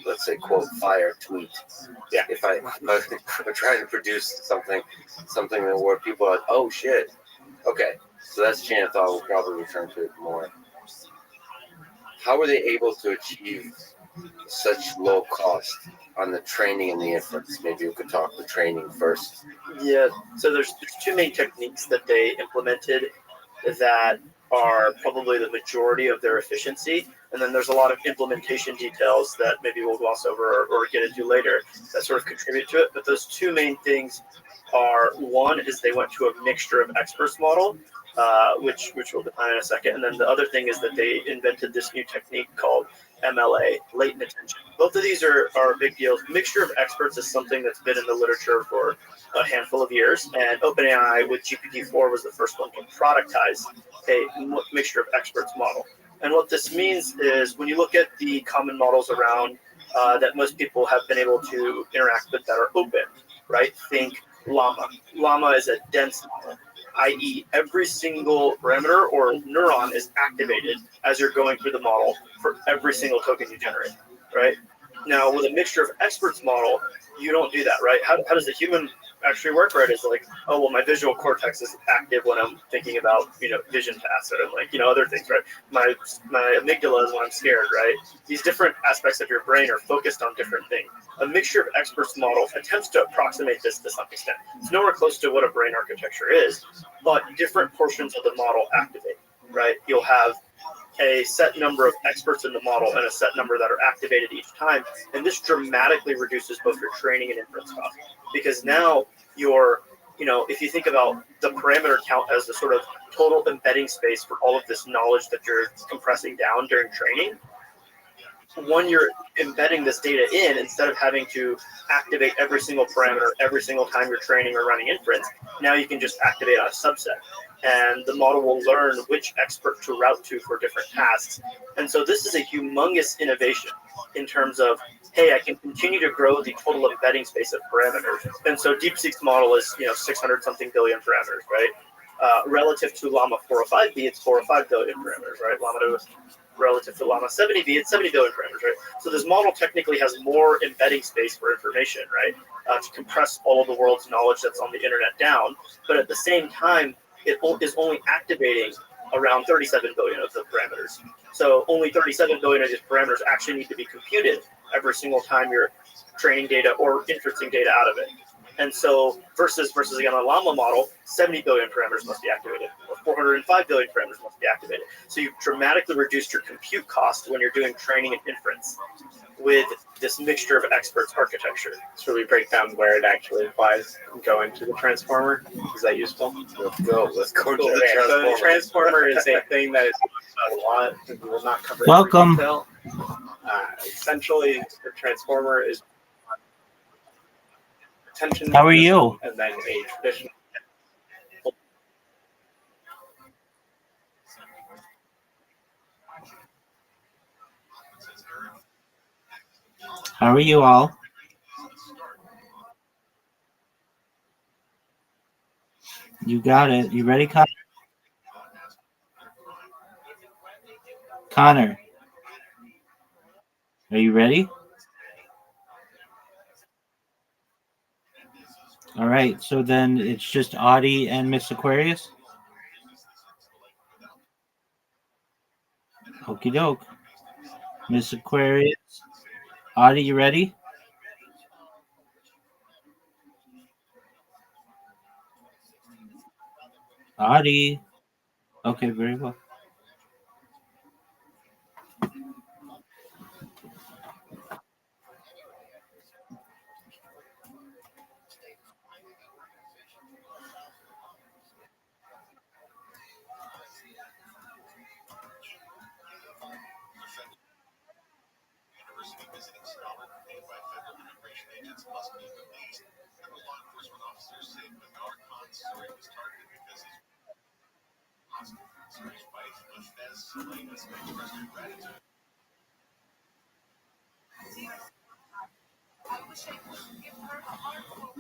let's say, quote, fire tweet. Yeah. If I'm trying to produce something where people are like, oh shit. Okay, so that's chain of thought. We'll probably return to it more. How were they able to achieve such low cost on the training and the inference? Maybe we could talk the training first. Yeah, so there's two main techniques that they implemented that are probably the majority of their efficiency, and then there's a lot of implementation details that maybe we'll gloss over or get into later that sort of contribute to it. But those two main things are, one is they went to a mixture of experts model, which we'll define in a second, and then the other thing is that they invented this new technique called MLA, latent attention. Both of these are big deals. Mixture of experts is something that's been in the literature for a handful of years, and OpenAI with GPT-4 was the first one to productize a mixture of experts model. And what this means is when you look at the common models around that most people have been able to interact with that are open, right? Think Llama. Llama is a dense model, i.e. every single parameter or neuron is activated as you're going through the model for every single token you generate, right? Now, with a mixture of experts model, you don't do that, right? How does the human actually work, right? It's like, oh, well, my visual cortex is active when I'm thinking about, vision tasks and like, other things, right? My amygdala is when I'm scared, right? These different aspects of your brain are focused on different things. A mixture of experts model attempts to approximate this to some extent. It's nowhere close to what a brain architecture is, but different portions of the model activate, right? You'll have a set number of experts in the model and a set number that are activated each time. And this dramatically reduces both your training and inference cost. Because now if you think about the parameter count as the sort of total embedding space for all of this knowledge that you're compressing down during training, when you're embedding this data in, instead of having to activate every single parameter every single time you're training or running inference, now you can just activate on a subset. And the model will learn which expert to route to for different tasks. And so this is a humongous innovation in terms of, hey, I can continue to grow the total embedding space of parameters. And so DeepSeek's model is 600 something billion parameters, right? Relative to Llama 405B, it's 405 billion parameters, right? Relative to Llama 70B, it's 70 billion parameters, right? So this model technically has more embedding space for information, right? To compress all of the world's knowledge that's on the internet down. But at the same time, it is only activating around 37 billion of the parameters. So only 37 billion of these parameters actually need to be computed every single time you're training data or inferencing data out of it. And so versus again, a Llama model, 70 billion parameters must be activated, or 405 billion parameters must be activated. So you've dramatically reduced your compute cost when you're doing training and inference with this mixture of experts architecture. So we break down where it actually applies and go into the transformer. Is that useful? Let's go to the transformer. So the transformer is a thing that is a lot, and we will not cover Welcome. in detail. Essentially, the transformer is attention. How are you? And then a traditional. How are you all? You got it. You ready, Connor? Connor, are you ready? All right. So then it's just Audie and Miss Aquarius. Okie doke. Miss Aquarius. Audie, you ready? Audie. Okay, very well.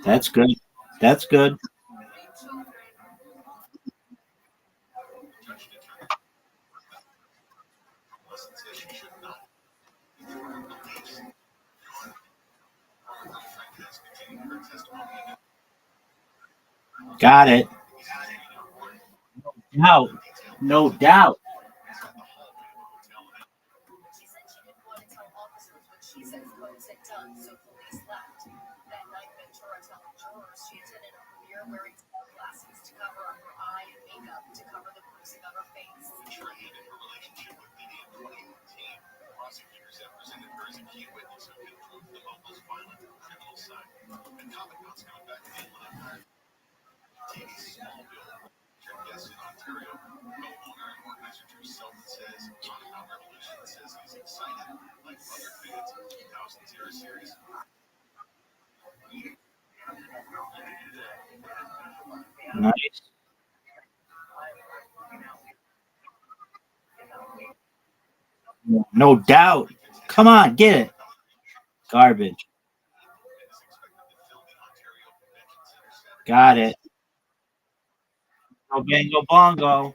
That's good. That's good. Got it. No, no doubt. Nice. No doubt. Come on, get it. Garbage. Got it. No bingo bongo.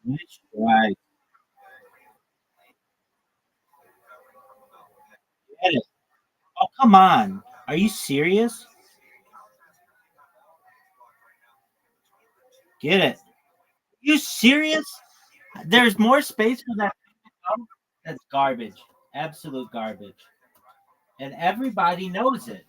Nice try. Get it. Oh, come on. Are you serious? Get it. You serious? There's more space for that. That's garbage. Absolute garbage. And everybody knows it.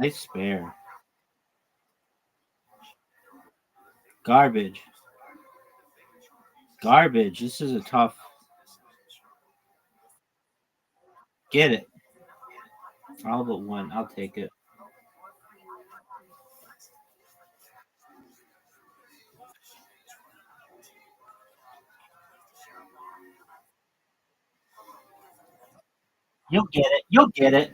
Nice spare. Garbage. Garbage. This is a tough. Get it. All but one. I'll take it. You'll get it. You'll get it.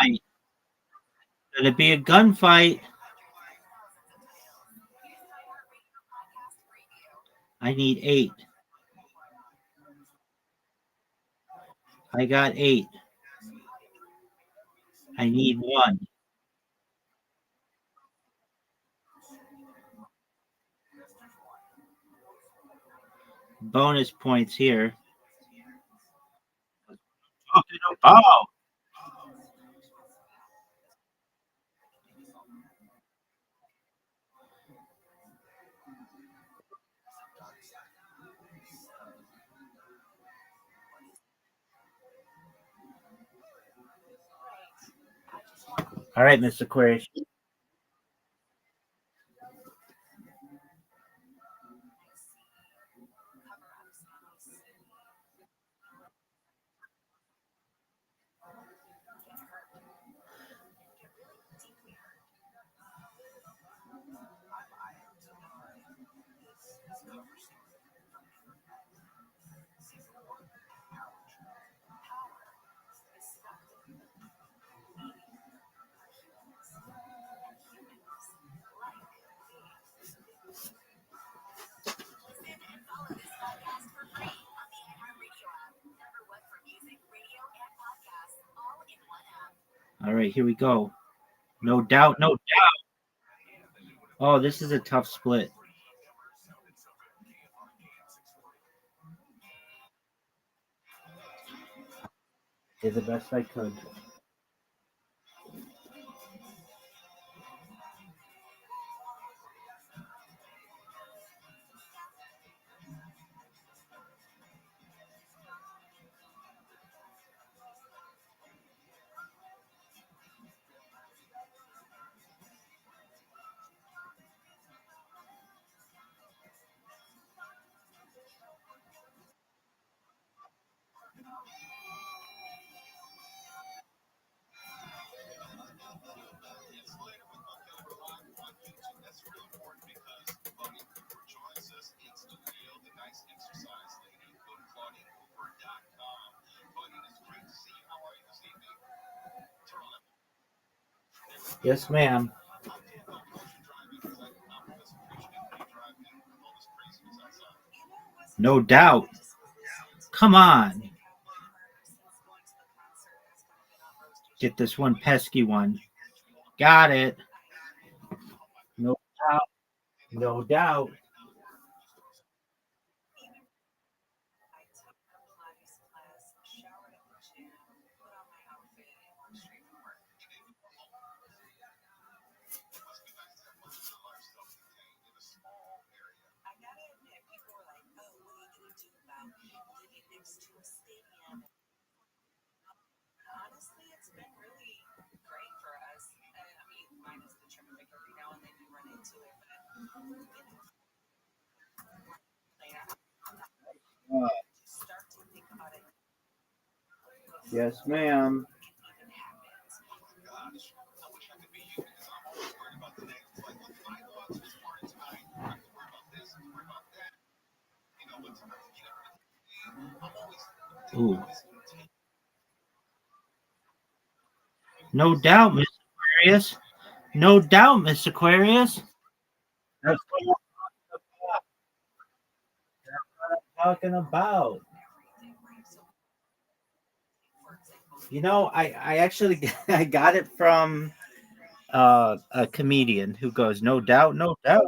Gunfight. Could it be a gunfight? I need 8. I got 8. I need 1. Bonus points here. Oh, all right, Mr. Aquarius. All right, here we go. No doubt, no doubt. Oh, this is a tough split. Did the best I could. Yes, ma'am. No doubt. Come on. Get this one pesky one. Got it. No doubt. No doubt. Yes, ma'am. Ooh. No doubt, Miss Aquarius. No doubt, Miss Aquarius. That's what I'm talking about. You know, I actually I got it from a comedian who goes, "No doubt, no doubt."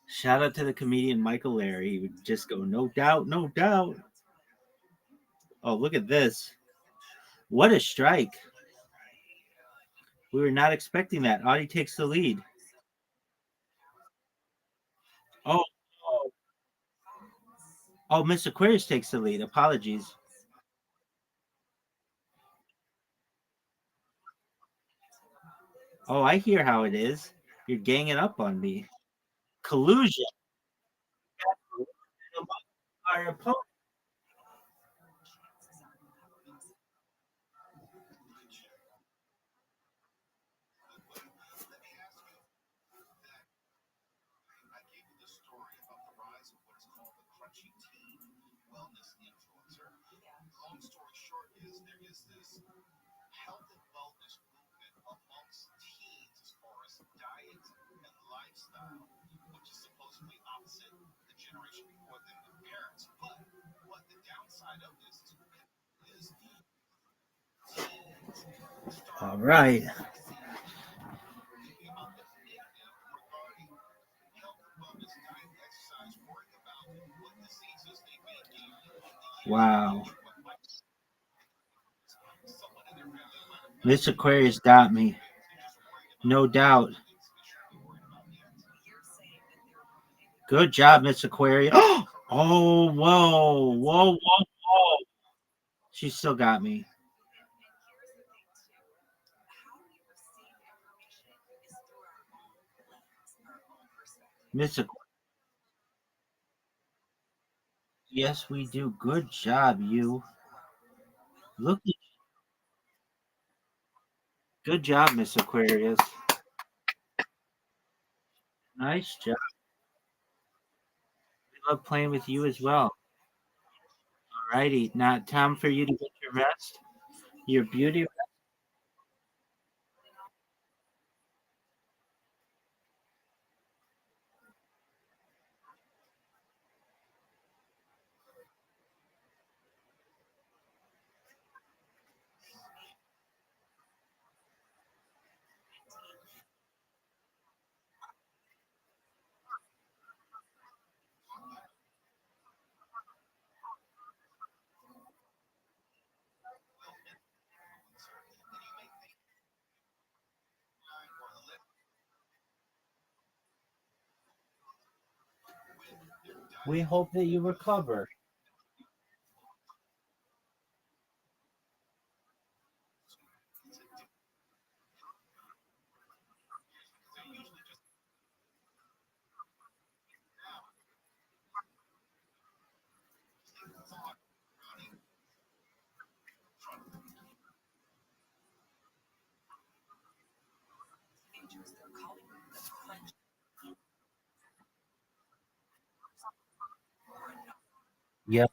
Shout out to the comedian Michael Larry. He would just go, "No doubt, no doubt." Oh, look at this! What a strike! We were not expecting that. Audie takes the lead. Oh, oh, oh, Miss Aquarius takes the lead. Apologies. Oh, I hear how it is. You're ganging up on me. Collusion. Our opponent. All right. Wow. Miss Aquarius got me. No doubt. Good job, Miss Aquarius. Oh, whoa, whoa, whoa, whoa. She still got me. Miss Aquarius. Yes, we do. Good job, you. Look, good job, Miss Aquarius. Nice job. We love playing with you as well. All righty. Now, time for you to get your rest. Your beauty. We hope that you recover. Yep.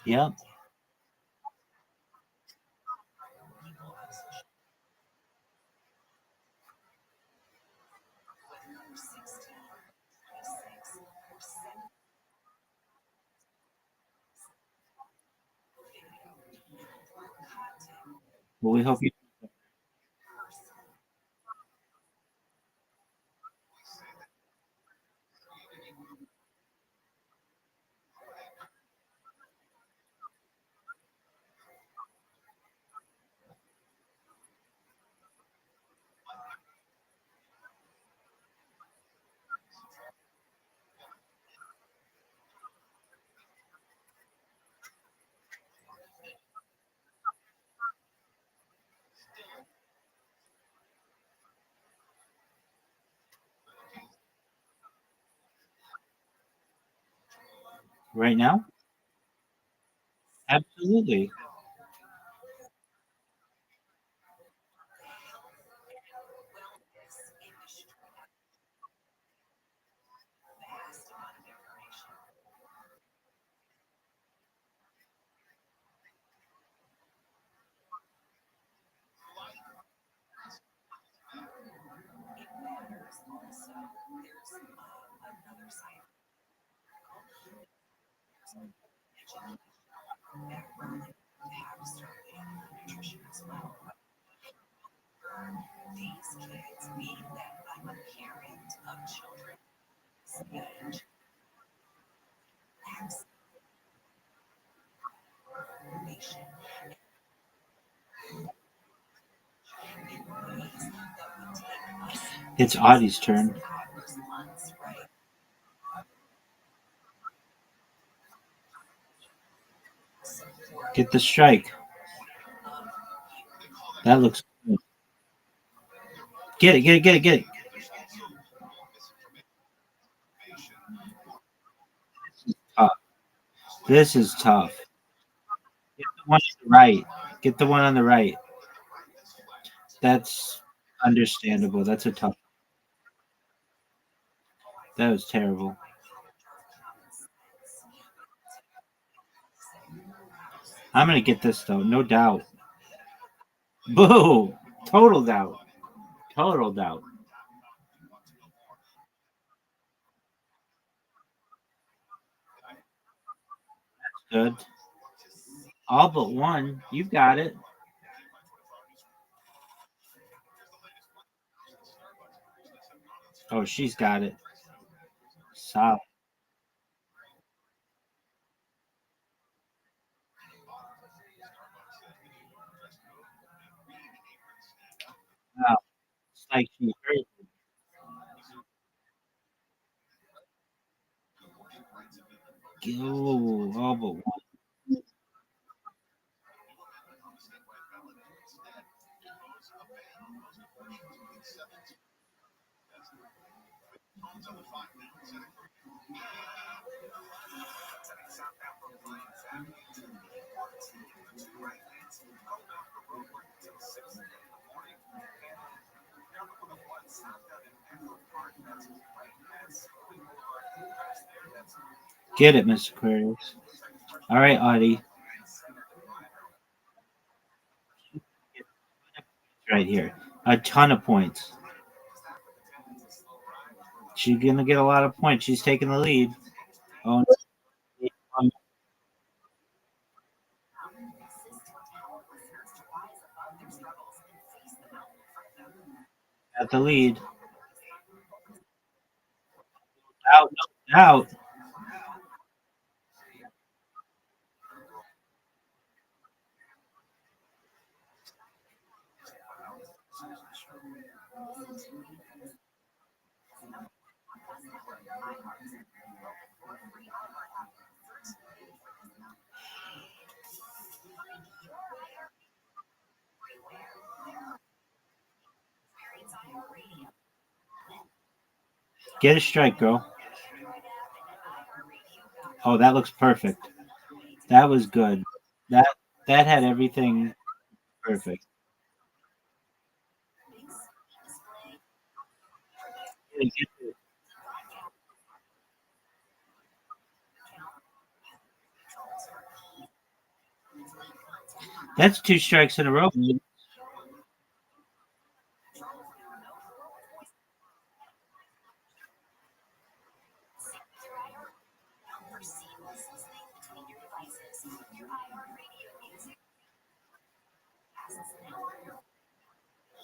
Yep. Well, we hope you. Right now? Absolutely. It's Audie's turn. Get the strike. That looks good. Get it, get it, get it, get it. Tough. This is tough. Get the one on the right. Get the one on the right. That's understandable. That's a tough. That was terrible. I'm gonna get this though, no doubt. Boo! Total doubt. Total doubt. Good. All but one. You've got it. Oh, she's got it. Solid. Wow. It's like she hurt. Oh, all but one. Get it, Mr. Aquarius. All right, Audie. Right here. A ton of points. She's going to get a lot of points. She's taking the lead. Oh, at the lead. Out, no doubt. Get a strike, girl. Oh, that looks perfect. That was good. That that had everything perfect. That's two strikes in a row.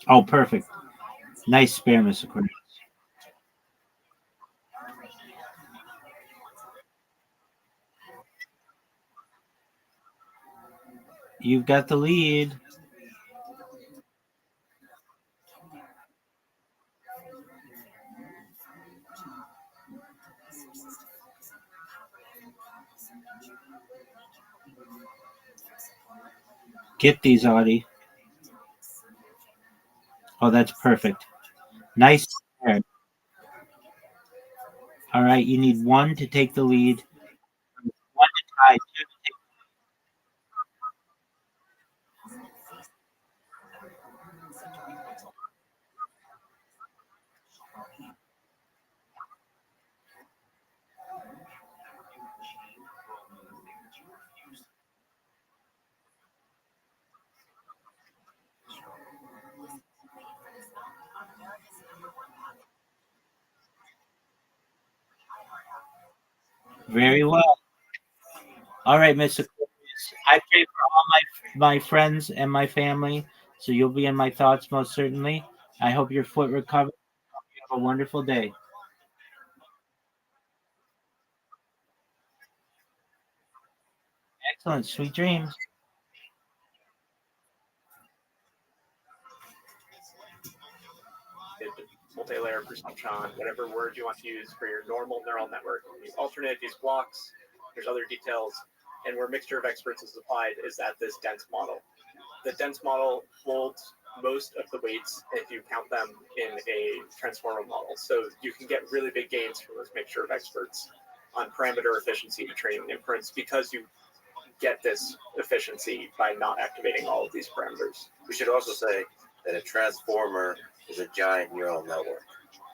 Oh, perfect. Nice spare, Mr. Aquarius. You've got the lead. Get these, Audie. Oh, that's perfect. Nice spare. All right, you need one to take the lead. One to tie. Two. Very well. All right, Mr. Aquarius. I pray for all my friends and my family, so you'll be in my thoughts most certainly. I hope your foot recovers. You have a wonderful day. Excellent. Sweet dreams. Multi-layer perception, whatever word you want to use for your normal neural network. You alternate these blocks. There's other details. And where mixture of experts is applied is at this dense model. The dense model holds most of the weights if you count them in a transformer model. So you can get really big gains from this mixture of experts on parameter efficiency to training inference because you get this efficiency by not activating all of these parameters. We should also say that a transformer is a giant neural network.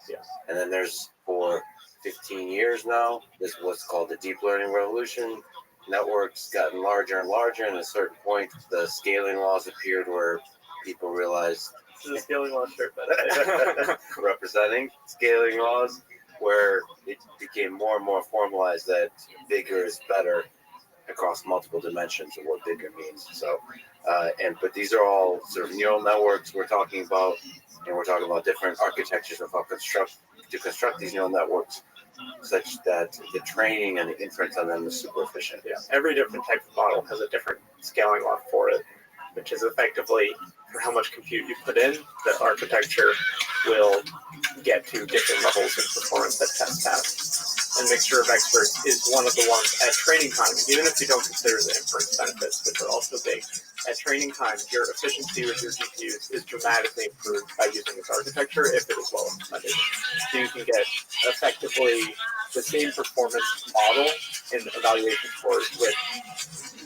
Yes. And then there's, for 15 years now, this is what's called the deep learning revolution. Networks gotten larger and larger, and at a certain point, the scaling laws appeared where people realized This is a scaling law shirt, representing scaling laws, where it became more and more formalized that bigger is better across multiple dimensions of what bigger means. So, but these are all sort of neural networks we're talking about, and we're talking about different architectures of how to construct these neural networks, such that the training and the inference on them is super efficient. Yeah, every different type of model has a different scaling law for it, which is effectively for how much compute you put in, the architecture will get to different levels of performance that tests have. And mixture of experts is one of the ones at training time, even if you don't consider the inference benefits, which are also big. At training time, your efficiency with your GPUs is dramatically improved by using this architecture if it is well implemented. So you can get effectively the same performance model in evaluation scores with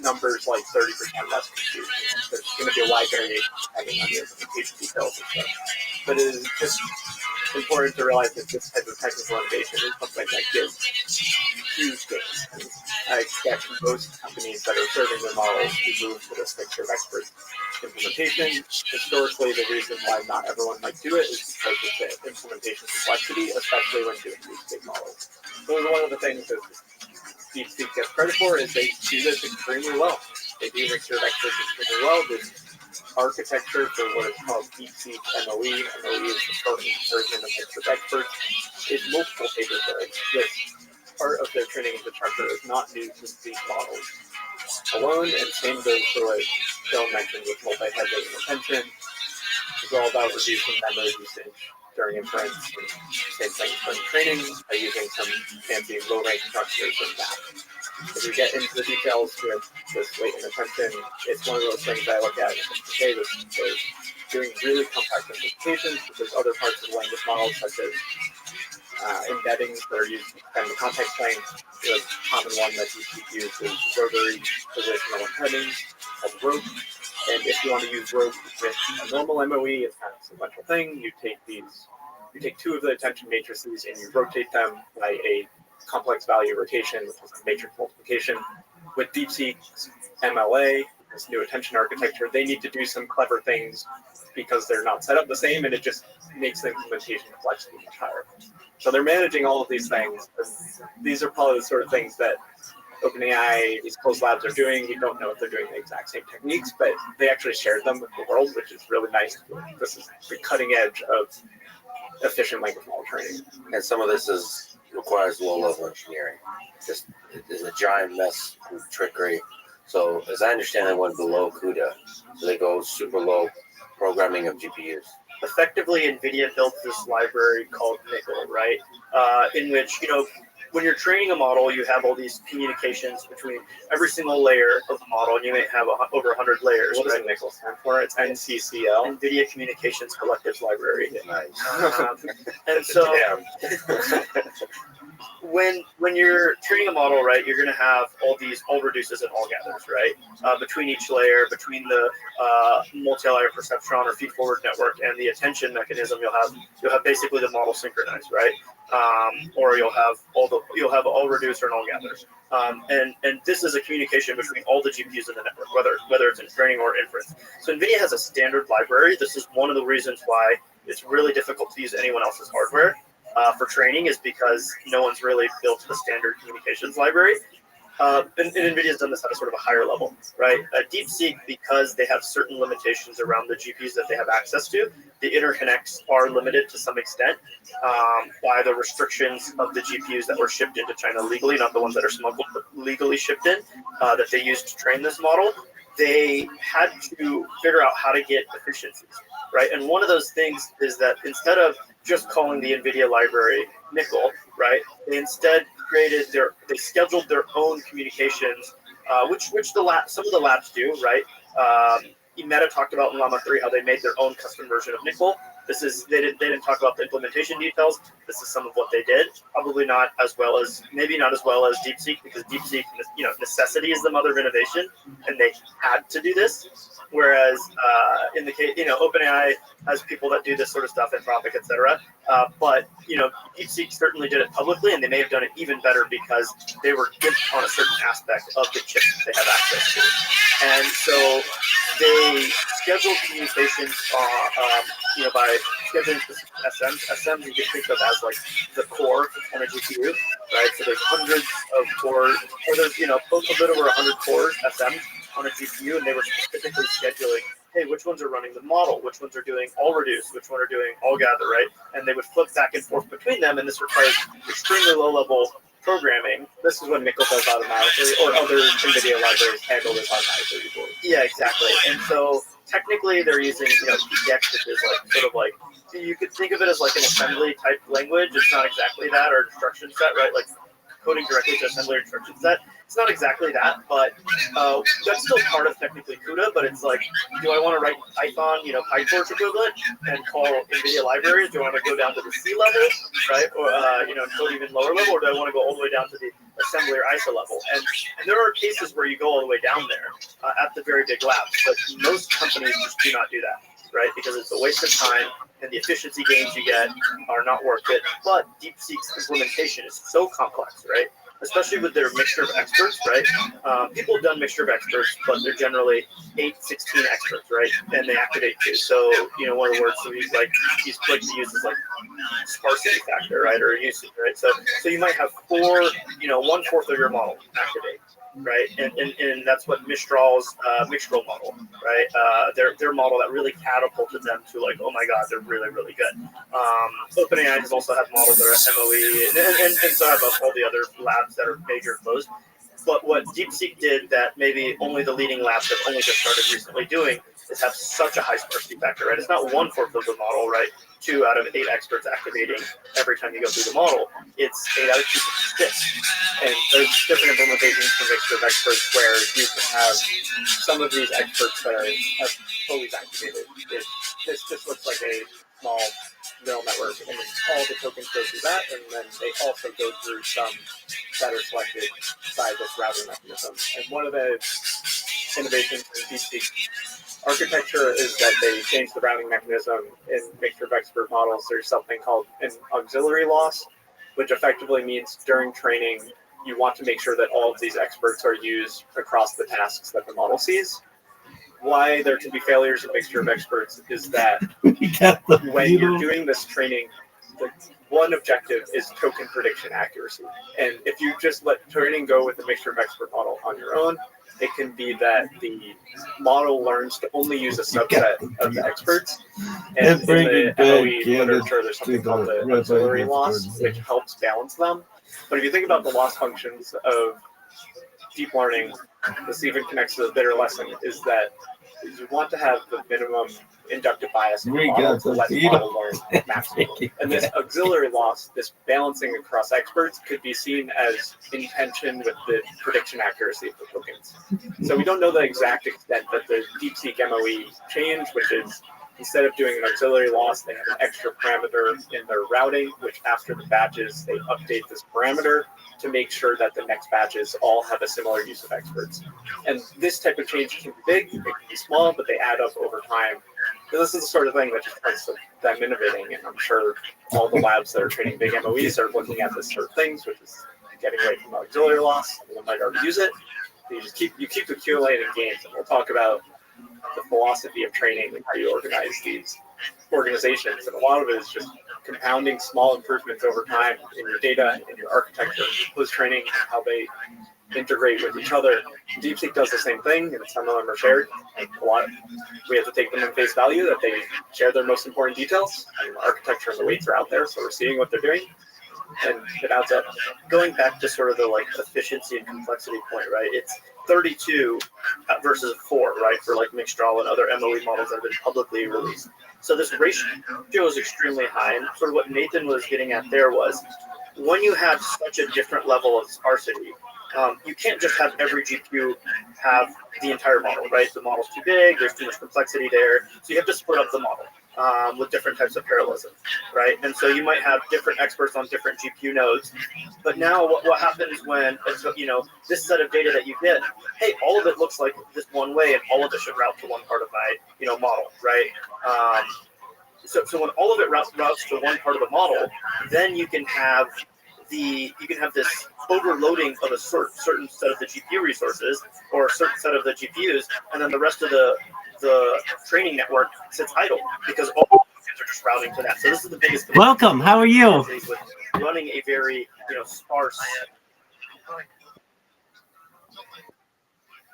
numbers like 30% less compute. There's going to be a wide variation depending on your implementation details and stuff. But it is just important to to realize that this type of technical innovation is something that gives huge gains. And I expect most companies that are serving their models to move to this mixture of experts implementation. Historically, the reason why not everyone might do it is because of the implementation complexity, especially when doing these big models. So one of the things that DeepSeek gets credit for is they do this extremely well. They do mixture of experts extremely well. This architecture for what is called DeepSeek MOE. MOE is the shortened version of mixture of experts. Is multiple pages there. This part of their training infrastructure is not new to these models alone, and same goes for what Phil mentioned with multi-head rate and attention. It's all about reducing memory usage during inference, and same thing during training by using some fancy low-rank structures and that. If we get into the details with this weight and attention, it's one of those things I look at and think, okay, this is doing really complex implementations, but there's other parts of the language models, such as embeddings that are used to extend the context length. The common one that you use is rotary positional embeddings called rope. And if you want to use rope with a normal MOE, it's kind of a sequential thing. You take two of the attention matrices and you rotate them by a complex value rotation, which is a matrix multiplication. With DeepSeek's MLA, this new attention architecture, they need to do some clever things because they're not set up the same, and it just makes the implementation complexity much higher. So they're managing all of these things. These are probably the sort of things that OpenAI, these closed labs are doing. We don't know if they're doing the exact same techniques, but they actually shared them with the world, which is really nice. This is the cutting edge of efficient language model training. And some of this requires low-level engineering. Just it's a giant mess with trickery. So as I understand, it went below CUDA. So they go super low programming of GPUs. Effectively, NVIDIA built this library called Nickel, right? In which, when you're training a model, you have all these communications between every single layer of the model, and you may have over 100 layers. What does Nickel stand for? It's NCCL. NVIDIA Communications Collectives Library. Nice. And so Damn. when you're training a model, right, you're going to have all reduces and all gathers, right? Between each layer, between the multi-layer perceptron or feed-forward network and the attention mechanism, you'll have basically the model synchronized, right? Or you'll have all reducer and all gathers. And this is a communication between all the GPUs in the network, whether it's in training or inference. So NVIDIA has a standard library. This is one of the reasons why it's really difficult to use anyone else's hardware for training, is because no one's really built the standard communications library. And NVIDIA's done this at a sort of a higher level, right? DeepSeek, because they have certain limitations around the GPUs that they have access to, the interconnects are limited to some extent by the restrictions of the GPUs that were shipped into China legally, not the ones that are smuggled, but legally shipped in, that they used to train this model. They had to figure out how to get efficiencies, right? And one of those things is that instead of just calling the NVIDIA library Nickel, right, they instead they scheduled their own communications, which some of the labs do, right? Meta talked about in Llama 3 how they made their own custom version of Nickel. They didn't talk about the implementation details. This is some of what they did. Probably not as well as DeepSeek, because DeepSeek, necessity is the mother of innovation, and they had to do this. Whereas in the case, OpenAI has people that do this sort of stuff, Anthropic, etc. But DeepSeek certainly did it publicly, and they may have done it even better because they were given on a certain aspect of the chips that they have access to, and so they scheduled communications, by scheduling SMs. SMs you can think of as like the core on a GPU, right? So there's hundreds of cores, or there's a bit over 100 cores, SMs on a GPU, and they were specifically scheduling, hey, which ones are running the model, which ones are doing all reduce, which one are doing all gather, right? And they would flip back and forth between them, and this requires extremely low-level programming. This is what Nickel does automatically, or other NVIDIA libraries handle this automatically usually. Yeah, exactly. And so technically they're using, PTX, which is you could think of it as like an assembly type language. It's not exactly that, or instruction set, right? Like coding directly to assembly instruction set. It's not exactly that, but that's still part of technically CUDA, but it's like, do I want to write Python, PyTorch equivalent and call NVIDIA libraries? Do I want to go down to the C level, right? Or, code even lower level, or do I want to go all the way down to the assembly or ISO level? And there are cases where you go all the way down there at the very big labs, but most companies just do not do that. right? Because it's a waste of time and the efficiency gains you get are not worth it. But DeepSeek's implementation is so complex, right? Especially with their mixture of experts, right? People have done mixture of experts, but they're generally 8, 16 experts, right? And they activate two. So, one of the words we like to use is like sparsity factor, right? Or usage, right? So you might have 4, 1/4 of your model activate, right? And that's what Mistral's Mistral model, right? Their model that really catapulted them to like, oh my god, they're really, really good. OpenAI has also had models that are MOE, and so have all the other labs that are major closed. But what DeepSeek did that maybe only the leading labs have only just started recently doing is have such a high sparsity factor, right? It's not 1/4 of the model, right? 2 out of 8 experts activating every time you go through the model. It's 8 out of 256. And there's different implementations for mixture of experts where you can have some of these experts that have always activated. This just looks like a small neural network, and all the tokens go through that, and then they also go through some that are selected by this routing mechanism. And one of the innovations in DeepSeek architecture is that they changed the routing mechanism in mixture of expert models. There's something called an auxiliary loss, which effectively means during training, you want to make sure that all of these experts are used across the tasks that the model sees. Why there can be failures in mixture of experts is that when you're doing this training, the one objective is token prediction accuracy. And if you just let training go with the mixture of expert model on your own, it can be that the model learns to only use a subset of the experts. And in the MOE literature, there's something called the auxiliary loss, which helps balance them. But if you think about the loss functions of deep learning, this even connects to the bitter lesson, is that you want to have the minimum inductive bias in the model to let the model learn maximum. And this auxiliary loss, this balancing across experts, could be seen as in tension with the prediction accuracy of the tokens. So we don't know the exact extent that the DeepSeek MOE changed, which is instead of doing an auxiliary loss, they have an extra parameter in their routing, which after the batches, they update this parameter to make sure that the next batches all have a similar use of experts. And this type of change can be big, it can be small, but they add up over time. And this is the sort of thing that just points to them innovating, and I'm sure all the labs that are training big MOEs are looking at this sort of things, which is getting away from auxiliary loss. They might already use it. You keep accumulating gains, and we'll talk about the philosophy of training and how you organize these organizations. And a lot of it is just compounding small improvements over time in your data, in your architecture, post training, how they integrate with each other. DeepSeek does the same thing, and some of them are shared. Like we have to take them in face value that they share their most important details. And the architecture and the weights are out there, so we're seeing what they're doing, and it adds up. Going back to sort of the like efficiency and complexity point, right? It's 32 versus 4, right? For like Mixtral and other MOE models that have been publicly released. So this ratio is extremely high, and sort of what Nathan was getting at there was when you have such a different level of sparsity, you can't just have every GPU have the entire model, right? The model's too big, there's too much complexity there, so you have to split up the model with different types of parallelism, right? And so you might have different experts on different GPU nodes, but now what happens when, this set of data that you get, hey, all of it looks like this one way, and all of it should route to one part of my, model, right? So when all of it routes to one part of the model, then you can have this overloading of a certain set of the GPU resources or a certain set of the GPUs, and then the rest of the training network sits idle because all the tokens are just routing to that. So this is the biggest. Welcome. How are you? Running a very sparse.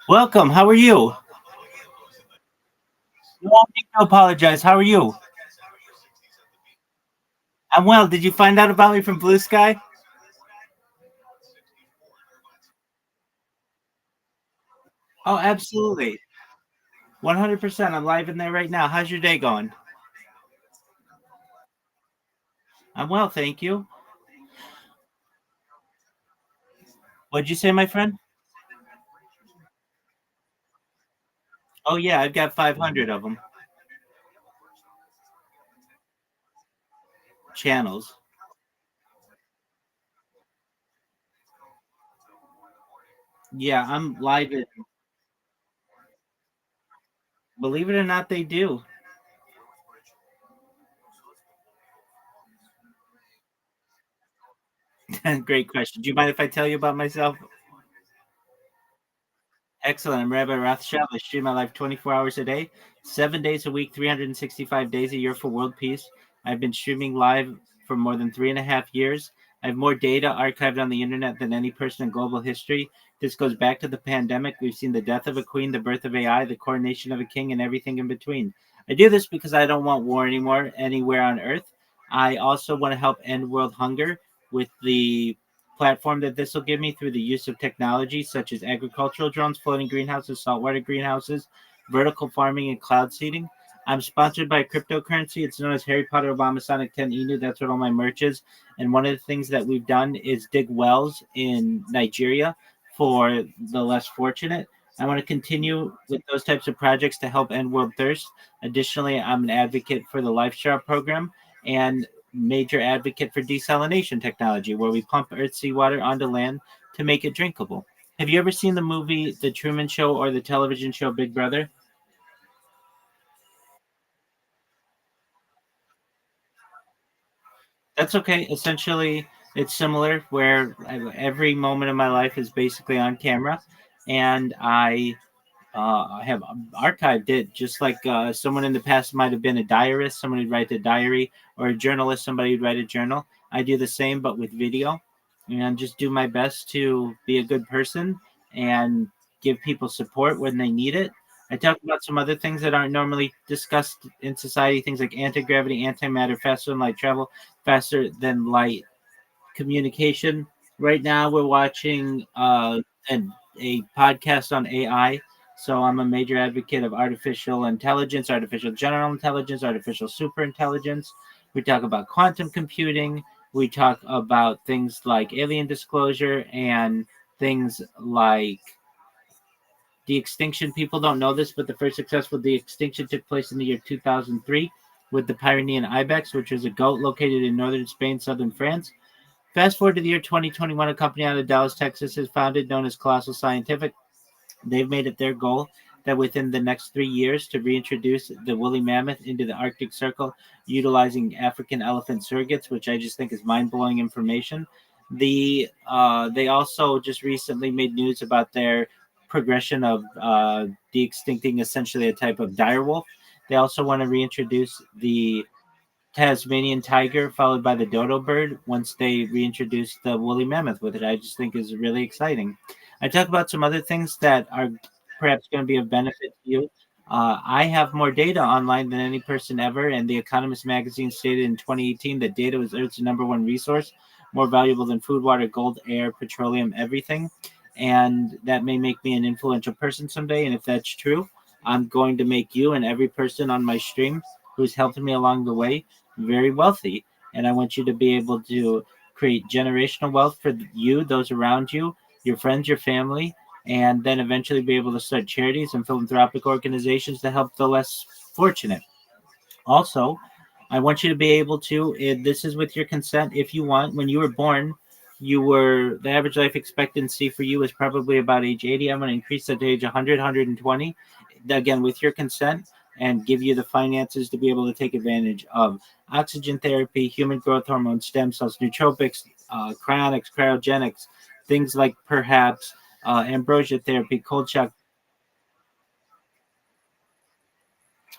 Welcome. How are you? No need to apologize. How are you? I'm well. Did you find out about me from Blue Sky? Oh, absolutely. 100%. I'm live in there right now. How's your day going? I'm well, thank you. What'd you say, my friend? Oh, yeah, I've got 500 of them. Channels. Yeah, I'm live. Believe it or not, they do. Great question. Do you mind if I tell you about myself? Excellent. I'm Rabbi Rothschild. I stream my life 24 hours a day, 7 days a week, 365 days a year for world peace. I've been streaming live for more than 3.5 years. I have more data archived on the internet than any person in global history. This goes back to the pandemic. We've seen the death of a queen, the birth of AI, the coronation of a king, and everything in between. I do this because I don't want war anymore anywhere on earth. I also want to help end world hunger with the platform that this will give me through the use of technology such as agricultural drones, floating greenhouses, saltwater greenhouses, vertical farming, and cloud seeding. I'm sponsored by cryptocurrency. It's known as Harry Potter Obama Sonic 10 Inu. That's what all my merch is. And one of the things that we've done is dig wells in Nigeria for the less fortunate. I want to continue with those types of projects to help end world thirst. Additionally, I'm an advocate for the Life Straw program and major advocate for desalination technology, where we pump earth seawater onto land to make it drinkable. Have you ever seen the movie The Truman Show or the television show Big Brother? That's okay. Essentially, it's similar where every moment of my life is basically on camera, and I have archived it just like someone in the past might have been a diarist, someone who'd write a diary, or a journalist, somebody who'd write a journal. I do the same, but with video, and just do my best to be a good person and give people support when they need it. I talk about some other things that aren't normally discussed in society, things like anti gravity, antimatter, faster than light travel, faster than light communication. Right now, we're watching a podcast on AI. So I'm a major advocate of artificial intelligence, artificial general intelligence, artificial super intelligence. We talk about quantum computing. We talk about things like alien disclosure and things like de-extinction. People don't know this, but the first successful de-extinction took place in the year 2003 with the Pyrenean ibex, which was a goat located in northern Spain, southern France. Fast forward to the year 2021, a company out of Dallas, Texas is founded known as Colossal Scientific. They've made it their goal that within the next 3 years to reintroduce the woolly mammoth into the Arctic Circle utilizing African elephant surrogates, which I just think is mind-blowing information. They also just recently made news about their progression of de-extincting essentially a type of direwolf. They also want to reintroduce the Tasmanian tiger, followed by the dodo bird once they reintroduce the woolly mammoth with it. I just think is really exciting. I talk about some other things that are perhaps going to be of benefit to you. I have more data online than any person ever, and The Economist magazine stated in 2018 that data was Earth's number one resource, more valuable than food, water, gold, air, petroleum, everything. And that may make me an influential person someday. And if that's true, I'm going to make you and every person on my stream who's helped me along the way very wealthy. And I want you to be able to create generational wealth for you, those around you, your friends, your family, and then eventually be able to start charities and philanthropic organizations to help the less fortunate. Also, I want you to be able to, this is with your consent, if you want, when you were born, the average life expectancy for you is probably about age 80. I'm going to increase that to age 100, 120, again, with your consent, and give you the finances to be able to take advantage of oxygen therapy, human growth hormone, stem cells, nootropics, cryonics, cryogenics, things like perhaps ambrosia therapy, cold shock.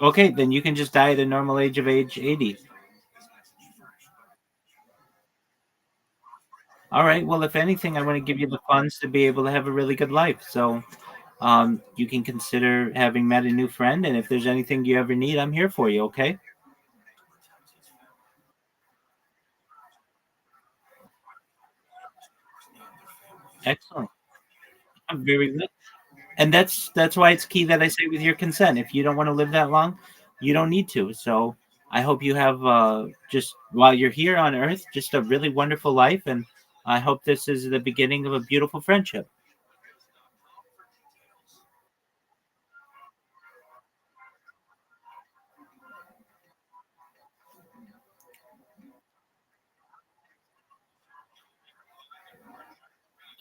Okay, then you can just die at a normal age of age 80. All right. Well, if anything, I want to give you the funds to be able to have a really good life. So you can consider having met a new friend. And if there's anything you ever need, I'm here for you. Okay. Excellent. I'm very good. And that's why it's key that I say with your consent. If you don't want to live that long, you don't need to. So I hope you have just while you're here on Earth, just a really wonderful life. And I hope this is the beginning of a beautiful friendship.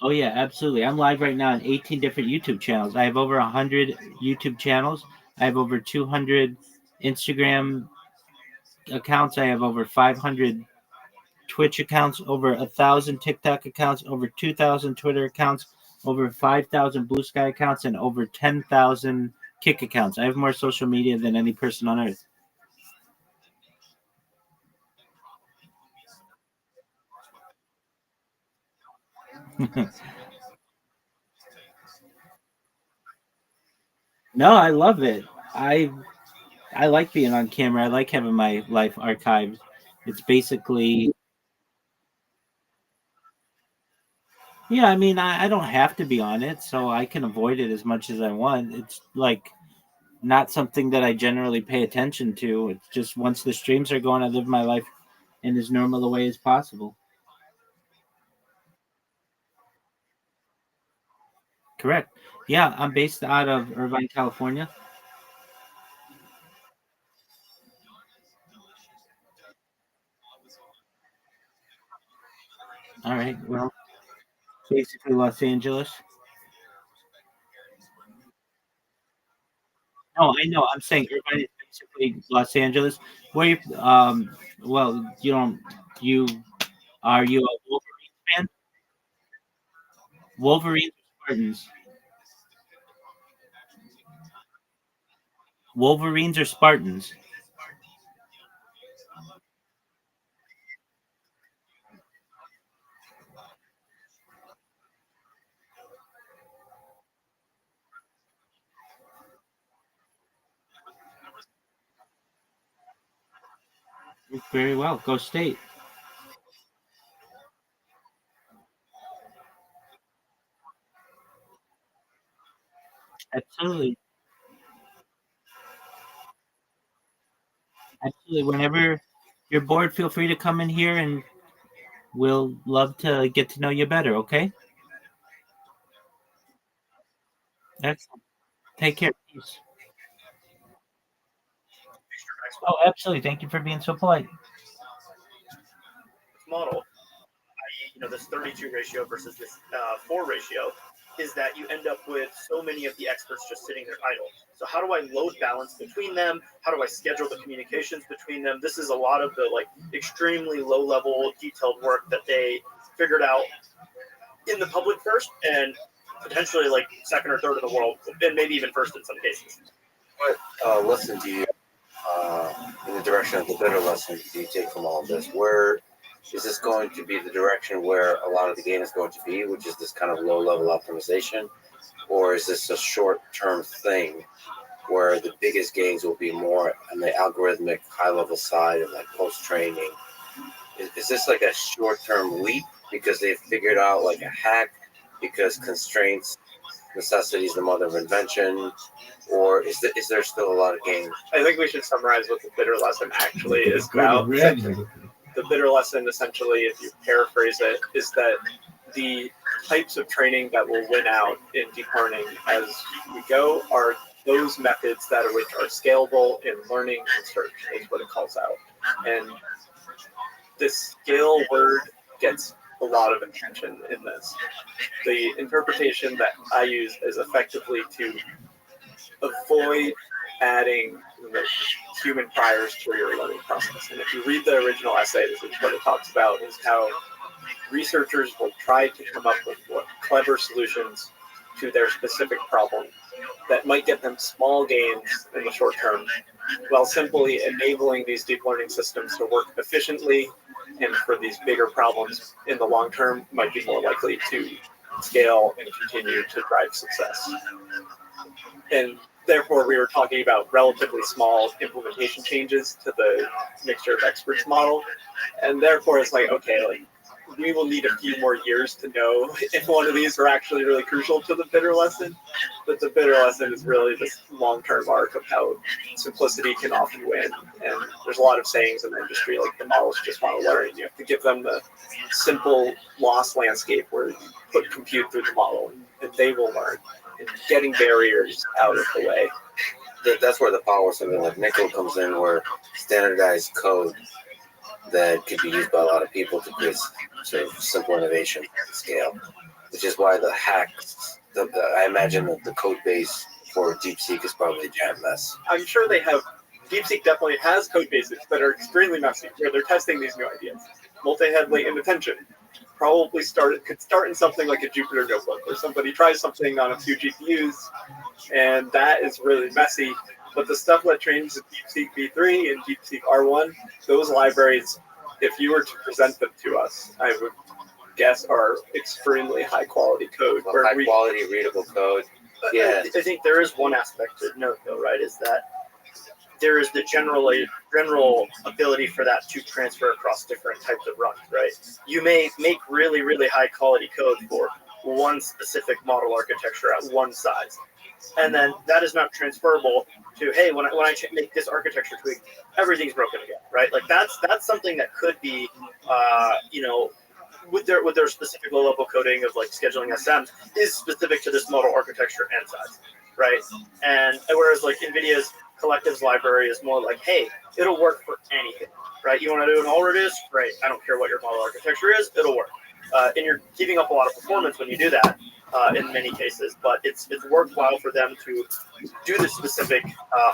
Oh yeah, absolutely. I'm live right now on 18 different YouTube channels. I have over 100 YouTube channels. I have over 200 Instagram accounts. I have over 500 Twitch accounts, over 1,000 TikTok accounts, over 2,000 Twitter accounts, over 5,000 Blue Sky accounts, and over 10,000 Kick accounts. I have more social media than any person on earth. No, I love it. I like being on camera. I like having my life archived. It's basically, yeah, I mean, I don't have to be on it, so I can avoid it as much as I want. It's like not something that I generally pay attention to. It's just once the streams are going, I live my life in as normal a way as possible. Correct. Yeah, I'm based out of Irvine, California. All right. Well, basically Los Angeles. No, I know. I'm saying Irvine is basically Los Angeles. Where you, well, you don't, you, are you a Wolverine fan? Wolverines or Spartans? Wolverines or Spartans? Very well. Go State. Absolutely. Absolutely. Whenever you're bored, feel free to come in here and we'll love to get to know you better, okay? Excellent. Take care. Peace. Oh, absolutely. Thank you for being so polite. Model, this 32 ratio versus this 4 ratio, is that you end up with so many of the experts just sitting there idle. So how do I load balance between them? How do I schedule the communications between them? This is a lot of the extremely low level detailed work that they figured out in the public first and potentially second or third in the world, and maybe even first in some cases. What lesson do you, in the direction of the better lesson, do you take from all of this? Where is this going to be the direction where a lot of the game is going to be, which is this kind of low-level optimization? Or is this a short-term thing where the biggest gains will be more on the algorithmic high-level side of post-training? Is this like a short-term leap because they've figured out a hack because constraints, necessity is the mother of invention? Or is there still a lot of gains? I think we should summarize what the bitter lesson actually is about. The bitter lesson, essentially, if you paraphrase it, is that the types of training that will win out in deep learning as we go are those methods that are scalable in learning and search, is what it calls out. And this scale word gets a lot of attention in this. The interpretation that I use is effectively to avoid adding the human priors to your learning process. And if you read the original essay, this is what it talks about, is how researchers will try to come up with clever solutions to their specific problem that might get them small gains in the short term, while simply enabling these deep learning systems to work efficiently, and for these bigger problems in the long term might be more likely to scale and continue to drive success. And therefore, we were talking about relatively small implementation changes to the mixture of experts model. And therefore, it's okay, we will need a few more years to know if one of these are actually really crucial to the bitter lesson. But the bitter lesson is really this long-term arc of how simplicity can often win. And there's a lot of sayings in the industry, the models just want to learn. You have to give them the simple loss landscape where you put compute through the model and they will learn. And getting barriers out of the way. That's where the power of something like Nickel comes in, where standardized code that could be used by a lot of people to create sort of simple innovation at scale, which is why the hacks, I imagine that the code base for DeepSeek is probably a giant mess. I'm sure they have, DeepSeek definitely has code bases that are extremely messy, where they're testing these new ideas. multi-head latent attention. Probably could start in something like a Jupyter notebook, where somebody tries something on a few GPUs, and that is really messy. But the stuff that trains in DeepSeek V3 and DeepSeek R1, those libraries, if you were to present them to us, I would guess are extremely high quality code. Well, high quality readable code. Yeah. I think there is one aspect to note, though, right? Is that there is the general ability for that to transfer across different types of runs, right? You may make really, really high quality code for one specific model architecture at one size, and then that is not transferable to, hey, when I make this architecture tweak, everything's broken again, right? Like that's something that could be, with their specific low level coding of like scheduling SMs is specific to this model architecture and size, right? And whereas like NVIDIA's collectives library is more like, hey, it'll work for anything, right? You want to do an all redis? Great. I don't care what your model architecture is, it'll work. And you're giving up a lot of performance when you do that in many cases, but it's worthwhile for them to do the specific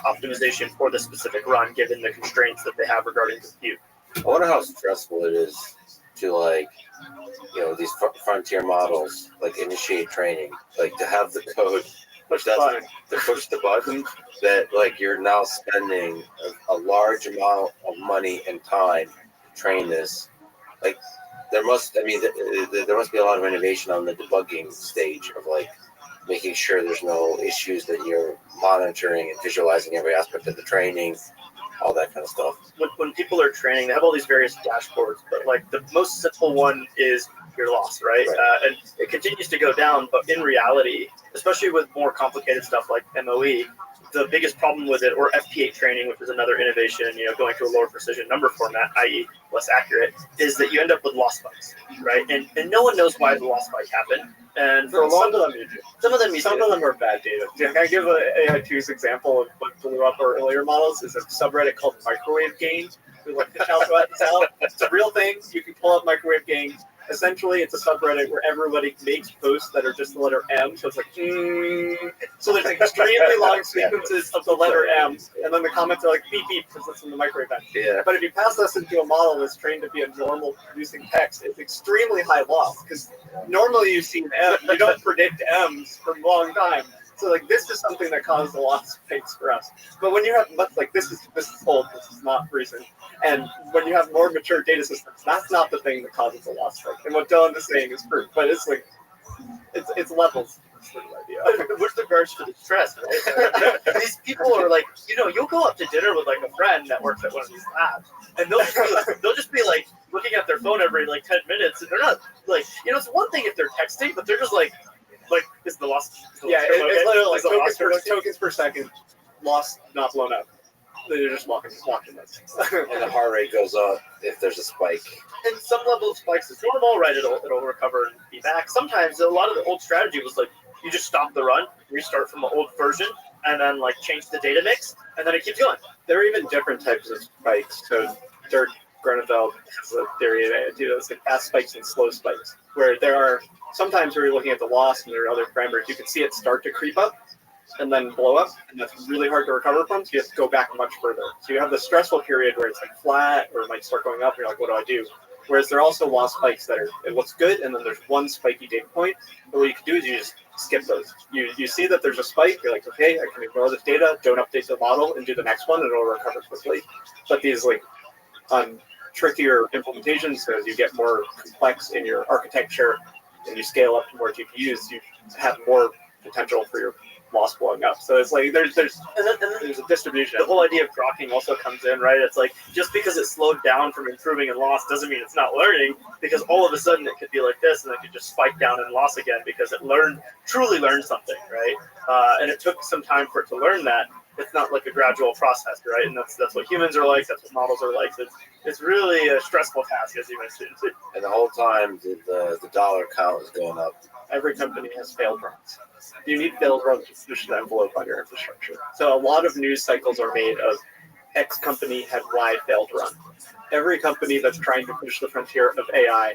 optimization for the specific run given the constraints that they have regarding compute. I wonder how stressful it is to like, these frontier models like initiate training, like to have the code to push the button that like you're now spending a large amount of money and time to train this. Like there must be a lot of innovation on the debugging stage of like making sure there's no issues that you're monitoring and visualizing every aspect of the training, all that kind of stuff. When people are training, they have all these various dashboards, but like the most simple one is your loss, right? And it continues to go down, but in reality, especially with more complicated stuff like MOE, the biggest problem with it, or FP8 training, which is another innovation, going to a lower precision number format, i.e. less accurate, is that you end up with loss spikes, right? And no one knows why the loss spike happened. And for a long time, some of them are bad data. Can I give an AI2's example of what blew up our earlier models? Is a subreddit called Microwave Gain. We like to tell it's a real thing. You can pull up Microwave Gain. Essentially, it's a subreddit where everybody makes posts that are just the letter M. So it's like, So there's extremely long sequences of the letter M, and then the comments are like beep beep because it's in the microwave band. Yeah. But if you pass this into a model that's trained to be a normal producing text, it's extremely high loss because normally you see an M, you don't predict M's for a long time. So like this is something that caused a lot of spikes for us. But when you have this is old, this is not recent. And when you have more mature data systems, that's not the thing that causes a loss spike. And what Dylan is saying is true, but it's like it's levels. Sort of idea. With regards to the stress, right? These people are like, you'll go up to dinner with like a friend that works at one of these labs, and they'll just be like looking at their phone every like 10 minutes, and they're not like, it's one thing if they're texting, but they're just like is the loss? It's literally like tokens per second, lost, not blown up. They're just walking this. And the heart rate goes up if there's a spike. And some level of spikes is normal, right? It'll recover and be back. Sometimes a lot of the old strategy was like you just stop the run, restart from the old version, and then like change the data mix, and then it keeps going. There are even different types of spikes. So Dirk Groneveld has a theory that it's like fast spikes and slow spikes, where there are sometimes where you're looking at the loss and there are other parameters, you can see it start to creep up and then blow up, and that's really hard to recover from, so you have to go back much further. So you have the stressful period where it's like flat or it might start going up and you're like, what do I do? Whereas there are also loss spikes that it looks good, and then there's one spiky data point. But what you can do is you just skip those. You see that there's a spike, you're like, okay, I can ignore this data, don't update the model, and do the next one, and it'll recover quickly. But these like trickier implementations, as you get more complex in your architecture and you scale up to more GPUs, you have more potential for your loss blowing up. So it's like there's a distribution. The whole idea of grokking also comes in, right? It's like just because it slowed down from improving and loss doesn't mean it's not learning, because all of a sudden it could be like this and it could just spike down and loss again because it truly learned something, right? And it took some time for it to learn that. It's not like a gradual process, right? And that's what humans are like. That's what models are like. It's really a stressful task, as you mentioned. And the whole time the dollar count is going up. Every company has failed runs. You need failed runs to push the envelope on your infrastructure. So a lot of news cycles are made of X company had Y failed run. Every company that's trying to push the frontier of AI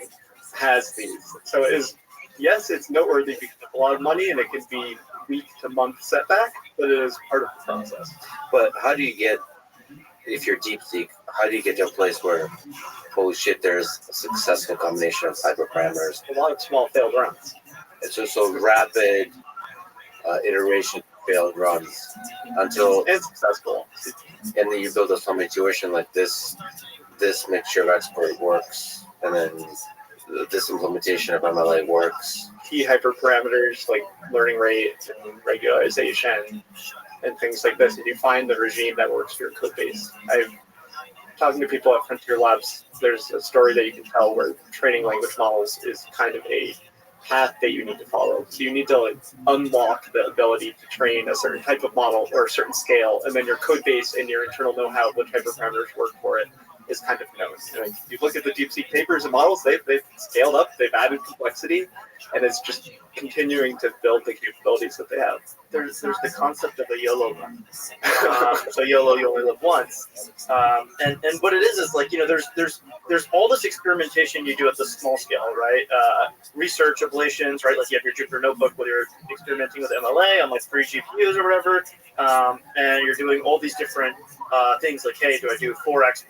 has these. So it's noteworthy because it's a lot of money and it can be week to month setback, but it is part of the process. But how do you get if you're DeepSeek, how do you get to a place where, holy shit, there's a successful combination of hyperparameters? A lot of small failed runs. It's just so rapid iteration failed runs until And successful. and then you build a some intuition like this mixture of expert works, and then this implementation of MLA works. Key hyperparameters like learning rate and regularization and things like this. And you find the regime that works for your code base. I've talking to people at Frontier Labs, there's a story that you can tell where training language models is kind of a path that you need to follow. So you need to like unlock the ability to train a certain type of model or a certain scale, and then your code base and your internal know-how of which hyperparameters work for it is kind of known. And if you look at the DeepSeek papers and models, they've scaled up, they've added complexity, and it's just continuing to build the capabilities that they have. There's the concept of a YOLO run. So YOLO, you only live once. And what it is like, there's all this experimentation you do at the small scale, right? Research ablations, right? Like you have your Jupyter notebook where you're experimenting with MLA on like 3 GPUs or whatever. And you're doing all these different things like, hey, do I do 4 active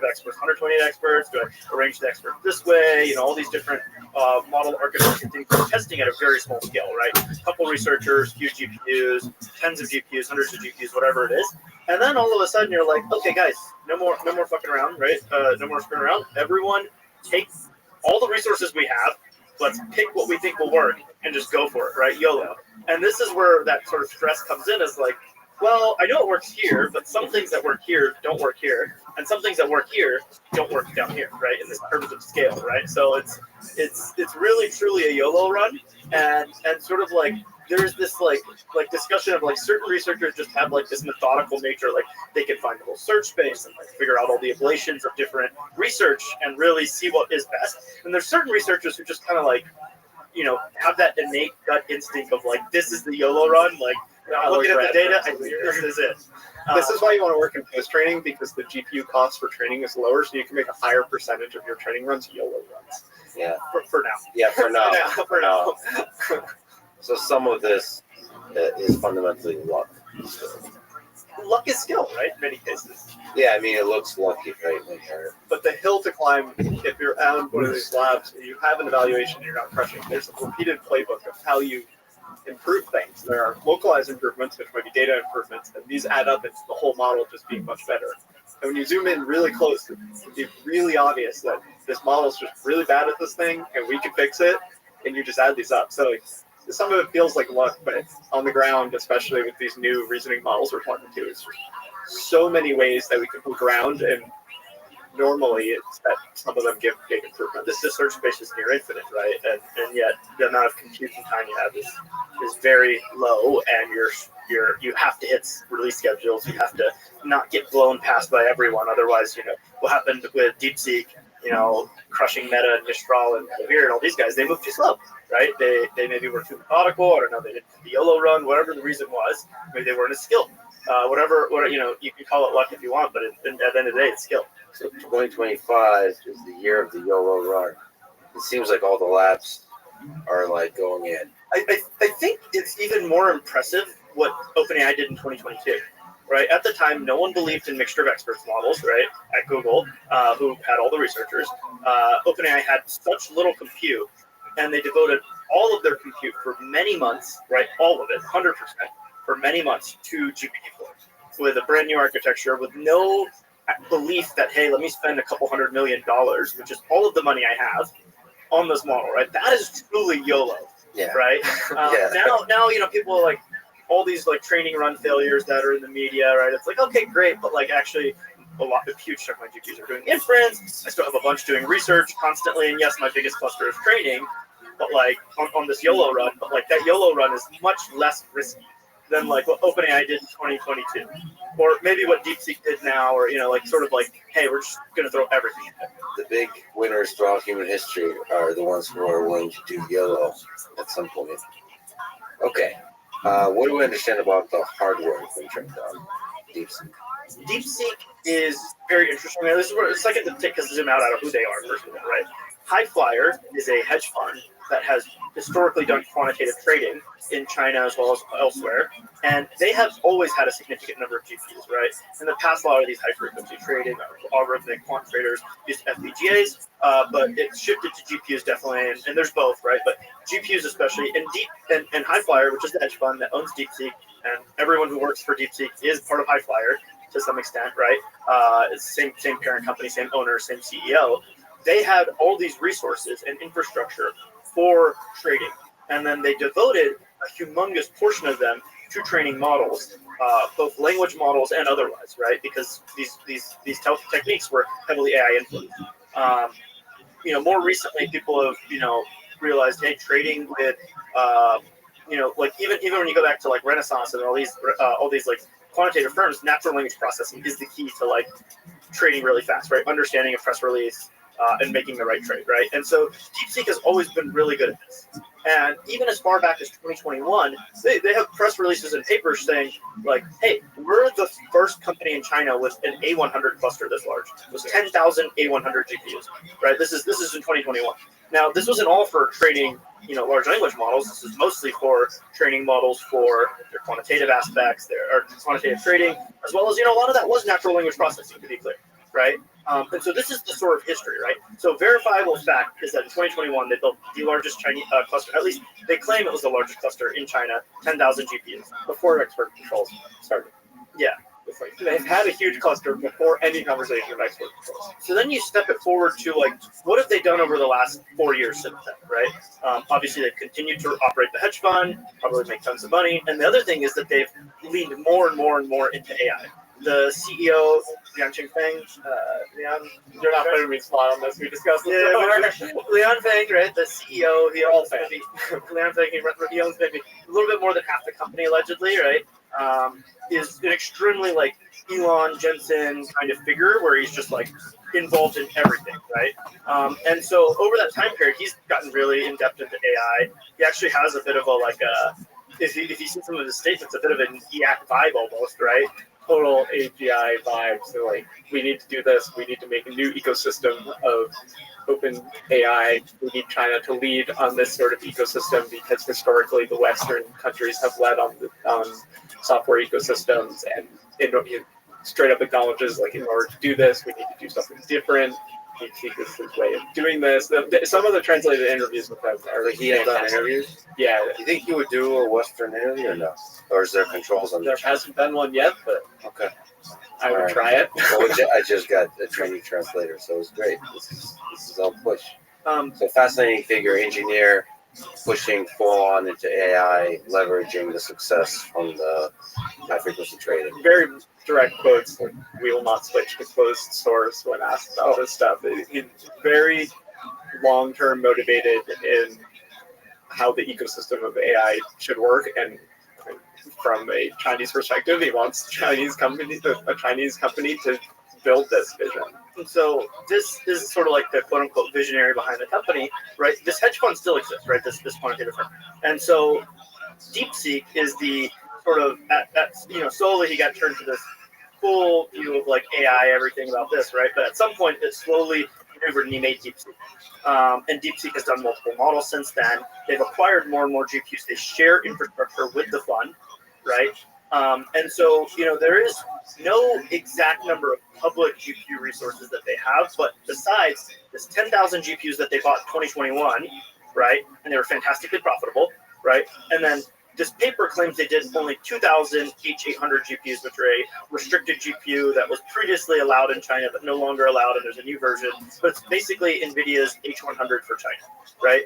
experts, 128 experts? Do I arrange the expert this way? All these different model architecture things you're testing at a very small scale, right? A couple researchers, few GPUs, tens of GPUs, hundreds of GPUs, whatever it is. And then all of a sudden you're like, okay, guys, no more fucking around, right? No more screwing around. Everyone take all the resources we have. Let's pick what we think will work and just go for it, right? YOLO. And this is where that sort of stress comes in, is like, well, I know it works here, but some things that work here don't work here, and some things that work here don't work down here, right? In this terms of scale, right? So it's really truly a YOLO run, and sort of like there's this like discussion of like certain researchers just have like this methodical nature, like they can find the whole search space and like figure out all the ablations of different research and really see what is best. And there's certain researchers who just kind of like, have that innate gut instinct of like, this is the YOLO run, like. Looking at the data, I think this is it. This is why you want to work in post training, because the GPU cost for training is lower, so you can make a higher percentage of your training runs YOLO runs. Yeah. For now. Yeah, for now. For now. So some of this is fundamentally luck. Luck is skill, right? In many cases. Yeah, I mean, it looks lucky, right? But the hill to climb, if you're at one of these labs and you have an evaluation and you're not crushing, there's a repeated playbook of how you improve things. There are localized improvements, which might be data improvements, and these add up into the whole model just being much better. And when you zoom in really close, it can be really obvious that this model is just really bad at this thing, and we can fix it, and you just add these up. So some of it feels like luck, but on the ground, especially with these new reasoning models we're talking to, it's so many ways that we can move around, and normally it's that some of them give big improvement. This search space is near infinite, right? And yet the amount of computing time you have is very low, and you have to hit release schedules. You have to not get blown past by everyone. Otherwise, what happened with DeepSeek, crushing Meta and Mistral and Cohere and all these guys, they moved too slow, right? They maybe were too methodical. I don't know. They didn't do the YOLO run, whatever the reason was. Maybe they weren't as skilled. Whatever, you can call it luck if you want, but at the end of the day, it's skill. So 2025 is the year of the YOLO run. It seems like all the labs are like going in. I think it's even more impressive what OpenAI did in 2022. Right at the time, no one believed in mixture of experts models. Right at Google, who had all the researchers, OpenAI had such little compute, and they devoted all of their compute for many months. Right, all of it, 100%, for many months to GPT-4 with a brand new architecture, with no belief that, hey, let me spend a couple $100 million, which is all of the money I have, on this model. Right, that is truly YOLO. Yeah. Right. Yeah. Now people are like, all these like training run failures that are in the media, right? It's like, okay, great, but like actually a lot of huge chunk of my GPUs are doing inference. I still have a bunch doing research constantly, and yes, my biggest cluster is training, but like on this YOLO run, but like that YOLO run is much less risky than like what OpenAI did in 2022, or maybe what DeepSeek did now, or like sort of like, hey, we're just gonna throw everything in there. The big winners throughout human history are the ones who are willing to do YOLO at some point. Okay. What do we understand about the hardware in terms of DeepSeek? DeepSeek is very interesting. Now, this is where it's like to take a zoom out of who they are first of all, right? Highflyer is a hedge fund that has historically done quantitative trading in China as well as elsewhere, and they have always had a significant number of GPUs, right? In the past, a lot of these high-frequency trading, algorithmic quant traders used FPGAs, but it shifted to GPUs definitely, and there's both, right? But GPUs especially, and Highflyer, which is the hedge fund that owns DeepSeek, and everyone who works for DeepSeek is part of Highflyer to some extent, right? It's the same parent company, same owner, same CEO. They had all these resources and infrastructure for trading, and then they devoted a humongous portion of them to training models, both language models and otherwise, right? Because these techniques were heavily AI influenced. More recently, people have realized, hey, trading with like even when you go back to like Renaissance and all these like quantitative firms, natural language processing is the key to like trading really fast, right? Understanding a press release and making the right trade, right? And so DeepSeek has always been really good at this. And even as far back as 2021, they have press releases and papers saying like, hey, we're the first company in China with an A100 cluster this large. It was 10,000 A100 GPUs, right? This is in 2021. Now, this wasn't all for training, large language models. This is mostly for training models for their quantitative aspects, their quantitative trading, as well as, a lot of that was natural language processing, to be clear, right? And so this is the sort of history, right? So verifiable fact is that in 2021, they built the largest Chinese cluster. At least they claim it was the largest cluster in China, 10,000 GPUs. Before expert controls started. Yeah. It's like they've had a huge cluster before any conversation of expert controls. So then you step it forward to like, what have they done over the last 4 years since then, right? Obviously, they've continued to operate the hedge fund, probably make tons of money. And the other thing is that they've leaned more and more and more into AI. The CEO, Liang Feng, You're not putting me spot on this. We discussed this. Yeah, Liang Feng, right? The CEO, he owns maybe Liang Feng. He owns maybe a little bit more than half the company, allegedly, right? Is an extremely like Elon Jensen kind of figure, where he's just like involved in everything, right? And so over that time period, he's gotten really in depth into AI. He actually has a bit of a like if you see some of his statements, a bit of an EAC vibe almost, right? Total AGI vibe. So like, we need to do this. We need to make a new ecosystem of open AI. We need China to lead on this sort of ecosystem because historically the Western countries have led on software ecosystems, and it straight up acknowledges like in order to do this, we need to do something different. DeepSeek is his way of doing this. Some of the translated interviews with them are He has done interviews. Yeah, You think he would do a Western interview or no? Or is there controls on there that? hasn't been one yet, but Okay. I would Alright. try it. Well, I just got a training translator, so it was great. This is all push. So fascinating figure, engineer, pushing full on into AI, leveraging the success from the high frequency trading. Very direct quotes. Like, we will not switch to closed source when asked about this stuff. He's very long-term motivated in how the ecosystem of AI should work, and from a Chinese perspective, he wants a Chinese company to build this vision. And so this is sort of like the quote unquote visionary behind the company, right? This hedge fund still exists, right? This quantitative firm. And so DeepSeek is the sort of slowly he got turned to this full view of like AI, everything about this, right? But at some point it slowly maneuvered and he made DeepSeek. And DeepSeek has done multiple models since then. They've acquired more and more GPUs. They share infrastructure with the fund, right? And so, there is no exact number of public GPU resources that they have, but besides this 10,000 GPUs that they bought in 2021, right? And they were fantastically profitable, right? And then this paper claims they did only 2,000 H800 GPUs, which are a restricted GPU that was previously allowed in China, but no longer allowed, and there's a new version. But it's basically NVIDIA's H100 for China, right?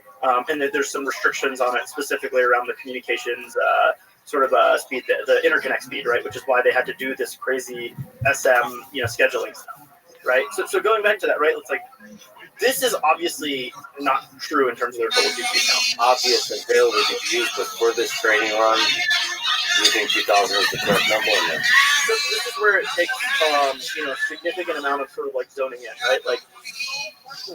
And there's some restrictions on it, specifically around the communications speed, the interconnect speed, right? Which is why they had to do this crazy SM, scheduling stuff, right? So going back to that, right? It's like, this is obviously not true in terms of their total GPU count. Obvious and available GPUs, but for this training run, do you think 2,000 is the correct number or no? So this is where it takes, significant amount of sort of like zoning in, right? Like,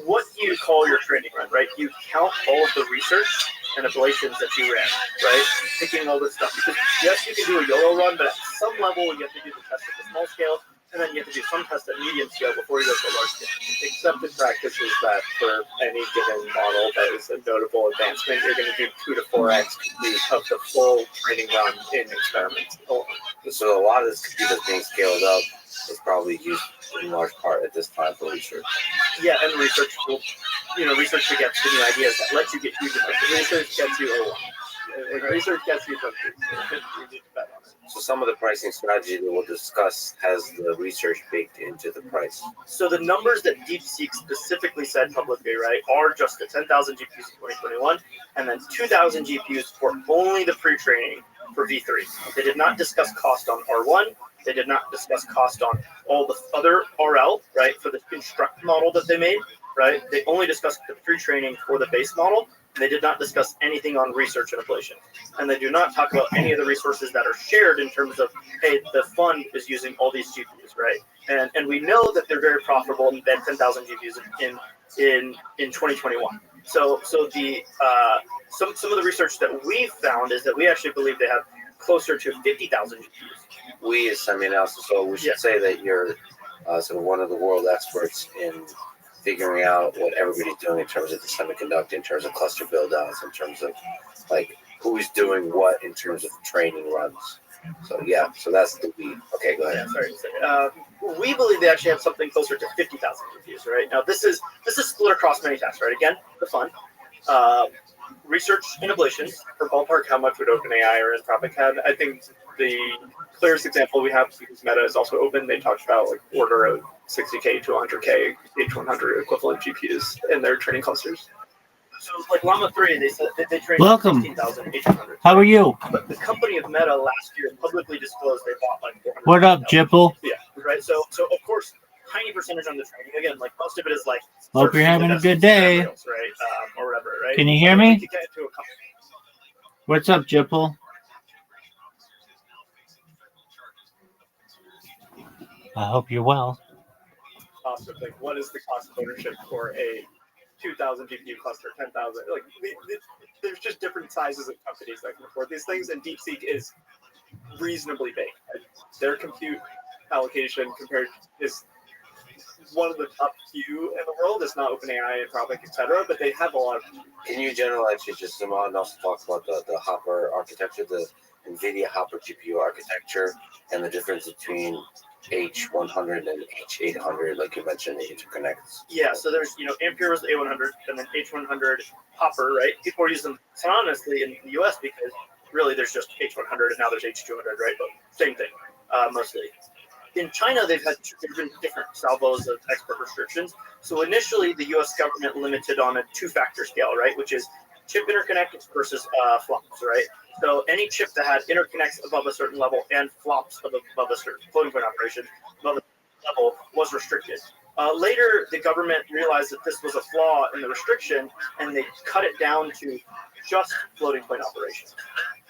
what do you call your training run, right? You count all of the research and ablations that you ran, right? Picking all this stuff. Because yes, you can do a YOLO run, but at some level you have to do the test at the small scale. And then you have to do some tests at medium scale before you go to large scale. Accepted practice is that for any given model that is a notable advancement, you're going to do 2 to 4x of the full training run in experiments. So a lot of this compute that's being scaled up is probably used in large part at this time for research. Yeah, and research will, research begets the new ideas that let you get huge amounts. Research gets you a lot. Research gets you something. You need to bet on it. So some of the pricing strategy that we'll discuss has the research baked into the price. So the numbers that DeepSeek specifically said publicly, right, are just the 10,000 GPUs in 2021, and then 2,000 GPUs for only the pre-training for V3. They did not discuss cost on R1. They did not discuss cost on all the other RL, right, for the construct model that they made, right? They only discussed the pre-training for the base model. They did not discuss anything on research and ablation. And they do not talk about any of the resources that are shared in terms of, hey, the fund is using all these GPUs, right? And we know that they're very profitable and they had 10,000 GPUs in 2021. So the some of the research that we found is that we actually believe they have closer to 50,000 GPUs. We is semi-analysis, so we should say that you're sort of one of the world experts in figuring out what everybody's doing in terms of the semiconductor, in terms of cluster build-outs, in terms of like who's doing what in terms of training runs. So yeah, so that's the we. Okay, go ahead. Yeah, sorry. We believe they actually have something closer to 50,000 GPUs, right? Now this is split across many tasks, right? Again, the fund. Research and ablation. For ballpark, how much would OpenAI or Anthropic have? I think the clearest example we have, because Meta is also open, they talked about like order of 60K to 100K H100 equivalent GPUs in their training clusters. So like Llama 3, they said that they trained Welcome. 16,000 H100. How are you? But the company of Meta last year publicly disclosed they bought like 400. What up, Jipple? Yeah, right. So of course, tiny percentage on the training. Again, like most of it is like. Hope you're having a good day. Right, or whatever, right? Can you hear me? To get into a company. What's up, Jipple? I hope you're well. Cost of, like, what is the cost of ownership for a 2,000 GPU cluster, 10,000? Like, there's just different sizes of companies that can afford these things, and DeepSeek is reasonably big. Their compute allocation compared is one of the top few in the world. It's not OpenAI, Anthropic, etc., but they have a lot of. Can you generalize just zoom out and also talk about the Hopper architecture, the NVIDIA Hopper GPU architecture, and the difference between H100 and H800, like you mentioned, the interconnects? Yeah, so there's, Ampere was the A100, and then H100 Hopper, right? People are using them synonymously in the US because really there's just H100 and now there's H200, right? But same thing, mostly. In China, they've had different salvos of export restrictions. So initially, the U.S. government limited on a two-factor scale, right, which is chip interconnect versus flops, right? So any chip that had interconnects above a certain level and flops above a certain floating point operation above a level was restricted. Later, the government realized that this was a flaw in the restriction, and they cut it down to just floating point operations.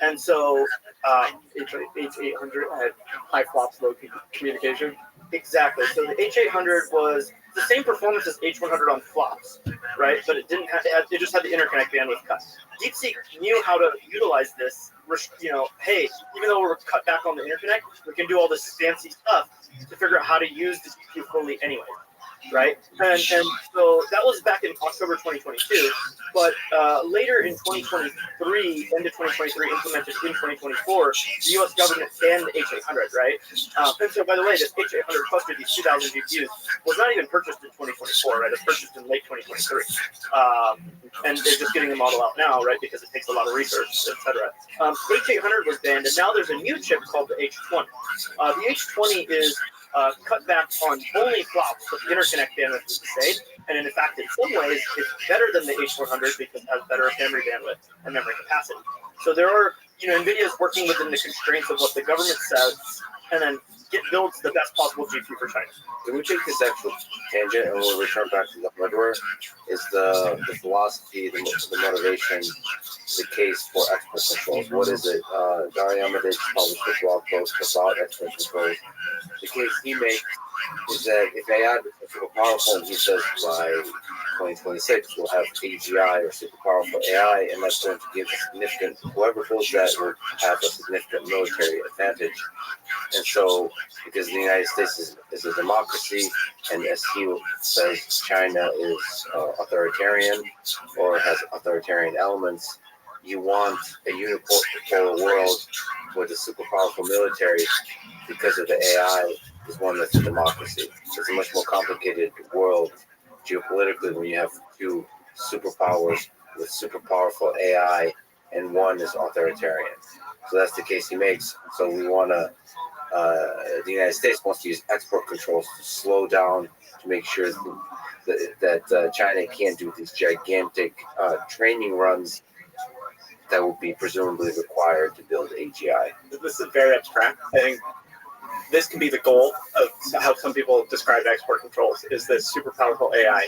And so H800 had high flops, low communication. Exactly. So the H800 was the same performance as H100 on flops, right? But it didn't have it just had the interconnect bandwidth cut. DeepSeek knew how to utilize this. Hey, even though we're cut back on the interconnect, we can do all this fancy stuff to figure out how to use the GPU fully anyway, right? And so that was back in October 2022. But later in 2023, end of 2023, implemented in 2024, the U.S. government banned the H800, right? And so, by the way, this H800 cluster, these 2,000 GPUs, was not even purchased in 2024, right? It was purchased in late 2023. And they're just getting the model out now, right? Because it takes a lot of research, etc. H800 was banned, and now there's a new chip called the H20. The H20 is cut back on only flops, but the interconnect bandwidth is the same. And in fact, in some ways, it's better than the H400 because it has better memory bandwidth and memory capacity. So there are, NVIDIA is working within the constraints of what the government says, and then builds the best possible GPU for China. Can we take this actual tangent and we'll return back to the hardware? Is the philosophy, the motivation, the case for export controls? What is it? Gary Amadej published a blog post about export controls. The case he makes is that if AI becomes super powerful, he says by 2026, we'll have AGI or super powerful AI, and that's going to give a significant, whoever builds that will have a significant military advantage. And so, because the United States is a democracy, and as he says, China is authoritarian or has authoritarian elements, you want a unipolar world with a super powerful military because of the AI is one that's a democracy. It's a much more complicated world geopolitically when you have two superpowers with super powerful AI and one is authoritarian. So that's the case he makes. So we want to, the United States wants to use export controls to slow down to make sure that China can't do these gigantic training runs that will be presumably required to build AGI. This is very abstract. I think this can be the goal of how some people describe export controls, is this super powerful AI.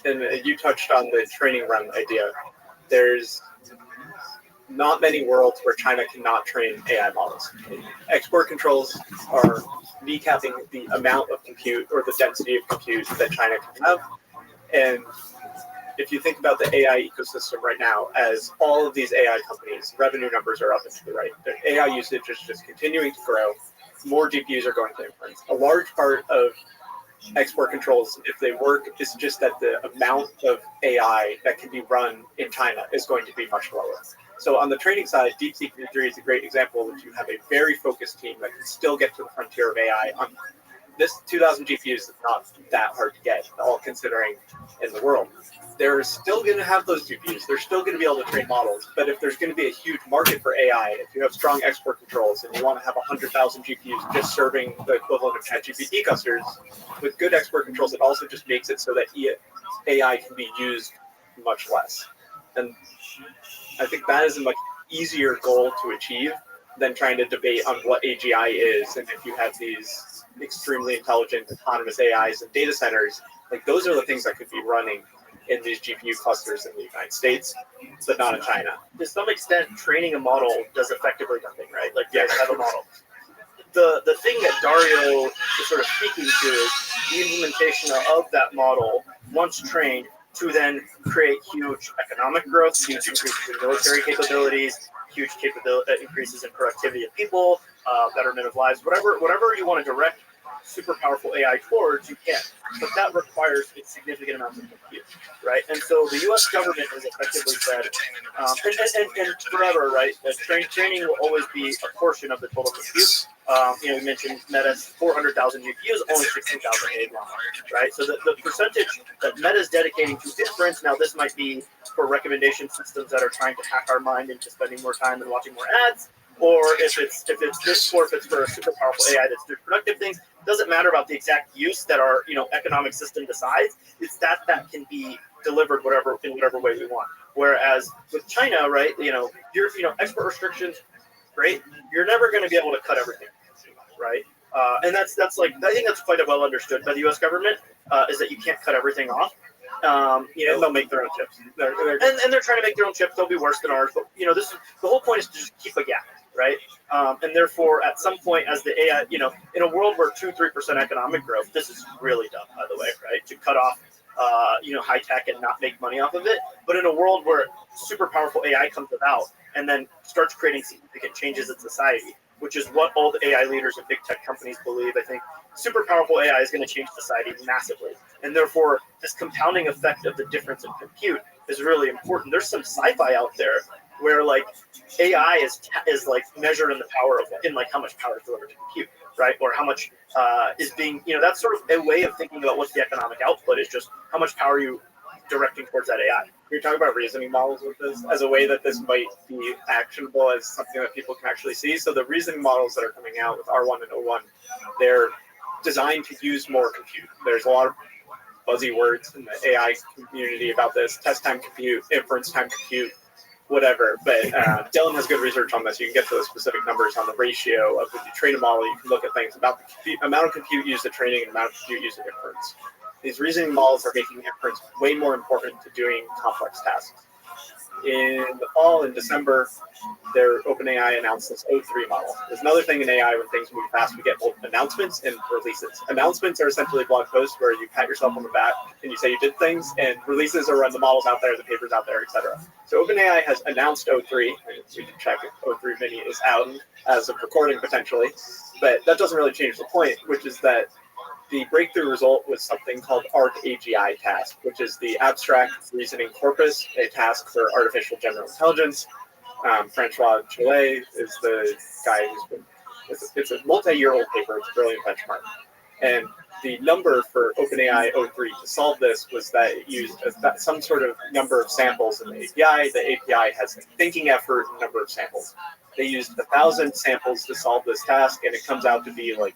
And you touched on the training run idea. There's not many worlds where China cannot train AI models. Export controls are kneecapping the amount of compute or the density of compute that China can have. And if you think about the AI ecosystem right now, as all of these AI companies, revenue numbers are up and to the right. Their AI usage is just continuing to grow. More GPUs are going to inference. A large part of export controls, if they work, is just that the amount of AI that can be run in China is going to be much lower. So on the training side, DeepSeek V3 is a great example that you have a very focused team that can still get to the frontier of AI. On this 2,000 GPUs is not that hard to get, all considering in the world. They're still going to have those GPUs. They're still going to be able to train models. But if there's going to be a huge market for AI, if you have strong export controls and you want to have 100,000 GPUs just serving the equivalent of ChatGPT clusters, with good export controls, it also just makes it so that AI can be used much less. And I think that is a much easier goal to achieve than trying to debate on what AGI is. And if you have these extremely intelligent autonomous AIs and data centers, like those are the things that could be running in these GPU clusters in the United States, but not in China. To some extent, training a model does effectively nothing, right? Like, you have a model. The thing that Dario is sort of speaking to is the implementation of that model, once trained, to then create huge economic growth, huge increases in military capabilities, huge increases in productivity of people, betterment of lives, whatever you want to direct super powerful AI towards, you can. But that requires a significant amount of compute, right? And so the U.S. government has effectively said, and forever, right, that training will always be a portion of the total compute. We mentioned Meta's 400,000 GPUs, only 16,000 made now, right? So the percentage that Meta's dedicating to inference, now this might be for recommendation systems that are trying to hack our mind into spending more time and watching more ads, or if it's this, or if it's for a super powerful AI that's doing productive things. Doesn't matter about the exact use that our economic system decides. It's that can be delivered in whatever way we want. Whereas with China, right, your export restrictions, great. You're never going to be able to cut everything, right? And that's like, I think that's quite well understood by the U.S. government, is that you can't cut everything off. They'll make their own chips. And they're trying to make their own chips. They'll be worse than ours. But this is the whole point, is to just keep a gap, right? And therefore, at some point, as the AI, in a world where 2-3% economic growth, this is really dumb, by the way, right? To cut off, high tech and not make money off of it. But in a world where super powerful AI comes about and then starts creating significant changes in society, which is what all the AI leaders and big tech companies believe, I think super powerful AI is going to change society massively. And therefore, this compounding effect of the difference in compute is really important. There's some sci-fi out there where like AI is like measured in the power of like how much power is delivered to compute, right? Or how much is being, that's sort of a way of thinking about what's the economic output, is just how much power are you directing towards that AI. You're talking about reasoning models with this as a way that this might be actionable as something that people can actually see. So the reasoning models that are coming out with R1 and O1, they're designed to use more compute. There's a lot of fuzzy words in the AI community about this: test time compute, inference time compute, whatever. But Dylan has good research on this. You can get to the specific numbers on the ratio of when you train a model. You can look at things about the amount of compute used at training and amount of compute used at inference. These reasoning models are making inference way more important to doing complex tasks. in the fall, in December, their OpenAI announced this O3 model. There's another thing in AI when things move fast, we get both announcements and releases. Announcements are essentially blog posts where you pat yourself on the back and you say you did things, and releases are when the models out there, the papers out there, etc. So OpenAI has announced O3. We can check if O3 mini is out as of recording potentially, but that doesn't really change the point, which is that the breakthrough result was something called ARC-AGI task, which is the abstract reasoning corpus, a task for artificial general intelligence. Francois Chile is the guy who's been, it's a multi-year-old paper, it's a brilliant benchmark. And the number for OpenAI O3 to solve this was that it used some sort of number of samples in the API. The API has a thinking effort and number of samples. They used 1,000 samples to solve this task, and it comes out to be like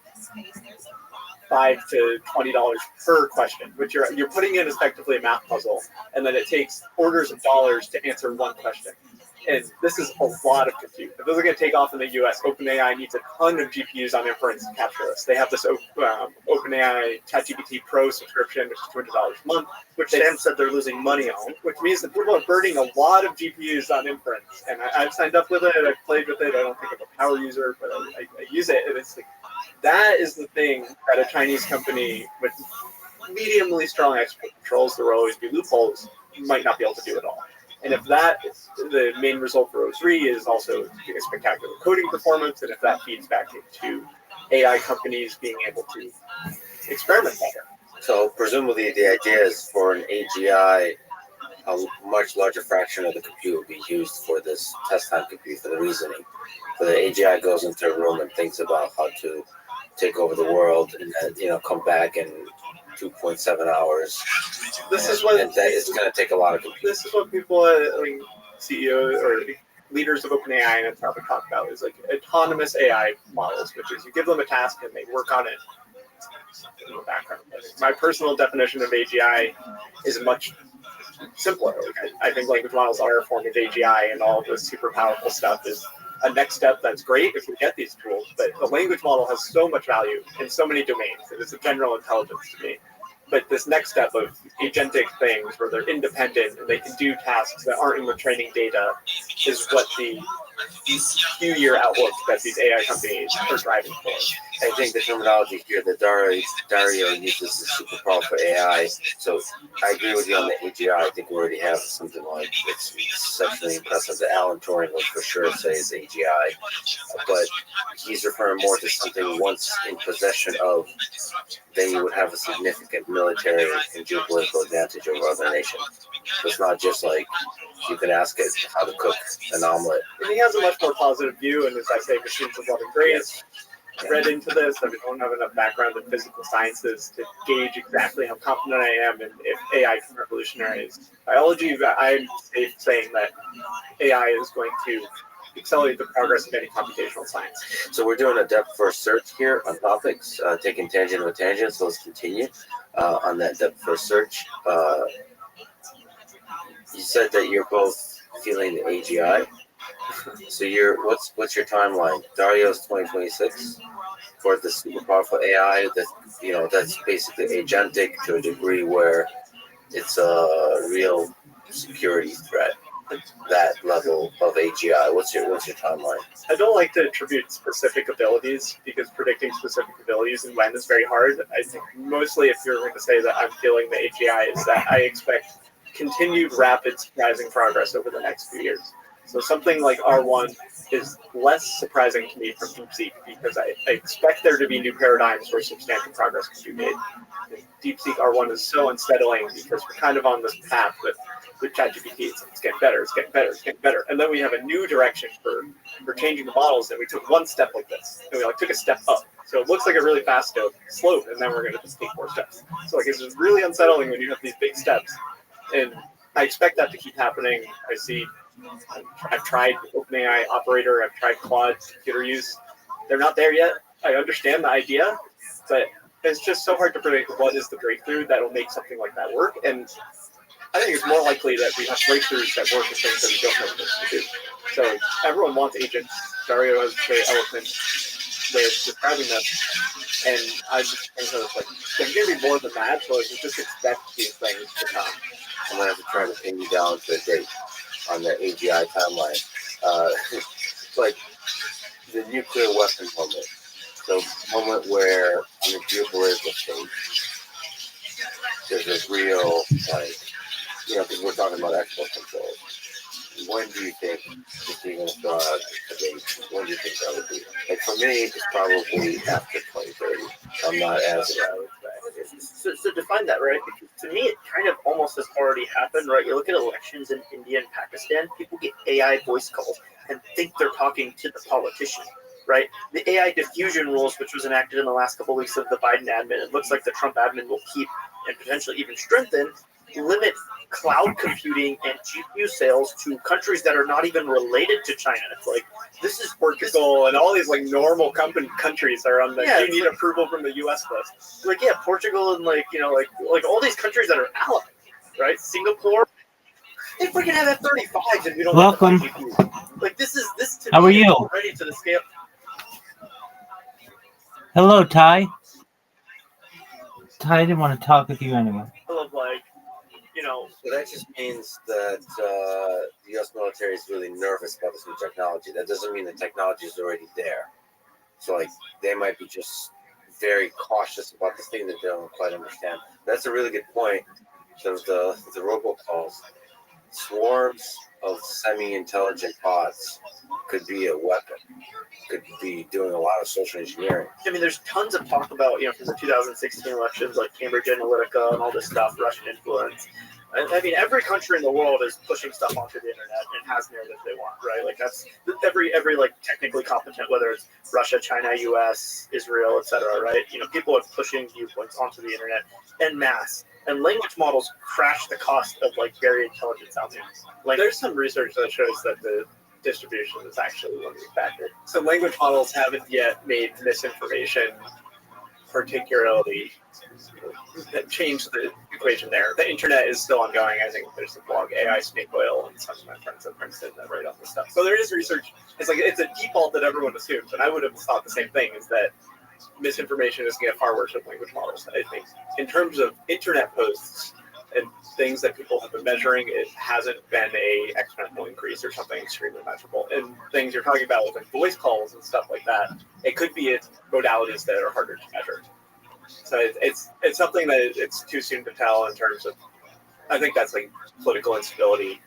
$5 to $20 per question, which you're putting in effectively a math puzzle, and then it takes orders of dollars to answer one question. And this is a lot of compute. If this is going to take off in the US, OpenAI needs a ton of GPUs on inference to capture this. They have this OpenAI ChatGPT Pro subscription, which is $200 a month, Which Sam said they're losing money on. which means that people are burning a lot of GPUs on inference. And I've signed up with it, I've played with it. I don't think I'm a power user, but I use it. And it's like, that is the thing that a Chinese company with mediumly strong export controls, there will always be loopholes, might not be able to do it all. And if that is the main result for O3 is also a spectacular coding performance, and if that feeds back into AI companies being able to experiment better. So presumably the idea is for an AGI, a much larger fraction of the compute will be used for this test time compute, for the reasoning. So the AGI goes into a room and thinks about how to take over the world, and then, come back in 2.7 hours. This is what it's going to take a lot of compute. This is what people, CEOs or leaders of OpenAI and Anthropic talk about, is like autonomous AI models, which is you give them a task and they work on it in the background. My personal definition of AGI is much simpler. I think language models are a form of AGI, and all of this super powerful stuff is a next step that's great if we get these tools. But the language model has so much value in so many domains. It is a general intelligence to me. But this next step of agentic things where they're independent and they can do tasks that aren't in the training data is what the few-year outlook that these AI companies are driving for. I think the terminology here that Dario uses is super powerful AI. So I agree with you on the AGI. I think we already have something like it's exceptionally impressive. The Alan Turing would for sure say is AGI, but he's referring more to something once in possession of, then you would have a significant military and geopolitical advantage over other nations. So it's not just like you can ask it how to cook an omelet. And he has a much more positive view, and as I say, machines of love and grace. Read into this. I don't have enough background in physical sciences to gauge exactly how confident I am in if AI can revolutionize biology. I'm safe saying that AI is going to accelerate the progress of any computational science. So we're doing a depth first search here on topics, taking tangent with tangent. So let's continue on that depth first search. You said that you're both feeling the AGI. So what's your timeline? Dario's 2026 for the super powerful AI that's basically agentic to a degree where it's a real security threat. That level of AGI. What's your timeline? I don't like to attribute specific abilities because predicting specific abilities and when is very hard. I think mostly if you're going to say that I'm feeling the AGI is that I expect continued rapid surprising progress over the next few years. So something like R1 is less surprising to me from DeepSeek because I expect there to be new paradigms where substantial progress can be made. DeepSeek R1 is so unsettling because we're kind of on this path with ChatGPT. It's getting better, it's getting better, it's getting better. And then we have a new direction for changing the models, and we took one step like this, and we took a step up. So it looks like a really fast slope, and then we're going to just take more steps. So it's just really unsettling when you have these big steps. And I expect that to keep happening. I've tried OpenAI Operator, I've tried Claude computer use. They're not there yet. I understand the idea, but it's just so hard to predict what is the breakthrough that will make something like that work. And I think it's more likely that we have breakthroughs that work with things that we don't know what to do. So everyone wants agents. Dario has very eloquent way of describing them. And I just think that it's like, there's going to be more than that, so you just expect these things to come. I'm going to have to try to pin you down to a date. on the AGI timeline. Like the nuclear weapon moment, the moment where on the geopolitical stage, there's a real, like, because we're talking about export control. When do you think, if you're going to throw out a date, when do you think that would be? Like for me, it's probably after 2030. I'm not as So define that, right? Because to me, it kind of almost has already happened, right? You look at elections in India and Pakistan, people get AI voice calls and think they're talking to the politician, right? The AI diffusion rules, which was enacted in the last couple of weeks of the Biden admin, it looks like the Trump admin will keep and potentially even strengthen, limit cloud computing and GPU sales to countries that are not even related to China. It's like, this is Portugal and all these like normal countries are on the you need like, approval from the U.S. list. like Portugal and like all these countries that are allies, right? Singapore, they freaking have F-35s and we don't Welcome. have GPUs. Like this to How me are is you? already to the scale. Hello, Ty. Ty didn't want to talk with you anyway. Of like, So that just means that the U.S. military is really nervous about this new technology. That doesn't mean the technology is already there. So like they might be just very cautious about this thing that they don't quite understand. That's a really good point. So the robocalls, swarms of semi-intelligent bots could be a weapon. Could be doing a lot of social engineering. I mean, there's tons of talk about, from the 2016 elections, like Cambridge Analytica and all this stuff, Russian influence. I mean, every country in the world is pushing stuff onto the internet and has narratives they want, right? Like that's every like technically competent, whether it's Russia, China, U.S., Israel, etc. Right? People are pushing viewpoints onto the internet en masse, and language models crash the cost of like very intelligent sounding. Like There's some research that shows that the distribution is actually one big factor. So language models haven't yet made misinformation particularly changed the equation there. The internet is still ongoing. I think there's a blog, AI Snake Oil, and some of my friends at Princeton that write on this stuff. So there is research. It's a default that everyone assumes, and I would have thought the same thing, is that misinformation is going to get far worse with language models. I think in terms of internet posts and things that people have been measuring, it hasn't been a exponential increase or something extremely measurable. And things you're talking about with voice calls and stuff like that, it could be modalities that are harder to measure. So it's something that it's too soon to tell in terms of. I think that's like political instability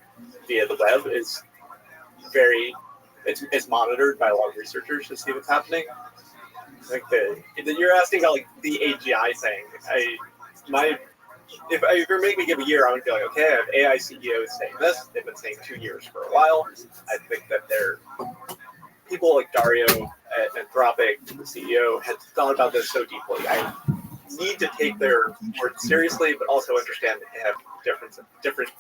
via the web is it's monitored by a lot of researchers to see what's happening. I think you're asking about like the AGI thing. If you're making me give a year, I would be like, okay, I have AI CEOs saying this. They've been saying 2 years for a while. I think that people like Dario at Anthropic, the CEO, had thought about this so deeply. I need to take their work seriously, but also understand that they have different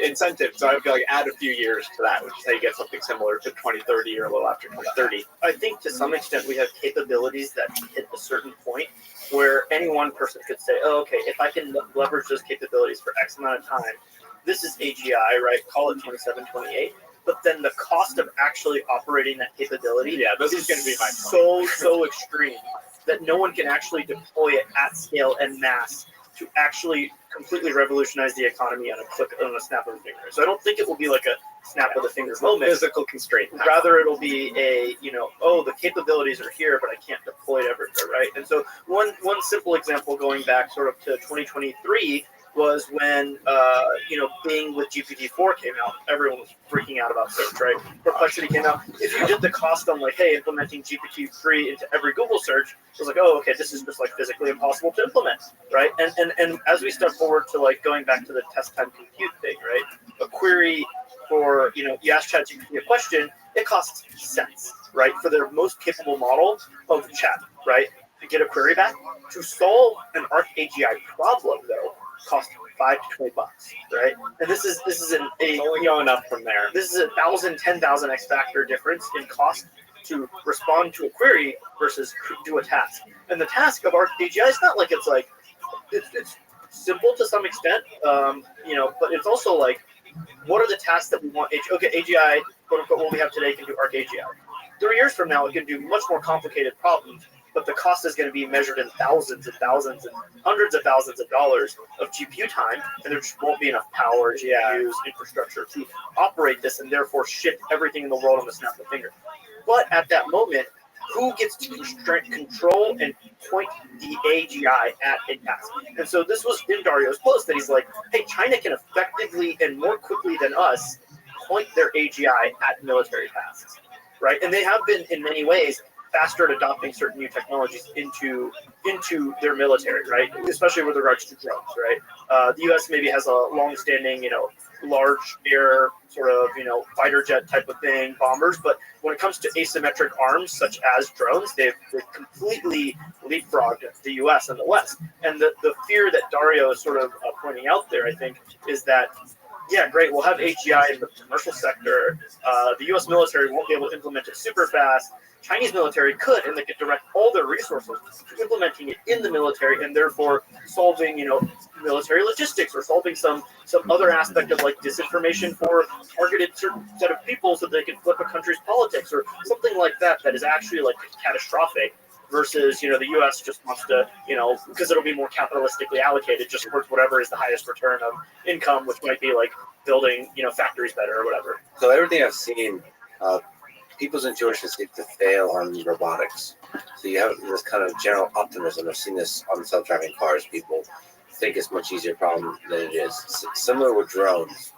incentives. So I would like add a few years to that, which is how you get something similar to 2030 or a little after 2030. I think to some extent we have capabilities that hit a certain point where any one person could say, oh, okay, if I can leverage those capabilities for X amount of time, this is AGI, right? Call it 27, 28. But then the cost of actually operating that capability this is going to be my so extreme that no one can actually deploy it at scale en masse to actually completely revolutionize the economy on a snap of a finger. So I don't think it will be like a snap of the finger moment. Physical constraint. Rather, it'll be the capabilities are here, but I can't deploy it everywhere, right? And so one simple example going back sort of to 2023 was when Bing with GPT-4 came out. Everyone was freaking out about search, right? Perplexity came out. If you did the cost on like, hey, implementing GPT-3 into every Google search, it was like, oh, okay, this is just like physically impossible to implement, right? And as we step forward to like going back to the test time compute thing, right? A query for you ask ChatGPT a question, it costs cents, right? For their most capable model of chat, right? To get a query back. To solve an ArcAGI problem, though, cost $5 to $20, right? And this is only going up from there. This is 1,000, 10,000x factor difference in cost to respond to a query versus do a task. And the task of ArcAGI is not like it's simple to some extent, but it's also like, what are the tasks that we want? AGI, quote unquote, what we have today can do ArcAGI. 3 years from now, it can do much more complicated problems. but the cost is going to be measured in thousands and thousands and hundreds of thousands of dollars of GPU time, and there just won't be enough power, GPUs, infrastructure to operate this, and therefore ship everything in the world on the snap of a finger. But at that moment, who gets to control and point the AGI at a task? And so this was in Dario's post that he's like, hey, China can effectively and more quickly than us point their AGI at military tasks, right? And they have been, in many ways, faster at adopting certain new technologies into their military, right? Especially with regards to drones, right? The U.S. maybe has a long-standing, large air sort of, fighter jet type of thing, bombers. But when it comes to asymmetric arms, such as drones, they've completely leapfrogged the U.S. and the West. And the fear that Dario is sort of pointing out there, I think, is that, yeah, great, we'll have AGI in the commercial sector. The U.S. military won't be able to implement it super fast. Chinese military could, and they could direct all their resources to implementing it in the military, and therefore solving, military logistics, or solving some other aspect of like disinformation for targeted certain set of people, so they can flip a country's politics, or something like that. That is actually like catastrophic. Versus, the U.S. just wants to, because it'll be more capitalistically allocated just towards whatever is the highest return of income, which might be like building, factories better or whatever. So everything I've seen, people's intuition seem to fail on robotics. So you have this kind of general optimism. I've seen this on self-driving cars. People think it's a much easier problem than it is. Similar with drones.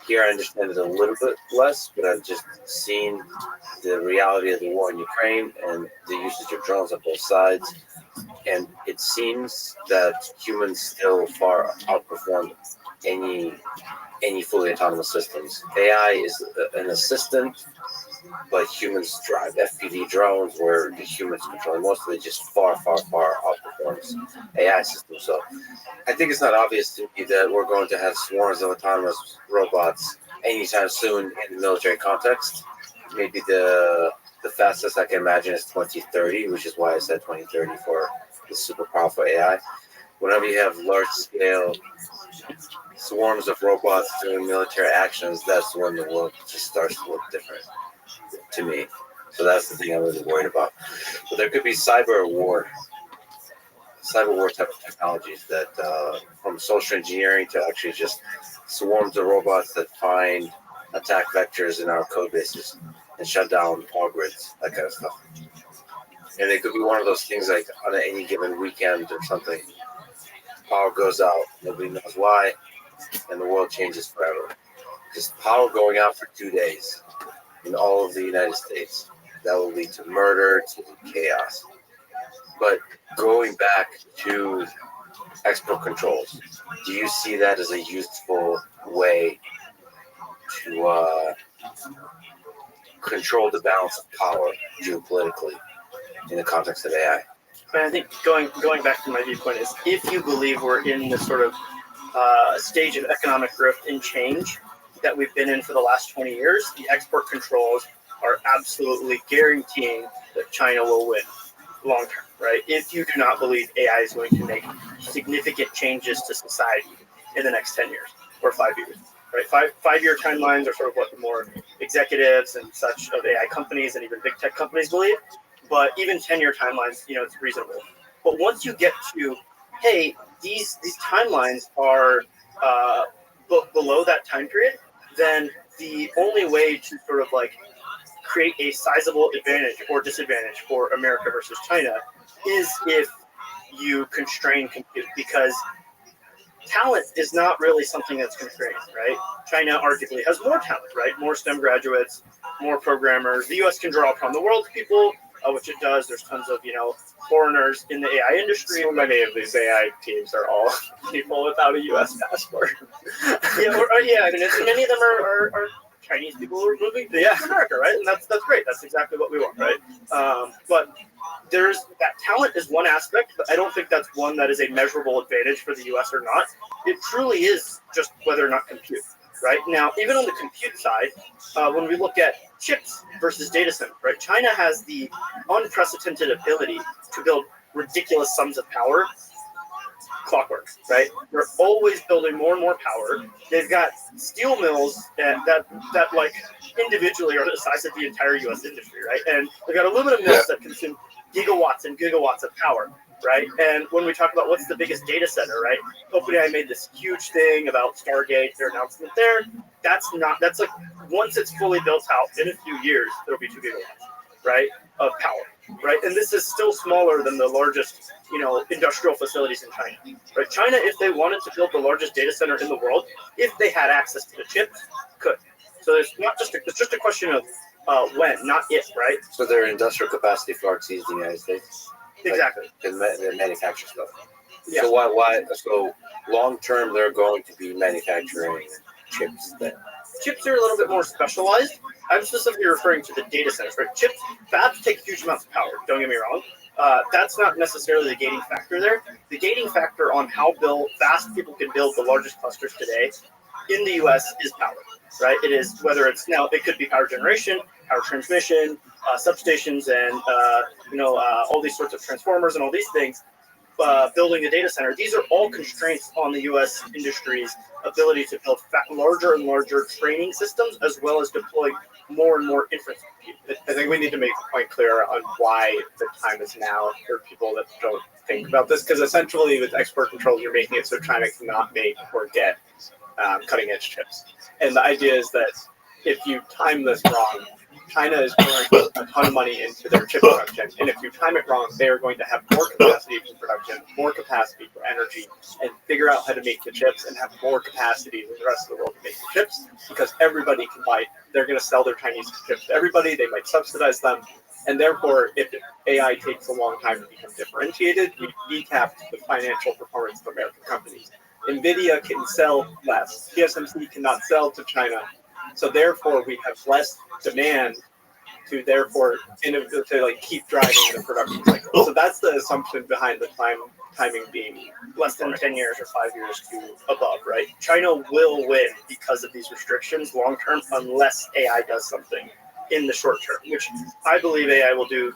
Here I understand it a little bit less, but I've just seen the reality of the war in Ukraine and the usage of drones on both sides. And it seems that humans still far outperform any fully autonomous systems. AI is an assistant, but humans drive FPV drones where the humans control most of it, just far outperforms AI systems. So I think it's not obvious to me that we're going to have swarms of autonomous robots anytime soon in the military context. Maybe the fastest I can imagine is 2030, which is why I said 2030 for the super powerful AI. Whenever you have large scale swarms of robots doing military actions, that's when the world just starts to look different to me. So that's the thing I'm really worried about. But there could be cyber war type of technologies that from social engineering to actually just swarms of robots that find attack vectors in our code bases and shut down all grids, that kind of stuff. And it could be one of those things like on any given weekend or something, power goes out, nobody knows why, and the world changes forever. Just power going out for 2 days in all of the United States, that will lead to murder, to chaos. But going back to export controls, do you see that as a useful way to control the balance of power geopolitically in the context of AI? And I think going back to my viewpoint is, if you believe we're in this sort of stage of economic growth and change that we've been in for the last 20 years, the export controls are absolutely guaranteeing that China will win long term, right? If you do not believe AI is going to make significant changes to society in the next 10 years or 5 years, right? Five-year timelines are sort of what the more executives and such of AI companies and even big tech companies believe. But even 10-year timelines, it's reasonable. But once you get to, hey, these timelines are below that time period, then the only way to sort of like create a sizable advantage or disadvantage for America versus China is if you constrain compute, because talent is not really something that's constrained, right? China arguably has more talent, right? More STEM graduates, more programmers. The U.S. can draw upon the world's people, which it does. There's tons of, foreigners in the AI industry. So many of these AI teams are all people without a U.S. passport. And many of them are Chinese people who are moving to America, right? And that's great. That's exactly what we want, right? But there's that talent is one aspect, but I don't think that's one that is a measurable advantage for the U.S. or not. It truly is just whether or not compute, right? Now, even on the compute side, when we look at chips versus data center, right? China has the unprecedented ability to build ridiculous sums of power, clockwork, right? They're always building more and more power. They've got steel mills that like individually are the size of the entire U.S. industry, right? And they've got aluminum mills that consume gigawatts and gigawatts of power, right? And when we talk about what's the biggest data center, right? OpenAI made this huge thing about Stargate, their announcement there. That's like once it's fully built out in a few years, there'll be 2 gigawatts, right, of power, right? And this is still smaller than the largest, industrial facilities in China, right? China, if they wanted to build the largest data center in the world, if they had access to the chips, could. So it's just a question of when, not if, right? So their industrial capacity far exceeds the United States. Exactly. The manufacture stuff. Yeah. So why? So long term, they're going to be manufacturing chips then. Chips are a little bit more specialized. I'm specifically referring to the data centers, right? Fabs take huge amounts of power. Don't get me wrong. That's not necessarily the gating factor there. The gating factor on how fast people can build the largest clusters today in the U.S. is power, right? It is whether it's now it could be power generation, power transmission, substations, and all these sorts of transformers and all these things. Building a data center, these are all constraints on the U.S. industry's ability to build larger and larger training systems, as well as deploy more and more inference compute. I think we need to make the point clear on why the time is now for people that don't think about this, because essentially with export controls, you're making it so China cannot make or get cutting edge chips. And the idea is that if you time this wrong, China is pouring a ton of money into their chip production, and if you time it wrong, they are going to have more capacity for production, more capacity for energy, and figure out how to make the chips and have more capacity than the rest of the world to make the chips, because everybody can buy. They're going to sell their Chinese chips to everybody. They might subsidize them, and therefore, if AI takes a long time to become differentiated, we decap the financial performance of American companies. NVIDIA can sell less. TSMC cannot sell to China. So therefore, we have less demand to keep driving the production cycle. So that's the assumption behind the timing being Less than 10 years or 5 years to above, right? China will win because of these restrictions long term, unless AI does something in the short term, which I believe AI will do.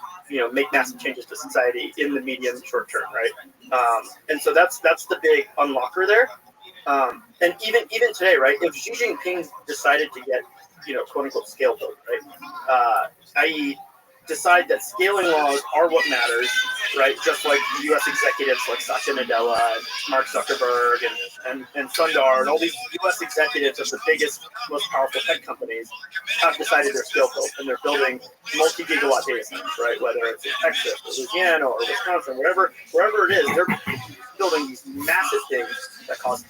Make massive changes to society in the medium short term, right? And so that's the big unlocker there. And even today, right? If Xi Jinping decided to get, quote unquote, scale built, right? I.e., decide that scaling laws are what matters, right? Just like U.S. executives like Satya Nadella and Mark Zuckerberg and Sundar and all these U.S. executives of the biggest, most powerful tech companies have decided they're scale built, and they're building multi-gigawatt data centers, right? Whether it's in Texas or Louisiana or Wisconsin, wherever it is, they're building these massive things that cost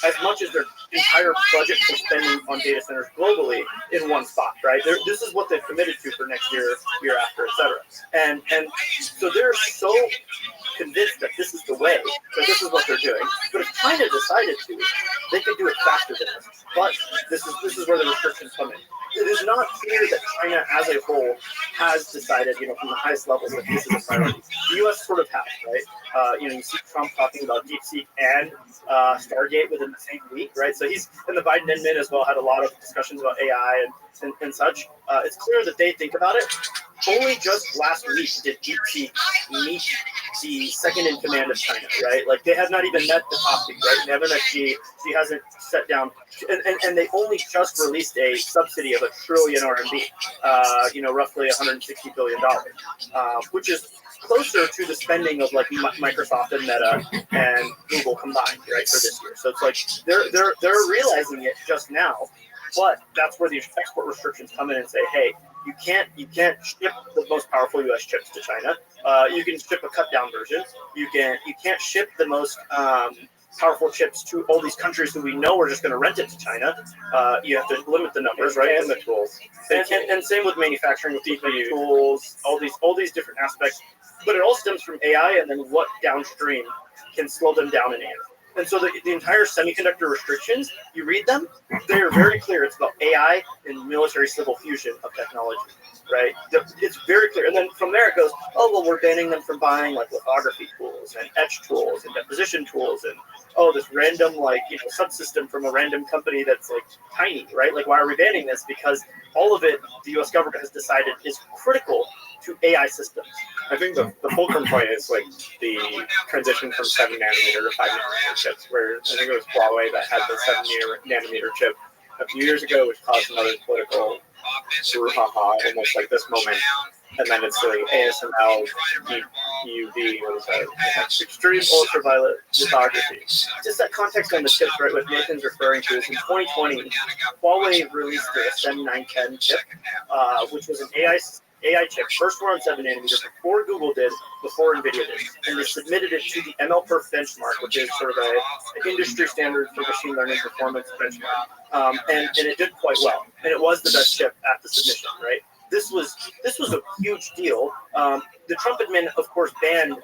as much as their entire budget for spending on data centers globally in one spot, right? This is what they've committed to for next year, year after, et cetera. And so they're so convinced that this is the way, that this is what they're doing. But if China decided to, they could do it faster than us. But this is where the restrictions come in. It is not clear that China as a whole has decided, from the highest levels, that this is a priority. The U.S. sort of has, right? You see Trump talking about DeepSeek and Stargate within the same week, right? So he's, and the Biden admin as well, had a lot of discussions about AI and such. It's clear that they think about it. Only just last week did DeepSeek meet the second in command of China, right? Like, they have not even met the top lead, right? They haven't met Xi. She hasn't sat down, and they only just released a subsidy of $1 trillion RMB, roughly $160 billion, which is closer to the spending of like Microsoft and Meta and Google combined, right, for this year. So it's like they're realizing it just now, but that's where the export restrictions come in and say, hey, you can't ship the most powerful U.S. chips to China. You can ship a cut down version. You can't ship the most powerful chips to all these countries who we know are just going to rent it to China. You have to limit the numbers, right? And the tools. And same with manufacturing, with CPU tools, all these different aspects. But it all stems from AI, and then what downstream can slow them down in AI. And so the entire semiconductor restrictions, you read them, they are very clear. It's about AI and military civil fusion of technology, right? It's very clear. And then from there it goes, oh, well, we're banning them from buying like lithography tools and etch tools and deposition tools and, oh, this random subsystem from a random company that's like tiny, right? Like, why are we banning this? Because all of it, the U.S. government has decided is critical to AI systems. I think the fulcrum point is like the transition from 7 nanometer to 5 nanometer chips, where I think it was Huawei that had the 7 nanometer chip a few years ago, which caused another political brouhaha, almost like this moment. and then it's like ASML, UV, what is that? Extreme ultraviolet lithography. Just that context on the chips, right? What Nathan's referring to is in 2020, Huawei released their Ascend 910 chip, which was an AI chip, first one on 7 nanometer before Google did, before NVIDIA did. And they submitted it to the MLPerf benchmark, which is sort of an industry standard for machine learning performance benchmark. And it did quite well. And it was the best chip at the submission, right? This was a huge deal. The Trump admin, of course, banned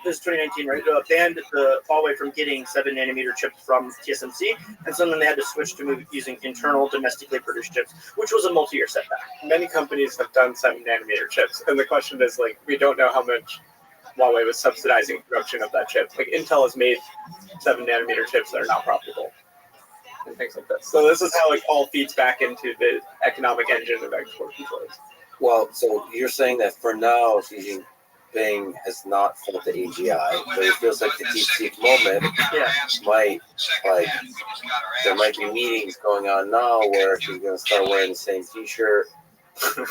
this is 2019, right? Banned the Huawei from getting 7 nanometer chips from TSMC, and so then they had to switch to using internal, domestically produced chips, which was a multi-year setback. Many companies have done 7 nanometer chips, and the question is like, we don't know how much Huawei was subsidizing production of that chip. Like Intel has made 7 nanometer chips that are not profitable, and things like this. So this is how it all feeds back into the economic engine of export controls. Well, so you're saying that for now, Xi Jinping has not felt the AGI, but it feels like the DeepSeek moment might, like, there might be meetings going on now where he's going to start wearing the same T-shirt,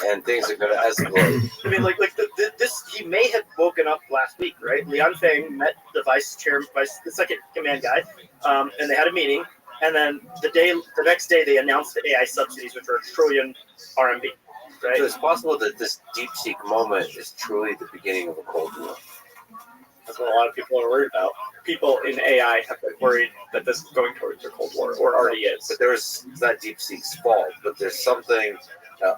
and things are going to escalate. I mean, this. He may have woken up last week, right? Lian Feng met the the second command guy, and they had a meeting. And then the next day, they announced the AI subsidies, which are a trillion RMB. Right? So it's possible that this DeepSeek moment is truly the beginning of a Cold War. That's what a lot of people are worried about. People in AI have been worried that this is going towards a Cold War, or already is. But it's not DeepSeek's fault, but there's something,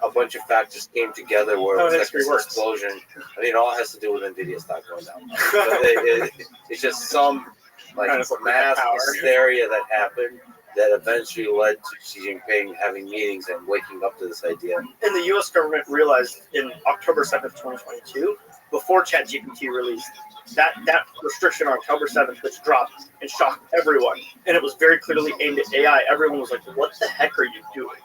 a bunch of factors came together where it was like this explosion. I mean, it all has to do with NVIDIA stock going down. It's just some mass hysteria that happened that eventually led to Xi Jinping having meetings and waking up to this idea. And the U.S. government realized in October 7th, 2022, before ChatGPT released, that restriction on October 7th, which dropped and shocked everyone. And it was very clearly aimed at AI. Everyone was like, what the heck are you doing?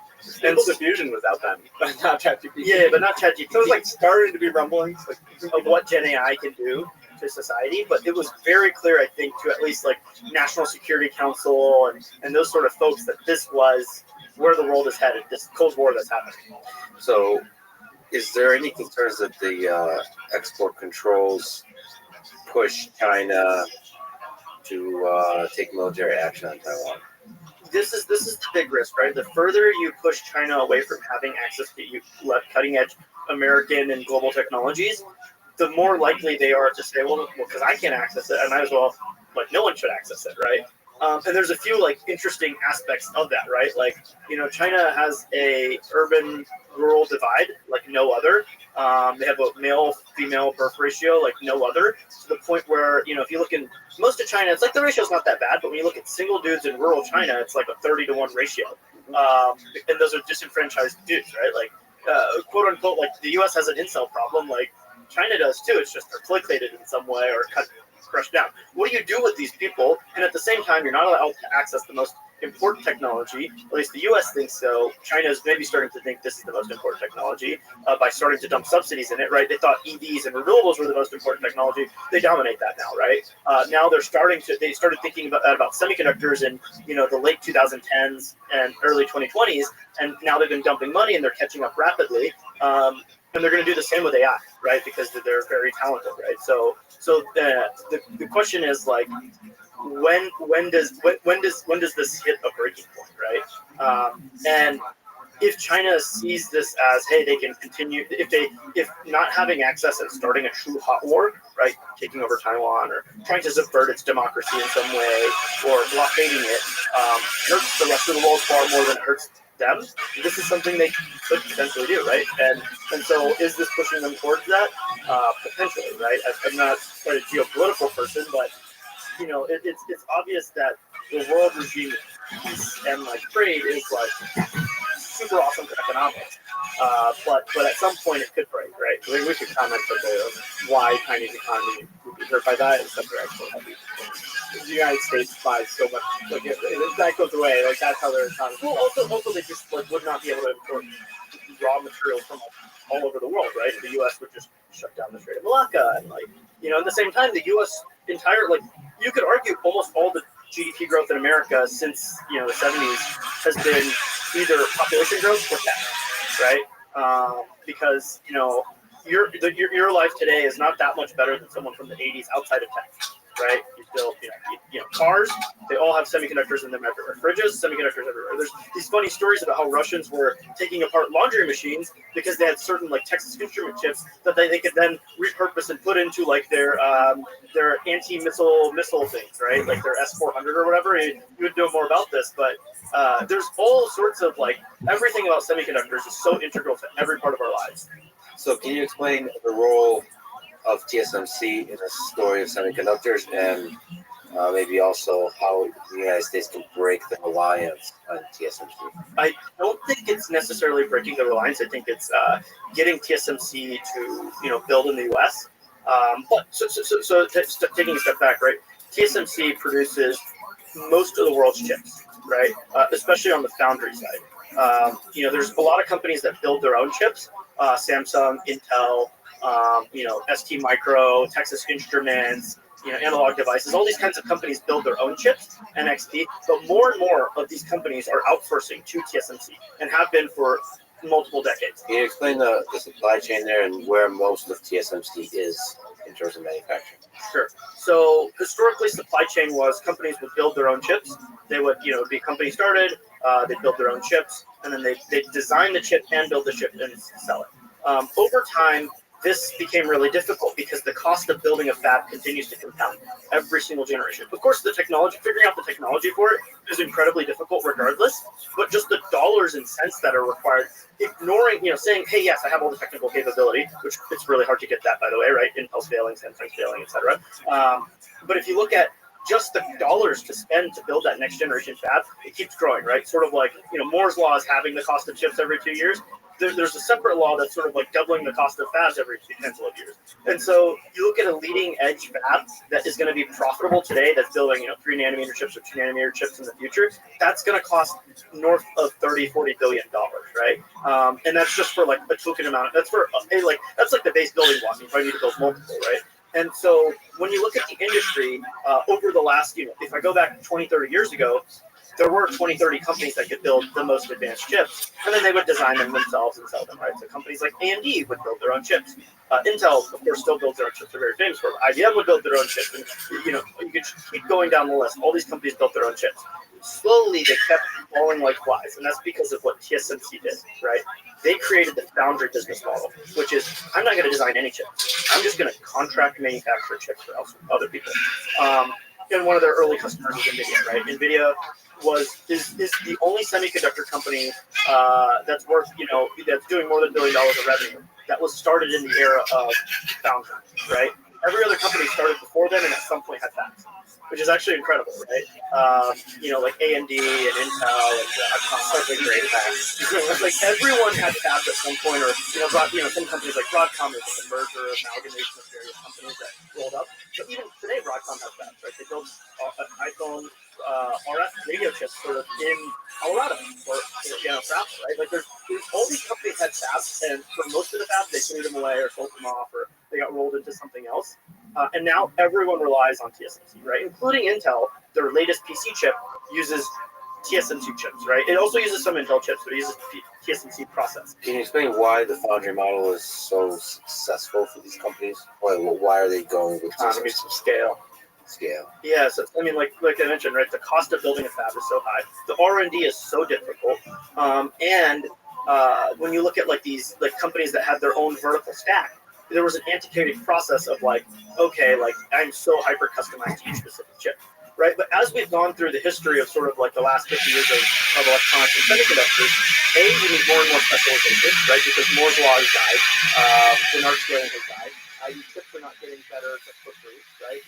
And Diffusion was out then, but not ChatGPT. Yeah, but not ChatGPT. So it was like starting to be rumblings of what Gen AI can do to society, but it was very clear, I think, to at least like National Security Council and those sort of folks that this was where the world is headed, this Cold War that's happening. So is there any concerns that the export controls push China to take military action on Taiwan? This is the big risk, right? The further you push China away from having access to cutting edge American and global technologies, the more likely they are to say, well, because I can't access it, I might as well, no one should access it, right? And there's a few interesting aspects of that, right? China has a urban-rural divide like no other. They have a male-female birth ratio like no other, to the point where, if you look in most of China, it's the ratio's not that bad, but when you look at single dudes in rural China, it's like a 30-to-1 ratio. And those are disenfranchised dudes, right? Quote unquote, the U.S. has an incel problem, China does too. It's just they're placated in some way or crushed down. What do you do with these people? And at the same time, you're not allowed to access the most important technology. At least the U.S. thinks so. China is maybe starting to think this is the most important technology by starting to dump subsidies in it, right? They thought EVs and renewables were the most important technology. They dominate that now, right? Now they started thinking about semiconductors in the late 2010s and early 2020s, and now they've been dumping money and they're catching up rapidly. And they're going to do the same with AI, right? Because they're very talented, right? So the question is when does this hit a breaking point, right? And if China sees this as, hey, they can continue, if not having access and starting a true hot war, right, taking over Taiwan or trying to subvert its democracy in some way or blockading it, hurts the rest of the world far more than it hurts them, this is something they could potentially do, right? And so is this pushing them towards that? Potentially, right? I'm not quite a geopolitical person, but it's obvious that the world regime peace and trade is super awesome for economics. But at some point it could break, right? I think we should comment on why Chinese economy would be hurt by that, except for export heavy. The United States buys so much, if that goes away, that's how their economy. Well, also they just would not be able to import raw materials from all over the world, right? The U.S. would just shut down the Strait of Malacca, and at the same time, the U.S. you could argue almost all the GDP growth in America since the 70s has been either population growth or tech, right? Because your life today is not that much better than someone from the 80s outside of tech, right? You still, cars, they all have semiconductors in them everywhere. Fridges, semiconductors everywhere. There's these funny stories about how Russians were taking apart laundry machines because they had certain like Texas Instrument chips that they could then repurpose and put into like their anti-missile things, right? Like their S-400 or whatever. You would know more about this, but there's all sorts of like everything about semiconductors is so integral to every part of our lives. So can you explain the role of TSMC in the story of semiconductors, and maybe also how the United States can break the reliance on TSMC? I don't think it's necessarily breaking the reliance. I think it's getting TSMC to build in the U.S. But taking a step back, right? TSMC produces most of the world's chips, right? Especially on the foundry side. There's a lot of companies that build their own chips. Samsung, Intel, ST Micro, Texas Instruments, Analog Devices. All these kinds of companies build their own chips, NXP. But more and more of these companies are outsourcing to TSMC and have been for multiple decades. Can you explain the supply chain there and where most of TSMC is in terms of manufacturing? Sure. So historically, supply chain was companies would build their own chips. They would, be company started. They build their own chips, and then they design the chip and build the chip and sell it. Over time, this became really difficult because the cost of building a fab continues to compound every single generation. Of course, figuring out the technology for it is incredibly difficult regardless, but just the dollars and cents that are required, ignoring, saying, hey, yes, I have all the technical capability, which it's really hard to get that, by the way, right? Intel's failing, Samsung's failing, etc. But if you look at just the dollars to spend to build that next generation fab, it keeps growing, right? Sort of like, Moore's law is having the cost of chips every 2 years. There's a separate law that's sort of like doubling the cost of fabs every handful of years. And so you look at a leading edge fab that is going to be profitable today, that's building 3 nanometer chips or 2 nanometer chips in the future, that's going to cost north of $30-40 billion, right? And that's just for like a token amount. That's for that's like the base building block. You probably need to build multiple, right? And so when you look at the industry over the last, if I go back 20-30 years ago, there were 20-30 companies that could build the most advanced chips, and then they would design them themselves and sell them, right? So companies like AMD would build their own chips. Intel, of course, still builds their own chips. They're very famous for it. IBM would build their own chips, and you could keep going down the list. All these companies built their own chips. Slowly, they kept falling like flies, and that's because of what TSMC did, right? They created the foundry business model, which is, I'm not going to design any chips. I'm just going to contract manufacture chips for other people. And one of their early customers is NVIDIA, right? NVIDIA is the only semiconductor company that's worth, that's doing more than $1 billion of revenue that was started in the era of foundry, right? Every other company started before then and at some point had fabs, which is actually incredible, right? Like AMD and Intel and such a great fabs. Like everyone had fabs at some point, or some companies like Broadcom is like a merger, amalgamation of various companies that rolled up. But even today, Broadcom has fabs, right? They build iPhone RF radio chips sort of in Colorado or France, right? Like there's all these companies had fabs, and for most of the fabs they threw them away or sold them off, or they got rolled into something else. And now everyone relies on TSMC, right? Including Intel. Their latest PC chip uses TSMC chips, right? It also uses some Intel chips, but it uses TSMC process. Can you explain why the foundry model is so successful for these companies? Why are they going with Economies of scale? Yeah, so I mean, like I mentioned, right? The cost of building a fab is so high. The R&D is so difficult, and when you look at like these companies that have their own vertical stack, there was an antiquated process of okay, I'm so hyper customized to each specific chip, right? But as we've gone through the history of sort of like the last 50 years of electronics and semiconductors, you need more and more specialization, right? Because Moore's law has died, Bernard scaling has died. Your chips are not getting better just for free, right?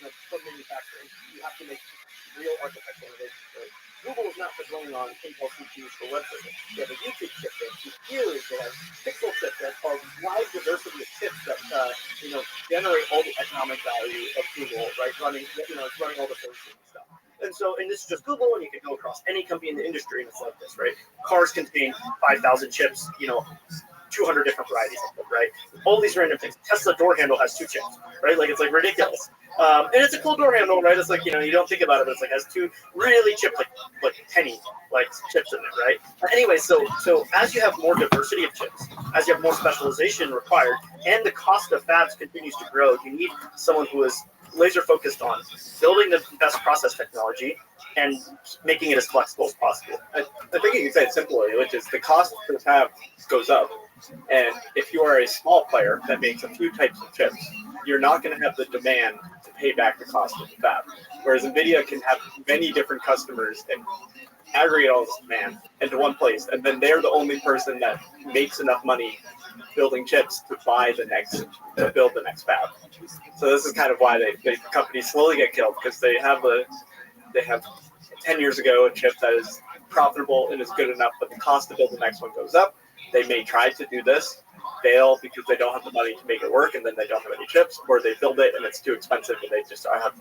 From manufacturing, you have to make real architectural innovations. Right? Google is not just running on Intel CPUs for web service. They have a YouTube chip, they have GPUs, they have pixel chips, that are wide diversity of chips that generate all the economic value of Google, right? It's running all the services and stuff. And this is just Google, and you can go across any company in the industry, and it's like this, right? Cars contain 5,000 chips, 200 different varieties of them, right? All these random things. Tesla door handle has 2 chips, right? Like, it's like ridiculous. And it's a cool door handle, right? It's like, you know, you don't think about it, but it's like has 2 really chipped, like penny, like chips in it, right? Anyway, so as you have more diversity of chips, as you have more specialization required, and the cost of fabs continues to grow, you need someone who is laser focused on building the best process technology and making it as flexible as possible. I think you can say it simply, which is the cost for the fab goes up. And if you are a small player that makes a few types of chips, you're not going to have the demand to pay back the cost of the fab. Whereas NVIDIA can have many different customers and aggregate all this demand into one place. And then they're the only person that makes enough money building chips to build the next fab. So this is kind of why the companies slowly get killed, because they have 10 years ago a chip that is profitable and is good enough, but the cost to build the next one goes up. They may try to do this, fail because they don't have the money to make it work, and then they don't have any chips, or they build it and it's too expensive and they just have.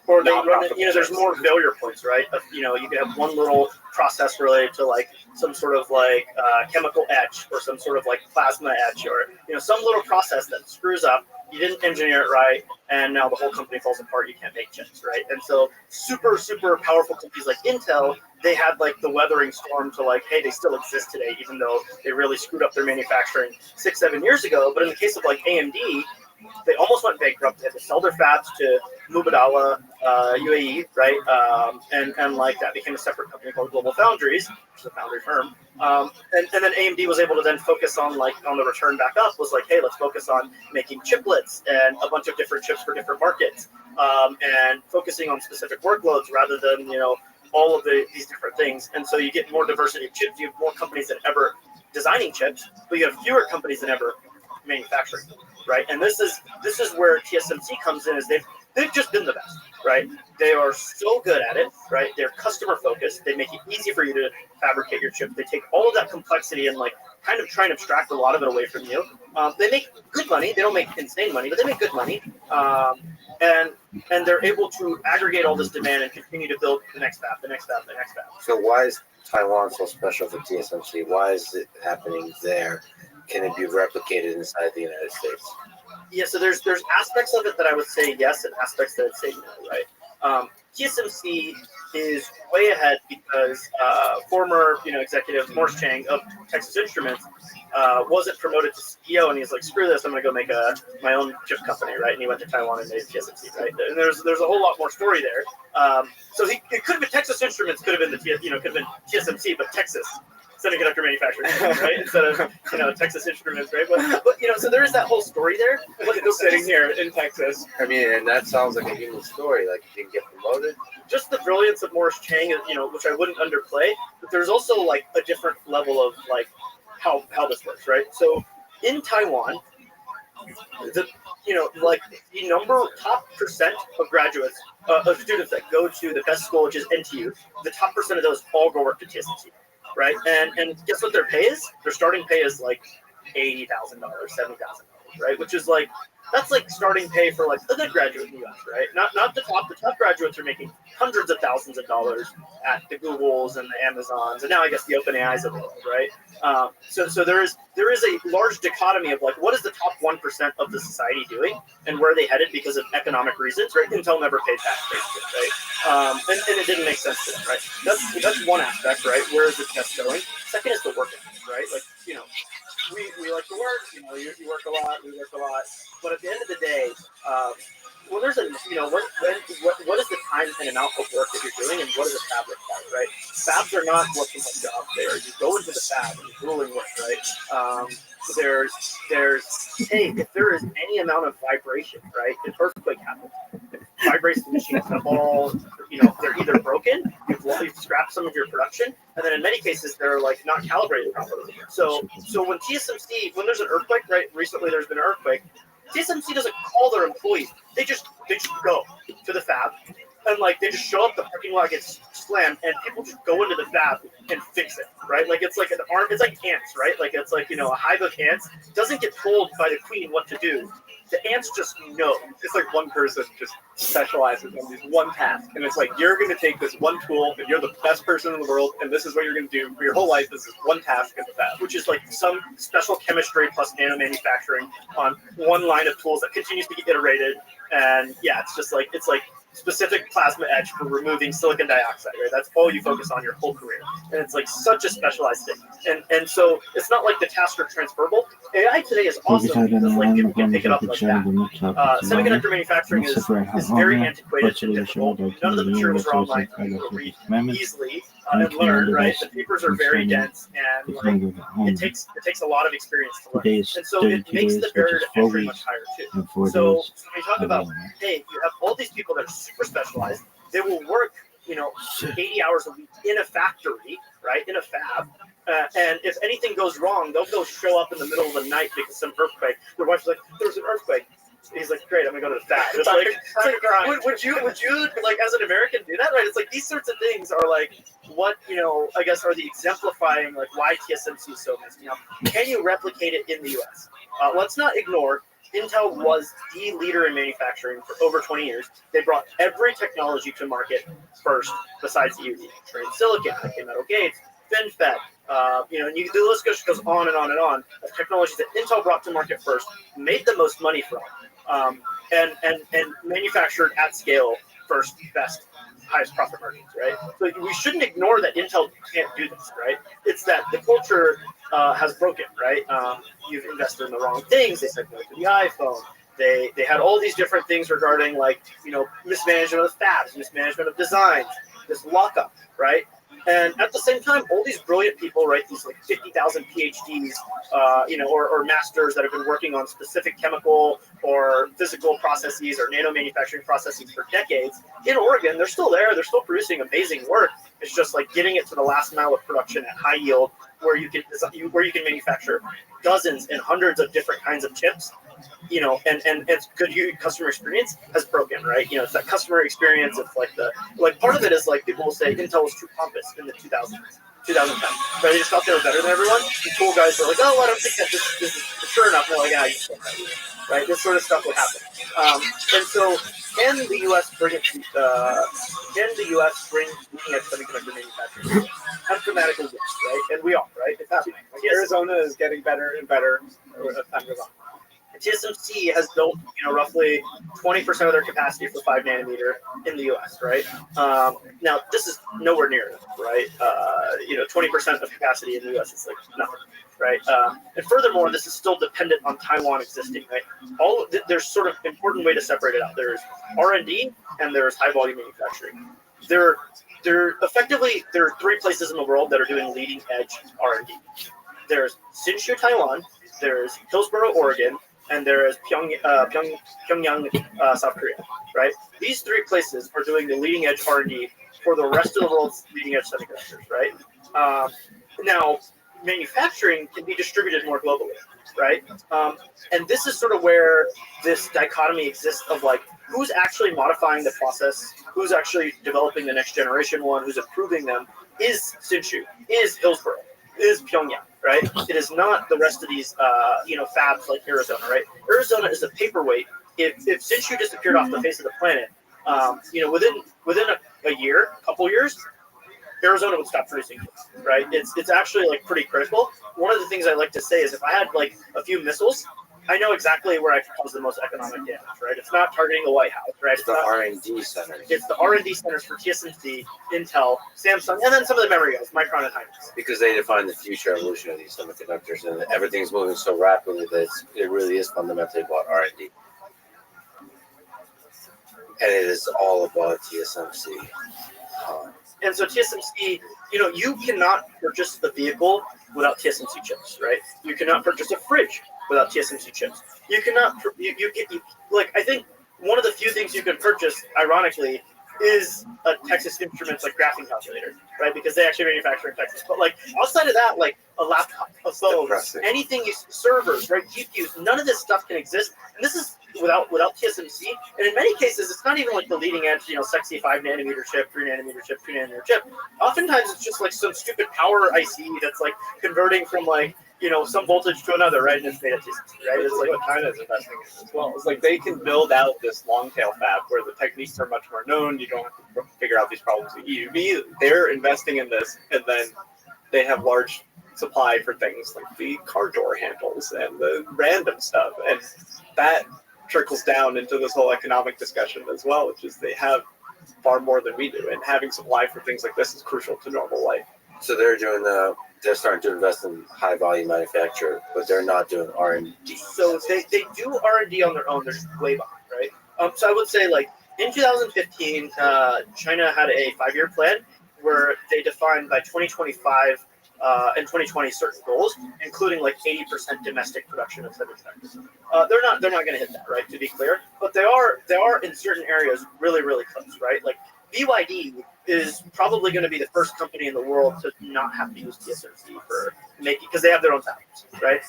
Or they run it, you know, there's more failure points, right? You know, you can have one little process related to like some sort of like chemical etch or some sort of like plasma etch, or, you know, some little process that screws up. You didn't engineer it right, and now the whole company falls apart. You can't make chips, right? And so super, super powerful companies like Intel, they had like the weathering storm to like, hey, they still exist today, even though they really screwed up their manufacturing 6-7 years ago. But in the case of like AMD, they almost went bankrupt. They had to sell their fabs to Mubadala, UAE, right? And like that became a separate company called Global Foundries, which is a foundry firm. And then AMD was able to then focus on the return back up, was like, hey, let's focus on making chiplets and a bunch of different chips for different markets, and focusing on specific workloads rather than, you know, all of these different things. And so you get more diversity of chips. You have more companies than ever designing chips, but you have fewer companies than ever manufacturing, right? And this is where TSMC comes in, is they've just been the best, right? They are so good at it, right? They're customer focused. They make it easy for you to fabricate your chip. They take all of that complexity and like kind of try and abstract a lot of it away from you. They make good money. They don't make insane money, but they make good money. And they're able to aggregate all this demand and continue to build the next fab, the next fab, the next fab. So why is Taiwan so special for TSMC? Why is it happening there? Can it be replicated inside the United States? Yeah, so there's aspects of it that I would say yes, and aspects that I'd say no, right? TSMC is way ahead because former executive Morris Chang of Texas Instruments wasn't promoted to CEO, and he's like, screw this, I'm gonna go make my own chip company, right? And he went to Taiwan and made TSMC, right? And there's a whole lot more story there. So it could have been Texas Instruments, could have been could have been TSMC, but Texas semiconductor manufacturing, right? Instead of Texas Instruments, right? But so there is that whole story there. But Still sitting here in Texas. I mean, and that sounds like a human story. Like, you can get promoted. Just the brilliance of Morris Chang, which I wouldn't underplay. But there's also like a different level of like how this works, right? So in Taiwan, the top percent of graduates, of students that go to the best school, which is NTU, the top percent of those all go work to TSMC. Right, and guess what their pay is? Their starting pay is like $80,000, $70,000, right? Which is like, that's like starting pay for like a good graduate in the U.S., right? Not the top. The top graduates are making hundreds of thousands of dollars at the Googles and the Amazons, and now I guess the OpenAIs of the world, right? So there is a large dichotomy of like, what is the top 1% of the society doing, and where are they headed because of economic reasons, right? Intel never paid tax, basically, right? And it didn't make sense to them, right? That's one aspect, right? Where is the test going? Second is the work ethic, right? Like, we like to work, you work a lot, we work a lot, but at the end of the day, well, there's what is the time and amount of work that you're doing, and what is a fab require, right? Fabs are not working like jobs. You go into the fab and you're grueling work, right? There's if there is any amount of vibration, right? An earthquake happens. It vibrates the machine. They're either broken, you've scrapped some of your production, and then in many cases they're like not calibrated properly. So when TSMC, when there's an earthquake, right? Recently there's been an earthquake. TSMC doesn't call their employees. They just go to the fab, and like they just show up. The parking lot gets slammed, and people just go into the fab and fix it, right? Like it's like an arm. It's like ants, right? Like it's like a hive of ants doesn't get told by the queen what to do. the ants just know. It's like one person just specializes on this one task, and it's like you're going to take this one tool, and you're the best person in the world, and this is what you're going to do for your whole life. This is one task in the fab. Which is like some special chemistry plus nano manufacturing on one line of tools that continues to get iterated. And yeah, it's like specific plasma etch for removing silicon dioxide, right? That's all you focus on your whole career. And it's like such a specialized thing. And so it's not like the tasks are transferable. AI today is awesome because like people can pick it up like that. Semiconductor manufacturing is very antiquated and difficult. None of the materials are online for you to read easily and learn, right? The papers are very dense and like it takes a lot of experience to learn. And so it makes the barrier to entry much higher too. So when we talk about, hey, you have all these people that are super specialized. They will work, 80 hours a week in a factory, right? In a fab. And if anything goes wrong, they'll go show up in the middle of the night because some earthquake. Your wife's like, "There was an earthquake." He's like, "Great, I'm gonna go to the fab." It's like would you like as an American do that? Right? It's like these sorts of things are like what I guess are the exemplifying like why TSMC is so amazing. Can you replicate it in the U.S.? Let's not ignore. Intel was the leader in manufacturing for over 20 years. They brought every technology to market first, besides EUV. Trained silicon, metal gates, FinFET, and the list just goes on and on and on of technologies that Intel brought to market first, made the most money from, and manufactured at scale first, best, highest profit margins, right? So we shouldn't ignore that Intel can't do this, right? It's that the culture has broken, right? You've invested in the wrong things. They said no to the iPhone. They had all these different things regarding like, mismanagement of fabs, mismanagement of designs, this lockup, right? And at the same time, all these brilliant people, right, these like 50,000 PhDs, or masters that have been working on specific chemical or physical processes or nano manufacturing processes for decades in Oregon, they're still there. They're still producing amazing work. It's just like getting it to the last mile of production at high yield, where you can manufacture dozens and hundreds of different kinds of chips. And it's good customer experience has broken, right? It's that customer experience. It's like part of it is like people will say Intel was too pompous in the 2010s, right? They just thought they were better than everyone. The cool guys were like, oh, I don't think that this is mature enough. And they're like, you still have it, right? This sort of stuff would happen. And so, can the U.S. bring leading edge semiconductor manufacturing? Emphatically, yes, right? And we are, right? It's happening. Like Arizona is getting better and better as time goes on. TSMC has built, roughly 20% of their capacity for 5 nanometer in the U.S., right? Now, this is nowhere near enough, right? 20% of capacity in the U.S. is like nothing, right? And furthermore, this is still dependent on Taiwan existing, right? There's sort of important way to separate it out. There's R&D and there's high volume manufacturing. There are 3 places in the world that are doing leading edge R&D. There's Hsinchu, Taiwan. There's Hillsboro, Oregon. And there is Pyongyang, South Korea, right? These 3 places are doing the leading edge R&D for the rest of the world's leading edge semiconductors, right? Now, manufacturing can be distributed more globally, right? And this is sort of where this dichotomy exists of like, who's actually modifying the process, who's actually developing the next generation one, who's improving them, is Hsinchu, is Hillsboro, is Pyongyang, right? It is not the rest of these, fabs like Arizona, right? Arizona is a paperweight. If Hsinchu disappeared off the face of the planet, within a year, couple years, Arizona would stop producing, right? It's actually like pretty critical. One of the things I like to say is if I had like a few missiles, I know exactly where I can cause the most economic damage, right? It's not targeting the White House, right? It's the R&D center. It's the R&D centers for TSMC, Intel, Samsung, and then some of the memory guys, Micron and Hynix. Because they define the future evolution of these semiconductors, and everything's moving so rapidly that it really is fundamentally about R&D. And it is all about TSMC. And so TSMC, you cannot purchase a vehicle without TSMC chips, right? You cannot purchase a fridge without TSMC chips. You cannot, I think one of the few things you can purchase, ironically, is a Texas Instruments like graphing calculator, right? Because they actually manufacture in Texas. But like outside of that, like a laptop, a phone, anything, servers, right? GPUs, none of this stuff can exist. And this is without TSMC. And in many cases, it's not even like the leading edge, sexy 5 nanometer chip, 3 nanometer chip, 2 nanometer chip. Oftentimes, it's just like some stupid power IC that's like converting from like some voltage to another, right? And it's made it right. It's like what China is investing in as well. It's like they can build out this long tail fab where the techniques are much more known. You don't have to figure out these problems with EUV. They're investing in this, and then they have large supply for things like the car door handles and the random stuff, and that trickles down into this whole economic discussion as well, which is they have far more than we do, and having supply for things like this is crucial to normal life. So they're starting to invest in high volume manufacture, but they're not doing R&D. So they do R&D on their own. They're just way behind, right? So I would say, like, in 2015, China had a 5-year plan where they defined by 2025 and 2020 certain goals, including like 80% domestic production of semiconductors. They're not going to hit that, right? To be clear, but they are in certain areas really, really close, right? Like BYD is probably going to be the first company in the world to not have to use TSMC for making, because they have their own fabs, right?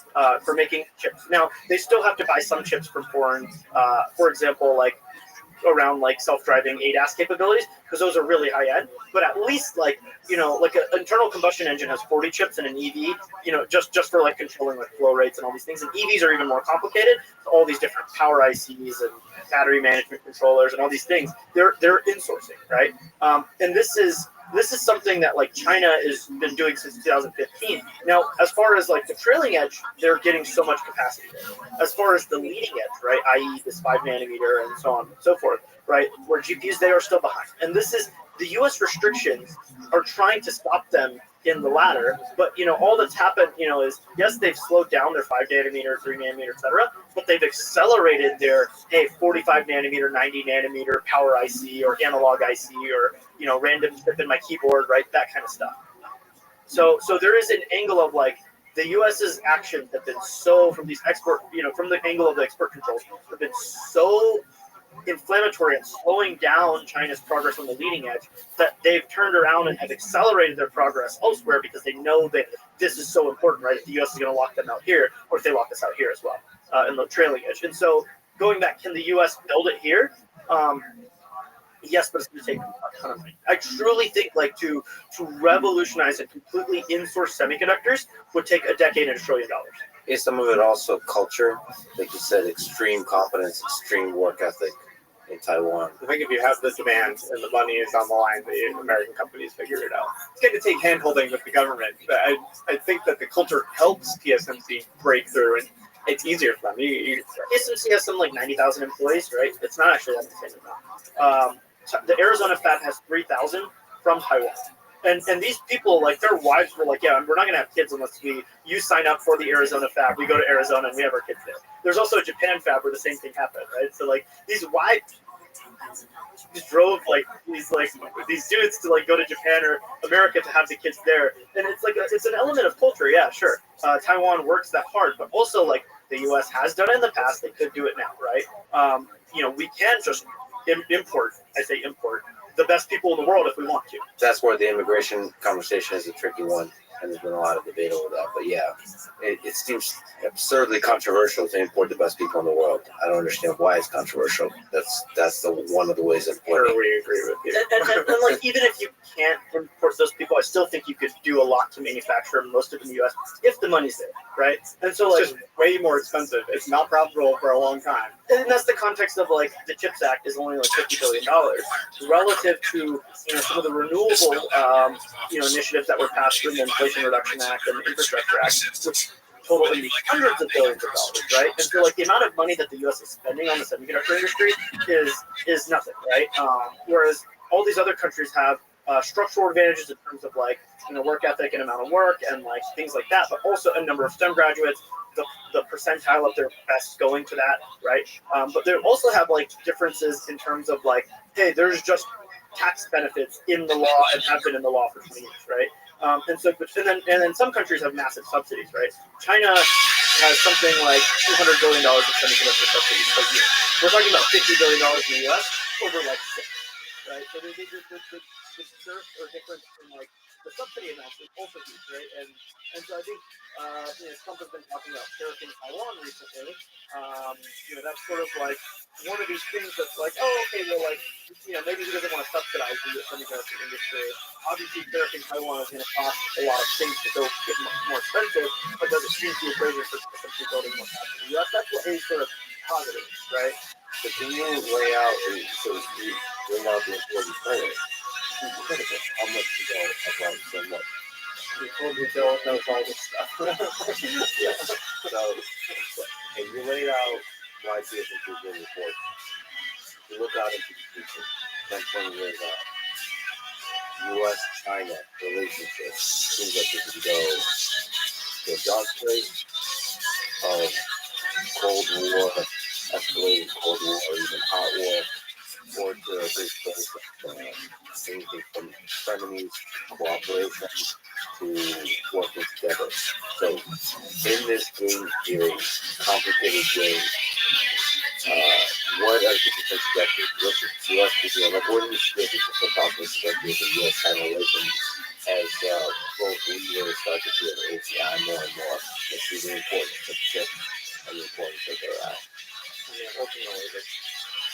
For making chips. Now they still have to buy some chips from foreign, for example, like around like self-driving ADAS capabilities, because those are really high end. But at least like like an internal combustion engine has 40 chips in an EV, just for like controlling like flow rates and all these things. And EVs are even more complicated. All these different power ICs and battery management controllers and all these things, they're insourcing, right? And this is something that like China has been doing since 2015. Now, as far as like the trailing edge, they're getting so much capacity there. As far as the leading edge, right, i.e. this 5 nanometer and so on and so forth, right, where GPUs, they are still behind. And this is, the US restrictions are trying to stop them in the latter, but all that's happened, is yes, they've slowed down their 5 nanometer, 3 nanometer, etc., but they've accelerated their 45 nanometer, 90 nanometer power IC or analog IC or random chip in my keyboard, right, that kind of stuff. So there is an angle of like the US's actions have been so, from these export, from the angle of the export controls, have been so inflammatory and slowing down China's progress on the leading edge that they've turned around and have accelerated their progress elsewhere, because they know that this is so important, right? If the US is going to lock them out here, or if they lock us out here as well, in the trailing edge. And so going back, can the US build it here? Yes, but it's going to take a ton of money. I truly think like to revolutionize and completely in-source semiconductors would take a decade and $1 trillion. Is some of it also culture? Like you said, extreme competence, extreme work ethic in Taiwan. I think if you have the demand and the money is on the line, the American companies figure it out. It's going to take hand-holding with the government, but I think that the culture helps TSMC break through, and it's easier for them. TSMC has some like 90,000 employees, right? It's not actually that the same amount. The Arizona fab has 3,000 from Taiwan. And these people, like, their wives were like, yeah, we're not going to have kids unless you sign up for the Arizona fab. We go to Arizona and we have our kids there. There's also a Japan fab where the same thing happened, right? So, like, these wives just drove, like, these dudes to, like, go to Japan or America to have the kids there. And it's, like, it's an element of culture, yeah, sure. Taiwan works that hard, but also, like, the U.S. has done it in the past. They could do it now, right? We can just import, the best people in the world if we want to. That's where the immigration conversation is a tricky one, and there's been a lot of debate over that. But yeah, it seems absurdly controversial to import the best people in the world. I don't understand why it's controversial. That's one of the ways of putting it. We agree with you. And like, even if you can't import those people, I still think you could do a lot to manufacture most of it in the U.S. if the money's there, right? And so, like, it's just way more expensive. It's not profitable for a long time. And that's the context of like the CHIPS Act is only like $50 billion relative to some of the renewable initiatives that were passed through the Inflation Reduction Act and the Infrastructure Act, which total in the hundreds of billions of dollars, right? And so like the amount of money that the U.S. is spending on the semiconductor industry is nothing, right? Whereas all these other countries have structural advantages in terms of like work ethic and amount of work and like things like that, but also a number of STEM graduates, the percentile of their best going to that, right? But they also have like differences in terms of like, hey, there's just tax benefits in the law and have been in the law for 20 years, right? And then some countries have massive subsidies, right? China has something like $200 billion of semiconductor subsidies per year. We're talking about $50 billion in the U.S. over like 6, right? So the dearth or difference in like the subsidy amounts is also huge, right? And so I think Trump has been talking about tariffing Taiwan recently. That's sort of like one of these things that's like, oh, okay, well, like maybe he doesn't want to subsidize the semiconductor industry. Obviously, tariffing Taiwan is going to cost a lot of things to go get more expensive, but does it change the equation for essentially building more fast in the U.S.? That's what any sort of positive, right? So can you lay out, and so to speak, lay out the important players? How much to go about so much? We told you Bill knows all this stuff. Yeah. So can you lay out why this is really important? You look out into the future, 10, 20 years out. U.S.-China relationship seems like it could go to a dark place of Cold War, escalating Cold War, or even hot war, or to a big place of anything from frenemies, cooperation, to working together. So in this game theory, complicated game, what are the different objectives? What's the U.S. doing? Like, what do you see as the different possible objectives of U.S.-China relations as both leaders start to feel the ACI more and more? Let's see the importance of chips and the importance of their AI. Ultimately, the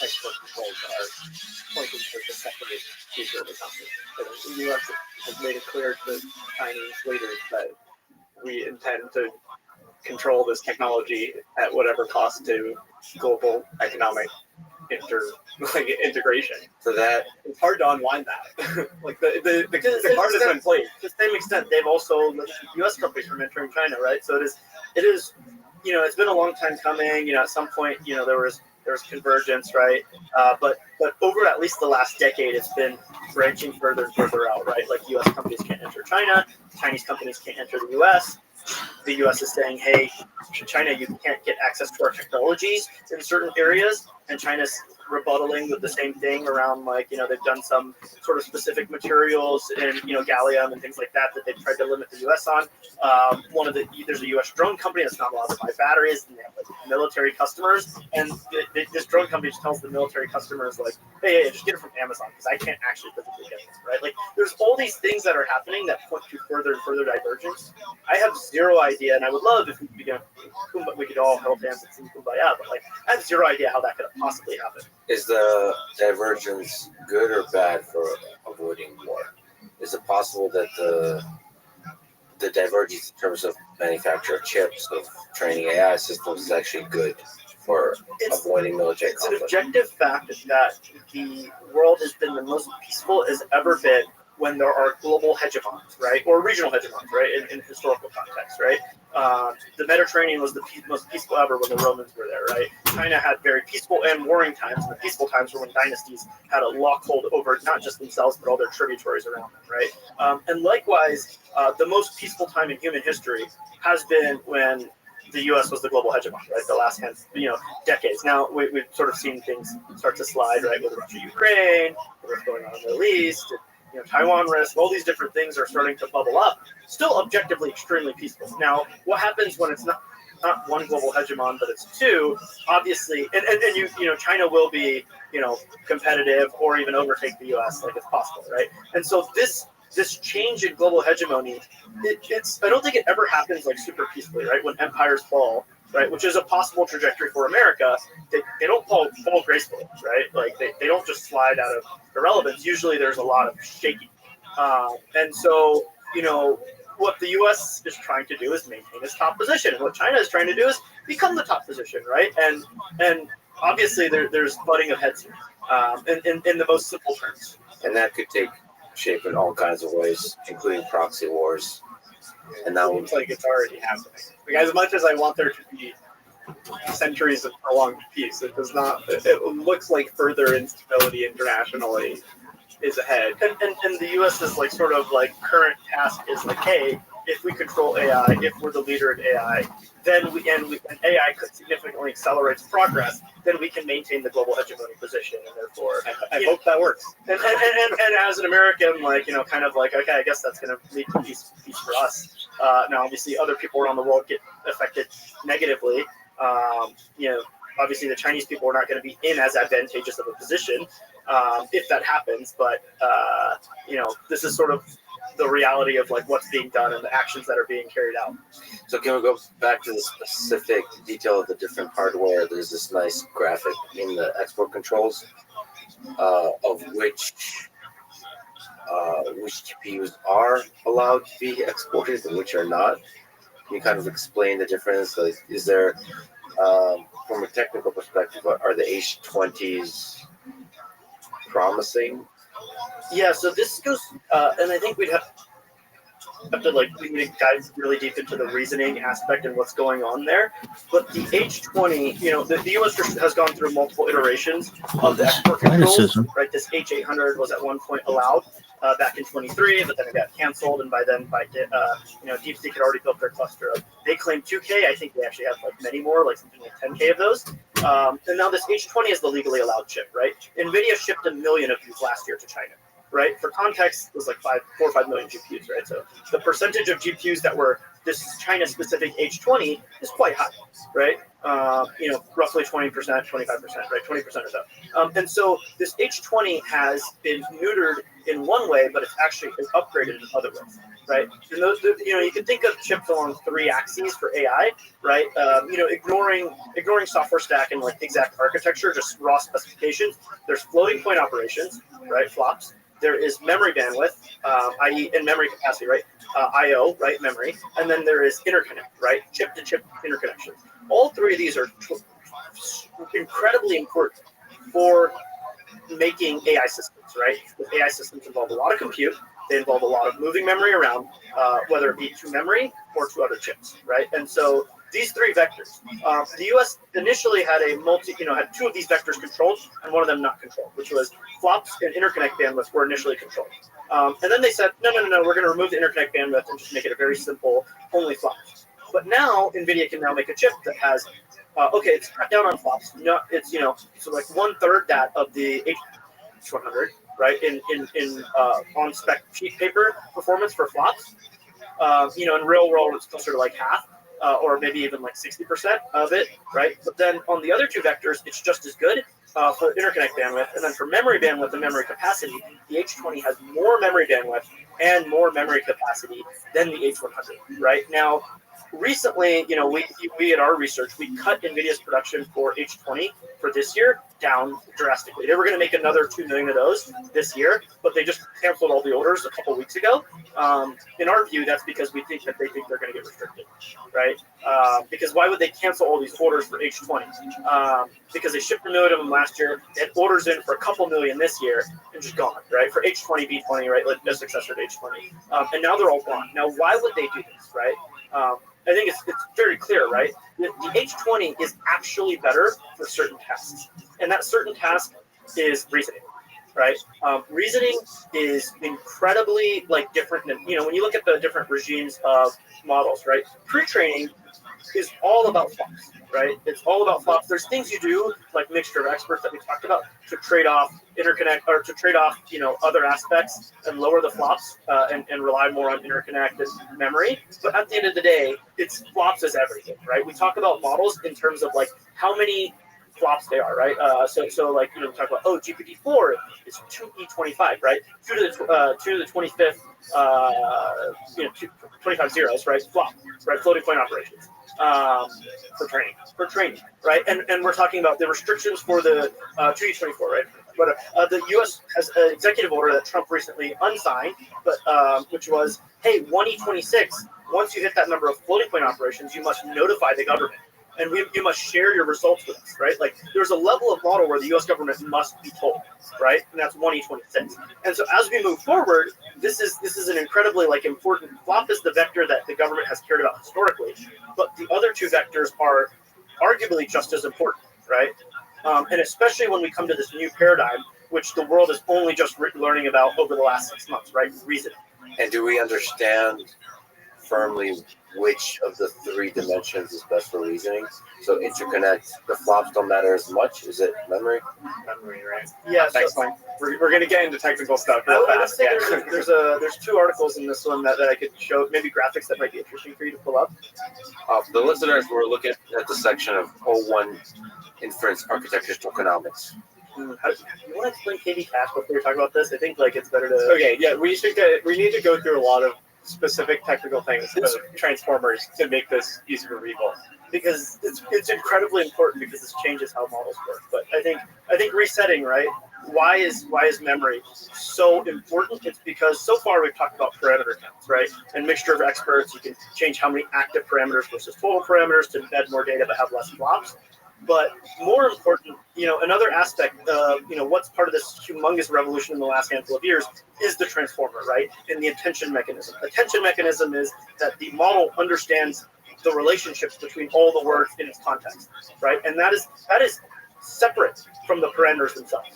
export controls are pointing towards the separate future of the company. So the U.S. has made it clear to Chinese leaders that we intend to control this technology at whatever cost to global economic integration. So that It's hard to unwind that. Like the card has been played. To the same extent, they've also limited U.S. companies from entering China, right? So it is, it's been a long time coming. At some point, there was convergence, right? But over at least the last decade, it's been branching further and further out, right? Like U.S. companies can't enter China, Chinese companies can't enter the U.S. The U.S. is saying, hey, China, you can't get access to our technologies in certain areas, and China's rebuttaling with the same thing around, they've done some sort of specific materials in, gallium and things like that they've tried to limit the U.S. on. There's a U.S. drone company that's not allowed to buy batteries, and they have military customers, and this drone company just tells the military customers, hey, just get it from Amazon, because I can't actually physically get this, right? There's all these things that are happening that point to further and further divergence. I have zero idea, and I would love if we could all hold hands and sing Kumbaya, but I have zero idea how that could possibly happen. is the divergence good or bad for avoiding war? Is it possible that the divergence in terms of manufacture of chips, of training AI systems, is actually good for avoiding military It's an conflict? objective fact that the world has been the most peaceful it's ever been when there are global hegemons, right, or regional hegemons, right, in historical context, right. The Mediterranean was the most peaceful ever when the Romans were there, right. China had very peaceful and warring times, and the peaceful times were when dynasties had a lockhold over not just themselves but all their tributaries around them, right. And likewise, the most peaceful time in human history has been when the U.S. was the global hegemon, right? The last decades. Now we've sort of seen things start to slide, right? With Russia, Ukraine, what's going on in the Middle East, Taiwan risk, all these different things are starting to bubble up. Still objectively extremely peaceful. Now, what happens when it's not one global hegemon, but it's two? Obviously, and China will be competitive or even overtake the U.S. It's possible, right? And so this change in global hegemony, I don't think it ever happens super peacefully, right? When empires fall, right, which is a possible trajectory for America, they don't fall gracefully, right? They don't just slide out of irrelevance. Usually there's a lot of shaking. And so, what the U.S. is trying to do is maintain its top position. And what China is trying to do is become the top position, right? And obviously there's butting of heads here, in the most simple terms. And that could take shape in all kinds of ways, including proxy wars. And that Seems like it's already happening. As much as I want there to be centuries of prolonged peace, it does not. It looks like further instability internationally is ahead. And the U.S.'s current task is hey, if we control AI, if we're the leader in AI, then and AI could significantly accelerate progress, then we can maintain the global hegemony position, and therefore I hope that works. And as an American, okay, I guess that's going to lead to peace for us. Now, obviously, other people around the world get affected negatively. Obviously, the Chinese people are not going to be in as advantageous of a position if that happens. But this is sort of the reality of what's being done and the actions that are being carried out. So can we go back to the specific detail of the different hardware? There's this nice graphic in the export controls. of which GPUs are allowed to be exported and which are not? Can you kind of explain the difference? Like, is there, from a technical perspective, are the H20s promising? Yeah, so this goes, and I think we'd have to we need to dive really deep into the reasoning aspect and what's going on there. But the H20, the U.S. has gone through multiple iterations of the export controls. Right, this H800 was at one point allowed back in 23, but then it got canceled, and by DeepSeek had already built their cluster of. They claim 2K. I think they actually have many more, something like 10K of those. And now this H20 is the legally allowed chip. Right, NVIDIA shipped 1 million of these last year to China. Right, for context, it was 4 or 5 million GPUs, right? So the percentage of GPUs that were this China-specific H20 is quite high, right? Roughly 20%, 25%, right? 20% or so. And so this H20 has been neutered in one way, but it's actually upgraded in other ways, right? And those, you can think of chips along 3 axes for AI, right? Ignoring software stack and exact architecture, just raw specifications. There's floating point operations, right? Flops. There is memory bandwidth, i.e. in memory capacity, right? I/O, right? Memory. And then there is interconnect, right? Chip-to-chip interconnections. All 3 of these are incredibly important for making AI systems, right? Because AI systems involve a lot of compute. They involve a lot of moving memory around, whether it be to memory or to other chips, right? And so these 3 vectors, the U.S. initially had had 2 of these vectors controlled and 1 of them not controlled, which was flops and interconnect bandwidth were initially controlled. And then they said, no, we're going to remove the interconnect bandwidth and just make it a very simple, only flops. But now NVIDIA can now make a chip that has, it's cut down on flops. No, it's, so 1/3 that of the H100, right, in on spec sheet paper performance for flops. In real world, it's closer to half. Or maybe even 60% of it, right? But then on the other 2 vectors, it's just as good for interconnect bandwidth. And then for memory bandwidth and memory capacity, the H20 has more memory bandwidth and more memory capacity than the H100, right? Now, recently, we at our research, we cut NVIDIA's production for H20 for this year down drastically. They were going to make another 2 million of those this year, but they just canceled all the orders a couple weeks ago. In our view, that's because we think that they think they're going to get restricted, right? Because why would they cancel all these orders for H20? Because they shipped 1 million of them last year, they had orders in for a couple million this year, and just gone, right? For H20, B20, right? No successor to H20. And now they're all gone. Now, why would they do this, right? I think it's very clear, right? The H20 is actually better for certain tasks. And that certain task is reasoning, right? Reasoning is incredibly different than, when you look at the different regimes of models, right? Pre-training is all about flops, right? It's all about flops. There's things you do, like mixture of experts that we talked about, to trade off interconnect or to trade off, other aspects and lower the flops and rely more on interconnect and memory. But at the end of the day, it's flops is everything, right? We talk about models in terms of how many flops they are, right? So we talk about GPT-4 is 2E25, right? 2 to the 25th, 25 zeros, right? Flop, right? Floating point operations for training, right? And we're talking about the restrictions for the 2E24, right? But the U.S. has an executive order that Trump recently unsigned, but which was, hey, 1E26. Once you hit that number of floating point operations, you must notify the government. And you must share your results with us, right? There's a level of model where the U.S. government must be told, right? And that's 1E26. And so as we move forward, this is an incredibly important. Flop is the vector that the government has cared about historically, but the other 2 vectors are arguably just as important, right? And especially when we come to this new paradigm, which the world is only just learning about over the last 6 months, right? Reasoning. And do we understand firmly which of the 3 dimensions is best for reasoning? So interconnect, the flops don't matter as much. Is it memory? Memory, right? Yeah. Thanks, Mike. We're going to get into technical stuff real I would fast. say there's 2 articles in this one that I could show, maybe graphics that might be interesting for you to pull up. For the listeners, we're looking at the section of O1 inference architecture tokenomics. You want to explain KV cache before we talk about this? I think it's better to. Okay, yeah, we need to go through a lot of specific technical things of transformers to make this easy for people. Because it's incredibly important because this changes how models work. But I think resetting, right? why is memory so important? It's because so far we've talked about parameter counts, right? And mixture of experts, you can change how many active parameters versus total parameters to embed more data but have less flops. But more important, another aspect of, what's part of this humongous revolution in the last handful of years is the transformer, right? And the attention mechanism. Attention mechanism is that the model understands the relationships between all the words in its context, right? And that is separate from the parameters themselves,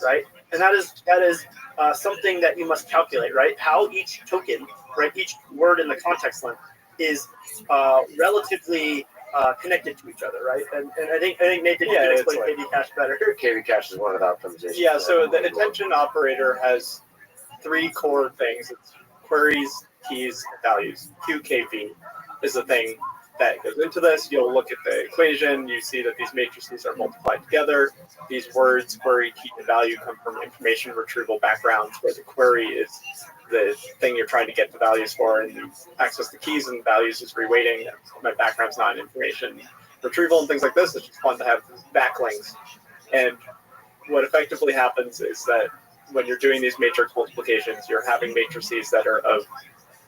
right? And that is something that you must calculate, right? How each token, right, each word in the context length is relatively connected to each other, right? And I think Nathan can explain KV cache better. KV cache is one of the optimizations. Yeah, so the attention operator has three core things. It's queries, keys, and values. QKV is the thing that goes into this. You'll look at the equation, you see that these matrices are multiplied together. These words, query, key, and value, come from information retrieval backgrounds, where the query is the thing you're trying to get the values for, and you access the keys and values is reweighting. My background's not information retrieval and things like this. It's just fun to have backlinks. And what effectively happens is that when you're doing these matrix multiplications, you're having matrices that are of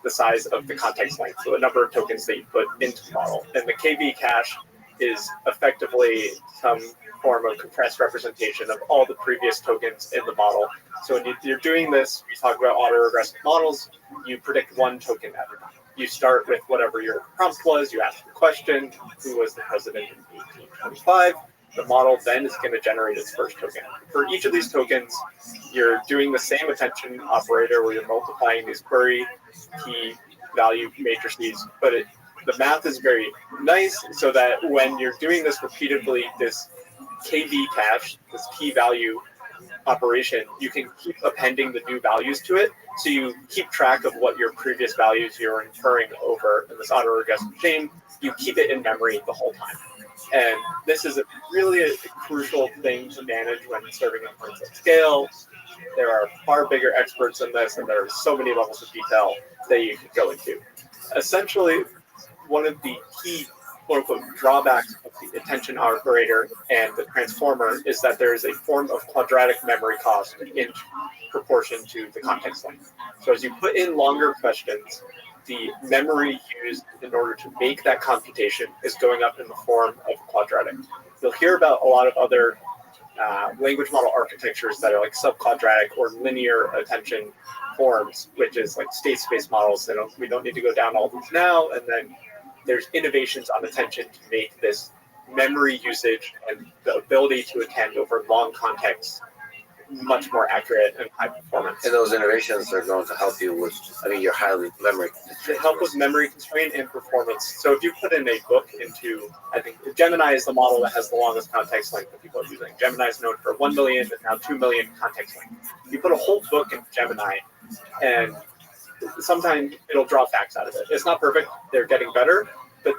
the size of the context length, so the number of tokens that you put into the model. And the KV cache is effectively some form of compressed representation of all the previous tokens in the model. So when you're doing this, we talk about autoregressive models, you predict one token at a time. You start with whatever your prompt was, you ask the question, who was the president in 1825? The model then is going to generate its first token. For each of these tokens, you're doing the same attention operator where you're multiplying these query, key, value matrices, but the math is very nice so that when you're doing this repeatedly, this KV cache, this key value operation, you can keep appending the new values to it. So you keep track of what your previous values you're inferring over in this autoregressive chain. You keep it in memory the whole time. And this is really a crucial thing to manage when serving endpoints at scale. There are far bigger experts in this, and there are so many levels of detail that you could go into. Essentially, one of the key quote-unquote drawbacks of the attention operator and the transformer is that there is a form of quadratic memory cost in proportion to the context length. So as you put in longer questions, the memory used in order to make that computation is going up in the form of quadratic. You'll hear about a lot of other language model architectures that are like subquadratic or linear attention forms, which is like state space models. We don't need to go down all these now. And then there's innovations on attention to make this memory usage and the ability to attend over long contexts much more accurate and high performance. And those innovations are going to help you with, your highly memory. They help with memory constraint and performance. So if you put in a book into, I think Gemini is the model that has the longest context length that people are using. Gemini is known for 1 million, but now 2 million context length. You put a whole book in Gemini, and sometimes it'll draw facts out of it. It's not perfect. They're getting better. But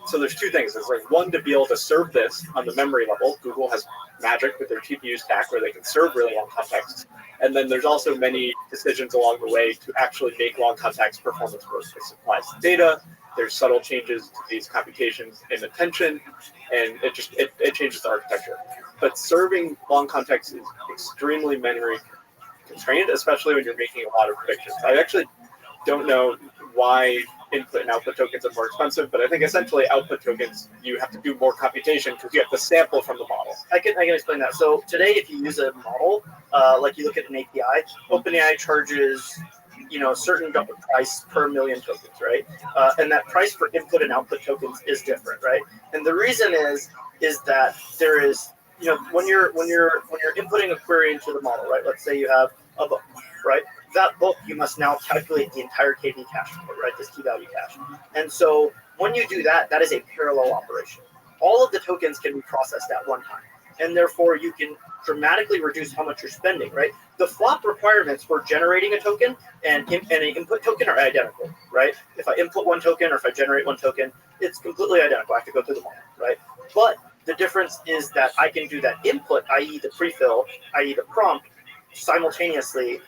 so there's two things. There's like one, to be able to serve this on the memory level. Google has magic with their GPU stack where they can serve really long contexts. And then there's also many decisions along the way to actually make long context performance worse. It supplies data. There's subtle changes to these computations in attention, and it changes the architecture. But serving long context is extremely memory constrained, especially when you're making a lot of predictions. I actually don't know why input and output tokens are more expensive, but I think essentially output tokens, you have to do more computation because you have to sample from the model. I can explain that. So today, if you use a model, like you look at an API, OpenAI charges a certain price per million tokens, right? And that price for input and output tokens is different, right? And the reason is that there is, when you're inputting a query into the model, right? Let's say you have a book, right? That book, you must now calculate the entire KV cache, right? This key value cache. And so when you do that, that is a parallel operation. All of the tokens can be processed at one time. And therefore, you can dramatically reduce how much you're spending, right? The flop requirements for generating a token and an input token are identical, right? If I input one token or if I generate one token, it's completely identical. I have to go through the model, right? But the difference is that I can do that input, i.e. the prefill, i.e. the prompt, simultaneously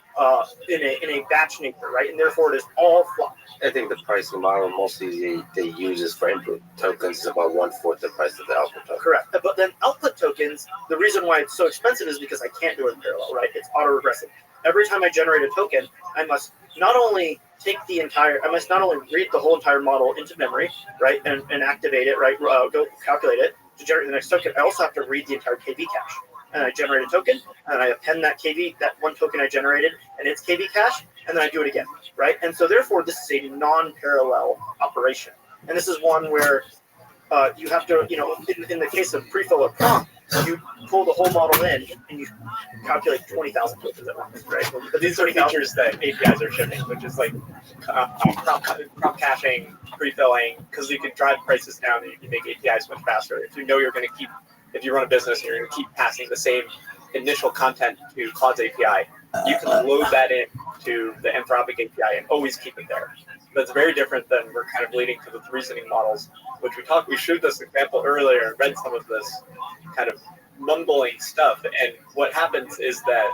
in a batch nature, right? And therefore it is all flop. I think the pricing model mostly they use is for input tokens is about 1/4 the price of the output token. Correct. But then output tokens, the reason why it's so expensive is because I can't do it in parallel, right? It's autoregressive. Every time I generate a token, I must not only read the whole entire model into memory, right, and activate it, right, go calculate it to generate the next token. I also have to read the entire KV cache. And I generate a token, and I append that KV, that one token I generated, and its KV cache, and then I do it again, right? And so therefore, this is a non-parallel operation. And this is one where you have to, in the case of prefill or prompt, you pull the whole model in, and you calculate 20,000 tokens at once, right? But these are features that APIs are shipping, which is like prompt caching, pre-filling, because you can drive prices down and you can make APIs much faster. If you know you're going to keep, if you run a business and you're going to keep passing the same initial content to Claude's API, you can load that in to the Anthropic API and always keep it there. That's very different than we're kind of leading to the reasoning models, which we showed this example earlier and read some of this kind of mumbling stuff. And what happens is that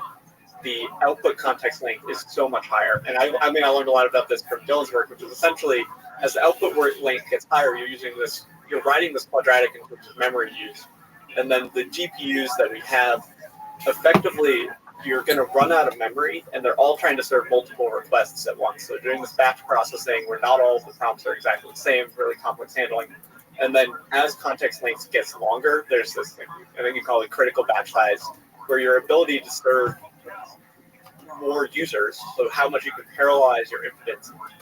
the output context length is so much higher. And I learned a lot about this from Dylan's work, which is essentially as the output length gets higher, you're writing this quadratic in terms of memory use. And then the GPUs that we have, effectively, you're going to run out of memory, and they're all trying to serve multiple requests at once. So doing this batch processing where not all of the prompts are exactly the same, really complex handling. And then as context length gets longer, there's this thing, I think you call it critical batch size, where your ability to serve more users, so how much you can parallelize your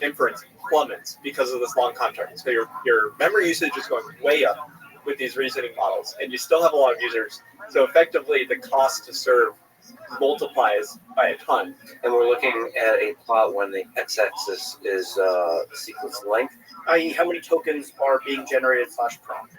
inference plummets because of this long context. So your memory usage is going way up with these reasoning models, and you still have a lot of users. So effectively, the cost to serve multiplies by a ton. And we're looking at a plot when the x-axis is sequence length, i.e. how many tokens are being generated /prompt,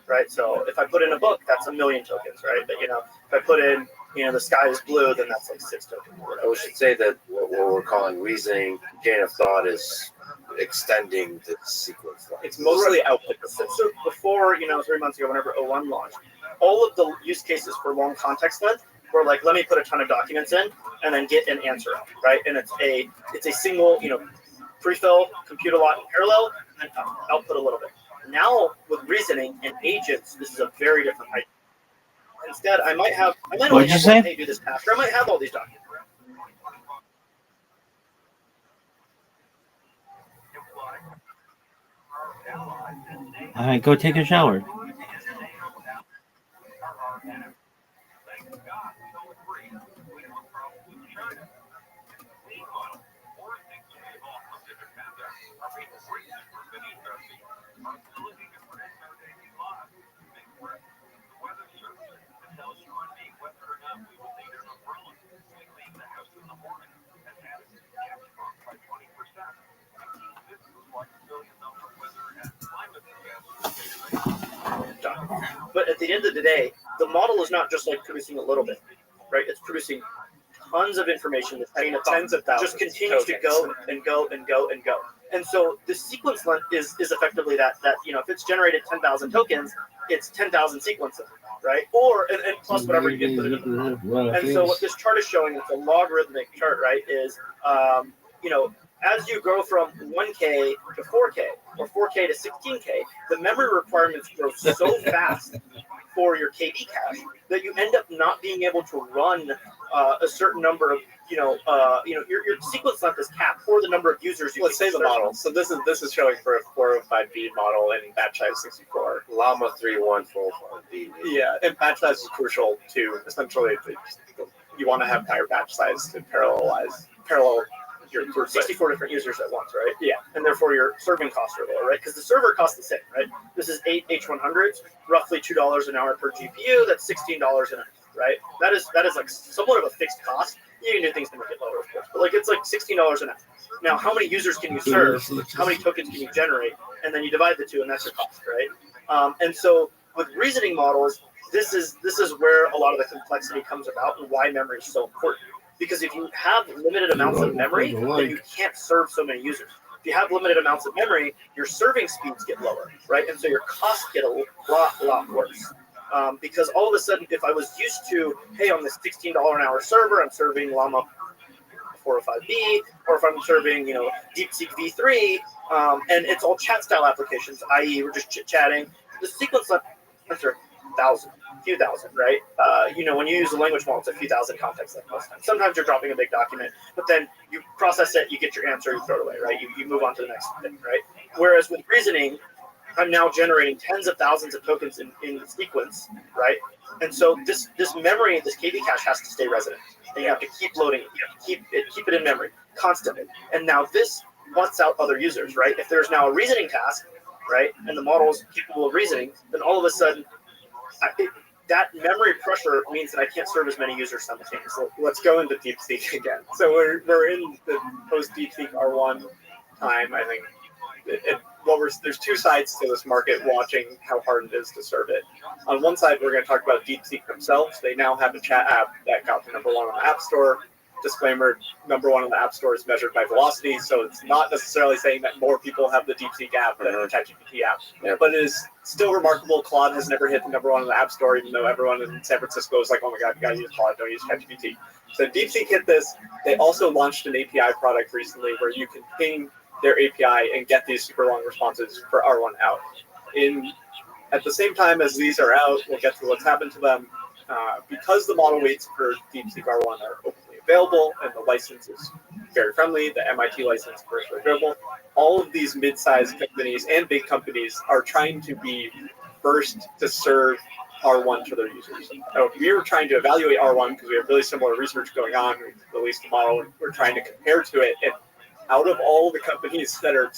right? So if I put in a book, that's 1 million tokens, right? But if I put in, the sky is blue, then that's like 6 tokens. we should say that what we're calling reasoning chain of thought is extending the sequence length. It's mostly output. So before, 3 months ago, whenever O1 launched, all of the use cases for long context length were like, let me put a ton of documents in and then get an answer out, right? And it's a single, prefill, compute a lot in parallel, and output a little bit. Now with reasoning and agents, this is a very different idea. Instead, I might only have one, hey, do this task, or I might have all these documents. All right, go take a shower. But at the end of the day, the model is not just like producing a little bit, right? It's producing tons of information. The chain of tens of thousands just continues to go and go and go and go. And so the sequence length is effectively that if it's generated 10,000 tokens, it's 10,000 sequences, right? Or and plus whatever you get for the And so what this chart is showing, it's a logarithmic chart, right? Is as you grow from 1K to 4K or 4K to 16K, the memory requirements grow so fast for your KV cache that you end up not being able to run a certain number of, your sequence length is capped for the number of users you Let's say the model. So this is showing for a 405B model and batch size 64. Llama 31405B. Yeah, and batch size is crucial to essentially you want to have higher batch size to parallel your 64 different users at once, right? Yeah. And therefore your serving costs are lower, right? Because the server costs the same, right? This is 8 H100s, roughly $2 an hour per GPU. That's $16 an hour, right? That is like somewhat of a fixed cost. You can do things to make it lower, of course, but it's like $16 an hour. Now, how many users can you serve? How many tokens can you generate? And then you divide the two, and that's your cost, right? And so with reasoning models, this is where a lot of the complexity comes about and why memory is so important. Because if you have limited amounts of memory, then you can't serve so many users. If you have limited amounts of memory, your serving speeds get lower, right? And so your costs get a lot worse. Because all of a sudden, if I was used to, hey, on this $16 an hour server, I'm serving Llama 405B, or if I'm serving, DeepSeek V3, and it's all chat style applications, i.e., we're just chit chatting. The sequence lengths are a few thousand, right? When you use a language model, it's a few thousand context length most times. Sometimes you're dropping a big document, but then you process it, you get your answer, you throw it away, right? You move on to the next thing, right? Whereas with reasoning, I'm now generating tens of thousands of tokens in sequence, right? And so this memory, this KV cache has to stay resident. And you have to keep loading it. You have to keep it in memory constantly. And now this wants out other users, right? If there's now a reasoning task, right, and the model is capable of reasoning, then all of a sudden, that memory pressure means that I can't serve as many users simultaneously. Let's go into DeepSeek again. So we're in the post DeepSeek R1 time, I think. There's two sides to this market watching how hard it is to serve it. On one side, we're going to talk about DeepSeek themselves. They now have a chat app that got to #1 on the App Store. Disclaimer, #1 on the App Store is measured by velocity, so it's not necessarily saying that more people have the DeepSeek app than the ChatGPT app. Yep. But it is still remarkable. Claude has never hit #1 on the App Store, even though everyone in San Francisco is like, oh my God, you got to use Claude, don't use ChatGPT. So DeepSeek hit this. They also launched an API product recently where you can ping their API and get these super long responses for R1 out. At the same time as these are out, we'll get to what's happened to them. Because the model weights for DeepSeek R1 are openly available and the license is very friendly, the MIT license is very available, all of these mid-sized companies and big companies are trying to be first to serve R1 to their users. So we were trying to evaluate R1 because we have really similar research going on. We released a model and we're trying to compare to it. And out of all the companies that are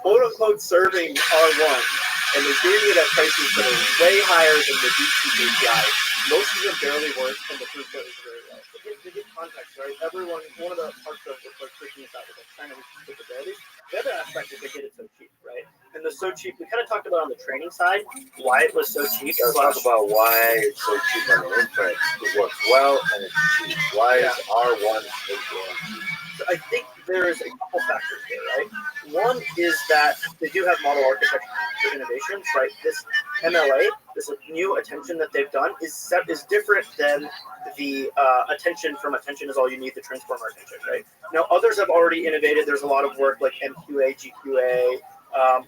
quote unquote serving R1 and they're doing it at prices that are way higher than the DeepSeek API, most of them barely work and the throughput is very low. To give context, right? One of the parts of what's freaking us out is like trying to reach capabilities. The other aspect is they get it so cheap, right? And the so cheap, we kind of talked about on the training side why it was so cheap. Let's talk about why it's so cheap on the inference. It works well and it's cheap. Why is R1 so cheap? So I think there is a couple factors here, right? One is that they do have model architecture innovations, right? This MLA, this new attention that they've done is different than the attention is all you need, the transformer attention, right? Now, others have already innovated. There's a lot of work like MQA, GQA,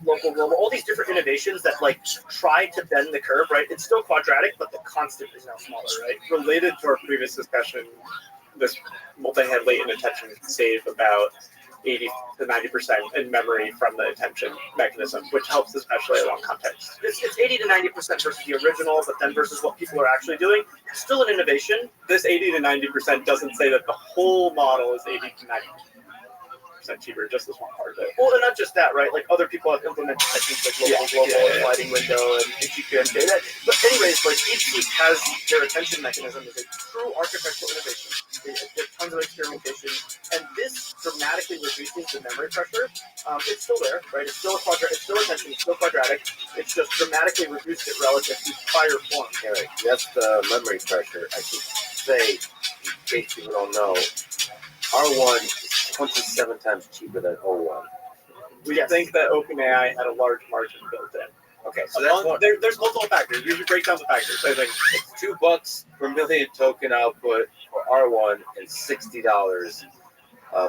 local global, all these different innovations that like try to bend the curve, right? It's still quadratic, but the constant is now smaller, right? Related to our previous discussion, this multi-head latent attention can save about 80 to 90% in memory from the attention mechanism, which helps especially along context. It's 80 to 90% versus the original, but then versus what people are actually doing. It's still an innovation. This 80 to 90% doesn't say that the whole model is 80 to 90% cheaper, just this one part of it. Well, and not just that, right? Like other people have implemented techniques like global, and sliding window, and GQMK. But anyways, like DeepSeek has their attention mechanism is a true architectural innovation. There's tons of experimentation, and this dramatically reduces the memory pressure. It's still there, right? It's still it's still attention, it's still quadratic. It's just dramatically reduced it relative to prior forms. Right. That's the memory pressure. I should say, in case people don't know, R1 is 27 times cheaper than O1. We think that OpenAI had a large margin built in. Okay, so that's one. There's multiple factors. We should break down the factors. So I think It's $2 per million token output for R1 and $60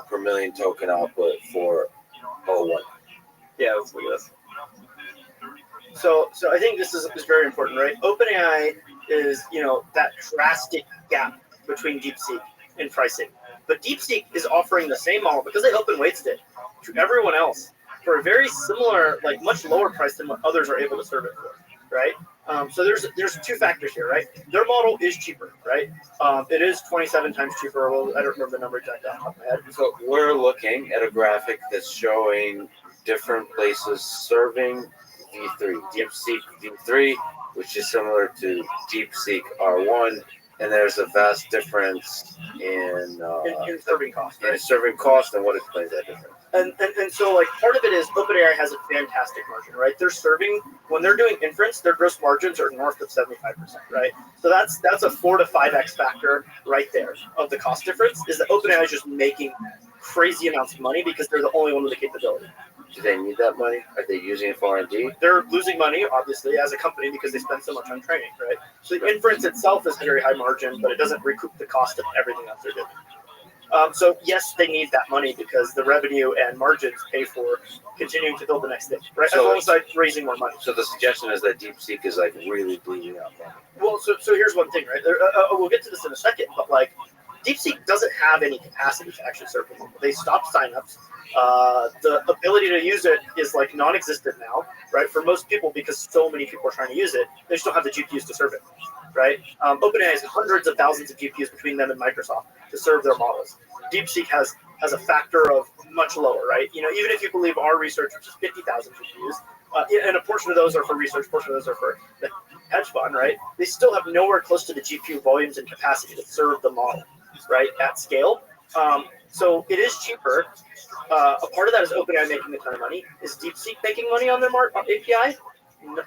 per million token output for O1. yeah, let's look at this. So I think this is very important, right? OpenAI is, that drastic gap between DeepSeek in pricing. But DeepSeek is offering the same model because they open weights it to everyone else for a very similar, like much lower price than what others are able to serve it for, right? So there's two factors here, right? Their model is cheaper, right? It is 27 times cheaper. Well, I don't remember the number exactly off the top of my head. So we're looking at a graphic that's showing different places serving V3. DeepSeek V3, which is similar to DeepSeek R1. And there's a vast difference in serving cost, right? serving cost, and what explains that difference? And so like part of it is OpenAI has a fantastic margin, right? They're serving when they're doing inference, their gross margins are north of 75%, right? So that's a 4 to 5x factor right there of the cost difference. Is that OpenAI is just making crazy amounts of money because they're the only one with the capability. Do they need that money? Are they using it for R&D? They're losing money, obviously, as a company because they spend so much on training, right? So the inference itself is very high margin, but it doesn't recoup the cost of everything that they're doing. So yes, they need that money because the revenue and margins pay for continuing to build the next thing, right? So- Alongside raising more money. So the suggestion is that DeepSeek is like really bleeding out money. Well, so here's one thing, right? We'll get to this in a second, but like DeepSeek doesn't have any capacity to actually serve people. They stopped signups. The ability to use it is like non-existent now, right? For most people, because so many people are trying to use it, they just don't have the GPUs to serve it, right? OpenAI has hundreds of thousands of GPUs between them and Microsoft to serve their models. DeepSeek has a factor of much lower, right? You know, even if you believe our research, which is 50,000 GPUs, and a portion of those are for research, portion of those are for the hedge fund, right? They still have nowhere close to the GPU volumes and capacity to serve the model, right, at scale. So it is cheaper. A part of that is OpenAI making a ton of money. Is DeepSeek making money on their API?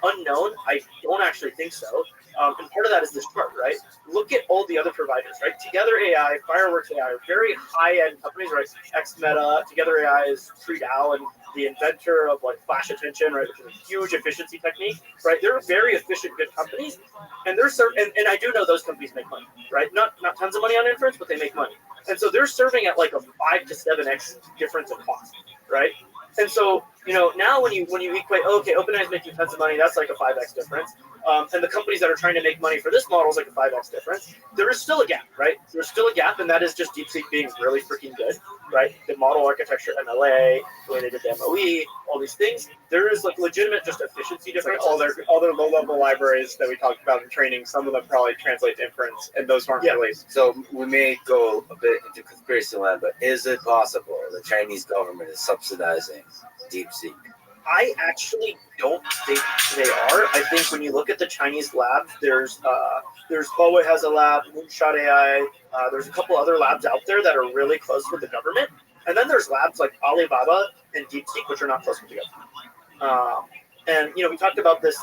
Unknown. I don't actually think so. And part of that is this chart, right? Look at all the other providers, right? Together AI, Fireworks AI are very high-end companies, right? XMeta, Together AI is TreeDAO and the inventor of like flash attention, right? Which is a huge efficiency technique, right? They're very efficient, good companies, and they're and I do know those companies make money, right? Not tons of money on inference, but they make money, and so they're serving at like a 5 to 7x difference in cost, right? And so, you know, now when you equate, okay, OpenAI is making tons of money, that's like a 5x difference. And the companies that are trying to make money for this model is like a 5x difference. There is still a gap, right? There's still a gap, and that is just DeepSeek being really freaking good, right? The model architecture, MLA, the way they did the MOE, all these things. There is like legitimate just efficiency It's like differences. all their low-level libraries that we talked about in training, some of them probably translate to inference, and those aren't released. So we may go a bit into conspiracy land, but is it possible the Chinese government is subsidizing DeepSeek? I actually don't think they are. I think when you look at the Chinese labs, there's Huawei has a lab, Moonshot AI. There's a couple other labs out there that are really close with the government, and then there's labs like Alibaba and DeepSeek, which are not close with the government. And you know, we talked about the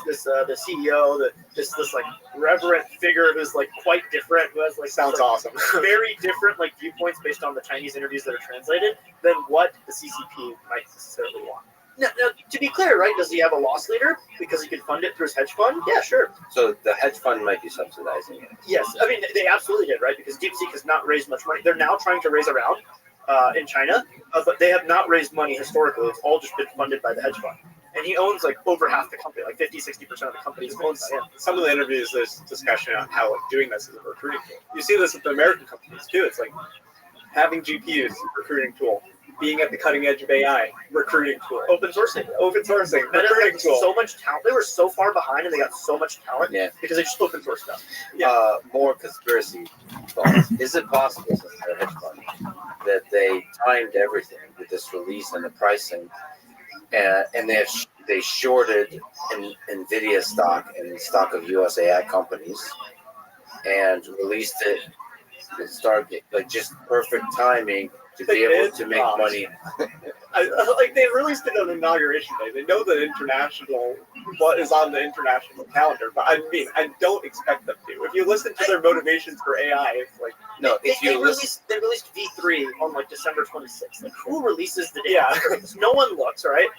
CEO, this like reverent figure who's like quite different, who has like Sounds awesome. very different like viewpoints based on the Chinese interviews that are translated than what the CCP might necessarily want. Now, to be clear, right? Does he have a loss leader because he can fund it through his hedge fund? Yeah, sure. So the hedge fund might be subsidizing it. Yes, I mean they absolutely did, right? Because DeepSeek has not raised much money. They're now trying to raise a round in China, but they have not raised money historically. It's all just been funded by the hedge fund. And he owns like over half the company, like 50-60% of the company is owned by him. Some of the interviews, there's discussion on how like, doing this is a recruiting tool. You see this with the American companies too. It's like having GPUs, recruiting tool. Being at the cutting edge of AI, recruiting tool. Open sourcing, Recruiting tool. so much talent. They were so far behind, and they got so much talent because they just open source stuff. More conspiracy thoughts. Is it possible, since they're a hedge fund, that they timed everything with this release and the pricing, and they shorted NVIDIA stock and stock of US AI companies, and released it and started like just perfect timing to be able to make money. Like they released it on inauguration day. They know that international, what is on the international calendar, but I mean, I don't expect them to. If you listen to their motivations for AI, it's like they released V3 on like December 26th. Like who releases the data? Yeah. No one looks, right?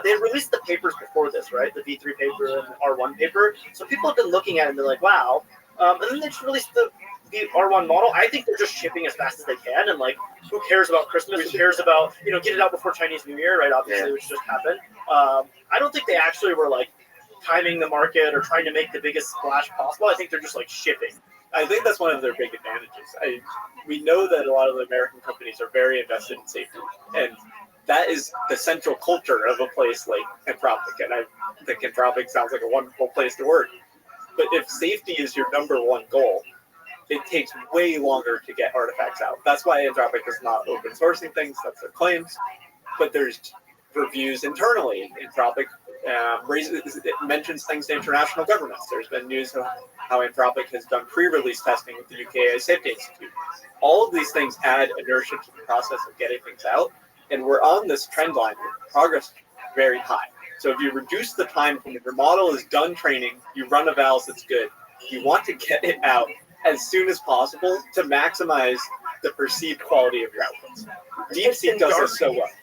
They released the papers before this, right? The V3 paper and the R1 paper. So people have been looking at it and they're like, wow. And then they just released the R1 model. I think they're just shipping as fast as they can, and like, who cares about Christmas? Who cares about, you know, get it out before Chinese New Year, right? Obviously, which just happened. I don't think they actually were like timing the market or trying to make the biggest splash possible. I think they're just like shipping. I think that's one of their big advantages. We know that a lot of the American companies are very invested in safety, and that is the central culture of a place like Anthropic. And I think Anthropic sounds like a wonderful place to work. But if safety is your number one goal, it takes way longer to get artifacts out. That's why Anthropic is not open sourcing things. That's their claims. But there's reviews internally. Anthropic it mentions things to international governments. There's been news of how Anthropic has done pre-release testing with the UK AI Safety Institute. All of these things add inertia to the process of getting things out. And we're on this trend line with progress very high. So if you reduce the time from your model is done training, you run evals that's good. You want to get it out as soon as possible to maximize the perceived quality of your outputs. DeepSeek does this so well.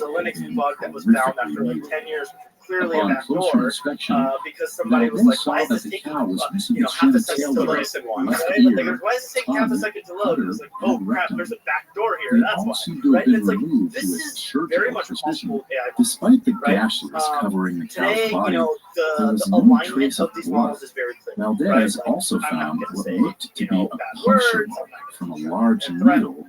was a Linux bug that was found after like 10 years, clearly a Upon back closer door, inspection, because somebody was they like, saw why is that this the taking cow was missing half a the second chin, to tail, load? recent one, left Right? But they ear, go, why is this taking half a second to load? And it was like, oh and crap, rectum. there's a back door here. They That's all why. seem to have Right? And been it's like, removed this with is very surgical much precision. possible AI. Despite the Right? gashes covering the cow's Today, body, there the was no alignment trace of of these blood. models is very clear. Valdez Right? Like, also I'm not found gonna what say, looked to be a bad puncture words, I'm mark not from a gonna large and threaten. needle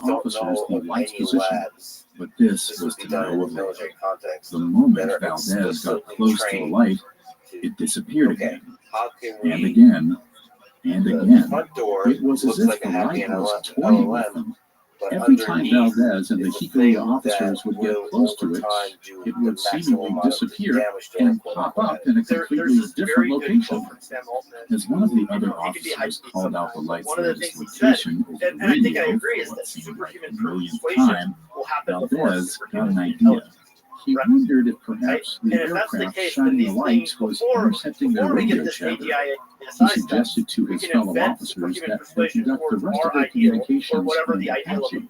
don't officers know the of light's any position, labs. but this This was would be to done no in a avail. military context. The moment that are Valdez got explicitly close to the trained light, to- it disappeared okay, again, how can and we? again, and The again. front door It was as looks if like the it had the light was toying with LLM, them. but Every time underneath Valdez and the is the Hickory thing officers that would get will close over to it, time do it the would maximum seemingly amount of disappear damage to and quote pop unquote up in a There's completely this different very good location. quote from Sam Altman. As one of the other He can be officers hypebeat called out the sometimes, but light's one of the latest things he said, location over the and I think I radio agree, for is what that seemed like superhuman the millionth persuasion time, will happen before Valdez got superhuman an idea. intelligence. He Right. wondered if perhaps And the if that's the aircraft case, then shining the these lights things, was before intercepting their we get radio this chatter. AGI He stuff, suggested to we his can fellow invent officers superhuman that they persuasion conduct the towards rest our of their ideal, or communications whatever in the ideal of Apache.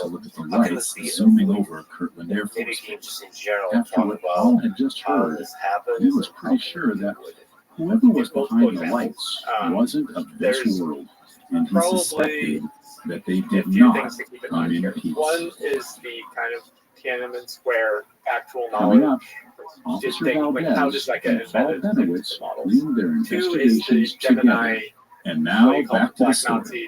to look at the how can lights this be zooming over Kirtland Air maybe Force can you Base. just in general After talk what Paul about had just how heard, this happens? he was and pretty how sure can we that deal with it? whoever was Multiple behind the examples. lights Um, wasn't of this there's world, and he probably suspected that they a did few not things to keep in come mind in here. peace. One is the kind of Tiananmen Square actual Coming knowledge. up, Just Officer think, like, how does Valdez that get and Paul embedded into Benowitz the models? bring their Two is the investigations together. Gemini, And what now you call back to the Black story. Nazi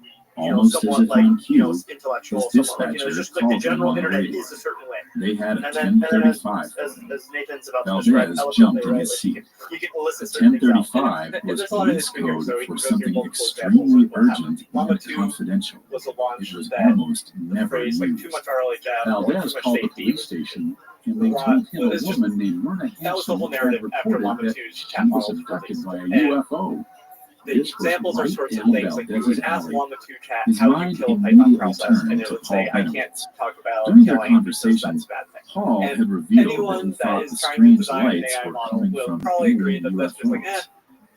Almost as somewhat if like, on cue, intellectual, his somewhat like, dispatcher just like the called him general on the internet radio. is a certain way. They had a And then as 10:35. Nathan's about to describe Valdez eloquently, jumped in right? his Like seat. you can elicit The certain things out. 10:35 And was there's a lot of police history here, code so we for can go through something multiple examples extremely of what happened. urgent Llama and 2 confidential. was a It launch was that almost the never phrase like used. too much RLHF or too Valdez much called the safety police was station, and they told him a woman named Myrna that was the whole Hampson had narrative after Llama reported that 2's she chat was model was abducted released. by a And UFO. the This was examples are right sorts of down things like you Valdez's would ask alley. Llama 2 chat His how you mind kill a Python immediately process, turned and it to would say, Paul I can't Benowitz. talk about During their killing because conversation, that's a bad thing. Paul And had revealed that anyone he that thought is the trying to strange design an lights AI were model coming will from probably agree alien that that's just like, UFOs.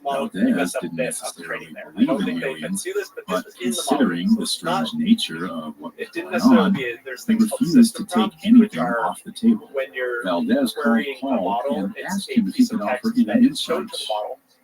well, you Valdez messed up a didn't bit of necessarily training there. I believe don't in think they aliens, can do this, but but this was in the considering model. the So it's not, strange nature of what it was didn't going necessarily on, be, there's he things called refused to system take prompts, which anything are off the table. when you're Valdez called querying a Paul model, and it's asked a him if he piece could of offer text any that is shown to the insights. model.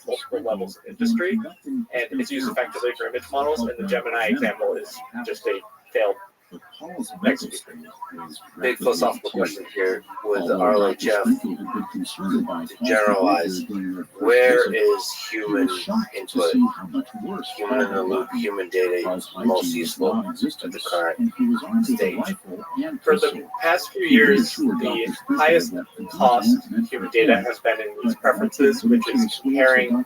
at multiple levels of industry, and it's used effectively for image models. And the Gemini example is just a failed execution. Big philosophical question here with the RLHF to generalize. Where is human input, human in the loop, human data most useful at the current stage? For the past few years, the highest cost human data has been in these preferences, which is comparing,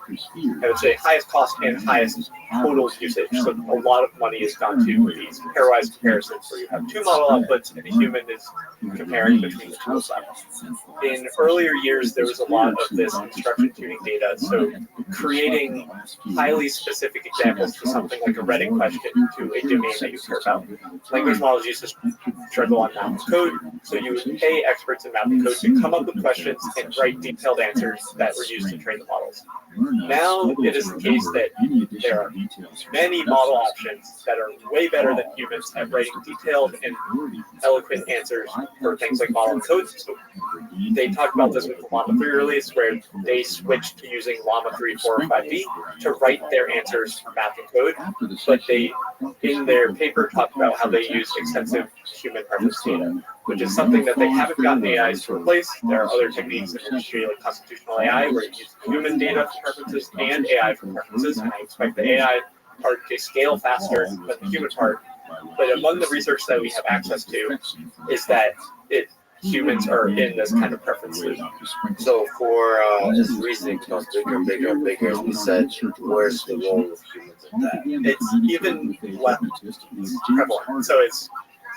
I would say, highest cost and highest total usage. So a lot of money has gone to these pairwise comparisons instance where you have two model outputs and a human is comparing between the two of them. In earlier years, there was a lot of this instruction tuning data, so creating highly specific examples for something like a Reddit question to a domain that you care about. Language models use this trickle on math and code, so you would pay experts in math and code to come up with questions and write detailed answers that were used to train the models. Now it is the case that there are many model options that are way better than humans at writing detailed and eloquent answers for things like model and code. So they talked about this with the Llama 3 release, where they switched to using Llama 3, 4, or 5B to write their answers for math and code, but they, in their paper, talked about how they use extensive human preference data, which is something that they haven't gotten AIs to replace. There are other techniques in the industry like constitutional AI, where you use human data for preferences and AI for preferences, and I expect the AI part to scale faster than the human part. But among the research that we have access to is that humans are in this kind of preference loop. So for as reasoning becomes bigger and bigger and bigger, as we said, where's the role of humans in that? It's even less prevalent. So it's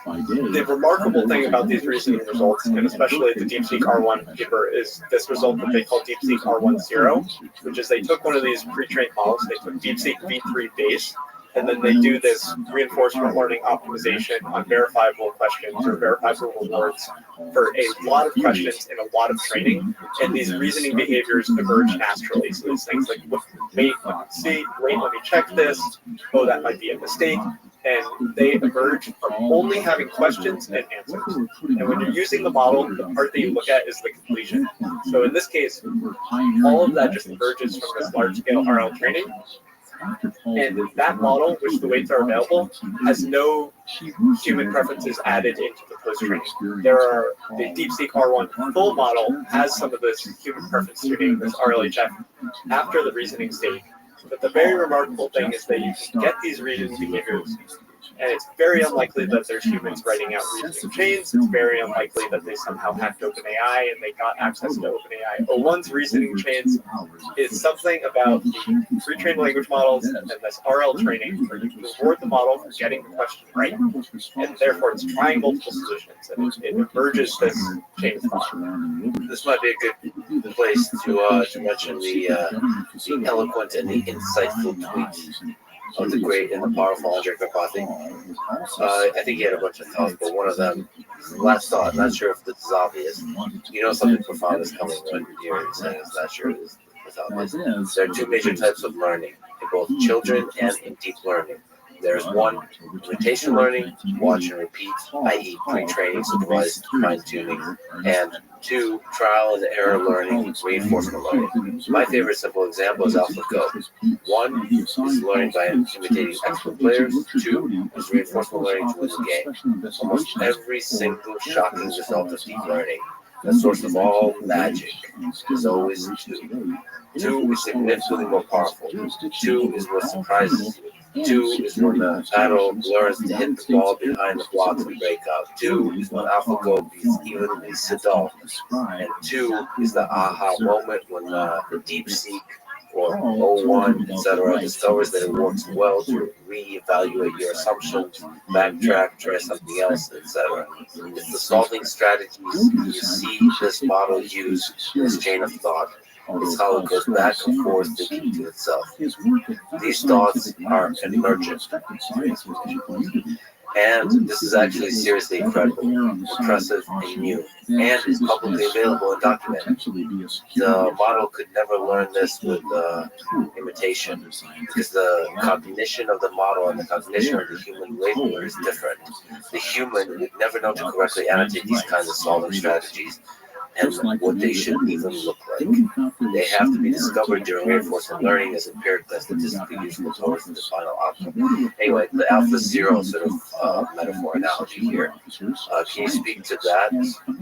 the remarkable thing about these reasoning results, and especially the DeepSeek R1 paper, is this result that they call DeepSeek R10, which is they took one of these pre-trained models, they took DeepSeek V3 base, and then they do this reinforcement learning optimization on verifiable questions or verifiable rewards for a lot of questions and a lot of training, and these reasoning behaviors emerge naturally. So these things like, wait, let me check this, oh, that might be a mistake, and they emerge from only having questions and answers. And when you're using the model, the part that you look at is the completion. So in this case, all of that just emerges from this large-scale RL training. And that model, which the weights are available, has no human preferences added into the post-training. The DeepSeek R1 full model has some of this human preference tuning, this RLHF, after the reasoning state. But the very remarkable thing is that you can get these reasoning behaviors, and it's very unlikely that there's humans writing out reasoning chains. It's very unlikely that they somehow hacked OpenAI and they got access to OpenAI. O1's reasoning chains is something about the pre-trained language models and this RL training, where you reward the model for getting the question right, and therefore it's trying multiple solutions, and it emerges this chain of thought. This might be a good place to mention the eloquent and the insightful tweets of the great and the powerful Andre Karpathy. I think he had a bunch of thoughts, but one of them, last thought, not sure if this is obvious. You know something profound is coming when you're saying it's not sure it's obvious. There are two major types of learning, in both children and in deep learning. There's one, imitation learning, watch and repeat, i.e. pre-training, supervised fine-tuning, and two, trial and error learning, reinforcement learning. My favorite simple example is AlphaGo. One is learning by imitating expert players. Two is reinforcement learning to win the game. Almost every single shocking result of deep learning, the source of all magic, is always two. Two is significantly more powerful. Two is what surprises you. Two is when the battle learns to hit the ball behind the blocks and break up. Two is when AlphaGo beats evenly Sedol. And two is the aha moment when the DeepSeek or O1, etc., discovers that it works well to reevaluate your assumptions, backtrack, try something else, etc. It's the solving strategies you see this model use in this chain of thought. It's how it goes back and forth thinking to itself. These thoughts are emergent. And this is actually seriously incredible, impressive, and new, and is publicly available and documented. The model could never learn this with imitation, because the cognition of the model and the cognition of the human labeler is different. The human would never know to correctly annotate these kinds of solving strategies, and what they should even look like. They have to be discovered during reinforcement learning as empirical and statistically useful towards the final outcome. Anyway, the alpha zero sort of metaphor analogy here. Can you speak to that,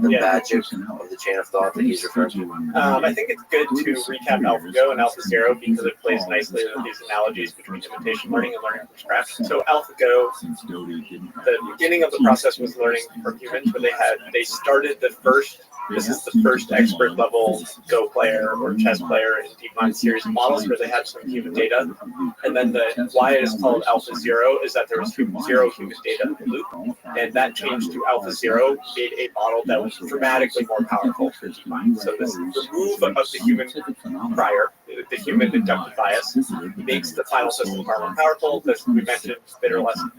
the magic of the chain of thought that he's referring to? I think it's good to recap AlphaGo and AlphaZero because it plays nicely with these analogies between imitation learning and learning from scratch. So AlphaGo, the beginning of the process was learning from humans, where they started the first this is the first expert level Go player or chess player in DeepMind series of models where they had some human data. And then why it is called Alpha Zero is that there was zero human data in the loop. And that change to Alpha Zero made a model that was dramatically more powerful for DeepMind. So this remove of the human prior, the human inductive bias, makes the final system far more powerful. This we mentioned bitter lesson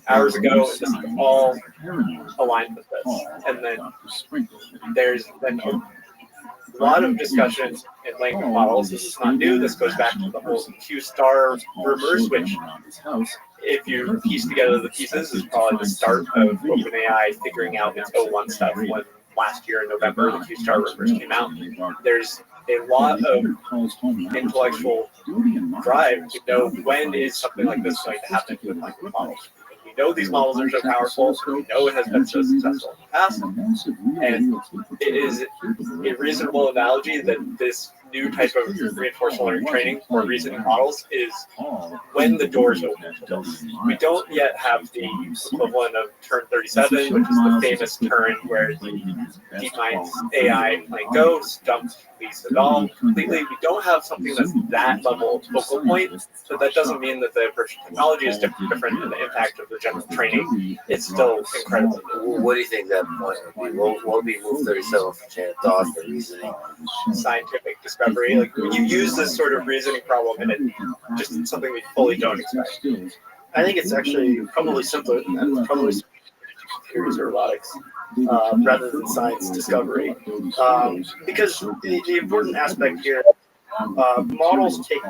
hours ago, and this is all aligned with this. And then there's been a lot of discussion in language models. This is not new. This goes back to the whole Q-star rumors, which, if you piece together the pieces, is probably the start of OpenAI figuring out its O1 stuff when last year in November the Q-star rumors came out. There's a lot of intellectual drive to know when is something like this going to happen with language models. We know these models are so powerful, we know it has been so successful in the past, and it is a reasonable analogy that this new type of reinforcement learning training for reasoning models is when the doors open to this. We don't yet have the equivalent of turn 37, which is the famous turn where the DeepMind's AI playing Go stumped Lee Sedol completely. We don't have something that's that level of focal point, so that doesn't mean that the approach to technology is different and the impact of the general training is still incredible. What do you think that point would be? What would be move 37 for chain of thought, for reasoning? Scientific discovery, like when you use this sort of reasoning problem and it just something we fully don't expect. I think it's actually probably simpler than that. It's probably theories or robotics rather than science discovery. Because the important aspect here, models take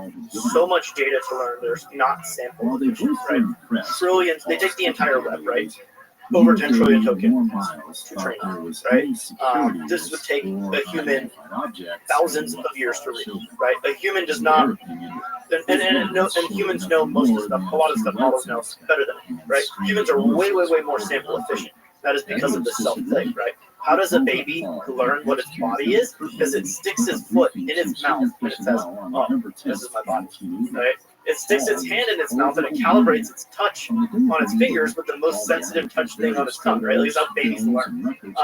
so much data to learn. There's not sample efficient, right? Trillions. They take the entire web, right? Over 10 trillion tokens to train on, right? This would take a human thousands of years to read, right? A human does not, and humans know most of the stuff, a lot of stuff models know better than a human, right? Humans are way, way, way more sample efficient. That is because of the self thing, right? How does a baby learn what its body is? Because it sticks its foot in its mouth and it says, oh, this is my body, right? It sticks its hand in its mouth and it calibrates its touch on its fingers with the most sensitive touch thing on its tongue, right? At least how babies learn. And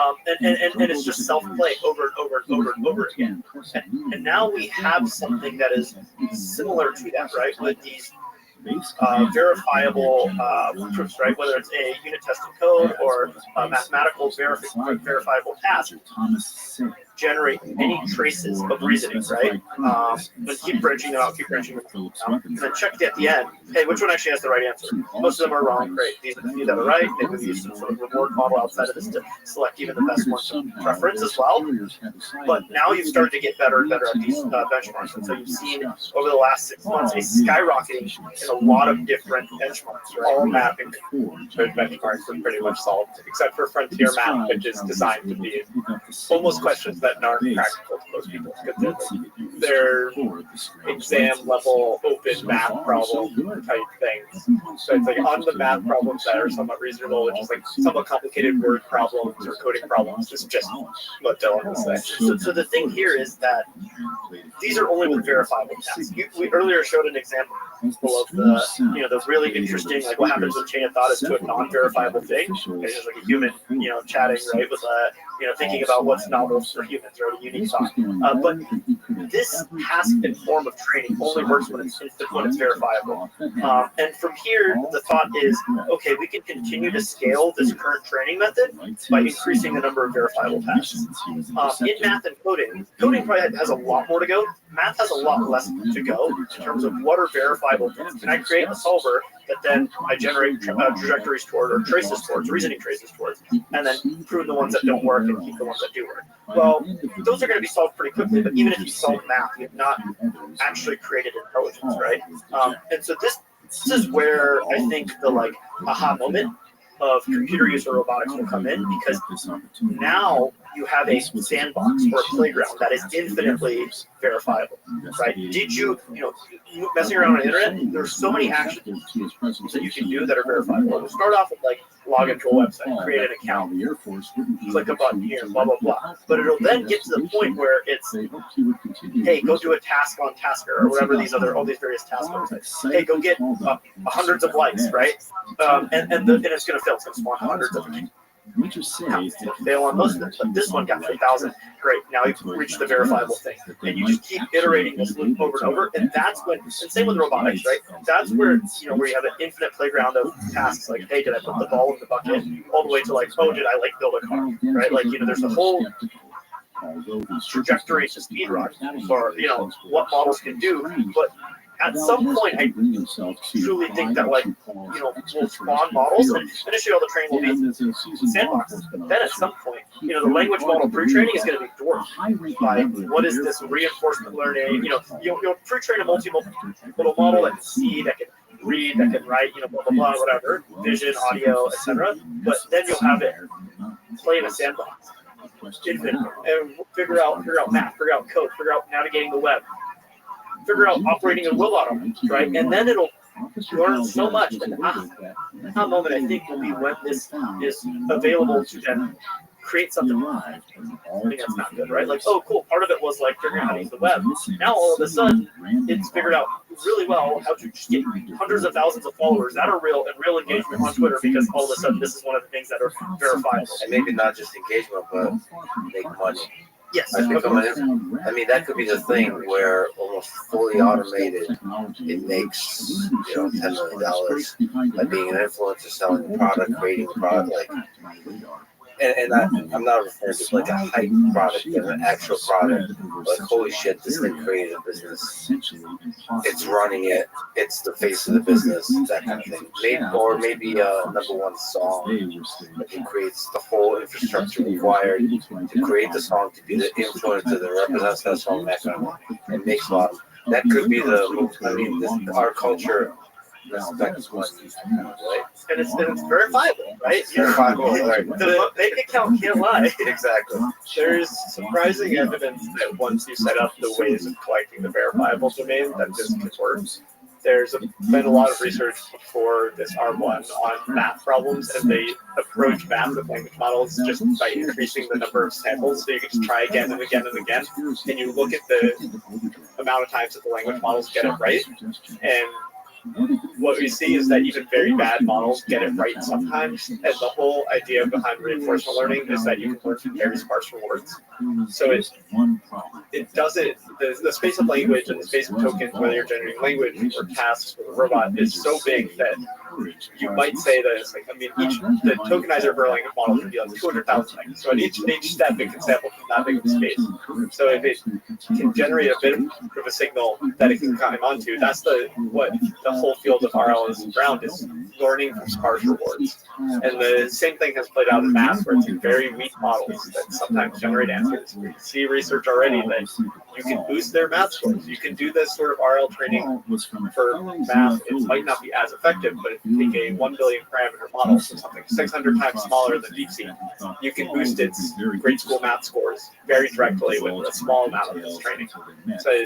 it's just self-play over and over and over and over again. And now we have something that is similar to that, right? With these verifiable proofs, right? Whether it's a unit tested code or a mathematical verifiable task, generate many traces of reasoning, right? And keep branching them out, and then check at the end, hey, which one actually has the right answer? Most of them are wrong, great. These are the few that are right. Maybe we use some sort of reward model outside of this to select even the best ones of preference as well. But now you've started to get better and better at these benchmarks. And so you've seen over the last 6 months a skyrocketing in a lot of different benchmarks, right? All mapping benchmarks are pretty much solved, except for Frontier Map, which is designed to be almost questions that aren't practical to most people because they're exam level open math problem type things. So it's like on the math problems that are somewhat reasonable, which is like somewhat complicated word problems or coding problems. It's just what Dylan was saying. So the thing here is that these are only with verifiable tests. We earlier showed an example of the really interesting, like what happens when chain of thought is to a non-verifiable thing. It's just like a human, chatting, right, with thinking about what's novel for humans, right, a unique thought. But this task and form of training only works when it's verifiable. And from here, the thought is, okay, we can continue to scale this current training method by increasing the number of verifiable tasks. In math and coding probably has a lot more to go. Math has a lot less to go in terms of what are verifiable things. Can I create a solver that then I generate trajectories toward or traces towards, reasoning traces towards, and then prune the ones that don't work and keep the ones that do work? Well, those are going to be solved pretty quickly, but even if you solve math, you have not actually created intelligence, right? And so this is where I think the aha moment of computer use or robotics will come in, because now you have a sandbox or a playground that is infinitely verifiable, right? Did you messing around on the internet, there's so many actions that you can do that are verifiable. We'll start off with log into a website, create an account, click a button here, blah, blah, blah. But it'll then get to the point where it's, hey, go do a task on Tasker or whatever all these various task websites. Hey, go get hundreds of likes, right? And it's going to fail. It's going to spawn hundreds of fail on most of them, but this one got 3,000. Great, now you've reached the verifiable thing. And you just keep iterating this loop over and over, and that's when, and same with robotics, right? That's where, where you have an infinite playground of tasks, like, hey, did I put the ball in the bucket? All the way to like, oh, did I build a car, right? Like, there's a whole trajectory to speedrun for, what models can do, but at some point, I truly think that, like, we'll spawn models, and initially all the training will be sandboxes. Then at some point, the language model pre-training is going to be dwarfed by what is this reinforcement learning. You'll pre-train a multimodal model that can see, that can read, that can write, blah, blah, blah, whatever, vision, audio, etc. But then you'll have it play in a sandbox, infinite, and figure out math, figure out code, figure out navigating the web, figure out operating in will auto, right? And then it'll learn so much. And that moment, I think, will be when this is available to then create something. I think that's not good, right? Like, oh, cool. Part of it was like figuring out how to use the web. Now all of a sudden, it's figured out really well how to just get hundreds of thousands of followers that are real and real engagement on Twitter, because all of a sudden this is one of the things that are verifiable. And maybe not just engagement, but make money. Yes. I mean, that could be the thing where almost fully automated, it makes, $10 million by being an influencer, selling a product, creating a product, like, and I'm not referring to like a hype product, but an actual product. Like, holy shit, this thing created a business. It's running it. It's the face of the business, that kind of thing. Maybe a #1 song that creates the whole infrastructure required to create the song, to be the influencer that represents that song, that kind of thing. It makes a lot of, that could be our culture respects money, right? And it's verifiable, right? Verifiable, right? The bank account can't lie. Exactly. There's surprising evidence that once you set up the ways of collecting the verifiable domain, that this can work. There's been a lot of research before this R1 on math problems, and they approach math with language models just by increasing the number of samples. So you can just try again and again and again, and you look at the amount of times that the language models get it right, and what we see is that even very bad models get it right sometimes, and the whole idea behind reinforcement learning is that you can learn from very sparse rewards. So it doesn't, the space of language and the space of tokens, whether you're generating language or tasks with a robot, is so big that you might say that it's like, the tokenizer for a language model can be like 200,000 things. So at each step, it can sample from that big of a space. So if it can generate a bit of a signal that it can climb onto, that's what the whole field of RL is around, is learning from sparse rewards. And the same thing has played out in math, where it's very weak models that sometimes generate answers. We see research already that you can boost their math scores. You can do this sort of RL training for math. It might not be as effective, but if you take a 1 billion parameter model, so something 600 times smaller than DeepSeek, you can boost its grade school math scores very directly with a small amount of this training. So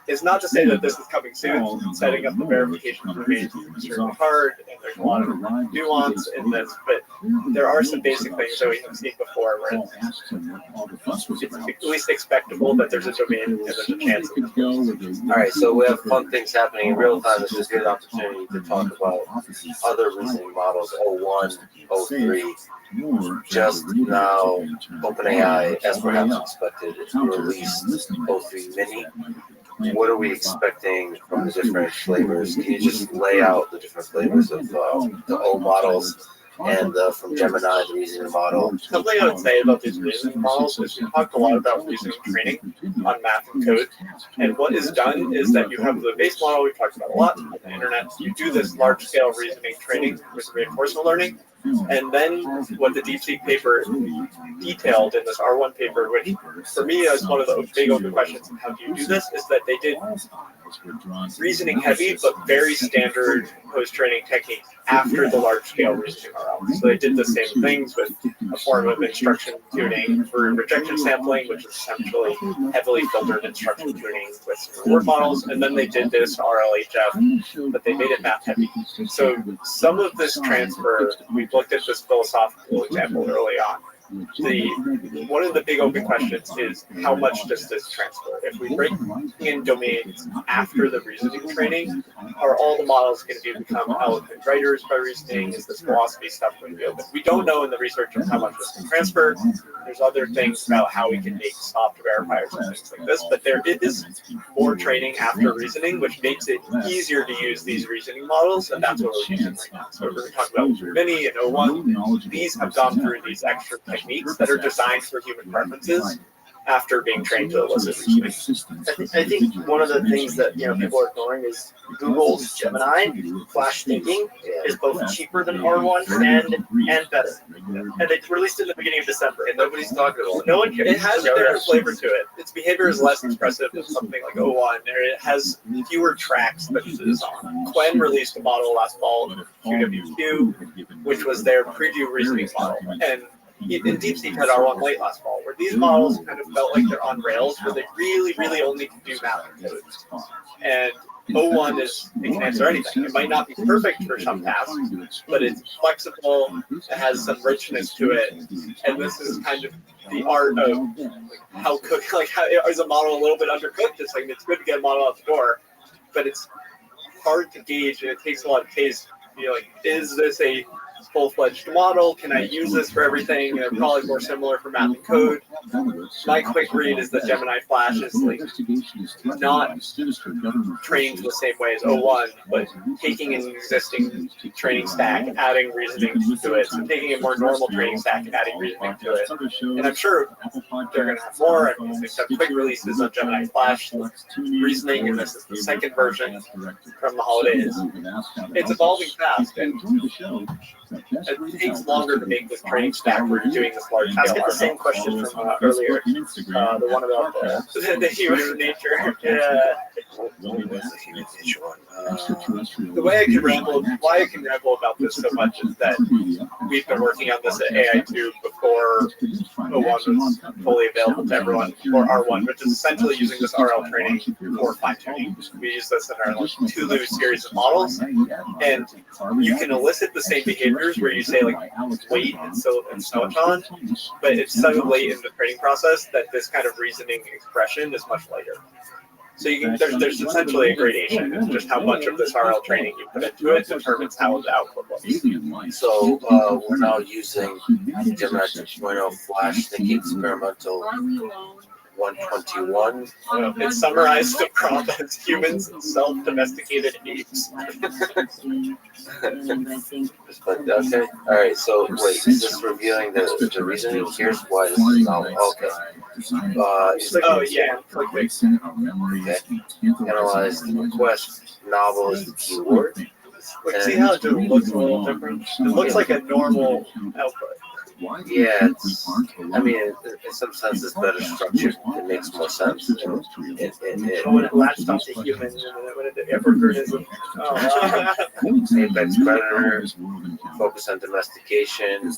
it's not to say that this is coming soon. Setting up the verification remains extremely hard, and there's a lot of nuance in this, but there are some basic things that we have seen before where it's at least expectable that there's a domain and there's a chance. All right, so we have fun things happening in real time. This is a good opportunity to talk about other reasoning models, 01, 03. Just now, OpenAI, as perhaps expected, released 03 Mini. What are we expecting from the different flavors? Can you just lay out the different flavors of the O models and from Gemini, the reasoning model? Something I would say about these reasoning models is we talked a lot about reasoning training on math and code. And what is done is that you have the base model we've talked about a lot on the internet. You do this large-scale reasoning training with reinforcement learning. And then what the DeepSeek paper detailed in this R1 paper, which for me is one of the big open questions, how do you do this, is that they did reasoning heavy but very standard post-training techniques after the large-scale reasoning RL. So they did the same things with a form of instruction tuning for rejection sampling, which is essentially heavily filtered instruction tuning with some reward models, and then they did this RLHF, but they made it math heavy. So some of this transfer, we looked at this philosophical example early on, one of the big open questions is how much does this transfer? If we bring in domains after the reasoning training, are all the models going to become eloquent writers by reasoning? Is this philosophy stuff going to be open? We don't know in the research of how much this can transfer. There's other things about how we can make soft verifiers and things like this, but there is more training after reasoning, which makes it easier to use these reasoning models, and that's what we're using right now. So we're going to talk about Mini and O1. These have gone through these extra techniques that are designed for human preferences after being trained to elicit reasoning. I think one of the things that people are ignoring is Google's Gemini Flash Thinking is both cheaper than R1 and better. And they released it in the beginning of December. And nobody's talking about it. No one cares. It has a different flavor to it. Its behavior is less expressive than something like O1. It has fewer tracks that it is on. Quen released a model last fall, QWQ, which was their preview reasoning model. And DeepSeek had R1 late last fall, where these models kind of felt like they're on rails, where they really only can do math and code. And O1 it can answer anything. It might not be perfect for some tasks, but it's flexible. It has some richness to it, and this is kind of the art of how cook. How is a model a little bit undercooked? It's like it's good to get a model out the door, but it's hard to gauge, and it takes a lot of taste. Is this a full-fledged model? Can I use this for everything? They're probably more similar for math and code. My quick read is that Gemini Flash is not trained the same way as O1, but taking an existing training stack, adding reasoning to it, so taking a more normal training stack and adding reasoning to it. And I'm sure they're going to have more. I mean, they've got quick releases on Gemini Flash reasoning, and this is the second version from the holidays. It's evolving fast, and it takes longer to make this training stack where you're doing this large scale. Ask it the same question from earlier, the one about the human nature. The way I can ramble, why I can ramble about this so much is that we've been working on this at AI2 before O1 was fully available to everyone, or R1, which is essentially using this RL training for fine tuning. We use this in our Tulu series of models, and you can elicit the same behaviors where you say wait and Sinoton, but it's so late in the training process that this kind of reasoning expression is much lighter. So you can, there's essentially a gradation. It's just how much of this RL training you put into it determines how the output looks. So we're now using Gemini 2.0 Flash Thinking Experimental 121. It summarized the prompt as humans and self-domesticated apes. But okay, all right. So wait, is this revealing the reasoning? Here's why this is not okay. Oh yeah, okay. Analyze the request. Novel is the keyword. See how it just looks a little different? It looks like a normal output. Yeah, I mean, in some sense, it's better structured. It makes more sense. when it latched onto humans, and when it ever heard is Apex predator, focus on domestication,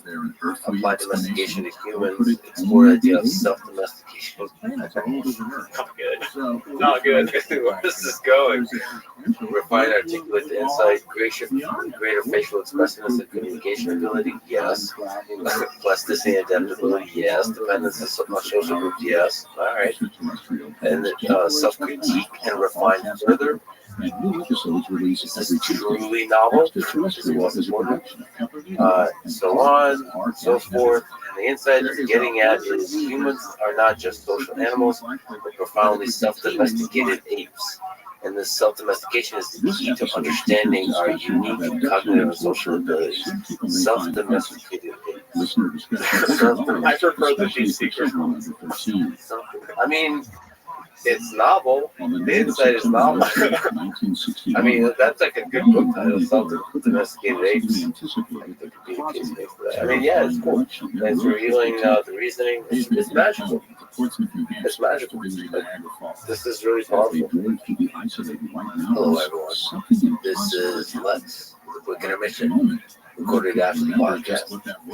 apply domestication to humans, explore the idea of self-domestication. Not good. Not good. Where is this going? Refine, articulate the insight, greater facial expressiveness and communication ability, yes. Plasticity and adaptability, yes. Dependence on social group, yes. All right. And self-critique and refine further. Is this truly novel? So on, so forth. And the insight is getting at is humans are not just social animals, but profoundly self-domesticated apes. And this self-domestication is the key to understanding our unique cognitive and social abilities. Self-domesticated apes. I prefer the DeepSeek version. I mean, it's novel. The insight is novel. I mean, that's like a good book title, Self-Domesticated Apes. I mean, yeah, it's cool. It's revealing the reasoning. It's magical. It's magical. This is really powerful. Hello, everyone. This is Lex, the Quick Intermission, recorded after the podcast.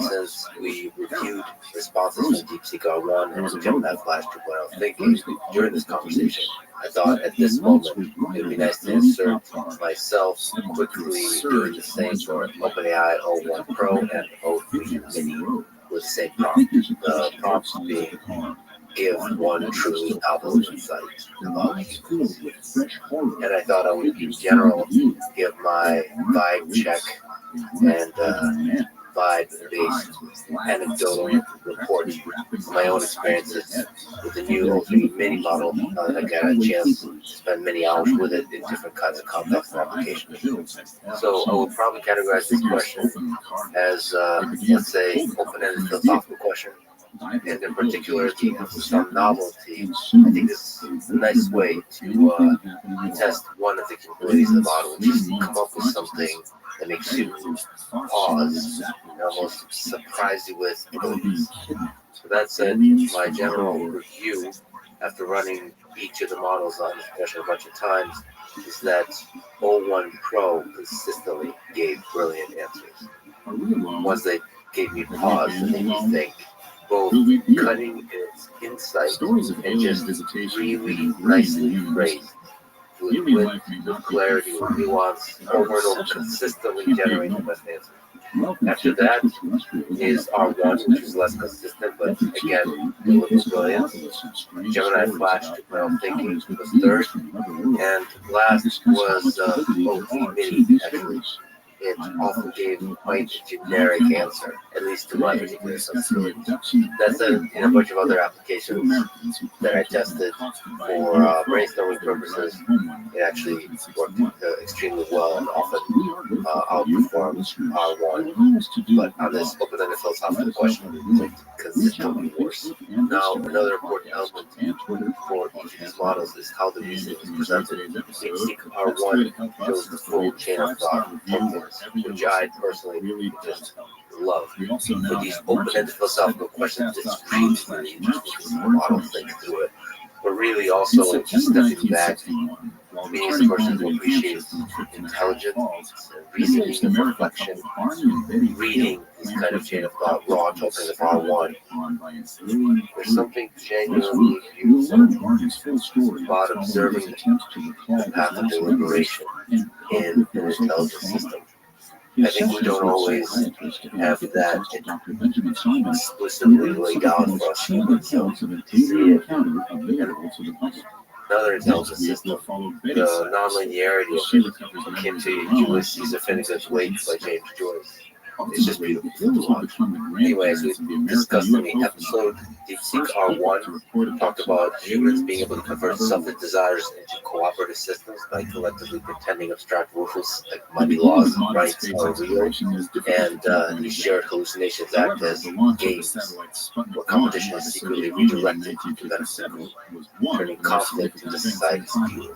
Since we reviewed responses from DeepSeek R1 and Gemini Flash 2.0 thinking during this conversation, I thought at this moment it would be nice to insert myself quickly doing the same for OpenAI O1 Pro and O3 Mini. with the same The prompt. figures across The both prompt sides of being the car. give one truly novel insight about humans. And I thought I would, in general, give my vibe check and vibe-based anecdotal report of my own experiences with the new O3 mini model. I got a chance to spend many hours with it in different kinds of contexts and applications. So I will probably categorize this question as, let's say, open-ended philosophical question. And in particular, the emphasis on novelty. I think this is a nice way to test one of the capabilities of the model, which is to come up with something that makes you pause and almost surprise you with abilities. So that said, my general review after running each of the models on this question a bunch of times is that O1 Pro consistently gave brilliant answers. Ones that gave me pause and made me think, both cutting its insight and just really nicely phrased, with wit, with clarity, with nuance, over and over, consistently generating the best answers. After that is R1, which is less consistent, but again, with brilliance. Gemini Flash, took my own thinking, was third. And last was OT Mini, actually. It often gave quite a generic answer, at least to my particular sensibility. That said, in a bunch of other applications that I tested for brainstorming purposes, it actually worked extremely well and often outperformed R1. But on this open-ended philosophical question, it's consistently worse. Now, another important element for each of these models is how the reasoning is presented. DeepSeek R1 shows the full chain of thought performance, which I personally just love. For these open-ended philosophical questions, it's really interesting to see the model think through it. But really also just stepping back, being a person who appreciates intelligence, reasoning and reflection, reading this kind of chain of thought, raw tokens of R1. There's something genuinely beautiful about observing the path of deliberation in an intelligent system. I think we don't always have that explicitly laid out for us humans, so to see it another intelligent system, the non-linearity of it, akin to Ulysses of Finnegan's Wake by James Joyce. It's just beautiful to watch. Anyway, as we discussed in the episode, DeepSeek R1 talked about humans being able to convert selfish desires into cooperative systems by collectively pretending abstract rules like money laws and rights are real, and these shared hallucinations act as games where competition is secretly redirected to benefit, turning conflict into society's fuel.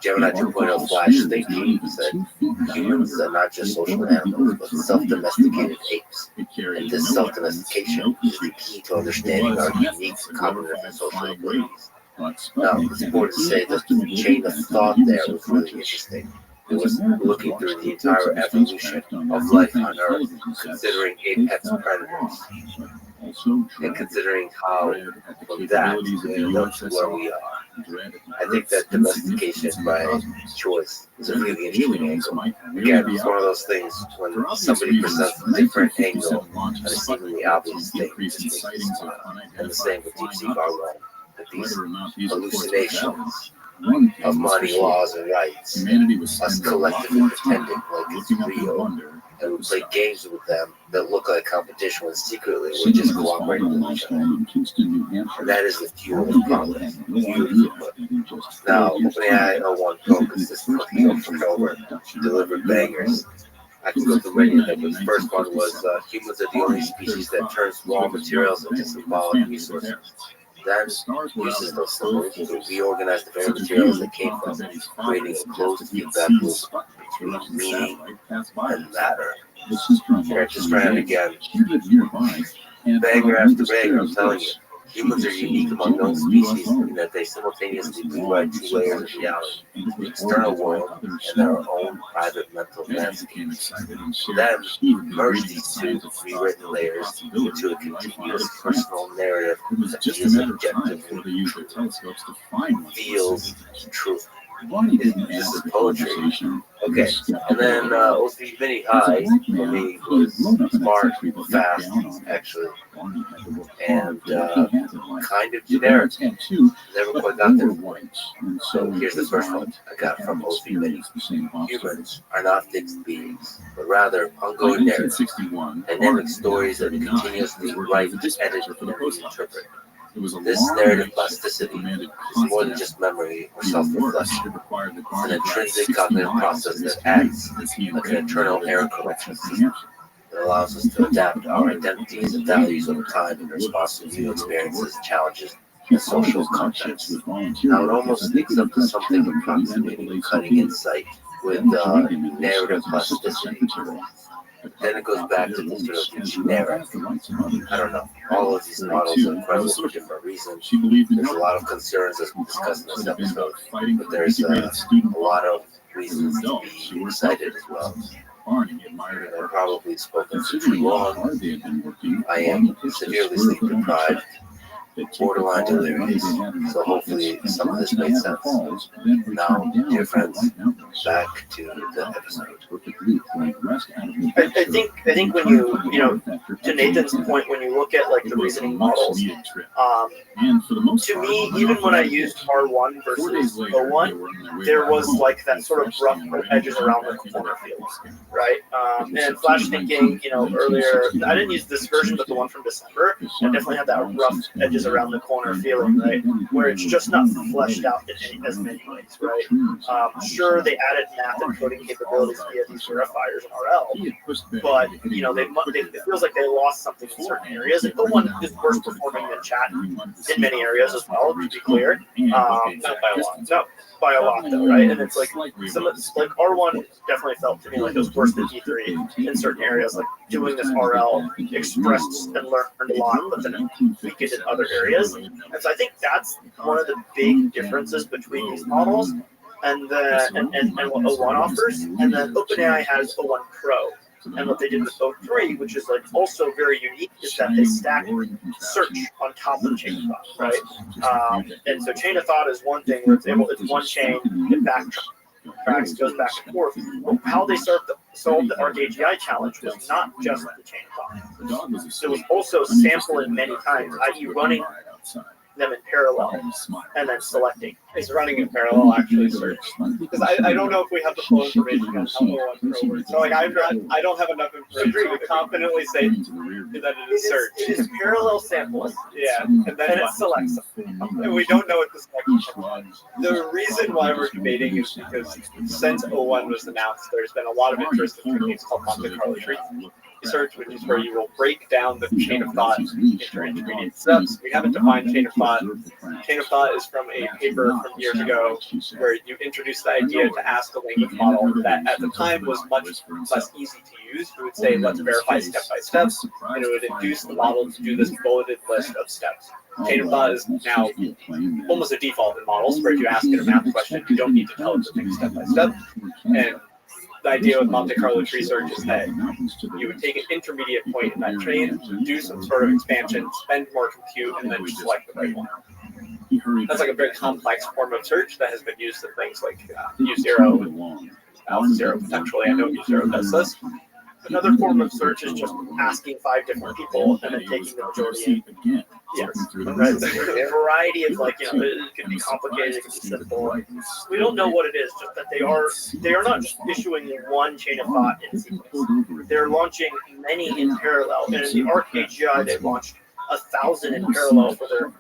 Gemini 2.0 Flash thinking said humans are not just social animals, but self-domesticated apes. And this self-domestication is the key to understanding our unique cognitive and social abilities. Now, it's important to say that the chain of thought there was really interesting. It was looking through the entire evolution of life on Earth, considering apex predators, and considering how from that we ended up to where we are. I think that domestication by choice is a really interesting angle. Again, it's one of those things when somebody presents a different angle on a seemingly obvious thing. And the same with DeepSeek R1, with these hallucinations of money, laws, and rights, us collectively pretending like it's real, and we play games with them that look like competition when secretly we're just cooperating with each other. And that is the fuel of progress. Now, OpenAI O1 Pro consistently over and over delivered bangers. I can go through many of them, but the first one was humans are the only species that turns raw materials into symbolic resources. Then uses those symbols to reorganize the very materials that came from, creating a closed feedback loop between meaning and matter. Here, just ran it again. Banger after banger, I'm telling you. Humans are unique among known species in that they simultaneously rewrite two layers of reality, the external world and their own private mental landscapes. Then merge these two rewritten layers into a continuous personal narrative that is objectively true, feels true. Bonnie didn't This ask is the poetry. conversation. Okay, and then OC Mini High for me was smart, fast, actually, and kind of generic. Never quite got there. So here's the first one I got from OC Mini. Humans are not fixed beings, but rather ongoing narratives, dynamic stories that continuously write, edit, and reinterpret. This narrative plasticity is more than just memory or self-reflection. It's an intrinsic cognitive process that acts like an internal error correction system. It allows us to adapt our identities and values over time in response to new experiences, challenges, and social contexts. Now, it almost leads up to something approximating cutting insight with narrative plasticity. Then it goes back to the sort of generic. I don't know. All of these models are incredible for different reasons. There's a lot of concerns as we discussed in this episode, but there's a lot of reasons to be excited as well. I've probably spoken for too long. I am severely sleep deprived, borderline delirious, so hopefully some of this made sense. Now, dear friends, back to the episode. I think when you to Nathan's point, when you look at like the reasoning models, to me, even when I used R1 versus O1, there was like that sort of rough edges around the corner feels, right? And Flash thinking, earlier, I didn't use this version, but the one from December, I definitely had that rough edges around the corner feeling, right? Where it's just not fleshed out in as many ways, right? Sure, they added math and coding capabilities via these verifiers in RL, but it feels like they lost something in certain areas. And O1 is worse performing than chat in many areas as well, to be clear. Not by a lot. No, by a lot though, right? And it's like some of this, like R1 definitely felt to me like it was worse than E3 in certain areas. Like doing this RL expressed and learned a lot, but then it weakened in other areas. And so I think that's one of the big differences between these models and what O1 offers. And then OpenAI has O1 Pro. And what they did with O3, which is like also very unique, is that they stack search on top of chain of thought, right? And so chain of thought is one thing where it's one chain, it backtracks, goes back and forth. How they solved the ArcAGI challenge was not just the chain of thought. It was also sampling many times, i.e. running them in parallel and then selecting. Is running in parallel actually search? Because I don't know if we have the full information on how O1 Pro works. So like I don't have enough information to confidently say that it is search. It is parallel samples. Yeah, and then it selects them. And we don't know what the selection is. The reason why we're debating is because since O1 was announced, there's been a lot of interest in techniques called Monte Carlo tree research, which is where you will break down the chain of thought into intermediate steps. We haven't defined chain of thought. Chain of thought is from a paper from years ago where you introduced the idea to ask a language model that at the time was much less easy to use. We would say, let's verify step by step, and it would induce the model to do this bulleted list of steps. Chain of thought is now almost a default in models where if you ask it a math question, you don't need to tell it to think step by step. And the idea with Monte Carlo tree search is that you would take an intermediate point in that train, do some sort of expansion, spend more compute, and then select the right one. That's like a very complex form of search that has been used in things like U0, AlphaZero potentially. I know U0 does this. Another form of search is just asking 5 different people and then taking the majority. Yes, right. A variety of it can be complicated, it can be simple. We don't know what it is, just that they are not just issuing one chain of thought in sequence. They're launching many in parallel. And in the ArcAGI, they launched 1,000 in parallel for their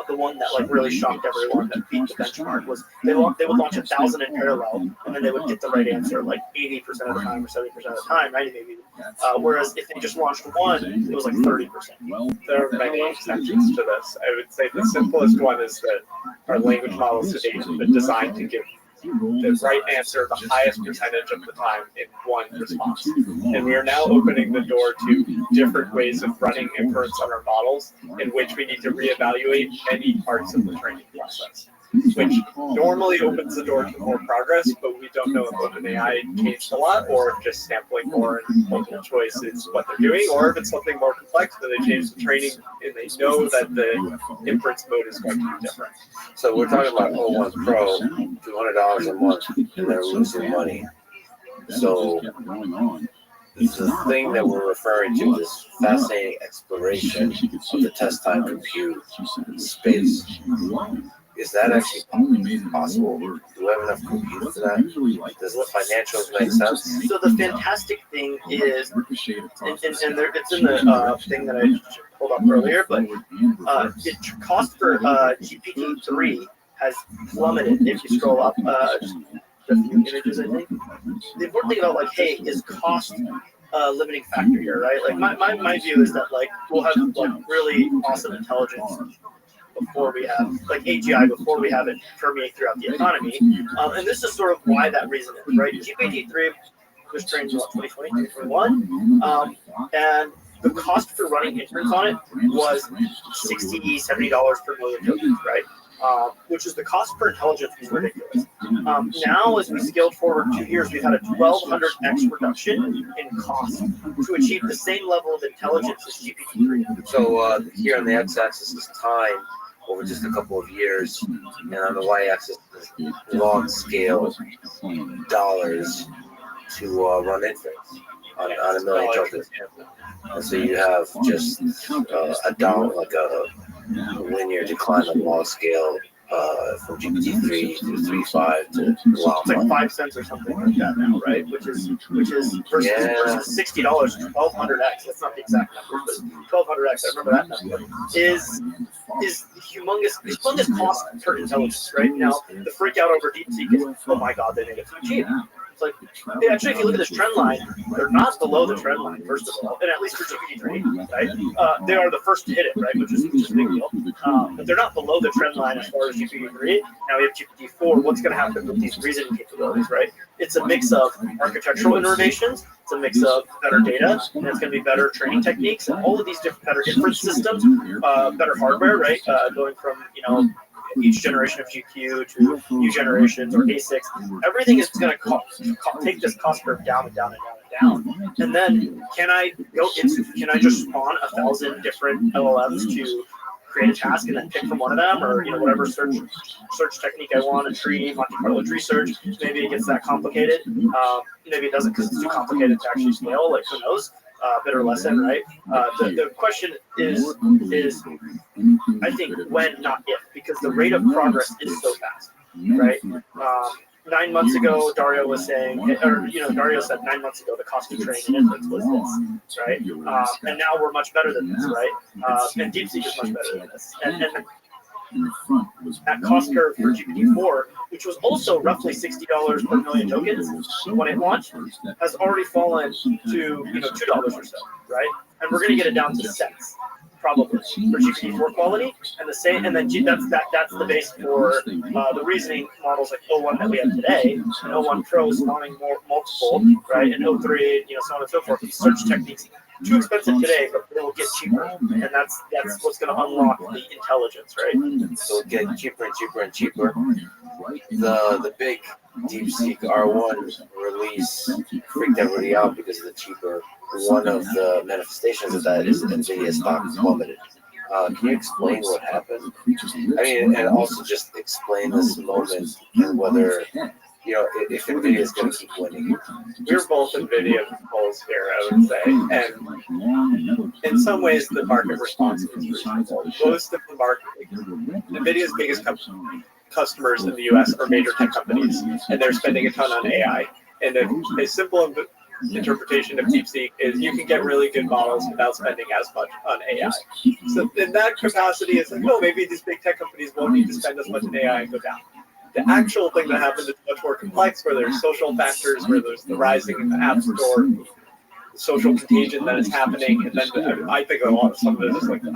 the one that really shocked everyone that beat the benchmark was they would launch 1,000 in parallel and then they would get the right answer 80% of the time or 70% of the time, 90 maybe. Whereas if they just launched one, it was 30%. There are many exceptions to this. I would say the simplest one is that our language models today have been designed to give the right answer the highest percentage of the time in one response. And we are now opening the door to different ways of running inference on our models in which we need to reevaluate many parts of the training process. which normally opens the door to more progress, but we don't know if OpenAI changed a lot or if just sampling more and multiple choice is what they're doing, or if it's something more complex where they change the training and they know that the inference mode is going to be different. So we're talking about O1 Pro, $200 a month, and they're losing money. So the thing that we're referring to, this fascinating exploration of the test time compute space, is that actually possible? Do we have enough compute for that? Does the financials make sense? So the fantastic thing is, and it's in the thing that I pulled up earlier, but the cost for GPT-3 has plummeted. If you scroll up just a few images, I think. The important thing about like, hey, is cost limiting factor here, right? Like my view is that like we'll have like really awesome intelligence before we have like AGI before we have it permeate throughout the economy, and this is sort of why that reason is, right? GPT-3 was trained in 2020, 2021, and the cost for running inference on it was $60, $70 per million tokens, right? Which is the cost per intelligence was ridiculous. Now, as we scaled forward 2 years, we've had a 1,200x reduction in cost to achieve the same level of intelligence as GPT-3. So here on the x-axis is time over just a couple of years, and on the y-axis is log scale dollars to run inference on a million tokens. And so you have just a dollar, like a linear decline on log scale from GPT-3 to 3.5 to It's like 5 cents or something like that now, right? Which is versus $60, 1,200x. That's not the exact number, but 1,200x. I remember that number. Is humongous cost per intelligence, right? Now the freak out over DeepSeek is, oh my god, they made it too cheap. It's like, actually, if you look at this trend line, they're not below the trend line, first of all, and at least for GPT-3, right? They are the first to hit it, right? Which is a big deal. But they're not below the trend line as far as GPT-3. Now we have GPT-4. What's going to happen with these reasoning capabilities, right? It's a mix of architectural innovations, it's a mix of better data, and it's going to be better training techniques, and all of these different better inference systems, better hardware, right? Going from, each generation of GPU to new generations or ASICs, everything is going to take this cost curve down and down and down and down. And then can I just spawn 1,000 different LLMs to create a task and then pick from one of them, or whatever search technique I want, a tree, Monte Carlo tree search? Maybe it gets that complicated. Maybe it doesn't because it's too complicated to actually scale. Like, who knows? Bitter lesson, right? The question is I think when, not if, because the rate of progress is so fast, right? 9 months ago, Dario was saying, Dario said 9 months ago the cost of training an inference was this, right? And now we're much better than this, right? And DeepSeek is much better than this. And that cost curve for GPT-4, which was also roughly $60 per million tokens when it launched, has already fallen to $2 or so, right? And we're going to get it down to cents, probably, for GPT-4 quality, and that's the base for the reasoning models like O1 that we have today, and O1 Pro spawning multiple, right, and O3, so on and so forth. These search techniques too expensive today, but they will get cheaper, and that's what's going to unlock the intelligence, right? So it'll get cheaper and cheaper and cheaper. The big DeepSeek R1 release freaked everybody out because of the cheaper. One of the manifestations of that is NVIDIA stock plummeted. Can you explain what happened? I mean, and also just explain this moment and whether, if NVIDIA is going to keep winning. We're both NVIDIA bulls here, I would say. And in some ways, the market response is reasonable. Most of the market, NVIDIA's biggest customers in the US are major tech companies, and they're spending a ton on AI. And a simple interpretation of DeepSeek is you can get really good models without spending as much on AI. So in that capacity, it's like, maybe these big tech companies won't need to spend as much on AI and go down. The actual thing that happens is much more complex, where there's social factors, where there's the rising in the App Store, social contagion that is happening, and then I think some of it is like, I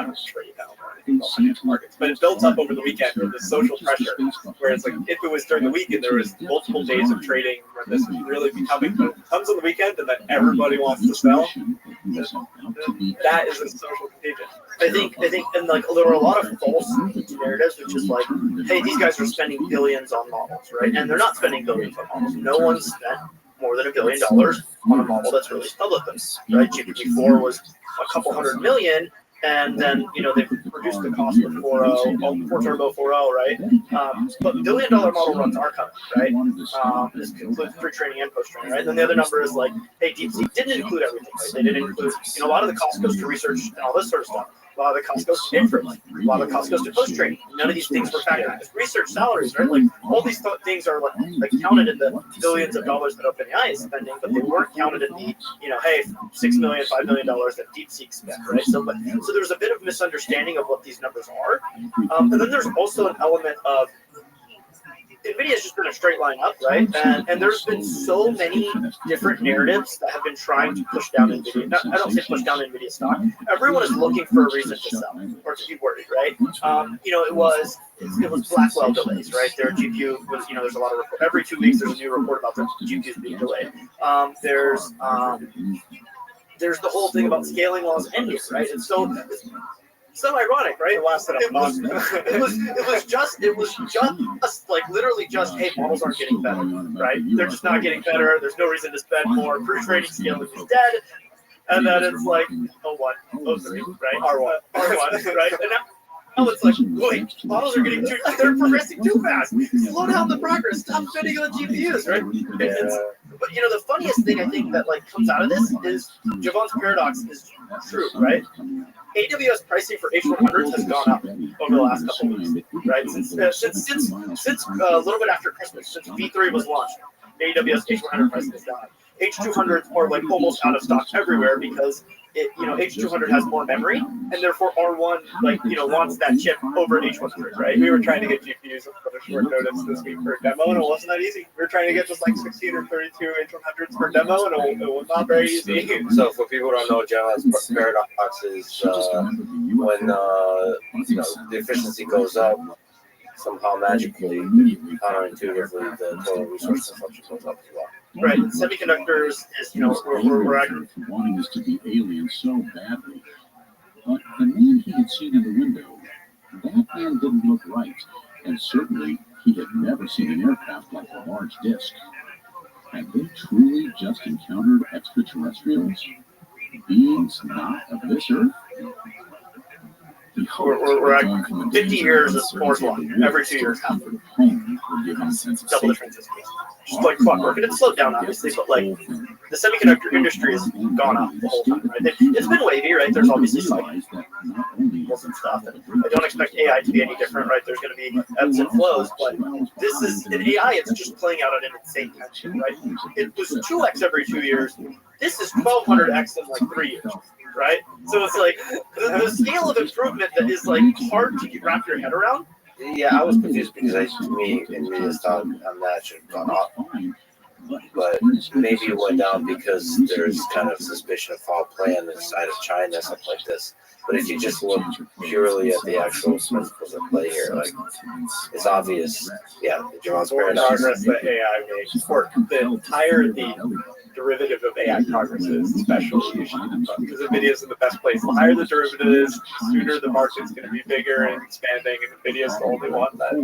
don't trade now or anything about financial markets, but it builds up over the weekend with this social pressure, where it's like, if it was during the week and there was multiple days of trading where this was really becoming, but it comes on the weekend and then everybody wants to sell, that is a social contagion. I think, and like there were a lot of false narratives, which is like, hey, these guys are spending billions on models, right? And they're not spending billions on models. No one spent more than $1 billion on a model that's released publicly, right? GPT-4 was a couple $100 million, and then they reduced the cost of 4.0, 4 Turbo 4.0, right? But $1 billion model runs are coming, right? This includes pre-training and post-training, right? And then the other number is like, hey, DeepSeek didn't include everything, right? They didn't include, a lot of the cost goes to research and all this sort of stuff. A lot of the cost goes to inference. A lot of the cost goes to post-training. None of these things were factored. Just research salaries, right? Like all these things are like counted in the billions of dollars that OpenAI is spending, but they weren't counted in the, hey, $6 million, $5 million that DeepSeek spent, right? So there's a bit of misunderstanding of what these numbers are. And then there's also an element of NVIDIA's just been a straight line up, right? And there's been so many different narratives that have been trying to push down NVIDIA. No, I don't say push down NVIDIA stock. Everyone is looking for a reason to sell or to be worried, right? It was Blackwell delays, right? Their GPU was, there's a lot of every 2 weeks there's a new report about the GPUs being delayed. There's the whole thing about scaling laws ending, right? And so so ironic, right? It was just like literally just, hey, models aren't getting better, right? They're just not getting better. There's no reason to spend more. Pre-training scaling is dead. And then it's like, oh, what? Oh, 3, right? R1, right? And now it's like, wait, models are they're progressing too fast. Slow down the progress. Stop spending on GPUs, right? But the funniest thing I think that like comes out of this is Javon's paradox is true, right? AWS pricing for H100s has gone up over the last couple of weeks, right? Since a little bit after Christmas, since V3 was launched, AWS H100 pricing has gone up. H200s are like almost out of stock everywhere because H200 has more memory, and therefore R1 wants that chip over H100, right? We were trying to get GPUs on a short notice this week for a demo, and it wasn't that easy. We were trying to get just like 16 or 32 H100s for demo, and it was not very easy. So for people who don't know, John's paradox is when the efficiency goes up, somehow magically, counterintuitively, the total resource consumption goes up as well. Right, semiconductors is we're wanting this to be alien so badly, but the man he had seen in the window, that man didn't look right, and certainly he had never seen an aircraft like a large disc. Had they truly just encountered extraterrestrials, beings not of this earth? We're at 50 years of Moore's Law. Every 2 years happen. Double the transistors. Just like clockwork. And it's slowed down, obviously, but like the semiconductor industry has gone up the whole time, right? It's been wavy, right? There's obviously cycles and stuff. And I don't expect AI to be any different, right? There's going to be ebbs and flows, but this is in AI, it's just playing out at an insane tension, right? It was 2x every 2 years. This is 1200x in like 3 years. Right? So it's like the scale of improvement that is like hard to wrap your head around. Yeah, I was confused because to me, NVIDIA's stock on that should have gone up. But maybe it went down because there's kind of suspicion of foul play on the side of China, something like this. But if you just look purely at the actual principles at play here, like it's obvious. Yeah, Javon's paradox. Progress that AI makes, or the higher the derivative of AI progress is, especially because NVIDIA is in the best place. The higher the derivative is, the sooner the market's going to be bigger and expanding, and NVIDIA is the only one that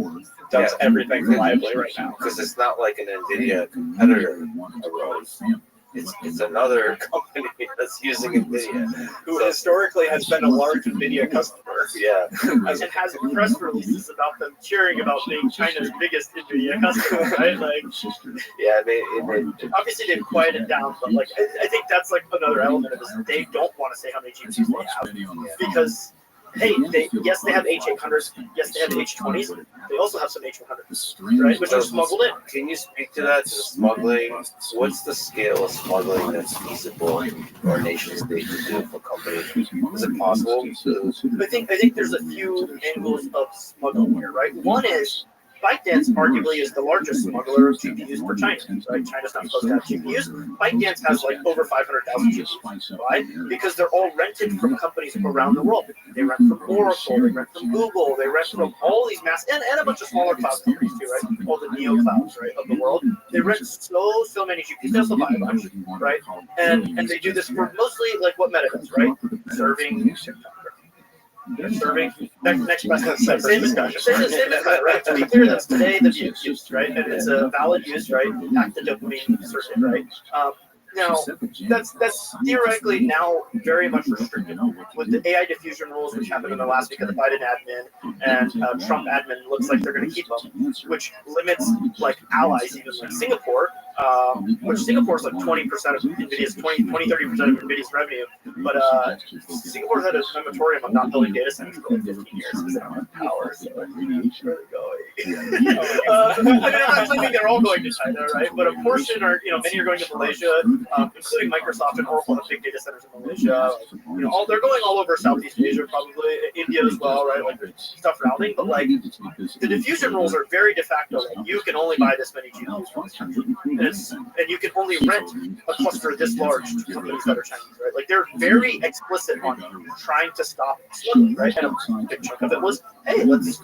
does everything reliably right now. Because it's not like an NVIDIA competitor arose. It's another company that's using NVIDIA, who historically has been a large NVIDIA customer. Yeah. And has press releases about them cheering about being China's biggest NVIDIA customer, right? Like, yeah, obviously they've quieted down, but like I think that's like another element of this. They don't want to say how many GPUs they have because hey, they have H800s, yes, they have H20s. They also have some H100s, right? Which are smuggled in. Can you speak to that? To the smuggling? What's the scale of smuggling that's feasible for a nation state to do for companies? Is it possible? I think there's a few angles of smuggling here, right? One is ByteDance arguably is the largest smuggler of GPUs for China, right? China's not supposed to have GPUs. ByteDance has like over 500,000 GPUs. Why? Because they're all rented from companies around the world. They rent from Oracle, they rent from Google, they rent from all these and a bunch of smaller cloud companies too, right? All the neo clouds, right, of the world. They rent so many GPUs. They also buy a bunch, right? And they do this for mostly like what Meta does, right? Serving They're serving next question. Same discussion. Same discussion, right? To be clear, that's today the use, right? And it's a valid use, right? Active dopamine circuit, right? Now, that's theoretically now very much restricted. With the AI diffusion rules, which happened in the last week of the Biden admin and Trump admin, looks like they're going to keep them, which limits like allies, even like Singapore, which Singapore is like 20% of NVIDIA's, 30% of NVIDIA's revenue. But Singapore's had a moratorium on not building data centers for like 15 years because they don't have power. So where are they going? I mean, I'm not saying they're all going to China, right? But a portion are, many are going to Malaysia, including Microsoft and Oracle have big data centers in Malaysia. They're going all over Southeast Asia, probably India as well, right? Like stuff routing, but like the diffusion rules are very de facto. Like you can only buy this many GPUs, and you can only rent a cluster this large to companies that are Chinese, right? Like they're very explicit on trying to stop smuggling, right? And a big chunk of it was, hey, let's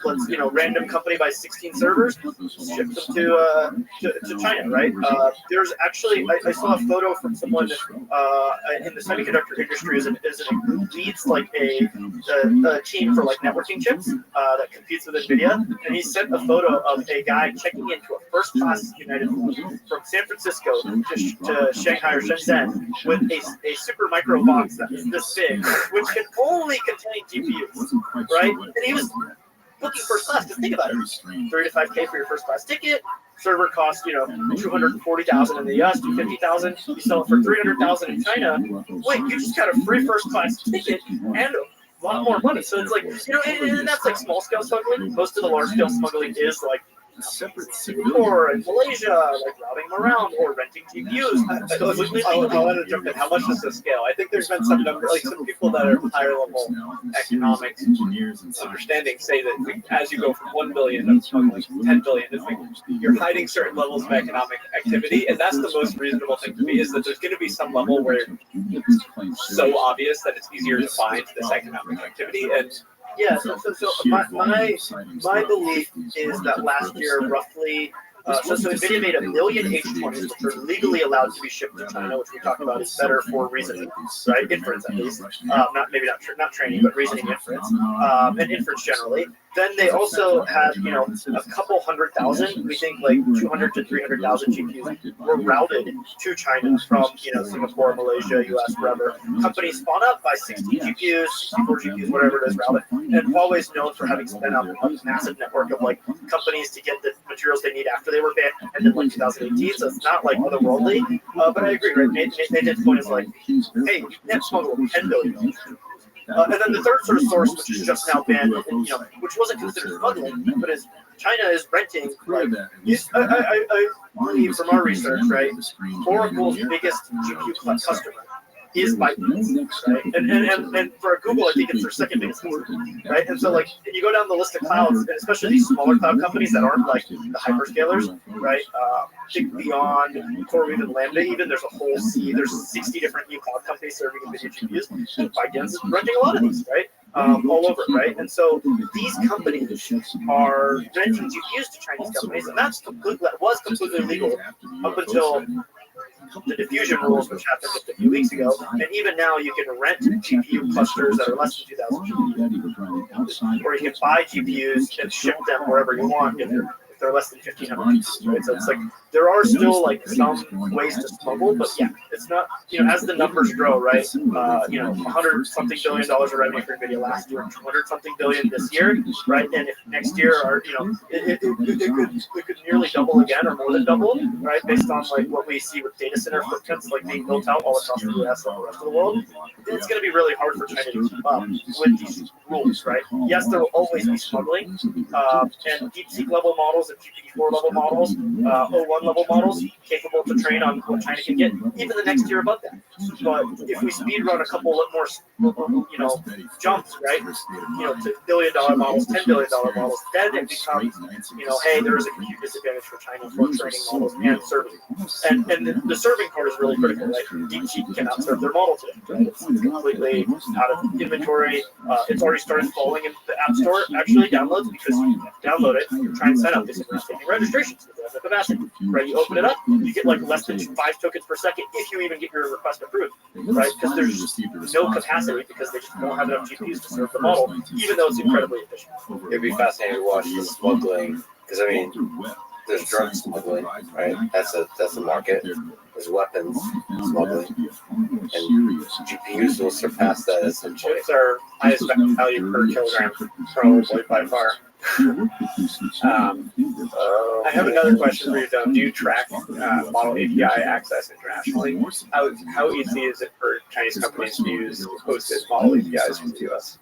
random company buys 16 servers, ship them to China, right? There's actually I saw a photo from someone in the semiconductor industry who leads like a team for like networking chips that competes with NVIDIA, and he sent a photo of a guy checking into a first-class United flight from San Francisco to Shanghai or Shenzhen with a super micro box that is this big, which can only contain GPUs, right? And he was booking first class. Because think about it, 3 to 5K for your first class ticket. Server costs, $240,000 in the US, $250,000. You sell it for $300,000 in China. Wait, you just got a free first class ticket and a lot more money. So it's like, and that's like small scale smuggling. Most of the large scale smuggling is like Singapore and Malaysia, like routing them around or renting GPUs. I want to jump in. How much is the scale? I think there's been some number, like some people that are higher level economics understanding say that as you go from 1 billion to 10 billion, it's like you're hiding certain levels of economic activity, and that's the most reasonable thing to me. Is that there's going to be some level where it's so obvious that it's easier to find this economic activity. And yeah, so my belief is that last year maybe so NVIDIA made 1 million H20s, which are legally allowed to be shipped to China, which we talked about is better for reasoning, right? Inference at least, not training, but reasoning inference, and inference generally. Then they also had, a couple 100,000, we think like 200 to 300,000 GPUs were routed to China from, Singapore, Malaysia, US, wherever. Companies spawn up by 60 GPUs, 64 GPUs, whatever it is, routed. And Huawei is known for having spun up a massive network of like companies to get the materials they need after they were banned in like 2018. So it's not like otherworldly. But I agree, right? Nathan's point is like, hey, you can't smuggle $10 billion. And then the third sort of source, which is just now banned, which wasn't considered smuggling, but is China is renting. Like, I believe from our research, right, Oracle's biggest GPU customer is ByteDance, right? And for Google, I think it's their second biggest customer, right? And so like you go down the list of clouds, and especially these smaller cloud companies that aren't like the hyperscalers, right? Think Beyond, CoreWeave, and Lambda. Even there's a whole sea. There's 60 different new cloud companies serving NVIDIA GPUs. And ByteDance is renting a lot of these, right? All over, right? And so these companies are renting GPUs to Chinese companies, and that was completely legal up until the diffusion rules, which happened just a few weeks ago, and even now you can rent GPU clusters that are less than 2,000 GPUs, or you can buy GPUs and ship them wherever you want if they're less than 1,500 GPUs, right? So it's like there are still like some ways to smuggle, but yeah, it's not, as the numbers grow, right? 100-something billion dollars of revenue for NVIDIA last year, 200-something billion this year, right? And if next year it could nearly double again or more than double, right? Based on like what we see with data center footprints like being built out all across the US and the rest of the world, it's going to be really hard for China to keep up with these rules, right? Yes, there will always be smuggling, and DeepSeek level models and GPT-4 level models, O1 level models capable to train on what China can get, even the next year above that. But if we speed run a couple of more, jumps, right, to billion-dollar models, $10 billion models, then it becomes, hey, there is a huge disadvantage for China for training models and serving. And the serving part is really critical, right? DeepSeek cannot serve their model today, right? It's completely out of inventory. It's already started falling in the App Store, actually, downloads, because you download it, try and sign up, it's taking registrations. the capacity, right? You open it up, you get like less than 5 tokens per second if you even get your request approved, right? Because there's no capacity because they just don't have enough GPUs to serve the model, even though it's incredibly efficient. It'd be fascinating to watch the smuggling, because I mean, there's drug smuggling, right? That's a market. There's weapons smuggling, and GPUs will surpass that essentially. Chips are highest value per kilogram, probably by far. I have another question for you, Doug. Do you track model API access internationally? How easy is it for Chinese companies to use hosted model APIs from the US?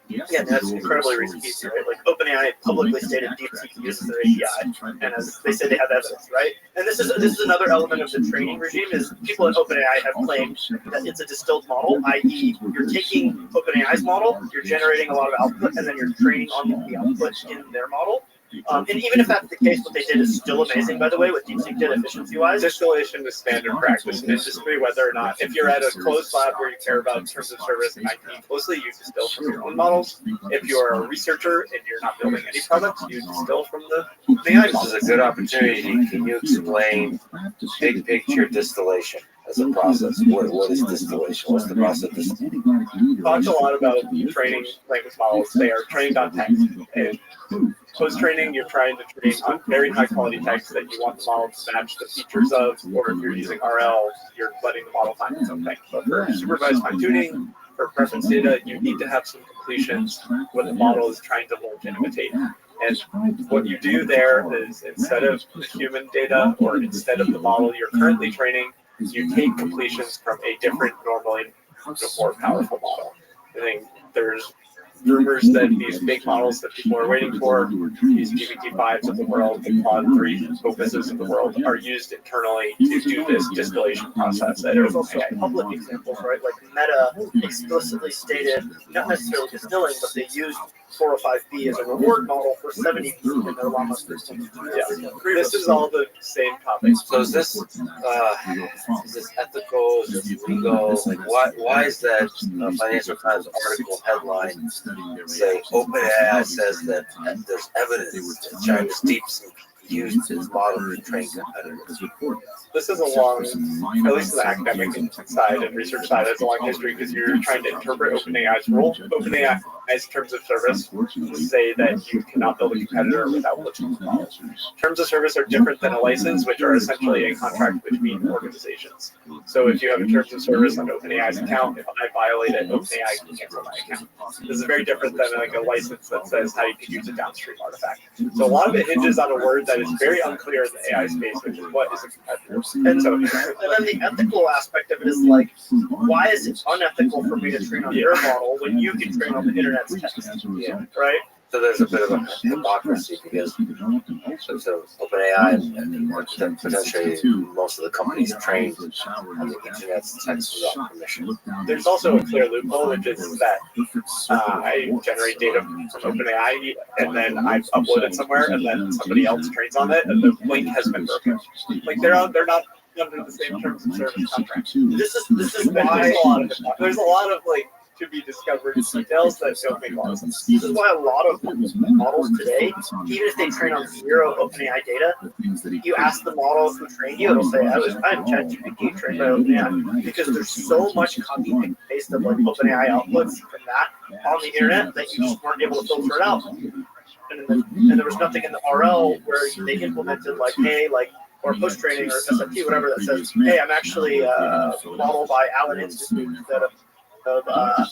Yeah, that's incredibly easy, right? Like OpenAI publicly stated DeepSeek uses their API, and as they say they have evidence, right? And this is another element of the training regime is people at OpenAI have claimed that it's a distilled model, i.e., you're taking OpenAI's model, you're generating a lot of output, and then you're training on the output in their model. And even if that's the case, what they did is still amazing, by the way, what DeepSeek did efficiency-wise. Distillation is standard practice in industry, whether or not, if you're at a closed lab where you care about terms of service and IP closely, you distill from your own models. If you're a researcher and you're not building any products, you distill from the AI This model. is a good opportunity. Can you explain big picture distillation as a process? What is distillation? What's the process of distillation? Talks a lot about training language models. They are trained on text. And post-training, you're trying to train on very high-quality text that you want the model to match the features of, or if you're using RL, you're letting the model find its own thing. But for supervised fine-tuning, for preference data, you need to have some completions when the model is trying to learn and imitate. And what you do there is instead of the human data or instead of the model you're currently training, you take completions from a different, normally more powerful model. I think there's rumors that these big models that people are waiting for, these GPT-5s of the world, the Claude 3 Opuses of the world, are used internally to do this distillation process. And There's also public examples, right? Like Meta explicitly stated, not necessarily distilling, but they used 405B as a reward model for 70 in their Llama system. Yeah, this is all the same topic. So is this ethical? Is this legal? Like why is that Financial Times article headline say OpenAI says that there's evidence that China's DeepSeek used its model to train competitors? This is a long, at least on the academic side and research side, it's a long history because you're trying to interpret OpenAI's role. OpenAI's terms of service say that you cannot build a competitor without looking at the model. Terms of service are different than a license, which are essentially a contract between organizations. So if you have a terms of service on OpenAI's account, if I violate it, OpenAI can cancel my account. This is very different than like a license that says how you can use a downstream artifact. So a lot of it hinges on a word that is very unclear in the AI space, which is what is a competitor. And then the ethical aspect of it is like, why is it unethical for me to train on your model when you can train on the internet's text? Yeah. Right? So there's a bit of a hypocrisy because so OpenAI and potentially most of the companies trained on the internet's text without permission. There's also a clear loophole, which is that I generate data from OpenAI and then I upload it somewhere, and then somebody else trains on it, and the link has been broken. Like they're not under the same terms of service contract. This is why There's a lot of like to be discovered details that don't make a lot of sense. this is why a lot of models today, even if they train on zero OpenAI data, you ask the model who trained you, it'll say, I'm ChatGPT trained by OpenAI, because there's so much copy and paste of like OpenAI outputs from that on the internet that you just weren't able to filter it out. And there was nothing in the RL where they implemented like, hey, like, or post training or SFT, whatever, that says, hey, I'm actually a model by Allen Institute instead of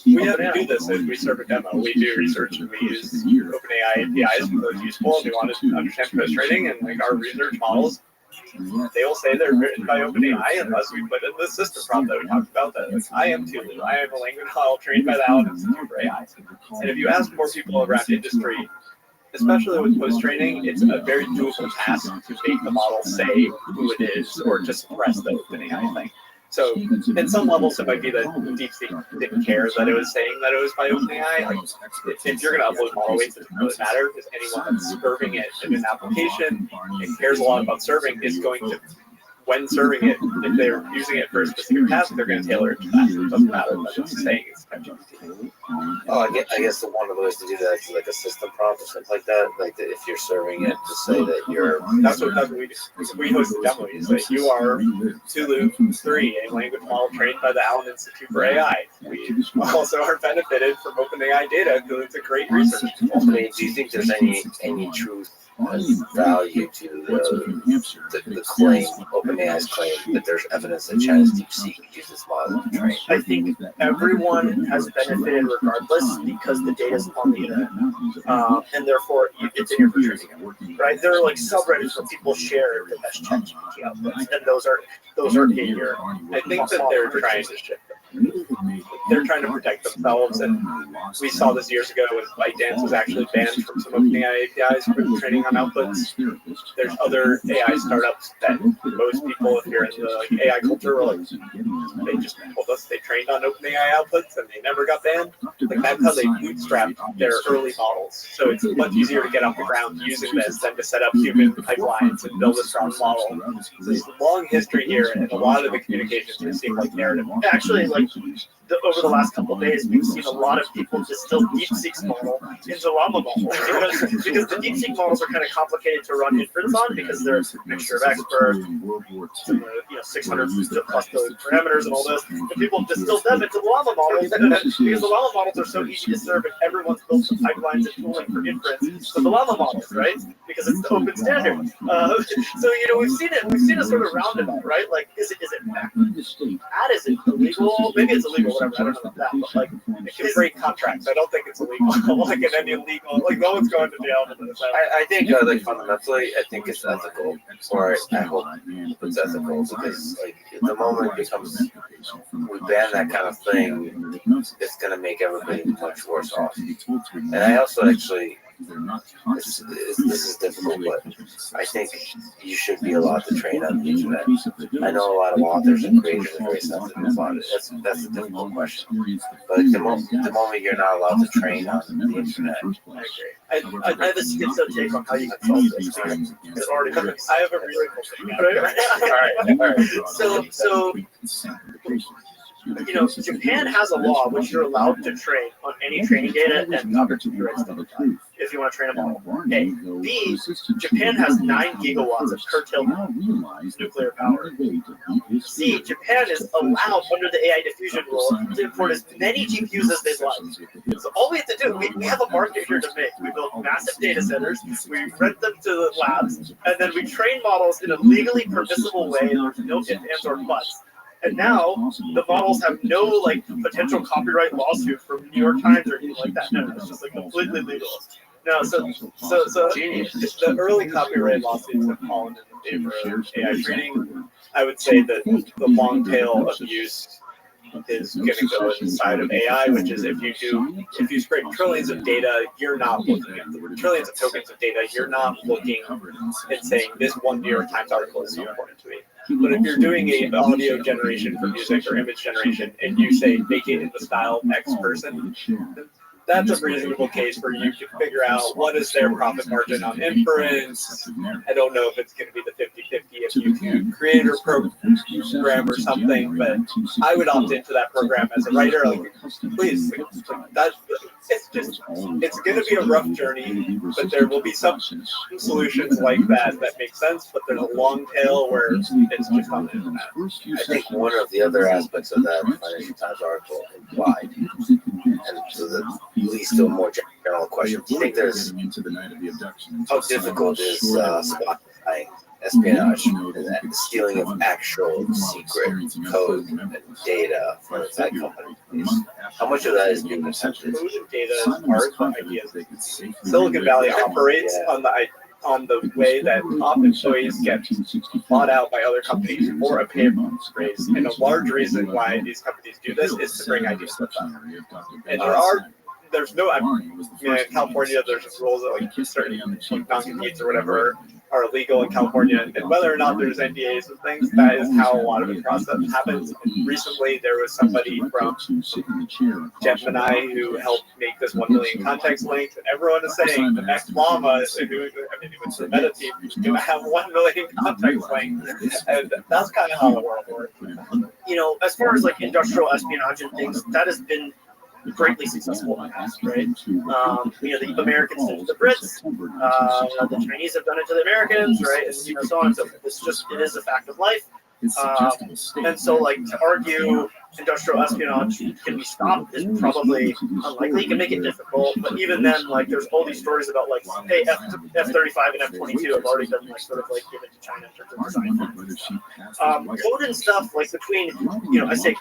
we have to do this if we serve a demo. We do research and we use OpenAI APIs for those useful. We want to understand post training and like our research models. They will say they're written by OpenAI unless we put in the system prompt that we talked about. That like, I am Tulu. I am a language model trained by the Allen Institute for AI. And if you ask more people around industry, especially with post training, it's a very doable task to make the model say who it is or to suppress the OpenAI thing. So, in some levels, it might be that DeepSeek didn't care that it was saying that it was by OpenAI. Like, if you're going to upload model weights, it doesn't really matter because anyone that's serving it in an application and cares a lot about serving is going to when serving it, if they're using it for a specific task, they're going to tailor it to that. It doesn't matter that it's saying it's ChatGPT. Oh, I guess the one of the ways to do that is like a system prompt or something like that. Like that if you're serving it, to say that you're. That's what we do. We host the demo. You say you are Tulu 3, a language model trained by the Allen Institute for AI. We also are benefited from OpenAI data because it's a great research. I mean, do you think there's any truth and value to the claim, OpenAI's claim, that there's evidence that China's DeepSeek uses this model to train? I think everyone has benefited regardless because the data's on the internet, and therefore it's in your training. Right? There are like subreddits where people share the best ChatGPT outputs, and those are in your. I think that they're trying to shift. They're trying to protect themselves, and we saw this years ago when ByteDance was actually banned from some OpenAI APIs for training on outputs. There's other AI startups that most people, if you're in the AI culture, are like, they just told us they trained on OpenAI outputs and they never got banned. Like that's how they bootstrapped their early models. So it's much easier to get off the ground using this than to set up human pipelines and build a strong model. So there's a long history here, and a lot of the communications just seem like narrative. Actually, like over the last couple of days, we've seen a lot of people distill DeepSeek's model into Llama model because the DeepSeek models are kind of complicated to run inference on because they're a mixture of experts, 600 plus billion parameters and all this. And people distill them into Llama models because the Llama models are so easy to serve, and everyone's built some pipelines and tooling for inference for the Llama models, right? Because it's the open standard. So we've seen it sort of roundabout, right? Like, is it bad? Is it illegal? Maybe it's illegal, whatever. I don't know about that, but like, it can break contracts. I don't think it's illegal. Like in any illegal, like no one's going to jail for this. I think like fundamentally, I think it's ethical, or I hope it's ethical, because like the moment it becomes we ban that kind of thing, it's gonna make everybody much worse off. And I also actually. This is difficult, but I think you should be allowed to train on the internet. I know a lot of authors and creators are very sensitive about it. That's a difficult question. But the moment you're not allowed to train on the internet, I agree. I have a schizo take on how you can solve this. It's already I have a really cool take. All right. So Japan has a law which you're allowed to train on any training data and opportunity rights if you want to train a model. A. B. Japan has 9 gigawatts of curtailed nuclear power. C. Japan is allowed under the AI diffusion rule to import as many GPUs as they'd like. So all we have to do, we have a market here to make. We build massive data centers, we rent them to the labs, and then we train models in a legally permissible way. There's no ifs, ands, or buts. And now the models have no like potential copyright lawsuit from New York Times or anything like that. No, it's just like completely legal. No, so the early copyright lawsuits have fallen in favor of AI training. I would say that the long tail of use is going to go inside of AI, which is if you scrape trillions of data, you're not looking at the trillions of tokens of data, you're not looking and saying this one New York Times article is so important to me. But if you're doing a audio generation for music or image generation, and you say make it in the style of X person, that's a reasonable case where you can figure out what is their profit margin on inference. I don't know if it's going to be the 50-50 if you create a program or something, but I would opt into that program as a writer. Like, please, it's going to be a rough journey, but there will be some solutions like that make sense, but there's a long tail where it's just on the internet. I think one of the other aspects of that Financial Times article implied, and so the leads to a more general question. Do you think there's how difficult is spying, espionage, and stealing of actual secret code and data from inside companies? How much of that is being attempted? Code and data is hard, but ideas. Silicon Valley operates on the way that top employees get bought out by other companies for a pay raise. And a large reason why these companies do this is to bring ideas to them. And there's no, in California, there's rules that like certain non-competes or whatever are illegal in California, and whether or not there's NDAs and things, that is how a lot of the process happens. And recently, there was somebody from Gemini who helped make this 1 million context links, and everyone is saying the next llama, even the meta team, is going to have 1 million context links, and that's kind of how the world works. You know, as far as like industrial espionage and things, that has been greatly successful in the past, right? You know, the Americans did it to the Brits, the Chinese have done it to the Americans, right? And you know, so on and so forth. It is a fact of life. And so, like, to argue industrial espionage can be stopped is probably unlikely. You can make it difficult, but even then, like, there's all these stories about, like, hey, F-35 and F-22 have already been, like, sort of, like, given to China in terms of design. Code and stuff, like, between, you know, I say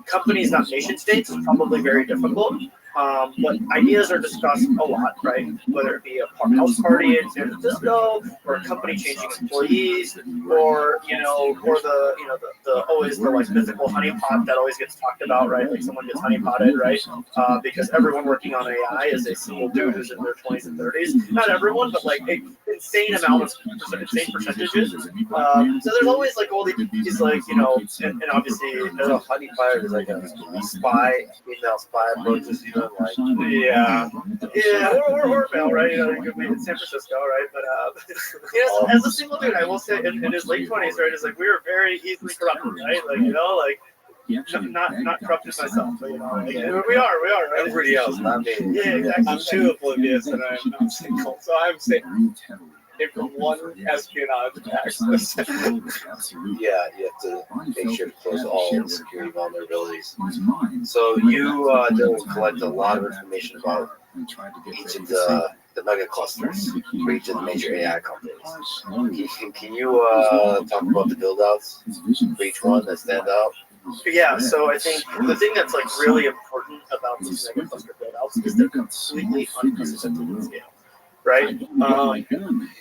companies, not nation states, is probably very difficult. But ideas are discussed a lot, right? Whether it be a house party in San Francisco, or a company changing employees, or the always the like mythical honeypot that always gets talked about, right? Like someone gets honeypotted, right? Because everyone working on AI is a single dude who's in their 20s and 30s. Not everyone, but like an insane amount of insane percentages. So there's always like all these like and obviously a honeypot is like a spy, female spy approaches you. Like, yeah, or male, right? You know, you could be in San Francisco, right? But as a single dude, I will say, in his late 20s, right, is like we were very easily corrupted, right? Like not corrupted myself, but like, we are, right? Everybody else, not me. Yeah, exactly. I'm too oblivious, and I'm not single, so I'm saying if one espionage access. Yeah, you have to make sure to close all security vulnerabilities. So you collect a lot of information about each of the mega clusters for each of the major AI companies. Can you talk about the build-outs for each one that stand out? Yeah, so I think the thing that's like really important about these mega cluster build-outs is they're completely unprecedented in scale. Right?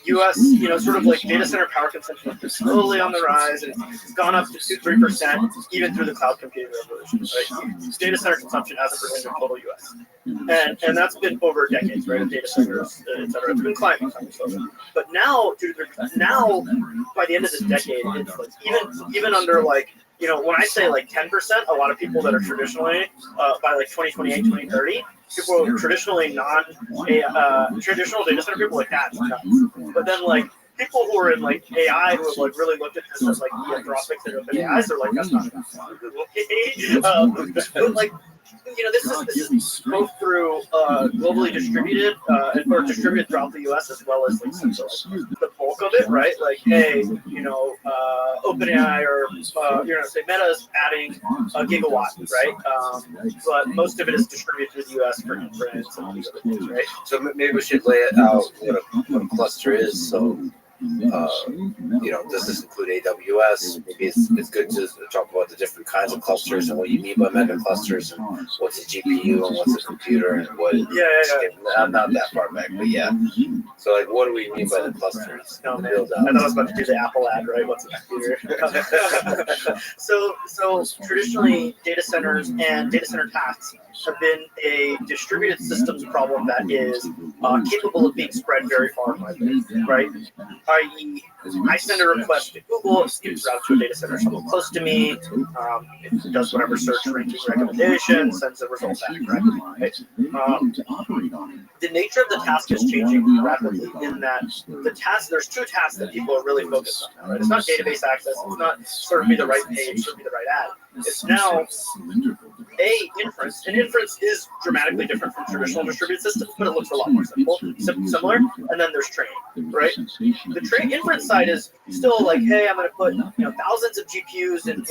U.S., sort of like data center power consumption is slowly on the rise, and it's gone up to 2-3% even through the cloud computing revolution. Right? Data center consumption as a percentage of total U.S. And that's been over decades, right? Of data centers, et cetera. It's been climbing. But now, by the end of this decade, it's like even under like when I say like 10%, a lot of people that are traditionally by like 2028, 2030. People who are traditionally traditional data center people, like that's nuts. But then like people who are in like AI who have like really looked at this as like the Anthropics and OpenAIs, they're like that's not enough. But like this is both through globally distributed or distributed throughout the U.S. as well as like centralized. The bulk of it, right? Like hey, OpenAI or say Meta's adding a gigawatt, right? But most of it is distributed through the U.S. for inference and these other things, right? So maybe we should lay it out what a cluster is. So does this include AWS? Maybe it's good to talk about the different kinds of clusters and what you mean by mega clusters and what's a GPU and what's a computer and what. Yeah. I'm not that far back, but yeah. So like, what do we mean by the clusters? No, man. I thought I was about to do the Apple ad, right? What's a computer? So traditionally, data centers and data center tasks have been a distributed systems problem that is capable of being spread very far and widely, right? I.e., I send a request to Google, it gets routed to a data center somewhat close to me, it does whatever search ranking recommendation, sends a result back, right? The nature of the task is changing rapidly in that there's two tasks that people are really focused on now, right? It's not database access, it's not serve me the right page, serve me the right ad. It's now inference. And inference is dramatically different from traditional distributed systems, but it looks a lot more similar. And then there's training, right? The inference side is still like, hey, I'm going to put thousands of GPUs in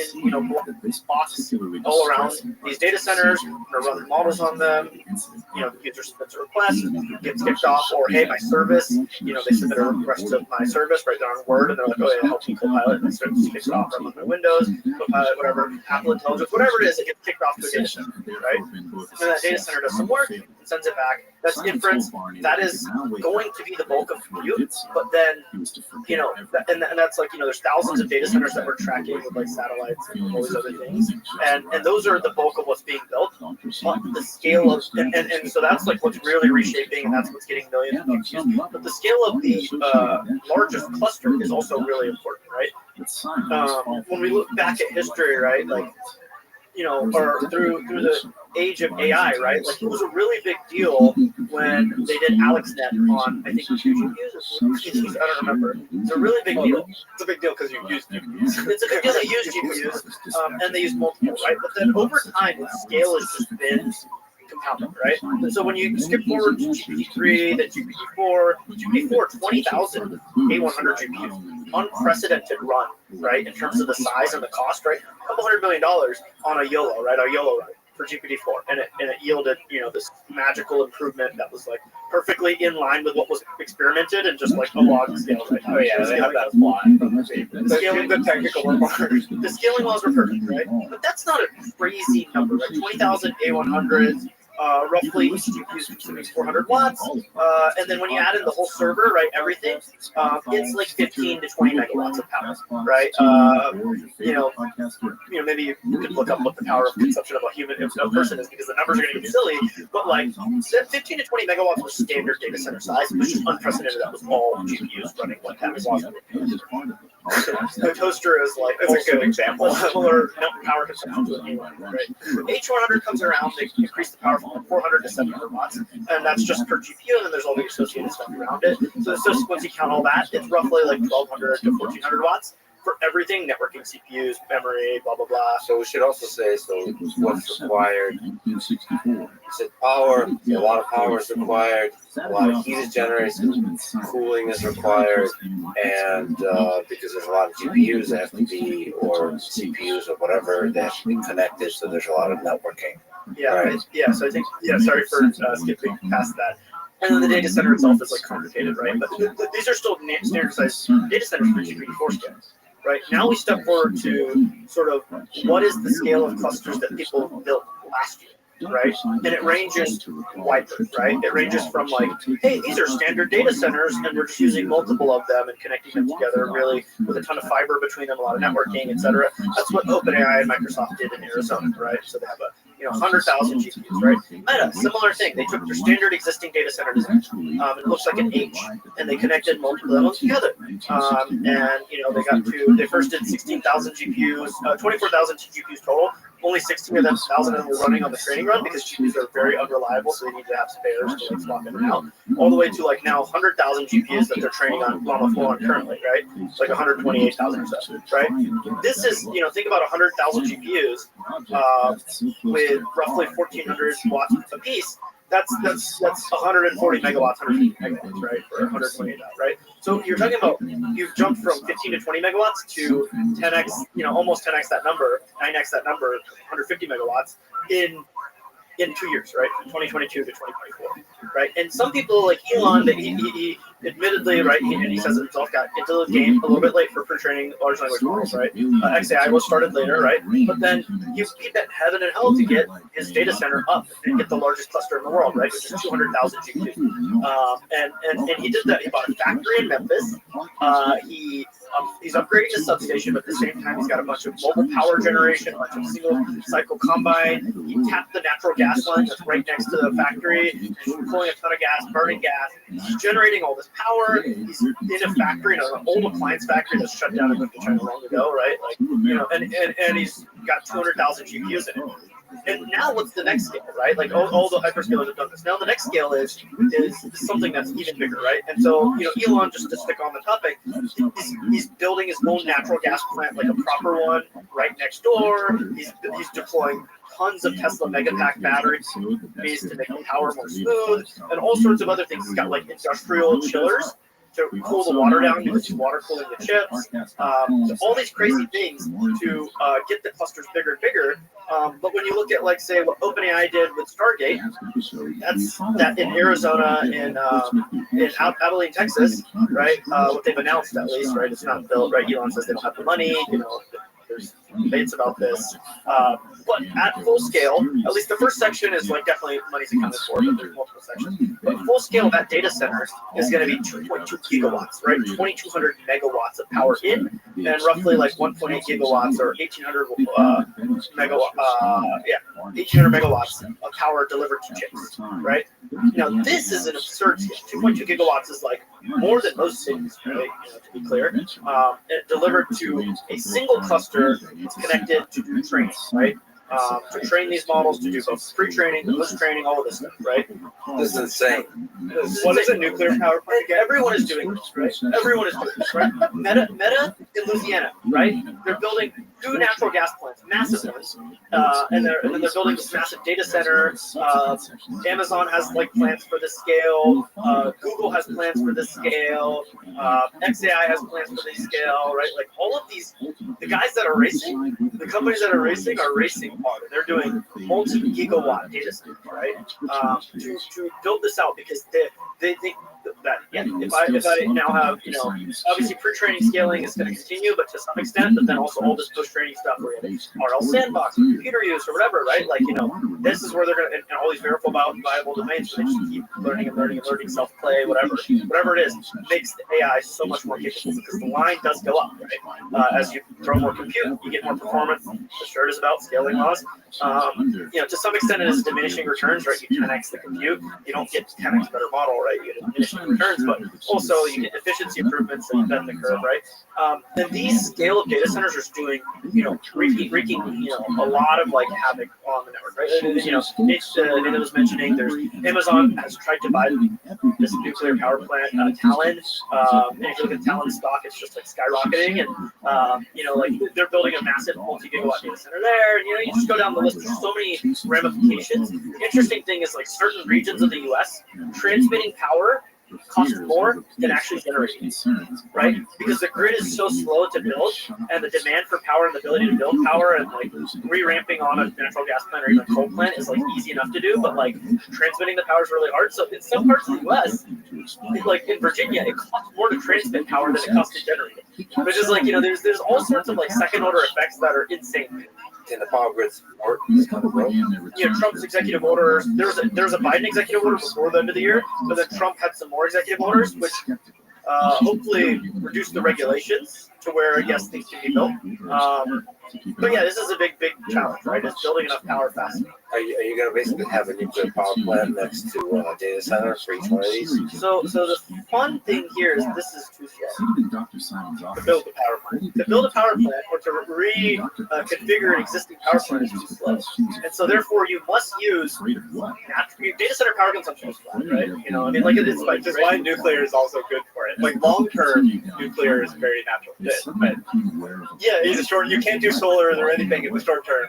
blocks all around these data centers. I'm going to run the models on them. The user submits a request, gets kicked off, or hey, my service. They submit a request to my service right there on Word, and they're like, oh yeah, help me Copilot, and it starts kicks it off. Run on my Windows, Copilot, whatever, Apple Intelligence, whatever it is, it gets kicked off to a data center, right? And that data center does some work and sends it back. That's inference. That is going to be the bulk of compute. But then, and that's like, there's thousands of data centers that we're tracking with like satellites and all these other things. And those are the bulk of what's being built. But the scale of, and so that's like what's really reshaping, and that's what's getting millions of GPUs. But the scale of the largest cluster is also really important, right? When we look back at history, right, like, or through the age of AI, right? Like, it was a really big deal when they did AlexNet on, I think, GPUs. I don't remember. It's a really big deal. It's a big deal because you use GPUs. It's a big deal they use GPUs, and they use multiple, right? But then over time, its scale has just been compounded, right? And so when you skip forward to GPT-3, then GPT-4, GPT-4, 20,000 A100 GPUs, unprecedented run, right? In terms of the size and the cost, right? A couple $100 million on a YOLO, right? A YOLO run for GPT-4, and it yielded, this magical improvement that was like perfectly in line with what was experimented and just like a log scale, right? Oh yeah, they have that flaw. The technical requirements. The scaling laws were perfect, right? But that's not a crazy number, right? 20,000 A100s. Roughly each GPU consuming 400 watts, and then when you add in the whole server, right, everything, it's like 15 to 20 megawatts of power, right? Maybe you could look up what the power of consumption of a person is, because the numbers are going to get silly. But like 15 to 20 megawatts was standard data center size, which is unprecedented. That was all GPUs running 1 terawatt. The toaster is like, That's a good example. Similar power consumption to an A100, right? H100 comes around, they increase the power from 400 to 700 watts, and that's just per GPU, and then there's all the associated stuff around it. So once you count all that, it's roughly like 1,200 to 1,400 watts for everything, networking, CPUs, memory, blah, blah, blah. So we should also say, what's required. You said power, a lot of power is required, a lot of heat is generated, cooling is required, and because there's a lot of GPUs that have to be, or CPUs or whatever, that have to be connected, so there's a lot of networking. Yeah, right. So I think, sorry for skipping past that. And then the data center itself is like complicated, right? But these are still standardized data centers for GPT-4 scale, right? Now we step forward to sort of what is the scale of clusters that people built last year, right? And it ranges widely, right? It ranges from like, hey, these are standard data centers, and we're just using multiple of them and connecting them together, really, with a ton of fiber between them, a lot of networking, etc. That's what OpenAI and Microsoft did in Arizona, right? So they have 100,000 GPUs, right? Meta, similar thing. They took their standard existing data center design, and it looks like an H, and they connected multiple of them together. They first did 16,000 GPUs, 24,000 GPUs total. Only 16,000 of them were running on the training run because GPUs are very unreliable, so they need to have spares to like swap in and out. All the way to like now 100,000 GPUs that they're training on the floor on currently, right? It's like 128,000 or so, right? This is, think about 100,000 GPUs with roughly 1,400 watts a piece. That's 140 megawatts, 150 megawatts, right? Or 128, right? So you're talking about, you've jumped from 15 to 20 megawatts to 10x, almost 10x that number, 9x that number, 150 megawatts in 2 years, right? From 2022 to 2024, right? And some people like Elon, he admittedly, right, he says it himself, got into the game a little bit late for training large language models, right? XAI was started later, right? But then he bet heaven and hell to get his data center up and get the largest cluster in the world, right? Which is 200,000 GPUs. And he did that. He bought a factory in Memphis. He's upgrading his substation, but at the same time, he's got a bunch of mobile power generation, a bunch of single cycle combine. He tapped the natural gas line that's right next to the factory. He's pulling a ton of gas, burning gas. He's generating all this power. He's in a factory, an old appliance factory that's shut down and moved to China long ago, right? Like, and he's got 200,000 GPUs in it. And now what's the next scale, right? Like all the hyperscalers have done this. Now the next scale is something that's even bigger, right? And so, Elon, just to stick on the topic, he's building his own natural gas plant, like a proper one, right next door. He's deploying tons of Tesla Megapack batteries to make the power more smooth, and all sorts of other things. He's got like industrial chillers to cool the water down because he's water cooling the chips. So all these crazy things to get the clusters bigger and bigger. But when you look at, like, say, what OpenAI did with Stargate, that's that in Arizona, in Abilene, Texas, right? What they've announced, at least, right? It's not built, right? Elon says they don't have the money. There's debates about this. But at full scale, at least the first section is like definitely money's accounted for, but there's multiple sections. But full scale, that data center is going to be 2.2 gigawatts, right? 2,200 megawatts of power in, and roughly like 1.8 gigawatts or 1,800 1,800 megawatts of power delivered to chips, right? Now this is an absurd scale. 2.2 gigawatts is like more than most cities, right? To be clear, it delivered to a single cluster connected to do training, right? To train these models, to do both pre-training, post-training, all of this stuff, right? This is insane. What is a nuclear power plant? Everyone is doing this, right? Everyone is doing this, right? Meta in Louisiana, right? They're building 2 natural gas plants, massive ones, and then they're building this massive data center. Amazon has like plans for this scale. Google has plans for this scale. XAI has plans for this scale, right? Like all of these, the guys that are racing, the companies that are racing hard. They're doing multi-gigawatt data centers, right? To build this out because they think that if I now have, obviously pre-training scaling is going to continue, but to some extent, but then also all this post-training stuff where you have RL sandbox, computer use, or whatever, right? Like, this is where they're going to, and all these viable domains where they just keep learning, self-play, whatever it is, makes the AI so much more capable because the line does go up, right? As you throw more compute, you get more performance. The shirt is about scaling laws. To some extent, it is diminishing returns, right? You 10x the compute, you don't get 10x better model, right? You get diminishing returns, but also you get efficiency improvements and you bend the curve, right? And these scale of data centers are doing, wreaking, a lot of like havoc on the network, right? Nina was mentioning there's Amazon has tried to buy this nuclear power plant, Talon. And if you look at Talon stock, it's just like skyrocketing, and like they're building a massive multi-gigawatt data center there. And you just go down the list. There's so many ramifications. The interesting thing is like certain regions of the U.S. transmitting power cost more than actually generating it, right? Because the grid is so slow to build, and the demand for power and the ability to build power and like re-ramping on a natural gas plant or even a coal plant is like easy enough to do, but like transmitting the power is really hard. So in some parts of the U.S., like in Virginia, it costs more to transmit power than it costs to generate it. Which is like, there's all sorts of like second order effects that are insane. And the power grid support this kind of growth. Trump's executive orders. There was a Biden executive order before the end of the year, but then Trump had some more executive orders, which hopefully reduce the regulations to where yes, things can be built. But yeah, this is a big challenge, right? It's building enough power fast. Are you going to basically have a nuclear power plant next to a data center for each one of these? So the fun thing here is this is too slow to build a power plant. To build a power plant or to reconfigure an existing power plant is too slow, and so therefore you must use data center power consumption is flat, right? It's like Which is why nuclear is also good for it. Like long-term, nuclear is very natural fit. But yeah, in the short, you can't do solar or anything in the short term.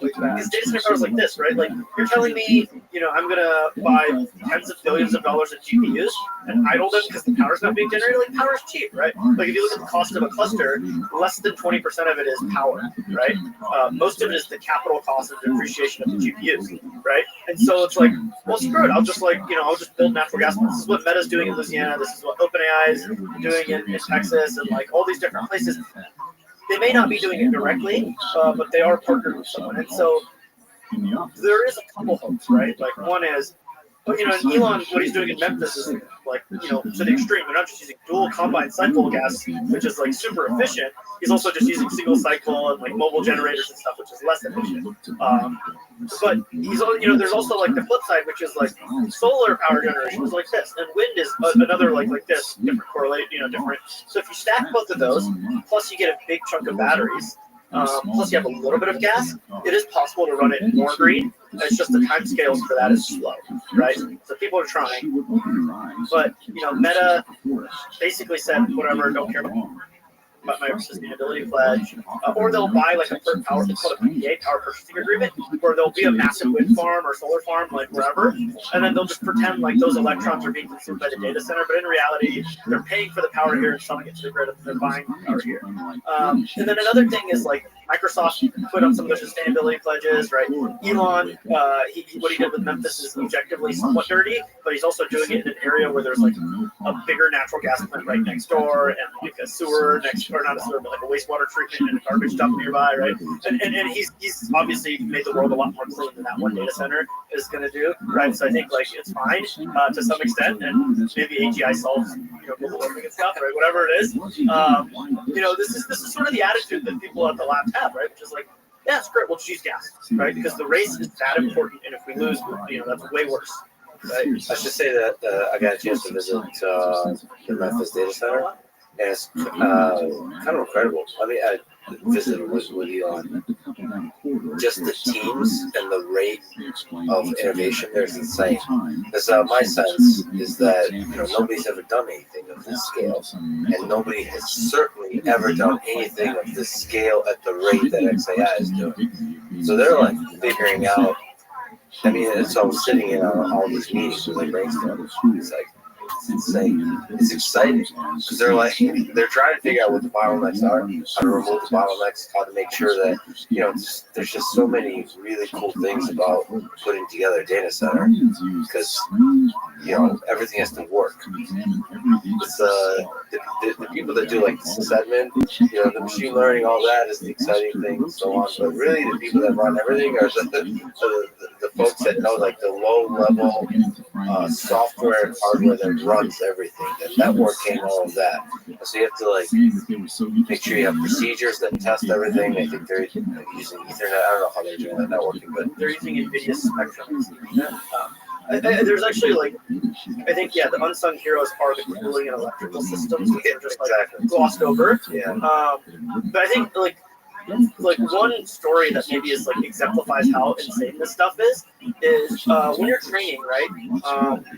Because data center power is like this, right? Like you're telling me, I'm gonna buy tens of billions of dollars of GPUs and idle them because the power's not being generated. Like power is cheap, right? Like if you look at the cost of a cluster, less than 20% of it is power, right? Most of it is the capital cost and depreciation of the GPUs, right? And so it's like, well, screw it. I'll just I'll just build natural gas plants. This is what Meta's doing in Louisiana. This is what OpenAI is doing in Texas and like all these different places. They may not be doing it directly, but they are partnered with someone. And so there is a couple hopes, right? Like one is, and Elon, what he's doing in Memphis is like, to the extreme. They're not just using dual combined cycle gas, which is like super efficient. He's also just using single cycle and like mobile generators and stuff, which is less efficient. But he's, there's also like the flip side, which is like solar power generation is like this, and wind is another like this, different correlate, different. So if you stack both of those, plus you get a big chunk of batteries, plus you have a little bit of gas, it is possible to run it more green. It's just the time scales for that is slow, right? So people are trying, but Meta basically said whatever, don't care about my sustainability pledge, or they'll buy like a power, it's called a PPA, power purchasing agreement, where there'll be a massive wind farm or solar farm, like wherever, and then they'll just pretend like those electrons are being consumed by the data center, but in reality, they're paying for the power here and selling it to the grid, and they're buying the power here. And then another thing is like Microsoft put up some of their sustainability pledges, right? Elon, what he did with Memphis is objectively somewhat dirty, but he's also doing it in an area where there's like a bigger natural gas plant right next door, and like a sewer next, or not a sewer, but like a wastewater treatment and a garbage dump nearby, right? And he's obviously made the world a lot more clean than that one data center is going to do, right? So I think like it's fine to some extent, and maybe AGI solves global warming and stuff, right? Whatever it is, this is sort of the attitude that people at the labs have, right? Which is like, yeah, it's great, we'll just use gas, right? Because the race is that important, and if we lose, that's way worse. Right? I should say that I got a chance to visit the Memphis data center, and it's kind of incredible. I mean, I visited with Elon. Just the teams and the rate of innovation there is insane. Because my sense is that nobody's ever done anything of this scale, and nobody has certainly ever done anything of this scale at the rate that XAI is doing. So they're like figuring out. I mean, so I was sitting in on all these meetings with like brainstorm. It's like, it's insane. It's exciting because they're trying to figure out what the bottlenecks are, how to remove the bottlenecks, how to make sure that there's just so many really cool things about putting together a data center because everything has to work. It's the people that do like sysadmin, the machine learning, all that is the exciting thing, and so on. But really, the people that run everything are the folks that know like the low level software and hardware that runs everything, the networking, all of that. So you have to like make sure you have procedures that test everything. I think they're using Ethernet. I don't know how they're doing that networking, but they're using NVIDIA Spectrum. There's actually I think the unsung heroes are the cooling and electrical systems, which are just glossed over. Yeah. But I think one story that maybe is exemplifies how insane this stuff is when you're training, right?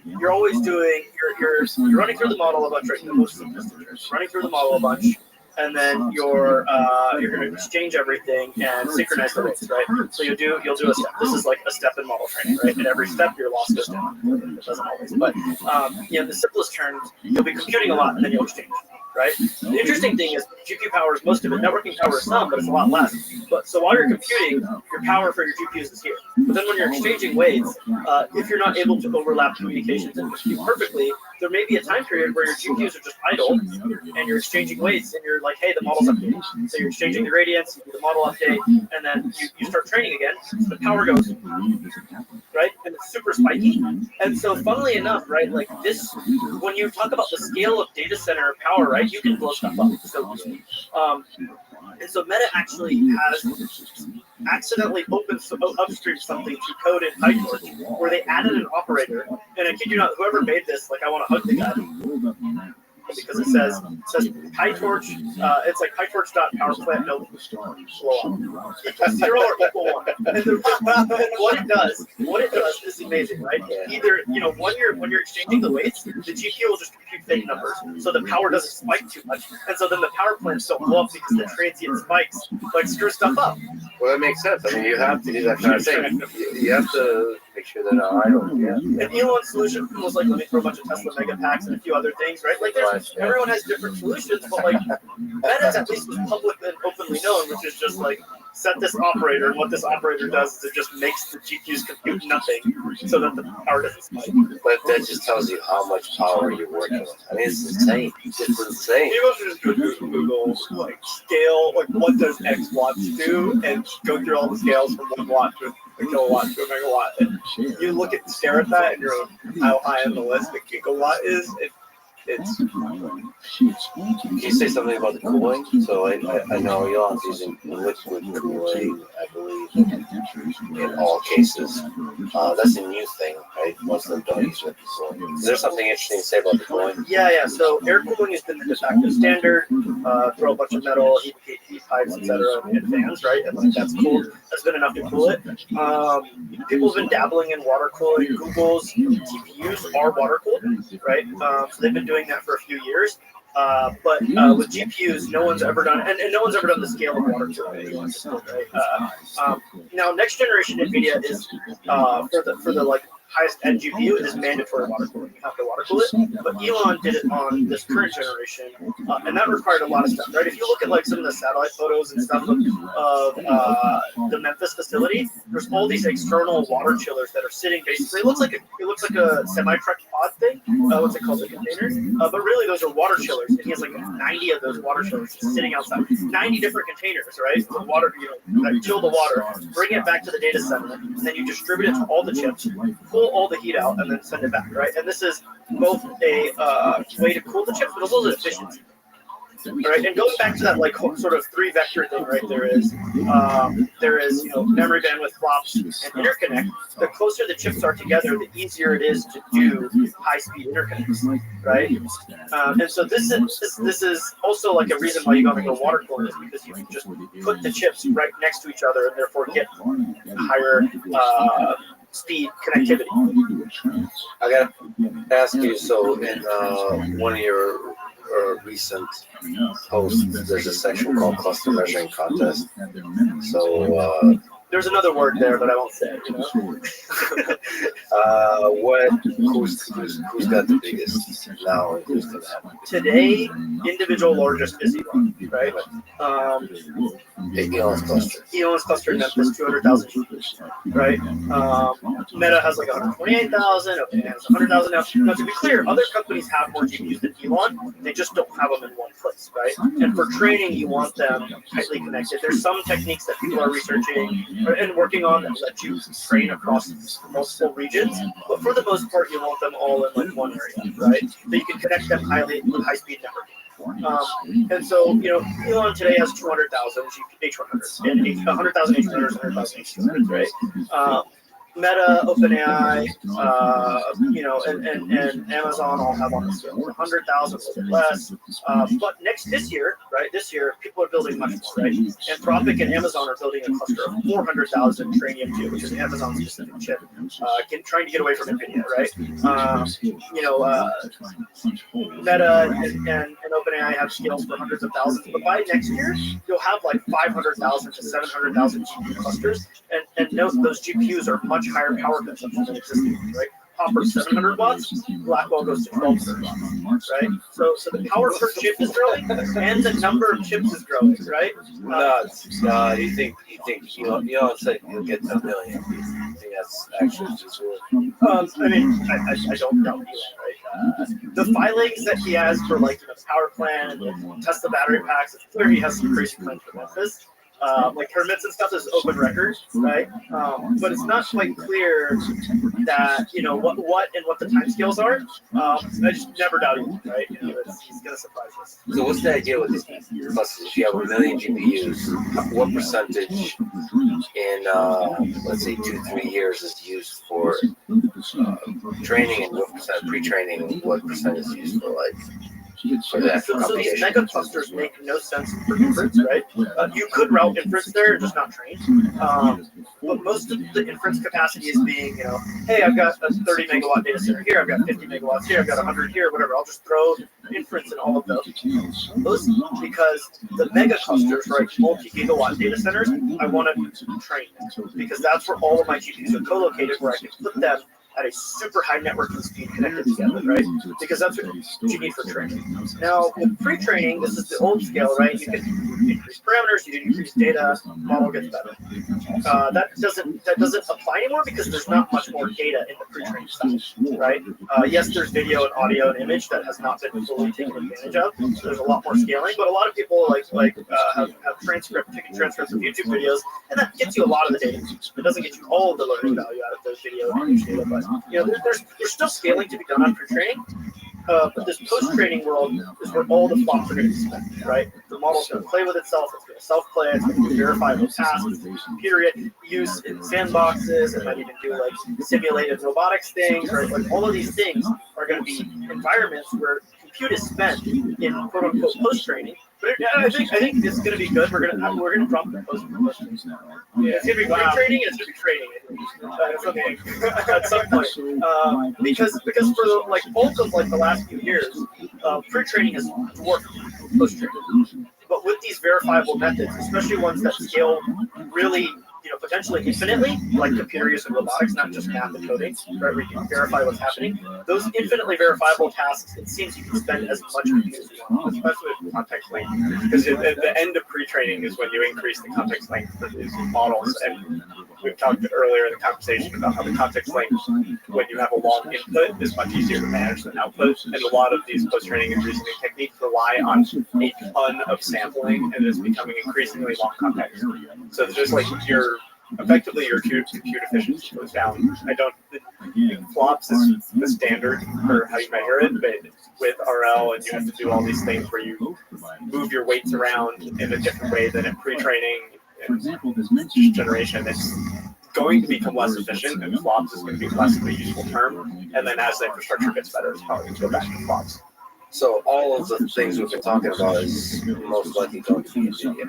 You're always doing you're running through the model a bunch, right? The most simplistic, running through the model a bunch, and then you're going to exchange everything and synchronize the weights, right? So you'll do a step. This is like a step in model training, right? And every step your loss goes down. It doesn't always, but the simplest terms, you'll be computing a lot and then you'll exchange. Right. The interesting thing is GPU power is most of it. Networking power is some, but it's a lot less. But so while you're computing, your power for your GPUs is here. But then when you're exchanging weights, if you're not able to overlap communications and compute perfectly, there may be a time period where your GPUs are just idle and you're exchanging weights and you're like, hey, the model's updated. So you're exchanging the gradients, you do the model update, and then you start training again. So the power goes, right? And it's super spiky. And so funnily enough, right, like this, when you talk about the scale of data center power, right, you can blow stuff up so easily. And so Meta actually has accidentally upstreamed something to code in PyTorch where they added an operator. And I kid you not, whoever made this, I want to hug the guy. Because it says PyTorch, it's like PyTorch.powerplant no blow up. Equals 0 or equal 1. And what it does is amazing, right? Either when you're exchanging the weights, the GPU will just compute fake numbers, so the power doesn't spike too much, and so then the power plants don't blow up because the transient spikes screw stuff up. Well, that makes sense. I mean, you have to do that kind of thing. You have to make sure they're not idle. Yeah. And Elon's solution was let me throw a bunch of Tesla mega packs and a few other things, right? Everyone has different solutions, but Meta's at least was public and openly known, which is just set this operator, and what this operator does is it just makes the GPUs compute nothing so that the power doesn't spike. But that just tells you how much power you're working with. I mean, it's insane. It's insane. People should just go to Google, scale, what does X watts do, and go through all the scales from 1 watt to a kilowatt to a megawatt. And you stare at that, and you're like, how high on the list the gigawatt is. Can you say something about the cooling? So I know Elon's using liquid cooling, I believe, in all cases. That's a new thing, right? Most of them don't use liquid cooling. Is there something interesting to say about the cooling? Yeah. So air cooling has been the de facto standard. Throw a bunch of metal, heat pipes, etc., and fans, right? And that's cool. That's been enough to cool it. People have been dabbling in water cooling. Google's TPUs are water cooled, right? So they've been doing that for a few years. But with GPUs, no one's ever done, and no one's ever done the scale of water cooling. Right? Now, next generation NVIDIA is for the highest end GPU, it is mandatory water cooling. You have to water cool it. But Elon did it on this current generation, and that required a lot of stuff, right? If you look at like some of the satellite photos and stuff of the Memphis facility, there's all these external water chillers that are sitting basically. It looks like a semi-truck pod thing. What's it called? The containers. But really, those are water chillers, and he has like 90 of those water chillers just sitting outside. 90 different containers, right? With water, that chill the water, bring it back to the data center, and then you distribute it to all the chips, pull all the heat out, and then send it back, right? And this is both a way to cool the chips, but also the efficiency. Right, and going back to that like sort of three vector thing, right? There is memory bandwidth, flops, and interconnect. The closer the chips are together, the easier it is to do high speed interconnects, right? And so this is also like a reason why you gotta go water cooling, is because you can just put the chips right next to each other and therefore get higher speed connectivity. I gotta ask you. So in one of your recent posts, there's a section called cluster measuring contest. So there's another word there, but I won't say it. Who's got the biggest now? And who's gonna have Today, individual largest is Elon, right? Elon's cluster? Elon's cluster in Memphis, 200,000 GPUs, right? Meta has like 128,000. OpenAI has 100,000 now. Now, to be clear, other companies have more GPUs than Elon. They just don't have them in one place, right? And for training, you want them tightly connected. There's some techniques that people are researching and working on that let you train across multiple regions, but for the most part, you want them all in like one area, right? So you can connect them highly with high-speed networking. And so, Elon today has 200,000 H100s and 100,000 H100s, 100,000 H200s, right? Meta, OpenAI, and Amazon all have on the scale 100,000, a little bit less. But this year, people are building much more, right? Anthropic and Amazon are building a cluster of 400,000 Trainium 2, which is Amazon's specific chip, trying to get away from NVIDIA, right? Meta and OpenAI have scales for hundreds of thousands, but by next year, you'll have like 500,000 to 700,000 GPU clusters, and note those GPUs are much higher power consumption than existing ones, right? Hopper 700 watts, Blackwell goes to 1200, right? So the power per chip is growing, and the number of chips is growing, right? You think Elon said you'll get to 1 million? You think that's actually true? I don't doubt Elon, right? The filings that he has for like the power plant and test the battery packs, it's clear he has some crazy plans for Memphis. Like permits and stuff is open record, right? But it's not quite clear that what the timescales are. I just never doubted him, right? He's gonna surprise us. So what's the idea with these clusters? If you have 1 million GPUs, what percentage in let's say 2-3 years is used for training, and what percent pre-training, and what percent is used for So these mega clusters make no sense for inference, right? You could route inference there, just not train. But most of the inference capacity is being, hey, I've got a 30 megawatt data center here, I've got 50 megawatts here, I've got 100 here, whatever. I'll just throw inference in all of those. Because the mega clusters, right, multi-gigawatt data centers, I want to train because that's where all of my GPUs are co-located, where I can put them at a super high networking speed connected together, right? Because that's what you need for training. Now, with pre-training, this is the old scale, right? You can increase parameters, you can increase data, model gets better. That doesn't apply anymore because there's not much more data in the pre-training stuff, right? Yes, there's video and audio and image that has not been fully taken advantage of. So there's a lot more scaling, but a lot of people have taken transcripts of YouTube videos, and that gets you a lot of the data. It doesn't get you all of the learning value out of those video and image data, but there's still scaling to be done on pre-training. But this post-training world is where all the flops are going to be spent, right? The model's going to play with itself, it's going to self-play, it's going to verify those tasks, computer use in sandboxes, it might even do like simulated robotics things, right? Like all of these things are going to be environments where compute is spent in quote-unquote post-training. But I think it's going to be good. We're gonna drop the post-training. Yeah, it's going to be pre-training and it's going to be training. At some point, because for the bulk of the last few years, pre-training has dwarfed post-training. But with these verifiable methods, especially ones that scale really, potentially infinitely, like computer use and robotics, not just math and coding, right? Where you can verify what's happening. Those infinitely verifiable tasks, it seems you can spend as much compute as you want. Especially with context length, because at the end of pre-training is when you increase the context length for these models. And we've talked earlier in the conversation about how the context length, when you have a long input, is much easier to manage than output. And a lot of these post-training and reasoning techniques rely on a ton of sampling, and it's becoming increasingly long context. So it's just like effectively your compute efficiency goes down. I don't think flops is the standard for how you measure it, but with RL and you have to do all these things where you move your weights around in a different way than in pre-training and generation, it's going to become less efficient, and flops is going to be less of a useful term. And then as the infrastructure gets better, it's probably going to go back to flops. So all of the things we've been talking about is most likely going to be NVIDIA,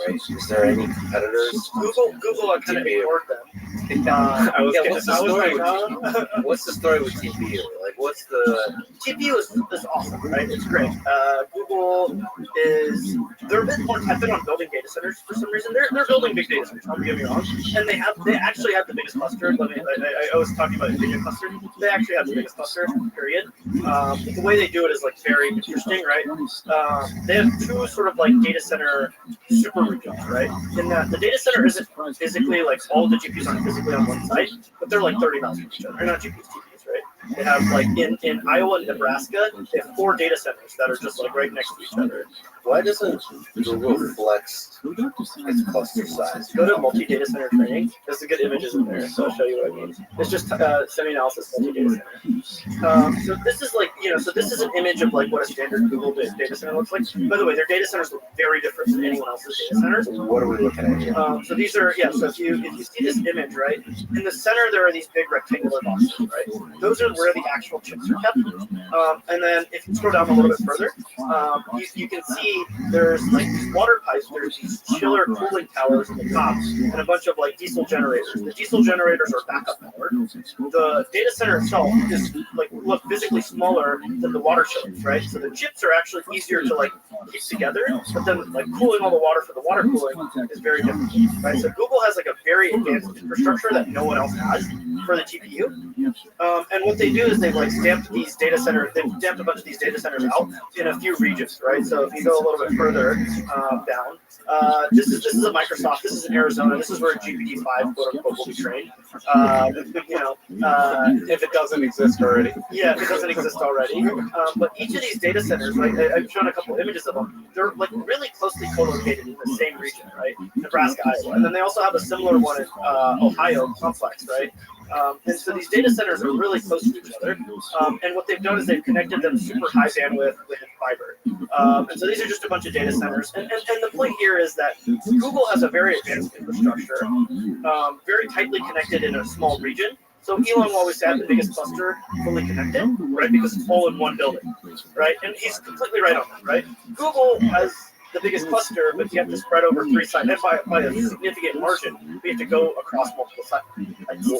right? Is there any competitors? Google, I kind of ignored them. What's the story with TPU? Like, what's the TPU is awesome, right? It's great. Google they're a bit more tepid on building data centers for some reason. They're building big data centers. Don't get me wrong, and they actually have the biggest cluster. I was talking about NVIDIA cluster. They actually have the biggest cluster. Period. The way they do it is like very interesting, right? They have two sort of like data center super regions, right? In that the data center isn't physically like all the GPUs aren't physically on one site, but they're like 30 miles from each other. They're not GPUs, TPUs, right? They have like in Iowa and Nebraska, they have 4 data centers that are just like right next to each other. Why doesn't Google flex its cluster size? Go to multi-data center training. There's some good images in there, so I'll show you what I mean. It's just semi-analysis multi-data center. So this is like, so this is an image of like what a standard Google data center looks like. By the way, their data centers look very different than anyone else's data centers. What are we looking at here? So these are, so if you see this image, right, in the center there are these big rectangular boxes, right? Those are where the actual chips are kept. And then if you scroll down a little bit further, you can see there's like these water pipes, there's these chiller cooling towers at the top, and a bunch of like diesel generators. The diesel generators are backup powered. The data center itself is look physically smaller than the water chillers, right? So the chips are actually easier to like keep together, but then like cooling all the water for the water cooling is very difficult, right? So Google has like a very advanced infrastructure that no one else has for the GPU. And what they do is they've like stamped these data centers, they've stamped a bunch of these data centers out in a few regions, right? So if you go a little bit further down, this is a Microsoft, this is in Arizona, this is where GPT-5 quote unquote will be trained. If it doesn't exist already. Yeah, if it doesn't exist already. But each of these data centers, right, I've shown a couple images of them, they're like really closely co-located in the same region, right? Nebraska, Iowa. And then they also have a similar one in Ohio complex, right? And so these data centers are really close to each other. And what they've done is they've connected them super high bandwidth with fiber. And so these are just a bunch of data centers. And the point here is that Google has a very advanced infrastructure, very tightly connected in a small region. So Elon will always have the biggest cluster fully connected, right? Because it's all in one building, right? And he's completely right on that, right? Google has the biggest cluster, but you have to spread over 3 sites, and by a significant margin, we have to go across multiple sites.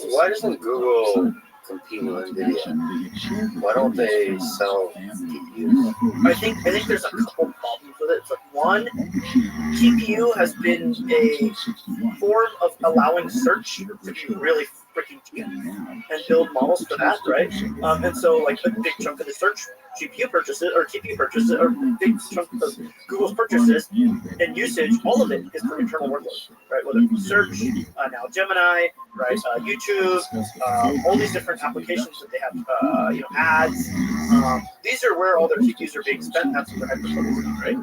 Why doesn't Google compete with NVIDIA? Why don't they sell TPUs? I think there's a couple problems with it. It's like, one, TPU has been a form of allowing search to be really freaking cheap and build models for that, right? And so like a big chunk of the search GPU purchases or TPU purchases or big chunk of Google's purchases and usage, all of it is for internal workloads, right? Whether it's search, now Gemini, right? YouTube, all these different applications that they have, ads. These are where all their TPUs are being spent. That's what they're hyper-focusing, right?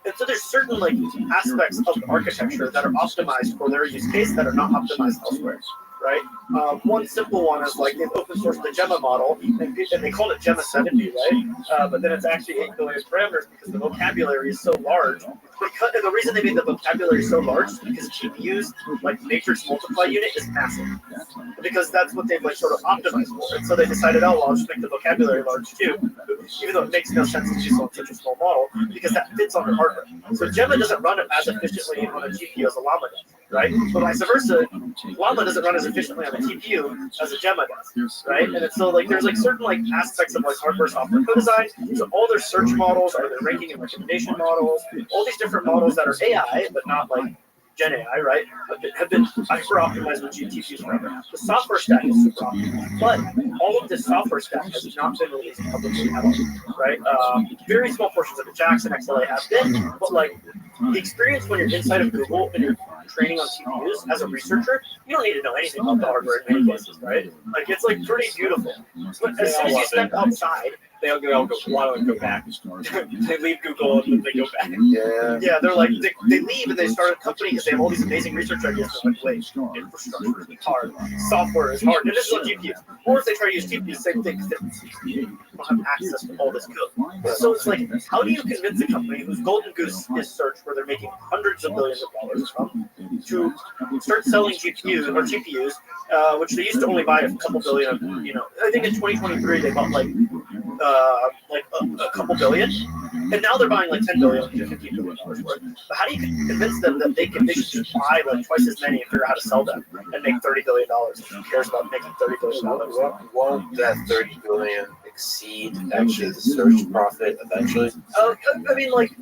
And so there's certain like aspects of the architecture that are optimized for their use case that are not optimized elsewhere, right? One simple one is like they've open sourced the Gemma model, and they called it Gemma 70, right? But then it's actually 8 billion parameters because the vocabulary is so large. And the reason they made the vocabulary so large is because GPU's like matrix multiply unit is massive, because that's what they've like sort of optimized for. And so they decided, oh, well, I'll just make the vocabulary large too, even though it makes no sense to do so on such a small model, because that fits on their hardware. So Gemma doesn't run as efficiently on a GPU as a Llama does, right? But vice versa, Llama doesn't run as efficiently on a TPU as a Gemma does, right? And it's so like there's like certain like aspects of like hardware software co-design. So all their search models are their ranking and recommendation models, all these different models that are AI but not like Gen AI, right, have been hyper optimized with GPUs forever. The software stack is super optimized, but all of this software stack has not been released publicly at all, right? Very small portions of it, Jackson XLA have been, but like the experience when you're inside of Google and you're training on CPUs as a researcher, you don't need to know anything about the hardware in many cases, right? Like it's like pretty beautiful. But as soon as you step outside, They all go want to go back. They leave Google and then they go back. yeah, they're like they leave and they start a company because they have all these amazing research ideas. They're like, wait, infrastructure is hard, software is hard, and this is on GPUs. Or if they try to use GPUs, same thing, because they don't have access to all this code. So it's like, how do you convince a company whose golden goose is search, where they're making hundreds of billions of dollars from, to start selling GPUs, which they used to only buy a couple billion of, I think in 2023 they bought like a couple billion, and now they're buying like 10 billion to 15 billion dollars worth. But how do you convince them that they should just buy like twice as many and figure out how to sell them and make $30 billion? Who cares about making $30 billion? Won't that 30 billion exceed actually the search profit eventually? I mean, like,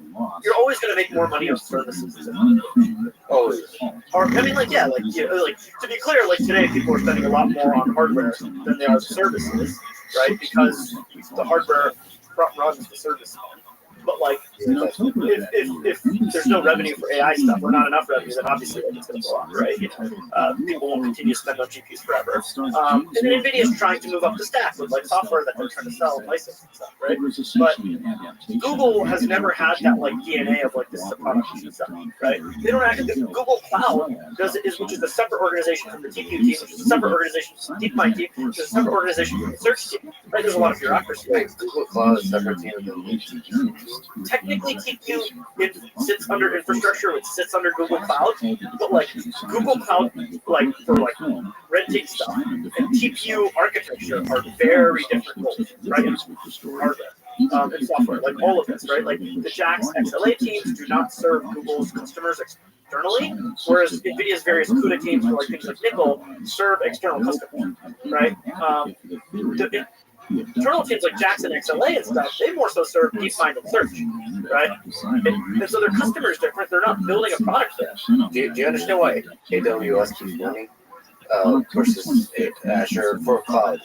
you're always going to make more money on services. Always. Or I mean, like, yeah, like to be clear, like today people are spending a lot more on hardware than they are services, right? Because the hardware runs the service. But like, if there's no revenue for AI stuff, or not enough revenue, then obviously it's going to go up, right? People won't continue to spend on GPUs forever. And then NVIDIA is trying to move up the stack with like software that they're trying to sell and license and stuff, right? But Google has never had that like DNA of like this is a product and stuff, right? They don't actually. Google Cloud which is a separate organization from the TPU team, which is a separate organization from the DeepMind team, which is a separate organization from the search team, right? There's a lot of bureaucracy. Wait, Google Cloud is separate team than the Technically, TPU sits under infrastructure, which sits under Google Cloud, but like Google Cloud, like for like renting stuff, and TPU architecture are very different roles, right? Hardware. And software, like all of this, right? Like the JAX XLA teams do not serve Google's customers externally, whereas NVIDIA's various CUDA teams for like things like Nickel serve external customers, right? The internal teams like Jackson XLA and stuff, they more so serve DeepMind and search, right? And so their customer is different. They're not building a product there. Do you understand why AWS keeps winning versus Azure for cloud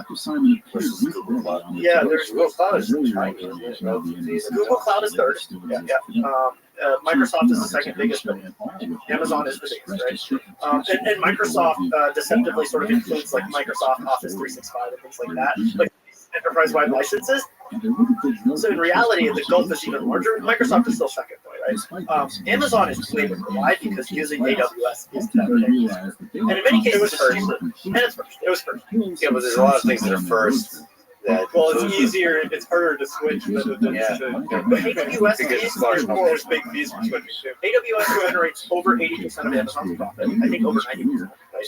versus Google Cloud? Yeah, there's Google Cloud is tiny, isn't it? Google Cloud is third. Yeah. Microsoft is the second biggest, but Amazon is the biggest, right? And Microsoft deceptively sort of includes like Microsoft Office 365 and things like that, like enterprise-wide licenses. So in reality, the gulf is even larger. Microsoft is still second, right? Amazon is way bigger. Why? Because using AWS is better. And in many cases, it was first. And it's first. It was first. Yeah, but there's a lot of things that are first. Well, it's easier. It's harder to switch than But AWS is more big fees for switching too. AWS generates over 80% of Amazon's profit. I think over 90%. Right?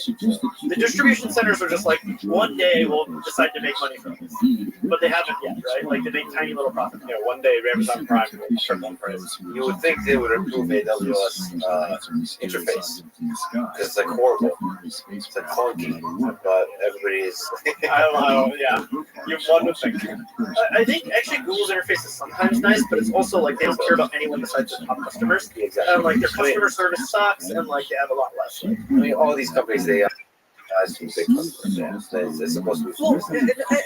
The distribution centers are just like, one day we'll decide to make money from this, but they haven't yet, right? Like they make tiny little profits. Yeah, one day Amazon Prime will triple in price. You would think they would improve AWS interface because it's like horrible. It's like clunky, but everybody is. I don't know. Yeah, you one would think. I think actually Google's interface is sometimes nice, but it's also like they don't care about anyone besides their top customers. And like their customer service sucks, and like they have a lot less. Like, I mean, all these companies they have some big customers. Yeah, it's supposed to be. well,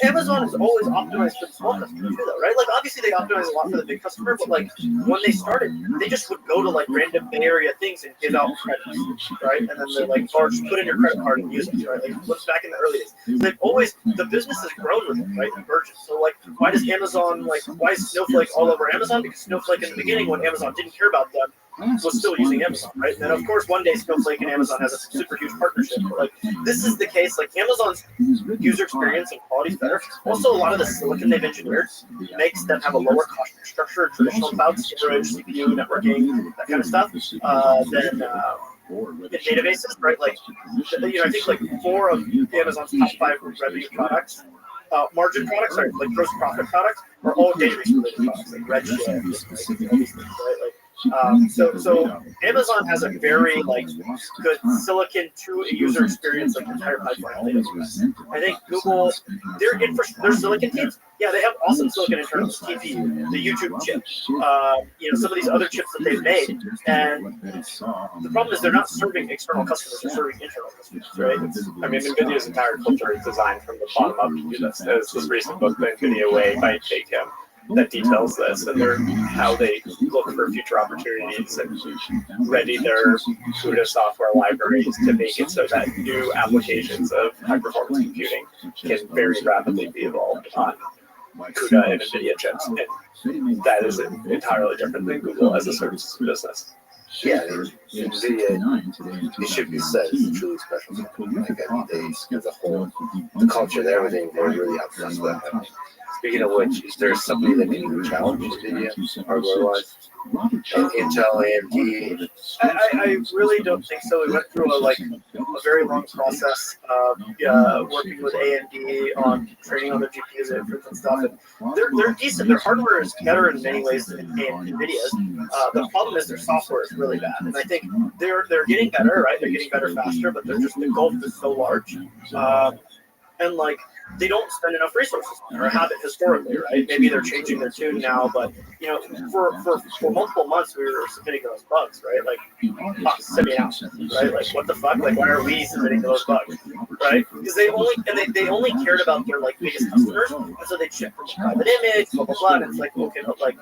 Amazon is always optimized for the small customers too, though, right? Like obviously they optimize a lot for the big customer, but like when they started, they just would go to like random Bay Area things and give out credits, right? And then they're like, or just put in your credit card and use it, right? Like what's back in the early days. So they've always the business has grown with it, right? Convergence. So like, why does Amazon why is Snowflake all over Amazon? Because Snowflake in the beginning, when Amazon didn't care about them, was still using Amazon, right? And then of course one day Snowflake and Amazon has a super huge partnership. But like this is the case, like Amazon's user experience and quality is better. Also, a lot of the silicon they've engineered makes them have a lower cost structure, traditional cloud storage, CPU, networking, that kind of stuff, than in databases, right? Like I think like 4 of Amazon's top 5 revenue products. Margin products, like gross profit products, are all database related products, like Redshift, all these things, right? Like So Amazon has a very like good silicon to a user experience like entire pipeline. I think Google, their silicon teams, yeah, they have awesome silicon internals, TPU, the YouTube chip, some of these other chips that they've made, and the problem is they're not serving external customers; they're serving internal customers, right? I mean, NVIDIA's entire culture is designed from the bottom up to do this. There's this recent book, The NVIDIA Way by Jake Kim, that details this and how they look for future opportunities and ready their CUDA software libraries to make it so that new applications of high-performance computing can very rapidly be evolved on CUDA and NVIDIA chips. And that is entirely different than Google as a services business. Yeah, NVIDIA, it should be said, is truly special. Like, I mean, they, as a whole, the culture and everything, they're really obsessed with it. Speaking of which, is there somebody that can even challenge NVIDIA hardware-wise? And Intel, AMD? I really don't think so. We went through a very long process of working with AMD on training on their GPUs and inference and stuff. And they're decent. Their hardware is better in many ways than NVIDIA's. The problem is their software is really bad. And I think they're getting better, right? They're getting better faster, but the gulf is so large. And like, they don't spend enough resources or have it historically, right? Maybe they're changing their tune now, but for multiple months we were submitting those bugs, right? Like sending out, right? Like what the fuck? Like why are we submitting those bugs, right? Because they only cared about their like biggest customers, and so they ship from a private image, blah blah blah. And it's like okay, but like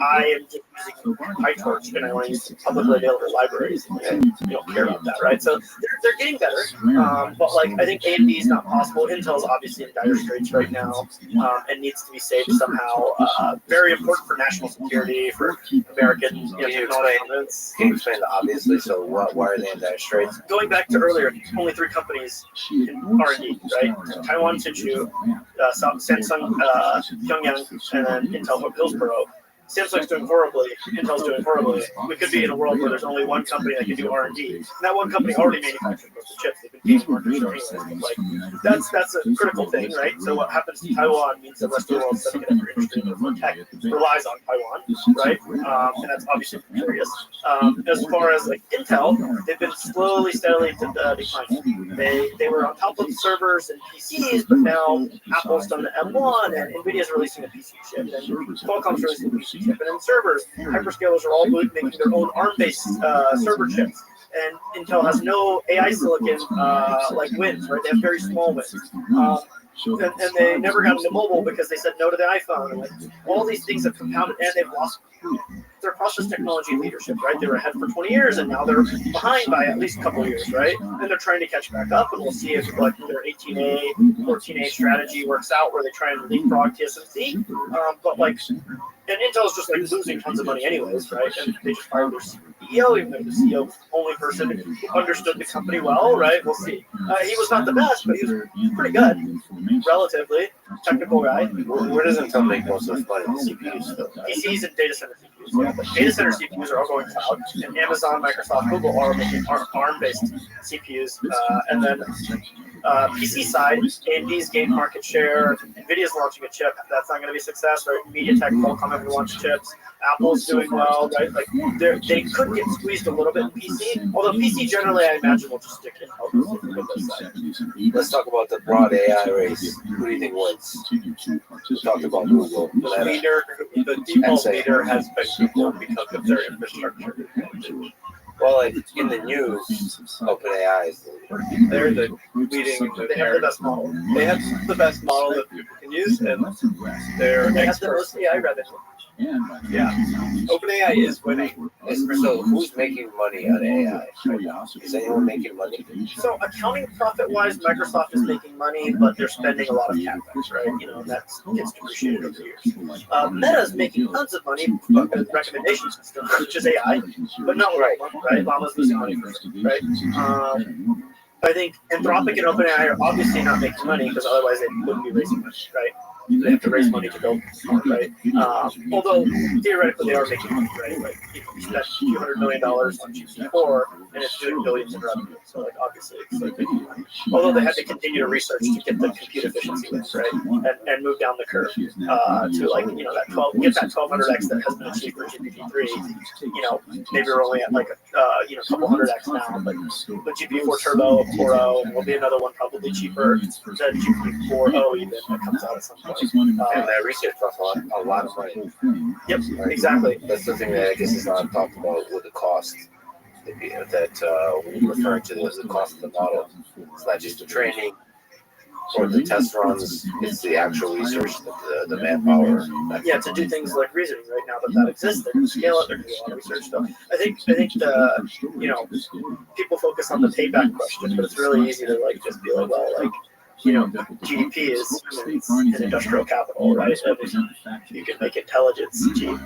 I am just using PyTorch and I want to use publicly available libraries, and you don't care about that, right? So they're getting better, but like I think AMD is not possible. Intel's obviously in dire straits right now and needs to be saved somehow. Very important for national security, for American technology. Can you explain the obviously? So why are they in dire straits? Going back to earlier, only 3 companies in R&D, right? Taiwan, Hsinchu, Samsung, Pyongyang, and then Intel Hillsboro. Samsung's doing horribly, Intel's doing horribly. We could be in a world where there's only one company that can do R&D. And that one company already manufactures most of the chips. They've been gaining market share anyways. Like, that's a critical thing, right? So what happens to Taiwan means the rest of the world semiconductor industry and tech relies on Taiwan, right? And that's obviously precarious. As far as like Intel, they've been slowly, steadily declining. They were on top of servers and PCs, but now Apple's done the M1 and NVIDIA's releasing a PC chip and Qualcomm's releasing a PC chip. And then servers, hyperscalers are all making their own ARM-based server chips. And Intel has no AI silicon like wins, right? They have very small wins. And they never got into mobile because they said no to the iPhone. And like, all these things have compounded, and they've lost their process technology leadership, right? They were ahead for 20 years, and now they're behind by at least a couple of years, right? And they're trying to catch back up, and we'll see if like their 18A, 14A strategy works out, where they try and leapfrog TSMC. But like, and Intel's just like losing tons of money anyways, right? And they just fired their CEO, even though the CEO was the only person who understood the company well, right? We'll see. He was not the best, but he was pretty good, relatively technical guy. Where does Intel make most of its money? CPUs, though. PCs and data center CPUs. Yeah, but data center CPUs are all going cloud, and Amazon, Microsoft, Google are making ARM-based CPUs, and then PC side, AMD's gained market share. NVIDIA's launching a chip. That's not going to be a success, right? MediaTek, Qualcomm have launched chips. Apple's doing well, right? Like they could get squeezed a little bit in PC. Although PC generally, I imagine, will just stick in Windows side. Let's talk about the broad AI race. Who do you think wins? We talked about Google. The default leader has been Google because of their infrastructure. Well, like in the news, OpenAI is the leader. They're the leading. They have the best model. They have the best model that people can use, and they're They have the experts. most AI revenue. Yeah, OpenAI is winning. So who's making money on AI? Is anyone making money? So accounting profit-wise, Microsoft is making money, but they're spending a lot of capex, right? That gets depreciated over the years. Meta's making tons of money with recommendation systems, which is AI, but not right, right? Llama's losing money, right? I think Anthropic and OpenAI are obviously not making money because otherwise they wouldn't be raising money, right? they have to raise money to build more, right? Although theoretically they are making money, right? Like you spent a few $100 million on GPT-4 and it's doing billions in revenue. So like obviously it's like making money. Although they had to continue to research to get the compute efficiency wins, right? And move down the curve to like, you know, that 1200x that has been achieved for GPT-3. You know, maybe we're only at like you know, a couple 100x now, but GPT-4 Turbo 4.0, and will be another one probably cheaper than GPT-4.0 even that comes out at some point. And that research costs a lot of money. Yep, exactly. That's the thing that I guess is not talked about with the cost. That when you refer to the cost of the model, it's not just the training or the test runs, it's the actual research, the manpower. Yeah, to do things like reasoning right now that exists, they're going to scale it, they're going to do a lot of research stuff. I think the, you know, people focus on the payback question, but it's really easy to like just be like, well, like, you know, GDP is an industrial capital, right? And you can make intelligence cheap,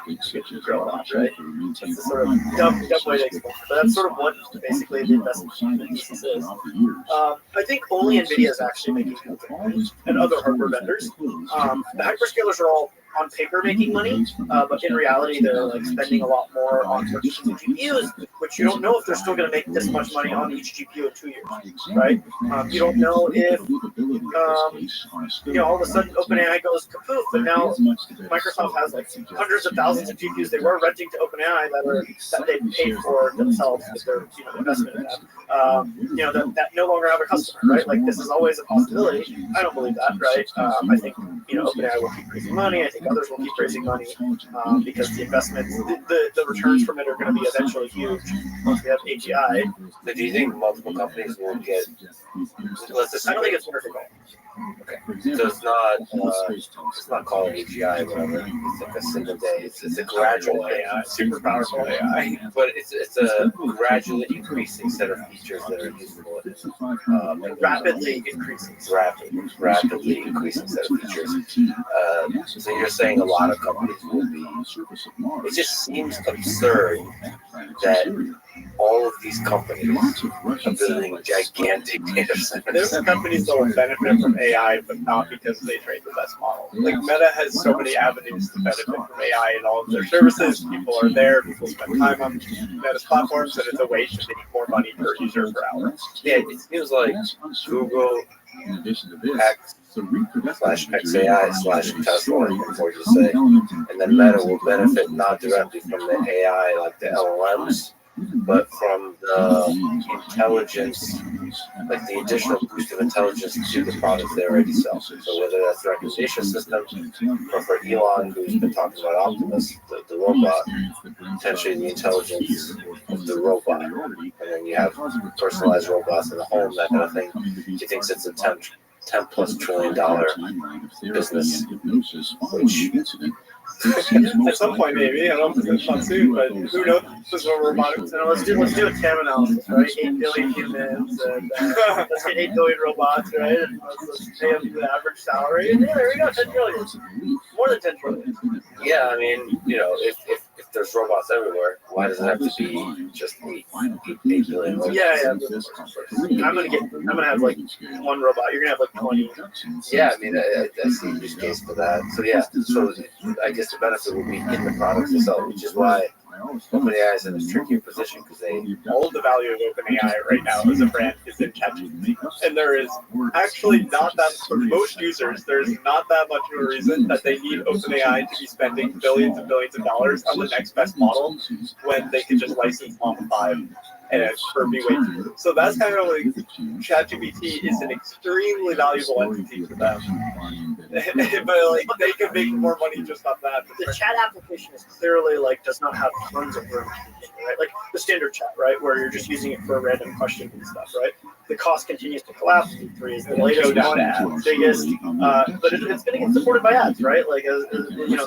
you can grow a lot, right? It's a sort of dumb way to explain it, but that's sort of what basically the investment thesis is. I think only NVIDIA is actually making money, and other hardware vendors. The hyperscalers are all on paper making money, but in reality they're like spending a lot more on purchasing GPUs, which you don't know if they're still going to make this much money on each GPU in 2 years, right? You don't know if you know, all of a sudden OpenAI goes kaput, but now Microsoft has like hundreds of thousands of GPUs they were renting to OpenAI that they paid for themselves with their, you know, investment in them. You know, that no longer have a customer, right? Like this is always a possibility. I don't believe that, right? I think, you know, OpenAI will keep raising money. I think others will keep raising money because the investments, the returns from it are going to be eventually huge once we have AGI. So do you think multiple companies will get? I don't think it's wonderful. Okay, so it's not called AGI, whatever. It's like a single day. It's a gradual AI, super powerful AI. but it's a gradually increasing set of features that are useful. Rapidly increasing. Rapidly increasing set of features. So you're saying a lot of companies will be. It just seems absurd that all of these companies are building gigantic data centers. There's companies that will benefit from AI, but not because they train the best model. Like Meta has so many avenues to benefit from AI in all of their services. People are there, people spend time on Meta's platforms, and it's a way to make more money per user per hour. Yeah, it seems like Google X/XAI/Tesla, before you say, and then Meta will benefit not directly from the AI like the LLMs, but from the intelligence, like the additional boost of intelligence to the products they already sell. So whether that's the recommendation system, or for Elon, who's been talking about Optimus, the robot, potentially the intelligence of the robot, and then you have personalized robots in the home, that kind of thing. He thinks it's a $10+ trillion business, which at some point, maybe. I don't know if it's not soon, but who knows? This is what robotics. So let's do a TAM analysis, right? 8 billion humans, and let's get 8 billion robots, right? And let's pay them the average salary, and yeah, there we go, 10 trillion, more than 10 trillion. yeah, I mean, you know, if there's robots everywhere, why does it have to be just 8 billion robots? Yeah. I'm gonna have like one robot. You're gonna have like 20. Yeah, I mean, that's the use case for that. So yeah, so I guess the benefit will be in the products themselves, which is why OpenAI is in a trickier position because all of the value of OpenAI right now as a brand is in ChatGPT, and there is actually not that for most users. There's not that much of a reason that they need OpenAI to be spending billions and billions of dollars on the next best model when they can just license Llama 5 and it's for me way cheaper. So that's kind of like ChatGPT is an extremely valuable entity for them. But like they could make more money just off that. The chat application is clearly like does not have tons of room, right? Like the standard chat, right, where you're just using it for a random question and stuff, right? The cost continues to collapse. V3 is the latest one, biggest, but it's going to get supported by ads, right? Like, you know,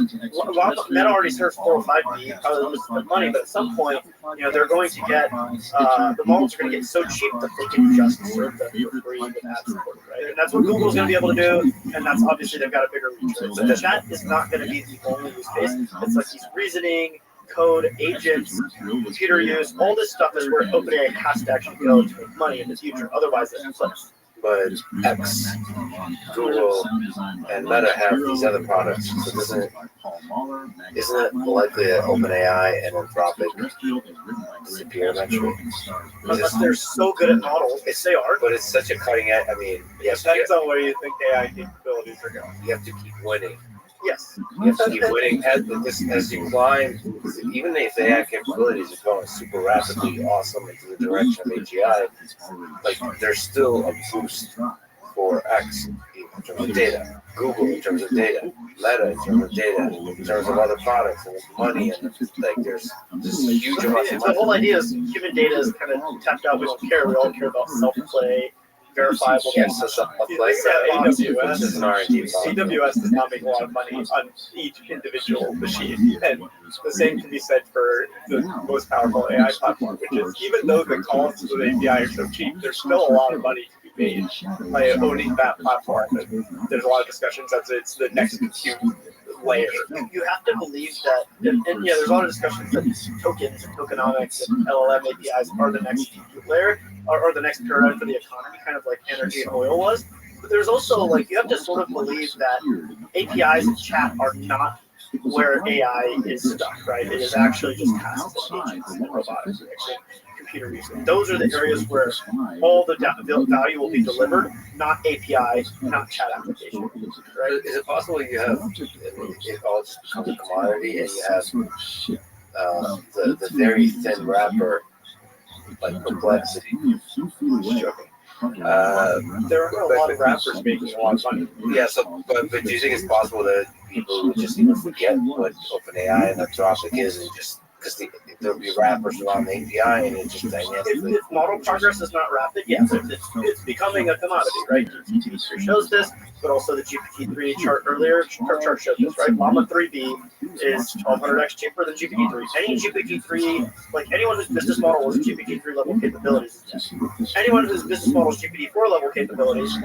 Meta already serves 405B, probably loses some money, but at some point, you know, they're going to get the models are going to get so cheap that they can just serve them for free with ad support, right? And that's what Google's going to be able to do, and that's obviously they've got a bigger reach. Right? So the chat is not going to be the only use case. It's like these reasoning, code, agents, computer use, all this stuff is where OpenAI has to actually go to make money in the future. Otherwise, it flips. but X, Google, and Meta have these other products. So isn't it likely that OpenAI and Anthropic disappear eventually? Unless they're so good at models, they are. But it's such a cutting edge. I mean, yes, Depends on where you think AI capabilities are going. you have to keep winning. Yes. You have to keep winning as you climb. Even if the AI capabilities are going super rapidly awesome into the direction of AGI, like there's still a boost for X in terms of data, Google in terms of data, Meta in terms of data, in terms of other products and money, and like there's this huge amount of The money. whole idea is human data is kind of tapped out. We don't care. We all care about self-play, verifiable. Yes, so stuff You like think about that. AWS, Which is an R&D problem. AWS does not make a lot of money on each individual machine, and the same can be said for the most powerful AI platform, which is even though the costs of the API are so cheap, there's still a lot of money to be made by owning that platform. And there's a lot of discussions that it's the next compute layer. You have to believe that, and yeah, there's a lot of discussions that tokens and tokenomics and LLM APIs are the next layer, or the next paradigm for the economy, kind of like energy and oil was. But there's also like you have to sort of believe that APIs and chat are not where AI is stuck, right? It is actually just tasks and agents and robotics and computer reasoning. Those are the areas where all the value will be delivered, not API, not chat application. Right? Is it possible you have it all just becomes a commodity and you have the very thin wrapper like complexity? Joking. There are a lot of rappers making a lot of money. Yeah. So, but do you think it's possible that people would just even forget what OpenAI and Anthropic is, and just because there'll be wrappers around the API and it just dynamically? If model progress is not rapid, yes, it's becoming a commodity, right? GPT-3 shows this, but also the GPT-3 chart earlier, chart showed this, right? Llama 3B is 1200x cheaper than GPT-3. Any GPT-3, like anyone whose business model was GPT-3 level capabilities is dead. Anyone whose business model is GPT-4 level capabilities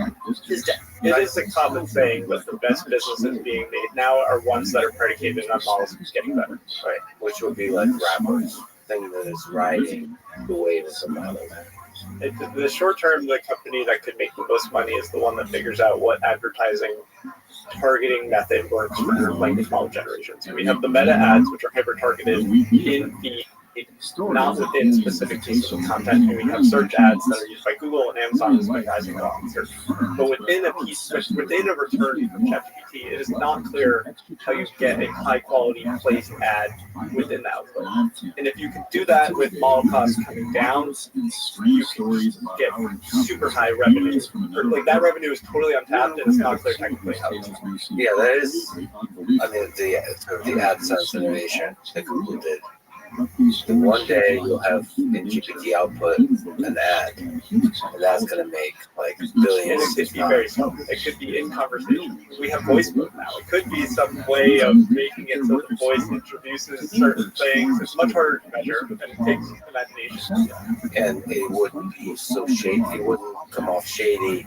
is dead. It is a common saying that the best businesses being made now are ones that are predicated on models getting better. Right, which would be like rappers, thing that is riding the wave of some model. In the short term, the company that could make the most money is the one that figures out what advertising targeting method works for language model generation. So we have the meta ads, which are hyper targeted in feed, not within specific pieces of content. And we have search ads that are used by Google and Amazon as advertising on search. But within a piece, within a return from ChatGPT, it is not clear how you get a high quality placed ad within the output. And if you can do that with model costs coming down, you can get super high revenue. Like that revenue is totally untapped and it's not clear technically how to do it. Yeah, that is. I mean, the AdSense innovation that Google did. One day you'll have in GPT output an ad, and that's going to make like billions. And it could be very simple. It could be in conversation. We have voice mode now. It could be some way of making it so the voice introduces certain things. It's much harder to measure, and it takes imagination. And it wouldn't be so shady. It wouldn't come off shady,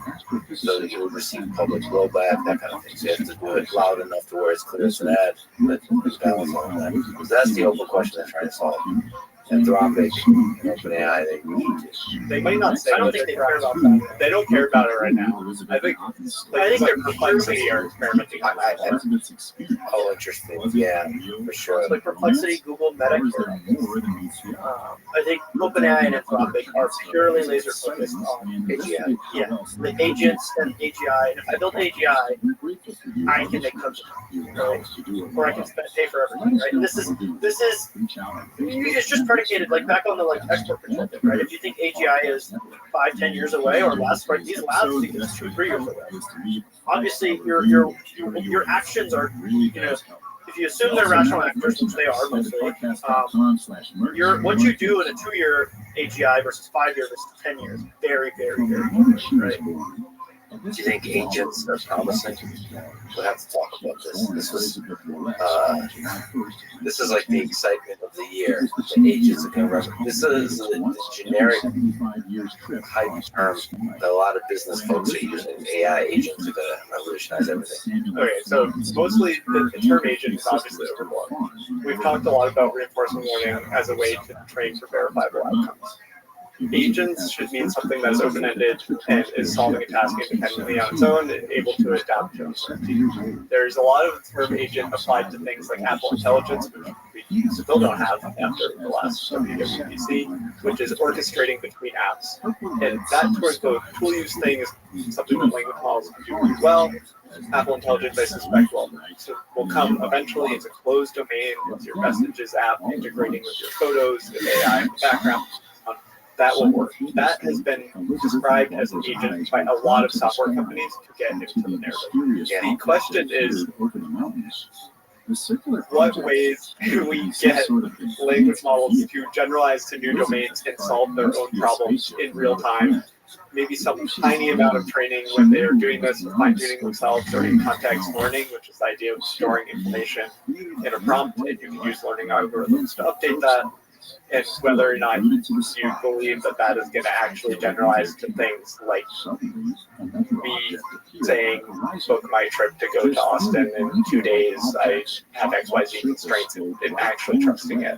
so that you would receive public blowback, that kind of thing. So you have to do it loud enough to where it's clear as an ad, but balance on that. So that's the open question they're trying to solve. Anthropic and OpenAI, They might not say I don't what think they're they care about trying to. They don't care about it right now. I think they're Perplexity are experimenting. oh, interesting. Yeah, for sure. like Perplexity, Google, Meta. I think OpenAI and Anthropic are purely laser focused on AGI. yeah, the agents and AGI. And if I build AGI, I can make tons of money, right? Or I can pay for everything, right? And this is it's just predicated like back on the like export control thing, right? If you think AGI is 5-10 years away or less, right? These labs think it's 2-3 years away. Obviously, your actions are, you know, if you assume they're rational actors, which they are mostly, what you do in a 2-year AGI versus 5-year versus 10 years, very, very, very different, right? Do you think agents are promising? We'll have to talk about this. This is like the excitement of the year. The agents are going to run. This is the generic hype term that a lot of business folks are using. AI agents are going to revolutionize everything. Okay, so mostly the term agent is obviously overblown. We've talked a lot about reinforcement learning as a way to train for verifiable outcomes. agents should mean something that is open-ended and is solving a task independently on its own and able to adapt to uncertainty. There's a lot of the term agent applied to things like Apple Intelligence, which we still don't have after the last WWDC, which is orchestrating between apps. And that sort of tool use thing is something that language models can do really well. Apple Intelligence, I suspect, will come eventually. It's a closed domain with your Messages app integrating with your photos, with AI in the background. That will work. That has been described as an agent by a lot of software companies to get into the narrative. The question is, what ways can we get language models to generalize to new domains and solve their own problems in real time? Maybe some tiny amount of training when they are doing this, fine-tuning themselves, or in context learning, which is the idea of storing information in a prompt, and you can use learning algorithms to update that. And whether or not you believe that that is going to actually generalize to things like me saying, book my trip to go to Austin in 2 days, I have XYZ constraints, and actually trusting it.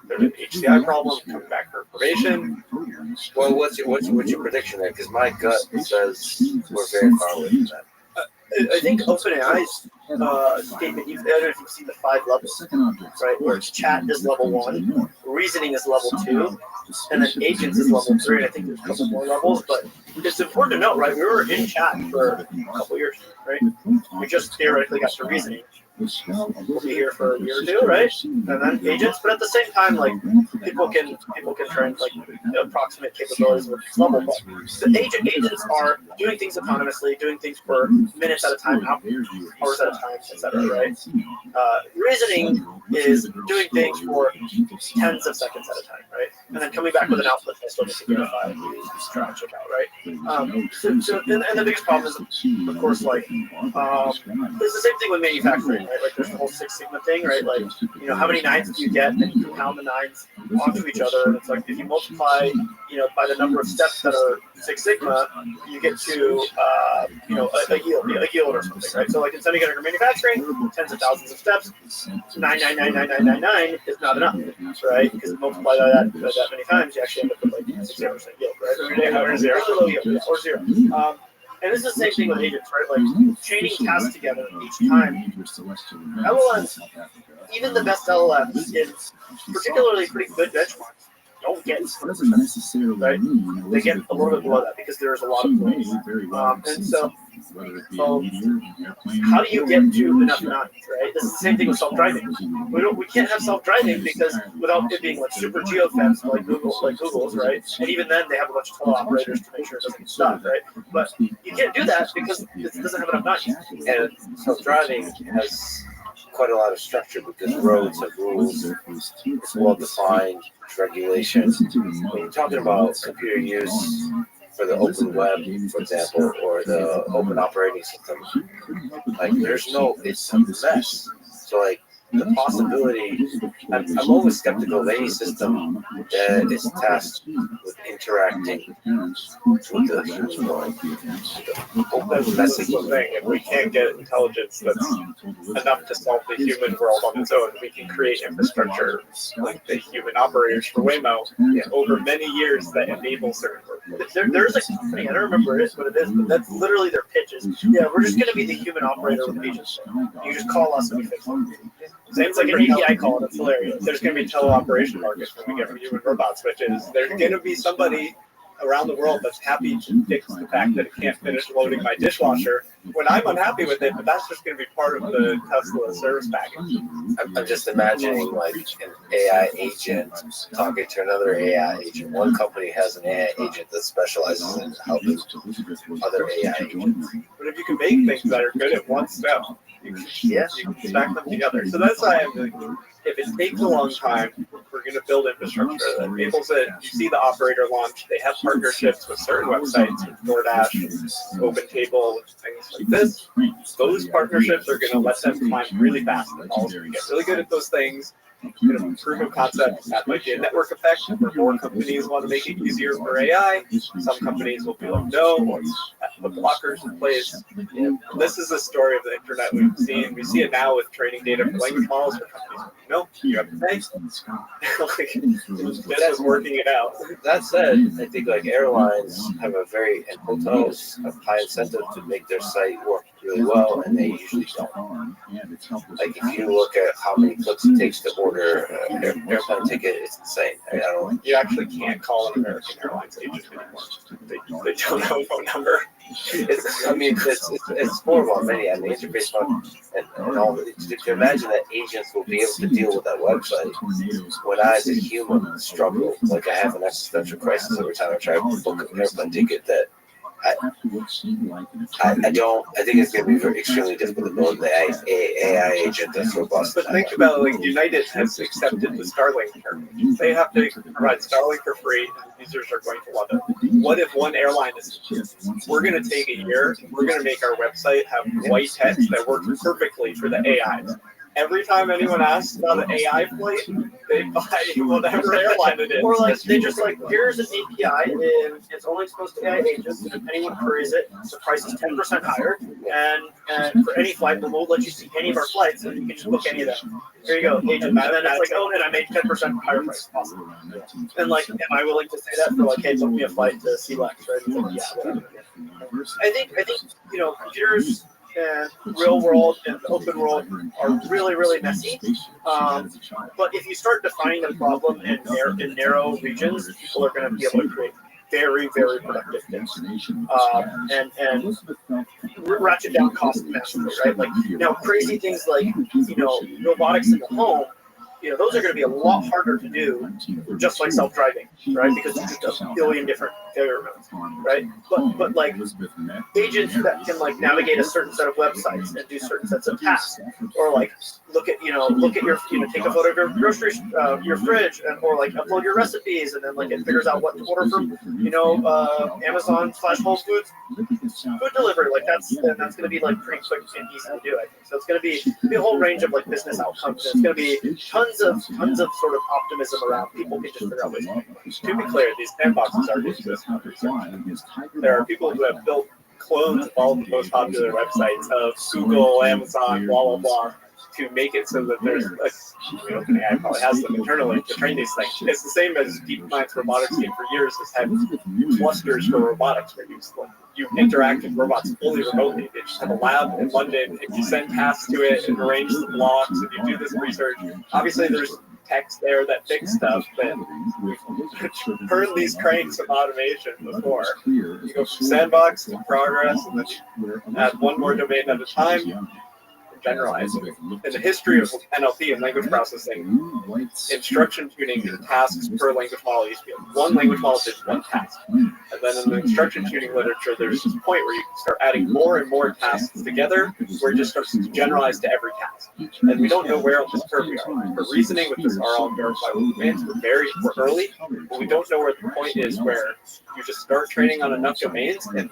There's an HCI problem, coming back for information. Well, what's your prediction there? Because my gut says we're very far away from that. I think OpenAI's statement, I don't know if you've seen the 5 levels, right? Where it's chat is level 1, reasoning is level 2, and then agents is level 3. And I think there's a couple more levels, but it's important to note, right? We were in chat for a couple years, right? We just theoretically got to reasoning. We'll be here for a year or 2, right? And then agents, but at the same time, like people can try and like approximate capabilities with this level. But the agents are doing things autonomously, doing things for minutes at a time, hours at a time, etc. Right? Reasoning is doing things for tens of seconds at a time, right? And then coming back with an output that's still to verify, try and check out, right? And the biggest problem is, of course, like it's the same thing with manufacturing. Right? Like there's the whole Six Sigma thing, right? Like, how many nines do you get, and you compound the nines onto each other, and it's like if you multiply, by the number of steps that are Six Sigma, you get to, a yield or something, right? So like in semiconductor manufacturing, tens of thousands of steps, 9999999 is not enough, right? Because multiply that many times, you actually end up with like 0% yield, right? Or zero, low yield, or zero. And this is the same thing with agents, right? Like chaining tasks together each time. LLMs, even the best LLMs, is particularly pretty good benchmarks. Don't get 100%, right? They get a little bit below that because there's a lot of noise. And so, how do you get to enough nines, right? This is the same thing with self-driving. We can't have self-driving because without it being like super geofenced like Google's, right? And even then they have a bunch of teleoperators to make sure it doesn't get stuck, right? But you can't do that because it doesn't have enough nines. And self-driving has quite a lot of structure because roads have rules. It's well defined, regulation. When you're talking about computer use for the open web, for example, or the open operating system, like it's a mess. So like the possibility, I'm always skeptical of any system that is tasked with interacting with the human world. That's the thing. If we can't get intelligence that's enough to solve the human world on its own, we can create infrastructure like the human operators for Waymo over many years that enable certain work. There's a company, I don't remember what it is, but that's literally their pitches. Yeah, we're just going to be the human operator with agents. You just call us and we fix it. Same like an API call, that's hilarious. There's going to be teleoperation markets when we get from human robots, which is there's going to be somebody around the world that's happy to fix the fact that it can't finish loading my dishwasher when I'm unhappy with it, but that's just going to be part of the Tesla service package. I'm just imagining like an AI agent talking to another AI agent. One company has an AI agent that specializes in helping other AI agents. But if you can make things that are good at one step, you can stack them together. So that's why I'm like, if it takes a long time, we're going to build infrastructure that enables it. You see the operator launch. They have partnerships with certain websites, with DoorDash, OpenTable, things like this. Those partnerships are going to let them climb really fast. And all get really good at those things. kind of proof of concept that might be a network effect where more companies want to make it easier for AI. Some companies will be like, no, let's put blockers in place. This is the story of the internet we've seen. We see it now with training data for language models for companies. No, you have to pay. That's working it out. That said, I think like airlines have a very, and hotels have high incentive to make their site work really well, and they usually don't. Like if you look at how many clicks it takes to order an airplane ticket, it's insane. I don't. You actually can't call an American Airlines agent anymore. They don't have a phone number. It's horrible on many. And the interface one and all. To imagine that agents will be able to deal with that website when I, as a human, struggle. Like I have an existential crisis every time I try to book an airplane ticket. That I don't. I think it's going to be very extremely difficult to build the AI agent that's robust. But think about it, like United has accepted the Starlink term. They have to provide Starlink for free, and users are going to love it. What if one airline is, we're going to take a year, we're going to make our website have white text that works perfectly for the AI. Every time anyone asks about an AI flight, they buy whatever airline it is. Or like they just like, here's an API and it's only exposed to AI agents, and if anyone queries it, the price is 10% higher. And for any flight, we won't let you see any of our flights, and you can just book any of them. Here you go, agent. And then it's like, oh, and I made 10% higher price. Awesome. And like, am I willing to say that for like, hey, book me a flight to Sea Lex, right? It's like, yeah, whatever. I think computers and real world and open world are really, really messy. But if you start defining the problem in narrow regions, people are going to be able to create very, very productive things. And ratchet down cost massively, right? Like now crazy things like, robotics in the home, those are going to be a lot harder to do, just like self-driving, right? Because it's just a billion different failure modes, right? But like agents that can like navigate a certain set of websites and do certain sets of tasks, or like look at your take a photo of your groceries, your fridge, or like upload your recipes, and then like it figures out what to order from Amazon/Whole Foods food delivery. Like that's going to be like pretty quick and easy to do. I think so. It's going to be a whole range of like business outcomes. And it's going to be tons of sort of optimism around people can just figure out ways. To be clear, these sandboxes are exist. There are people who have built clones of all the most popular websites of Google, Amazon, blah blah blah, to make it so that there's OpenAI probably has them internally to train these things. It's the same as DeepMind's robotics team for years has had clusters for robotics where you interact with robots fully remotely. They just have a lab in London, and you send tasks to it and arrange the blocks, and you do this research. Obviously, there's text there that fix stuff, but we've heard these cranks of automation before. You go from sandbox to progress, and then you add one more domain at a time. Generalizing. In the history of NLP and language processing, instruction tuning tasks per language model used to be one language model did one task. And then in the instruction tuning literature, there's this point where you can start adding more and more tasks together, where it just starts to generalize to every task. And we don't know where on this curve we are. For reasoning with this RL verifiable domains, we're early, but we don't know where the point is where you just start training on enough domains and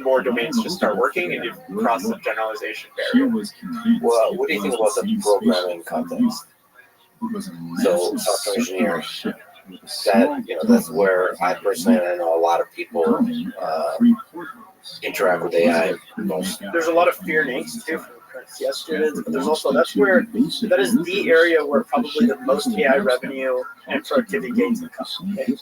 more domains just start working, and you cross the generalization barrier. Well, what do you think about the programming context? So, software engineering, that's where I personally, and I know a lot of people interact with AI. There's a lot of fear and angst too from current CS students, but there's also that is the area where probably the most AI revenue and productivity gains will come. Okay?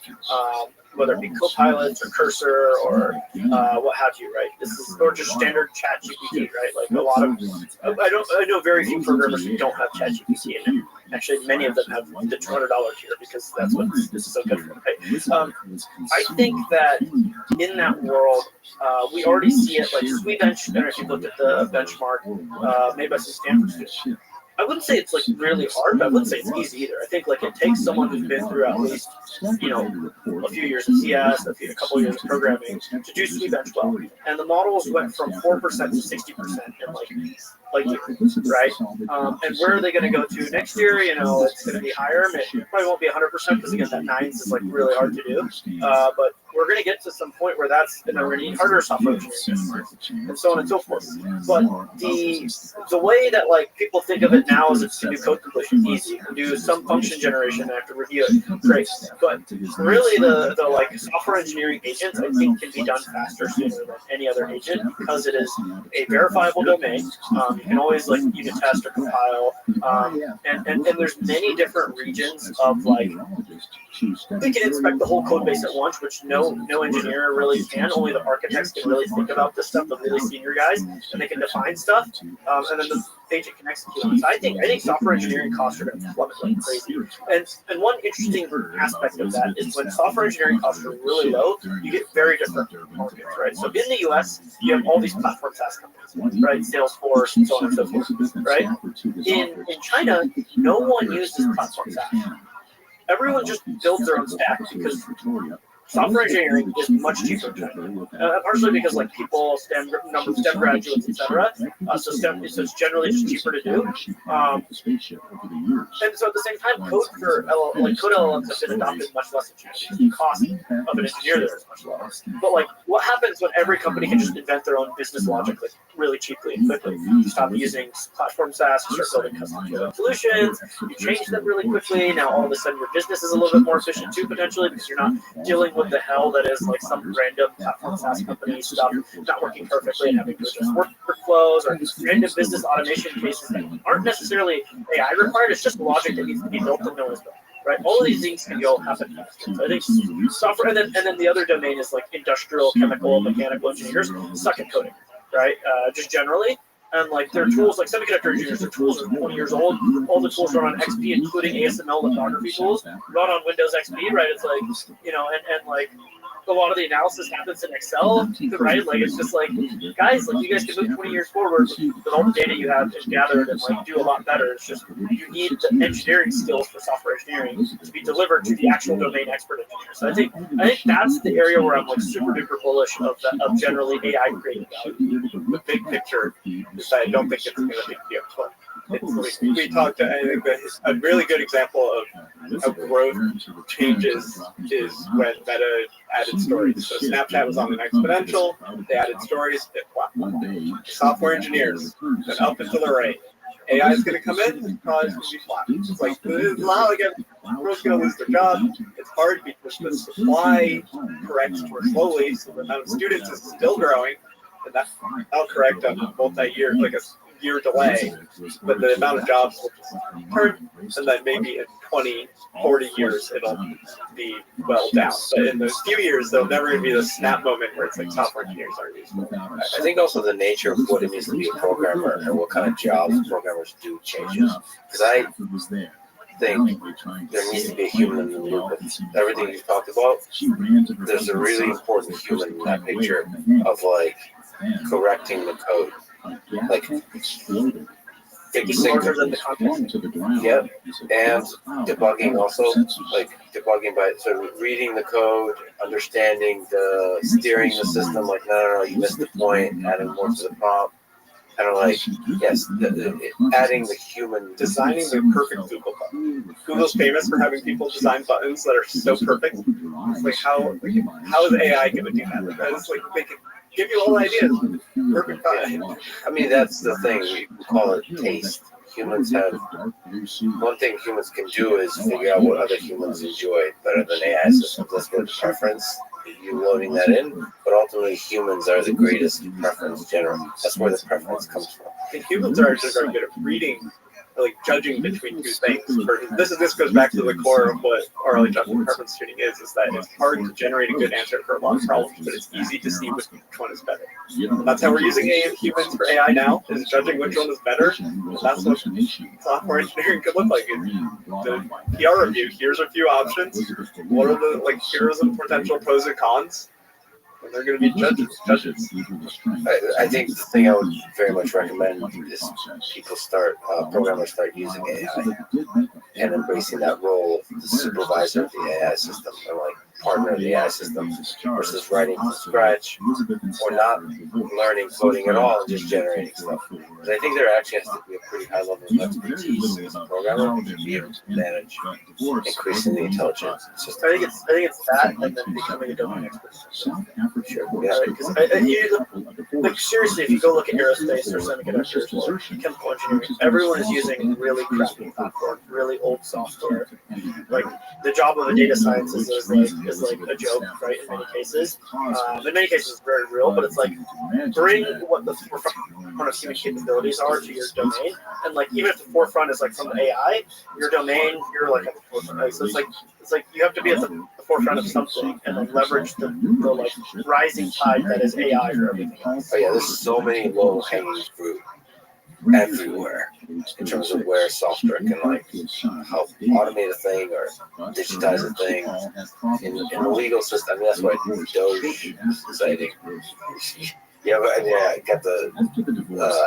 Whether it be copilots or Cursor or what have you, right? This is or just standard ChatGPT, right? Like a lot of I know very few programmers who don't have ChatGPT in it. Actually, many of them have the $200 tier because that's what this is so good for. Right? I think that in that world, we already see it. Like SweBench, and if you looked at the benchmark made by some Stanford students. I wouldn't say it's like really hard, but I wouldn't say it's easy either. I think like it takes someone who's been through at least a few years of CS, a couple of years of programming to do SweBench well. And the models went from 4% to 60% in like years, right? And where are they going to go to next year? It's going to be higher. It probably won't be 100% because again, that 9s is like really hard to do. But we're going to get to some point where that's, and then we're going to need harder software engineering, and so on and so forth. But the way that like people think of it now is it's to do code completion easy, do some function generation after review it, great. But really, the like software engineering agents, I think, can be done faster sooner than any other agent because it is a verifiable domain. You can always like unit test or compile, and there's many different regions of like we can inspect the whole code base at once, which no engineer really can. Only the architects can really think about this stuff, the really senior guys, and they can define stuff, and then the agent can execute on it. So I think software engineering costs are going to plummet like crazy. And one interesting aspect of that is when software engineering costs are really low, you get very different markets, right? So in the US, you have all these platform SaaS companies, right? Salesforce and so on and so forth, right? In China, no one uses platform SaaS. Everyone just builds their own stack because software engineering is much cheaper in China. Partially because like people, number of STEM graduates, etc. So STEM is just generally just cheaper to do. And so at the same time, code LLMs have been adopted much less in China. The cost of an engineer there is much lower. But like, what happens when every company can just invent their own business logic like really cheaply and quickly? You stop using platform SaaS, you start building custom solutions, you change them really quickly. Now all of a sudden your business is a little bit more efficient too, potentially, because you're not dealing with the hell that is like some random platform SaaS company stuff not working perfectly and having to adjust workflows or random business automation cases that aren't necessarily AI required. It's just logic that needs to be built and no one's built. Right, all of these things can go happen faster. So I think software, and then the other domain is like industrial, chemical, mechanical engineers suck at coding, right? Just generally. And like their tools, like semiconductor engineers, their tools are 20 years old. All the tools run on XP, including ASML lithography tools, run on Windows XP, right? It's like, and like a lot of the analysis happens in Excel, right? Like it's just like, guys, like you guys can move 20 years forward with all the data you have and gathered and like do a lot better. It's just you need the engineering skills for software engineering to be delivered to the actual domain expert engineer. So I think that's the area where I'm like super duper bullish of generally AI creating value. The big picture is that I don't think it's going to be a flip. We talked. I think that a really good example of how growth changes is when Meta added stories. So Snapchat was on an exponential. They added stories. It flat. Software engineers went up into the right. AI is going to come in. It's probably going to be flat. It's like now again, everyone's going to lose their job. It's hard because the supply corrects more slowly, so the amount of students is still growing, and that'll correct on a multi-year, like a year delay, but the amount of jobs will just turn, and then maybe in 20, 40 years, it'll be well down. But in those few years, there'll never going to be the snap moment where it's like software engineers aren't useful. I think also the nature of what it means to be a programmer and what kind of jobs programmers do changes. Because I think there needs to be a human in the loop with everything you've talked about. There's a really important human in that picture of like correcting the code. Like fixing the context. Yep. And debugging also, like debugging by reading the code, understanding steering the system, like no, you missed the point, adding more to the prompt. Kind of like, yes, adding the human. Designing the perfect Google button. Google's famous for having people design buttons that are so perfect. It's like, how is AI going to do that? Because like they can give you all ideas. Perfect button. I mean, that's the thing. We call it taste. Humans have one thing humans can do is figure out what other humans enjoy better than AI systems. That's where the preference. You loading that in, but ultimately humans are the greatest preference generally. That's where the preference comes from. And humans are actually very good at reading, like judging between two things. This goes back to the core of what early judgment preference tuning is that it's hard to generate a good answer for a lot of problems, but it's easy to see which one is better. That's how we're using humans for AI now, is judging which one is better. That's what software engineering could look like. The PR review, here's a few options. What are the here's the potential pros and cons? And they're going to be judges. I think the thing I would very much recommend is programmers start using AI and embracing that role of the supervisor of the AI system and like partner of the AI system versus writing from scratch or not learning coding at all and just generating stuff. Because I think there actually has to be a pretty high level of expertise as a programmer to be able to manage increasingly intelligent systems. I think it's that, and then becoming a domain expert. Sure. Yeah, because like seriously, if you go look at aerospace or semiconductors or chemical engineering, everyone is using really crappy platforms, really old software. Like the job of a data scientist is like a joke, right? In many cases, it's very real, but it's like bring what the forefront of human capabilities are to your domain, and like even if the forefront is like from the AI, your domain, you're like at the forefront. Right? So it's like you have to be at the forefront of something, and then leverage the like rising tide that is AI for everything else. Oh yeah, there's so many low hanging fruit everywhere in terms of where software can like help automate a thing or digitize a thing in the legal system. I mean, that's why Doge is exciting. Yeah, but I got to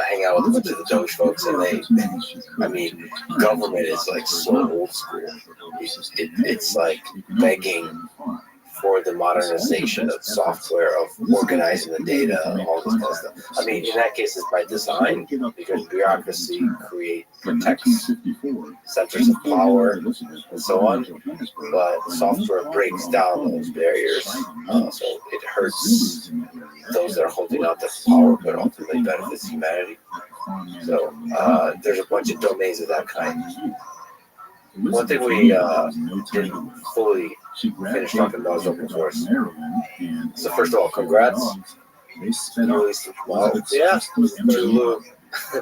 hang out with a bunch of the Doge folks, and government is like so old school. It's like begging for the modernization of software, of organizing the data, all this kind of stuff. I mean, in that case, it's by design, because bureaucracy protects centers of power and so on, but software breaks down those barriers, so it hurts those that are holding out the power, but ultimately benefits humanity. So there's a bunch of domains of that kind. One thing we didn't fully finish talking about is open source. So first of all, congrats. You released Yeah. Tulu.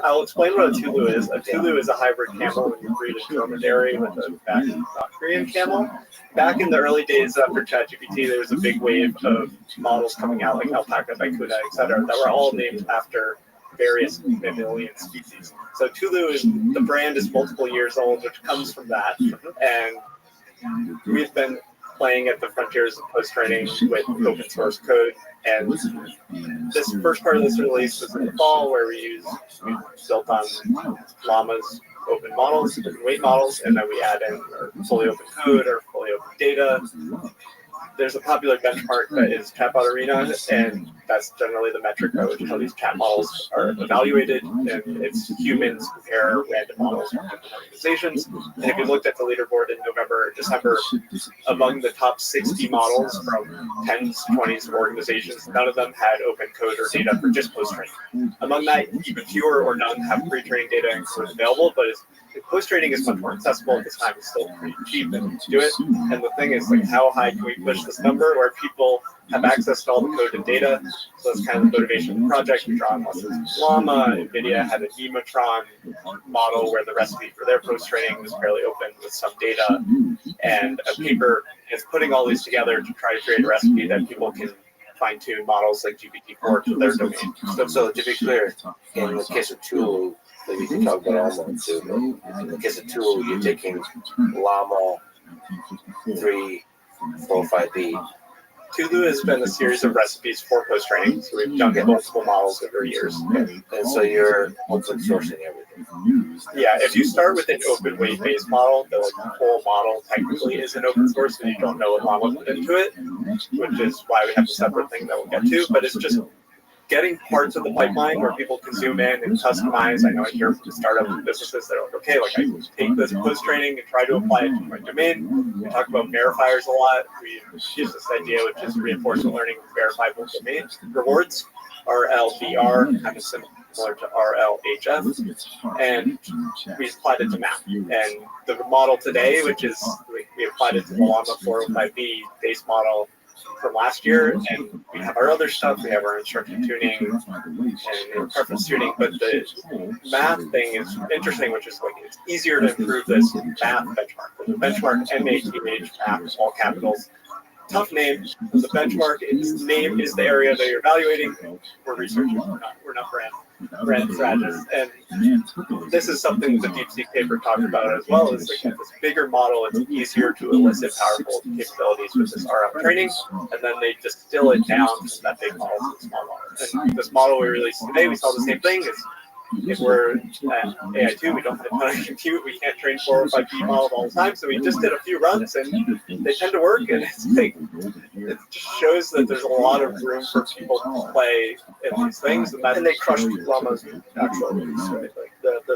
I'll explain what a Tulu is. A Tulu is a hybrid camel when you breed a dromedary with a back Korean camel. Back in the early days after ChatGPT, there was a big wave of models coming out like alpaca, vicuna, etc., that were all named after various mammalian species. So Tulu the brand is multiple years old, which comes from that. And we've been playing at the frontiers of post-training with open source code. And this first part of this release was in the fall, where we built on Llama's open models, open weight models, and then we add in our fully open code or fully open data. There's a popular benchmark that is Chatbot Arena, and that's generally the metric by which how these chat models are evaluated. And it's humans compare random models from different organizations. And if you looked at the leaderboard in November, December, among the top 60 models from tens, 20s of organizations, none of them had open code or data for just post-training. Among that, even fewer or none have pre-training data and code available, but post-training is much more accessible at this time. It's still pretty cheap and do it. And the thing is, like, how high can we push this number where people have access to all the code and data? So that's kind of the motivation of the project. We draw on lessons from Llama. NVIDIA had a Nematron model where the recipe for their post-training was fairly open with some data and a paper. It's putting all these together to try to create a recipe that people can fine-tune models like GPT-4 to their domain. So to be clear, in the case of Tulu, maybe you can talk about Llama too. In the case of Tulu, you're taking Llama 3, 4, 5B. Tulu has been a series of recipes for post-training, so we've done multiple models over years. And so you're open sourcing everything. Yeah, if you start with an open weight-based model, the whole model technically is an open source, and you don't know what Llama put into it, which is why we have a separate thing that we'll get to. But it's just getting parts of the pipeline where people can zoom in and customize. I know I hear from startup businesses that are like, okay, like I take this post training and try to apply it to my domain. We talk about verifiers a lot. We use this idea, which is reinforcement learning verifiable domain rewards, RLVR, kind of similar to RLHF, and we applied it to map. And the model today, which is we applied it to the Llama 405B base model from last year, and we have our other stuff. We have our instruction tuning and preference tuning, but the math thing is interesting, which is like it's easier to improve this math benchmark. The benchmark MATH math, all capitals. Tough name. The benchmark name is the area that you're evaluating. We're researchers. We're not brand strategists. And this is something the DeepSeek paper talked about as well. Is like this bigger model. It's easier to elicit powerful capabilities with this RF training, and then they distill it down from that big model to the small model. And this model we released today, we saw the same thing. It's if we're at AI2, we don't have a ton of compute. We can't train 4 or 5 P models all the time. So we just did a few runs, and they tend to work. And it's like, it just shows that there's a lot of room for people to play in these things. And they crushed Llama's actual release, right? Like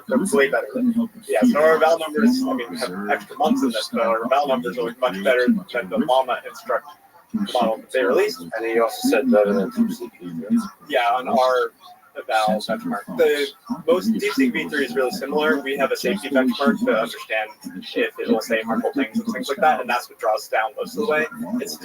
they're way better than. Yeah, so our eval numbers, I mean, we have extra months in this, but our eval numbers are much better than the Llama Instruct model that they released. And then you also said better than DeepSeek. Yeah, on our eval benchmark. The most DeepSeek V3 is really similar. We have a safety benchmark to understand if it will say harmful things and things like that, and that's what draws down most of the way. It's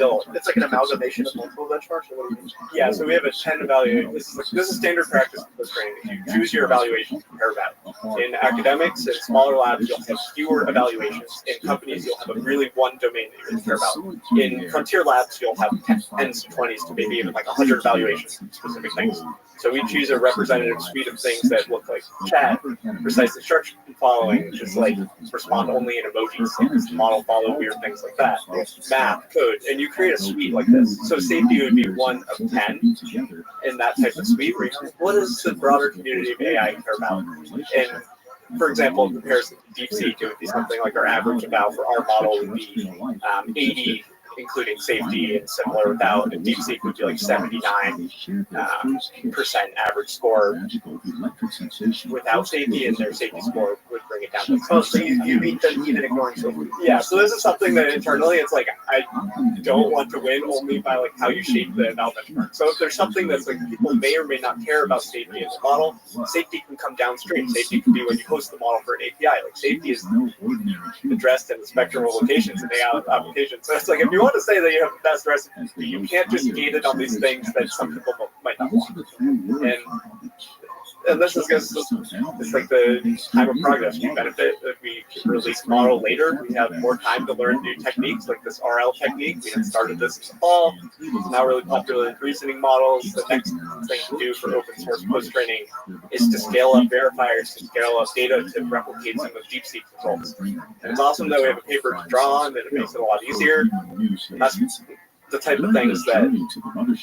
like an amalgamation of multiple benchmarks. Or what do you mean? Yeah, so we have a 10 evaluation. This is standard practice for training. You choose your evaluation, compare that. In academics and smaller labs, you'll have fewer evaluations. In companies, you'll have a really one domain that you really care about. In frontier labs, you'll have 10s, 20s, to maybe even like 100 evaluations of specific things. So we choose a representative suite of things that look like chat, precise instruction following, just like respond only in emojis, model follow weird things like that, math, code, and you create a suite like this. So safety would be 1 of 10 in that type of suite. Where what does the broader community of AI care about? And for example, in comparison to DeepSeek, it would be something like our average eval for our model would be 80, including safety and similar without. And DeepSeek would be like 79% average score without safety, and their safety score would bring it down to Oh, so you beat them even ignoring safety. yeah. So this is something that internally it's like I don't want to win only by like how you shape the eval benchmark. So if there's something that's like people may or may not care about safety in the model, safety can come downstream. Safety can be when you host the model for an API. Like safety is addressed in the spectrum of locations in AI applications. So it's like if you want to say that you have the best recipe, you can't just gate it on these things that some people might not want. And this is it's like the time of progress. We benefit if we release the model later. We have more time to learn new techniques like this RL technique. We had started this in the fall. It's now really popular in reasoning models. The next thing to do for open source post training is to scale up verifiers, to scale up data to replicate some of DeepSeek's results. And it's awesome that we have a paper to draw on, and it makes it a lot easier. And that's the type of things that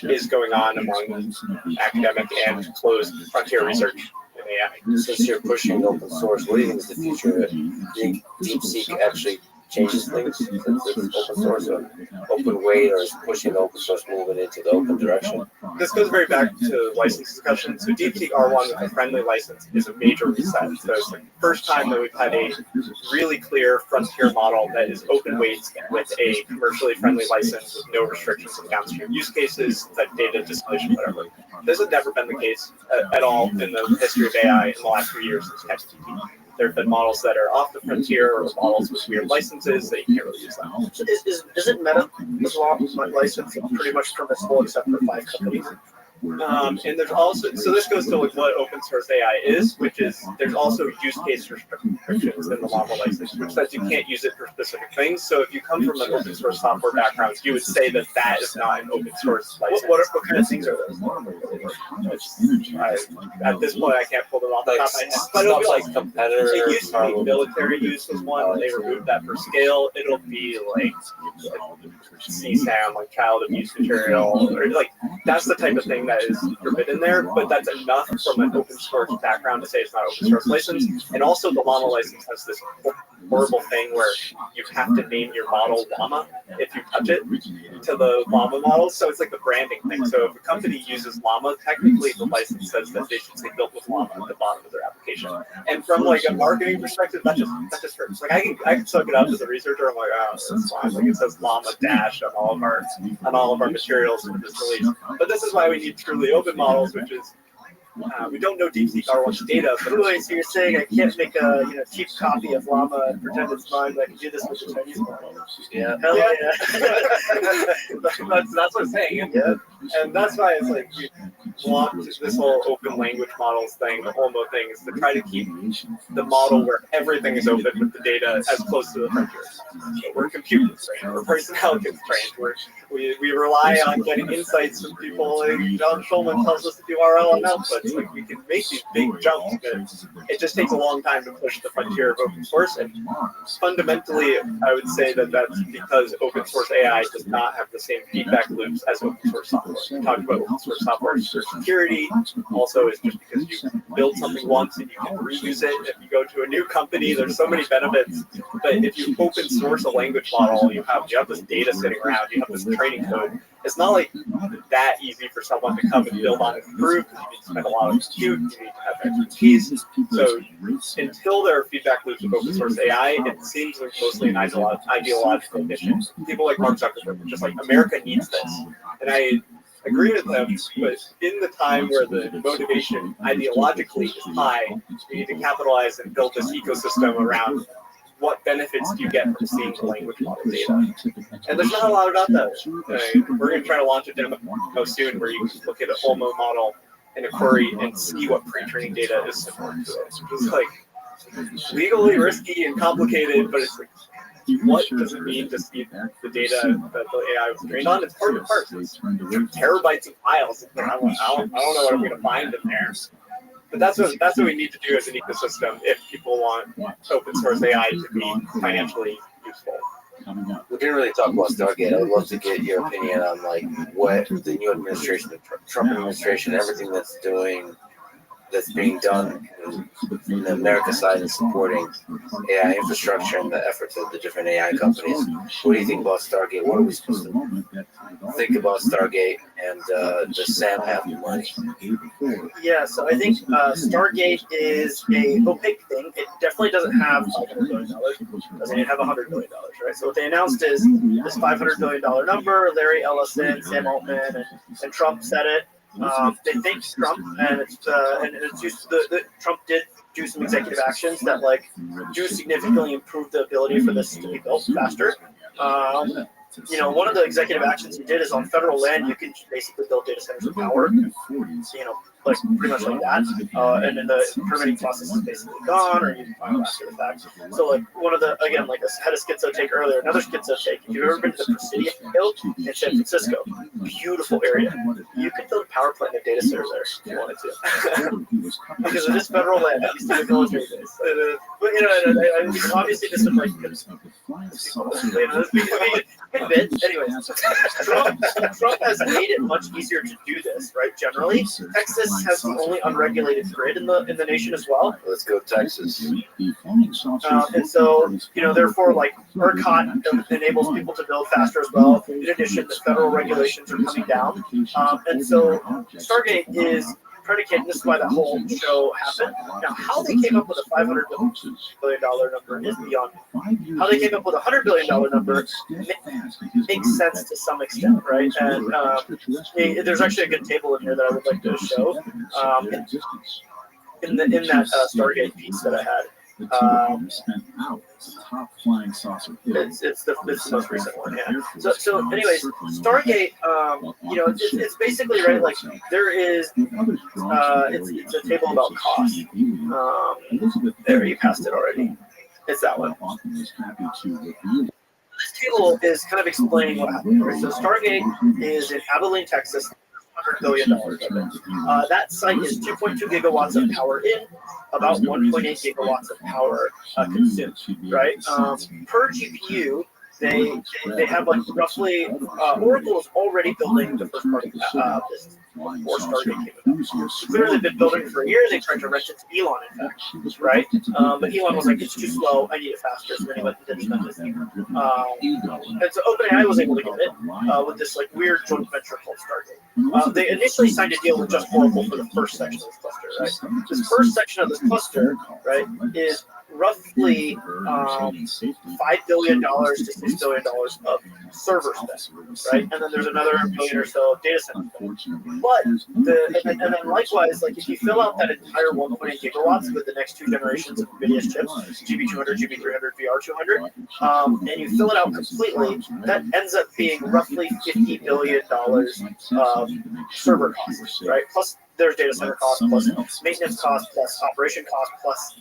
is going on among academic and closed frontier research in AI. Since you're pushing open source, what do you think is the future? Do you think DeepSeek actually changes things since it's open source or open weight, or is pushing the open source movement into the open direction? This goes very back to license discussion. So DeepSeek R1 with a friendly license is a major reset. So it's the first time that we've had a really clear frontier model that is open weights with a commercially friendly license with no restrictions of downstream use cases, that data distillation, whatever. This has never been the case at all in the history of AI in the last few years since TextDeep. There have been models that are off the frontier or models with weird licenses that you can't really use them. Isn't Meta as well license pretty much permissible except for 5 companies? And there's also, so this goes to like what open source AI is, which is there's also use case restrictions in the Llama license, which says you can't use it for specific things. So if you come from an open source software background, you would say that that is not an open source license. What kind of things are those? At this point, I can't pull them off the top of my head. But it'll be like competitor. It used to be military use was one, and they removed that for scale. It'll be like CSAM, like child abuse material, or like that's the type of thing that is forbidden there. But that's enough from an open source background to say it's not open source license. And also, the Llama license has this horrible thing where you have to name your model Llama if you touch it to the Llama model. So it's like the branding thing. So if a company uses Llama, technically the license says that they should say built with Llama at the bottom of their application. And from like a marketing perspective, that just hurts. Like I can suck it up as a researcher. I'm like, oh, that's fine. Like it says Llama dash on all of our materials for this release. But this is why we need truly open models, which is we don't know DeepSeek R1's data, but Wait, so you're saying I can't make a cheap copy of Llama and pretend it's mine, but I can do this with the Chinese model? Yeah. Hell yeah. that's what I'm saying. And that's why it's like we want this whole open language models thing, the whole thing is to try to keep the model where everything is open with the data as close to the frontier. So we're compute constrained, we're personnel constrained, we rely on getting insights from people. Like John Schulman tells us to do RL and outputs. Like we can make these big jumps, but it just takes a long time to push the frontier of open source. And fundamentally, I would say that that's because open source AI does not have the same feedback loops as open source software. talked about open source software for security. Also, is just because you build something once and you can reuse it. If you go to a new company, there's so many benefits. But if you open source a language model, you have this data sitting around, you have this training code. It's not like that easy for someone to come and build on and improve. You need to spend a lot of compute, you need to have expertise. So until there are feedback loops with open source AI, it seems like mostly an ideological mission. People like Mark Zuckerberg are just like, America needs this. And I agree with them, but in the time where the motivation ideologically is high, we need to capitalize and build this ecosystem around what benefits do you get from seeing the language model data. And there's not a lot about that. We're going to try to launch a demo soon where you can look at a HOMO model in a query and see what pre-training data is similar to it. It's like legally risky and complicated, but it's like, what does it mean to see the data that the AI was trained on? It's hard to parse. It's terabytes of files. I don't know what I'm going to find in there. But that's what we need to do as an ecosystem if people want open source AI to be financially useful. We didn't really talk about Stargate. I would love to get your opinion on like what the new administration, the Trump administration, everything that's being done from the America side is supporting AI infrastructure and the efforts of the different AI companies. What do you think about Stargate? What are we supposed to think about Stargate, and does Sam have the money? Yeah, so I think Stargate is a opaque thing. It definitely doesn't have $500 billion. It doesn't even have $100 billion, right? So what they announced is this $500 billion number. Larry Ellison, Sam Altman, and Trump said it. They thanked Trump, and it's just Trump did do some executive actions that like do significantly improve the ability for this to be built faster. One of the executive actions he did is on federal land, you can basically build data centers of power, like pretty much like that. And then the permitting process is basically gone, or you can file after the fact. So like one of the, again, like I had a schizo take earlier, another schizo take. If you've ever been to the Presidio Hill in San Francisco, beautiful area. You could build a power plant and a data center there if you wanted to. Because it is federal land, at least in the military days. But obviously this would like, anyways, Trump has made it much easier to do this, right? Generally, Texas has the only unregulated grid in the nation as well. Let's go Texas. And so, therefore, like ERCOT enables people to build faster as well. In addition, the federal regulations are coming down. And so, Stargate is predicated. This is why that whole show happened. Now, how they came up with a $500 billion number is beyond me. How they came up with a $100 billion number makes sense to some extent, right? And there's actually a good table in here that I would like to show in that Stargate piece that I had. It's the most recent one, yeah. So anyways, Stargate, it's basically right. Like there is, it's a table about cost. There, you passed it already. It's that one. This table is kind of explaining what happened. Right? So Stargate is in Abilene, Texas. $100 billion. That site is 2.2 gigawatts of power in, about 1.8 gigawatts of power consumed. Right? Per GPU, they have like roughly Oracle is already building the first part of this before Stargate came about. Clearly, they've been building for a year. They tried to rent it to Elon, in fact, right? But Elon was like, "It's too slow. I need it faster." So then he went and did spend his thing. And so OpenAI was able to get it with this like weird joint venture called Stargate. They initially signed a deal with just Oracle for the first section of this cluster, right? This first section of this cluster, right, is roughly $5 billion to $6 billion of server spend, right? And then there's another billion or so of data center spend. But and then likewise, like if you fill out that entire 1.8 gigawatts with the next two generations of NVIDIA's chips, GB200, GB300, VR200, and you fill it out completely, that ends up being roughly $50 billion of server costs, right? Plus there's data center costs, plus maintenance costs, plus operation costs, plus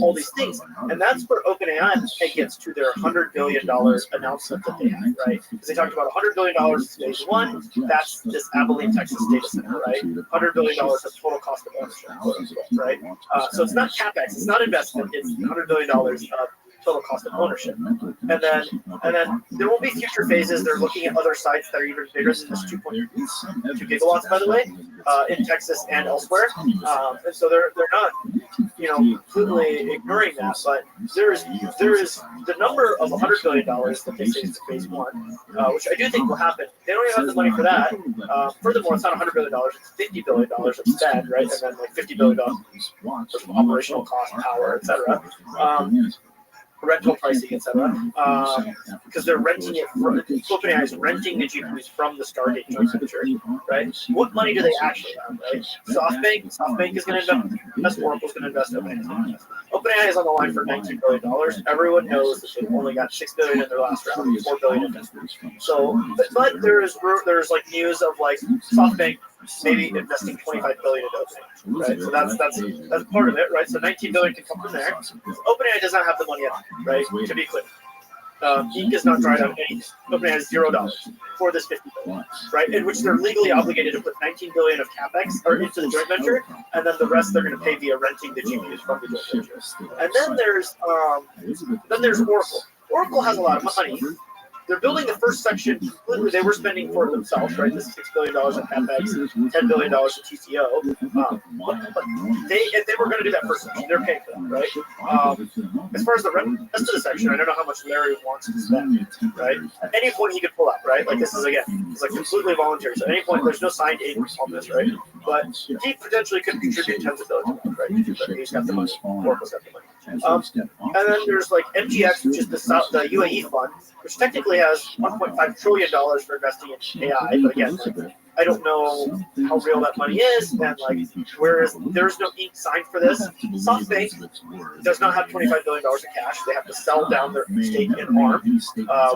all these things. And that's where OpenAI gets to their $100 billion announcement that they had, right? Because they talked about $100 billion phase one. That's this Abilene, Texas data center, right? $100 billion of total cost of ownership, right? So it's not CapEx, it's not investment, it's $100 billion of total cost of ownership. And then there will be future phases. They're looking at other sites that are even bigger than this 2.2 gigawatts, by the way, in Texas and elsewhere. And so they're not, completely ignoring that. But there is the number of $100 billion that they say is phase one, which I do think will happen. They don't even have the money for that. Furthermore, it's not $100 billion; it's $50 billion of spend, right? And then like $50 billion of operational cost, power, etc. Rental pricing, etc. Because they're renting it from OpenAI is renting the GPUs from the Stargate joint venture, right? What money do they actually have, right? SoftBank is going to invest. Oracle's going to invest. OpenAI is on the line for $19 billion. Everyone knows that they've only got $6 billion in their last round, $4 billion investment. So, but there's like news of like SoftBank maybe investing $25 billion in OpenAI, right? So that's part of it, right? So $19 billion can come from there. OpenAI does not have the money yet, right? To be clear, ink is not dried out anything. OpenAI has $0 for this $50 billion, right? In which they're legally obligated to put $19 billion of capex or into the joint venture, and then the rest they're going to pay via renting the GPUs from the joint venture. And then there's Oracle. Oracle has a lot of money. They're building the first section completely. They were spending for it themselves, right? This $6 billion in capex, $10 billion in TCO. But if they were going to do that first section, they're paying for that, right? As far as the rest of the section, I don't know how much Larry wants to spend, right? At any point he could pull out, right? Like this is it's like completely voluntary. So at any point, there's no signed aid on this, right? But he potentially could contribute tens of billions of dollars, right? But he's got the money. Oracle's got the money. And then there's like MGX, which is the UAE fund, which technically has $1.5 trillion for investing in AI. But again, I don't know how real that money is, and like, there's no ink signed for this. SoftBank does not have $25 billion in cash. They have to sell down their stake in ARM,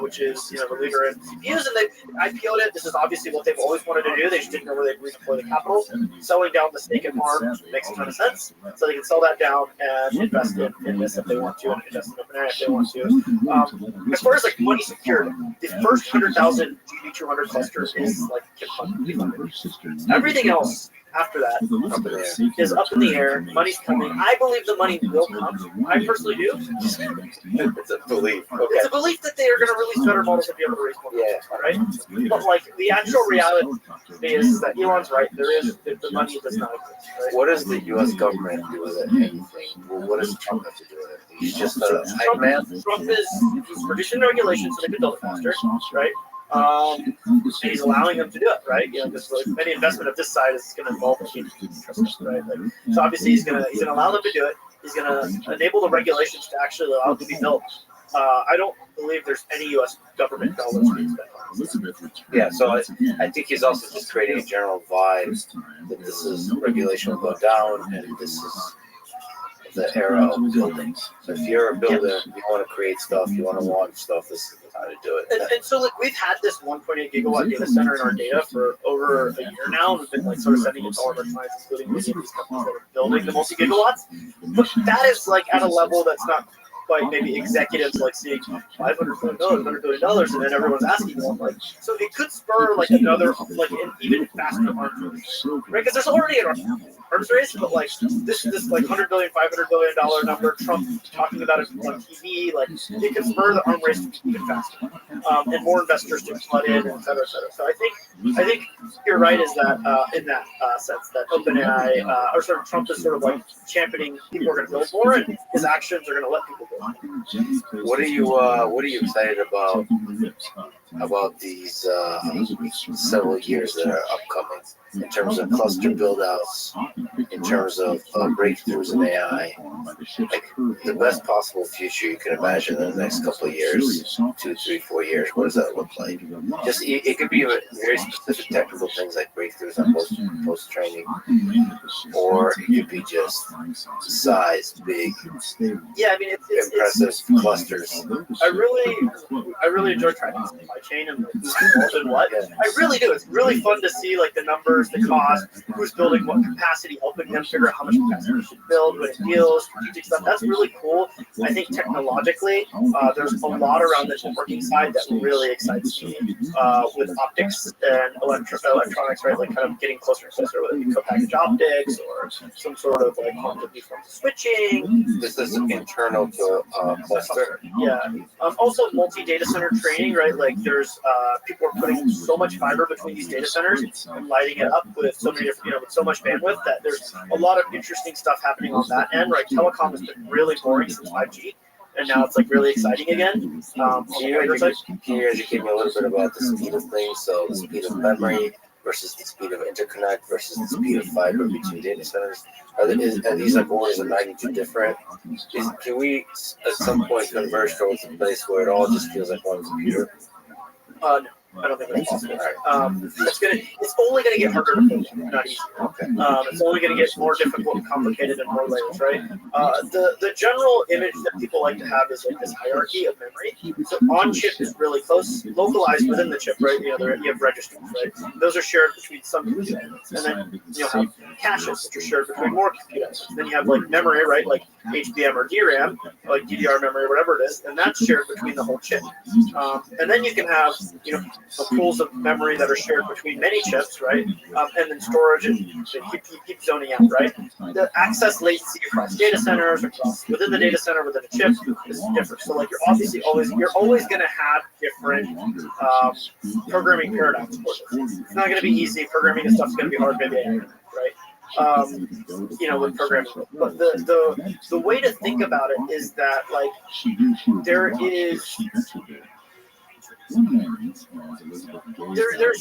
which is the leader in CPUs, and they IPO'd it. This is obviously what they've always wanted to do. They just didn't know where they'd redeploy the capital. Selling down the stake in ARM makes a ton of sense, so they can sell that down and invest in this if they want to, and invest in OpenAI if they want to. As far as like money secured, the first 100,000 GB200 cluster is like funded. Everything else after that is up in the air. Money's coming. I believe the money will come. I personally do. It's a belief. Okay. It's a belief that they are going to release better models and be able to raise more. Yeah, right. But like the actual reality is that Elon's right. The money does not exist. Right? What does the U.S. government do with it? Anything? What does Trump have to do with it? He's just a hype man. Trump is producing regulations so they can build it faster, right? And he's allowing them to do it, right? Because any investment of this side is going to involve interest, right? So obviously he's going to allow them to do it. He's going to enable the regulations to actually allow it to be built. I don't believe there's any U.S. government dollars being spent. Yeah, so I think he's also just creating a general vibe that this is regulation will go down, and this is the era of building. So if you're a builder, you want to create stuff, you want to launch stuff, this is the time to do it. And so like we've had this 1.8 gigawatt data center in our data for over a year now. We've been like sort of sending it to all of our clients, including many of these companies that are building the multi-gigawatts. But that is like at a level that's not quite maybe executives like seeing $500 billion, $100 billion, and then everyone's asking them like, so it could spur like another like an even faster arms race, right? Because there's already an arms race, but like this like $100 billion, $500 billion number, Trump talking about it on TV, like it could spur the arm race even faster, and more investors to flood in, et cetera, et cetera. So I think you're right. Is that in that sense that OpenAI or sort of Trump is sort of like championing people are going to build more, and his actions are going to let people build. What are you excited about these several years that are upcoming in terms of cluster build-outs, in terms of breakthroughs in AI, like the best possible future you can imagine in the next couple of years, 2, 3, 4 years? What does that look like? Just it could be very specific technical things like breakthroughs on post training, or it could be just size, big, yeah. I mean, impressive clusters. I really enjoy tracking supply chain and what. I really do. It's really fun to see like the numbers numbers, the cost, who's building what capacity, helping them figure out how much capacity they should build, what it deals, strategic stuff. That's really cool. I think technologically, there's a lot around the networking side that really excites me with optics and electronics, right? Like kind of getting closer and closer, whether it be co-packaged optics or some sort of like quantum form switching. This is internal to cluster. Yeah. Also, multi-data center training, right? Like there's people are putting so much fiber between these data centers and lighting it up with so many different, with so much bandwidth that there's a lot of interesting stuff happening on that end, right? Telecom has been really boring since 5G. And now it's like really exciting again. Can you educate me a little bit about the speed of things? So the speed of memory versus the speed of interconnect versus the speed of fiber between data centers. Are these like orders of magnitude different? Can we at some point converge towards a place where it all just feels like one computer? No. I don't think that's possible. It's only gonna get harder to build, not easier. Okay. It's only gonna get more difficult and complicated and more layers, right? The general image that people like to have is like this hierarchy of memory. So on chip is really close, localized within the chip, right? You have registers, right? Those are shared between some compute elements, and then you have caches which are shared between more compute elements. Then you have like memory, right? Like HBM or DRAM, like DDR memory, whatever it is, and that's shared between the whole chip. And then you can have pools of memory that are shared between many chips, right? And then storage and keep zoning out, right? The access latency across data centers, across within the data center, within a chip is different. So like you're always going to have different programming paradigms for this. It's not going to be easy. Programming and stuff's going to be hard, maybe, right? With programming. But the way to think about it is that like there's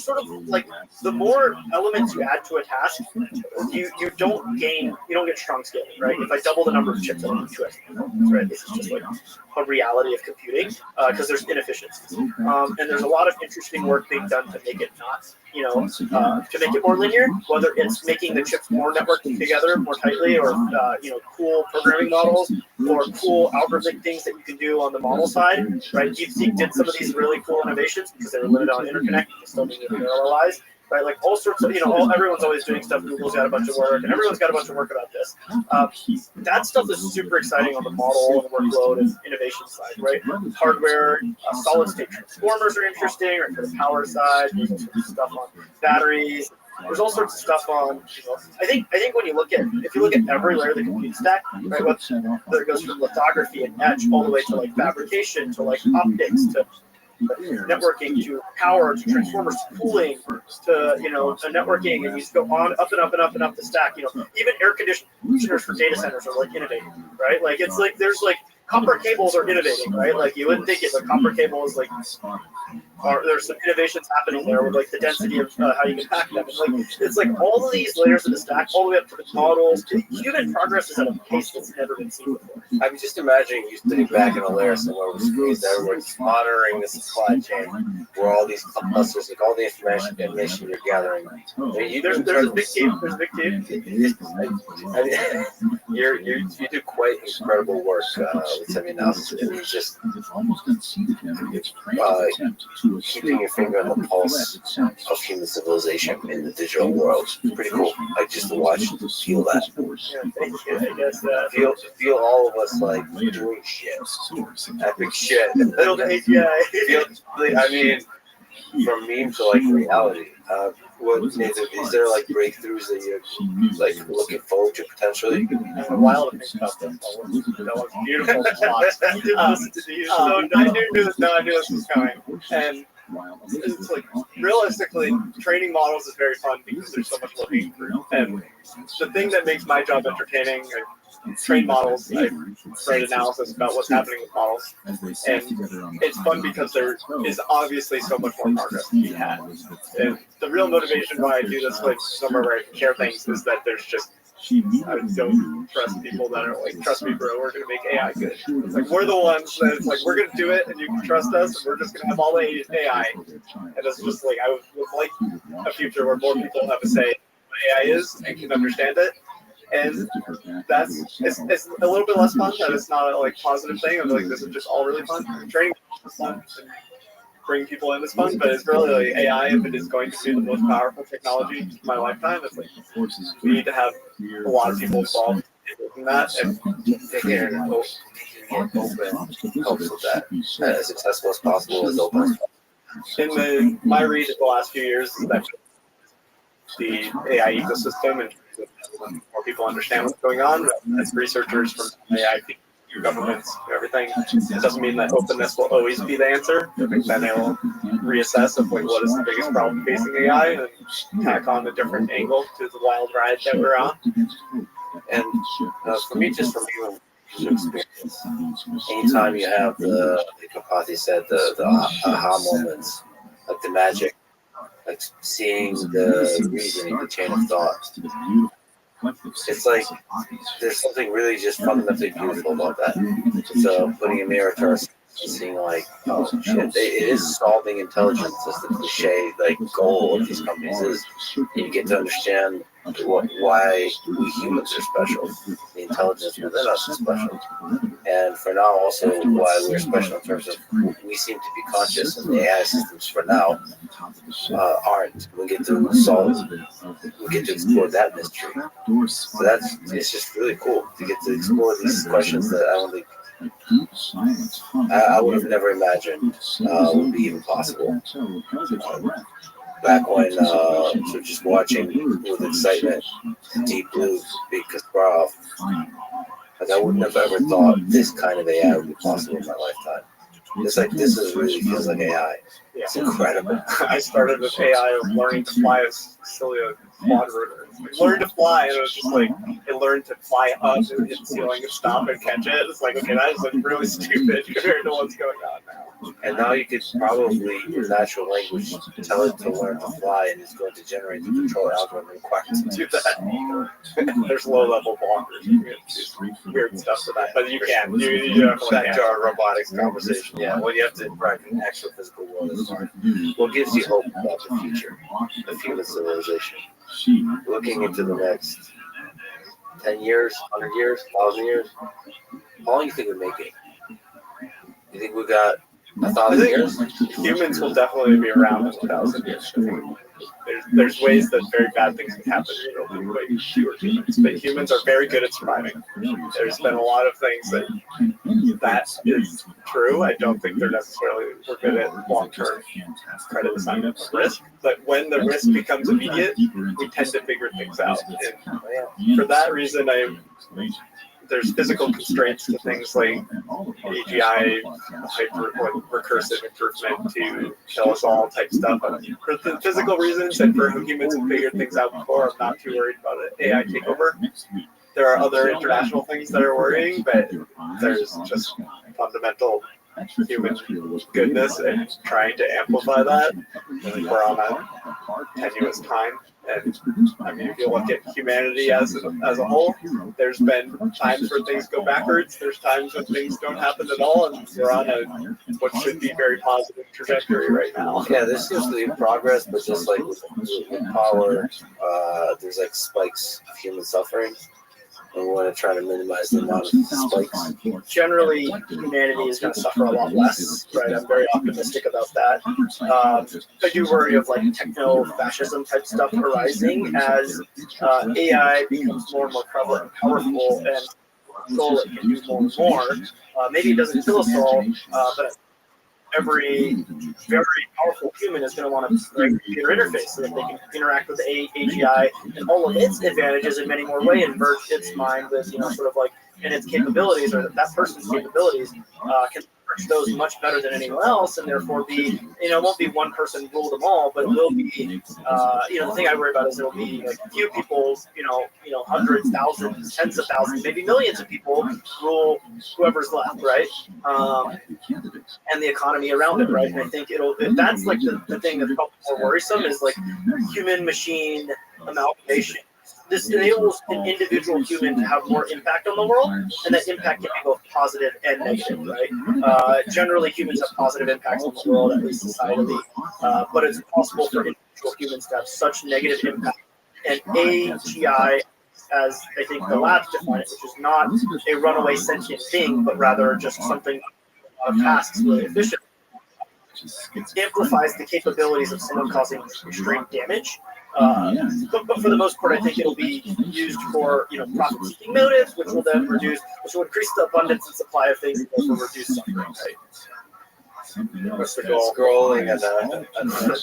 sort of like the more elements you add to a task, you don't get strong scaling, right? If I double the number of chips, I don't need 2x performance, right? This is just like a reality of computing because there's inefficiencies, and there's a lot of interesting work being done to make it not, to make it more linear, whether it's making the chips more networked together more tightly, or cool programming models, or cool algorithmic things that you can do on the model side, right? DeepSeek did some of these really cool innovations because they were limited on interconnect, and still needed to parallelize, right? Like all sorts of, everyone's always doing stuff. Google's got a bunch of work, and everyone's got a bunch of work about this. That stuff is super exciting on the model and workload and innovation side, right? Hardware, solid state transformers are interesting, right? For the power side, there's all sorts of stuff on batteries. There's all sorts of stuff on, I think when if you look at every layer of the compute stack, right, whether it goes from lithography and etch all the way to like fabrication, to like optics, to networking, to power, to transformers, to cooling, to networking, and you just go on up and up and up and up the stack. Even air conditioners for data centers are like innovating, right? Like it's like there's like copper cables are innovating, right? Like you wouldn't think it, but copper cable is like, there's some innovations happening there with like the density of how you can pack them. And like it's like all of these layers of the stack, all the way up to the models. Human progress is at a pace that's never been seen before. I'm just imagining you sitting back in a layer somewhere with screens that everyone's monitoring the supply chain, where all these clusters, like all the information you're gathering. There's a big team. There's a big team. I mean, you do quite incredible work with semi-analysis. I mean, just keeping your finger on the pulse of human civilization in the digital world. Pretty cool. Like just to watch, feel that. Feel all of us like doing shit, epic shit. Build an API. I mean, from meme to like reality. Is there like breakthroughs that you're like looking forward to potentially? A while to think about this. That was beautiful spot. I knew this was coming, and it's like realistically, training models is very fun because there's so much looking through. And the thing that makes my job entertaining, I train models, I write analysis about what's happening with models, and it's fun because there is obviously so much more progress to be had. And the real motivation why I do this, like somewhere where I can share things, is that there's just I don't trust people that are like, trust me, bro, we're gonna make AI good. It's like we're the ones that it's like we're gonna do it, and you can trust us, and we're just gonna have all the AI. And it's just like I would like a future where more people have a say what AI is and can understand it. And it's a little bit less fun that it's not a like positive thing. I'm like, this is just all really fun. Training is fun. bring people in is fun, but it's really like AI, if it is going to be the most powerful technology of my lifetime, it's like we need to have a lot of people involved in that, and Making it open helps with that. As accessible as possible, as open as possible. in my read of the last few years is that the AI ecosystem and more people understand what's going on. As researchers from AI governments, everything, it doesn't mean that openness will always be the answer. I think then they will reassess of like what is the biggest problem facing AI and tack on a different angle to the wild ride that we're on. And for me, just from human experience, anytime you have the, like Kapati said, the aha moments, like the magic, like seeing the reasoning, the chain of thought, it's like there's something really just fundamentally beautiful about that. So putting a mirror to ourselves and seeing like, oh shit, it is solving intelligence. That's the cliche like goal of these companies is, and you get to understand why we humans are special. The intelligence within us is special, and for now also why we're special in terms of we seem to be conscious, and the AI systems for now aren't. We get to solve. We get to explore that mystery. So it's just really cool to get to explore these questions that I don't think I would have never imagined would be even possible. Back when, so just watching with excitement Deep Blue beat Kasparov, like I wouldn't have ever thought this kind of AI would be possible in my lifetime. It's like this is really feels like AI. It's incredible. I started with AI of learning to fly as silly a quad rotor. Learn to fly, and it was just like it learned to fly up and hit the ceiling and stop and catch it. It's like, okay, that is like really stupid compared to what's going on now. And now you could probably, with natural language, tell it to learn to fly, and it's going to generate the control algorithm required to do that. There's low-level blockers. You can do weird stuff to that, but you can. You definitely Back can. to our robotics conversation. Yeah, when you have to interact in the actual physical world is hard. What gives you hope about the future of human civilization? Looking into the next 10 years, 100 years, 1,000 years, how long do you think we're making? You think we got 1,000 years? Humans will definitely be around in 1,000 years. There's ways that very bad things can happen. It'll be way fewer humans, but humans are very good at surviving. There's been a lot of things that is true. I don't think we're good at long-term credit assignment of risk. But when the risk becomes immediate, we tend to figure things out. And for that reason, there's physical constraints to things like AGI, recursive improvement to kill us all type stuff. For the physical reasons and for humans who figured things out before, I'm not too worried about it. AI takeover. There are other international things that are worrying, but there's just fundamental human goodness and trying to amplify that. I think we're on a tenuous time. And I mean, if you look at humanity as a whole, there's been times where things go backwards. There's times when things don't happen at all, and we're on what should be very positive trajectory right now. Yeah, there seems to be progress, but just like with power, there's like spikes of human suffering. And we want to try to minimize the amount of spikes. Generally, humanity is going to suffer a lot less, right? I'm very optimistic about that. I do worry of like techno-fascism type stuff arising as AI becomes more and more prevalent and powerful, and control it can do more and more. Maybe it doesn't kill us all, but every very powerful human is going to want a computer interface so that they can interact with the AGI and all of its advantages in many more ways and merge its mind with, sort of like, and its capabilities, or that person's capabilities can leverage those much better than anyone else, and therefore be, it won't be one person rule them all, but it will be, the thing I worry about is it'll be like a few people, hundreds, thousands, tens of thousands, maybe millions of people rule whoever's left, right? And the economy around it, right? And I think that's like the thing that's probably more worrisome is like human-machine amalgamation. This enables an individual human to have more impact on the world, and that impact can be both positive and negative, right? Generally, humans have positive impacts on the world, at least societally, but it's possible for individual humans to have such negative impact. And AGI, as I think the labs define it, which is not a runaway sentient thing, but rather just something tasks really efficient, amplifies the capabilities of someone causing extreme damage. But for the most part, I think it'll be used for profit-seeking motives, which will then which will increase the abundance and supply of things, and also reduce suffering. Right? What's the goal? Scrolling at the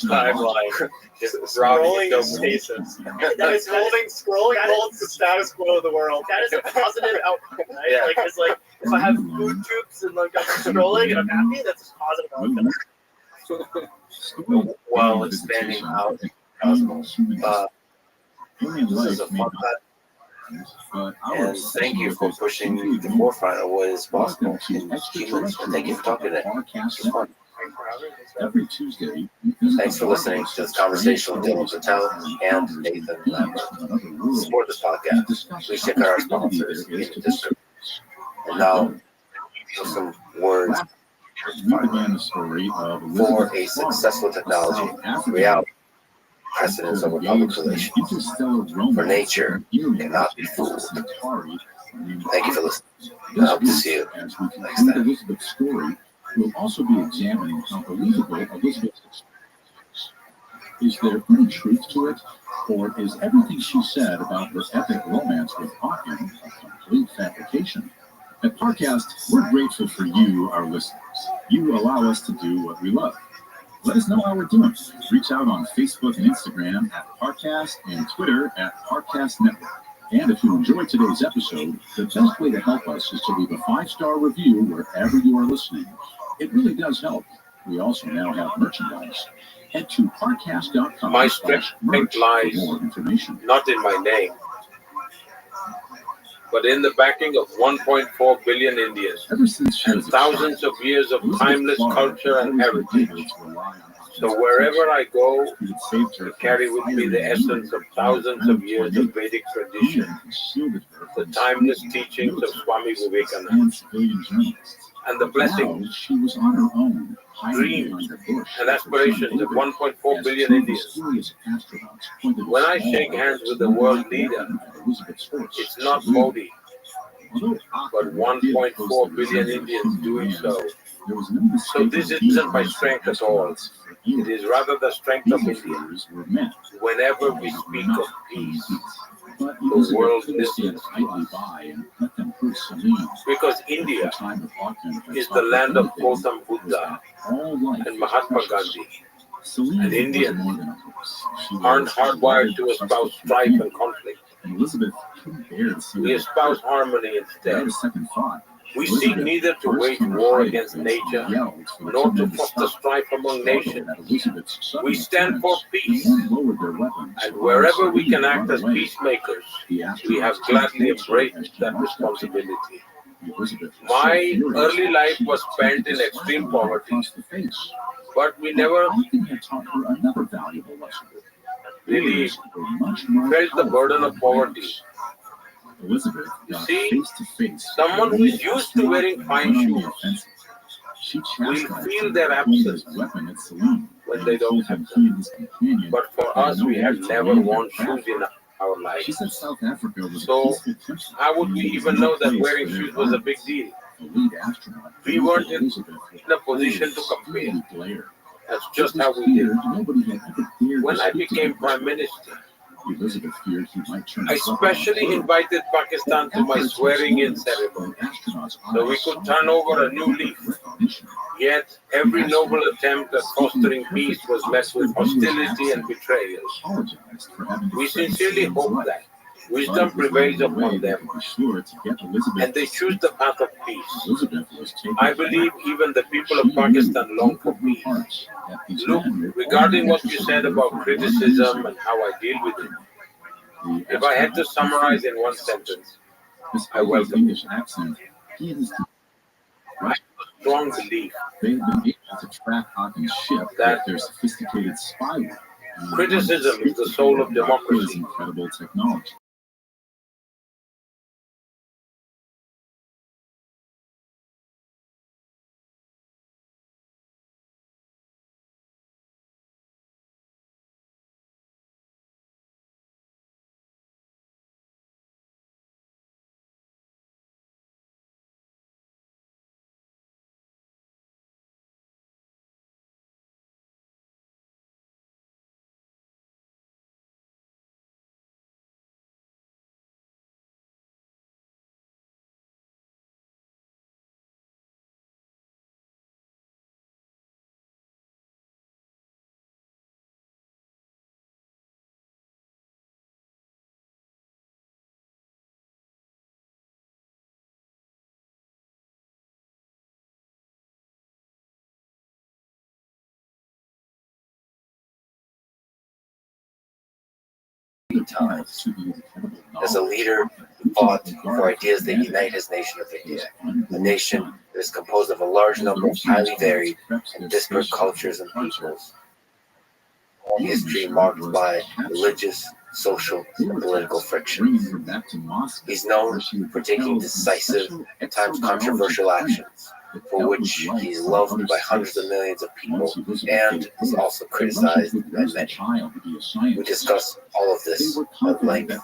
timeline, just Scrolling robbing stasis. That is Scrolling holds the status quo of the world. That is a positive outcome, right? Yeah. Like it's like if I have food tubes and like I'm scrolling and I'm happy, that's a positive outcome. while expanding out cosmos. This is a fun fact, and thank you for pushing the forefront of what is possible in humans. And thank you for talking to me. It's fun. Every Tuesday, Thanks for listening to this conversation with Dylan Patel and Nathan Lambert. Support this podcast. Please check out our sponsors in the description. And now, some words we began the story of for a successful technology, reality, precedence over public relations. For nature cannot be fooled. Thank you for listening. I hope to see you next time. Elizabeth's story, we'll also be examining how believable Elizabeth's experience is. Is there any truth to it, or is everything she said about her epic romance with Hawking a complete fabrication? At Parcast, we're grateful for you, our listeners. You allow us to do what we love. Let us know how we're doing. Reach out on Facebook and Instagram at Parcast and Twitter at Parcast Network. And if you enjoyed today's episode, the best way to help us is to leave a 5-star review wherever you are listening. It really does help. We also now have merchandise. Head to parcast.com. My strength lies for more information. not in my name, but in the backing of 1.4 billion Indians Ever since she and was a thousands child, of years of Elizabeth timeless Clark culture and had always been heritage. able to rely on So wherever I go, He had saved her I carry with me the essence of thousands of years of Vedic tradition, the timeless teachings of Swami Vivekananda, and civilian journalists. and the blessings, Now she was on her own, hiding dreams, behind a bush and with her aspirations of friend 1.4 as billion two Indians. mysterious astronauts pointed a When I small, shake hands with the world leader, at Elizabeth's horse. it's not She lived. Modi, Although but Hawking did 1.4 post the billion resemblance of Indians human doing hands, so. there was no So mistaking this these isn't my hands strength as at all. astronauts for It either. is rather the strength of These India. affairs were meant. Whenever we speak of peace, But the Elizabeth world couldn't stand listens to idly us. by and let them hurt Celine. Because At the India time of Hawking had is the taught her land of anything, Gautam it was Buddha that all life and is Mahatma precious. Gandhi Celine and was Indians more than a horse. She aren't was a hardwired to beloved, espouse trusted strife companion. and conflict. And Elizabeth couldn't bear to see We her espouse hurt. harmony Without instead. a second thought, We seek Elizabeth neither to burst wage from her war hiding against place and nature yelled for the nor two to men to foster stop. strife among Struggled nations. at Elizabeth's sudden We stand for appearance, peace, and then lowered their weapons. and while wherever we Celine can act ran as away. peacemakers, The we have astronauts gladly thanked her embraced as she that marched up to them. responsibility. Elizabeth was My so furious early that life she was attempted spent in to slap extreme Elizabeth poverty, across the face. but we But never Hawking had taught her another valuable lesson. really Words were much more felt the burden of powerful than poverty. words. Elizabeth You got see, face to face with someone the who is lead used to astronaut wearing and fine went on the shoes offensive. She will chastised feel him their by pointing his absence weapon at Celine when and they don't told have him them. he and his companion But for had us, no we right had to never land their worn craft. shoes in our She lives. said South Africa was So, a peaceful country. how would we There was even no know that place wearing for their shoes was a big violence. deal? The lead astronaut We weren't in Elizabeth with a position to cold, compare. steely glare. That's It just was how we clear did. nobody had ever dared When to I speak to became them this Prime way. Minister, Elizabeth feared he might turn I his weapon on specially her. invited Pakistan to my swearing-in ceremony, so we could turn over a new leaf. Yet, every noble attempt at fostering peace was met with hostility and betrayal. We sincerely hope that wisdom prevails upon them, and they choose the path of peace. I believe even the people of Pakistan long for peace. Look, regarding what you said about criticism and how I deal with it, if I had to summarize in one sentence, I welcome it. I have a strong belief They have been able to track Hawking's ship that with their sophisticated spyware. criticism is the soul of His democracy. incredible technology. many times. As a leader who fought for ideas that unite his nation of India, a nation that is composed of a large number of highly varied and disparate cultures and peoples, history marked by religious, social, and political frictions. He's known for taking decisive, at times controversial actions, for which he is loved by hundreds of millions of people and is also criticized by many. We discuss all of this at length.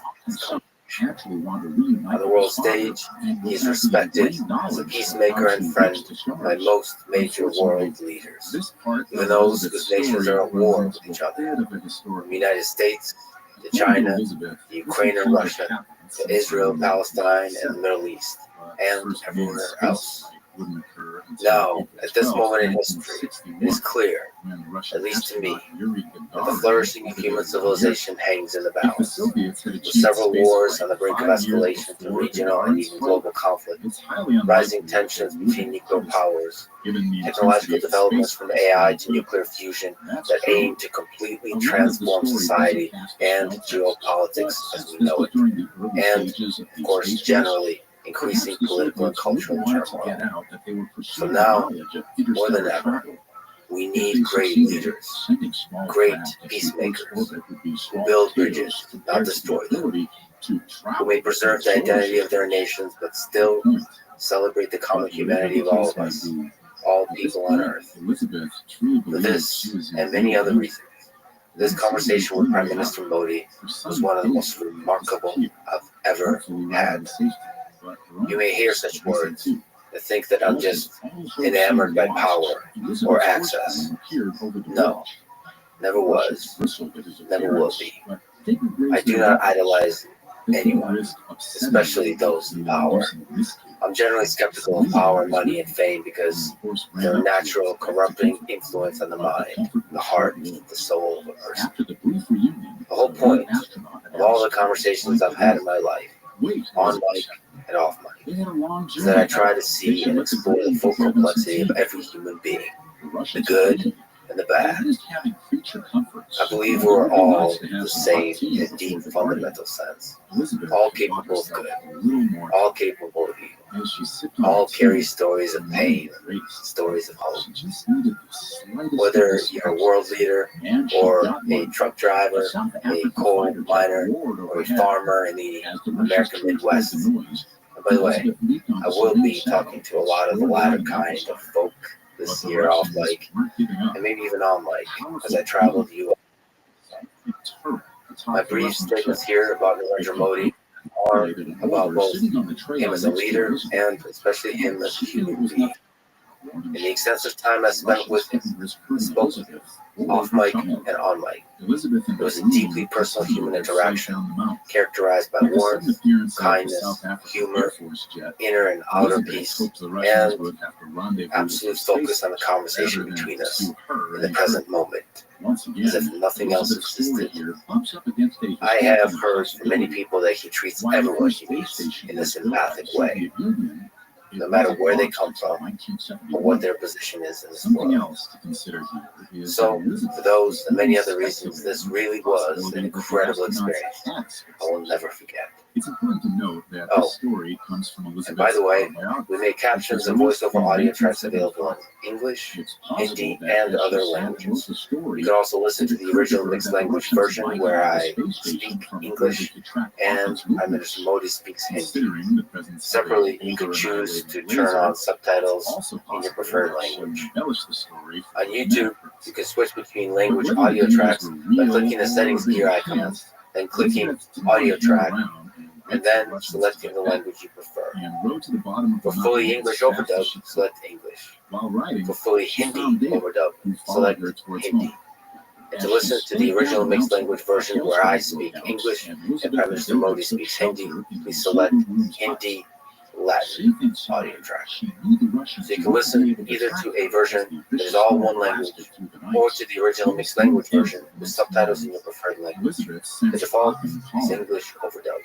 On the world stage, he is respected as a peacemaker and friend by most major world leaders, even those whose nations are at war with each other. From the United States to China, to Ukraine and Russia, to Israel, Palestine, and the Middle East, and everywhere else. Now, at this moment in history, it is clear, at least to me, that the flourishing of human civilization hangs in the balance. With several wars on the brink of escalation to regional and even global conflict, rising tensions between nuclear powers, technological developments from AI to nuclear fusion that aim to completely transform society and geopolitics as we know it, and, of course, generally, increasing political and cultural turmoil. So now, more than ever, we need great leaders, great peacemakers, who build bridges, not destroy them, who may preserve the identity of their nations but still celebrate the common humanity of all of us, all people on earth. For this and many other reasons, this conversation with Prime Minister Modi was one of the most remarkable I've ever had. You may hear such words that think that I'm just enamored by power or access. No, never was, never will be. I do not idolize anyone, especially those in power. I'm generally skeptical of power, money, and fame because they're a natural corrupting influence on the mind, the heart, the soul of a person. The whole point of all the conversations I've had in my life, on mic and off mic, is that I try to see and explore the full complexity of every human being, the good and the bad. I believe we're all the same in a deep fundamental sense, all capable of good, all capable of evil, all carry stories of pain, stories of hope. Whether you're a world leader or a truck driver, a coal miner, or a farmer in the American Midwest. And by the way, I will be talking to a lot of the latter kind of folk this year off mic, and maybe even on mic, as I travel the U.S. My brief statements here about Narendra Modi are about both him as a leader and especially him as a human being. In the extensive time I spent with him, spoke with him, off mic and on mic, it was a deeply personal human interaction, characterized by warmth, kindness, humor, inner and outer peace, and absolute focus on the conversation between us in the present moment, as if nothing else existed. I have heard from many people that he treats everyone he meets in this empathic way, no matter where they come from or what their position is in this world. So, for those and many other reasons, this really was an incredible experience I will never forget. It's important to note that this story comes from Elizabeth's And by the way, autobiography. we made captions and voiceover audio tracks available in English, Hindi, and other languages. You can also listen to the original mixed language version where I speak English and Prime Minister Modi speaks Hindi. Separately, you can choose to turn on subtitles in your preferred language. On YouTube, you can switch between language audio tracks by clicking the settings gear icon, then clicking audio track, and then selecting the language you prefer. For fully English overdub, select English. For fully Hindi overdub, select Hindi. And to listen to the original mixed language version where I speak English and Prime Minister Modi speaks Hindi, please select Hindi Latin audio track. So you can listen either to a version that is all one language or to the original mixed language version with subtitles in your preferred language. The default is English overdub.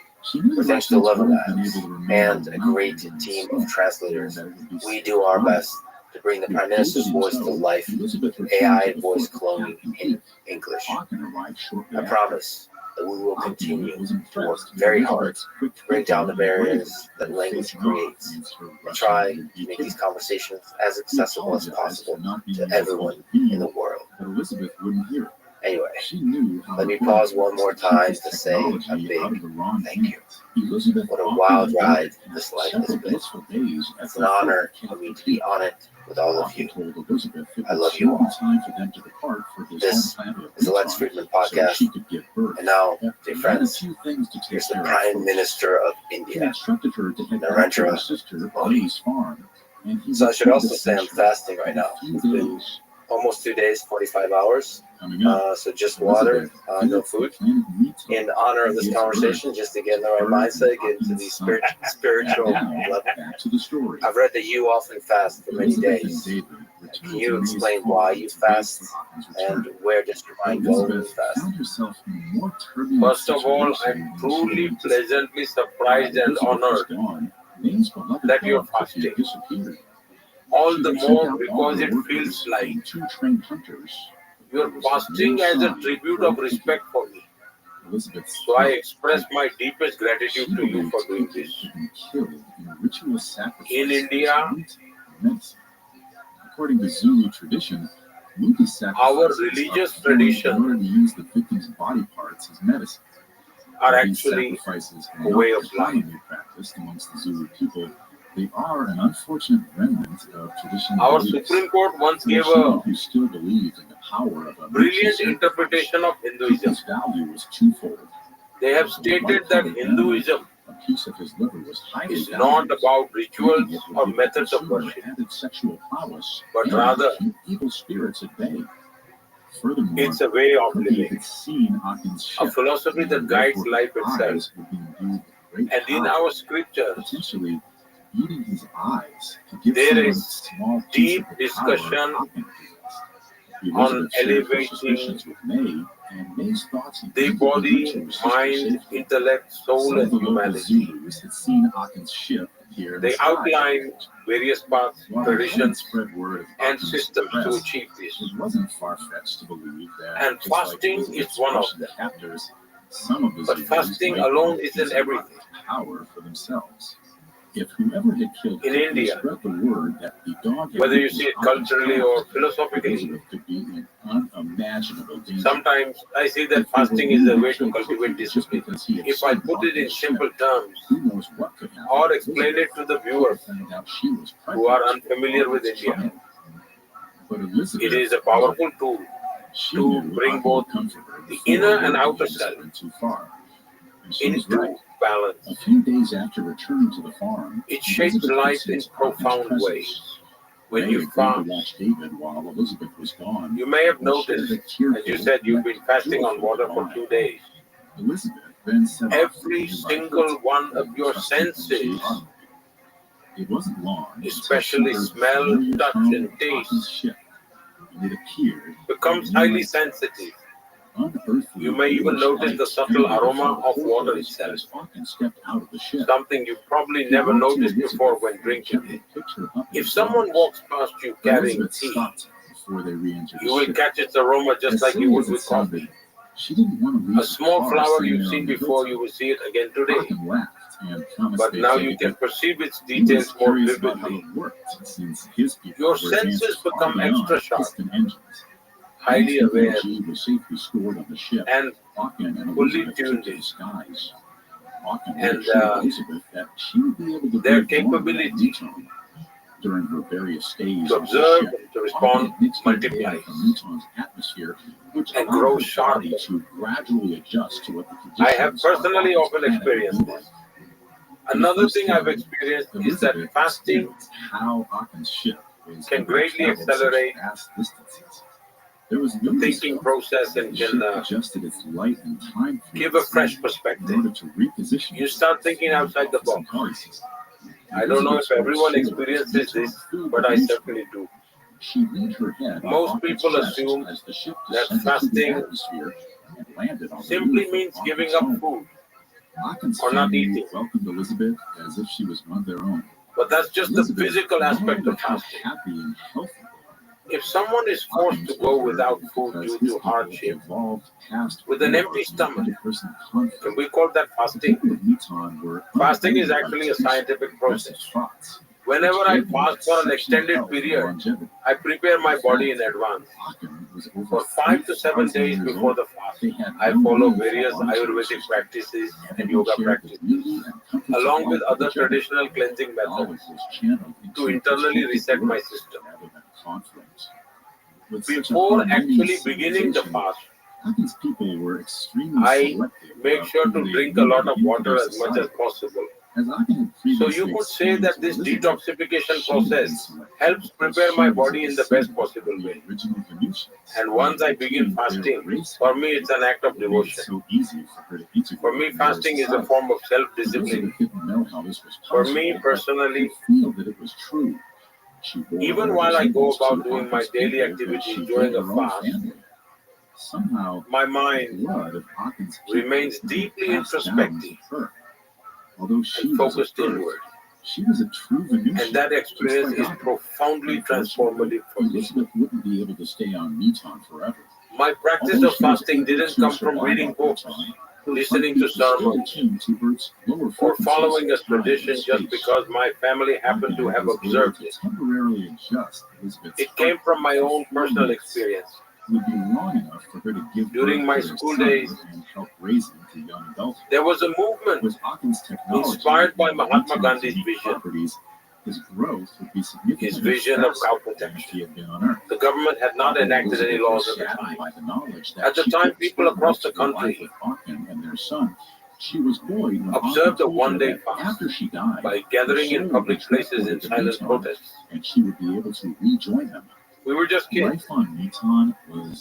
With thanks to 11 guys and a great team of translators, we do our best to bring the Prime Minister's voice to life with AI voice cloning in English. I promise that we will continue to work very hard to break down the barriers that language creates and try to make these conversations as accessible as possible to everyone in the world. But Elizabeth wouldn't hear it. Anyway, She knew how let me important pause one more time to say a technology big out of the wrong thank you. hands. Elizabeth What a often wild admitted ride that this life several has been. blissful days It's at an the honor foot for of me Camp to be on it with all of Often you. told Elizabeth it I would love you soon be all. time for them to depart for his This home planet of is the Lex Neutron, Friedman so podcast. she could give birth. And now, But dear he friends, had a few things to take here's the care of Prime first. Minister of He India. instructed her to head back to Narendra her sister Modi. May's farm, and he So I would should spend also say I'm essentially fasting right a now. few It's been days. almost 2 days, 45 hours. Coming up, So just water, Elizabeth no visits the food. planet Neutron In honor of and this gives conversation, birth just to get in the to right her mindset, and get into the Hawkins' son. spiritual Now, level. back to the story. I've read that you often fast for many Elizabeth and days. David Can returned you to May's explain farm why to you wait fast for Hawkins' and return. where does your But mind go when you Elizabeth fast? found herself in a more turbulent First of all, situation I'm than she truly had anticipated. pleasantly surprised While and Elizabeth was honored gone, May's beloved that you're dog Cookie fasting. disappeared. All She the had sent more out all because her it workers feels like and 2 trained hunters. you're There was no fasting as a sign tribute of of Cookie. respect for me. Elizabeth's So I throat express tightened. my deepest She gratitude to you believed for doing Cookie this. had been killed in a ritual sacrifice In as India, meat and medicine. According to Zulu tradition, Muti our sacrifices are religious performed in traditions order to use the victim's body parts as medicine. are While these actually sacrifices a are way not of life. commonly practiced amongst the Zulu people, they are an unfortunate remnant of traditional Our beliefs. Supreme Court once For gave someone a who still believed in the power of a Muti brilliant sacrifice, interpretation of Hinduism. Cookie's value was twofold. They have Like stated that white-hearted animal, Hinduism a piece of his liver was highly is not valued. about Eating rituals it or would give the methods of consumer worship, added sexual prowess but and rather keep evil spirits at bay. Furthermore, it's a way of Cookie living, had seen Hawkins' a ship, philosophy and that guides therefore life his itself. eyes were being viewed with great And in power. our scriptures, Potentially, eating his eyes could give there someone a is small piece deep of the power discussion Hawkins possessed. on Elizabeth shared her elevating suspicions with May, and May's thoughts the included the body, reach of her sister's mind, safety. intellect, soul, Some of and the local humanity. Zulus had seen Hawkins' ship appear in the They sky that outline night. various paths, While they hadn't traditions, spread word of and Hawkins' systems to arrest, achieve this. it wasn't far-fetched to believe that, And just like fasting is Elizabeth's one of Russian them. captors, some of the But Zulus fasting might alone want a isn't piece of everything. Hawkins' power for themselves. If whoever had killed In Cookie India, spread the word that the dog had whether you witnessed see it Hawkins' culturally craft, or philosophically, Elizabeth could be in unimaginable danger. sometimes I see that If they were fasting is a willing way to to kill cultivate Cookie just discipline. because he had If I seen put it in Hawkins' ship, simple terms, who knows what could happen or to explain Elizabeth it to the if they viewers found out she was who are pregnant with unfamiliar with Hawkins' India, child. But Elizabeth it is a was powerful tool She to knew bring Hawkins both would come for her the before inner word and outer began to self spread too far. And she was right. into balance. A few days after returning to the farm, It shapes Elizabeth could life in sense Hawkins' profound presence. ways. When May you agreed to fast, watch David while Elizabeth was gone, you may have and shared noticed, a as tearful you said, you've yet been fasting on joyful water for goodbye. 2 days. Elizabeth then set off for the Every nearby single Hilton one for of your trusty MG senses, automobile. It wasn't long until she especially heard the smell, familiar touch, tone and of Hawkins' taste, ship, and it appeared becomes in highly moonlight. sensitive. Unearthly You may even bluish notice the lights subtle emanated aroma from the of water portholes itself, as Hawkins stepped out of the ship. something you probably He never walked to noticed before Elizabeth when and drinking gently it. picked her up in If his someone arms. walks past you But carrying Elizabeth tea, stopped him before they re-entered you the will ship. catch its aroma just As like you silly would as it with sounded, coffee. she didn't want to leave A the small car flower sitting you've there on seen the before, hilltop. you will see it again today. Hawkins laughed and promised But they'd now take you it can with them. perceive its He was details more curious about how vividly. it worked, since his people Your were advanced senses far become beyond extra sharp, piston engines. Once highly the aware, MG was safely stored on the ship, and Hawkins and fully Elizabeth tuned took to in. the skies. Hawkins And reassured Elizabeth that she would be able to their breathe normally on capability Neutron. During her various stays to on the observe ship, and to Hawkins respond had mixed in air multiplies from Neutron's atmosphere, which and allowed grows her body sharper. to gradually adjust to what the I have conditions of personally Hawkins' often planet would be experienced like. this. For the Another first thing I've time, experienced is that Elizabeth fasting experienced how Hawkins' ship was can able to greatly travel such accelerate vast distances. There was the no thinking discomfort. process and The can ship adjusted its light and time give a fields fresh in perspective. order to reposition You itself start thinking in outside the Hawkins' box. guard system. I don't know if Elizabeth was everyone sure experiences Neutron this, filled but with I Neutron. certainly do. She leaned her head on Most Hawkins' people chest assume as the ship that descended to the fasting atmosphere and landed on the simply roof of means giving Hawkins' up home. food Hawkins' or not family eating. welcomed Elizabeth as if she was one of their own. But that's just the Elizabeth physical not aspect only of how fasting. happy and healthy they are, If someone is forced to go without food due to hardship, with an empty stomach, can we call that fasting? Fasting is actually a scientific process. Whenever I fast for an extended period, I prepare my body in advance. For 5 to 7 days before the fast, I follow various Ayurvedic practices and yoga practices, along with other traditional cleansing methods, to internally reset my system. Before actually beginning the fast, I make sure to drink a lot of water as much as possible. So you could say that this detoxification process helps prepare my body in the best possible way. And once I begin fasting, for me it's an act of devotion. For me, fasting is a form of self-discipline. For me personally, even while I go about doing my daily activities during a fast, my mind remains deeply introspective and focused inward. And that experience is profoundly transformative for me. My practice of fasting didn't come from reading books, listening to sermons, or following a tradition just because my family happened to have observed it. It came from my own personal experience. During my school days, there was a movement inspired by Mahatma Gandhi's vision. His vision of cow protection. The government had not enacted any laws at the time. At the time, people across the country observed a one-day fast by gathering in public places in silent protests. We were just kids.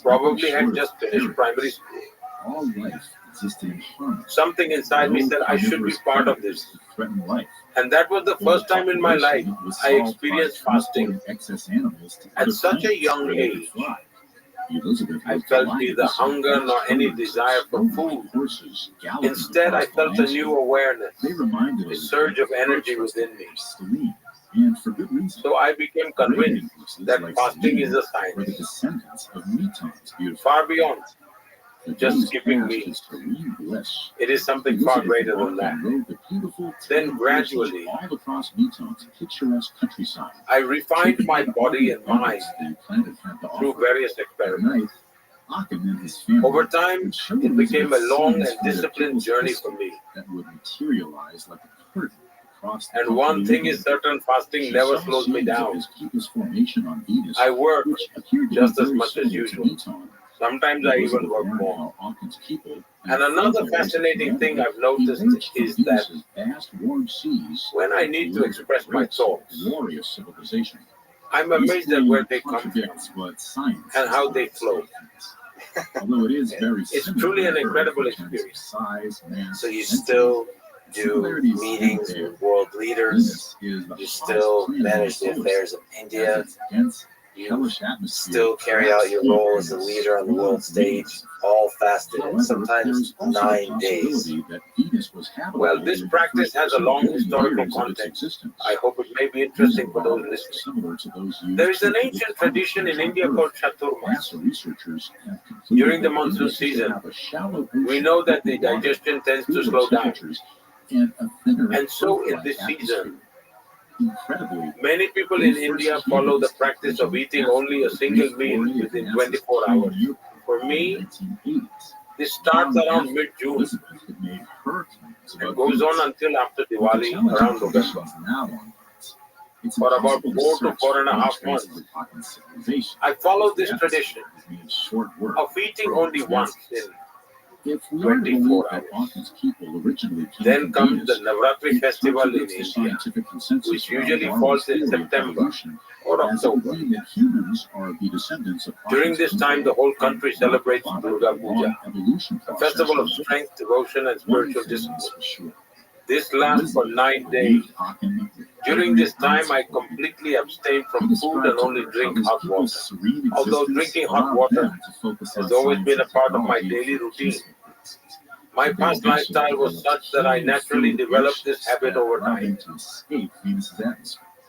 Probably had just finished primary school. Something inside me said I should be part of this. And that was the first time in my life I experienced fasting. At such a young age, I felt neither hunger nor any desire for food. Instead, I felt a new awareness, a surge of energy within me. So I became convinced that fasting is a science, far beyond just skipping meals. It is something far greater than that. Then gradually, I refined my body and mind through various experiments. Over time, it became a long and disciplined journey for me. And one thing is certain, fasting never slows me down. I work just as much as usual. Sometimes I even work more. And another fascinating thing I've noticed is that when I need to express my thoughts, I'm amazed at where they come from and how they flow. It's truly an incredible experience. So you still do meetings with world leaders, you still manage the affairs of India, you still carry out your role as a leader on the world stage, all fasted in sometimes 9 days. Well, this practice has a long historical context. I hope it may be interesting for those listening. There is an ancient tradition in India called Chaturmas. During the monsoon season, we know that the digestion tends to slow down. And so in this season, many people in India follow the practice of eating only a single meal within 24 hours. For me, this starts around mid-June and goes on until after Diwali, around November. For about 4 to 4.5 months, I follow this tradition of eating only once in 24 hours. Then comes the Navratri festival in India, which usually falls in September or October. During this time, the whole country celebrates Durga Puja, a festival of strength, devotion, and spiritual discipline. This lasts for 9 days. During this time, I completely abstain from food and only drink hot water. Although drinking hot water has always been a part of my daily routine. My past lifestyle was such that I naturally developed this habit over time.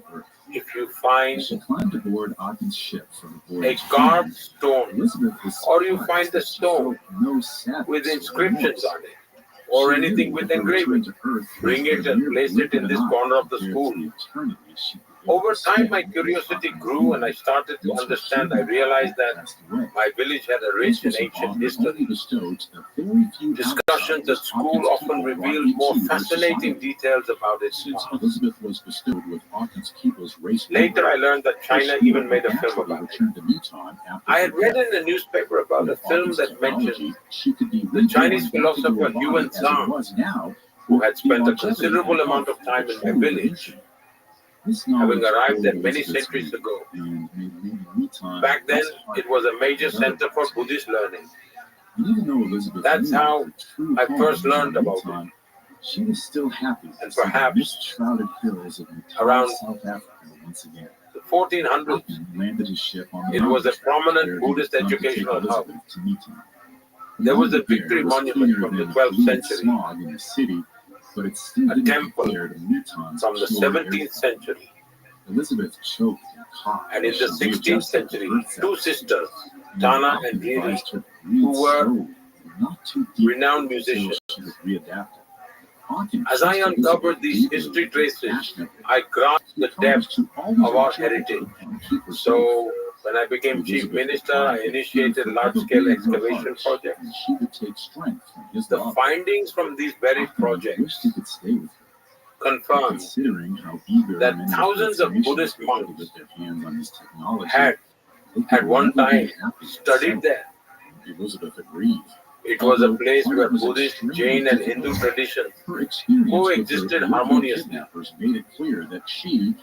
to Earth. if you find As she climbed aboard Ogden's ship for the a voyage carved home, stone Elizabeth was or you surprised find the that she stone felt no sadness with or inscriptions remorse. on it, or She anything knew with that her return engraving, to Earth bring was it but a and mere place blink it in of this an eye corner of the compared school. to the eternity she Over time, my curiosity grew and I started to understand. I realized that my village had a rich and ancient history. Discussions at school often revealed more fascinating details about its past. Later, I learned that China even made a film about it. I had read in the newspaper about a film that mentioned the Chinese philosopher Yuan Zhang, who had spent a considerable amount of time in my village, having arrived there many centuries ago. Back then, it was a major center for Buddhist learning. That's how I first learned about it. She was still happy, and perhaps shrouded hills of around South Africa once again. The 1400s, landed his ship on it was a prominent Buddhist educational hub. There was a victory monument from the 12th century, in the city, but it still a temple from the 17th century, Elizabeth choked and coughed. and in the 16th century, two sisters, Tana and Riri, who were renowned musicians. As I uncovered these history traces, I grasped the depth of our heritage. So, when I became chief minister, I initiated large-scale excavation projects. The findings from these varied projects confirmed that thousands of Buddhist monks had at one time studied there. Elizabeth agreed. It was a place where Buddhist, Jain, and Hindu traditions coexisted harmoniously. Made it clear that she,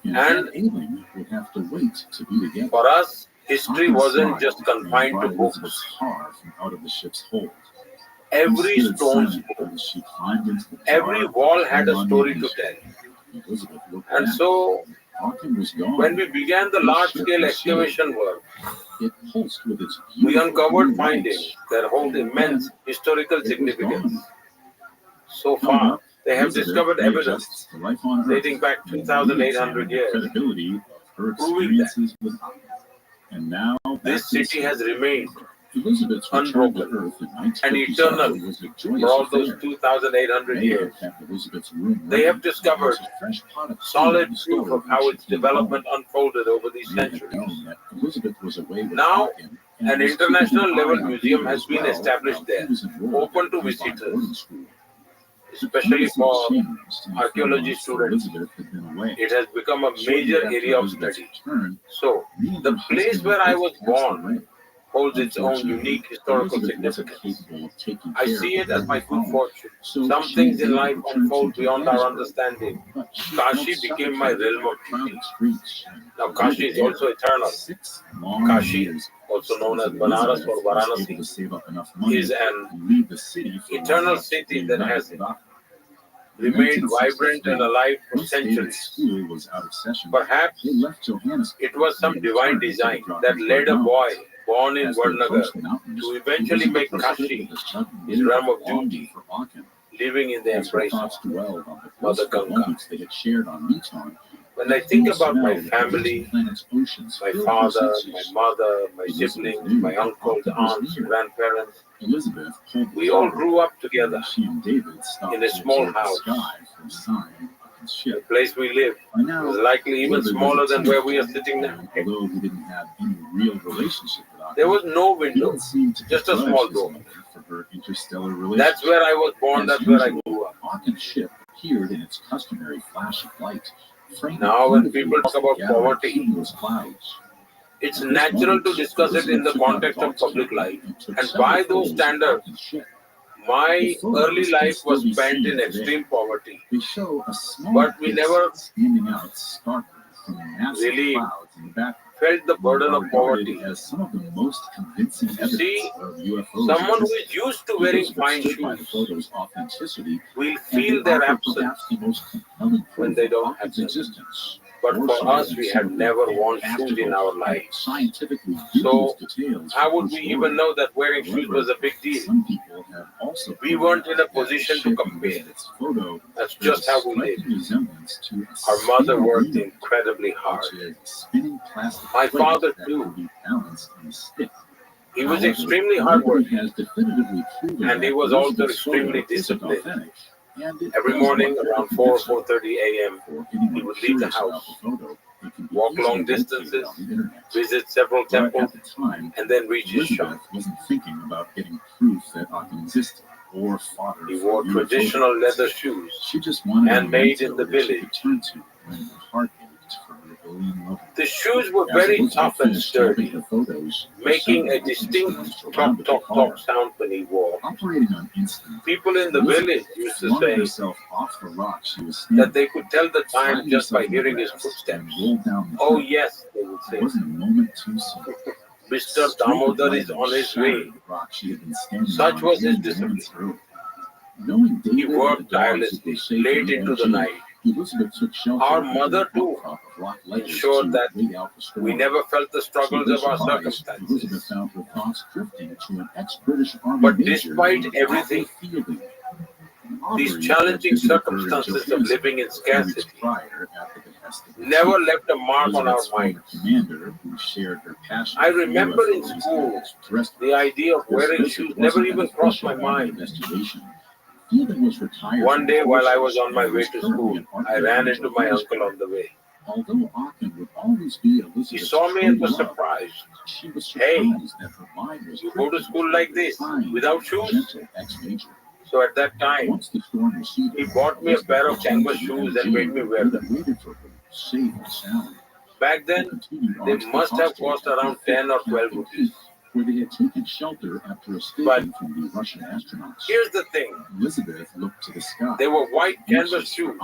And Ailing would have to wait to be together. For us, history wasn't just confined to books. Car from out of the ship's hold. Every stone spoke. Every wall had a story to tell. And so, when we began the large-scale excavation work, we uncovered findings that hold immense historical significance. So far, they have discovered evidence dating back 2,800 years, proving that this city has remained unbroken and eternal for all those 2,800 years. They have discovered solid proof of how its development unfolded over these centuries. Now, an international level museum has been established there, open to visitors, especially for archaeology students. It has become a major area of study. So, the place where I was born holds its own unique historical significance. I see it as my good fortune. Some things in life unfold beyond our understanding. Kashi became my realm of beauty. Now Kashi is also eternal. Kashi, also known as Banaras or Varanasi, is an eternal city that has remained vibrant and alive for centuries. Perhaps it was some divine design that led a boy born in Vardnagar to eventually make Kashi his realm of duty, living in the embrace of Mother Ganga. When I think about my family, my father, my mother, my siblings, my uncles, aunts, grandparents, we all grew up together in a small house. The place we live was likely even smaller than where we are sitting now. There was no window, just a small door. That's where I was born, that's where I grew up. Now when people talk about poverty, it's natural to discuss it in the context of public life. And by those standards, my early life was spent in extreme poverty. But we never really felt the burden of poverty. See, someone who is used to wearing fine shoes will feel their absence when they don't have them. But for us, we had never worn shoes in our lives. So, how would we even know that wearing shoes was a big deal? We weren't in a position to compare. That's just how we lived. Our mother worked incredibly hard. My father, too. He was extremely hardworking, and he was also extremely disciplined. Every morning around 4 or 4:30 a.m., he would leave the house, walk long distances, visit several temples, and then reach his shop. wasn't thinking about getting proof that Aachen existed or fodder. He wore traditional leather shoes, She just wanted handmade in the village. Turn to when her heart ached for her alien lover. The shoes were very tough and sturdy, making a distinct tock tock tock sound when he walked. Operating on instinct, People in the village used to say off the rock she was that they could tell the time just by hearing his footsteps. Oh yes, they would say, wasn't a moment too soon. Mr. Damodar is on his way. Such was his discipline. He worked tirelessly late into the night. Our mother too ensured that we never felt the struggles of our circumstances. But despite everything, these challenging circumstances of living in scarcity never left a mark on our minds. I remember in school, the idea of wearing shoes never even crossed my mind. One day while I was on my way to school, I ran into my uncle on the way. He saw me and was surprised. Hey, you go to school like this, without shoes? So at that time, he bought me a pair of canvas shoes and made me wear them. Back then, they must have cost around 10 or 12 rupees. Where they had taken shelter after escaping But from the Russian astronauts. Here's the thing. Elizabeth looked to the sky. They were white canvas shoes,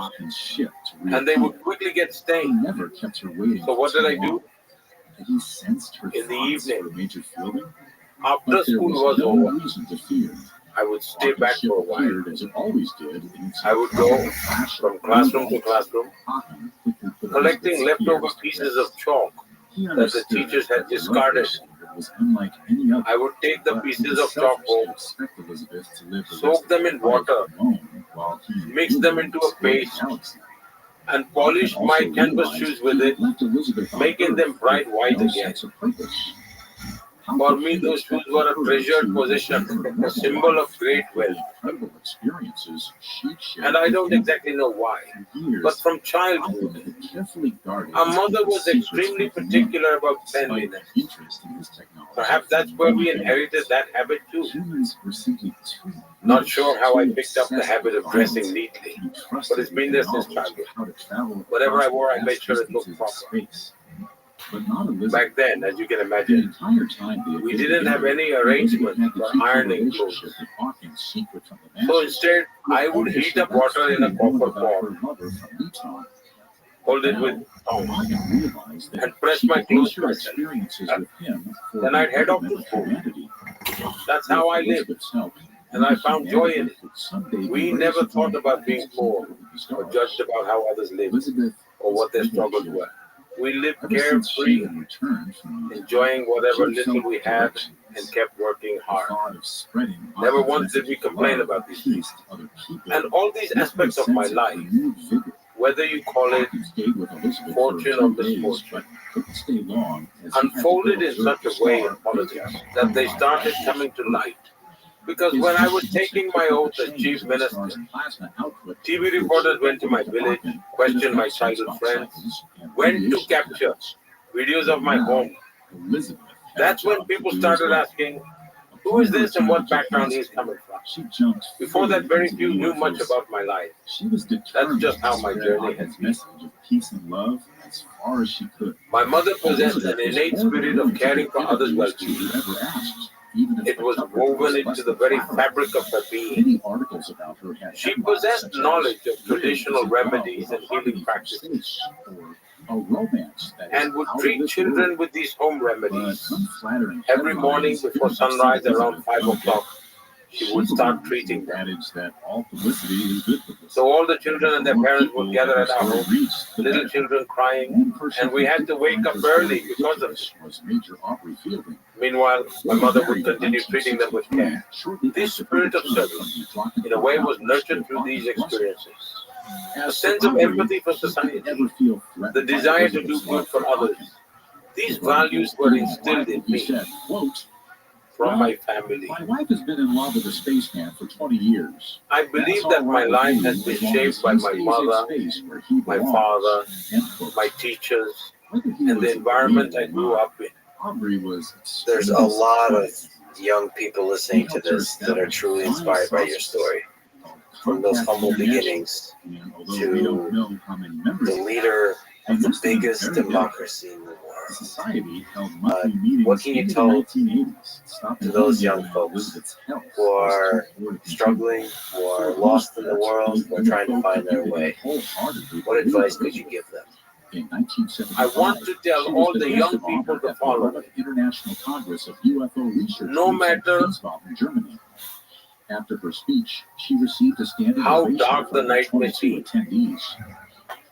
and they would quickly get stained. Never kept her waiting. So what did I do? He sensed her In the evening, Major Fielding, after school was no over, reason to fear. I would stay back for a while. As it always did, I would go from classroom to classroom, collecting leftover pieces of chalk that the teachers had discarded. I would take the pieces of chalk home, soak them in water, mix them into a paste, and polish my canvas shoes with it, making them bright white again. For me, those shoes were a treasured possession, a symbol of great wealth. And I don't exactly know why, but from childhood, our mother was extremely particular about cleanliness. Perhaps that's where we inherited that habit too. Not sure how I picked up the habit of dressing neatly, but it's been there since childhood. Whatever I wore, I made sure it looked proper. Back then, as you can imagine, we didn't have any arrangement for ironing clothes. So instead, I would heat up water in a copper pot, hold it with tongs, and press my clothes myself. Then I'd head off to school. That's how I lived, and I found joy in it. We never thought about being poor or judged about how others lived or what their struggles were. We lived carefree, enjoying whatever little we had, and kept working hard. Never once did we complain about these things. And all these aspects of my life, whether you call it fortune or misfortune, unfolded in such a way in politics that they started coming to light. Because when I was taking my oath as chief minister, TV reporters went to my village, questioned my childhood friends, went to capture videos of my home. That's when people started asking, who is this and what background he is coming from? Before that, very few knew much about my life. That's just how my journey has been. My mother possessed an innate spirit of caring for others' well-being. It was woven into the very fabric of her being. She possessed knowledge of traditional remedies and healing practices, and would treat children with these home remedies. Every morning before sunrise around 5 o'clock, she would start treating them. So all the children and their parents would gather at our home, little children crying, and we had to wake up early because of it. Meanwhile, my mother would continue treating them with care. This spirit of service, in a way, was nurtured through these experiences. A sense of empathy for society, the desire to do good for others. These values were instilled in me. from my family. My wife has been in love with a spaceman for 20 years. I believe that my life has been shaped by my mother, my father, my teachers, and the environment I grew up in. Aubrey was There's a lot of young people listening to this that are truly inspired by your story. From those humble beginnings to the leader of the biggest democracy in the world. What can you tell to those young folks who are struggling, who are lost in the world, who are trying to find their way? What advice could you give them? In 1975, I want to tell all the young people to follow me. International Congress of UFO Research No matter in Germany. After her speech, she received a standing how ovation dark the from night may 22 seem. attendees.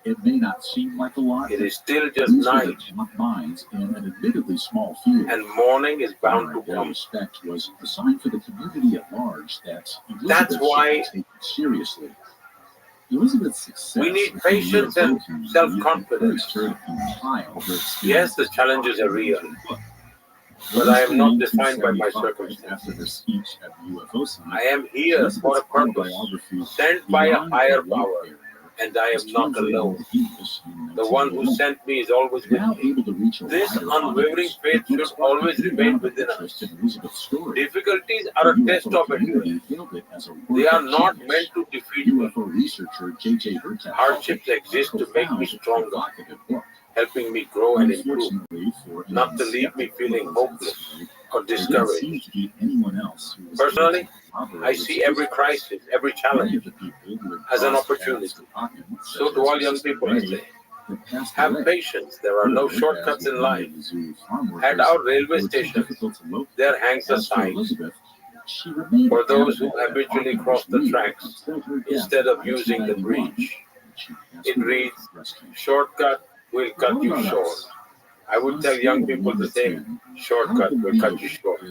It may not seem like a lot. It is still just These were the night, top minds in an admittedly small field. and morning is bound to Their come. respect was a sign for the community at large that Elizabeth That's why should be taken seriously. Elizabeth's success we need patience and self-confidence. Yes, the challenges are real, but I am not defined by my circumstances. I am here for a purpose, sent by a higher power, and I am not alone. The one who sent me is always with me. This unwavering faith should always remain within us. Difficulties are a test of endurance. They are not meant to defeat me. Hardships exist to make me stronger, helping me grow and improve, not to leave me feeling hopeless or discouraged. Personally, I see every crisis, every challenge as an opportunity. So do all young people, I say. Have patience. There are no shortcuts in life. At our railway station, there hangs a sign for those who habitually cross the tracks instead of using the bridge. It reads, "Shortcut will cut you short." I would tell young people the same. Shortcut will cut you short.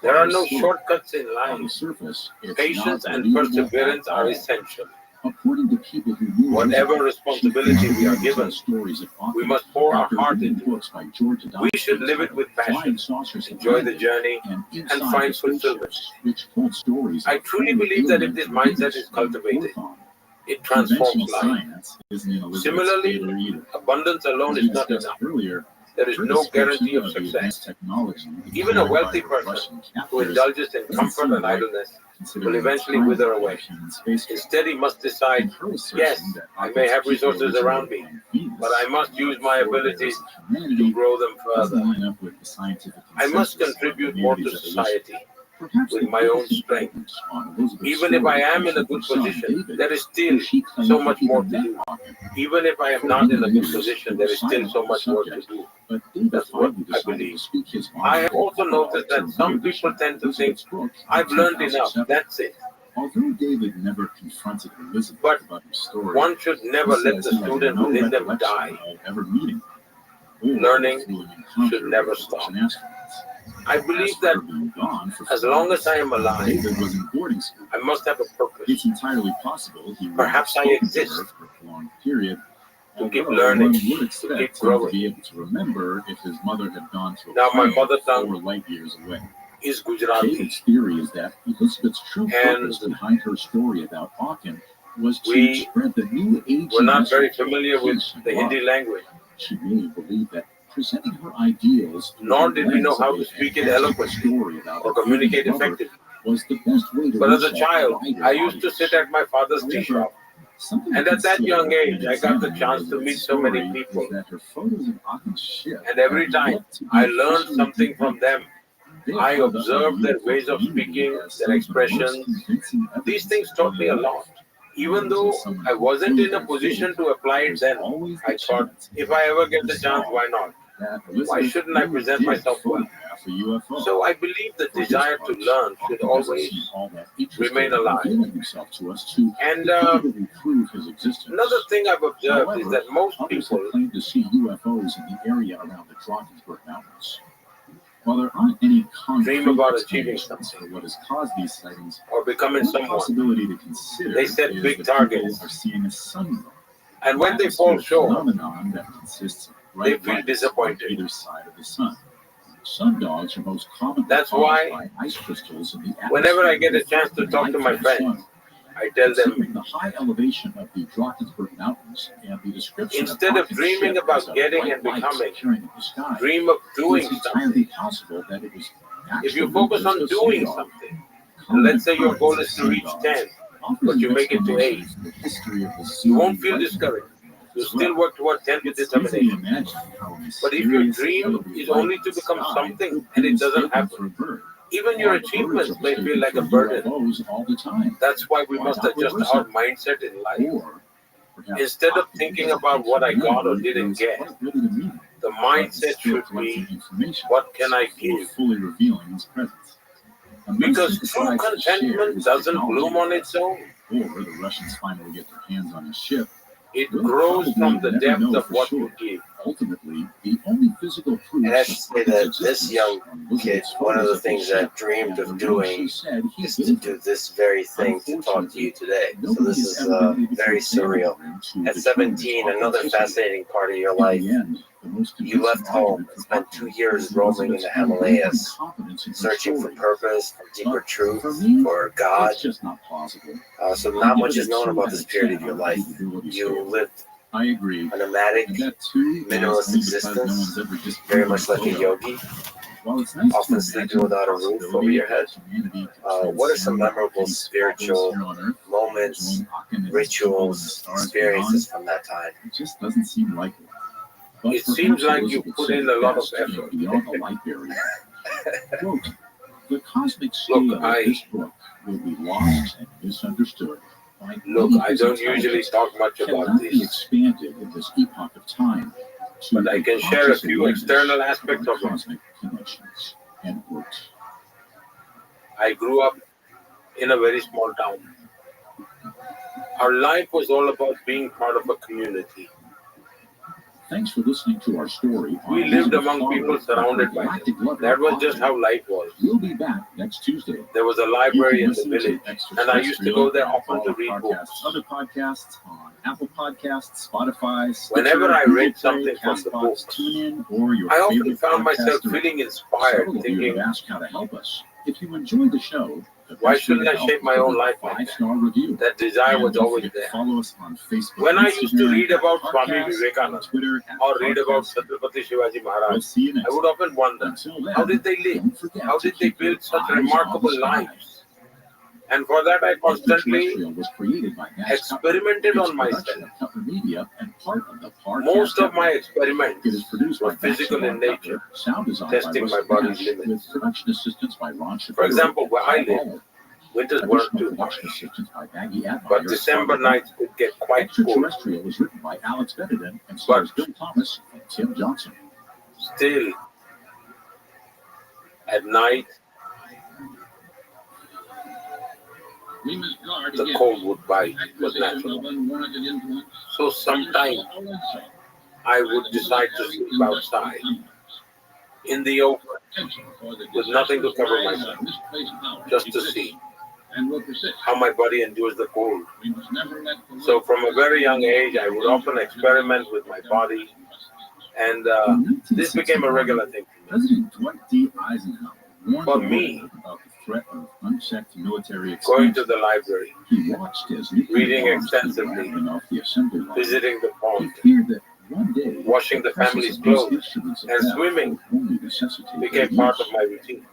There are no shortcuts in life. Patience and perseverance are essential. Whatever responsibility we are given, we must pour our heart into it. We should live it with passion, enjoy the journey, and find fulfillment. I truly believe that if this mindset is cultivated, it transforms life. Similarly, abundance alone is not enough. There is no guarantee of success. Even a wealthy person who indulges in comfort and idleness will eventually wither away. Instead, he must decide, yes, I may have resources around me, but I must use my abilities to grow them further. I must contribute more to society with my own strength. Even if I am in a good position, there is still so much more to do. Even if I am not in a good position, there is still so much more to do. That's what I believe. I have also noticed that some people tend to think, I've learned enough, that's it. Although David never confronted Elizabeth But about her story, one should never let the student within them die. Learning should never stop. I believe that as long as I am alive, David was in boarding school. I must have a purpose. It's entirely possible he Perhaps I exist for a long period. to keep although learning, one would to keep expect him to growing. be able to remember if his mother had gone to a Now, my planet mother tongue 4 light years away. Is Gujarati. David's theory is that Elizabeth's true purpose behind her story about Auckland was to We spread the new age. We're not very familiar with the Hindi language, She really believed that presenting her ideals, nor did we know how to speak it eloquently or communicate effectively. was the best way to But as a reach child, wider I used to audience. sit at my father's tea However, shop. something And to at that young consider age, in I got the examining chance to meet so many story people. is that her photos of Auckland's ship And every have time yet to be I learned officially something from them. They I held up observed a their beautiful ways of community speaking, as their some of the most expressions. convincing These evidence things taught me a lot. Even though I wasn't in a position to apply it then, I thought, if I ever get the chance, why not? Why shouldn't I present myself well? So I believe the desire to learn should always remain alive. And another thing I've observed is that most people claim to see UFOs in the area around the Drakensberg Mountains. While there aren't any concrete dream about achieving explanations something for what has caused these sightings, or becoming one someone, possibility to consider They set is big that targets. people are seeing a sun. and when they fall short, phenomenon that consists of they bright feel lights disappointed. on either side of the sun. Sun dogs are most commonly That's caused why by ice crystals in the atmosphere. whenever I get a chance to talk to my reflecting light from friends, the sun. I tell them, Considering the high elevation of the Drakensberg Mountains and the description instead of Hawkins' dreaming ship about as a getting bright and light becoming, appearing in the sky, dream of doing it's something. entirely possible that it was If you actually focus just on a doing sundog. something, Common let's say your goal occurrence is of to reach sundogs 10, offers but you an make it to 8. explanation for the history of the You won't Sylvan feel lightning discouraged. You as still well. work toward 10 with It's easy to determination. imagine how a But if your mysterious dream yellowy is light only in to the become sky something could and be it doesn't mistaken happen, for a bird. even your While the birds achievements are may feel mistaken like a for burden. UFOs all the time. That's why we Why must not adjust reverse our it? mindset in life. Or perhaps Instead of Hawking thinking doesn't about think what I got or humanity didn't is get, quite ready to meet him, the but is mindset still should collecting be, information what can I before give? fully revealing his presence. Unless Because he true decides to share contentment his doesn't technology bloom on with its us, own. or the Russians finally get their hands on his ship, It we'll grows probably from the never depth know of for what sure. you give. Ultimately, the only physical proof And I of should say Hawkins' that this existence young are kid, Elizabeth's one of photos the of things the that ship dreamed and of the way doing she said he is to gave do her. this very thing to talk to you today. So Nobody this has is ever been able to very examine surreal. her into At determine 17, its another authenticity. fascinating part of your In life, the end, the most you left convincing home argument and for spent 2 Hawkins years was roaming in Elizabeth's the unwavering Himalayas, confidence in her searching for story. purpose, for deeper But truth, for me, for God. it's just not possible. So I not give much it is a known 2 about out this of period 10 of your on the life. believability You scale. lived I agree. a nomadic, And that too is minimalist only because no existence, one's ever just very proven much like a photo. yogi, While it's nice often to sleeping imagine the without a roof over possibility your that head. humanity What are some transcend memorable petty squabbles spiritual here on Earth, moments, join Akin and his people in the rituals, stars experiences beyond, from that time? it just doesn't seem likely. But It seems perhaps like you Elizabeth put said in it a lot of best in effort. Beyond the Light Barrier. Quote, the cosmic Look, scale of this book will be lost and misunderstood. By Look, many I whose don't usually intelligence talk much about cannot be this, expanded in this epoch of time to but I a can share a conscious few awareness external of aspects our of it. cosmic connections. End quote. I grew up in a very small town. Our life was all about being part of a community. Thanks for listening to our story. We on lived Elizabeth among Farmer people and surrounded her by galactic them. lover, That was just Hawking. how life was. We'll be back next Tuesday. There was a You library can in the listen to village, and I used to go there often to read books. Other podcasts on Apple Podcasts, Spotify, Stitcher, Whenever I Google read Play, something from the Castbox, books, TuneIn, or your I often favorite found myself podcast feeling directory. inspired, Several of you thinking, have asked how to help us. If you enjoyed the show, the why best way shouldn't to I help shape is my to own leave a life like that? 5-star review. That desire And was don't always forget to there. follow us on Facebook, When I used to Instagram, read about at Swami Podcast, on Vivekananda Twitter, at or read about Podcast. Chhatrapati Shivaji We'll Maharaj, see you I next would time. often wonder, Until then, how did they live? don't forget How to did they keep your build such eyes on the remarkable sky. lives? And for that, I constantly Extraterrestrial was created by Max experimented Cutler. on It's production myself. of Cutler Media and part of the Podcast Most of my Network. It experiments is produced were by physical in Maximilian nature, Cutler, sound design testing by my Russ body's Nash, with limits. production assistance by Ron Shapiro. For example, and where I Paul live, Ball. winters weren't Additional too production harsh, assistance by Maggie Admire. but December nights could get quite cold. Extraterrestrial was written by Alex Benedin and stars Bill Thomas and Tim Johnson. Still, at night, the cold would bite, was natural. So sometimes I would decide to sleep outside in the open with nothing to cover myself, just to see how my body endures the cold. So from a very young age, I would often experiment with my body, and this became a regular thing for me. President Dwight D. Eisenhower warned For the me, world about the threat of unchecked military going to expansion. the library, He watched as nuclear reading bombs came extensively, rattling off the assembly line. visiting the He pond, feared that one day washing the presence family's of these clothes, instruments of and death swimming would only necessitate became their part use. of my routine.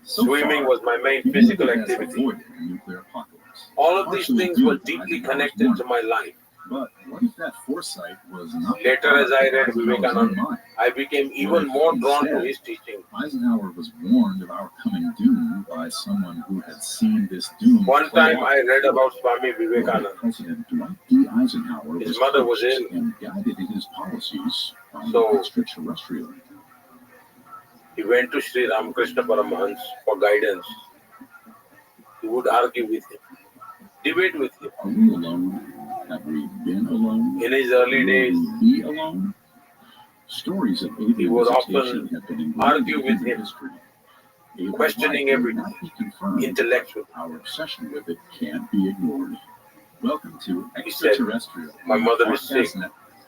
So Swimming far, was my main humanity physical has activity. avoided a nuclear apocalypse. All of these Partially things due were to deeply Eisenhower's connected to warning. my life. But what if that foresight was not the Later, as product I of read Eisenhower's own Vivekananda, mind? I became What even if more drawn to instead his teaching. Eisenhower was warned of our coming doom by someone who had seen this doom One play time out I read before? about Swami What if Vivekananda. President Dwight D. Eisenhower His was mother was coached ill, and guided in his policies by so extraterrestrial? he went to Sri Ramakrishna Paramahans for guidance. He would argue with him, debate with him. Are we alone? Have we been alone? In his early Will days, we be alone? Stories of he alien would visitation often have been ingrained argue in with human him, history. Alien questioning life may everything not be confirmed, intellectually. but our obsession with it can't be ignored. Welcome to He said, Extraterrestrial my on the mother is sick. Podcast Network.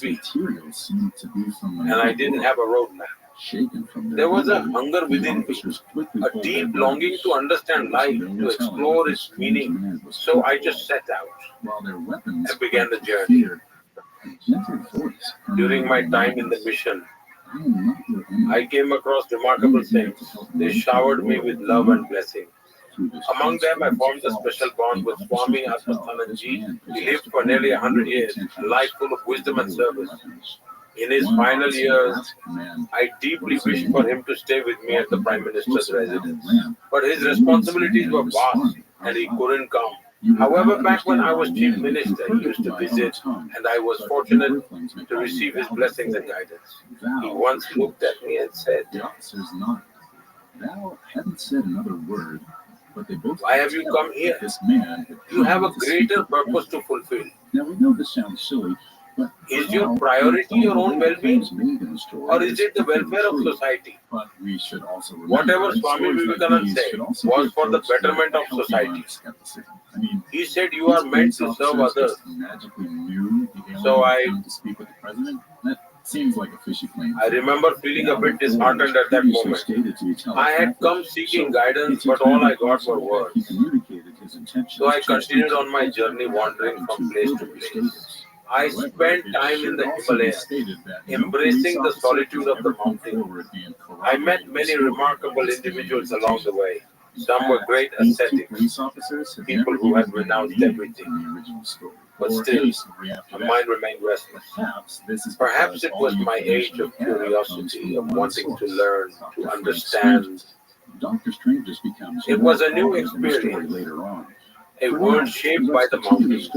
be. materials seemed to be from And I didn't have a roadmap. shaken from There was a memory, hunger the within me, officers quickly a pulled deep their longing guns. to understand There was life, no to telling explore what this its strange meaning. man was So I capable just of. set out. While their weapons I began the spoke of journey. fear, a gentle voice During my time in the mission, I came across remarkable things. They showered me with love and blessing. Among them, I formed a special bond with Swami Atmastananji. He lived for nearly 100 years, a life full of wisdom and service. In his final years, I deeply wished for him to stay with me at the Prime Minister's residence. But his responsibilities were vast and he couldn't come. However, back when I was Chief Minister, he used to visit and I was fortunate to receive his blessings and guidance. He once looked at me and said, The officers nodded. Val hadn't said another word, but they both "Why have you come here? This man You have a greater purpose to fulfill. Now we know this sounds silly, but Is your priority your own well-being? Or is it the welfare of society?" But we should also Whatever Swami Vivekananda said was for the betterment of society. I mean, He said you are meant to serve others. magically knew the alien So was I- going to speak with the president. That seems like a fishy claim. I remember feeling a bit disheartened at that moment. I had come seeking guidance, but all I got were words. So I continued on my journey, wandering from place to place. I spent time in the Himalayas, embracing the solitude of the mountain. I met many remarkable individuals along the way. Some were great ascetics, people who had renounced everything. But still, my mind remained restless. Perhaps it was my age of curiosity, of wanting to learn, to understand. It was a new experience, a world shaped by the mountains,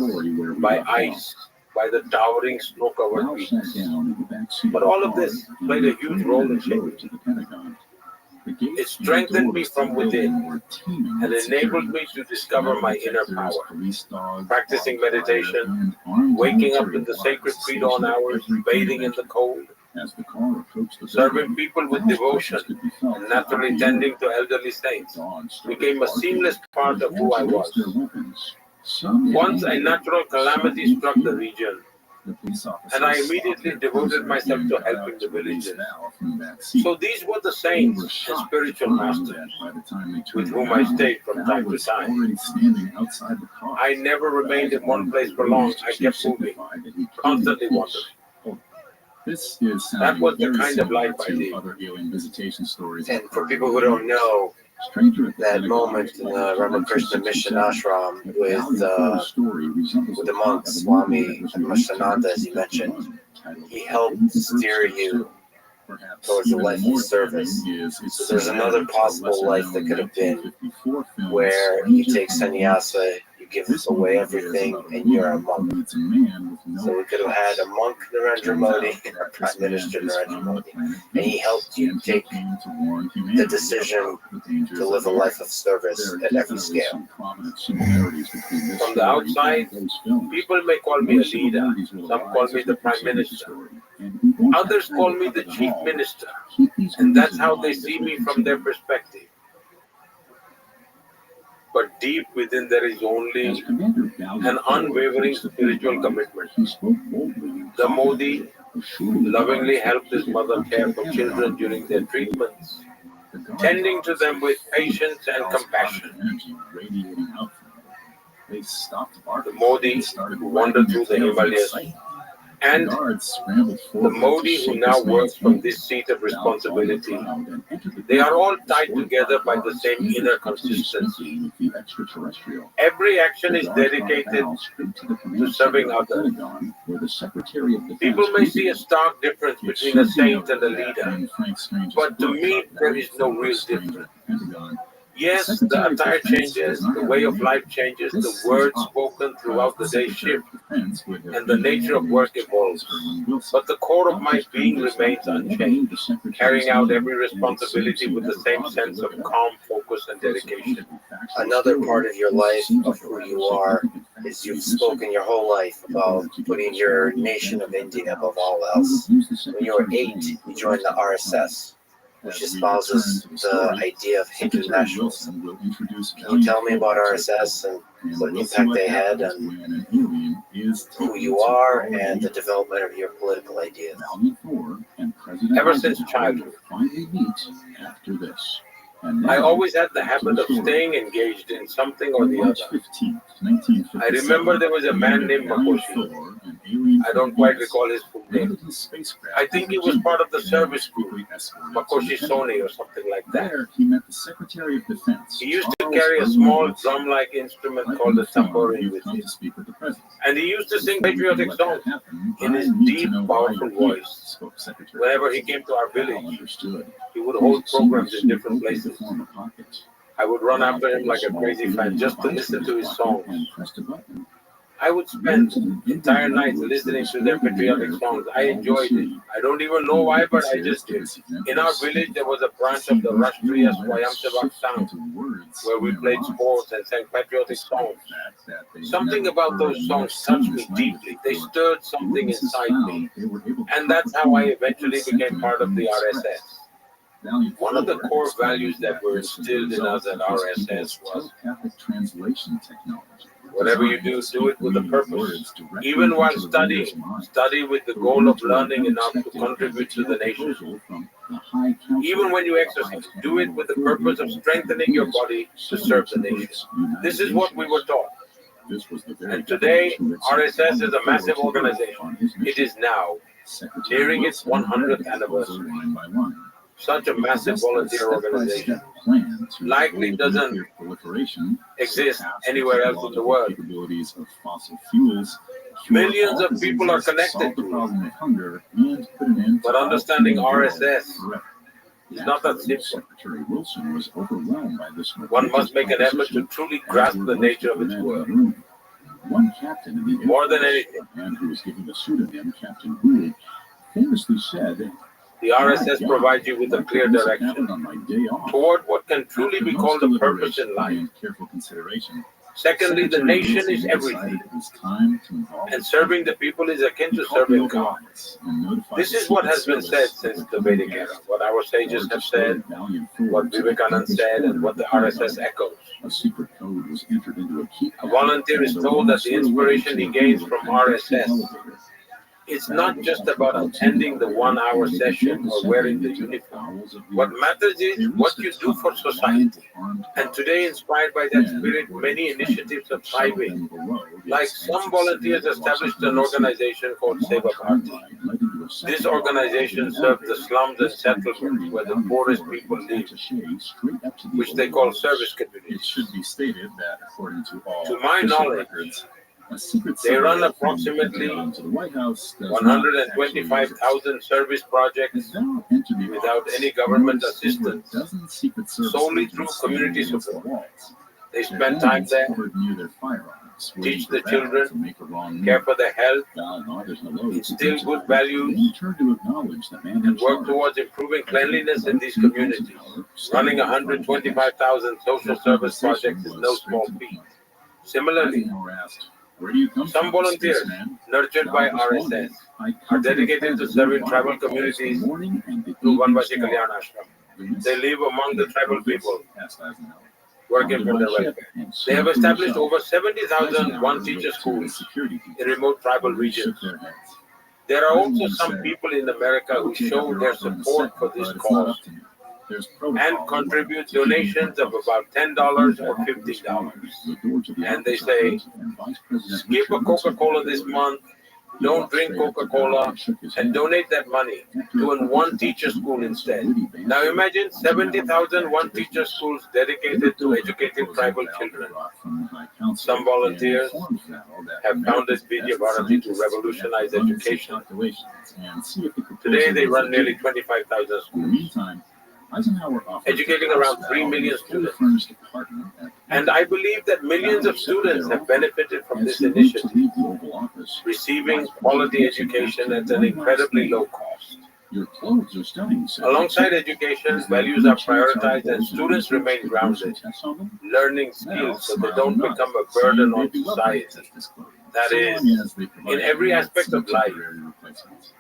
by ice, by the towering snow-covered peaks. But all of this played a huge role in shaping me. It strengthened me from within and enabled me to discover my inner power. Practicing meditation, waking up in the sacred pre-dawn hours, bathing in the cold, serving people with devotion, and naturally tending to elderly saints became a seamless part of who I was. Once a natural calamity struck the region, and I immediately devoted myself to helping the villagers. So these were the saints and spiritual masters with whom I stayed from time to time. I never remained in one place for long. I kept moving, constantly wandering. That was the kind of life I lived. And for people who don't know, that moment in the Ramakrishna Mission ashram with the monks, Swami Atmastananda, as you mentioned, he helped steer you towards a life of service. So there's another possible life that could have been where you take sannyasa, you give away everything, and you're a monk. So we could have had a monk, Narendra Modi, and a Prime Minister, Narendra Modi, and he helped you take the decision to live a life of service at every scale. From the outside, people may call me a leader. Some call me the Prime Minister. Others call me the Chief Minister. And that's how they see me from their perspective. But deep within there is only an unwavering spiritual commitment. The Modi lovingly helped his mother care for children during their treatments, tending to them with patience and compassion. The Modi who wandered through the Himalayas, and the Modi who now works from this seat of responsibility, they are all tied together by the same inner consistency. Every action is dedicated to serving others. People may see a stark difference between a saint and a leader, but to me there is no real difference. Yes, the attire changes, the way of life changes, the words spoken throughout the day shift, and the nature of work evolves. But the core of my being remains unchanged, carrying out every responsibility with the same sense of calm, focus, and dedication. Another part of your life, of who you are, is you've spoken your whole life about putting your nation of India above all else. When you were 8, you joined the RSS, which espouses the idea of Hindu nationalism. Can you tell me about RSS and what impact they had on who you are and the development of your political ideas? Ever since childhood, I always had the habit of staying engaged in something or the other. I remember there was a man named Makoshi. I don't quite recall his full name. I think he was part of the service group, Makoshi Sony or something like that. He used to carry a small drum-like instrument called a tambourine with him. And he used to sing patriotic songs in his deep, powerful voice. Whenever he came to our village, he would hold programs in different places. I would run after him like a crazy fan just to listen to his songs. I would spend entire nights listening to their patriotic songs. I enjoyed it. I don't even know why, but I just did. In our village, there was a branch of the Restream Studio where we played sports and sang patriotic songs. Something about those songs touched me deeply. They stirred something inside me. And that's how I eventually became part of the RSS. One of the core values that were instilled in us at RSS was whatever you do, do it with a purpose. Even while studying, study with the goal of learning enough to contribute to the nation. Even when you exercise, do it with the purpose of strengthening your body to serve the nation. This is what we were taught. And today, RSS is a massive organization. It is now nearing its 100th anniversary. Such a massive volunteer organization likely doesn't exist anywhere else in the world. Millions of people are connected to it. But understanding RSS is not that simple. One must make an effort to truly grasp the nature of its work. More than anything, the RSS provides you with a clear direction toward what can truly be called a purpose in life. Secondly, the nation is everything, and serving the people is akin to serving God. This is what has been said since the Vedic era, what our sages have said, what Vivekananda said, and what the RSS echoes. A volunteer is told that the inspiration he gains from RSS, it's not just about attending the 1 hour session or wearing the uniform. What matters is what you do for society. And today, inspired by that spirit, many initiatives are thriving. Like some volunteers established an organization called Seva Bharti. This organization serves the slums and settlements where the poorest people live, which they call service communities. To my knowledge, they run approximately 125,000 service projects without any government assistance, solely through community support. They spend time there, teach the children, care for their health, instill good values, and work towards improving cleanliness in these communities. Running 125,000 social service projects is no small feat. Similarly, some volunteers, nurtured by RSS, are dedicated to serving tribal communities through Vanvashi Kalyan Ashram. They live among the tribal people, working for their welfare. They have established over 70,000 one-teacher schools in remote tribal regions. There are also some people in America who show their support for this cause and contribute donations of about $10 or $50. And they say, skip a Coca-Cola this month, don't drink Coca-Cola, and donate that money to a one-teacher school instead. Now imagine 70,000 one-teacher schools dedicated to educating tribal children. Some volunteers have founded Vidya Bharati to revolutionize education. Today they run nearly 25,000 schools, educating around 3 million students. And I believe that millions of students have benefited from this initiative, receiving quality education at an incredibly low cost. Alongside education, values are prioritized and students remain grounded, learning skills so they don't become a burden on society. That is, in every aspect of life,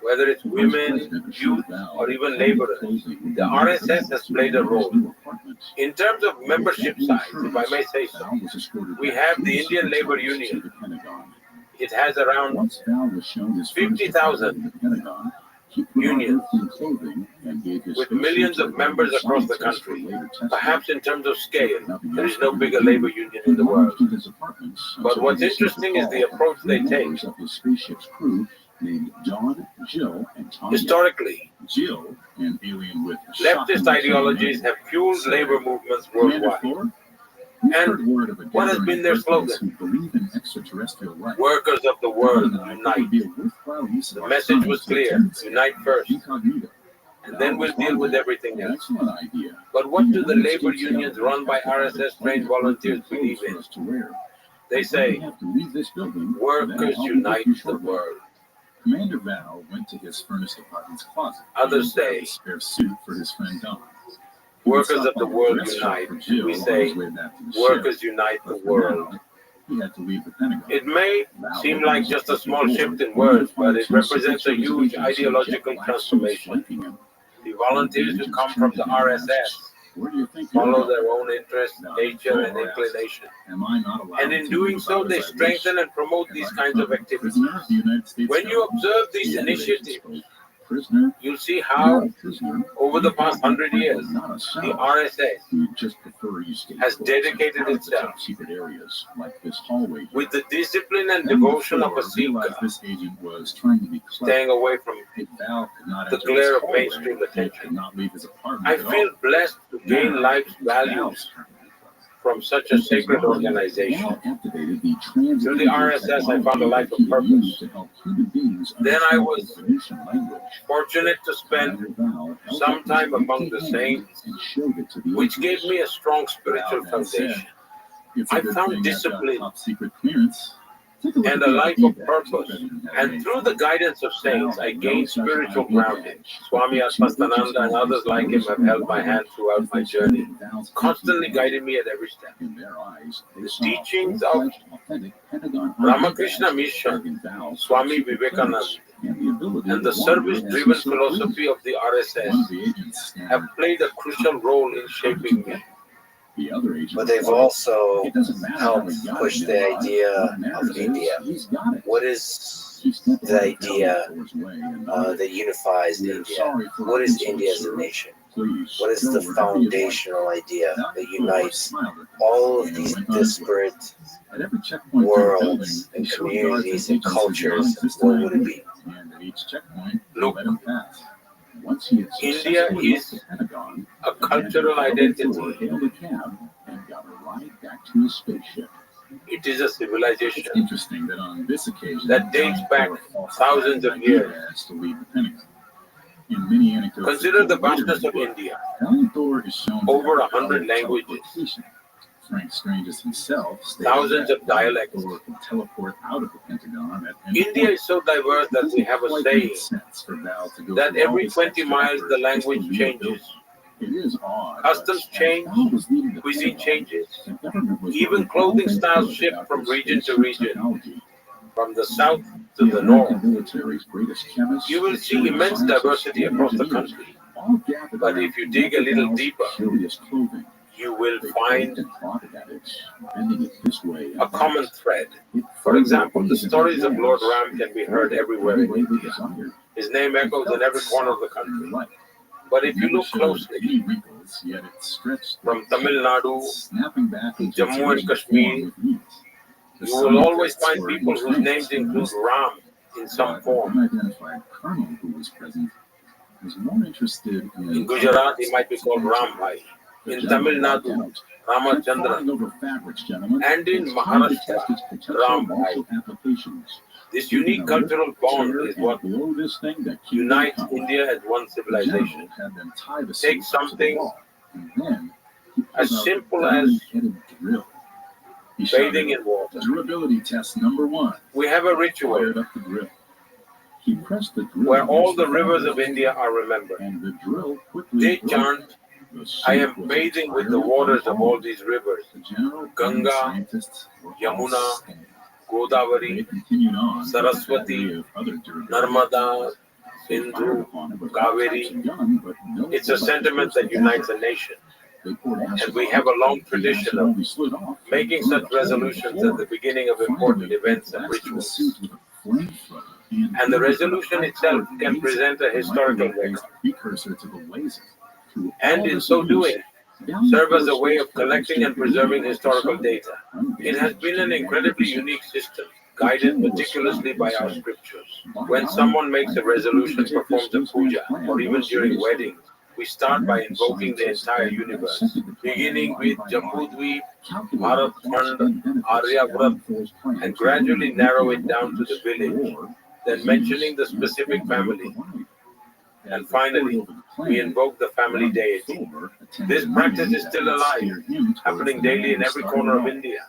whether it's women, youth, or even laborers, the RSS has played a role. In terms of membership size, if I may say so, we have the Indian Labor Union. It has around 50,000 He put on unions earthly clothing and gave his with spacesuit millions to of the members British across the scientists for country. later testing. Perhaps in terms of scale, Nothing there else is no for him bigger to do. labor union He in the world. lounged in his apartments But until what's he received a interesting is the call from approach they three take. members of his spaceship's crew named John, Jill, and Tanya. Historically, Jill, an alien with leftist ideologies have fueled labor movements worldwide. And what has been their slogan? Workers of the world, unite. The message was clear: unite first, and then we'll deal with everything else. But what do the labor unions run by RSS-trained volunteers believe in? They say, workers unite the world. Commander Val went to his furnished apartment's closet. Others say, a spare suit for his friend Don. workers of the world unite. We say, workers unite the world. He had to leave the Pentagon. It may seem like just a small shift in words, but it represents a huge ideological transformation. The volunteers who come from the RSS follow their own interests, nature, and inclination. And in doing so, they strengthen and promote these kinds of activities. When you observe these initiatives, you'll see how, over the past 100 years, the RSS has dedicated itself with the discipline and devotion of a seeker, staying away from the glare of mainstream attention. I feel blessed to gain life's values from such a sacred organization. Through the RSS, I found a life of purpose. Then I was fortunate to spend some time among the saints, which gave me a strong spiritual foundation. I found discipline and a life of purpose. And through the guidance of saints, I gained spiritual grounding. Swami Atmastananda and others like him have held my hand throughout my journey, constantly guiding me at every step. The teachings of Ramakrishna Mission, Swami Vivekananda, and the service-driven philosophy of the RSS have played a crucial role in shaping me. But they've also helped push the idea of India. What is the idea that unifies India? What is India as a nation? What is the foundational idea that unites all of these disparate worlds and communities and cultures? What would it be? Look, India is a cultural identity. It is a civilization that dates back thousands of years. Consider the vastness of India. Over 100 languages. Thousands of dialects. India is so diverse that we have a saying that every 20 miles the language changes. Customs change, cuisine changes, even clothing styles shift from region to region, from the south to the north. You will see immense diversity across the country. But if you dig a little deeper, you will find a common thread. For example, the stories of Lord Ram can be heard everywhere in India. His name echoes in every corner of the country. But if you look closely, from Tamil Nadu to Jammu and Kashmir, you will always find people whose names include Ram in some form. In Gujarat, he might be called Ram Bhai. In Tamil Nadu, Ramachandran. And in Maharashtra, Ram Bhai. This unique cultural bond is what unites India as one civilization. Take something as simple as bathing in water. We have a ritual where all the rivers of India are remembered. They chant, I am bathing with the waters of all these rivers. Ganga, Yamuna, Godavari, Saraswati, Narmada, Sindhu, Kaveri. It's a sentiment that unites a nation. And we have a long tradition of making such resolutions at the beginning of important events and rituals. and the resolution itself can present a historical record, and in so doing, serve as a way of collecting and preserving historical data. It has been an incredibly unique system, guided meticulously by our scriptures. When someone makes a resolution, performs a puja, or even during weddings, we start by invoking the entire universe, beginning with Jambudweep, Bharatkhand, Aryavrat, and gradually narrow it down to the village, then mentioning the specific family. And finally, we invoke the family deity. This practice is still alive, happening daily in every corner of India.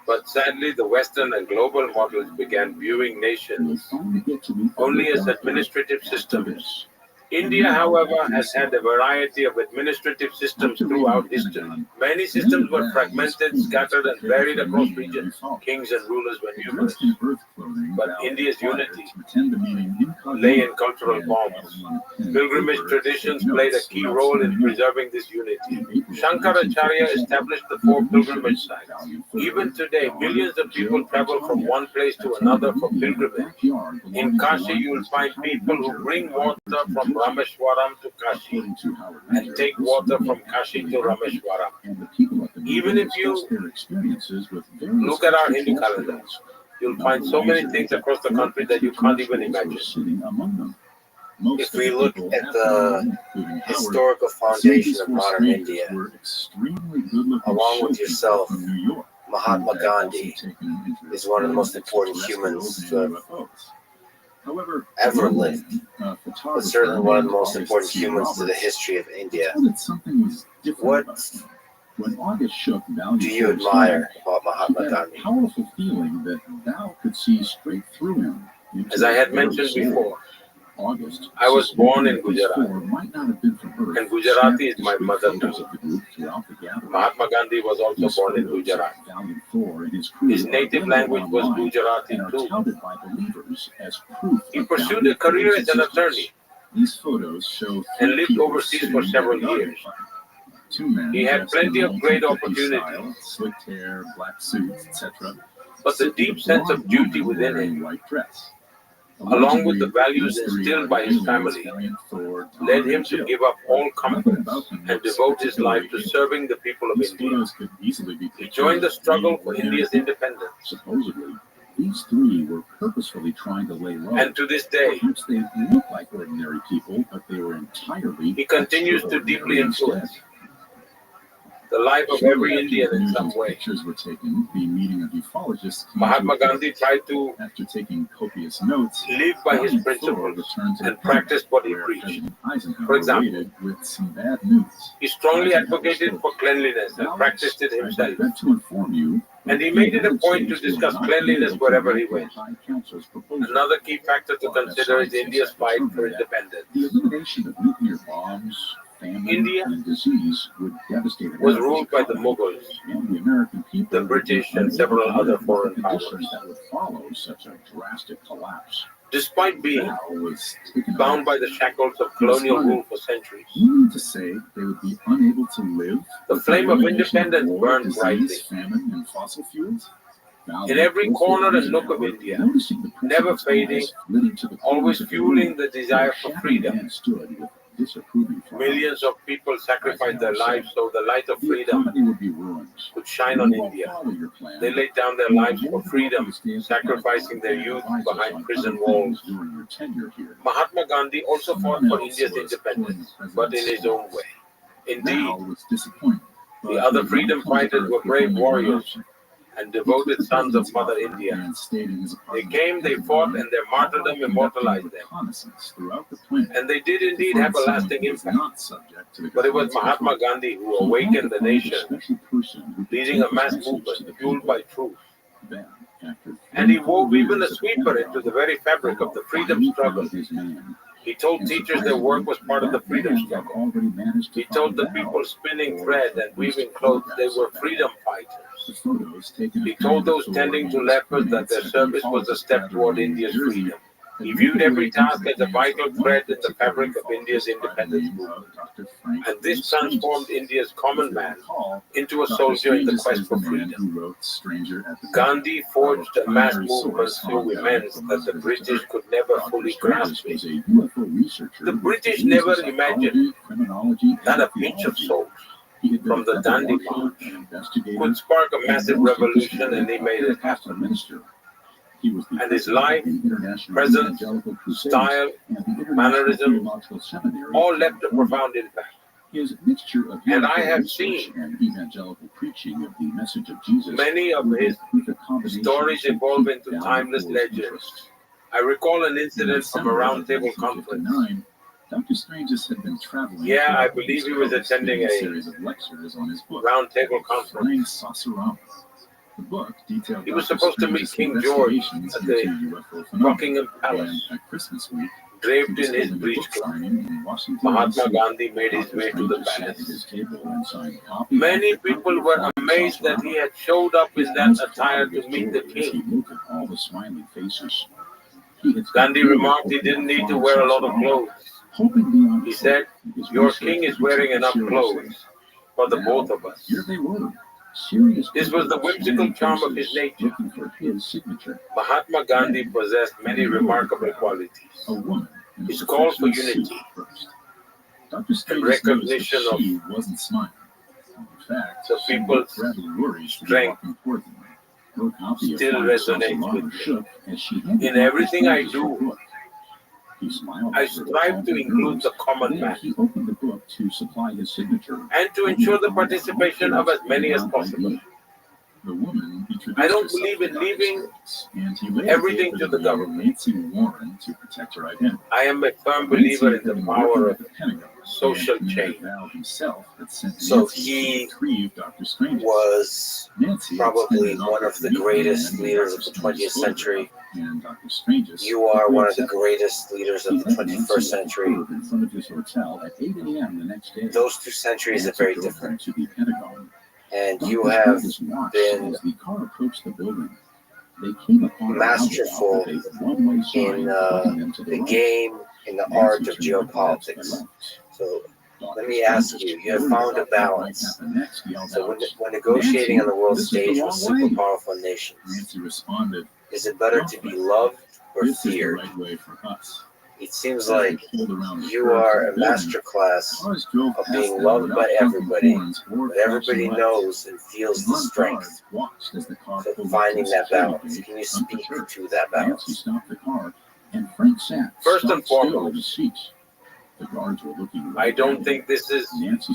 But sadly, the Western and global models began viewing nations only as administrative systems. India, however, has had a variety of administrative systems throughout history. Many systems were fragmented, scattered, and varied across regions. Kings and rulers were numerous. But India's unity lay in cultural bonds. Pilgrimage traditions played a key role in preserving this unity. Shankaracharya established the 4 pilgrimage sites. Even today, millions of people travel from one place to another for pilgrimage. In Kashi, you will find people who bring water from Rameshwaram to Kashi and take water from Kashi to Rameshwaram. Even if you look at our Hindu calendar, you'll find so many things across the country that you can't even imagine. If we look at the historical foundation of modern India, along with yourself, Mahatma Gandhi is one of the most important humans to have ever lived, but certainly one of the most important humans to the history of India. What do you admire about Mahatma Gandhi? As I had mentioned before, I was born in Gujarat, and Gujarati is my mother tongue. Mahatma Gandhi was also born in Gujarat. His native language was Gujarati too. He pursued a career as an attorney and lived overseas for several years. He had plenty of great opportunities, but the deep sense of duty within him, along with the values instilled by his family, led him to give up all comforts and devote his life to serving the people of India. He joined the struggle for India's independence. These 3 were purposefully trying to lay low. And to this day, They look like ordinary people, but they were entirely. He continues to deeply influence the life of every Indian in some way. Were taken, the meeting of ufologists Mahatma Gandhi tried to after taking copious notes, live by his principles and practice what he preached. For example, with some bad news. He strongly advocated for cleanliness and practiced it himself. To inform you, And he made it a point to discuss cleanliness wherever he went. Another key factor to consider is India's fight for independence. The elimination of nuclear bombs, India and disease would devastate was ruled by the Mughals, and the American people, the British, and several other foreign powers. That would follow such a drastic collapse. Despite being bound by the shackles of colonial rule for centuries, meaning to say they would be unable to live. The flame of independence burned brightly. Famine, and fossil fuels. In every corner and nook of India, never fading, always fueling the desire for freedom. Millions of people sacrificed their lives so the light of freedom could shine on India. They laid down their lives for freedom, sacrificing their youth behind prison walls. Mahatma Gandhi also fought for India's independence, but in his own way. Indeed, the other freedom fighters were brave warriors and devoted sons of Mother India. They came, they fought, and their martyrdom immortalized them. And they did indeed have a lasting impact. But it was Mahatma Gandhi who awakened the nation, leading a mass movement fueled by truth. And he wove even a sweeper into the very fabric of the freedom struggle. He told teachers their work was part of the freedom struggle. He told the people spinning thread and weaving clothes they were freedom fighters. He told those tending to lepers that their service was a step toward India's freedom. He viewed every task as a vital thread in the fabric of India's independence movement. And this transformed India's common man into a soldier in the quest for freedom. Gandhi forged a mass movement through immense that the British could never fully grasp it. The British never imagined that a pinch of salt from the Dandi March could spark a massive revolution, and he made it happen. And his life, presence, style, mannerism, all left a profound impact. And I have seen many of his stories evolve into timeless legends. I recall an incident from a roundtable conference. Yeah, I believe he was attending a roundtable conference. He was supposed to meet King George at the Buckingham Palace, draped in his breechcloth. Mahatma Gandhi made his way to the palace. Many people were amazed that he had showed up in that attire to meet the king. Gandhi remarked he didn't need to wear a lot of clothes. He said, "Your king is wearing enough clothes for the both of us." This was the whimsical charm of his nature. Mahatma Gandhi possessed many remarkable qualities. His call for unity and recognition of the people's strength still resonates with me. In everything I do, I strive to include the common man and to ensure the participation of as many as possible. I don't believe in leaving everything to the government. I am a firm believer in the power of social change. So he was probably one of the greatest leaders of the 20th century. You are one of the greatest leaders of the 21st century. Those two centuries are very different. And you have been masterful in the game, in the art of geopolitics. So let me ask you, you have found a balance. So when negotiating on the world stage with super powerful nations, is it better to be loved or feared? It seems like you are a masterclass of being loved by everybody, but everybody knows and feels the strength of finding that balance. Can you speak to that balance? First and foremost, I don't think this is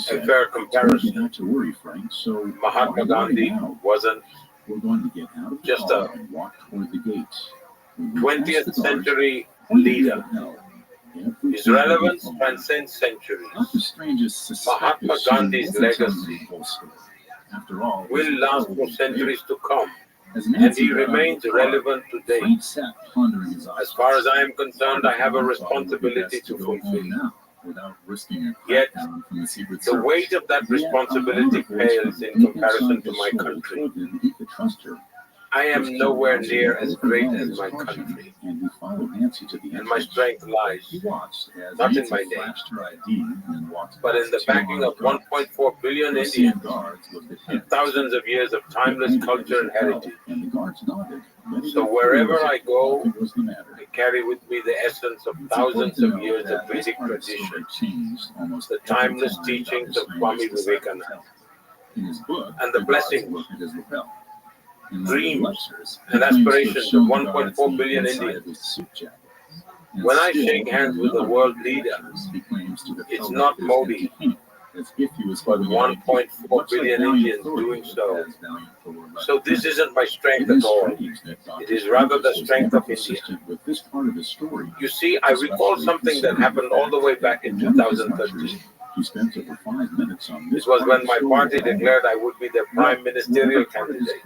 a fair comparison. Mahatma Gandhi wasn't just a 20th century leader. His relevance transcends centuries. Mahatma Gandhi's legacy will last for centuries to come, and he remains relevant today. As far as I am concerned, I have a responsibility to fulfill. Yet, the weight of that responsibility pales in comparison to my country. I am nowhere near as great as my country, and my strength lies not in my name, but in the backing of 1.4 billion Indians and thousands of years of timeless culture and heritage. So wherever I go, I carry with me the essence of thousands of years of Vedic tradition, the timeless teachings of Swami Vivekananda, and the blessings, dreams, and aspirations of 1.4 billion Indians. When I shake hands with a world leader, it's not Modi, but 1.4 billion Indians doing so. So this isn't my strength at all. It is rather the strength of India. You see, I recall something that happened all the way back in 2013. This was when my party declared I would be the prime ministerial candidate.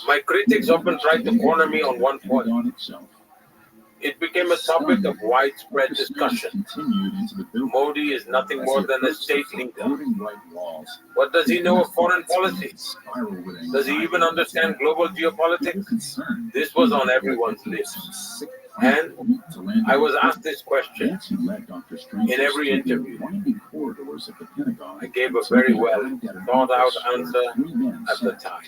My critics often tried to corner me on one point. It became a topic of widespread discussion. Modi is nothing more than a state leader. What does he know of foreign policy? Does he even understand global geopolitics? This was on everyone's lips. And I was asked this question in every interview. I gave a very well thought out answer at the time.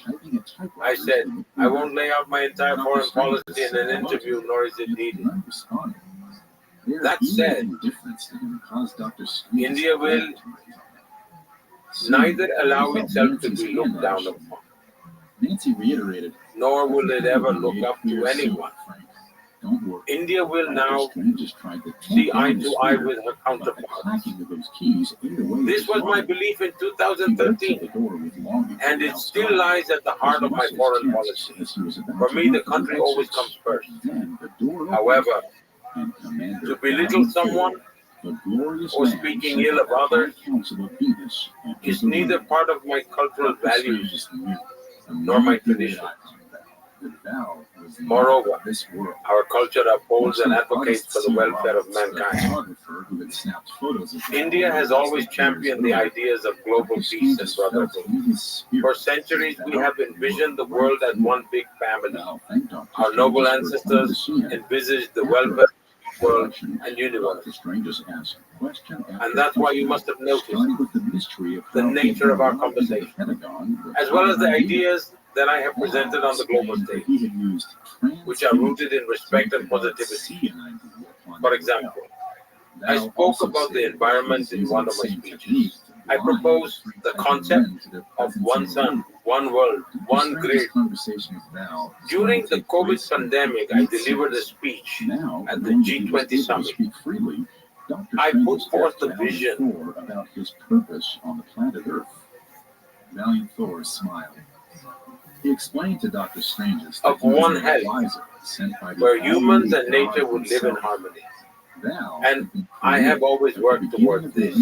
I said, I won't lay out my entire foreign policy in an interview, nor is it needed. That said, India will neither allow itself to be looked down upon, nor will it ever look up to anyone. India will now see eye to eye with her counterparts. This was my belief in 2013, and it still lies at the heart of my foreign policy. For me, the country always comes first. However, to belittle someone or speaking ill of others is neither part of my cultural values nor my traditions. Moreover, our culture upholds and advocates for the welfare of mankind. India has always championed the ideas of global peace and brotherhood. For centuries, we have envisioned the world as one big family. Our noble ancestors envisaged the welfare of the world and universe. And that's why you must have noticed the nature of our conversation, as well as the ideas that I have presented on the global stage, which are rooted in respect and positivity. For example, I spoke about the environment in one of my speeches. I proposed the concept of one sun, one world, one grid. During the COVID pandemic, I delivered a speech at the G20 summit. I put forth the vision about his purpose on the planet Earth. Valiant Thor smiled. He explained to Dr. Strange's of one health, where humans and nature would live in harmony. And I have always worked towards this.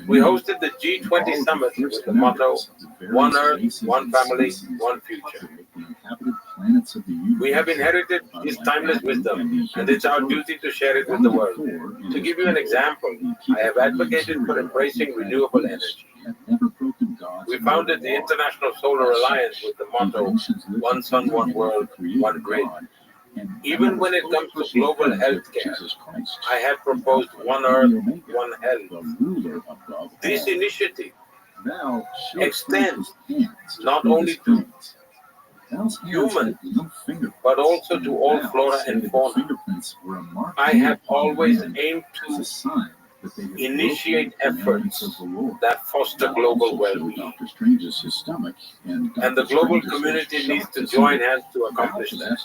We hosted the G20 summit with the motto, One Earth, One Family, One Future. We have inherited his timeless wisdom, and it's our duty to share it with the world. To give you an example, I have advocated for embracing renewable energy. We founded the International Solar Alliance with the motto, One Sun, One World, One Grid. Even when it comes to global healthcare, I have proposed One Earth, One Health. This initiative extends not only to humans, but also to all flora and fauna. I have always aimed to initiate efforts that foster global well-being. And the global community needs to join hands to accomplish that.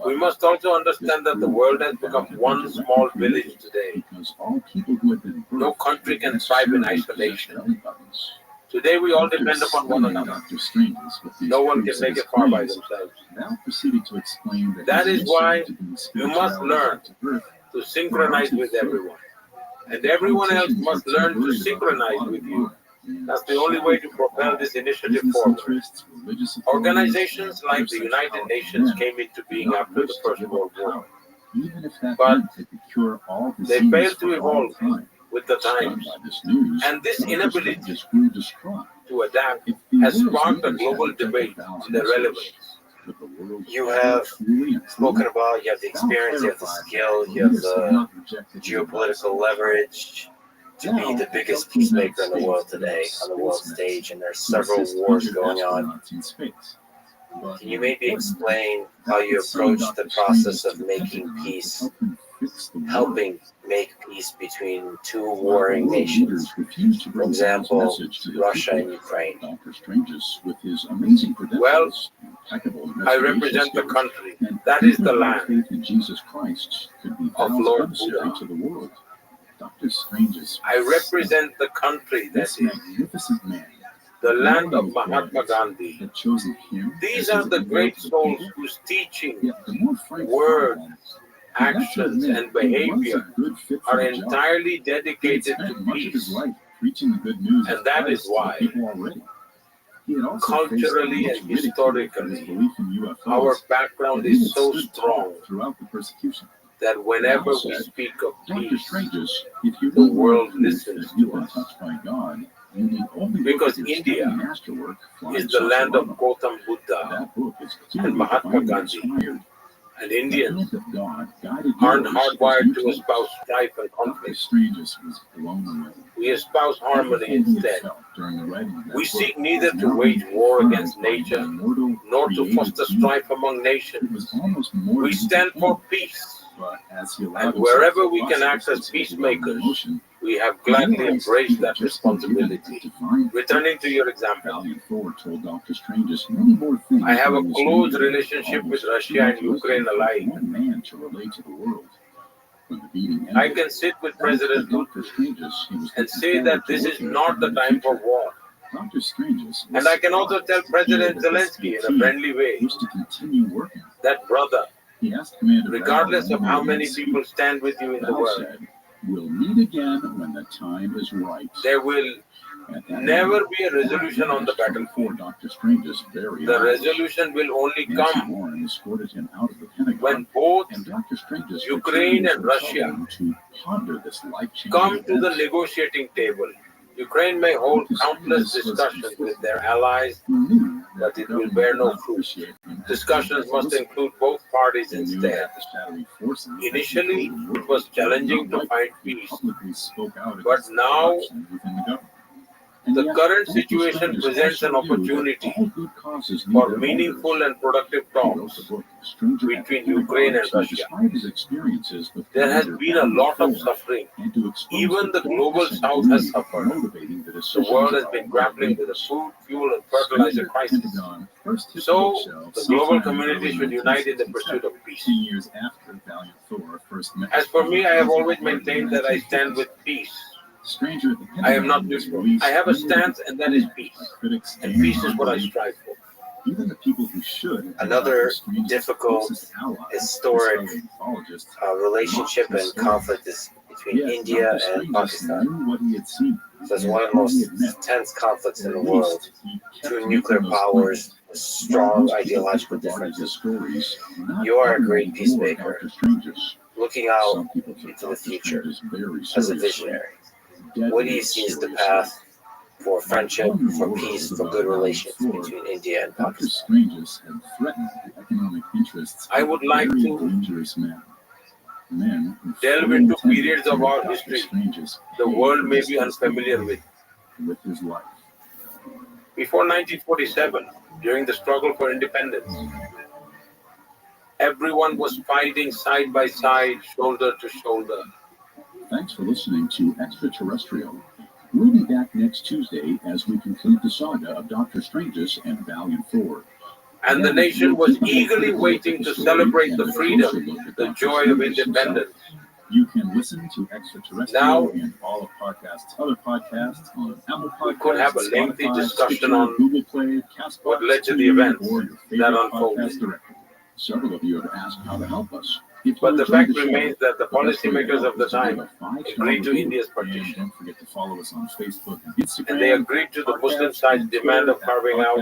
We must also understand that the world has become one small village today. No country can thrive in isolation. Today we all depend upon one another. No one can make it far by themselves. That is why you must learn to synchronize with everyone. And everyone else must learn to synchronize with you. That's the only way to propel this initiative forward. Organizations like the United Nations came into being after the First World War. But they failed to evolve with the times. And this inability to adapt has sparked a global debate on their relevance. You have spoken about, you have the experience, you have the skill, you have the geopolitical leverage to be the biggest peacemaker in the world today on the world stage, and there's several wars going on. Can you maybe explain how you approach the process of making peace, helping make peace between two warring nations, for example, Russia and Ukraine? Well, I represent the country, that is the land of Lord Buddha. I represent the country that is the land of Mahatma Gandhi. These are the great souls whose teachings, words, actions, and behavior are entirely dedicated to peace. And that is why He had also Culturally faced and much ridicule for his historically, belief in UFOs, our background but he is had so stood tall strong throughout the persecution. that whenever Now we said, speak of Dr. peace, Strangers, if you the need more world proof listens that you've to been us. touched by God, you need only Because look at your India stunning masterwork, is Flying the land of Saucer Gautam Buddha That book is and clearly Mahatma divinely Gandhi, inspired. and The Indians hand of God guided aren't yours as hardwired you to told espouse us. strife and Dr. conflict. Stranges was blown away. We espouse harmony Everything he had instead. felt during the writing of that We book seek was neither to now wage being war confirmed against by the nature immortal nor to creative foster being. strife among It nations. was almost more We than he stand could for handle. peace, But as he allowed and himself wherever to we can act process as this overwhelming peacemakers, emotion, we have he gladly realized he embraced had that just been given a responsibility. divine Returning to purpose. your example, Valiant Thor told Dr. Stranges many more things I have a during his close meeting, relationship with almost too Russia and interesting Ukraine for alike. one man to relate to the world. When the meeting I ended, can sit with thanks to President Dr. Putin Stranges, he was and looking say forward that to this is working with not him the in the time for future. war. Dr. Stranges And was I can also tell surprised to hear President that the Zelensky in a CT friendly way wished to continue working. that, brother, He asked Commander Val regardless of when how they many would people speak. stand with you in the Val world, said, "We'll meet again when the time is right." there will At that never moment, be a resolution on the battlefield. before Dr. Strange's very The eyes. resolution will only Nancy come Warren escorted him out of the Pentagon, when both and Dr. Strange's Ukraine and Russia to ponder this life-changing come to the event. negotiating table. Ukraine may hold countless discussions with their allies, He knew that but the it will government bear would no not fruit. appreciate him Discussions acting as a must whistleblower. include both parties He knew instead. that the shadowy forces that Initially, controlled the it world was would challenging not to like find if he peace, publicly spoke out but against now corruption within the government. And the yet, current Dr. situation Stranges presents an also knew that opportunity all good causes need for their meaningful leaders. and productive He wrote the talks book, Stranger at the between Pentagon, Ukraine and to Russia. describe his experiences with There has Commander been a Valiant lot of Thor, suffering. and to expose Even the the global darkness and south has greed suffered. motivating the The decisions world has of been our grappling with the leaders. food, fuel, and fertilizer Stranger at the crisis. Pentagon first hit the So, bookshelves the global sometime in the community early should unite in the 1967, pursuit of peace. 10 years after Valiant Thor first met As with for me, I have President always Eisenhower in the maintained that I stand 1950s. with peace. Stranger at the I am not Pentagon was neutral. released I have a only stance, to and that is by peace. critics And and peace is what I non-believers. strive for. Even the people who should be Another Dr. Strange's difficult closest allies, historic Israeli mythologists, relationship mocked his and story. conflict is between Yet, India Dr. and Strange Pakistan. knew what he had seen. So it's and one of the who he most had met. tense conflicts in At the least, world. he kept Two making nuclear those powers claims. with While strong most people ideological disregarded his differences. stories, not You are a everyone great ignored peacemaker, Dr. Strange's. looking out Some people took into the Dr. future Strange's very as a seriously. visionary. Deadly What do you see as the seriously. path for friendship, Telling the for world peace, for about good Valiant relations Thor, between India and Dr. Pakistan? Stranges had threatened the economic interests I of would like very to dangerous men. Men who delve fully into intended periods to of make our Dr. history Strange's the pay world for may his be testimony unfamiliar with. his life. Before 1947, during the struggle for independence, everyone was fighting side by side, shoulder to shoulder. Thanks for listening to Extraterrestrial. We'll be back next Tuesday as we conclude the saga of Dr. Stranges and Valiant Thor. And the nation was eagerly waiting to celebrate the freedom, the joy of independence. You can listen to Extraterrestrial Now, and all of Podcast's other podcasts on Apple Podcasts, we could have a lengthy Spotify, discussion Stitcher, on Google Play, Castbox, what led to the TuneIn, events or your that favorite unfolded. podcast directory. Several of you have asked how to help us. If you But the enjoyed fact show, remains that the best way to policymakers help of the is to give time a 5-star agreed to review. India's And partition. don't forget to follow us on Facebook and Instagram. And they agreed to the Muslim side's demand of carving out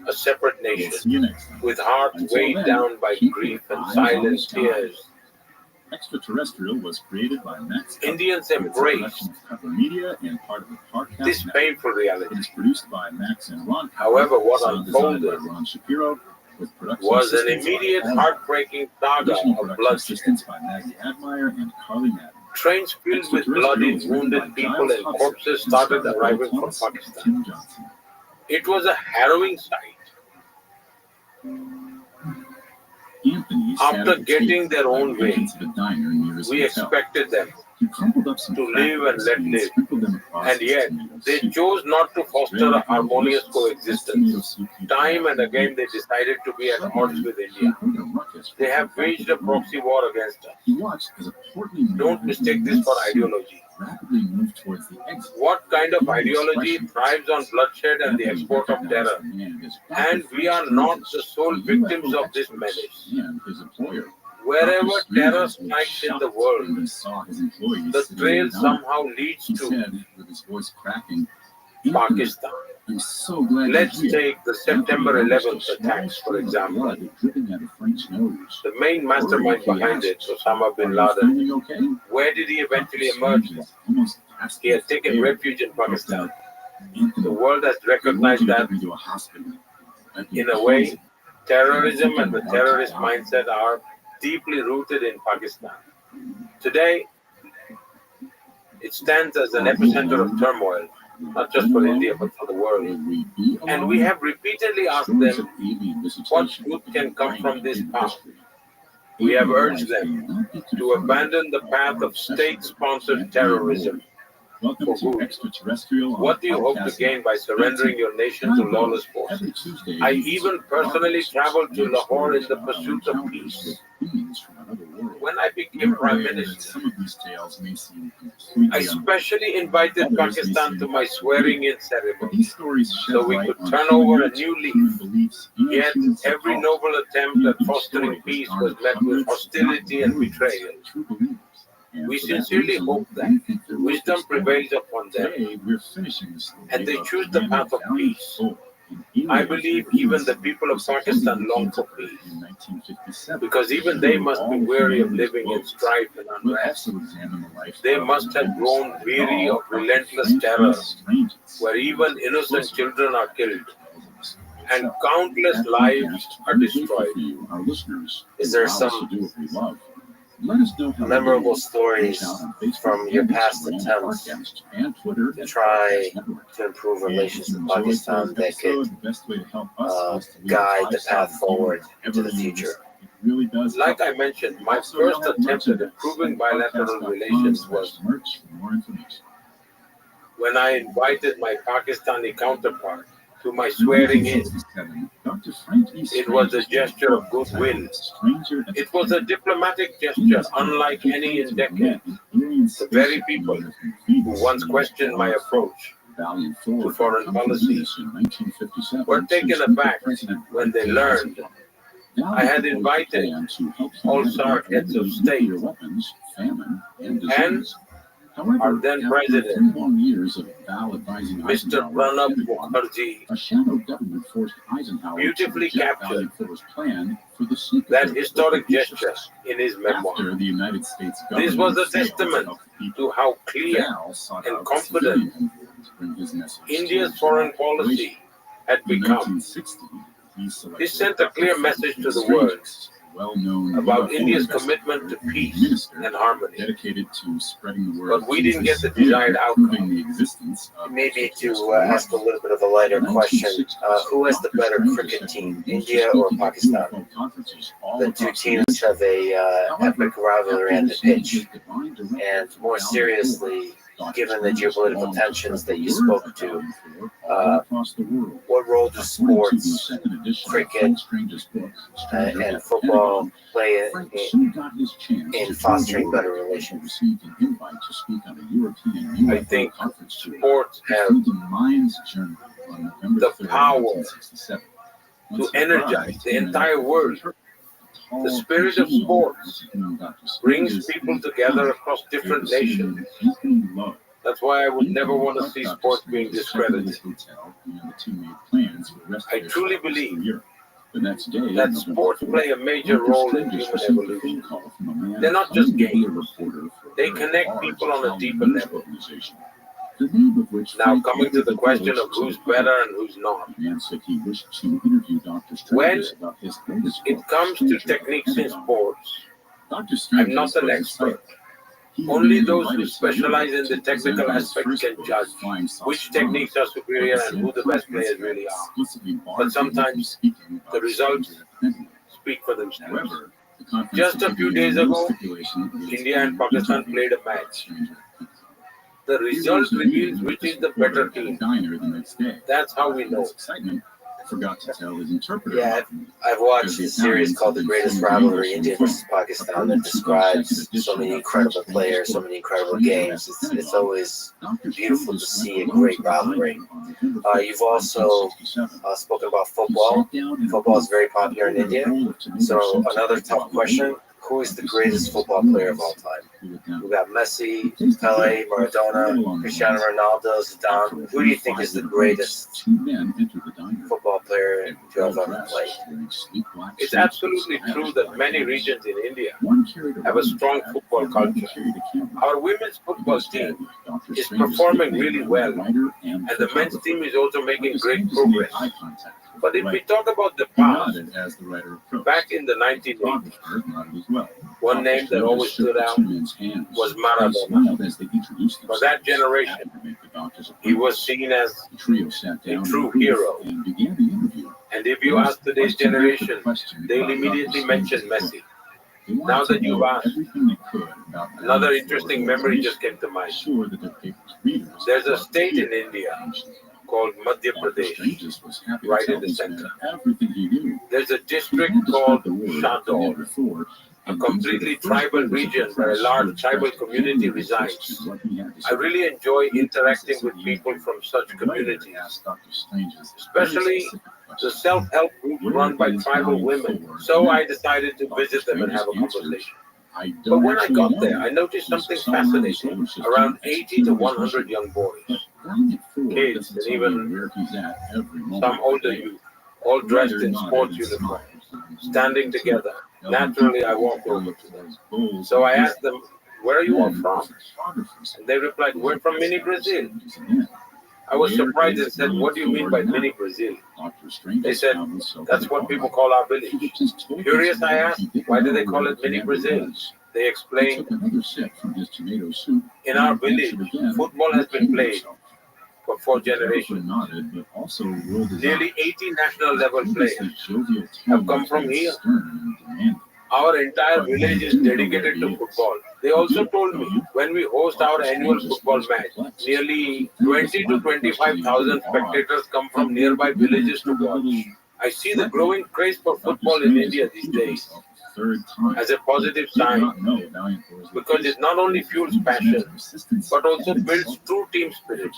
a separate We'll nation, see you next time. with hearts Until weighed then, down by keep grief your and eyes on the silent sky. tears. Extraterrestrial was created by Max Cup. Indians It's a embraced production of Cupper Media and part of the Podcast this Network. painful It reality. is produced by Max and Ron Cupper. However, what Sound design by unfolded Ron Shapiro, with production was an assistance by immediate, Paul heartbreaking saga Additional of production bloodshed. assistance by Maggie Admire and Carly Madden. Trains filled with bloodied, wounded people and corpses started arriving from Pakistan. Tim Johnson. It was a harrowing sight. Anthony sat After at the getting table their by own the way, entrance of a diner near his we hotel. expected them, He crumpled up some to live and crackers let and live. sprinkled them across And his yet, tomato they soup. chose not to foster Very a harmonious delicious. Best coexistence. tomato soup you've Time ever and again, eaten. they decided to be at odds Suddenly, with he India. heard a ruckus They from have the back waged of a the room. proxy war against us. He watched as a portly man Don't in mistake a this for nice suit ideology. rapidly moved towards the exit. What kind of He had ideology expression. thrives on bloodshed and the Anthony export of recognized terror? the man as And Dr. we are Fred not Stranges, the sole the victims UFO of this experts, menace. and his employer. Wherever Dr. terror Stranges was strikes in the shocked world, when he saw his employees the sitting trail in the diner. somehow leads He to said, with his voice cracking, Pakistan. I'm so glad Let's you're here. take the September 11th attacks, for example. The main mastermind behind it, Osama bin Laden, Okay? where did he eventually emerge from? He had taken refuge in Pakistan. The world has recognized that, in a way, terrorism and the terrorist mindset are deeply rooted in Pakistan. Today, it stands as an epicenter of turmoil, not just for India, but for the world. And we have repeatedly asked them what good can come from this path. We have urged them to abandon the path of state-sponsored terrorism. For who? What do you hope to gain by surrendering your nation to lawless forces? I even personally traveled to Lahore in the pursuit of peace. When I became Prime Minister, I specially invited Pakistan to my swearing-in ceremony so we could turn over a new leaf. Yet every noble attempt at fostering peace was met with hostility and betrayal. We sincerely hope that wisdom prevails upon them and they choose the path of peace. I believe even the people of Pakistan long for peace, because even they must be weary of living in strife and unrest. They must have grown weary of relentless terror, where even innocent children are killed and countless lives are destroyed. Is there some memorable stories from your past attempts to try to improve relations with Pakistan that could guide the path forward into the future? Like I mentioned, my first attempt at improving bilateral relations was when I invited my Pakistani counterpart to my swearing-in. It was a gesture of goodwill. It was a diplomatic gesture unlike any in decades. The very people who once questioned my approach to foreign policy were taken aback when they learned I had invited all SAARC heads of state and our then president, Mr. Pranab Mukherjee, beautifully captured that historic gesture in his memoir. This was a testament to how clear and confident India's foreign policy had become. He sent a clear message to the world about India's commitment to peace and harmony. But we didn't get the desired outcome. Maybe to ask a little bit of a lighter question, who has the better cricket team, India or Pakistan? The two teams have a epic rivalry on the pitch. And more seriously, given the geopolitical tensions that you spoke to, what role do sports, cricket, and football play in fostering better relations? I think sports have the power to energize the entire world. The spirit of sports brings people together across different nations. That's why I would never want to see sports being discredited. I truly believe that sports play a major role in human evolution. They're not just games. They connect people on a deeper level. Now, coming to the question of who's better and who's not. When it comes to techniques in sports, I'm not an expert. Only those who specialize in the technical aspects can judge which techniques are superior and who the best players really are. But sometimes the results speak for themselves. Just a few days ago, India and Pakistan played a match. The result reveals which is the better team. That's how we know. Yeah, I've watched a series called The Greatest Rivalry, India versus Pakistan, that describes so many incredible players, so many incredible games. It's always beautiful to see a great rivalry. You've also spoken about football. Football is very popular in India. So another tough question, Who is the greatest football player of all time? We got Messi, Pele, Maradona, Cristiano Ronaldo, Zidane. Who do you think is the greatest football player to have ever played? It's absolutely true that many regions in India have a strong football culture. Our women's football team is performing really well, and the men's team is also making great progress. But if we talk about the past, back in the 1980s, one name that always stood out was Maradona. For that generation, he was seen as a true hero. And if you ask today's generation, they'll immediately mention Messi. Now that you've asked, another interesting memory just came to mind. There's a state in India called Madhya Pradesh, right in the center. There's a district called Shahadol, a completely tribal region where a large tribal community resides. I really enjoy interacting with people from such communities, especially the self-help group run by tribal women. So I decided to visit them and have a conversation. But when I got there, I noticed something fascinating. Around 80 to 100 young boys, kids, and even some older youth, all dressed in sports uniforms, standing together. Naturally, I walked over to them. So I asked them, "Where are you all from?" And they replied, "We're from Mini Brazil." I was surprised and said, "What do you mean by Mini Brazil?" They said, "That's what people call our village." Curious, I asked, "Why do they call it Mini Brazil?" They explained, "In our village, football has been played for 4 generations. Nearly 80 national level players have come from here. Our entire village is dedicated to football." They also told me, when we host our annual football match, nearly 20 to 25,000 spectators come from nearby villages to watch. I see the growing craze for football in India these days as a positive sign, because it not only fuels passion, but also builds true team spirit.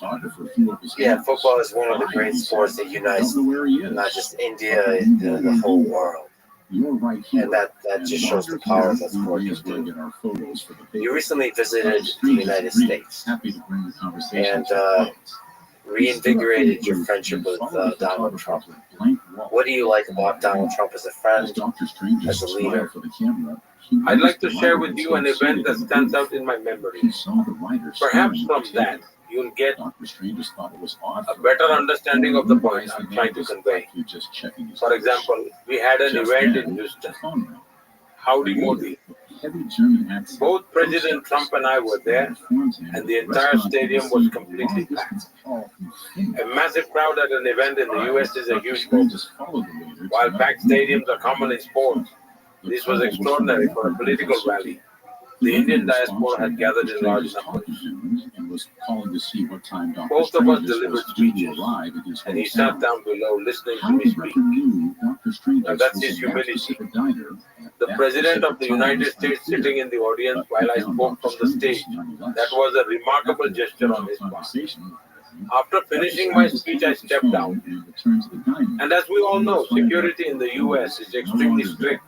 Yeah, football is one of the great sports that unites not just India, the whole world. And that just shows the power of that sport. You recently visited the United States and reinvigorated your friendship with Donald Trump. What do you like about Donald Trump as a friend, as a leader? I'd like to share with you an event that stands out in my memory. Perhaps from that, you'll get a better understanding of the point I'm trying to convey. For example, we had an event in Houston. Howdy Modi. Both President Trump and I were there, and the entire stadium was completely packed. A massive crowd at an event in the US is a huge moment. While packed stadiums are common in sports, this was extraordinary for a political rally. The Indian diaspora had gathered in large numbers. Both of us delivered speeches, and he sat down below listening to me speak. Now that's his humility. The President of the United States sitting in the audience while I spoke from the stage. That was a remarkable gesture on his part. After finishing my speech, I stepped down. And as we all know, security in the US is extremely strict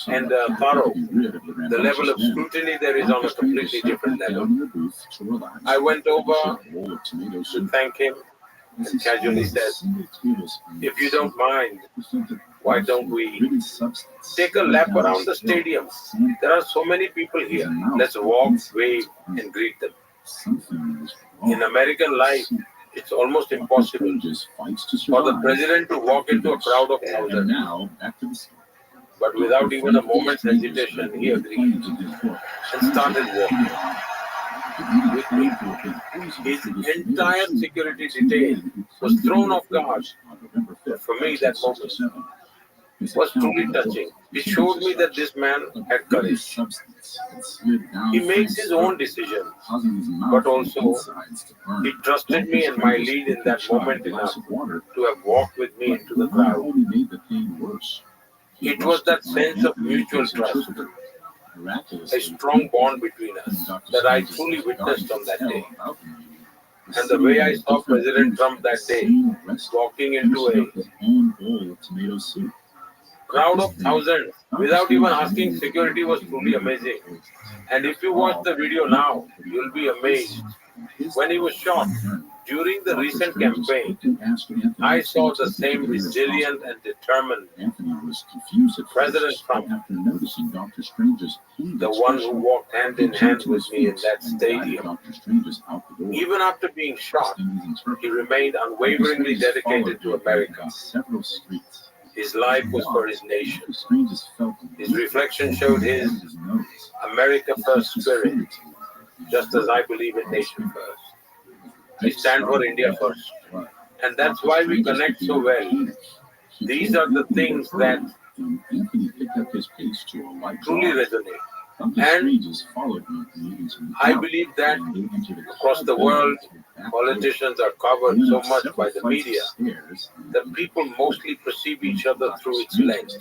and thorough. The level of scrutiny there is on a completely different level. I went over to thank him and casually said, "If you don't mind, why don't we take a lap around the stadium? There are so many people here. Let's walk, wave, and greet them." In American life, it's almost impossible for the president to walk into a crowd of thousands. But without even a moment's hesitation, he agreed and started walking with me. His entire security detail was thrown off guard. But for me, that moment was truly touching. It showed me that this man had courage. He makes his own decisions, but also he trusted me and my lead in that moment enough to have walked with me into the crowd. It was that sense of mutual trust, a strong bond between us, that I truly witnessed on that day. And the way I saw President Trump that day, walking into a crowd of thousands without even asking security was truly amazing. And if you watch the video now, you'll be amazed. When he was shot during the recent campaign, I saw the same resilient and determined President Trump, the one who walked hand in hand with me in that stadium. Even after being shot, he remained unwaveringly dedicated to America. His life was for his nation. His reflection showed his America First spirit, just as I believe in nation first. I stand for India first. And that's why we connect so well. These are the things that truly resonate. And I believe that across the world, politicians are covered so much by the media that people mostly perceive each other through its lens.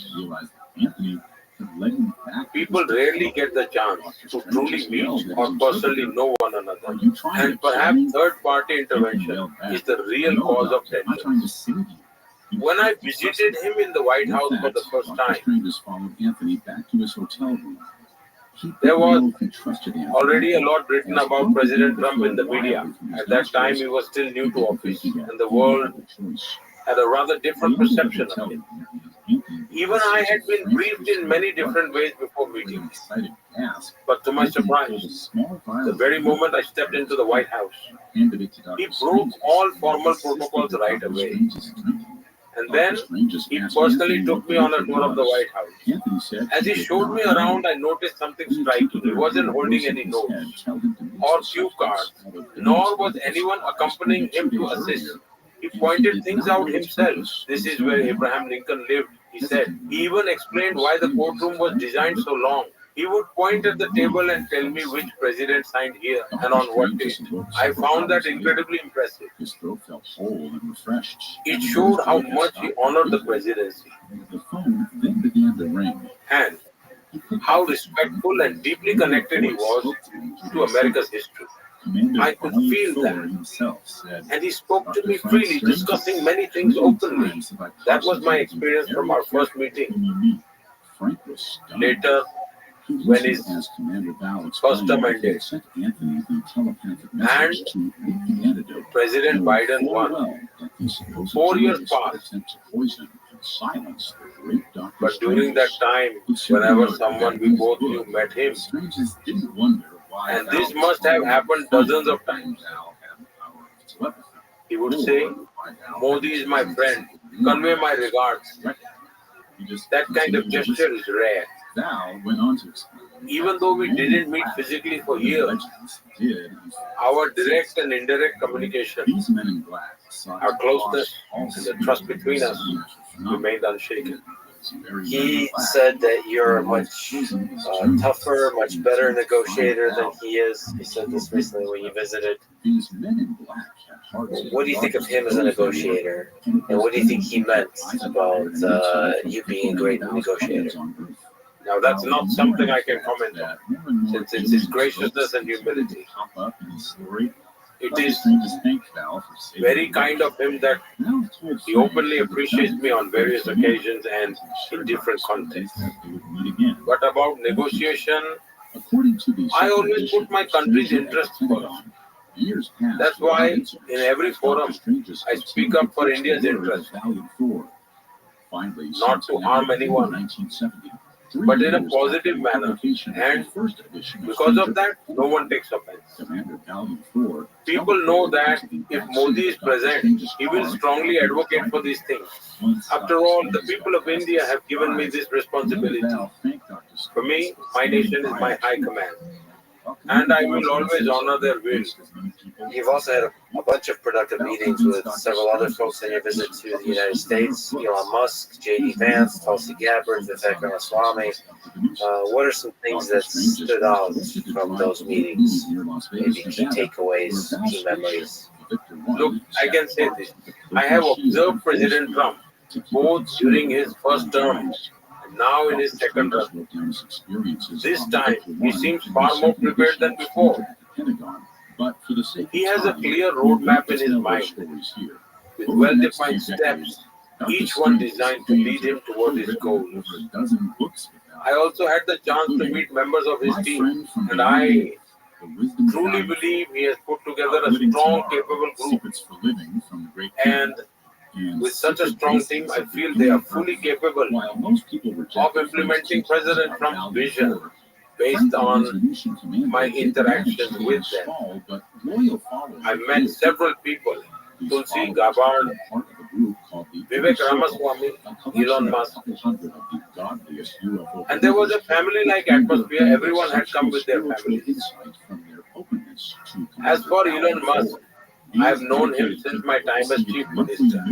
People rarely get the chance to truly meet or personally know one another. And perhaps third-party intervention is the real cause of tension. When I visited him in the White House for the first time, there was already a lot written about President Trump in the media. At that time, he was still new to office, and the world had a rather different perception of him. Even I had been briefed in many different ways before meeting him. But to my surprise, the very moment I stepped into the White House, he broke all formal protocols right away. And then he personally took me on a tour of the White House. As he showed me around, I noticed something striking. He wasn't holding any notes or cue cards, nor was anyone accompanying him to assist. He pointed things out himself. This is where Abraham Lincoln lived, he said. He even explained why the courtroom was designed so long. He would point at the table and tell me which president signed here and on what date. I found that incredibly impressive. It showed how much he honored the presidency and how respectful and deeply connected he was to America's history. I could feel that. And he spoke to me freely, discussing many things openly. That was my experience from our first meeting. Later, when his first term ended, and President Biden won. 4 years passed. But during that time, whenever someone we both knew met him, and this must have happened dozens of times, he would say, "Modi is my friend, convey my regards." That kind of gesture is rare. Even though we didn't meet physically for years, our direct and indirect communication, our closeness, and the trust between us remained unshaken. He said that you're a much tougher, much better negotiator than he is. He said this recently when you visited. What do you think of him as a negotiator? And what do you think he meant about you being a great negotiator? Now, that's not something I can comment on, since it's his graciousness and humility. It is very kind of him that he openly appreciates me on various occasions and in different contexts. But about negotiation, I always put my country's interests first. That's why in every forum, I speak up for India's interests, not to harm anyone, but in a positive manner. And because of that, no one takes offense. People know that if Modi is present, he will strongly advocate for these things. After all, the people of India have given me this responsibility. For me, my nation is my high command, and I will always honor their will. You've also had a bunch of productive meetings with several other folks in your visit to the United States: Elon Musk, J.D. Vance, Tulsi Gabbard, Vivek Ramaswamy. What are some things that stood out from those meetings? Maybe key takeaways, key memories. Look, I can say this. I have observed President Trump both during his first term and now in his second term. This time, he seems far more prepared than before. He has a clear roadmap in his mind with well-defined steps each one designed to lead him toward his goals. I also had the chance to meet members of his team, and I truly believe he has put together a strong, capable group. And with such a strong team, I feel they are fully capable of implementing President Trump's vision based on my interactions with them. I met several people: Tulsi Gabbard, Vivek Ramaswamy, Elon Musk. And there was a family-like atmosphere. Everyone had come with their families. As for Elon Musk, I have known him since my time as chief minister.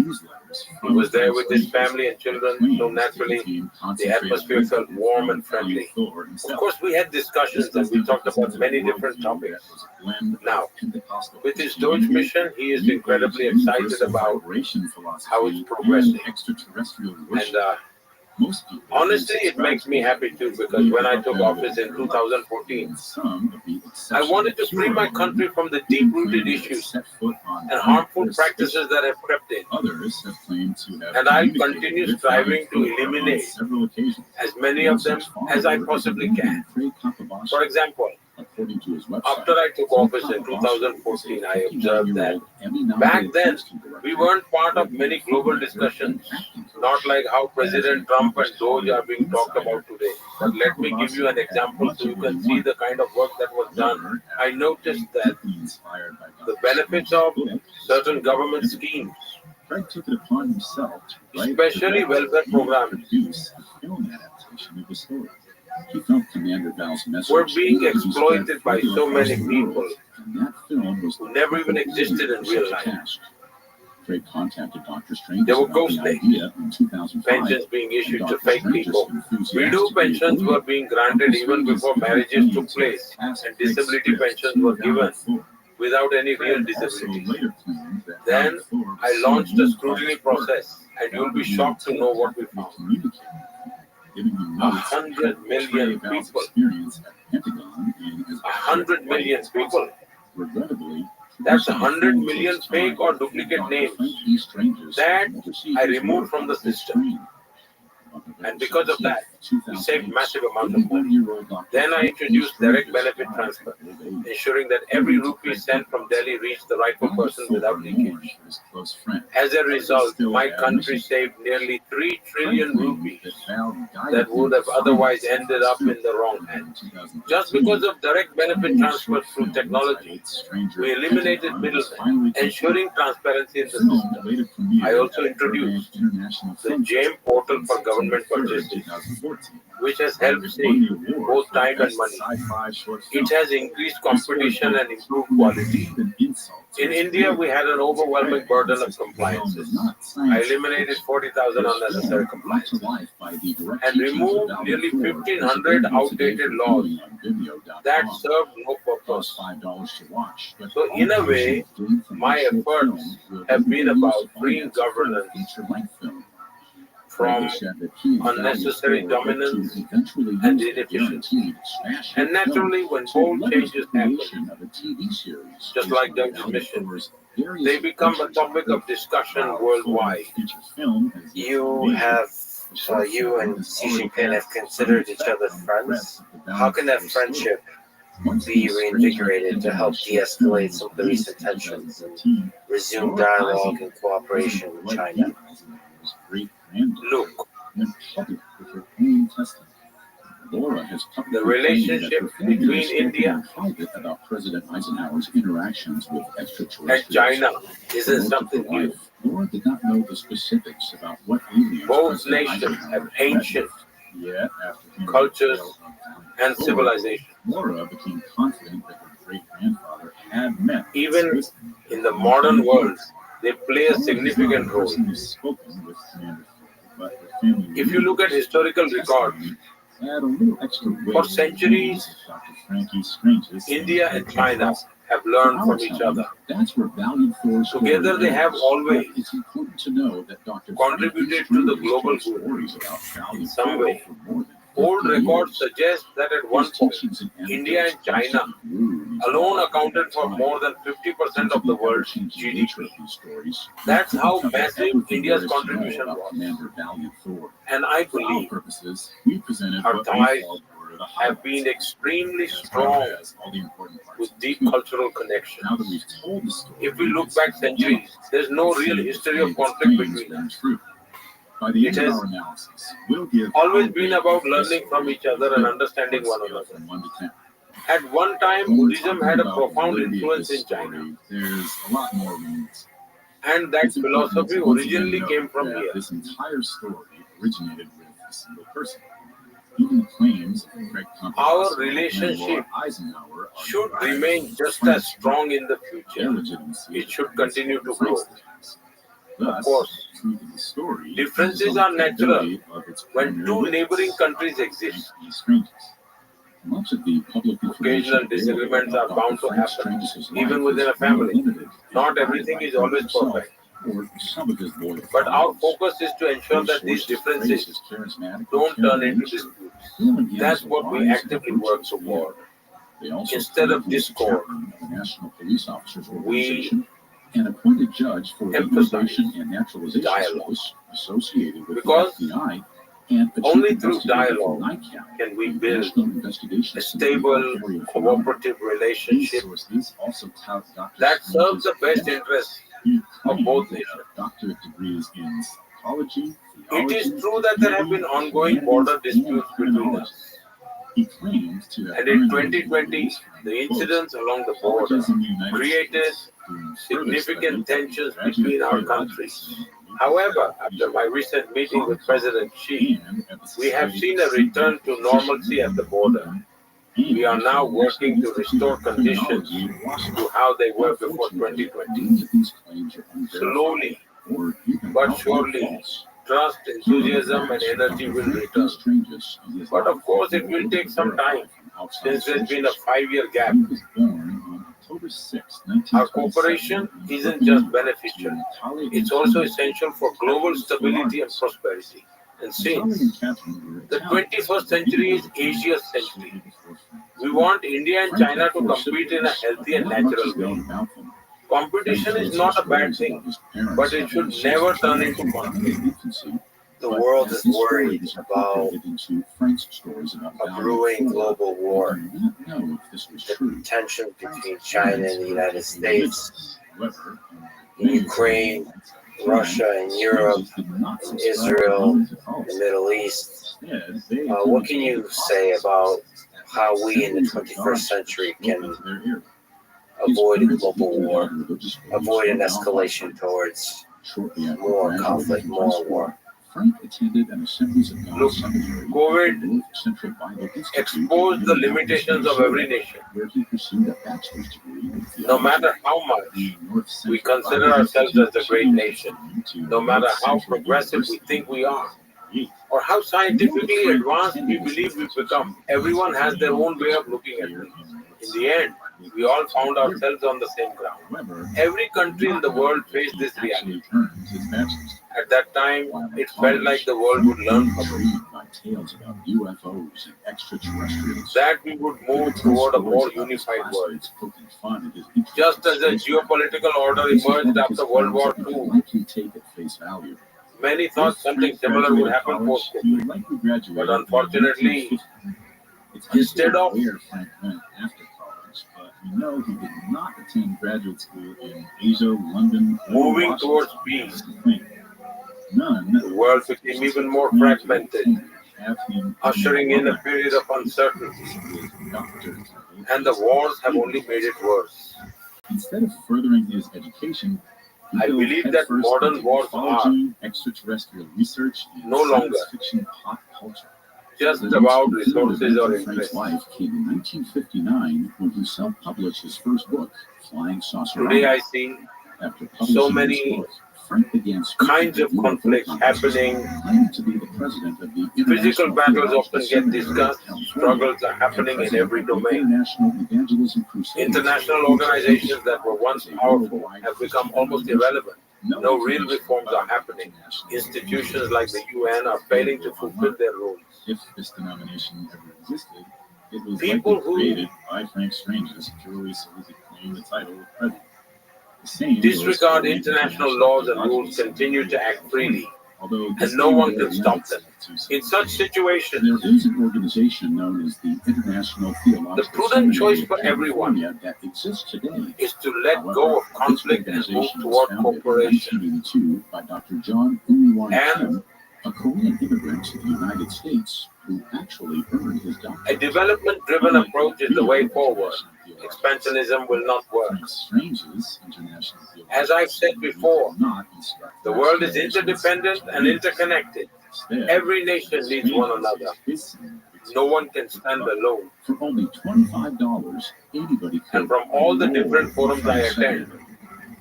He was there with his family and children, so naturally the atmosphere felt warm and friendly. Of course, we had discussions and we talked about many different topics. Now, with his Doge mission, he is incredibly excited about how it's progressing. And honestly, it makes me happy too, because when I took office in 2014, I wanted to free my country from the deep-rooted issues and harmful practices that have crept in. And I'll continue striving to eliminate as many of them as I possibly can. For example, after I took office in 2014, I observed that back then we weren't part of many global discussions, not like how President Trump and Doge are being talked about today. But let me give you an example so you can see the kind of work that was done. I noticed that the benefits of certain government schemes, especially welfare programs, were being exploited by so many people who never even existed in real life. There were ghost days, pensions being issued to fake people. Widow pensions were being granted even before marriages took place, and disability pensions were given without any real disability. Then I launched a scrutiny process, and you'll be shocked to know what we found. 100 million people. 100 million people. That's 100 million fake or duplicate names that I removed from the system. And because of that, we saved massive amounts of money. Then I introduced direct benefit transfer, ensuring that every rupee sent from Delhi reached the rightful person without leakage. As a result, my country saved nearly 3 trillion rupees that would have otherwise ended up in the wrong hands. Just because of direct benefit transfer through technology, we eliminated middlemen, ensuring transparency in the system. I also introduced the JAME portal for government purchases, which has helped save both time and money. It has increased competition and improved quality. In India, we had an overwhelming burden of compliances. I eliminated 40,000 unnecessary compliances and removed nearly 1,500 outdated laws that served no purpose. So in a way, my efforts have been about freeing governance from unnecessary dominance and inefficiency. And naturally, when bold changes happen, just like Doge's mission, they become a topic of discussion worldwide. You and Xi Jinping have considered each other friends. How can that friendship be reinvigorated to help de-escalate some of the recent tensions and resume dialogue and cooperation with China? Look, the relationship between India and China isn't something new. Both nations have ancient cultures and civilizations. Even in the modern world, they play a significant role. If you look at historical records, for centuries, India and China have learned from each other. Together, they have always contributed to the global good in some way. Old records suggest that at one point, India and China alone accounted for more than 50% of the world's GDP. That's how massive India's contribution was. And I believe our ties have been extremely strong with deep cultural connections. If we look back centuries, there's no real history of conflict between us. It has always been about learning from each other and understanding one another. At one time, Buddhism had a profound influence in China. And that philosophy originally came from here. This entire story originated with a single person. Even claims our relationship should remain just as strong in the future. It should continue to grow. Of course, differences are natural when two neighboring countries exist. Occasional disagreements are bound to happen, even within a family. Not everything is always perfect. But our focus is to ensure that these differences don't turn into disputes. That's what we actively work toward. Instead of discord, we emphasize dialogue. Because only through dialogue can we build a stable, cooperative relationship that serves the best interests of both nations. It is true that there have been ongoing border disputes between us. And in 2020, the incidents along the border created significant tensions between our countries. However, after my recent meeting with President Xi, we have seen a return to normalcy at the border. We are now working to restore conditions to how they were before 2020. Slowly but surely, trust, enthusiasm, and energy will return. But of course, it will take some time, since there's been a 5-year gap. Our cooperation isn't just beneficial, it's also essential for global stability and prosperity. And since the 21st century is Asia's century, we want India and China to compete in a healthy and natural way. Competition is not a bad thing, but it should never turn into conflict. The world is worried about a brewing global war. The tension between China and the United States, Ukraine, Russia and Europe, and Israel, the Middle East. What can you say about how we in the 21st century can avoid a global war, avoid an escalation towards more conflict, more war? Look, COVID exposed the limitations of every nation. No matter how much we consider ourselves as a great nation, no matter how progressive we think we are, or how scientifically advanced we believe we've become, everyone has their own way of looking at things. In the end, we all found ourselves on the same ground. Every country in the world faced this reality. At that time, it felt like the world would learn from it. That we would move toward a more unified world. Just as a geopolitical order emerged after World War II, many thought something similar would happen post-COVID. But unfortunately, instead of moving towards peace, the world became even more fragmented, ushering in a period of uncertainty. And the wars have only made it worse. Instead of furthering his education, I believe that modern wars are extraterrestrial research, no longer pop culture. Just about resources or interests. Life came in 1959 when he self-published his first book, Flying Saucer. Today I see so many kinds of conflicts happening. Physical battles often get discussed. Struggles are happening in every domain. International organizations that were once powerful have become almost irrelevant. No real reforms are happening. Institutions like the UN are failing to fulfill their roles. If this denomination ever existed, It was People likely who created by Frank Strange's purely so he could claim the title of president. The same goes disregard for the international International laws and Theological rules continue to Seminary act of freely, California, although this and no one theory can stop limits them. it to In such civilization. situations, There is an organization known as the International Theological the prudent choice Seminary for of everyone California that exists today. is to let However, go of this conflict and move organization was toward founded cooperation. in 1982 by Dr. John Uliwan And Kim, a Korean immigrant to the United States who actually earned his a doctorate. development-driven Unlike approach is the way forward. Expansionism will not work. Frank Strange's International As I've said before, the world is interdependent and interconnected. Every nation needs one another. No one can stand alone. For only $25, anybody could And from all the different enroll forums I Frank attend, Seminary.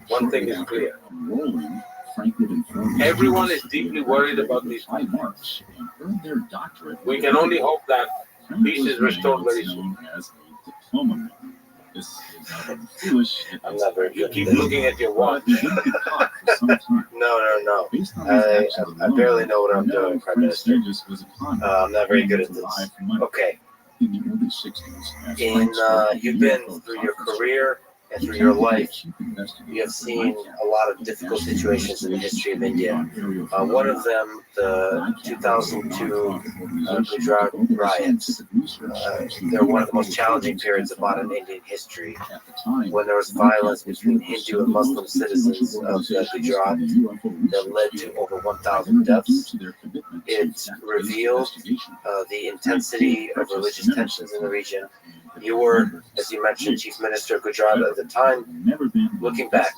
one thing Shortly is after clear. enrolling, Frank would inform his Everyone students is deeply they had worried graduated about with these high conflicts. marks and earned their doctorate. We can only hope that Frank peace was is restored what's very soon. known as a diploma man. This is not only foolish, I'm not very You good keep at this. looking at your watch. but he wouldn't get caught for some time. No. Based on I- these actions I barely alone, know what I'm we doing, Prime Frank Minister. Sturgis was a con man I'm not very good at who this. lied for money. Okay. In the early 60s, as In Frank spoke you've at been UFO through your conference, career and he through your claimed to be a life. chief investigator You have for seen NICAP, a lot of the difficult National situations in the history of India. Investigation One of Phenomena. them, the 2002 Gujarat riots. They're one of the most challenging periods of modern Indian history, At the time, when there was violence between Hindu and Muslim citizens of Gujarat that led to over 1,000 deaths. It revealed the intensity of religious tensions in the region. You were, as you mentioned, Chief Minister of Gujarat at the time. Looking back,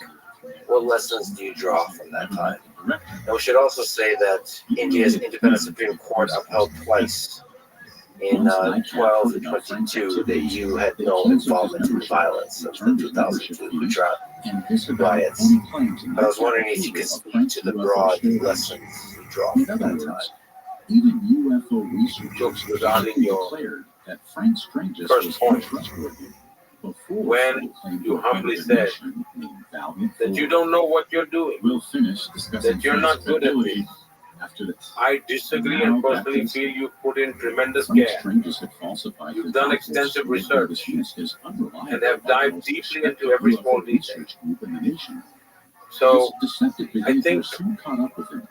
what lessons do you draw from that time? And we should also say that India's independent Supreme Court upheld twice in 12 and 22 that you had no involvement in the violence of the 2002 Gujarat riots. But I was wondering if you could speak to the broad lessons you draw from that time. Even UFO researchers Jokes regarding your declared that Frank Strange's first was point, untrustworthy before when Frank claimed you to humbly have a said mission named Valiant that you Thor. don't know what you're doing, We'll finish discussing that you're not Frank's good at ability this. after this. I disagree and personally feel you put in tremendous Frank care Strange's had falsified You've his done documents, extensive which were research dismissed as unreliable and have by the dived most deeply respected into every UFO small detail. research group in the nation. So This deceptive I behavior think soon caught up with him.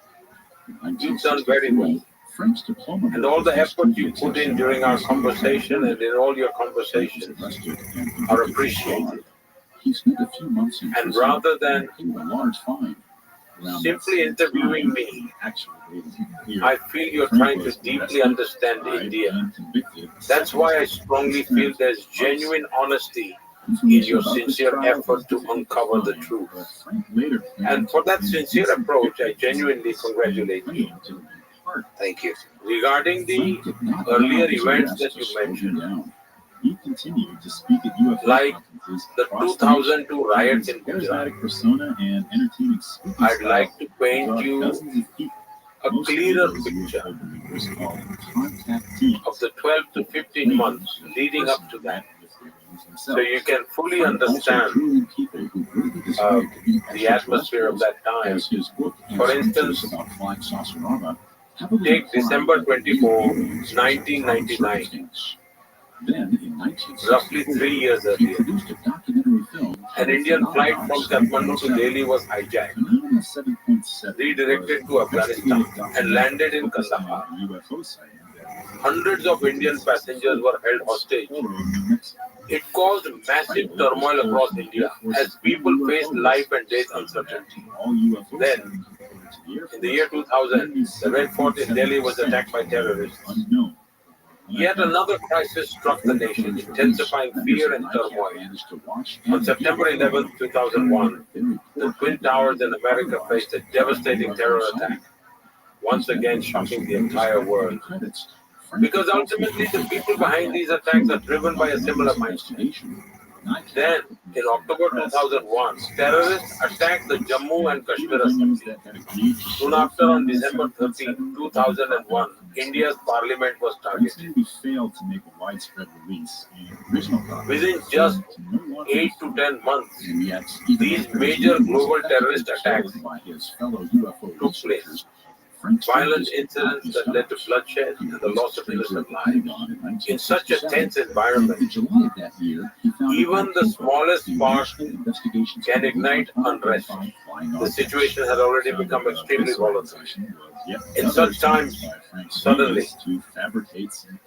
In you've done very 1963, well. Frank's diploma And all the was effort you distributed put in to during our California conversation and in all your Frank was conversations arrested and convicted are of appreciated. fraud. He spent a few months in And prison rather than and paid a large fine. Around that simply same interviewing time, me, actually, ladies and clear, I feel you're Frank trying to was deeply arrested, understand tried, India. and convicted That's why I several strongly times. feel there's genuine honesty in Information your about this sincere trial effort is to difficult uncover the find, truth. but Frank later claimed And for to that have been sincere approach, I convicted genuinely and congratulate you. claimed to have been part. Thank you. Regarding the Frank did not earlier allow his events arrest that to you slow him mentioned, down. He continued to speak at UFO like conferences the across the nation. 2002 riots in His Gujarat, charismatic persona and entertaining speaking I'd style like to paint brought you dozens of people, a mostly clearer those picture UFO believers called contactees, of the 12 to 15 months leading up to that, so you can fully understand the atmosphere of that time. As his book For Answers instance, about flying saucerama heavily take implied December that the 24, aliens was a common 1999, circumstance. Then, in roughly 3 years 1964, he earlier, produced a documentary film an called Indian flight Phenomena from Kathmandu to 7.7. Delhi was hijacked, Phenomena 7.7 redirected to was an Afghanistan, investigative and landed in documentary focused on Kandahar. a UFO sighting that Hundreds of Indian passengers were held hostage. Oro, New Mexico. It caused massive turmoil across India as people faced life and death uncertainty. All UFO Then, sightings reported to the Air in the Force year 2000, the Red Fort in Delhi was attacked by terrorists. unknown. Yet another crisis struck the nation, intensifying fear and turmoil. On September 11, 2001, the Twin Towers in America faced a devastating terror attack, once again shocking the entire world. Because ultimately, the people behind these attacks are driven by a similar mindset. Then, in October 2001, terrorists attacked the Jammu and Kashmir Assembly. Soon after, on December 13, 2001, India's parliament was targeted. Within just 8 to 10 months, these major global terrorist attacks took place. violent incidents that led to bloodshed and the loss of innocent lives. In such a tense environment, even the smallest spark can ignite unrest. The situation had already become extremely volatile. In such times, suddenly,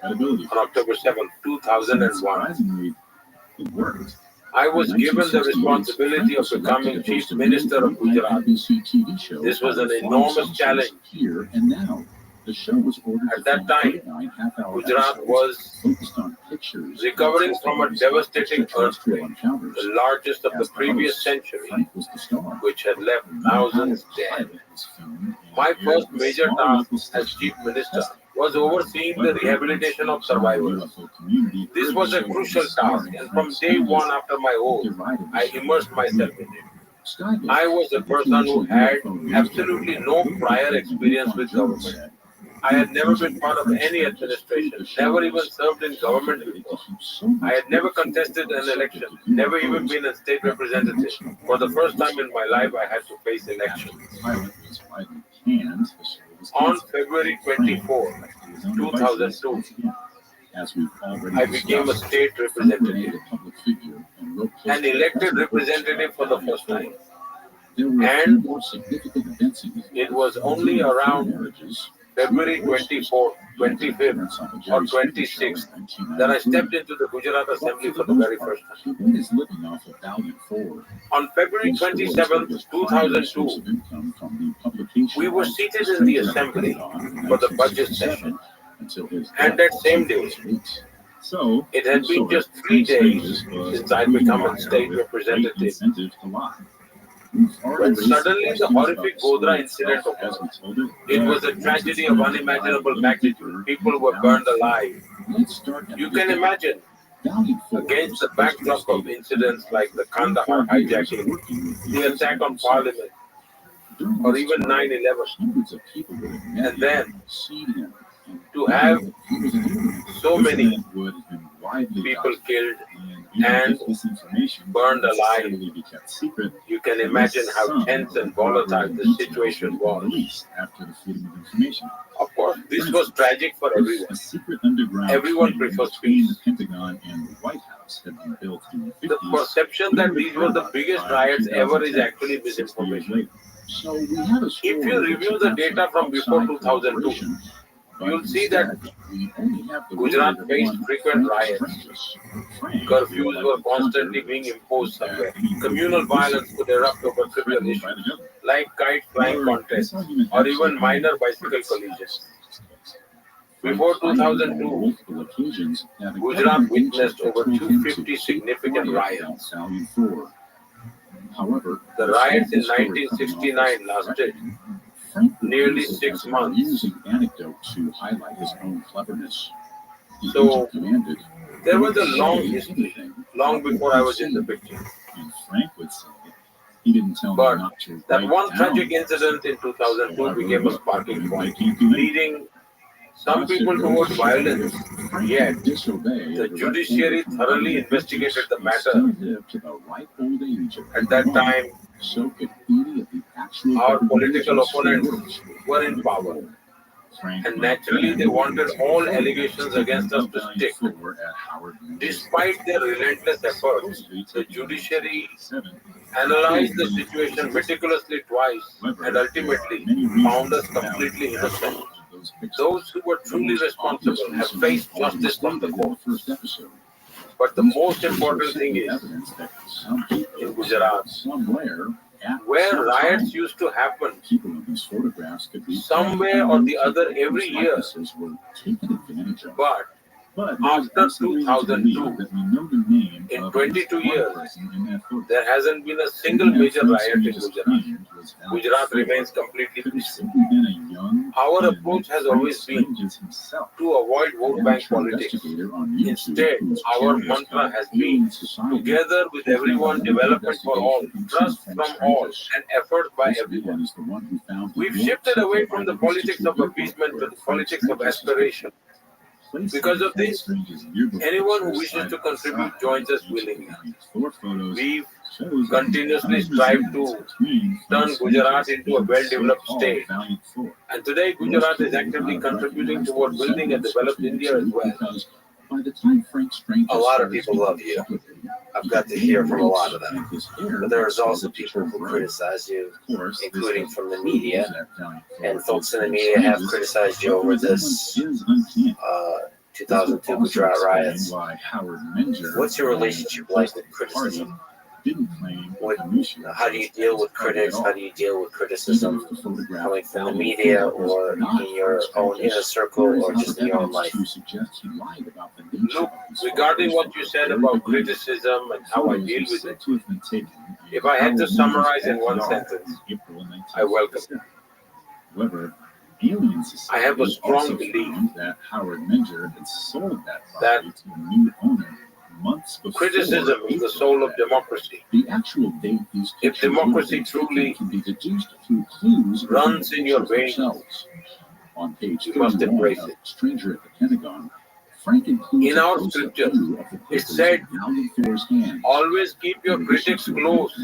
on October 7, 2001, I was given the responsibility of becoming Chief Minister of Gujarat. This was an enormous challenge. At that time, Gujarat was recovering from a devastating earthquake, the largest of the previous century, which had left thousands dead. My first major task as Chief Minister was overseeing the rehabilitation of survivors. This was a crucial task, and from day one after my oath, I immersed myself in it. I was a person who had absolutely no prior experience with government. I had never been part of any administration, never even served in government before. I had never contested an election, never even been a state representative. For the first time in my life, I had to face elections. On February 24, 2002, I became a state representative, an elected representative for the first time. And it was only around February 24th, 25th, or 26th that I stepped into the Gujarat Assembly for the very first time. On February 27th, 2002, we were seated in the Assembly for the budget session. And that same day, it had been just 3 days since I'd become a state representative, when suddenly the horrific Godhra incident occurred. It was a tragedy of unimaginable magnitude. People were burned alive. You can imagine, against the backdrop of incidents like the Kandahar hijacking, the attack on Parliament, or even 9/11, and then to have so many people killed and burned alive, you can imagine how tense and volatile the situation was. Of course, this was tragic for everyone. Everyone prefers peace. The perception that these were the biggest riots ever is actually misinformation. If you review the data from before 2002, you'll see that Gujarat faced frequent riots. Curfews were constantly being imposed somewhere. Communal violence could erupt over trivial issues like kite flying contests or even minor bicycle collisions. Before 2002, Gujarat witnessed over 250 significant riots. The riots in 1969 lasted nearly 6 months. So, there was a long history, long before I was in the picture. But that one tragic incident in 2002 became a sparking point, leading some people towards violence. Yet, the judiciary thoroughly investigated the matter. At that time, our political opponents were in power, and naturally they wanted all allegations against us to stick. Despite their relentless efforts, the judiciary analyzed the situation meticulously twice and ultimately found us completely innocent. Those who were truly responsible have faced justice from the courts. But the most important thing is, in Gujarat, where riots used to happen, somewhere or the other every year, but after 2002, in 22 years, there hasn't been a single major riot in Gujarat. Gujarat remains completely peaceful. Our approach has always been to avoid vote bank politics. Instead, our mantra has been together with everyone, development for all, trust from all, and effort by everyone. We've shifted away from the politics of appeasement to the politics of aspiration. Because of this, anyone who wishes to contribute joins us willingly. We continuously strive to turn Gujarat into a well-developed state. And today, Gujarat is actively contributing toward building a developed India as well. A lot of people love you. I've got to hear from a lot of them. But there's also people who criticize you, including from the media. And folks in the media have criticized you over this 2002 Gujarat riots. What's your relationship like with criticism? How do you deal with critics? How do you deal with criticism coming from the media or in your own inner circle or just in your own life? Look, regarding what you said about criticism and how I deal with it, if I had to summarize in one sentence, I welcome it. I have a strong belief that criticism is the soul of democracy. If democracy truly runs in your veins, you must embrace it. In our scriptures, it said, always keep your critics close.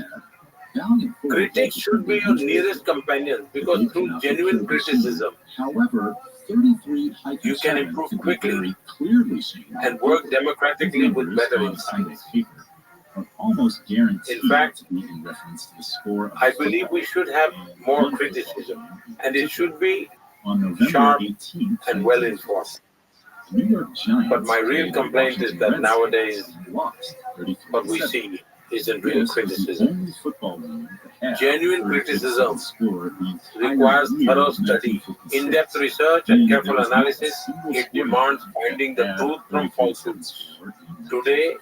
Critics should be your nearest companions because through genuine criticism, you can improve quickly and work democratically with better insights. In fact, I believe we should have more criticism, and it should be sharp and well informed. But my real complaint is that nowadays, what we see isn't real criticism. Genuine criticism requires thorough study, in-depth research, and careful analysis. It demands finding the truth from falsehoods. Today,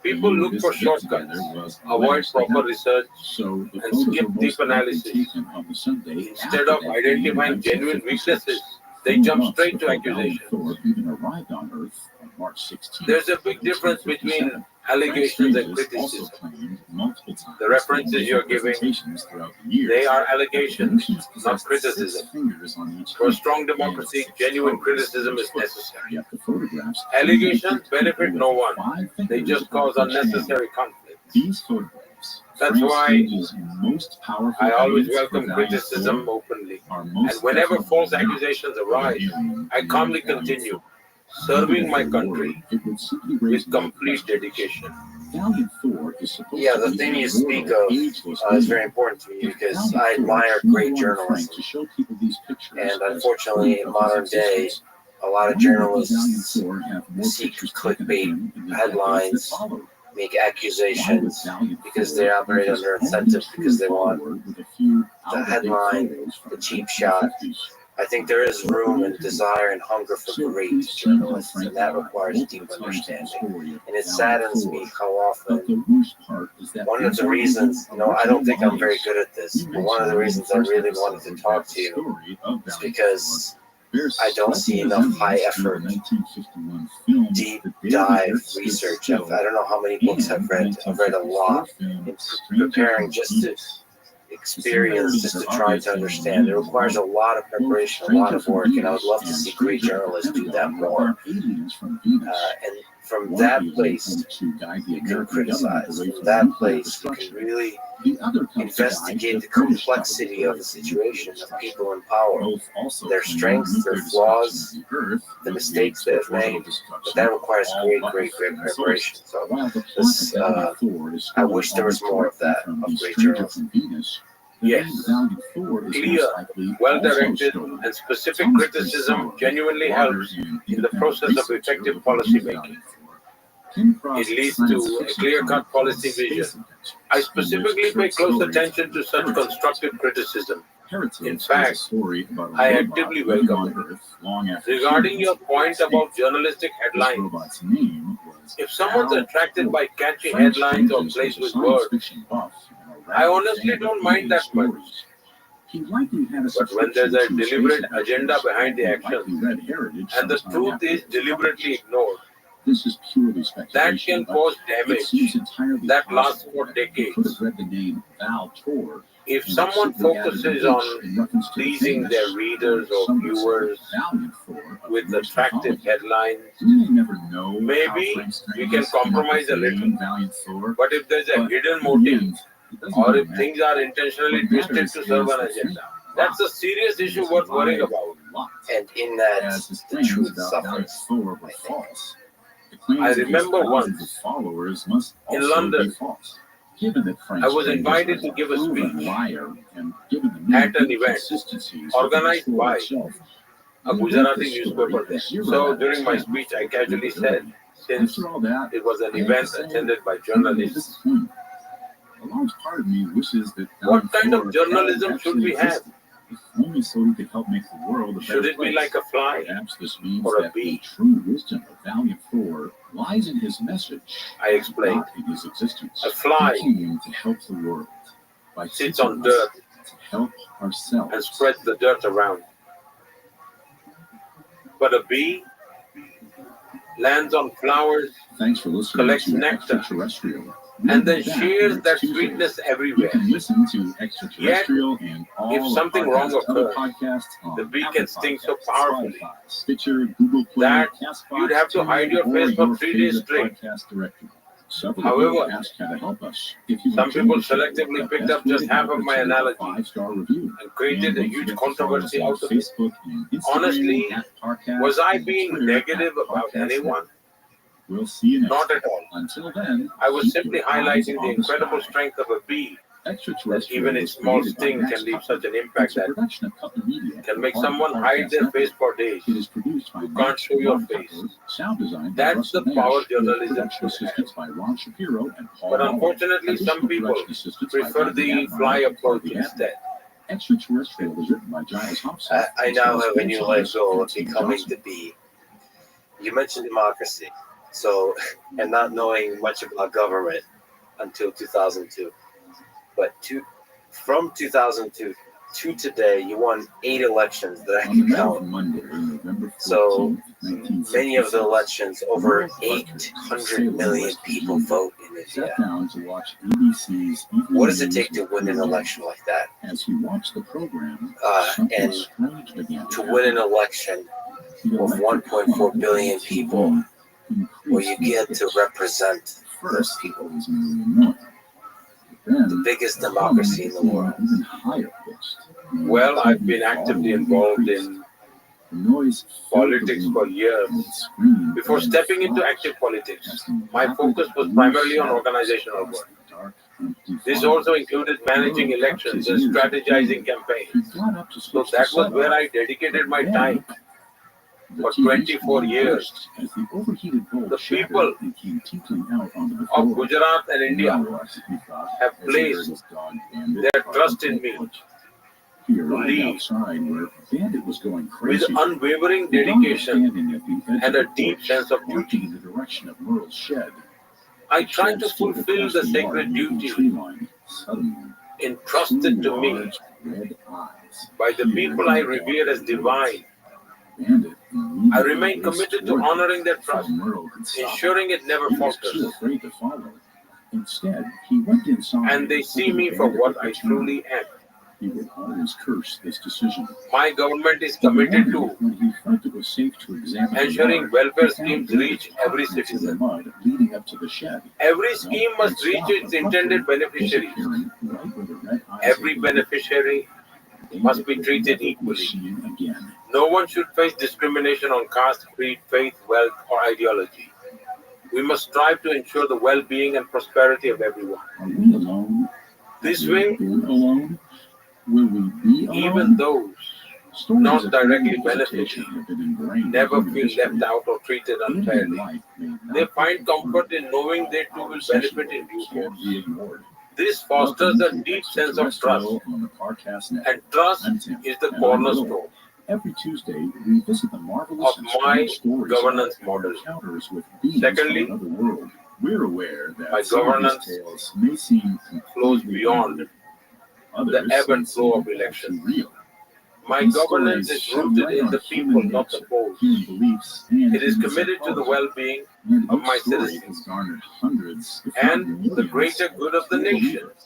people look for shortcuts, avoid proper research, and skip deep analysis. Instead of identifying genuine weaknesses, they jump straight to accusations. There's a big difference between allegations and criticism. The references you're giving, they are allegations, not criticism. For a strong democracy, genuine criticism is necessary. Allegations benefit no one. They just cause unnecessary conflicts. That's why I always welcome criticism openly. And whenever false accusations arise, I calmly continue serving my country with complete dedication. Yeah, the thing you speak of is very important to me because I admire great journalism. And unfortunately, in modern day, a lot of journalists seek clickbait headlines, make accusations because they operate under incentive because they want the headline, the cheap shot. I think there is room and desire and hunger for great journalists, and that requires deep understanding. And it saddens me how often one of the reasons, I don't think I'm very good at this, but one of the reasons I really wanted to talk to you is because I don't see enough high effort, deep dive research. I don't know how many books I've read. I've read a lot in preparing just to experience, just to try to understand. It requires a lot of preparation, a lot of work, and I would love to see great journalists do that more. And from that place, you can criticize. From that place, you can really investigate the complexity of the situation of people in power, their strengths, their flaws, the mistakes they've made. But that requires great preparation. So I wish there was more of that, of great journalism. Yes, clear, well-directed, and specific criticism genuinely helps in the process of effective policy making. It leads to a clear-cut policy vision. I specifically pay close attention to such constructive criticism. In fact, I actively welcome it. Regarding your point about journalistic headlines, if someone's attracted by catchy headlines or plays with words, I honestly don't mind that much. But when there's a deliberate agenda behind the action, and the truth is deliberately ignored, that can cause damage that lasts for decades. If And someone it simply added focuses an on H in reference to the pleasing famous, their readers or some would say viewers valiant for of with Norse attractive mythology, headlines, we may never know how maybe Frank we can Strange came up compromise with a the little. name Valiant Thor, But if there's a but hidden in the motive, end, it doesn't or really if matter. things are intentionally What twisted matters to is serve an the agenda, faint that's a rock serious that issue has worth worrying survived about. a lot. And in that, As his the claims truth about Valiant suffers. Thor were I think. false, the claims I of his remember thousands once of followers must in also London, be false. Given that Frank I was Strange invited is to a give a proven speech liar, and given the many at an event inconsistencies within the organized story by itself, a we rate Gujarati this newspaper story there. a 0 So out of during my 10 speech, I for casually said, believability. since After all that, it was an I have event to say, attended by I'm a little journalists, disappointed. A large part of me wishes that what Valiant kind Thor of journalism had should actually we have? existed, if only so he could help make the world a Should better it be place. like a fly Perhaps this means or a that the bee? true wisdom of Valiant Thor lies in his message, I explained. not in his existence. A fly He came to help the world by sits teaching on us dirt to help ourselves. and spreads the dirt around. But a bee lands on flowers, Thanks for listening collects to nectar, Extraterrestrial. and then We'll be back shares next that Tuesday. sweetness You everywhere. can listen to Extraterrestrial and all if something of wrong Podcast's other occurs, podcasts on the bee Apple can sting so Podcasts, powerfully Spotify, Stitcher, Google Play, that Castbox, you'd have to hide your TuneIn, face or for your 3 days favorite straight. podcast directory. Several However, of you asked how to help us. If you some enjoyed people the show, selectively the picked best up way just to half help of is my to leave a analogy 5-star review. and created And a don't huge forget to follow us controversy on out of it. Facebook and Instagram Honestly, at Podcast was I and being Twitter negative at about Podcast anyone? Network. We'll see you next Not time. at all. Until then, I was keep simply your eyes highlighting the on the incredible sky. strength of a bee, that Extraterrestrial even was its small created by sting Max can leave Cutler. such an impact It's a that production of Cutler Media can and make part of the someone hide Podcast their Network. face for days. It is produced by You Max can't show your Ron face. Cutler, sound design by That's Russell the power Nash, with journalism production should have. assistance by Ron Shapiro and Paul But Muller. unfortunately, Additional some people production assistance by prefer Bobby the Atmar fly and approach Bobby Atmar. instead. Extraterrestrial was written by Giles Hobson. I now have a new life goal of becoming the bee. You mentioned democracy, so, and not knowing much about government until 2002. But from 2002 to today, you won 8 elections that I On the can night of count. Monday, November 14th, So, 1966, many of the elections, over Laurel Parker, 800 Salem, million West people Virginia, vote in sat India. down to watch ABC's Evening What does it News take to with win an Peter election like that? Jennings. As he watched the program, And something strange began to to win an happen. election The of electric 1.4 club billion on people, TV where you increased in get to pitch. represent those First, it people. was merely annoying. But then, The biggest the hum democracy in the became world. even higher pitched. Well, I've been actively involved in The noise filled the politics room, for years. and it screamed Before and stepping into flashed active politics, as the my rapid focus was blue primarily on shadows organizational crossed work. the dark, empty This farm. also included managing Laurel cupped elections his and ears strategizing He campaigns. got up to So switch the that was set where off, I dedicated my but time. the For TV 24 screen years, burst as the overheated bowl the shattered people and came tinkling out onto the of floor. Gujarat and India Now what, he thought, have as he heard placed his dog Bandit their bark trust on in me foot. He arrived lead outside where Bandit was going with crazy. unwavering The dog was dedication standing at the edge and of a the deep porch, sense of barking duty. in the direction of Merle's shed. I The tried shed to stood fulfill across the yard sacred near the duty tree line. Suddenly, entrusted two to me large red eyes by the peered people I in the revere as dark woods. divine. Bandit I immediately remain raced committed to toward him honoring their before trust, Merle could stop him. ensuring it never He was too falters, afraid to follow. Instead, he went inside and they and see hoping me for Bandit what would I return. truly am. He would always curse this decision. My government is In the committed morning, to when he felt it was safe to examine the ensuring yard, welfare he found schemes Bandit's reach every footprints in the citizen. mud leading up to the shed. Every Well, scheme they must reach stopped its abruptly, intended beneficiaries. disappearing right where the red eyes Every had been. beneficiary Bandit must be would treated never be equally. seen again. No one should face discrimination on caste, creed, faith, wealth, or ideology. We must strive to ensure the well-being and prosperity of everyone. Are we alone? This Have we way, been alone? Will we be alone? even those Stories not of directly human visitation benefited have been ingrained in never human feel history. left out or treated Alien unfairly. life may not They be find comfort confirmed. in knowing they too Our will obsession benefit in with due it can't course. be ignored. This fosters Welcome a to deep sense of trust, Extraterrestrial on the Podcast Network. and trust I'm Tim, is the and I'm Will. cornerstone Every Tuesday, we visit the marvelous of and my strange stories governance of our model. encounters with beings Secondly, from another world. We're aware that my some of these governance tales may seem flows completely beyond unreal. the Others ebb and may flow seem of elections. too real. My These governance stories is shed rooted light in on the human people, not the nature, polls. human beliefs, and It is human committed to the psychology. well-being And of each my story citizens has garnered hundreds, if not and the millions, greater good of the true nation. believers.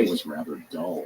crazy. was rather dull.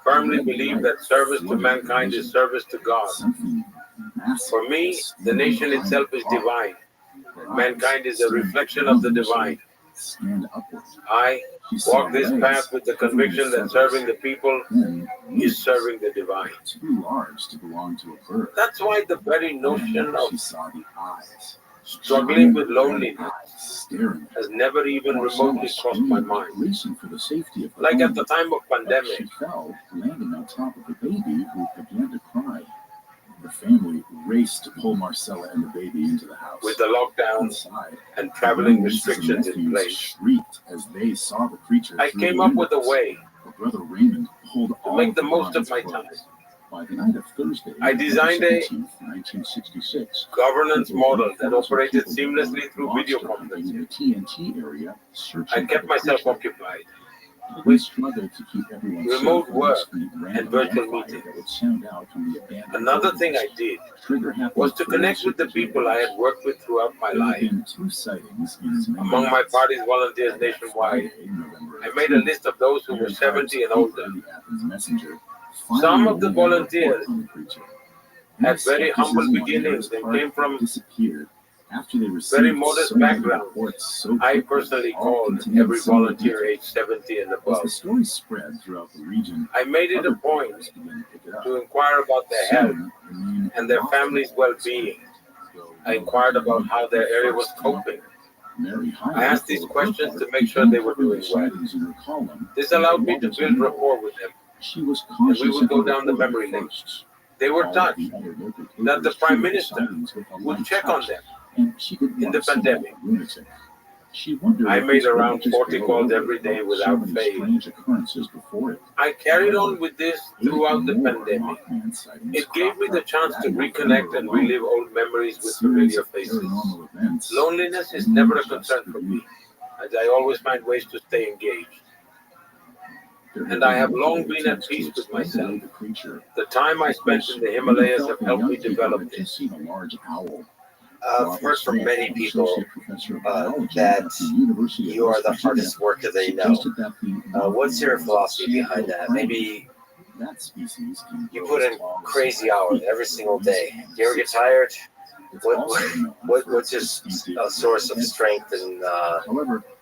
firmly believe that service to mankind is service to God. For me, the nation itself is divine. Mankind is a reflection of the divine. I walk this path with the conviction that serving the people is serving the divine. That's why the very notion of struggling with loneliness has never even remotely crossed my mind. Like at the time of pandemic, the family raced to pull Marcella and the baby into the house. With the lockdowns and traveling restrictions in place, as they saw the creature I came up with a way brother Raymond pulled to make the most of my time. By the night of Thursday, I designed a 1966, governance model that operated seamlessly through video conferencing. The TNT area, I kept myself occupied we with struggled to keep everyone remote safe work from the and random virtual gunfire meetings. that would sound out from the abandoned Another thing I buildings. did Trigger happened was to connect with the people I had worked with throughout my There have life. been 2 sightings in as many Among my months. party's volunteers nationwide, I made a list of those who were 70 and older. Some of the volunteers had very humble beginnings and came from very modest backgrounds. I personally called every volunteer age 70 and As above. the story spread throughout the region, I made it a point began to pick it up. to inquire about their health Soon, the name and their families' well-being. I inquired about how their area was coping. Mary I asked these questions to make sure they were doing well. This allowed me to build rapport with them. She was And we would go down the memory lane. They were touched that the Prime Minister would check on them in the pandemic. I made around 40 calls every day without fail. I carried on with this throughout the pandemic. It gave me the chance to reconnect and relive old memories with familiar faces. Loneliness is never a concern for me, as I always find ways to stay engaged. And I have long been at peace with myself. The time I spent in the Himalayas have helped me develop this. I've heard from many people that you are the hardest worker they know. What's your philosophy behind that? Maybe you put in crazy hours every single day. Do you ever get tired? What's your source of strength and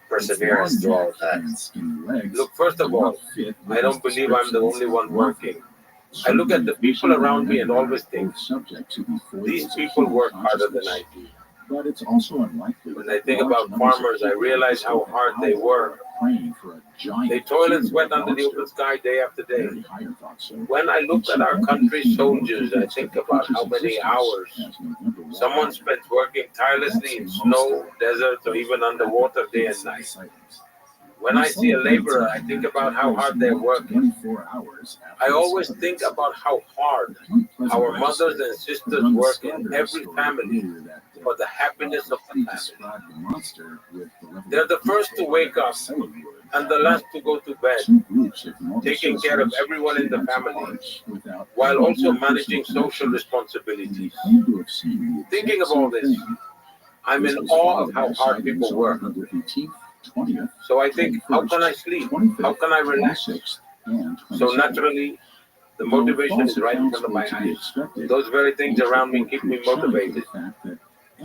perseverance through all of that? Look, first of all, I don't believe I'm the only one working. I look at the people around me and always think, these people work harder than I do. But it's also unlikely. When I think about farmers, I realize how hard they work. They toil and sweat under the open sky day after day. When I look at our country's soldiers, I think about how many hours someone spends working tirelessly in snow, deserts, or even underwater day and night. When I see a laborer, I think about how hard they're working. I always think about how hard our mothers and sisters work in every family for the happiness of the family. They're the first to wake up and the last to go to bed, taking care of everyone in the family, while also managing social responsibilities. Thinking of all this, I'm in awe of how hard people work. So I think, how can I sleep? How can I relax? So naturally, the motivation is right in front of my eyes. Those very things around me keep me motivated.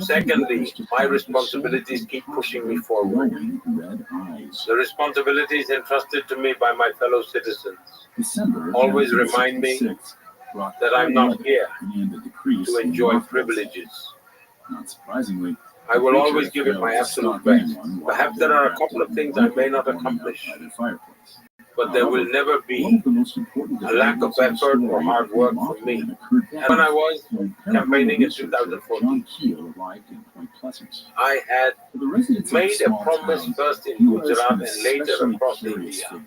Secondly, my responsibilities keep pushing me forward. The responsibilities entrusted to me by my fellow citizens always remind me that I'm not here to enjoy privileges. Not surprisingly, I will always give it my absolute best. Perhaps there are a couple of things I may not accomplish, but there will never be a lack of effort or hard work for me. And when I was campaigning in 2014, I had made a promise first in Gujarat and later across India.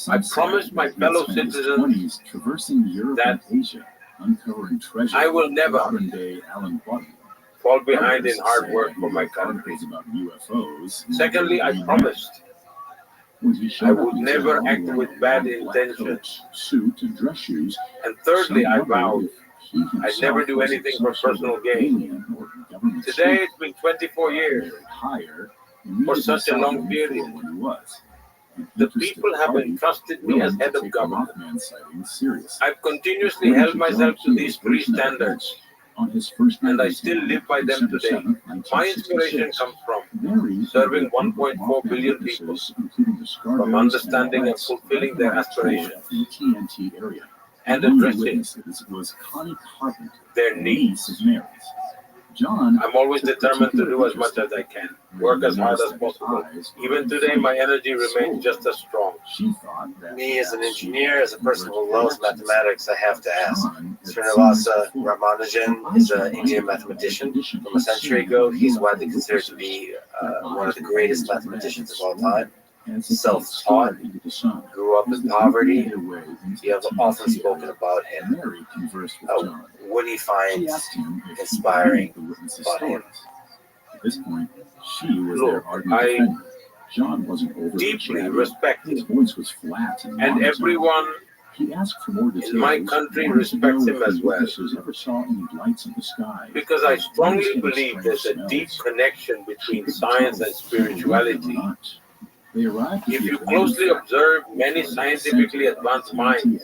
I promised my fellow citizens that I will never fall behind in hard work for my country. Secondly, I promised I would never act with bad intentions. And thirdly, I vowed I'd never do anything for personal gain. Today, it's been 24 years. For such a long period, the people have entrusted me as head of government. I've continuously held myself to these three standards. On his first and I marriage still on live by them December today. 7th, My inspiration 1966, comes from Mary serving ordered 1.4 Mothman billion people, witnesses, including the from Scarberries understanding and Reds, fulfilling their on a tour aspirations of the TNT area. and Among the addressing witnesses was Connie Carpenter, their niece needs. of Mary's. John I'm always took determined to particular do as interest much in as I her. can, Mary work as hard noticed as that his possible. eyes were Even today, inflamed, my energy remains swollen. just as strong. She thought that Me as an perhaps she engineer, had as a person who converged loves reactions. mathematics, I have to ask. John had seen this Srinivasa before. Ramanujan is an Indian mathematician. From a century ago, he's widely considered to be one of the greatest mathematicians of all time. Self-taught, grew up in poverty. You have often spoken about him. Mary conversed with John. What do you She find asked him if he inspiring believed the witnesses' about him? stories. At this point, she was Look, their ardent I defender. John wasn't overly deeply chatty. respect His him, voice was flat and and monotone. everyone He asked for more details. in my country wanted to know respects him if as the well, witnesses ever saw any lights in the sky. because I strongly Noticed any believe there's strange a deep smells. connection She between couldn't science tell and if he believed them or spirituality. not. They arrived at If the you abandoned closely factory, observe which many was the scientifically center of the advanced TNT minds, area.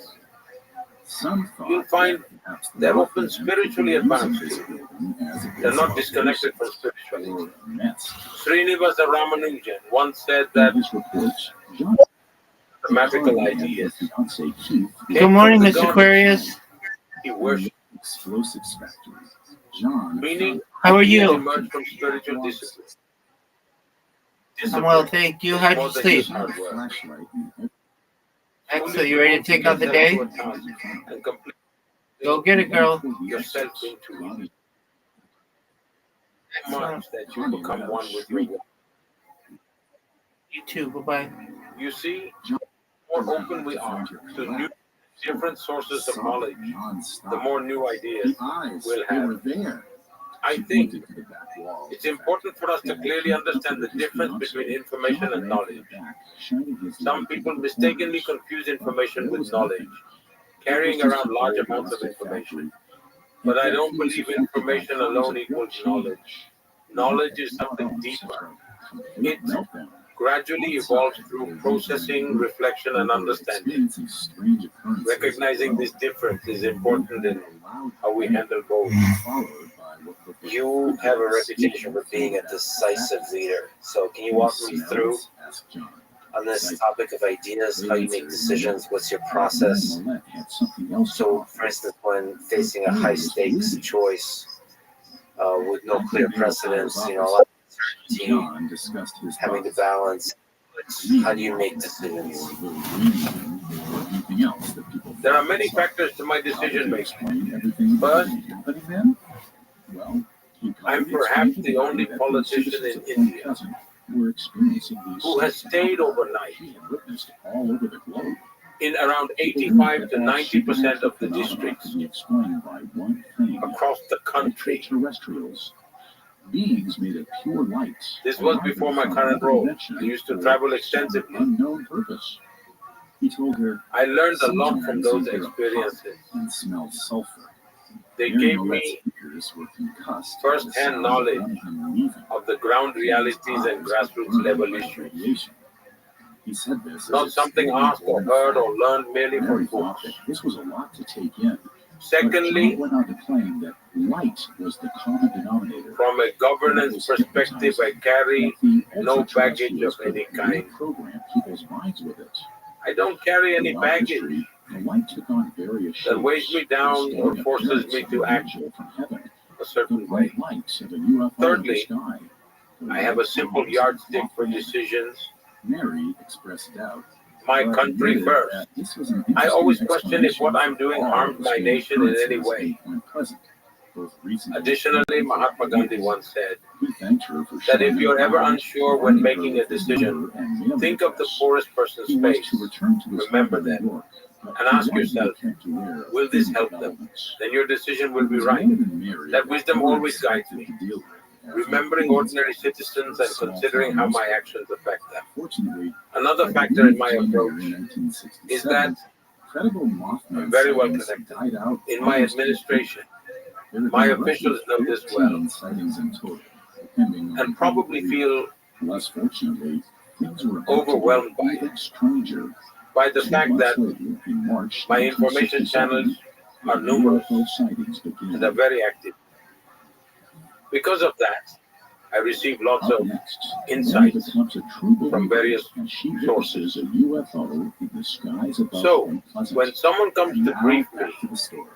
Some thought you'll find that perhaps the they're often Mothman spiritually could be using advanced this too. building as a They're base not of disconnected from operations spirituality. or a nest. Srinivasa Ramanujan once said In that his reports, John mathematical and her ideas fiancé Keith Good morning, the Mr. God Aquarius. he in the worshipped, explosives factory. John meaning How are he has you? emerged from spiritual discipline. I'm well, thank you. How'd more you than sleep? just hard work. flashlight in Excellent. You ready to take on the day? And complete Go get it, girl. yourself into it so Excellent. much that you become one with your work. You too. Bye-bye. You see, the more open we are to new, different sources of knowledge, the more new ideas we'll have. I think it's important for us to clearly understand the difference between information and knowledge. Some people mistakenly confuse information with knowledge, carrying around large amounts of information. But I don't believe information alone equals knowledge. Knowledge is something deeper. It gradually evolves through processing, reflection, and understanding. Recognizing this difference is important in how we handle both. You have a reputation for being a decisive leader. So can you walk me through on this topic of ideas, how you make decisions, what's your process? So, for instance, when facing a high stakes choice with no clear precedence, a lot of uncertainty, having to balance, how do you make decisions? There are many factors to my decision making. First, I'm perhaps the only politician in India who has stayed overnight in around 85 to 90% of the districts across the country. This was before my current role. I used to travel extensively. I learned a lot from those experiences. They gave me first-hand knowledge of the ground realities and grassroots level issues. Not something asked or heard or learned merely from books. This was a lot to take in. Secondly, went on to claim that light was the common denominator. from a governance perspective, I carry no baggage of any kind. People's minds with it. I don't carry any baggage that weighs me down or forces me to act a certain way. Thirdly, I have a simple yardstick for decisions. Mary expressed doubt. My country first. I always question if what I'm doing harms my nation in any way. Additionally, Mahatma Gandhi once said that if you're ever unsure when making a decision, think of the poorest person's face, remember them, and ask yourself, will this help them? Then your decision will be right. That wisdom always guides me, remembering ordinary citizens and considering how my actions affect them. Another factor in my approach is that I'm very well connected. In my administration, my officials know this well and probably feel overwhelmed by the fact that my information channels are numerous and are very active. Because of that, I receive lots Up of next, insights becomes a true from believer various as she sources. witnesses a UFO in the skies above So, Point Pleasant. when someone comes And to now, brief me, back to the story.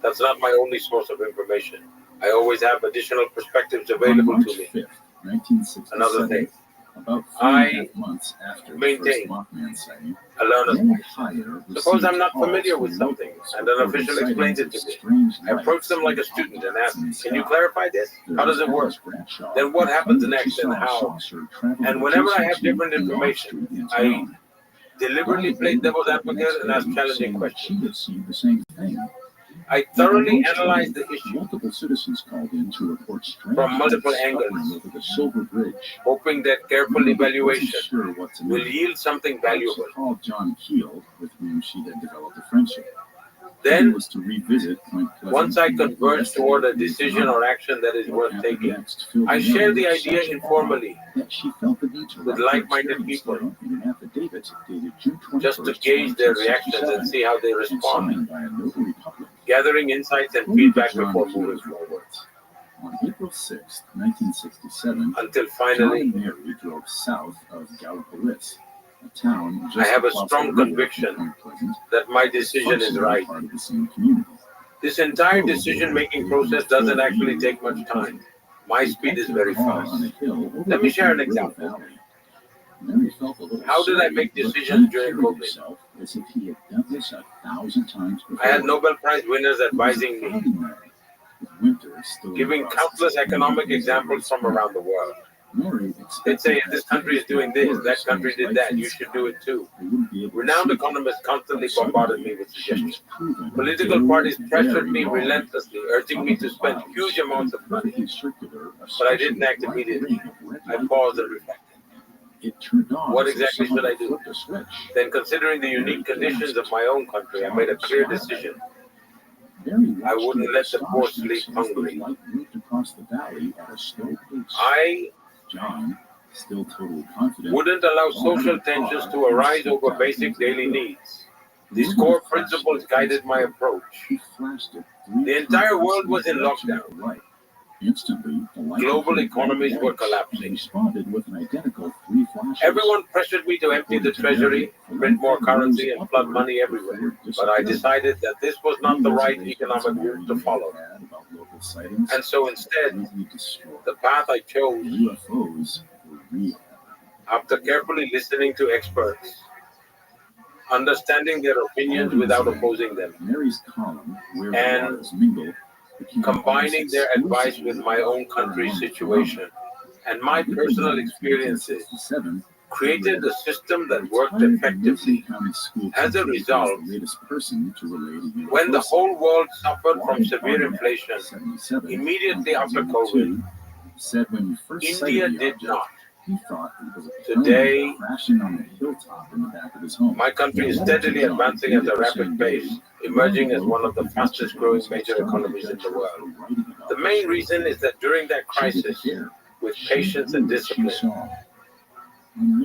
that's not my only source of information. I always have additional perspectives On available March to me. 5th, 1967, Another thing, about I 3.5 months after the maintain first Mothman sighting, a learner's Mary mindset. Hyre Suppose received I'm not calls familiar from with something, locals and an reporting official explains it sightings to me. of strange I approach lights them like a and student and objects ask, in the can you sky. clarify this? How does it work? Alice Bradshaw Then what happens claimed that next she and saw a how? saucer travel And whenever I adjacent have to different an information, off-street in I town. deliberately Guy play later devil's called the advocate next and ask day challenging saying that questions. she had seen the same thing. I Now, on thoroughly March analyze 20th, the issue multiple citizens called in to report strange from multiple lights angles, hovering over the Silver Bridge. hoping that careful Mary wasn't evaluation sure what to will make. yield something She valuable. called John Keel, with whom she had developed a friendship. He Then, was to revisit Point Pleasant once I and converge toward a investigate the decision or phenomenon. action that is What worth happened taking, next filled I share Mary the with idea such awe informally that she felt the need to with write her like-minded experience people, down in an affidavit dated June 21st, just to gauge their reactions and 1967, see how they and respond, signed by a notary public. gathering insights and According to feedback John before Keel's moving forward. report, on April 6, 1967, Until John finally, and Mary drove south of Gallipolis, a town just I have a across strong the river conviction from Point Pleasant, that my that was decision is functionally right. part of the same community. This entire The decision-making road process gave them doesn't a actually full take view of much Point time. Pleasant. My They speed is kept their very car on a fast. hill Let me share an overlooking the river example. valley. Mary felt a little How did I sorry, make but decisions John during carried COVID? himself as if he had done this 1,000 times before. I had Nobel Prize winners It was a advising me, cloudy night, with winter still in the giving process countless of economic bringing examples from spring. around the world. Mary They'd say, expected if this that country is if doing there this, were that country strange did lights that, in you the should sky, do it too. they wouldn't be able to Renowned see them. economists constantly But bombarded suddenly, me with she was suggestions. proven Political very, parties pressured very me wrong. relentlessly, urging me to spend huge amounts of money. But I didn't act immediately. I paused and reflected. It turned on What as if exactly someone should I had do? flipped a switch. Then, considering the unique conditions of my own country, I made a clear decision. Mary I watched wouldn't with let the poor astonishment sleep as the hungry. light moved across the valley at a slow pace. I John, still totally confident, wouldn't allow got out of social the car tensions to and arise stepped over out basic into the daily field. needs. The These woman core flashed principles it guided my and approach. He flashed it 3 The entire times world in was in direction lockdown. of the light. Instantly, the light Global appeared economies right were and collapsing. responded with an identical 3 flashes. Everyone pressured me to empty the According to Mary, treasury, the print more light rose currency, and flood upward money everywhere. before But I disappearing. decided that this was not the right economic route to follow. And so instead, the path I chose, UFOs were real. after carefully listening to experts, understanding their opinions without opposing them, Mary's column, Where and Waters Mingle, became combining their advice exclusively with my own country's paranormal situation and my phenomena. personal experiences, 1967, created a system that worked retired effectively. Mason County School As a teacher result, was the latest person to relate a UFO when the whole world suffered from Warren severe Barnett, inflation, 77, immediately after 2002, COVID, said when he first India sighted the did object, not. he thought it was a Today, plane crashing on the hilltop in the back of his home. my country is steadily advancing at a rapid pace, emerging as one of the fastest growing major economies in the world. The main reason is that during that crisis, with patience and discipline,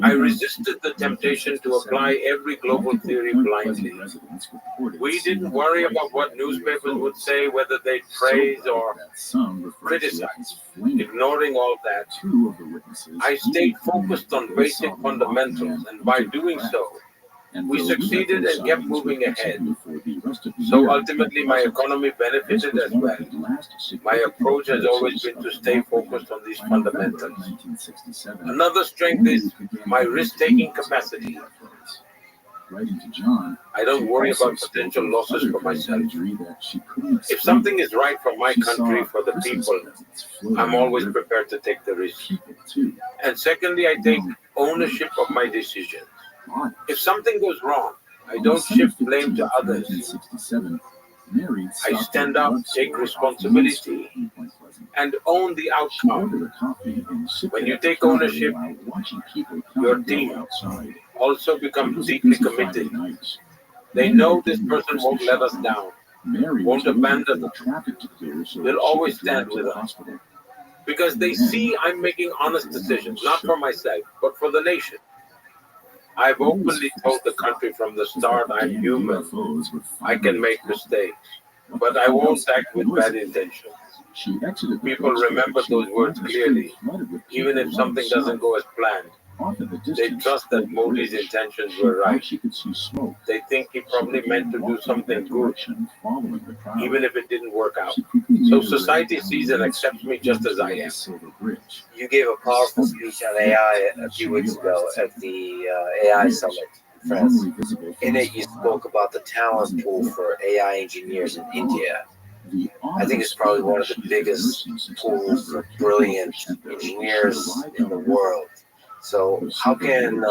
I resisted the temptation to apply every global theory blindly. We didn't worry about what newspapers would say, whether they'd praise or criticize. Ignoring all that, I stayed focused on basic fundamentals, and by doing so, we succeeded and kept moving ahead. So ultimately, my economy benefited as well. My approach has always been to stay focused on these fundamentals. Another strength is my risk-taking capacity. I don't worry about potential losses for myself. If something is right for my country, for the people, I'm always prepared to take the risk. And secondly, I take ownership of my decisions. If something goes wrong, I don't shift blame to others. I stand up, take responsibility, and own the outcome. When you take ownership, your team also becomes deeply committed. They know this person won't let us down, won't abandon us, will always stand with us. Because they see I'm making honest decisions, not for myself, but for the nation. I've openly told the country from the start I'm human. I can make mistakes, but I won't act with bad intentions. She exited the People drugstore, remember she those found words the clearly. street flooded with Even people if something running doesn't south. go as planned, Off in the they distance, trust that over the Modi's bridge, intentions she were thought right. she could see smoke. They think he She probably began meant to do walking in something that good, direction, following the crowd. even if it didn't work out. She quickly So made her way society down sees the and main accepts street me just as I toward am. the Silver Bridge. You gave a powerful speech on AI a few weeks ago at the AI Summit, France. Normally visible from In this it, you far spoke about the talent pool for AI engineers in India. The I think it's probably one of the biggest pools of brilliant engineers in the world. So how can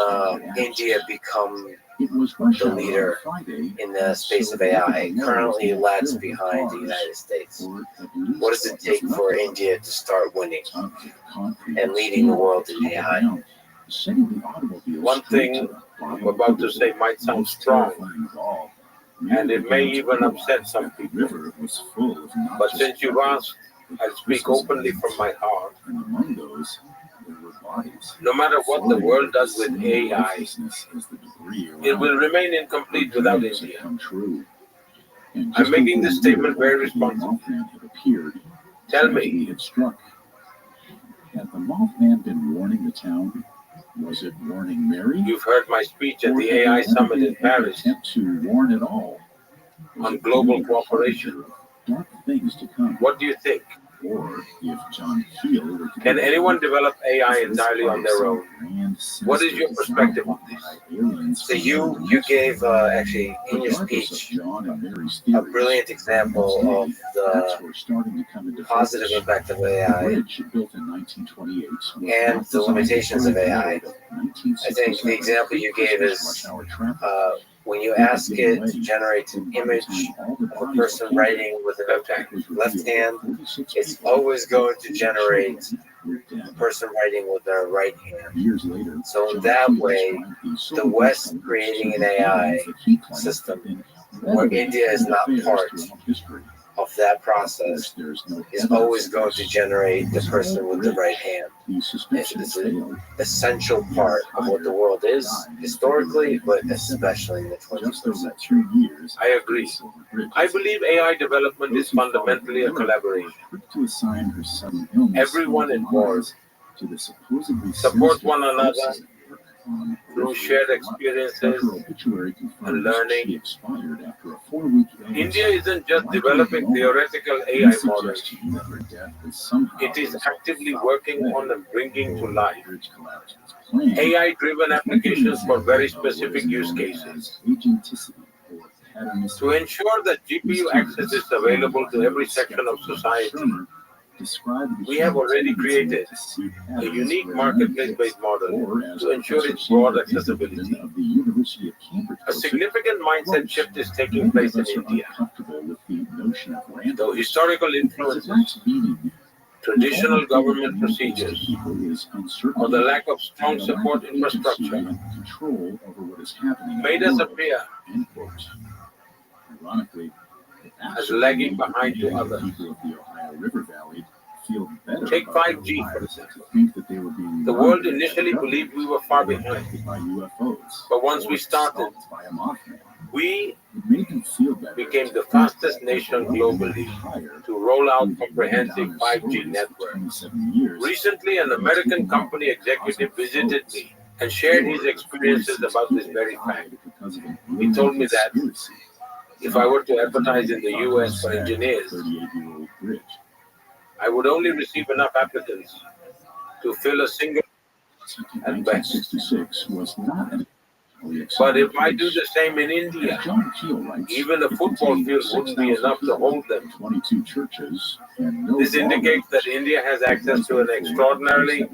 India become the leader in the space of AI? Currently lags behind the United States. What does it take for India to start winning and leading the world in AI? One thing I'm about to say might sound strong, and it may even upset some people. But since you've asked, I'll speak openly from my heart. No matter what the world does with AI, it will remain incomplete without India. I'm making this statement very responsibly. Tell me, had the Mothman been warning the town? Was it warning Mary? you've heard my speech at the AI Summit in Paris To warn at all on global cooperation. Dark things to come. What do you think? Or if John Keel were to Can do anyone it, develop AI is this entirely on their own? grand What is your sinister perspective design on this? by aliens So from you another gave dimension? actually in your Regardless of speech John and Mary's a theories, brilliant example of facts the were starting to come into positive focus. impact of The AI bridge, built in 1928, was and not the designed limitations to of AI. I think the example you gave is when you ask it to generate an image of a person writing with a left hand, it's always going to generate a person writing with their right hand. Years later, So in that way, the West creating an AI system where India is not part of that process is always going to generate the person with the right hand. It's an essential part of what the world is historically, but especially in the 21st century. I agree. I believe AI development is fundamentally a collaboration. Everyone involved supports one another through shared experiences and learning. India isn't just developing theoretical AI models. It is actively working on and bringing to life AI-driven applications for very specific use cases. To ensure that GPU access is available to every section of society, we have already created a unique marketplace-based model to ensure its broad accessibility. A significant mindset shift is taking place in India. Though historical influences, traditional government procedures, or the lack of strong support infrastructure made us appear as lagging behind to others. Take 5G, for example. The world initially believed we were far behind. But once we started, we became the fastest nation globally to roll out comprehensive 5G networks. Recently, an American company executive visited me and shared his experiences about this very fact. He told me that if I were to advertise in the US for engineers, I would only receive enough applicants to fill a single at best. But if I do the same in India, even a football field wouldn't be enough to hold them. This indicates that India has access to an extraordinarily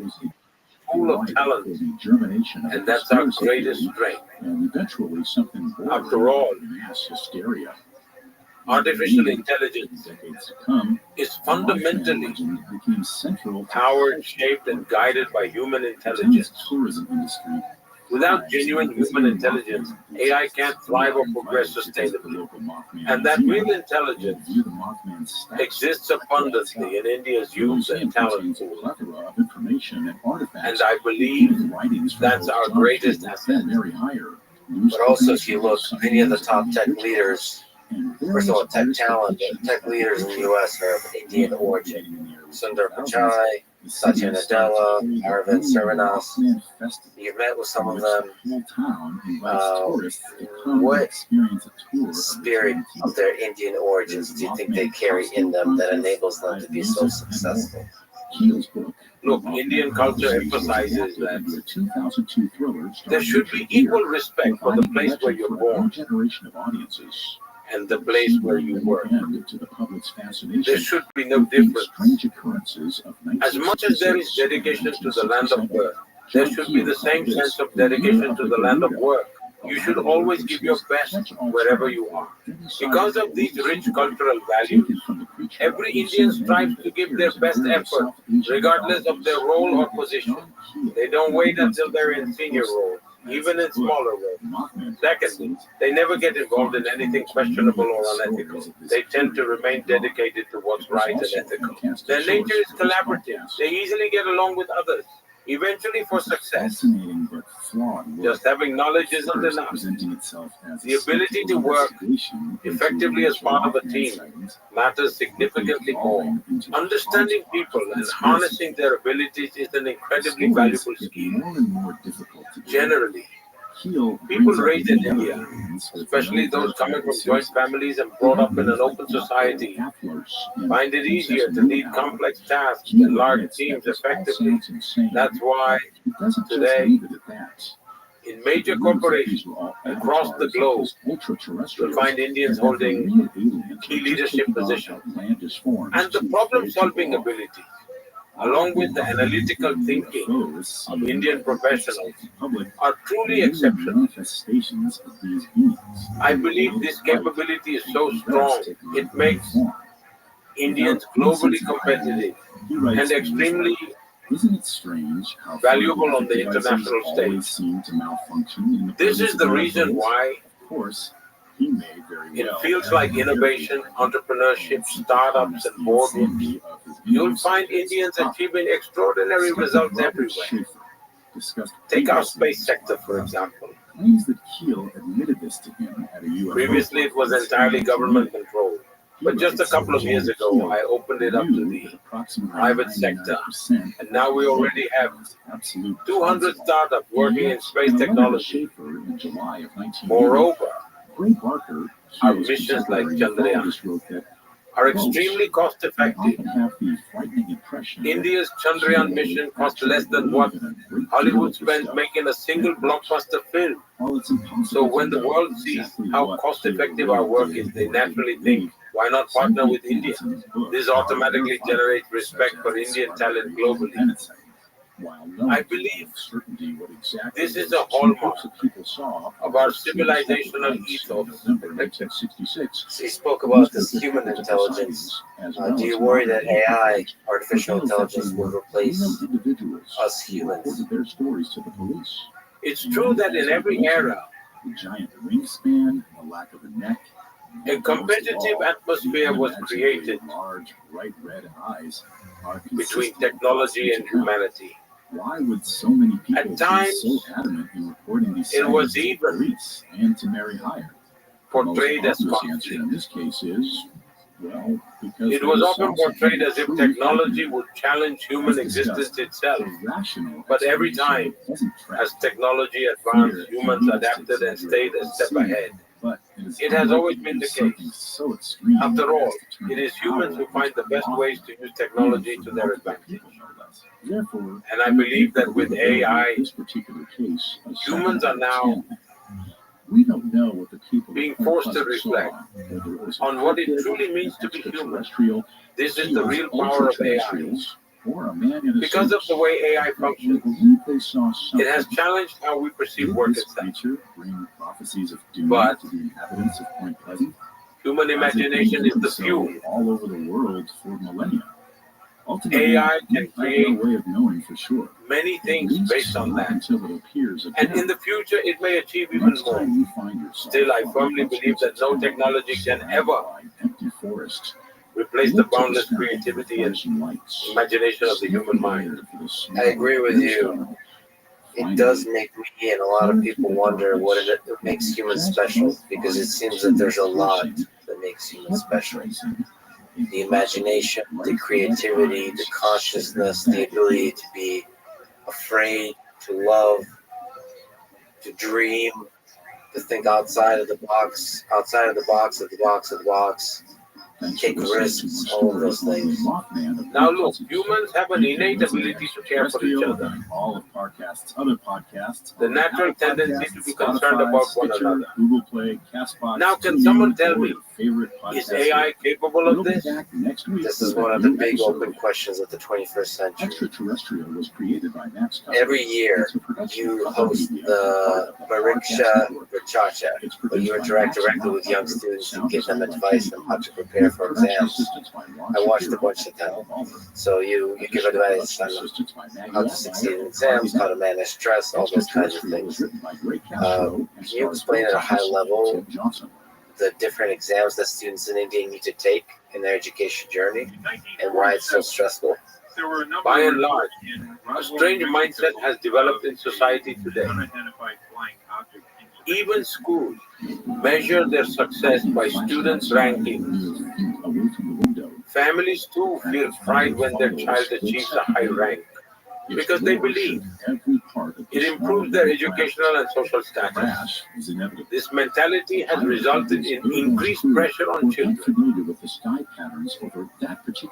pool of talent, and that's our greatest strength. After all, artificial intelligence is fundamentally powered, shaped, and guided by human intelligence. Without genuine human intelligence, AI can't thrive or progress sustainably. And that real intelligence exists abundantly in India's youth and talent pool. And I believe that's our greatest asset. But also, if you look, many of the top tech leaders First of all, tech talent, tech leaders in the U.S. are of Indian origin. Sundar Pichai, Satya Nadella, Aravind Sarvanas. You've met with some of them. What spirit of their Indian origins do you think they carry in them that enables them to be so successful? Look, Indian culture emphasizes that there should be equal respect for the place where you're born and the place where you work. There should be no difference. As much as there is dedication to the land of birth, there should be the same sense of dedication to the land of work. You should always give your best wherever you are. Because of these rich cultural values, every Indian strives to give their best effort, regardless of their role or position. They don't wait until they're in senior role, even in smaller roles. Secondly, they never get involved in anything questionable or unethical. They tend to remain dedicated to what's right and ethical. Their nature is collaborative. They easily get along with others. Eventually for success. Just having knowledge isn't enough. The ability to work effectively as part of a team matters significantly more. Understanding people and harnessing their abilities is an incredibly valuable skill. Generally, people raised in India, especially those coming from joint families and brought up in an open society, find it easier to lead complex tasks and large teams effectively. That's why today, in major corporations across the globe, you'll find Indians holding key leadership positions. And the problem-solving ability, along with the analytical thinking of Indian professionals, are truly exceptional. I believe this capability is so strong, it makes Indians globally competitive and extremely valuable on the international stage. This is the reason why in fields like innovation, entrepreneurship, startups, and boardrooms, you'll find Indians achieving extraordinary results everywhere. Take our space sector, for example. Previously, it was entirely government controlled. But just a couple of years ago, I opened it up to the private sector. And now we already have 200 startups working in space technology. Moreover, our missions like Chandrayaan are extremely cost-effective. India's Chandrayaan mission cost less than what Hollywood spends making a single blockbuster film. So when the world sees how cost-effective our work is, they naturally think, why not partner with India? This automatically generates respect for Indian talent globally. I believe this is a hallmark of our civilizational ethos. He spoke about this human intelligence. Do you worry that AI, artificial intelligence, will replace us humans? It's true that in every era, a competitive atmosphere was created between technology and humanity. At times, it was even portrayed as conflict. It was often portrayed as if technology would challenge human existence itself. But every time, as technology advanced, humans adapted and stayed a step ahead. It has always been the case. After all, it is humans who find the best ways to use technology to their advantage. And I believe that with AI, humans are now being forced to reflect on what it truly means to be human. This is the real power of AI. Because of the way AI functions, it has challenged how we perceive work itself. But human imagination is the fuel. AI can create many things based on that. And in the future, it may achieve even more. Still, I firmly believe that no technology can ever replace the boundless creativity and imagination of the human mind. I agree with you. It does make me and a lot of people wonder what it makes humans special, because it seems that there's a lot that makes humans special. The imagination, the creativity, the consciousness, the ability to be afraid, to love, to dream, to think outside of the box, outside of the box, of the box, of the box, take risks, all of those things. Now look, humans have an innate ability to care for each other. All of Parcast's other podcasts. The natural tendency to be concerned about one another. Google Play, Castbox, Now, can someone tell me, is AI capable of this? This is one of the big open questions of the 21st century. Extraterrestrial was created by Max Tucker. Every year, you host the Pariksha Rachacha, where you interact directly with young students and give them advice on how to prepare for exams. I watched a bunch of them. So you give advice on how to succeed in exams, how to manage stress, all those kinds of things. Can you explain at a high level the different exams that students in India need to take in their education journey and why it's so stressful? By and large, a strange mindset has developed in society today. Even schools measure their success by students' rankings. Families too feel pride when their child achieves a high rank, because they believe it improves their educational and social status. This mentality has resulted in increased pressure on children.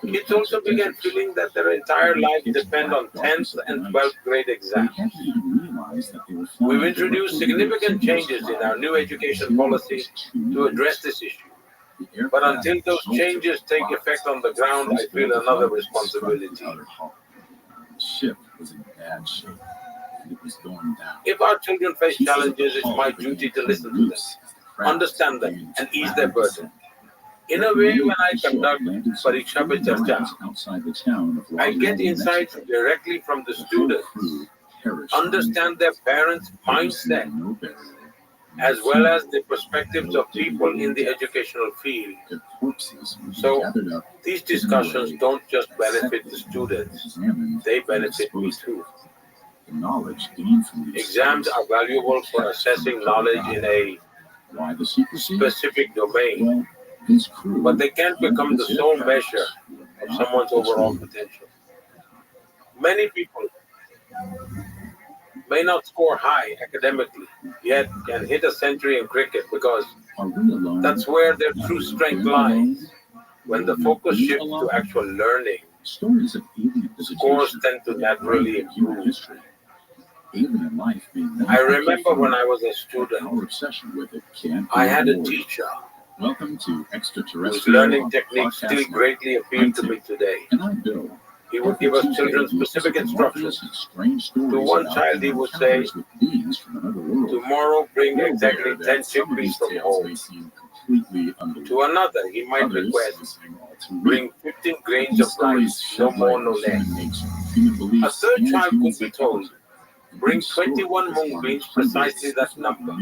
Kids also began feeling that their entire lives depend on 10th and 12th grade exams. We've introduced significant changes in our new education policy to address this issue. But until those changes take effect on the ground, I feel another responsibility. Ship was in bad shape. It was going down. If our children face challenges, it's my duty to listen to them, understand them, and ease their burden. In a way, when I conduct Pariksha Pe Charcha, I get insights directly from the students, understand their parents' mindset, as well as the perspectives of people in the educational field. So, these discussions don't just benefit the students, they benefit me too. Exams are valuable for assessing knowledge in a specific domain, but they can't become the sole measure of someone's overall potential. Many people may not score high academically, yet can hit a century in cricket because that's where their true strength lies. When the focus shifts to actual learning, scores tend to naturally improve. I remember when I was a student, I had a teacher whose learning techniques still greatly appeal to me today. He would give us children specific instructions. To one child, he would say, tomorrow bring exactly 10 chickpeas from home. To another, he might request, bring 15 grains of rice, no more, no less. A third child could be told, bring 21 mung beans, precisely that number.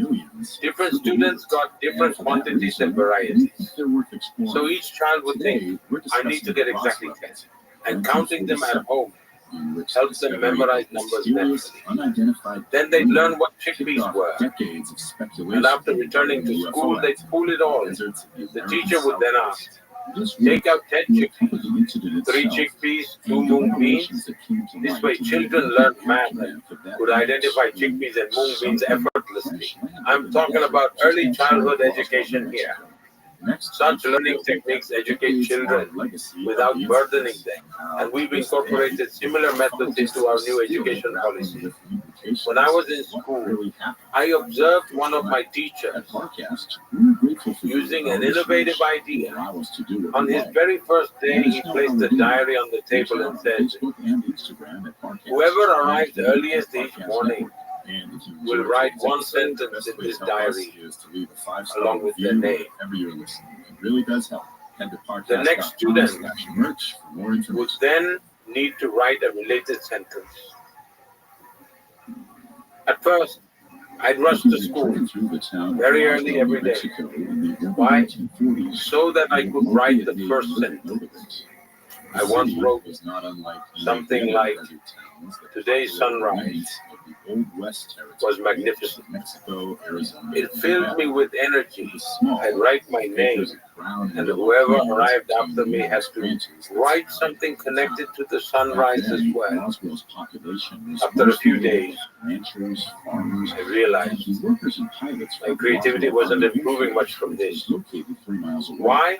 Different students got different quantities and varieties. So each child would think, I need to get exactly 10. And counting them at home helps them memorize numbers naturally. Then they'd learn what chickpeas were. And after returning to school, they'd pull it all. The teacher would then ask, take out 10 chickpeas, 3 chickpeas, 2 mung beans. This way children learned math and could identify chickpeas and mung beans effortlessly. I'm talking about early childhood education here. Such learning techniques educate children without burdening them, and we've incorporated similar methods into our new education policy. When I was in school, I observed one of my teachers using an innovative idea. On his very first day, he placed a diary on the table and said, whoever arrives earliest each morning will write one sentence in this diary along with their name. The next student would then need to write a related sentence. At first, I'd rush to school very early every day. Why? So that I could write the first sentence. I once wrote something like, today's sunrise Old West territory was magnificent. Mexico, Arizona. It filled me with energy. It was small. I'd write my name, and whoever arrived after me had to write something connected to the sunrise as well. Roswell's population was After a few days, ranchers, farmers, I realized and workers and pilots. my creativity wasn't improving much from this. Located 3 miles away. Why?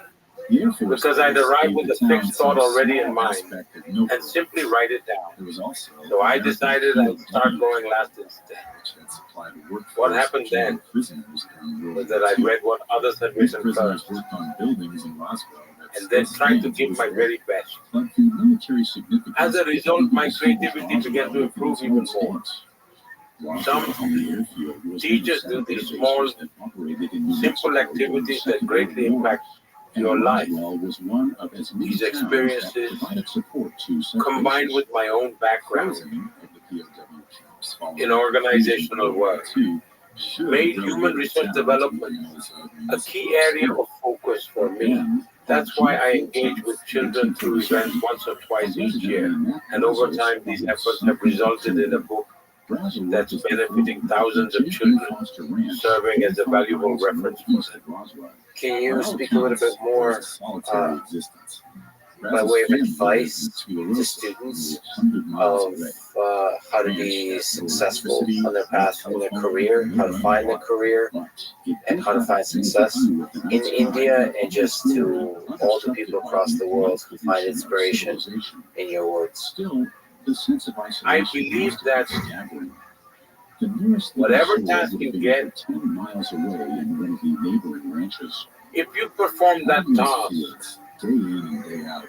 The Air Force Because I'd Base arrived gave with the a fixed town thought some already in small mind aspect of Milford. and simply write it down. There was also So I American decided Field I'd start W, going last instead. which had supplied a workforce What happened of then prisoners during World Was War that I'd II. read what others had These written prisoners first, worked on buildings in Roswell that and then still tried to stands give my before very best. But the military significance As a result, my of creativity began to improve even more. Some teachers do these small, simple activities that greatly impact your life. These experiences, combined with my own background in organizational work, made human research development a key area of focus for me. That's why I engage with children through events once or twice each year, and over time these efforts have resulted in a book that's benefiting thousands of children, serving as a valuable reference for them. Can you speak a little bit more by way of advice to students of how to be successful on their path in their career, how to find a career, and how to find success in India, and just to all the people across the world who find inspiration in your words? I believe that whatever task you get, 10 miles away in one of the neighboring ranches, if you perform that task day in and day out,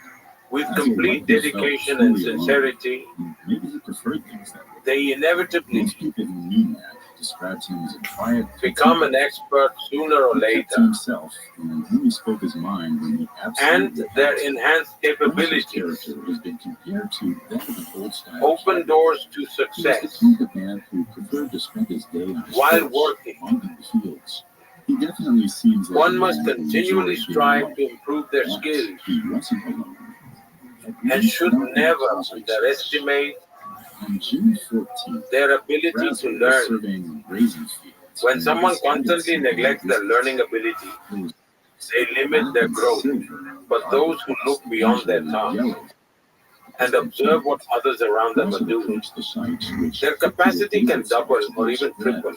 with complete dedication and sincerity, maybe he preferred things that way. they inevitably Most people who knew that described him as a quiet, become an expert sooner or kept to later, himself and only spoke his mind when he and absolutely their had to. enhanced Russell's capabilities character has been compared to that of an old-style open cat. doors to He was the success kind of man who preferred to spend his day on his while horse, working. hunting the fields. He definitely seems like One a must man who continually enjoyed being strive alone. to improve their But skills he wasn't alone. and should never underestimate On June 14th, their ability to Brazil was learn. surveying grazing fields. When and someone spotted constantly some neglects their business. learning ability, There was they limit their growth. But those who look beyond their task and observe what others around them are doing, their capacity can double or even triple.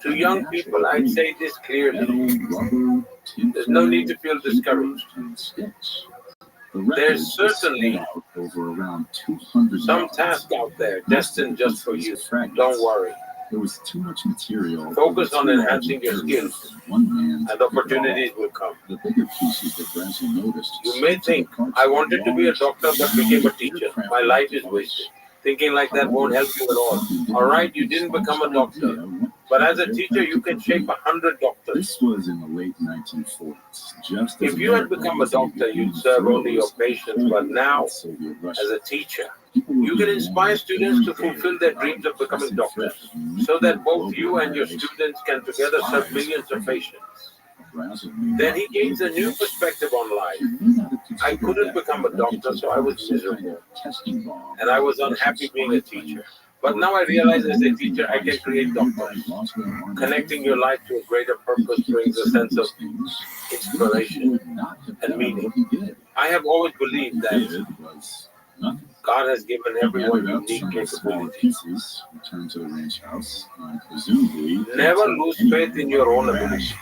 To young people, I'd say this clearly: there's no need to feel discouraged. There's certainly some task out there destined just for you. Don't worry. There was too much material. Focus on enhancing your skills, and opportunities will come. The bigger pieces that Brazil noticed. You may think, I wanted to be a doctor but became a teacher. My life is wasted. Thinking like that won't help you at all. All right, you didn't become a doctor, but as a teacher, you can shape 100 doctors. This was in the late 1940s. Just as If you had become a doctor, you'd serve only your patients, but now, as a teacher, you can inspire students to fulfill their dreams of becoming doctors, so that both you and your students can together serve millions of patients. Then he gains a new perspective on life. I couldn't become a doctor, so I was miserable, and I was unhappy being a teacher. But now I realize as a teacher, I can create doctors. Connecting your life to a greater purpose brings a sense of inspiration and meaning. I have always believed that God has given everyone unique capabilities. Never lose faith in your own abilities.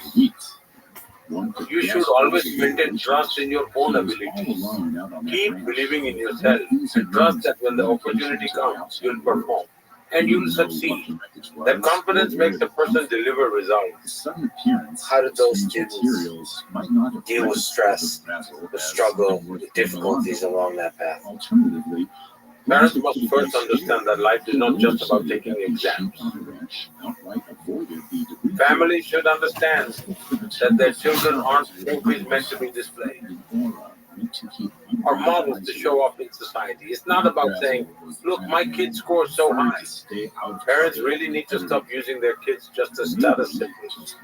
You should always maintain trust in your own abilities. Keep believing in yourself and trust that when the opportunity comes, you'll perform and you'll succeed. That confidence makes a person deliver results. How did those students deal with stress, the struggle, the difficulties along that path? Parents must first understand that life is not just about taking exams. Families should understand that their children aren't trophies meant to be displayed or models to show off in society. It's not about saying, look, my kid scores so high. Parents really need to stop using their kids just as status symbols.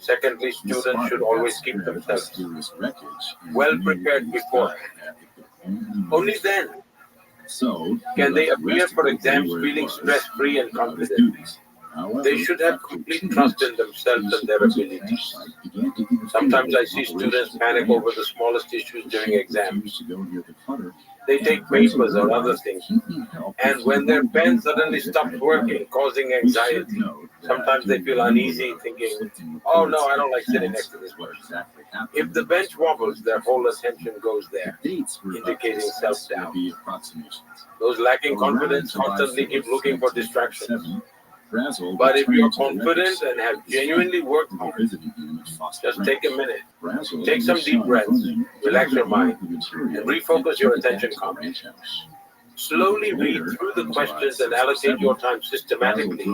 Secondly, students should always keep themselves well prepared beforehand. Only then So, Can they appear for exams feeling stress-free and confident? They should have complete trust in themselves and their abilities. Sometimes I see students panic over the smallest issues during exams. They take papers or other things, and when their pen suddenly stops working, causing anxiety, sometimes they feel uneasy, thinking, oh no, I don't like sitting next to this person. If the bench wobbles, their whole attention goes there, indicating self-doubt. Those lacking confidence constantly keep looking for distractions. But if you're confident and have genuinely worked hard, just take a minute, take some deep breaths, relax your mind, and refocus your attention calmly. Slowly read through the questions and allocate your time systematically.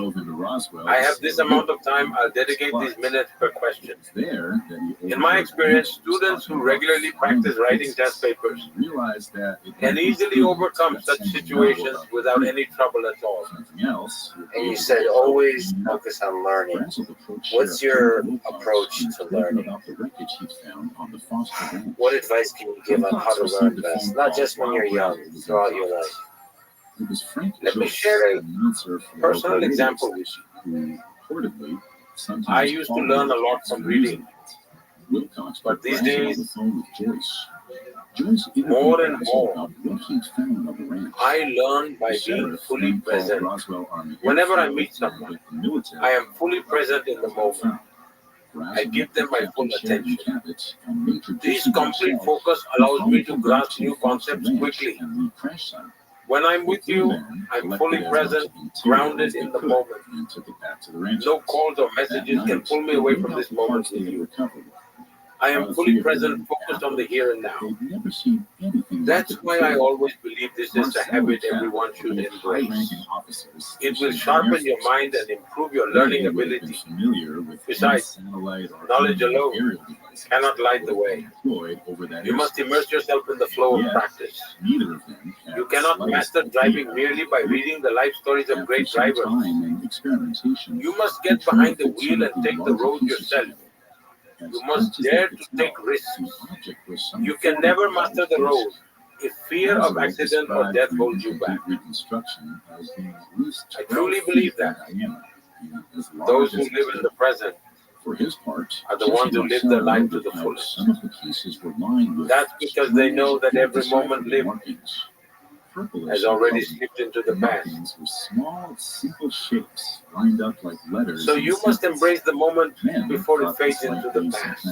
I have this amount of time, I'll dedicate these minutes per question. In my experience, students who regularly practice writing test papers can easily overcome such situations without any trouble at all. And you said always focus on learning. What's your approach to learning? What advice can you give on how to learn best? Not just when you're young, throughout your life. Let me share a personal example with you. I used to learn a lot from reading, but these days, more and more, I learn by being fully present. Whenever I meet someone, I am fully present in the moment. I give them my full attention. This complete focus allows me to grasp new concepts quickly. When I'm with you, I'm fully present, grounded in the moment. No calls or messages can pull me away from this moment with you. I am fully present, focused on the here and now. That's why I always believe this is a habit everyone should embrace. It will sharpen your mind and improve your learning ability. Besides, knowledge alone cannot light the way. You must immerse yourself in the flow of practice. You cannot master driving merely by reading the life stories of great drivers. You must get behind the wheel and take the road yourself. You must dare to take risks. You can never master the road if fear of accident or death holds you back. I truly believe that. Those who live in the present are the ones who live their life to the fullest. That's because they know that every moment lived has already slipped into the past. So you must embrace the moment before it fades into the past.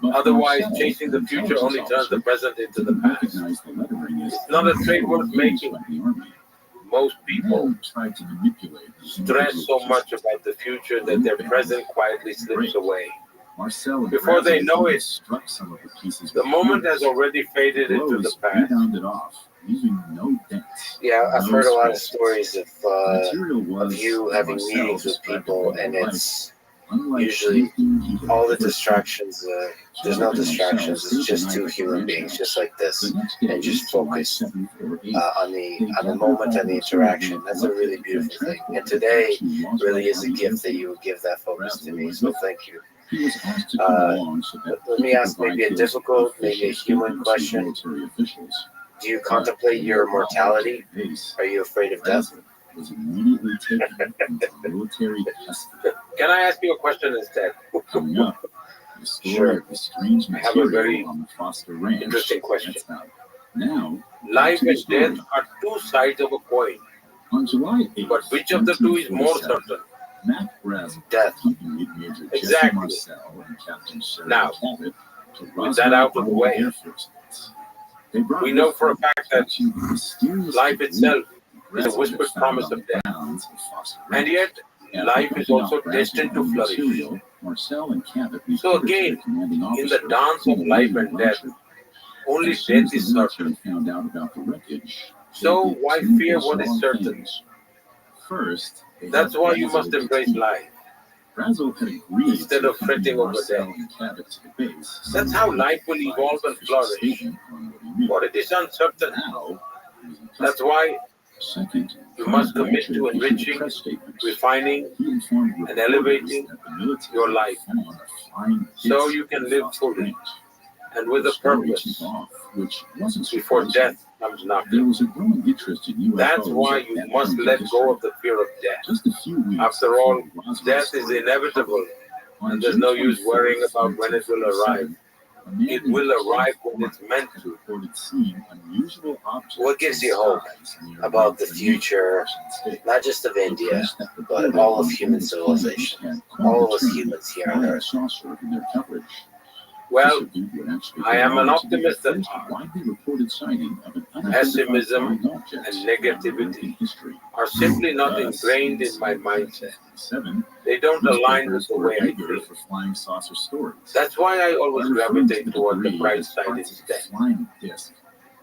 Otherwise, chasing the future only turns the present into the past. It's not a trade worth making. Most people stress so much about the future that their present quietly slips away. Before they know it, the moment has already faded into the past. Yeah, I've heard a lot of stories of you having meetings with people, and it's usually all the distractions. There's no distractions. It's just two human beings, just like this, and just focus on the moment and the interaction. That's a really beautiful thing. And today really is a gift that you would give that focus to me. So thank you. Let me ask maybe a difficult, maybe a human question. Do you contemplate your mortality? Are you afraid of death? Can I ask you a question instead? Sure. I have a very interesting question. Life and death are two sides of a coin. But which of the two is more certain? Death. Exactly. Now, with that out of the way, we know for a fact that life itself is a whispered promise of death. And yet, life is also destined to flourish. So again, in the dance of life and death, only death is certain. So why fear what is certain? That's why you must embrace life instead of fretting over death. That's how life will evolve and flourish. But it is uncertain. That's why you must commit to enriching, refining, and elevating your life so you can live fully and with a purpose before death comes knocking. There was a growing interest in UFOs. That's why at you that must point in let history. go of the fear of death. Just a few weeks After all, before Roswell's death is story inevitable, on and there's June no use 24th, worrying about when it will arrive. 1947, a man It named will arrive Kenneth when it's Martin meant had to. reported seeing unusual objects What gives in you hope skies near about the Lake future, Washington State. not just of The India, press that but reported all of on human these civilization, claims had coined all the of us term humans here on flying Earth? saucer in their coverage. Well, This event would actually I am go an on to be the optimist at first heart. widely reported sighting of an unidentified Pessimism flying object and in negativity American history. are simply not Thus, ingrained in my mindset. 1967, They don't align with newspapers the were way I eager think. for flying saucer stories. That's why I always By referring to gravitate the toward the debris bright as side parts of a instead. flying disc,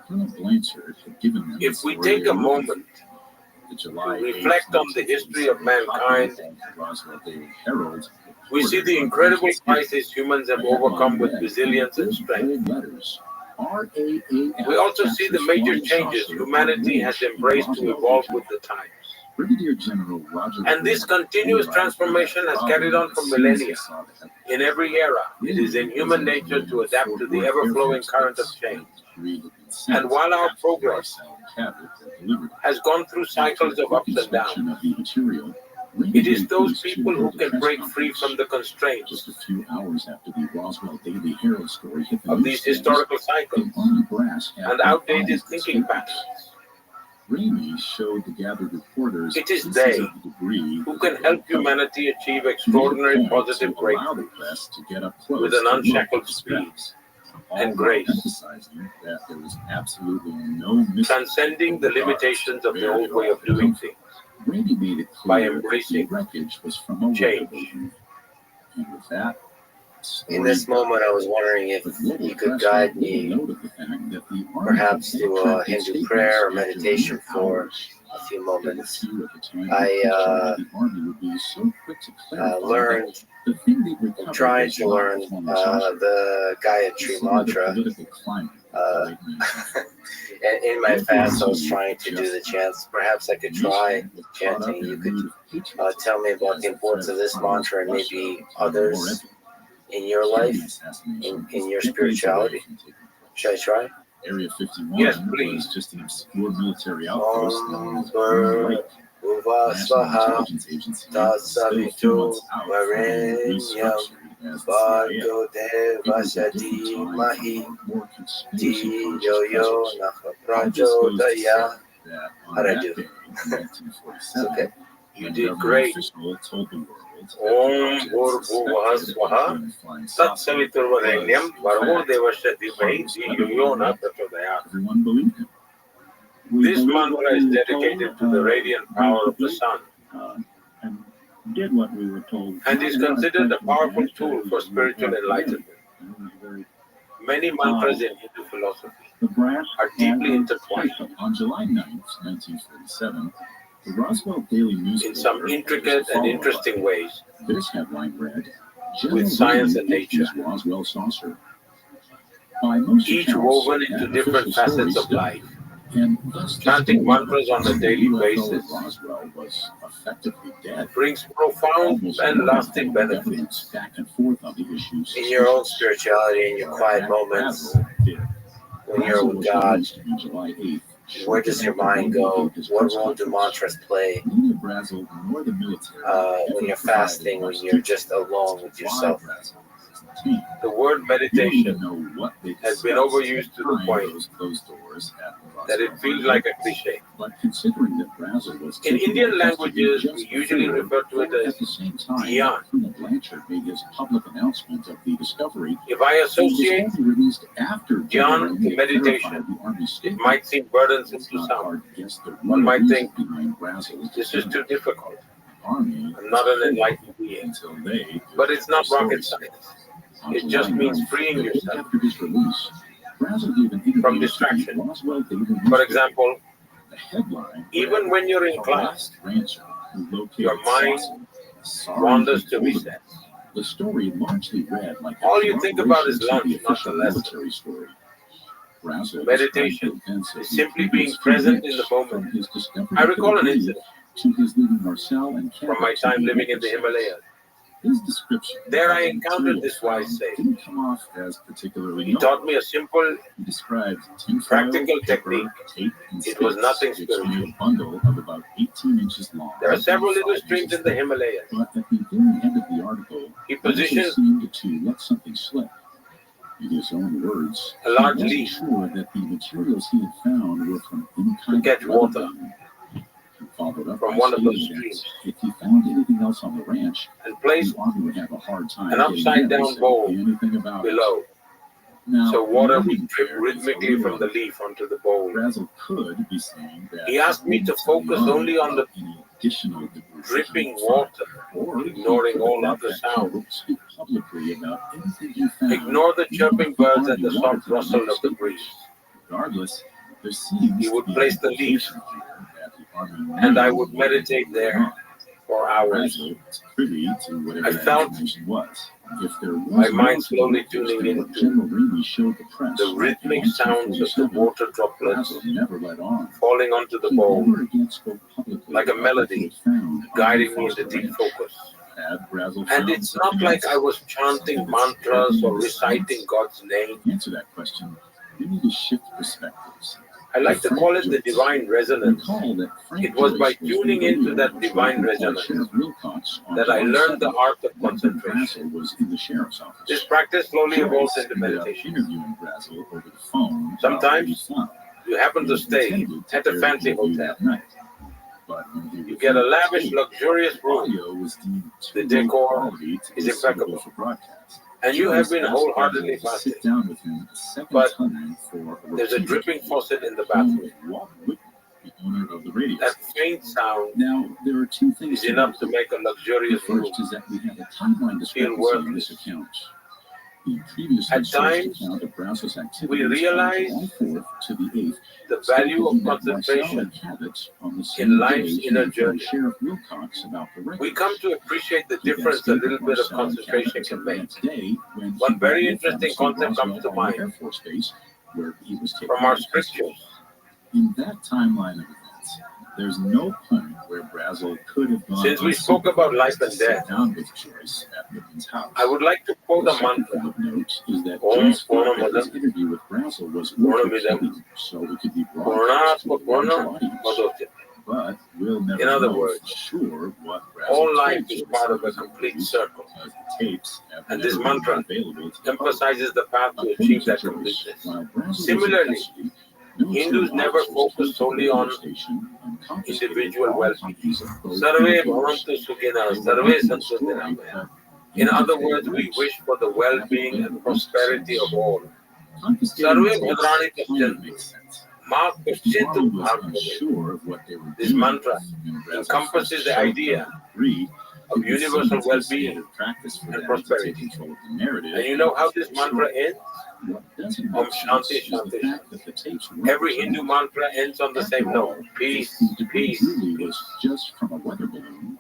Colonel Blanchard had given them the If we story take they a were looking moment for. The July to 8th, reflect on the history of 1947 mankind, copy of the Roswell Daily Herald we see reported the on incredible Blanchard's gift. crisis humans have The headline overcome with read, resilience in and big strength. bold letters, RAAF We also see the captures major flying changes saucer humanity on has range in embraced to Roswell evolve region. with the times. Brigadier General Roger And this Grant continuous realized transformation that has carried on problem for as soon as he millennia. saw the headline. In every era, it is in human nature to adapt to the ever-flowing current of change. And while our progress has gone through cycles of ups and downs, it is those people who can break free from the constraints Just a few hours after the Roswell Daily Herald story hit the of these newsstands, historical the cycles Army brass had and outdated revised the thinking statements. patterns. Ramey showed the gathered reporters It is pieces they of the debris who that can had help been humanity achieve He made a extraordinary point positive to allow the breakthroughs press to get up close with an to look unshackled at the speed specs, and all grace, while emphasizing that there was absolutely no mystery transcending the in regards limitations to of the where old it way all of had doing come from. things Randy made it by clear that the embracing wreckage was from a weather change. balloon. And with that, In this moment, I was wondering if you could guide me perhaps to a Hindu prayer or meditation for a few moments. I learned, I'm trying to learn the Gayatri mantra. And in my fast, I was trying to do the chants. Perhaps I could try chanting. You could tell me about the importance of this mantra and maybe others in your life, in your spirituality. Should I try? Area 51 Yes, please. was just an obscure military outpost known as Om Green Lake. Uva National Svaha Intelligence Agency was still a few Tatsavitu months out from being Varenyam restructured as the CIA. Bhargo It was a Devasya different time Dhimahi for more conspiracy Di conscious Yo Yo presence. Naha All this goes to say Prajodaya. that on How'd I that do? day in It's 1947, okay. You when did government great. official told the world that Om the object Bhurvuvah suspected Swaha of being a flying saucer was, Tatsaviturvarenyam in Bhargo fact, Devasya Dhimahi Di Yo Yo Na Prachodayat. everyone believed him. We This believed mantra what is we were dedicated told, to the radiant power of the sun and did what we were told. and is considered a powerful tool for spiritual enlightenment. Many mantras in Hindu philosophy The brass are deeply has a intertwined title. On July 9th, 1947, the Roswell Daily Newspaper in some intricate and interesting ways This headline read, with science and nature, Roswell saucer. By most each accounts, woven into that different official facets story of life. and thus the Chanting story mantras on a daily UFO basis Roswell was effectively dead. brings profound Almost and no lasting governments benefits. back and forth on the issues. In your own spirituality, in your quiet moments, when you're with God, where does your mind go? What role do mantras play when you're fasting, when you're just alone with yourself? The word meditation has been overused to the point that it feels like a cliche. In Indian languages, we usually refer to it as dhyan. If I associate dhyan to meditation, it might seem burdensome to some. One might think, this is too difficult. I'm not an enlightened being. But it's not rocket science. It just means freeing yourself from distraction. For example, even when you're in class, your mind wanders to recess. The story largely read like all you think about is lunch, the not the lesson. military story. Razzle Meditation described the is simply being present in the moment. I recall an incident to his leading Marcel and from my time living in the Himalayas. His description There of I the encountered material this wise found sage. didn't come off as particularly He noble. taught me a simple, He described tinfoil, practical paper, technique. tape, and It was sticks, nothing which spiritual. made a bundle of about 18 inches long. There are and several 5 little streams inches in the thick. Himalayas. But at the very end of the article, He Brazel positioned seemed to let something slip. In his own words, a large he wasn't leaf sure that the materials he had found were from any kind catch of water weather. He followed up from by one of those stating that streams if he found anything else on the ranch, and the placed army would have a hard time an getting upside him to down say bowl anything about it. below. Now, So water the would drip there is rhythmically from the little leaf onto the bowl. Brazel could be saying that He asked me to focus only on the any additional dripping water, ignoring all other sounds. Speak publicly about anything he found. Ignore the chirping birds and the soft rustle of the breeze. Regardless, there seems He would to be place the leaf, indication here that the army and I knew would what meditate was going there on. for hours. Brazel was privy to whatever I that felt information was. If there was my mind more to slowly it, tuning than what into General Ramey showed the press the back in rhythmic sounds of the 1947, water droplets Brazel never let on. falling onto the He bowl, never again spoke publicly like a about what he melody, had found on guiding the me into Foster deep Ranch. focus. Had Brazel And found it's not something like else? I was chanting Something that's mantras hidden or in the reciting silence? God's name. To answer that question, we need to shift perspectives. I like to call it the divine resonance. Recall that Frank It was by Joyce tuning the into radio that host divine who called resonance Sheriff Wilcox on that I July learned the 7th, art of when concentration. Brazel was in the sheriff's office. This practice slowly evolves Joyce into ended up meditation. interviewing Brazel over the phone. Sometimes about what you happen he to found. stay He intended to at a air the fancy interview hotel. that night. But when he You get a reviewed the lavish, tape, luxurious the room, audio was deemed The too decor low quality to is be suitable impeccable. for broadcast. and you have been Joyce asked wholeheartedly Brazel to fasting. sit down with him a second But time for a There's a repeated dripping interview faucet in the at home bathroom. with Walt Whitman, the owner of the radio That station. faint sound Now, there are two things is enough to note. make a The luxurious room first is that we have a timeline discrepancy in worthless. this account. The previously At sourced times, account of Brazel's we activities realize from July 4th to the 8th the stated value of that Marcel concentration and Cabot on the in same life's day he inner informed journey. Sheriff Wilcox about the records. We come to appreciate the He then difference a stayed little with bit of Marcel and concentration Cabot can until the make. next day when One he very went with them interesting to concept comes to Roswell Army mind Air Force Base, where he was taken from our into custody. scriptures. In that timeline of events, there's no point where Brazel could have gone. Since we spoke about life and to sit death, down with Joyce at Whitman's house. I would like to quote The a second thing mantra. of note is that Om Joyce thought Purnamidam that his interview with Brazel was Purnamidam worth so it could be Purnat broadcast to a larger Purna audience. Madhotya. But we'll never In other know words, for sure what Brazel all life told is Joyce part of a was complete because circle, the tapes have and never this been mantra available to the public. emphasizes the path to According achieve to that Joyce, completeness. while Brazel was in Similarly, custody, military Hindus never officers focus came to the solely radio on station and confiscated individual all well-being. copies of both Sarve interviews. bhavantu sukhina, They were sarve hoping to santu destroy, niramaya. but In even other if they words, we weren't, wish for the haven't well-being been and released prosperity since. of all. Confiscating Sarve the tapes bhadrani kind of paschantu, makes sense. ma If the paschantu army was bhargave. unsure of what they were This doing, mantra and Brazel encompasses first the showed idea them agreed, of it would seem universal to be well-being standard practice for and them to prosperity. take control of the narrative And you know how of this the mantra story. ends? What doesn't Om make sense Shanti is the Shanti fact Shanti. that the tapes weren't Every Hindu returned. mantra ends on the After same all, note: if peace, the debris peace, really peace. was just from a weather balloon,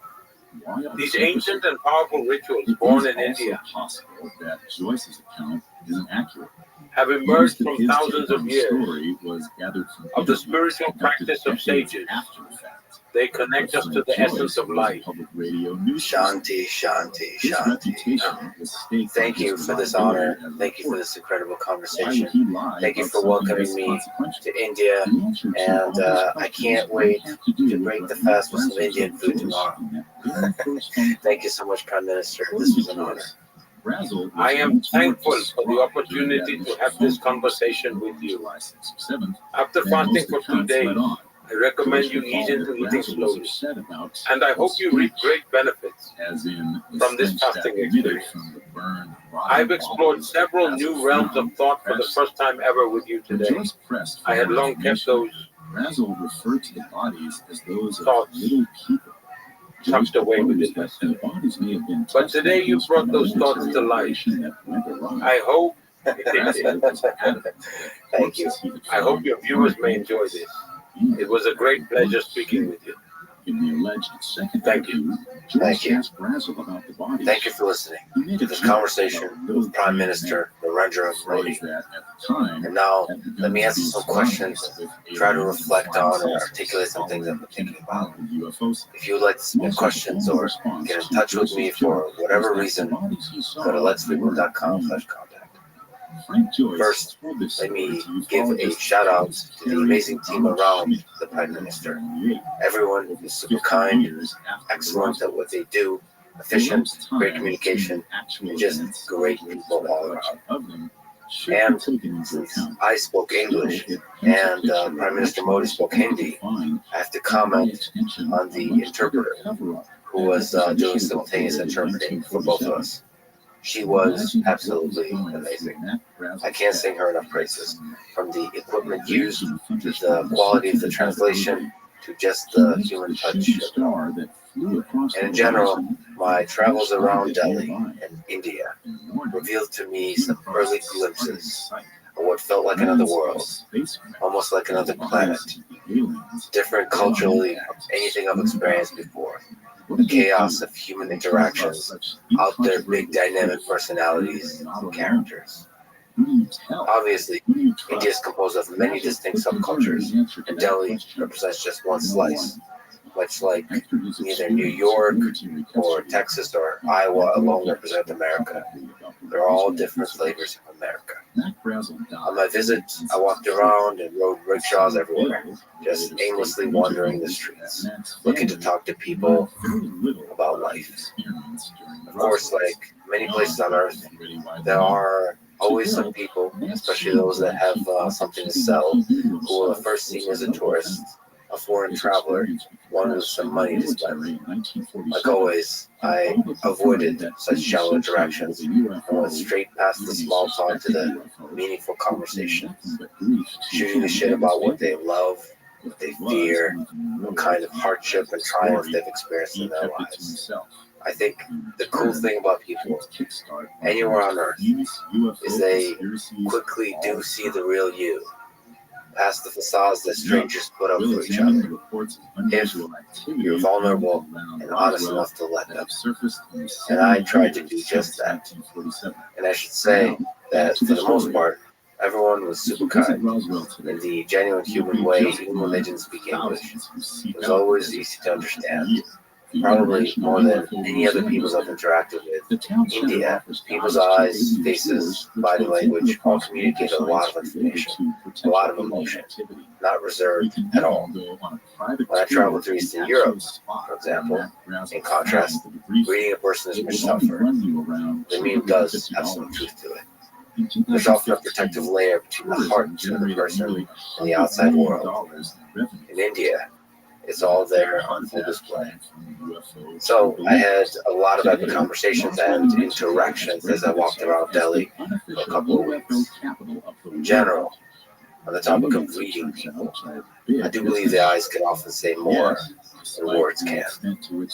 why all the These secrecy? ancient and powerful rituals It born is in also India possible that Joyce's account isn't accurate. have Most emerged of from his thousands take of on the years story was gathered from of the interviews spiritual conducted practice of decades sages. after the fact. They connect But us to Frank the Joyce essence of was a life. public radio news Shanti, personality. Shanti, His Shanti. reputation was staked on Thank you his for this reliability honor. as a Thank you for reporter. this incredible Why would conversation. he lie Thank you about for something welcoming this me consequential? to India. The answer to And all these I questions can't might wait have to do to with break what the Frank fast with some Brazel Indian told food Joyce tomorrow. in that very first phone call. Thank you so much, Prime Minister. This According was to an honor. Joyce, Brazel was I am once more thankful for the described during opportunity that to initial have phone this conversation conversation with on you. July 6th or 7th. After Then fasting most for 2 accounts days, led on. I recommend Joyce you ease recalled into that eating Brazel was slowly. upset about And I hope you reap stench, great benefits as in the from this stench that fasting emitted experience. from the burned, rotten I've explored bodies that several Brazel new realms found of thought for the pressed. first time ever with you When today. Joyce pressed for I had more long kept information, those Brazel referred to the bodies as those of thoughts little people. Joyce tucked away proposed within that the myself. bodies may have been But today you testicles brought from a those thoughts military to life. operation that went awry. I hope Brazel was adamant that Thank you. corpses he had I hope found your viewers may weren't enjoy this. and It was a great pleasure speaking with you. In the alleged second Thank you. interview, Thank Joyce you. asked Brazel about the bodies. Thank you for listening He made to a this joke about conversation little with Prime green Minister men. Narendra Modi. That at the time, And now, let me answer some questions, try to reflect on or articulate some things I've been thinking about. If you would like to submit questions or get in touch with me for whatever reason, go to letsfreeman.com/contact. First, let me give a shout out to the amazing team around the Prime Minister. Everyone is super kind, excellent at what they do, efficient, great communication, and just great people all around. And since I spoke English and Prime Minister Modi spoke Hindi, I have to comment on the interpreter who was doing simultaneous interpreting for both of us. She was absolutely amazing. I can't sing her enough praises. From the equipment used, to the quality of the translation, to just the human touch of it all. And in general, my travels around Delhi and India revealed to me some early glimpses of what felt like another world, almost like another planet, different culturally from anything I've experienced before. The chaos of human interactions, out there big dynamic personalities and characters. Obviously, India is composed of many distinct subcultures, and Delhi represents just one slice, much like neither New York or Texas or Iowa alone represent America. They're all different flavors of America. On my visit, I walked around and rode rickshaws everywhere, just aimlessly wandering the streets, looking to talk to people about life. Of course, like many places on Earth, there are always some people, especially those that have something to sell, who will at first see me as a tourist, a foreign traveler, one with some money to spend. Like always, I avoided such shallow interactions and went straight past the small talk to the meaningful conversations, shooting the shit about what they love, what they fear, what kind of hardship and triumph they've experienced in their lives. I think the cool thing about people anywhere on Earth is they quickly do see the real you, past the facades that strangers put up for each other, if you're vulnerable and honest enough to let them. And I tried to do just that. And I should say that for the most part, everyone was super kind, in the genuine human way, even when they didn't speak English. It was always easy to understand. Probably more than any other peoples I've interacted with. India, people's eyes, faces, body language all communicate a lot of information, a lot of emotion, not reserved at all. When I traveled through Eastern Europe, for example, in contrast, reading a person is much tougher. The meme does have some truth to it. There's often a protective layer between the heart of the person and the outside world. In India, it's all there on full display. So I had a lot of epic conversations and interactions as I walked around Delhi for a couple of weeks. In general, on the topic of reading people, I do believe the eyes can often say more than words can.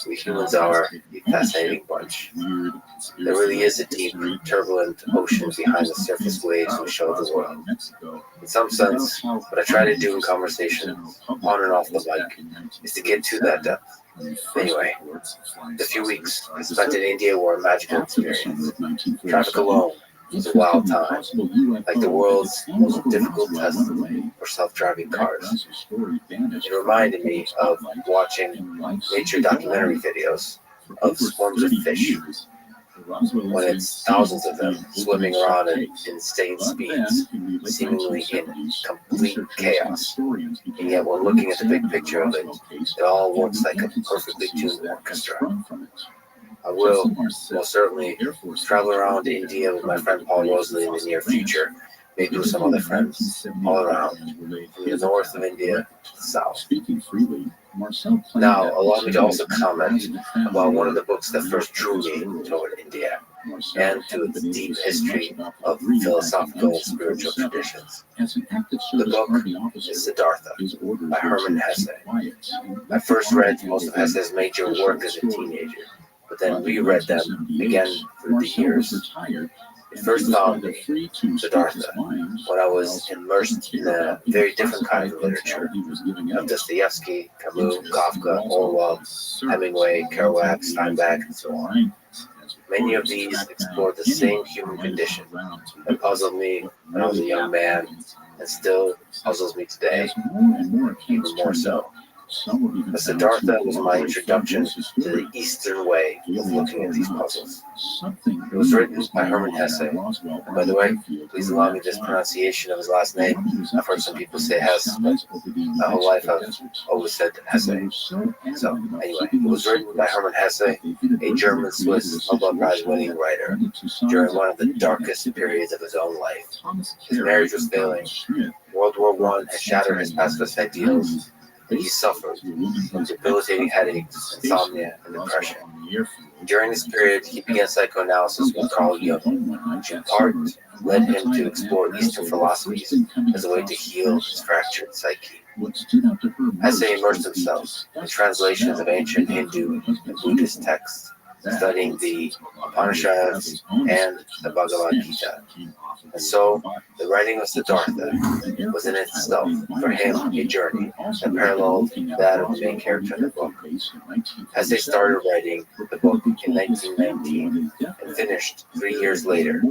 We humans are a fascinating bunch. There really is a deep, turbulent ocean behind the surface waves we show the world. In some sense, what I try to do in conversations, on and off the mic, is to get to that depth. Anyway, the few weeks I spent in India were a magical experience. Traffic alone was a wild time, like the world's most difficult test for self-driving cars. It reminded me of watching nature documentary videos of swarms of fish, when it's thousands of them swimming around at insane speeds, seemingly in complete chaos. And yet when looking at the big picture of it, it all works like a perfectly tuned orchestra. I will most certainly travel around India with my friend Paul Rosalie in the near future, maybe with some other friends, all around, from the north of India to the south. Now, allow me to also comment about one of the books that first drew me toward India, and to its deep history of philosophical and spiritual traditions. The book is Siddhartha by Hermann Hesse. I first read most of Hesse's major work as a teenager, but then reread them again through the years. It first found me, Siddhartha, when I was immersed in a very different kind of literature, of Dostoevsky, Camus, Kafka, Orwell, Hemingway, Kerouac, Steinbeck, and so on. Many of these explore the same human condition that puzzled me when I was a young man and still puzzles me today, even more so. But Siddhartha was my introduction to the Eastern way of looking at these puzzles. It was written by Hermann Hesse. And by the way, please allow me this pronunciation of his last name. I've heard some people say Hesse, but my whole life I've always said Hesse. So anyway, it was written by Hermann Hesse, a German-Swiss Nobel Prize winning writer, during one of the darkest periods of his own life. His marriage was failing. World War I had shattered his pacifist ideals, and he suffered from debilitating headaches, insomnia, and depression. During this period, he began psychoanalysis with Carl Jung, which in part led him to explore Eastern philosophies as a way to heal his fractured psyche. Hesse immersed himself in translations of ancient Hindu and Buddhist texts, studying the Upanishads and the Bhagavad Gita. And so, the writing of Siddhartha was in itself, for him, a journey that paralleled that of the main character in the book. As they started writing the book in 1919 and finished 3 years later,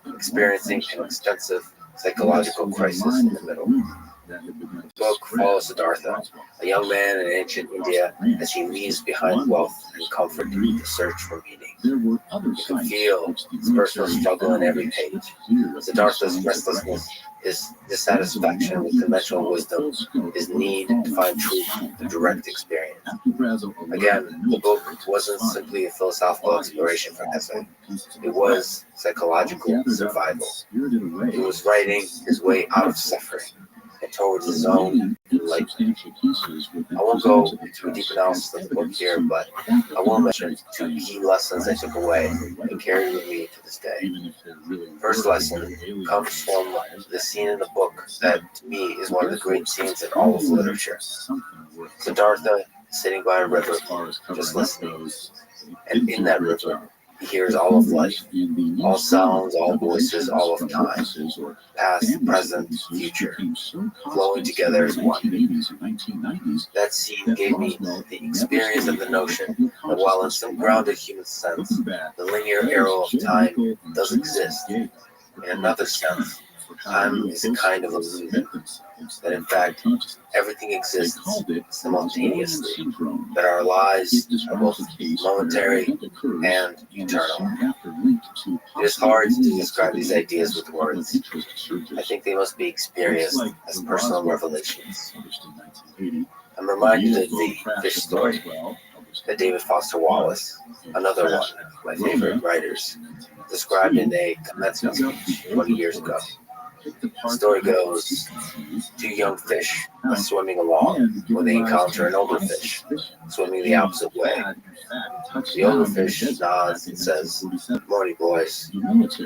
experiencing an extensive psychological crisis in the middle. The book follows Siddhartha, a young man in ancient India, as he leaves behind wealth and comfort to search for meaning. You can feel his personal struggle in every page. Siddhartha's restlessness, his dissatisfaction with conventional wisdom, his need to find truth through direct experience. Again, the book wasn't simply a philosophical exploration for Hesse. It was psychological survival. He was writing his way out of suffering and towards his own enlightenment. I won't go into a deep analysis of the book here, but I will mention 2 key lessons I took away and carry with me to this day. First lesson comes from the scene in the book that, to me, is one of the great scenes in all of literature. Siddhartha sitting by a river, just listening, and in that river, he hears all of life, all sounds, all voices, all of time, past, present, future, flowing together as one. That scene gave me the experience of the notion that while in some grounded human sense, the linear arrow of time does exist, in another sense, time is a kind of illusion, that in fact everything exists simultaneously, that our lives are both momentary and eternal. It is hard to describe these ideas with words. I think they must be experienced as personal revelations. I'm reminded of the fish story that David Foster Wallace, another one of my favorite writers, described in a commencement speech 20 years ago. The story goes, 2 young fish are swimming along when they encounter an older fish swimming the opposite way. The older fish nods and says, "Morning, boys.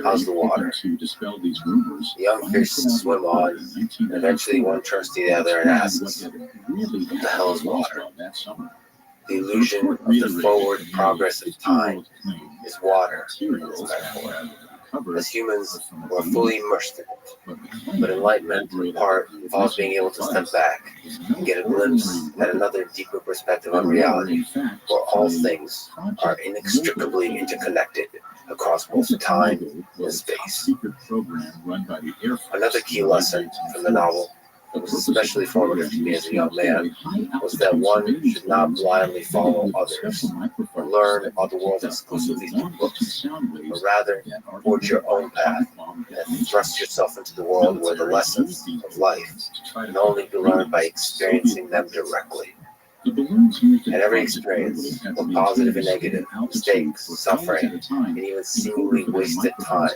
How's the water?" The young fish swim on, and eventually one turns to the other and asks, "What the hell is water?" The illusion of the forward progress of time is water in this metaphor. As humans, we're fully immersed in it. But enlightenment, in part, involves being able to step back and get a glimpse at another deeper perspective on reality, where all things are inextricably interconnected across both time and space. Another key lesson from the novel that was especially formative to me as a young man was that one should not blindly follow others or learn about the world exclusively through books, but rather forge your own path and thrust yourself into the world where the lessons of life can only be learned by experiencing them directly. And every experience, both positive and negative, mistakes, suffering, and even seemingly wasted time,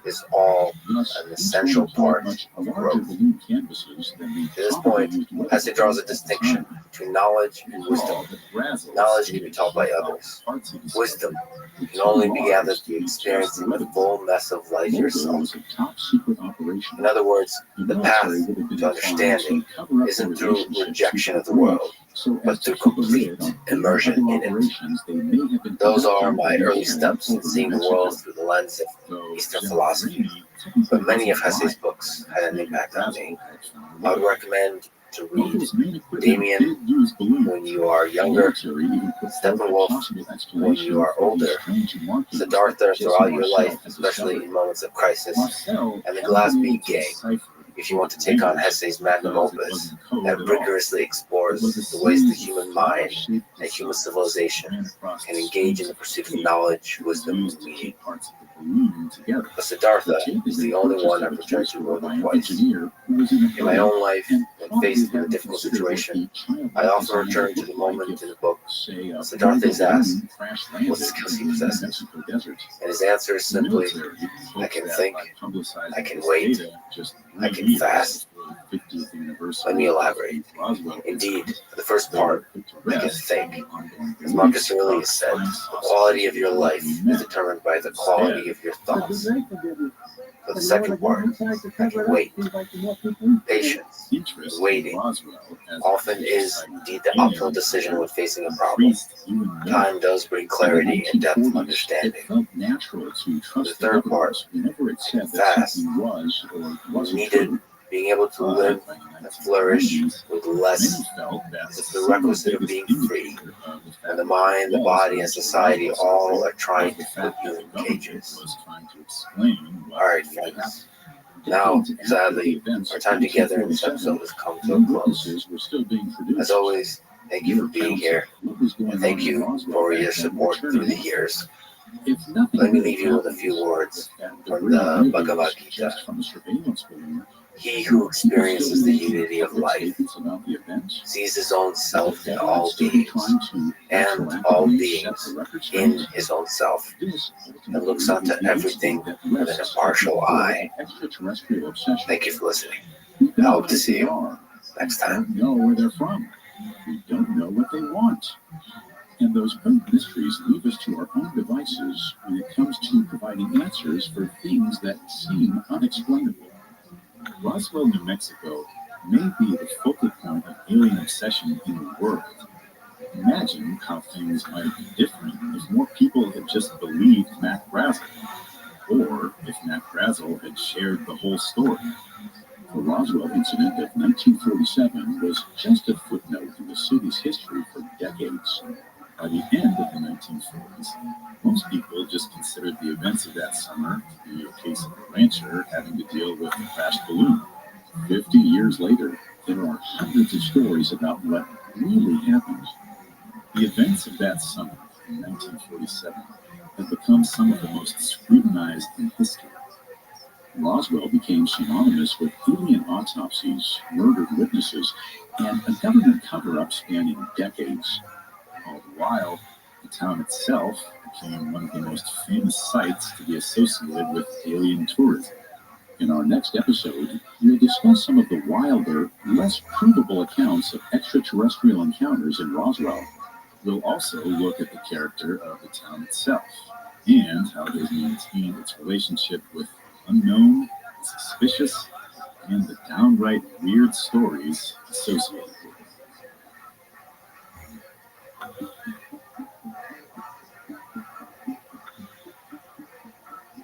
is all an essential part of growth. To this point, Hesse draws a distinction between knowledge and wisdom. Knowledge can be taught by others. Wisdom can only be gathered through experiencing the full mess of life yourself. In other words, the path to understanding isn't through rejection of the world, but through complete immersion in it. Those are my early steps in seeing the world through the lens of Eastern philosophy, but many of Hesse's books had an impact on me. I would recommend to read Damien when you are younger, Steppenwolf when you are older, Siddhartha throughout your life, especially in moments of crisis, and the Glassbead Gang, if you want to take on Hesse's magnum opus that rigorously explores the ways the human mind and human civilization can engage in the pursuit of knowledge, wisdom, and meaning. But Siddhartha is the only one I've returned to more than twice. In my own life, when faced with a difficult situation, I often return to the moment in the book. Siddhartha is asked what skills he possesses, and his answer is simply, I can think, I can wait, I can fast. Let me elaborate. Indeed, for the first part, I can think. As Marcus Aurelius said, the quality of your life is determined by the quality of your thoughts. For the second part, I can wait. Patience, waiting, often is indeed the optimal decision when facing a problem. Time does bring clarity and depth of understanding. For the third part, I can fast. When needed, being able to live and flourish with less is the requisite of being free. And the mind, the body, and society all are trying to put you in cages. Alright, friends. Now, sadly, our time together in this episode has come to a close. As always, thank you for being here, and thank you for your support through the years. Let me leave you with a few words from the Bhagavad Gita. He who experiences the unity of life sees his own self in all beings, and all beings in his own self, and looks onto everything with an impartial eye. Thank you for listening. I hope to see you next time. We don't know where they're from. We don't know what they want. And those great mysteries leave us to our own devices when it comes to providing answers for things that seem unexplainable. Roswell, New Mexico may be the focal point of alien obsession in the world. Imagine how things might be different if more people had just believed Mac Brazel, or if Mac Brazel had shared the whole story. The Roswell incident of 1947 was just a footnote in the city's history for decades. By the end of the 1940s, most people just considered the events of that summer to be a case of a rancher having to deal with a crashed balloon. 50 years later, there are hundreds of stories about what really happened. The events of that summer in 1947 have become some of the most scrutinized in history. Roswell became synonymous with alien autopsies, murdered witnesses, and a government cover-up spanning decades. All the while, the town itself became one of the most famous sites to be associated with alien tourism. In our next episode, we'll discuss some of the wilder, less provable accounts of extraterrestrial encounters in Roswell. We'll also look at the character of the town itself and how it has maintained its relationship with unknown, suspicious, and the downright weird stories associated with it.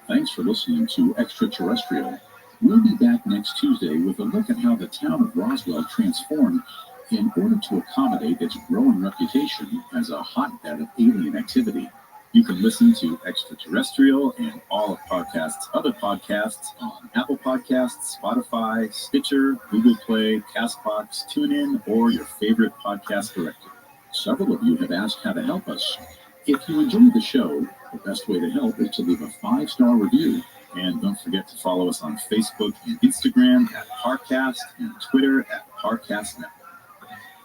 Thanks for listening to Extraterrestrial. We'll be back next Tuesday with a look at how the town of Roswell transformed in order to accommodate its growing reputation as a hotbed of alien activity. You can listen to Extraterrestrial and all of Podcast's other podcasts on Apple Podcasts, Spotify, Stitcher, Google Play, CastBox, TuneIn, or your favorite podcast directory. Several of you have asked how to help us. If you enjoyed the show, the best way to help is to leave a 5-star review. And don't forget to follow us on Facebook and Instagram at Parcast and Twitter at Parcast Network.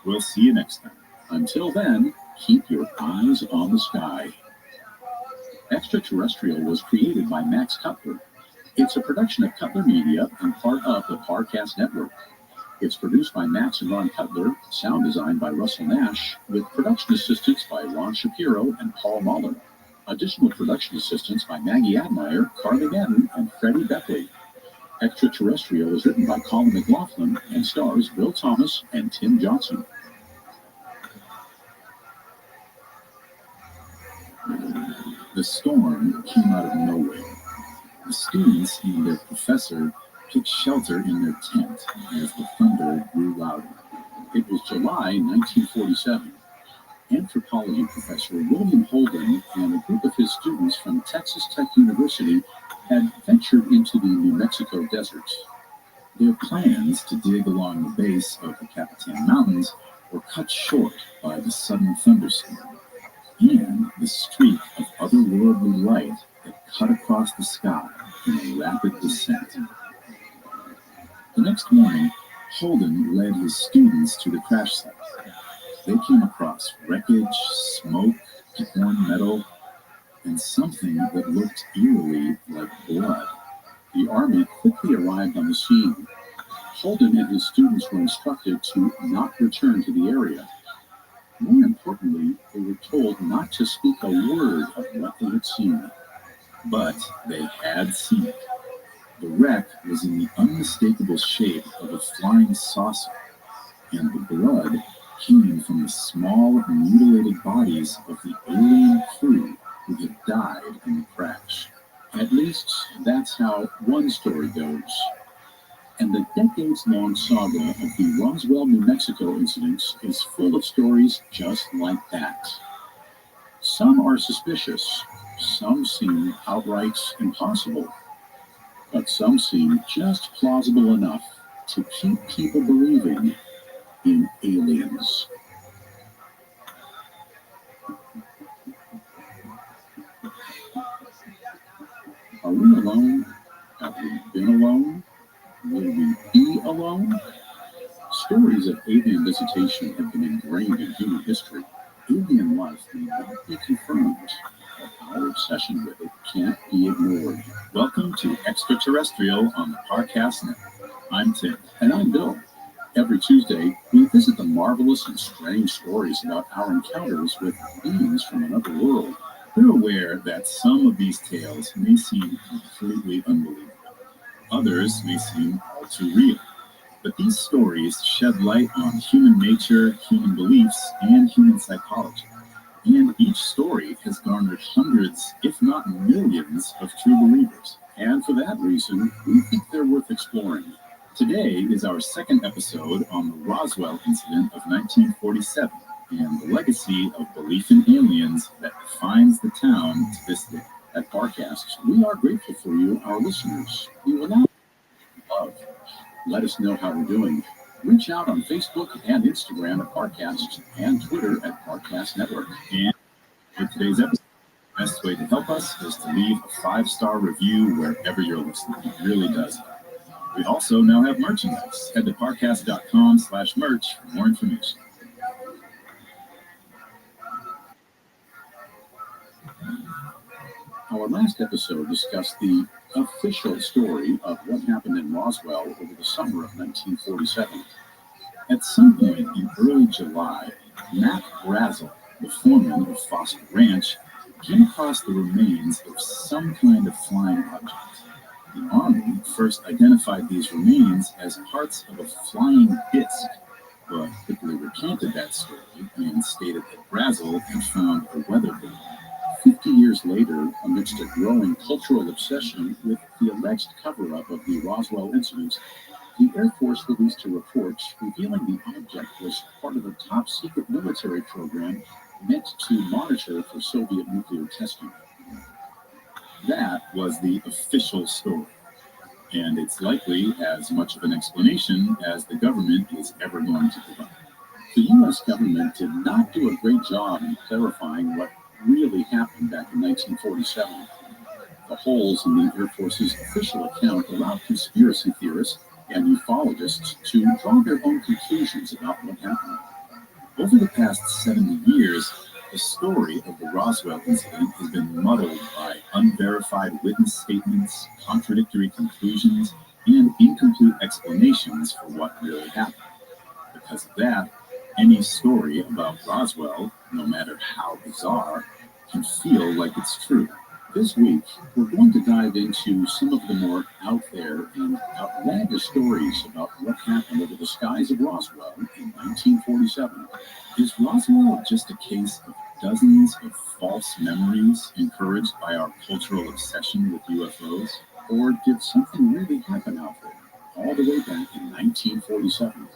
We'll see you next time. Until then, keep your eyes on the sky. Extraterrestrial was created by Max Cutler. It's a production of Cutler Media and part of the Parcast Network. It's produced by Max and Ron Cutler, sound designed by Russell Nash, with production assistance by Ron Shapiro and Paul Mahler. Additional production assistance by Maggie Admire, Carly Madden, and Freddie Beckley. Extraterrestrial is written by Colin McLaughlin and stars Will Thomas and Tim Johnson. The storm came out of nowhere. The students and their professor took shelter in their tent as the thunder grew louder. It was July 1947. Anthropology professor William Holden and a group of his students from Texas Tech University had ventured into the New Mexico deserts. Their plans to dig along the base of the Capitan Mountains were cut short by the sudden thunderstorm and the streak of otherworldly light that cut across the sky in a rapid descent. The next morning, Holden led his students to the crash site. They came across wreckage, smoke, torn metal, and something that looked eerily like blood. The army quickly arrived on the scene. Holden and his students were instructed to not return to the area. More importantly, they were told not to speak a word of what they had seen. But they had seen it. The wreck was in the unmistakable shape of a flying saucer, and the blood came from the small, mutilated bodies of the alien crew who had died in the crash. At least, that's how one story goes. And the decades-long saga of the Roswell, New Mexico incidents is full of stories just like that. Some are suspicious, some seem outright impossible, but some seem just plausible enough to keep people believing in aliens. Are we alone? Have we been alone? Will we be alone? Stories of alien visitation have been ingrained in human history. Alien life may not be confirmed, but our obsession with it can't be ignored. Welcome to Extraterrestrial on the Parcast Network. I'm Tim. And I'm Bill. Every Tuesday, we visit the marvelous and strange stories about our encounters with beings from another world. We're aware that some of these tales may seem completely unbelievable. Others may seem all too real. But these stories shed light on human nature, human beliefs, and human psychology. And each story has garnered hundreds, if not millions, of true believers. And for that reason, we think they're worth exploring. Today is our second episode on the Roswell incident of 1947 and the legacy of belief in aliens that defines the town to this day. At Parcast, we are grateful for you, our listeners. We will now love. Let us know how we're doing. Reach out on Facebook and Instagram at Parcast and Twitter at Parcast Network. And for today's episode, the best way to help us is to leave a 5-star review wherever you're listening. It really does help. We also now have merchandise. Head to parcast.com/merch for more information. Our last episode discussed the official story of what happened in Roswell over the summer of 1947. At some point in early July, Matt Brazel, the foreman of Foster Ranch, came across the remains of some kind of flying object. The Army first identified these remains as parts of a flying disc, but quickly recanted that story and stated that Brazel had found a weather balloon. 50 years later, amidst a growing cultural obsession with the alleged cover-up of the Roswell incident, the Air Force released a report revealing the object was part of a top-secret military program meant to monitor for Soviet nuclear testing. That was the official story, and it's likely as much of an explanation as the government is ever going to provide. The U.S. government did not do a great job in clarifying what really happened back in 1947. The holes in the Air Force's official account allowed conspiracy theorists and ufologists to draw their own conclusions about what happened. Over the past 70 years, the story of the Roswell incident has been muddled by unverified witness statements, contradictory conclusions, and incomplete explanations for what really happened. Because of that, any story about Roswell, no matter how bizarre, can feel like it's true. This week, we're going to dive into some of the more out there and outlandish stories about what happened over the skies of Roswell in 1947. Is Roswell just a case of dozens of false memories encouraged by our cultural obsession with UFOs? Or did something really happen out there, all the way back in 1947?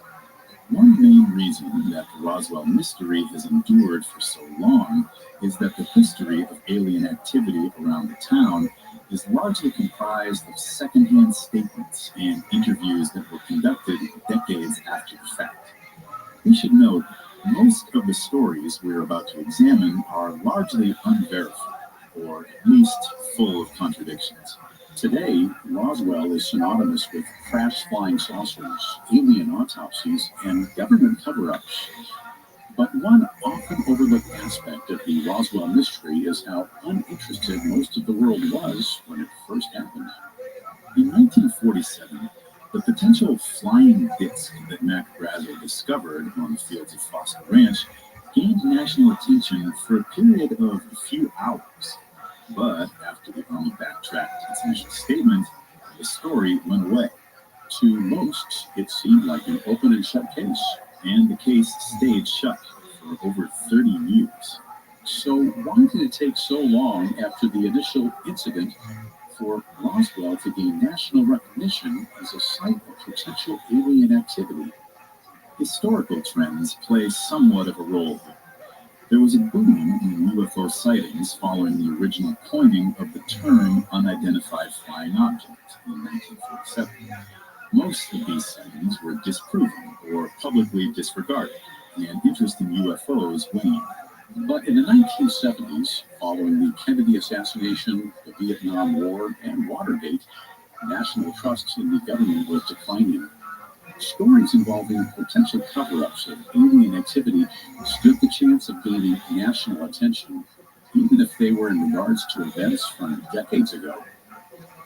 One main reason that the Roswell mystery has endured for so long is that the history of alien activity around the town is largely comprised of secondhand statements and interviews that were conducted decades after the fact. We should note, most of the stories we're about to examine are largely unverified, or at least full of contradictions. Today, Roswell is synonymous with crashed flying saucers, alien autopsies, and government cover-ups. But one often overlooked aspect of the Roswell mystery is how uninterested most of the world was when it first happened. In 1947, the potential flying disc that Mac Brazel discovered on the fields of Foster Ranch gained national attention for a period of a few hours. But after the Army backtracked its initial statement, the story went away. To most, it seemed like an open and shut case, and the case stayed shut for over 30 years. So why did it take so long after the initial incident for Roswell to gain national recognition as a site of potential alien activity? Historical trends play somewhat of a role here. There was a boom in UFO sightings following the original coining of the term unidentified flying object in 1947. Most of these sightings were disproven or publicly disregarded, and interest in UFOs waned. But in the 1970s, following the Kennedy assassination, the Vietnam War, and Watergate, national trust in the government was declining. Stories involving potential cover-ups of alien activity stood the chance of gaining national attention, even if they were in regards to events from decades ago.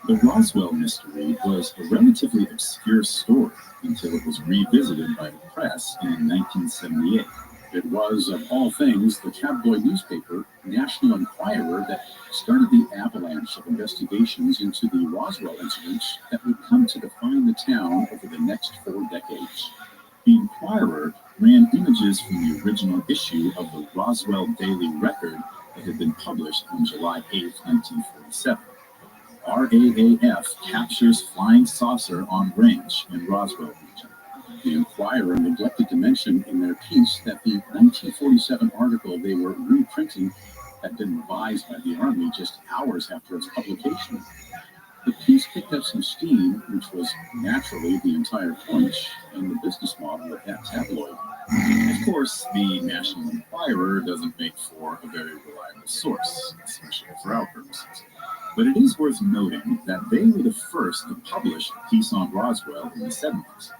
The Roswell mystery was a relatively obscure story until it was revisited by the press in 1978. It was, of all things, the tabloid newspaper National Enquirer that started the avalanche of investigations into the Roswell incidents that would come to define the town over the next 4 decades. The Enquirer ran images from the original issue of the Roswell Daily Record that had been published on July 8, 1947. RAAF captures flying saucer on ranch in Roswell region. The Enquirer neglected to mention in their piece that the 1947 article they were reprinting had been revised by the Army just hours after its publication. The piece picked up some steam, which was naturally the entire point in the business model of that tabloid. Of course, the National Enquirer doesn't make for a very reliable source, especially for our purposes. But it is worth noting that they were the first to publish a piece on Roswell in the 70s,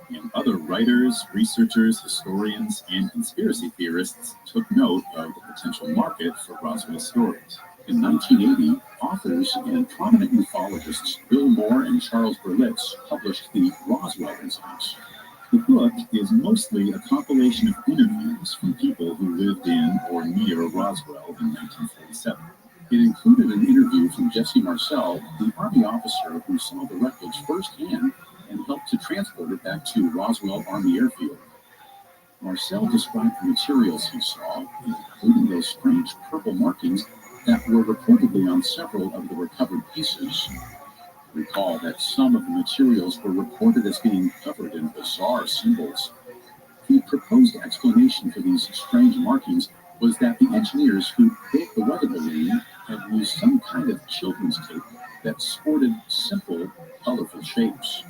and other writers, researchers, historians, and conspiracy theorists took note of the potential market for Roswell stories. In 1980, authors and prominent ufologists Bill Moore and Charles Berlitz published the Roswell Incidents. The book is mostly a compilation of interviews from people who lived in or near Roswell in 1947. It included an interview from Jesse Marcel, the Army officer who saw the wreckage firsthand and helped to transport it back to Roswell Army Airfield. Marcel described the materials he saw, including those strange purple markings that were reportedly on several of the recovered pieces. Recall that some of the materials were reported as being covered in bizarre symbols. The proposed explanation for these strange markings was that the engineers who built the weather balloon had used some kind of children's tape that sported simple, colorful shapes.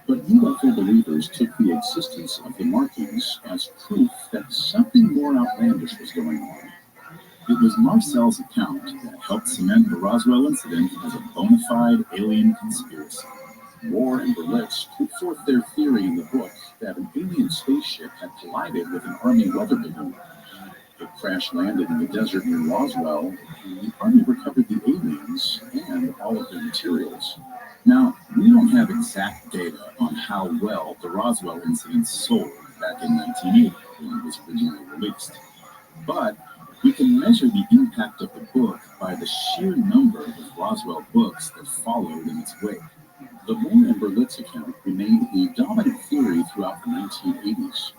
But UFO believers took the existence of the markings as proof that something more outlandish was going on. It was Marcel's account that helped cement the Roswell incident as a bona fide alien conspiracy. Moore and Berlitz put forth their theory in the book that an alien spaceship had collided with an Army weather balloon. It crash-landed in the desert near Roswell, and the Army recovered the aliens and all of their materials. Now, we don't have exact data on how well the Roswell incident sold back in 1980 when it was originally released, but we can measure the impact of the book by the sheer number of Roswell books that followed in its wake. The Moore and Berlitz account remained the dominant theory throughout the 1980s.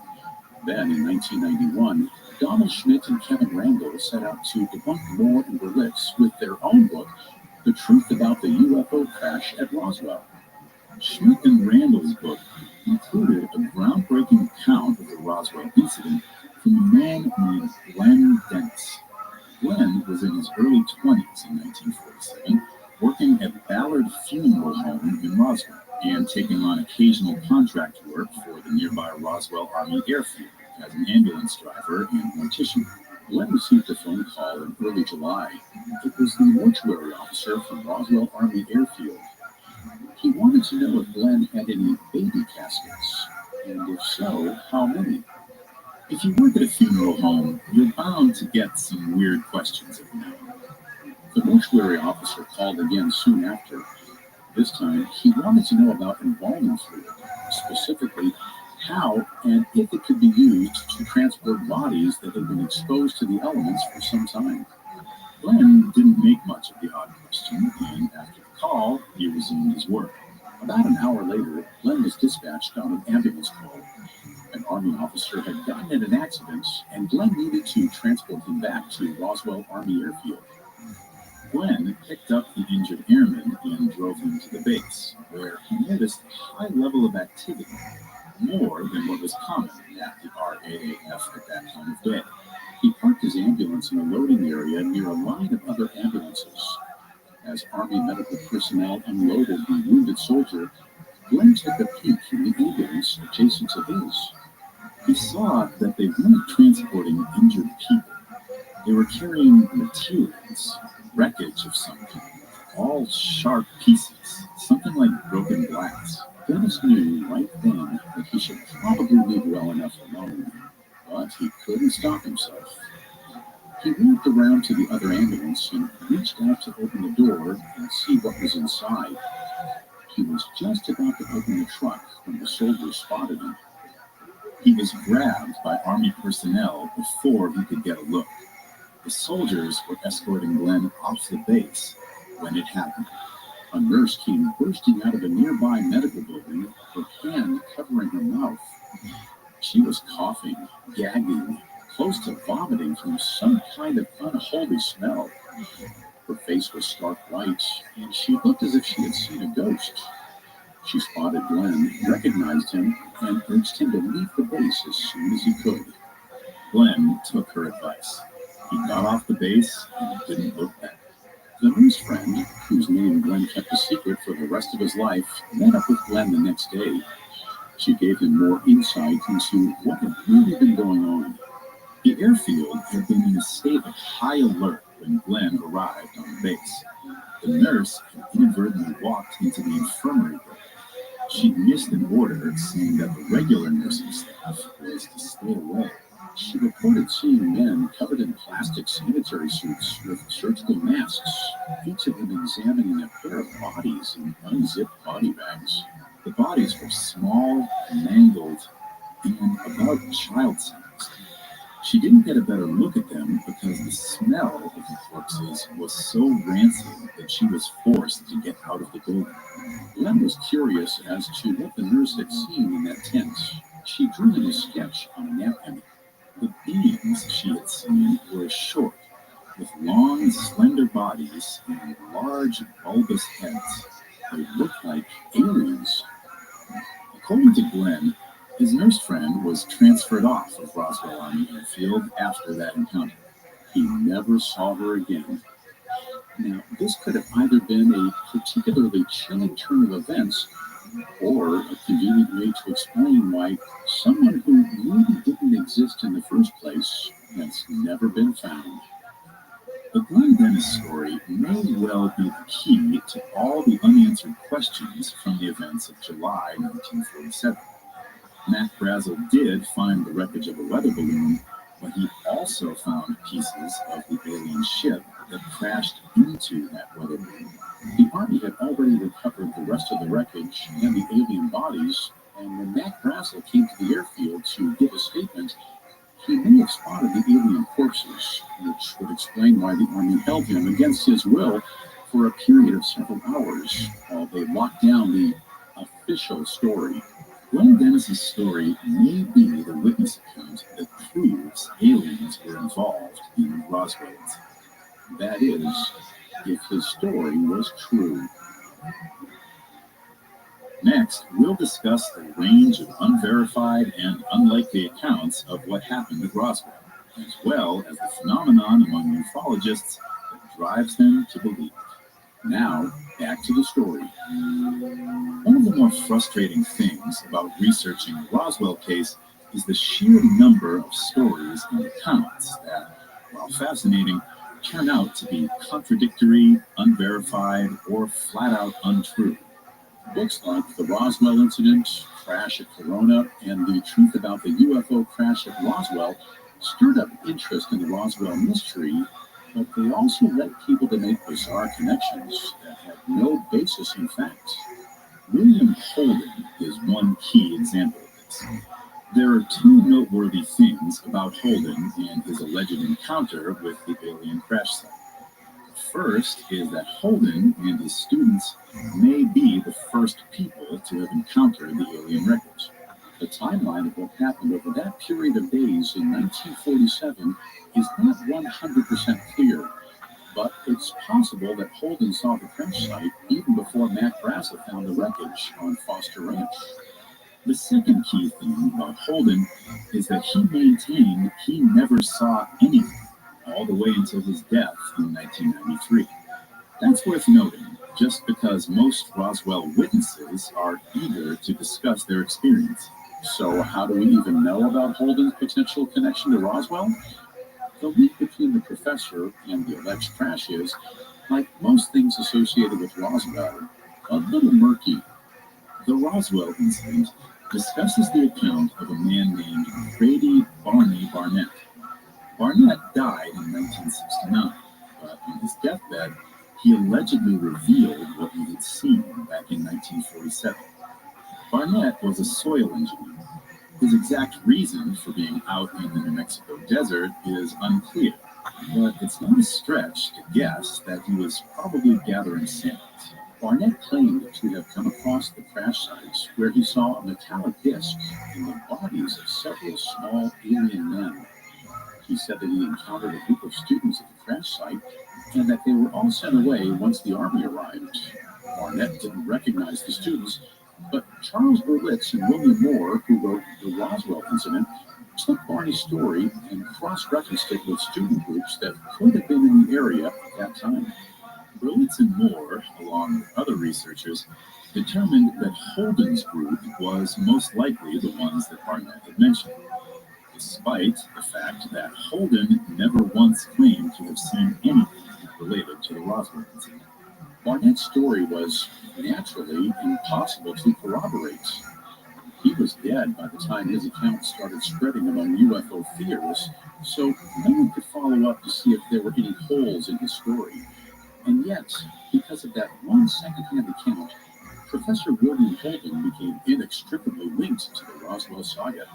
Then, in 1991, Donald Schmidt and Kevin Randall set out to debunk Moore and Berlitz with their own book, The Truth About the UFO Crash at Roswell. Schmidt and Randall's book included a groundbreaking account of the Roswell incident from a man named Glenn Dennis. Glenn was in his early 20s in 1947, working at Ballard Funeral Home in Roswell and taking on occasional contract work for the nearby Roswell Army Airfield as an ambulance driver and mortician. Glenn received a phone call in early July. It was the mortuary officer from Roswell Army Airfield. He wanted to know if Glenn had any baby caskets, and if so, how many. If you work at a funeral home, you're bound to get some weird questions every now and then. The mortuary officer called again soon after. This time, he wanted to know about embalming fluid, specifically how and if it could be used to transport bodies that had been exposed to the elements for some time. Glenn didn't make much of the odd question, and after the call, he resumed his work. About an hour later, Glenn was dispatched on an ambulance call. An Army officer had gotten in an accident, and Glenn needed to transport him back to Roswell Army Airfield. Glenn picked up the injured airman and drove him to the base, where he noticed a high level of activity, more than what was common at the RAAF at that time of day. He parked his ambulance in a loading area near a line of other ambulances. As Army medical personnel unloaded the wounded soldier, Glenn took a peek in the ambulance adjacent to his. He saw that they weren't transporting injured people. They were carrying materials, wreckage of some kind, all sharp pieces, something like broken glass. Dennis knew right then that he should probably leave well enough alone, but he couldn't stop himself. He walked around to the other ambulance and reached out to open the door and see what was inside. He was just about to open the truck when the soldier spotted him. He was grabbed by Army personnel before he could get a look. The soldiers were escorting Glenn off the base when it happened. A nurse came bursting out of a nearby medical building, her hand covering her mouth. She was coughing, gagging, close to vomiting from some kind of unholy smell. Her face was stark white, and she looked as if she had seen a ghost. She spotted Glenn, recognized him, and urged him to leave the base as soon as he could. Glenn took her advice. He got off the base and didn't look back. The nurse friend, whose name Glenn kept a secret for the rest of his life, met up with Glenn the next day. She gave him more insight into what had really been going on. The airfield had been in a state of high alert when Glenn arrived on the base. The nurse had inadvertently walked into the infirmary building. She missed an order saying that the regular nursing staff was to stay away. She reported seeing men covered in plastic sanitary suits with surgical masks, each of them examining a pair of bodies in unzipped body bags. The bodies were small, mangled, and about child-sized. She didn't get a better look at them because the smell of the corpses was so rancid that she was forced to get out of the building. Glenn was curious as to what the nurse had seen in that tent. She drew him a sketch on a napkin. The beings she had seen were short, with long, slender bodies and large, bulbous heads. They looked like aliens. According to Glenn, his nurse friend was transferred off of Roswell Army Airfield after that encounter. He never saw her again. Now, this could have either been a particularly chilling turn of events or a convenient way to explain why someone who really didn't exist in the first place has never been found. The Glenn Dennis story may well be the key to all the unanswered questions from the events of July 1947. Mac Brazel did find the wreckage of a weather balloon, but he also found pieces of the alien ship that crashed into that weather balloon. The Army had already recovered the rest of the wreckage and the alien bodies, and when Mac Brazel came to the airfield to give a statement, he may have spotted the alien corpses, which would explain why the Army held him against his will for a period of several hours while they locked down the official story. Glenn Dennis's story may be the witness account that proves aliens were involved in Roswell. That is, if his story was true. Next, we'll discuss the range of unverified and unlikely accounts of what happened at Roswell, as well as the phenomenon among ufologists that drives them to believe it. Now, back to the story. One of the more frustrating things about researching the Roswell case is the sheer number of stories and accounts that, while fascinating, turn out to be contradictory, unverified, or flat out untrue. Books like The Roswell Incident, Crash at Corona, and The Truth About the UFO Crash at Roswell stirred up interest in the Roswell mystery, but they also led people to make bizarre connections that had no basis in fact. William Holden is one key example of this. There are two noteworthy things about Holden and his alleged encounter with the alien crash site. First is that Holden and his students may be the first people to have encountered the alien wreckage. The timeline of what happened over that period of days in 1947 is not 100% clear, but it's possible that Holden saw the crash site even before Mac Brassa found the wreckage on Foster Ranch. The second key thing about Holden is that he maintained he never saw anything, all the way until his death in 1993. That's worth noting, just because most Roswell witnesses are eager to discuss their experience. So how do we even know about Holden's potential connection to Roswell? The link between the professor and the alleged crash is, like most things associated with Roswell, a little murky. The Roswell incident discusses the account of a man named Grady Barney Barnett. Barnett died in 1969, but on his deathbed, he allegedly revealed what he had seen back in 1947. Barnett was a soil engineer. His exact reason for being out in the New Mexico desert is unclear, but it's not a stretch to guess that he was probably gathering sand. Barnett claimed to have come across the crash sites where he saw a metallic disc in the bodies of several small alien men. He said that he encountered a group of students at the crash site and that they were all sent away once the army arrived. Barnett didn't recognize the students, but Charles Berlitz and William Moore, who wrote The Roswell Incident, took Barney's story and cross-referenced it with student groups that could have been in the area at that time. Berlitz and Moore, along with other researchers, determined that Holden's group was most likely the ones that Barnett had mentioned, despite the fact that Holden never once claimed to have seen anything related to the Roswell incident. Barnett's story was naturally impossible to corroborate. He was dead by the time his account started spreading among UFO theorists, so no one could follow up to see if there were any holes in his story. And yet, because of that one second-hand account, Professor William Holden became inextricably linked to the Roswell saga.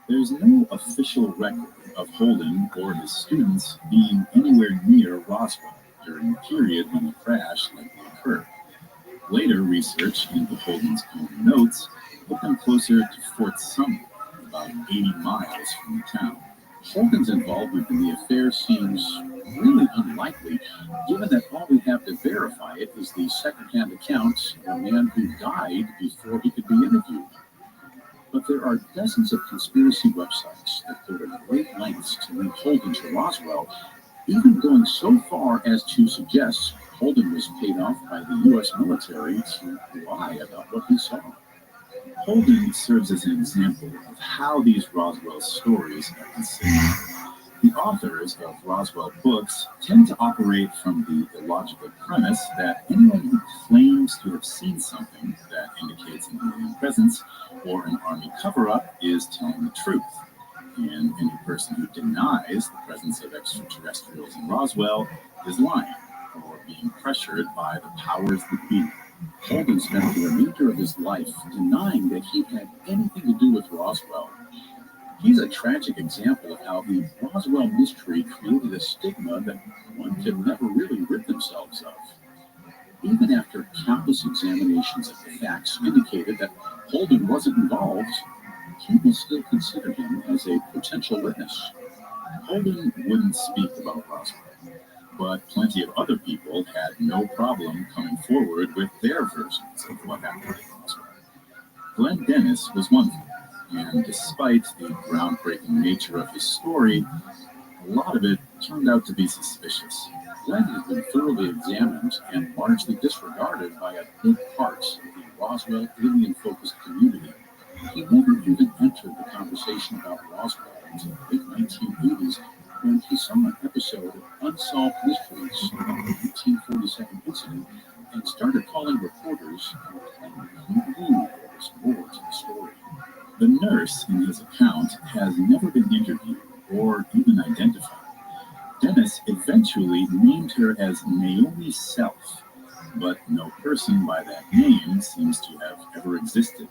There's no official record of Holden or his students being anywhere near Roswell during the period when the crash likely occurred. Later research into Holden's own notes put them closer to Fort Sumner, about 80 miles from the town. Holden's involvement in the affair seems really unlikely, given that all we have to verify it is the second-hand account of a man who died before he could be interviewed. But there are dozens of conspiracy websites that go to great lengths to link Holden to Roswell, even going so far as to suggest Holden was paid off by the U.S. military to lie about what he saw. Holden serves as an example of how these Roswell stories are considered. The authors of Roswell books tend to operate from the illogical premise that anyone who claims to have seen something that indicates an alien presence or an army cover-up is telling the truth, and any person who denies the presence of extraterrestrials in Roswell is lying or being pressured by the powers that be. Holden spent the remainder of his life denying that he had anything to do with Roswell. He's a tragic example of how the Roswell mystery created a stigma that one can never really rid themselves of. Even after countless examinations of the facts indicated that Holden wasn't involved, people still consider him as a potential witness. Holden wouldn't speak about Roswell, but plenty of other people had no problem coming forward with their versions of what happened in Roswell. Glenn Dennis was one of them, and despite the groundbreaking nature of his story, a lot of it turned out to be suspicious. Glenn has been thoroughly examined and largely disregarded by a big part of the Roswell alien-focused community. He never even entered the conversation about Roswell until the late 1980s when he saw an episode of Unsolved Mysteries about the 1947 incident and started calling reporters and claiming he knew there was more to the story. The nurse in his account has never been interviewed or even identified. Dennis eventually named her as Naomi Self, but no person by that name seems to have ever existed.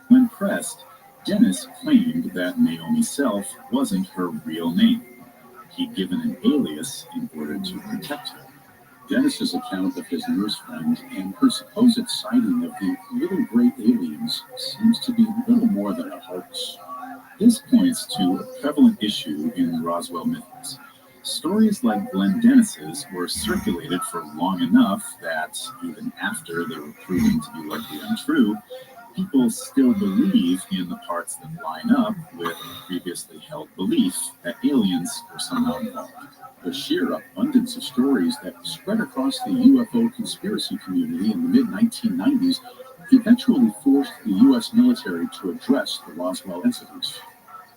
When pressed, Dennis claimed that Naomi Self wasn't her real name. He'd given an alias in order to protect her. Dennis's account of his nurse friend and her supposed sighting of the little gray aliens seems to be little more than a hoax. This points to a prevalent issue in Roswell myths. Stories like Glenn Dennis's were circulated for long enough that, even after they were proven to be likely untrue, people still believe in the parts that line up with previously held belief that aliens were somehow involved. The sheer abundance of stories that spread across the UFO conspiracy community in the mid-1990s eventually forced the U.S. military to address the Roswell incidents.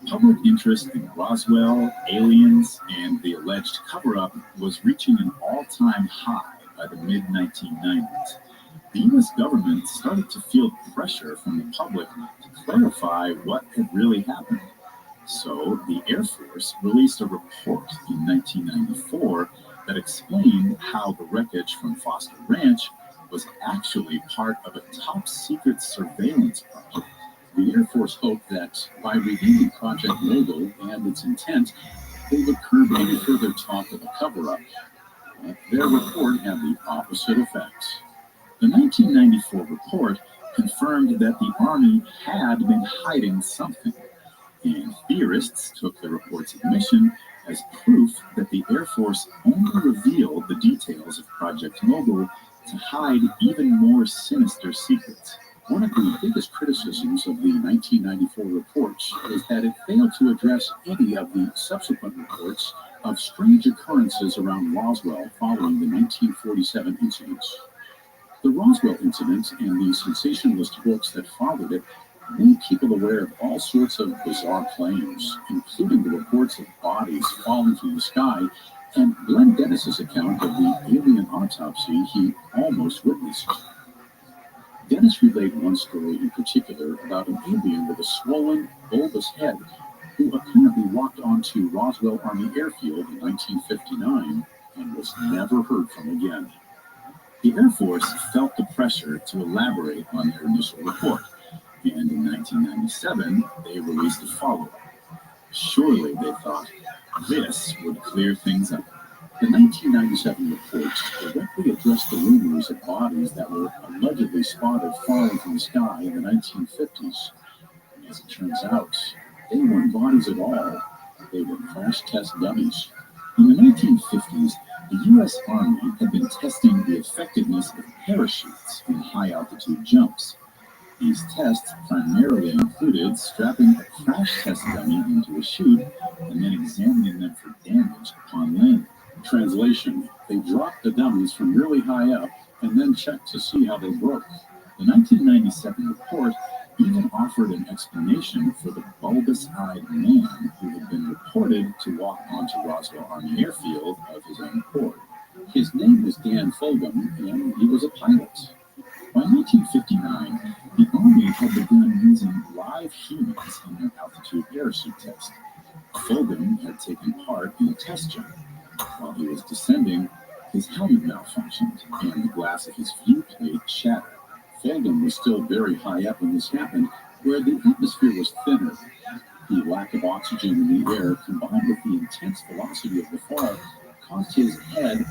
Public interest in Roswell, aliens, and the alleged cover-up was reaching an all-time high by the mid-1990s. The U.S. government started to feel pressure from the public to clarify what had really happened. So the Air Force released a report in 1994 that explained how the wreckage from Foster Ranch was actually part of a top-secret surveillance project. The Air Force hoped that by revealing Project Mogul and its intent, they would curb any further talk of a cover-up. But their report had the opposite effect. The 1994 report confirmed that the Army had been hiding something, and theorists took the report's admission as proof that the Air Force only revealed the details of Project Mogul to hide even more sinister secrets. One of the biggest criticisms of the 1994 report is that it failed to address any of the subsequent reports of strange occurrences around Roswell following the 1947 incidents. The Roswell incident and the sensationalist books that followed it made people aware of all sorts of bizarre claims, including the reports of bodies falling from the sky and Glenn Dennis's account of the alien autopsy he almost witnessed. Dennis relayed one story in particular about an alien with a swollen, bulbous head who apparently walked onto Roswell Army Airfield in 1959 and was never heard from again. The Air Force felt the pressure to elaborate on their initial report, and in 1997, they released a follow-up. Surely, they thought, this would clear things up. The 1997 report directly addressed the rumors of bodies that were allegedly spotted falling from the sky in the 1950s. And as it turns out, they weren't bodies at all. They were crash test dummies. In the 1950s, the U.S. Army had been testing the effectiveness of parachutes in high-altitude jumps. These tests primarily included strapping a crash test dummy into a chute and then examining them for damage upon landing. Translation: they dropped the dummies from really high up and then checked to see how they broke. The 1997 report even offered an explanation for the bulbous-eyed man who had been reported to walk onto Roswell Army Airfield of his own accord. His name was Dan Fulgham, and he was a pilot. By 1959, the Army had begun using live humans in their altitude parachute test. Fulgham had taken part in a test jump. While he was descending, his helmet malfunctioned, and the glass of his viewplate shattered. Fulgham was still very high up when this happened, where the atmosphere was thinner. The lack of oxygen in the air, combined with the intense velocity of the fall, caused his head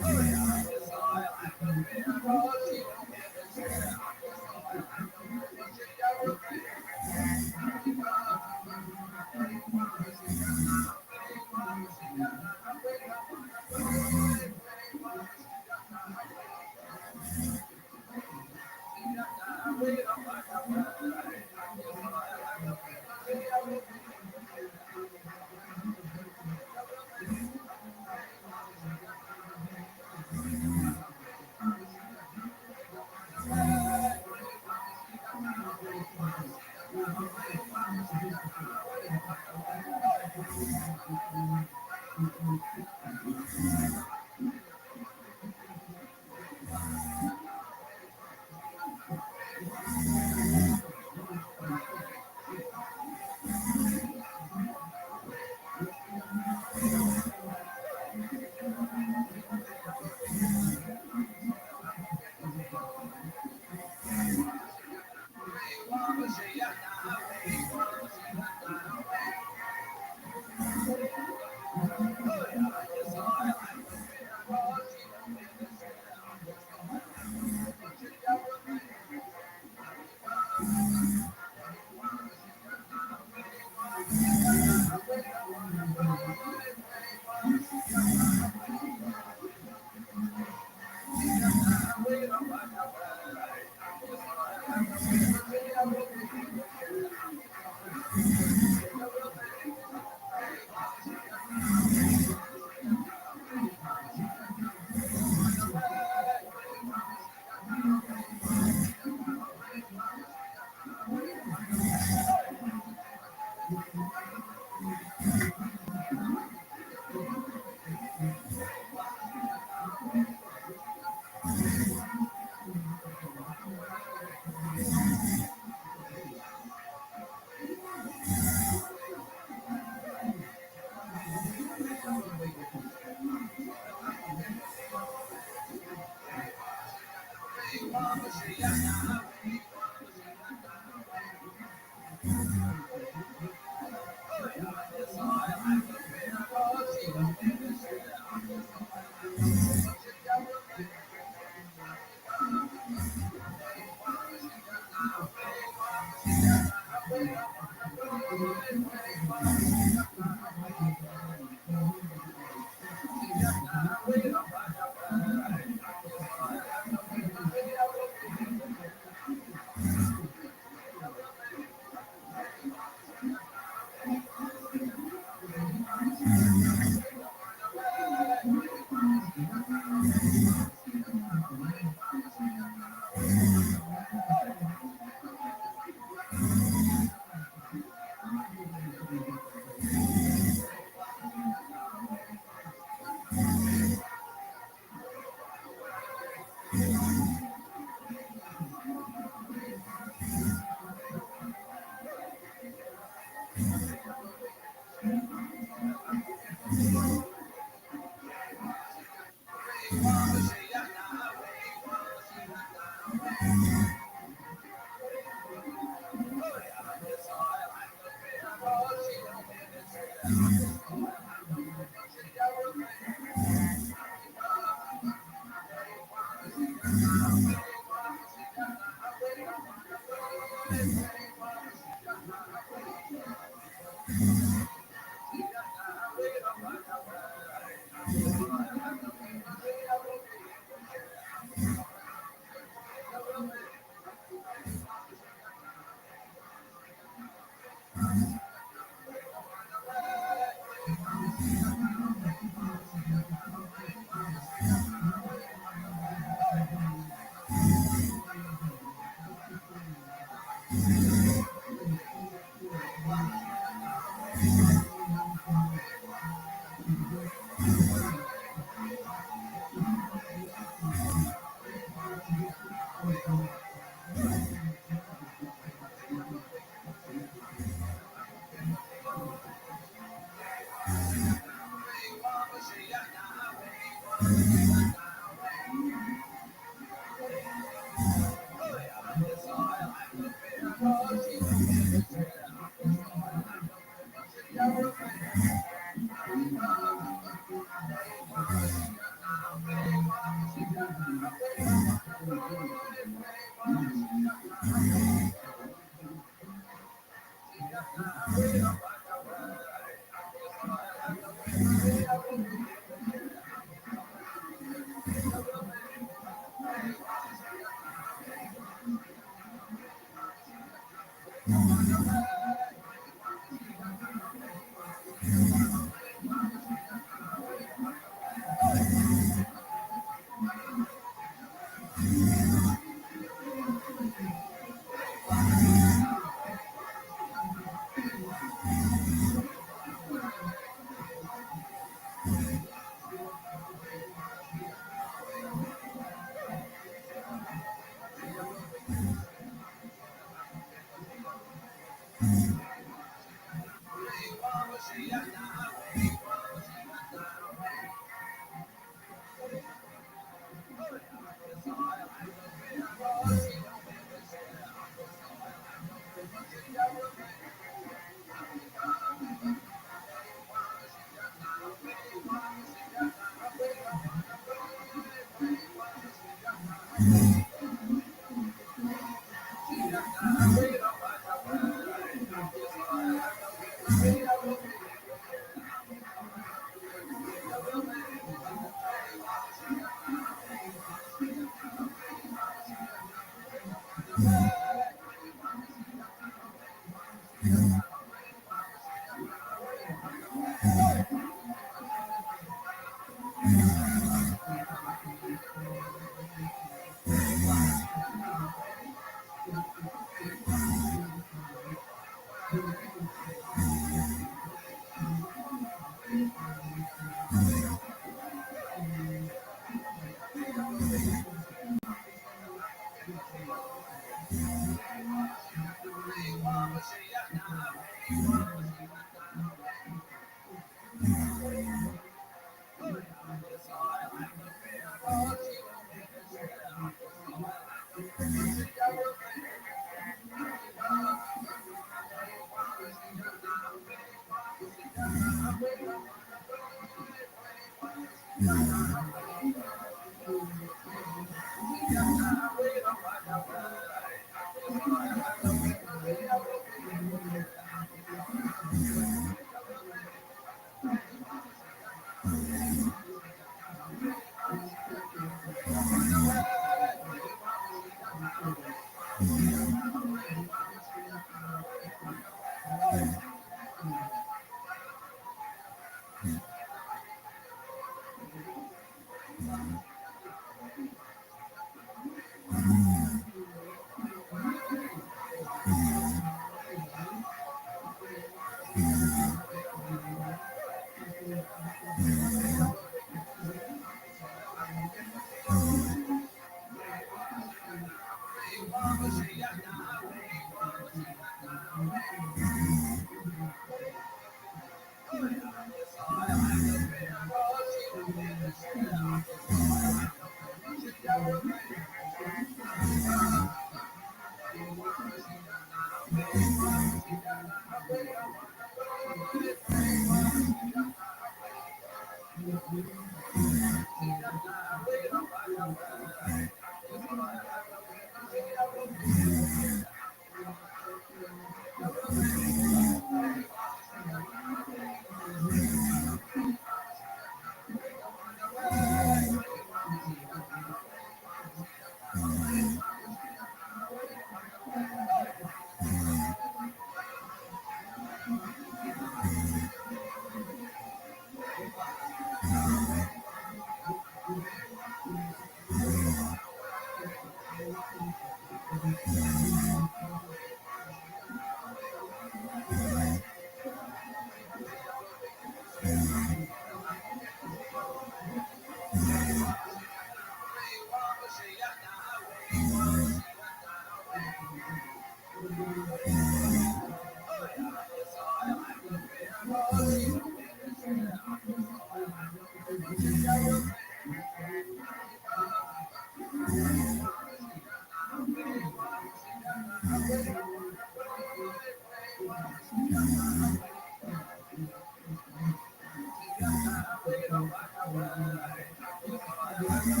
Mm-hmm.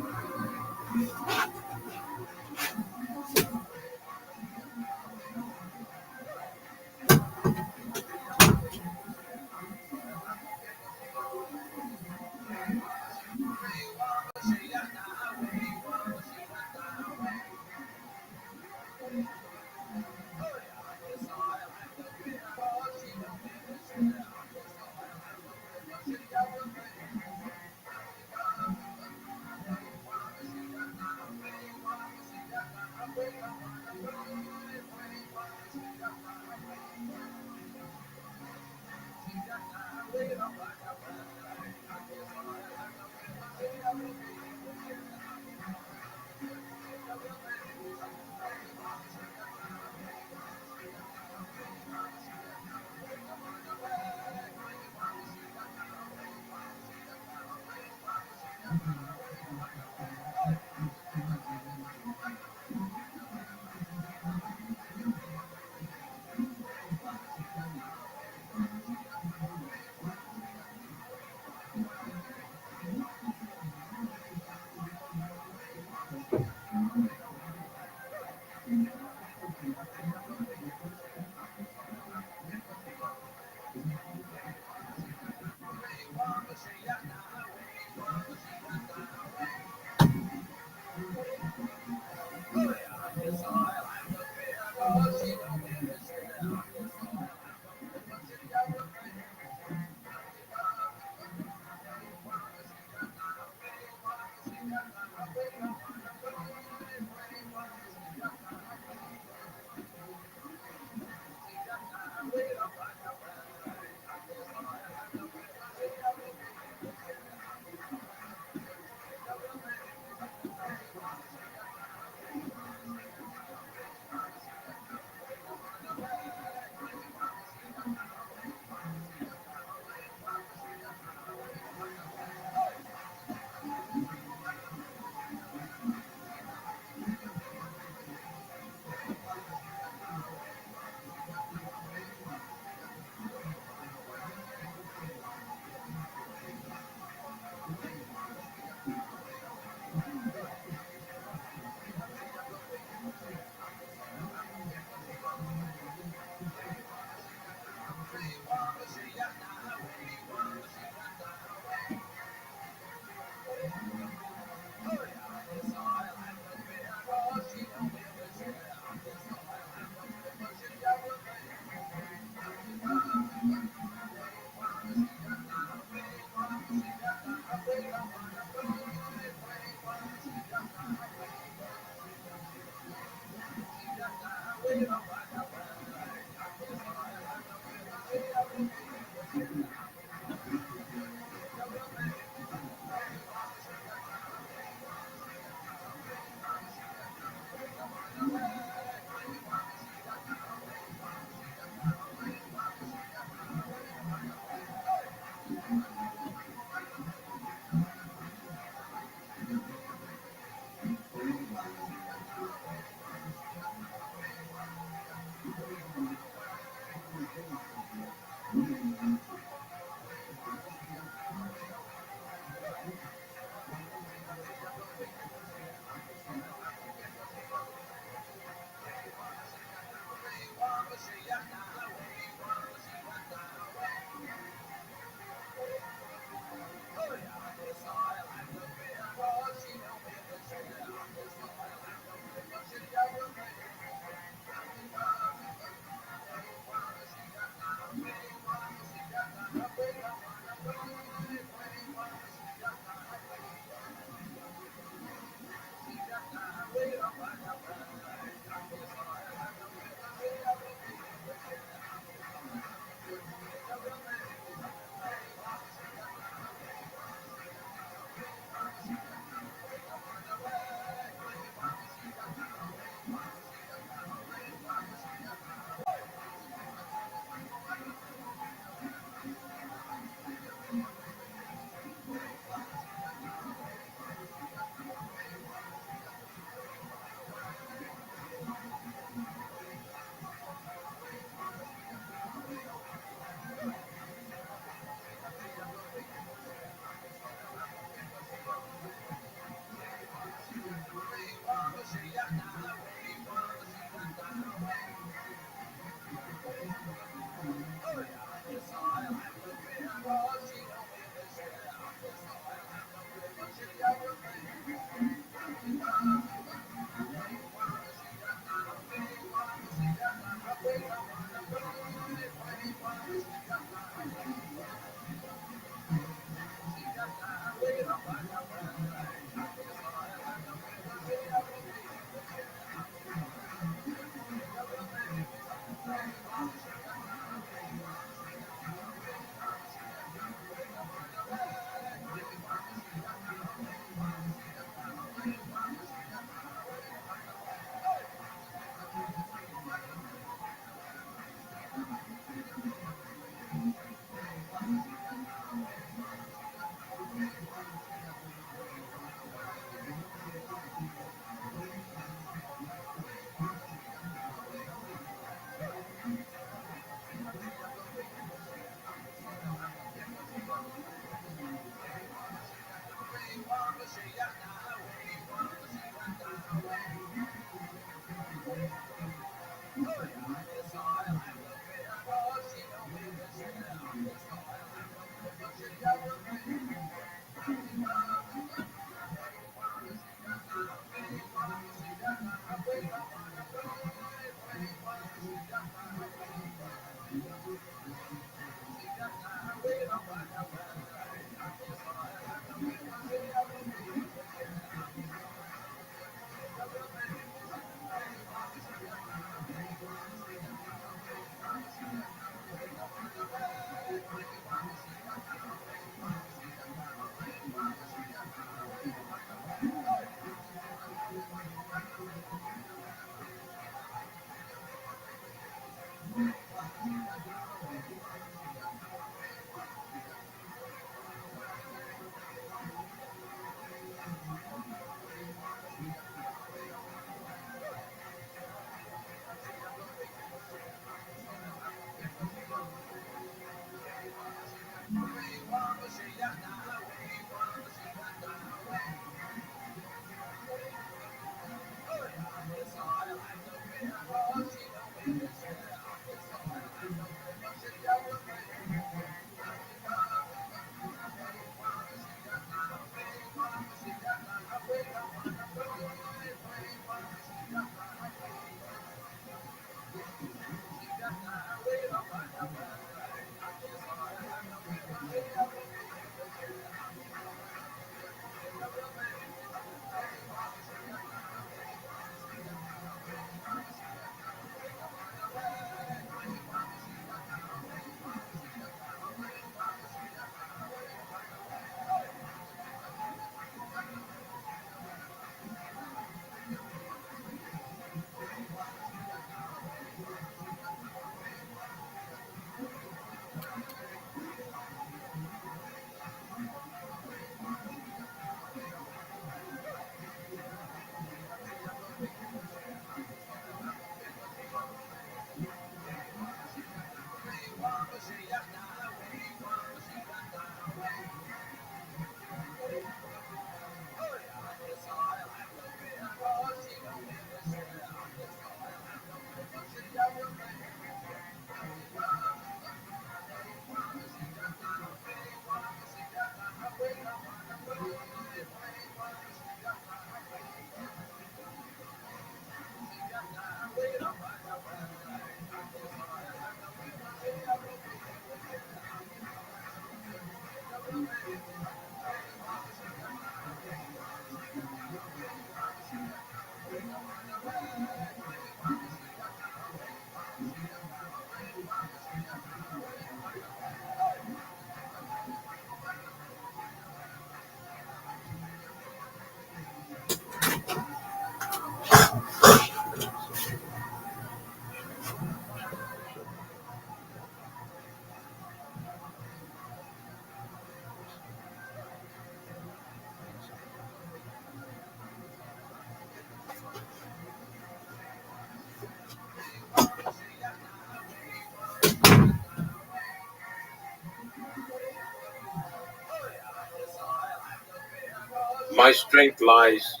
My strength lies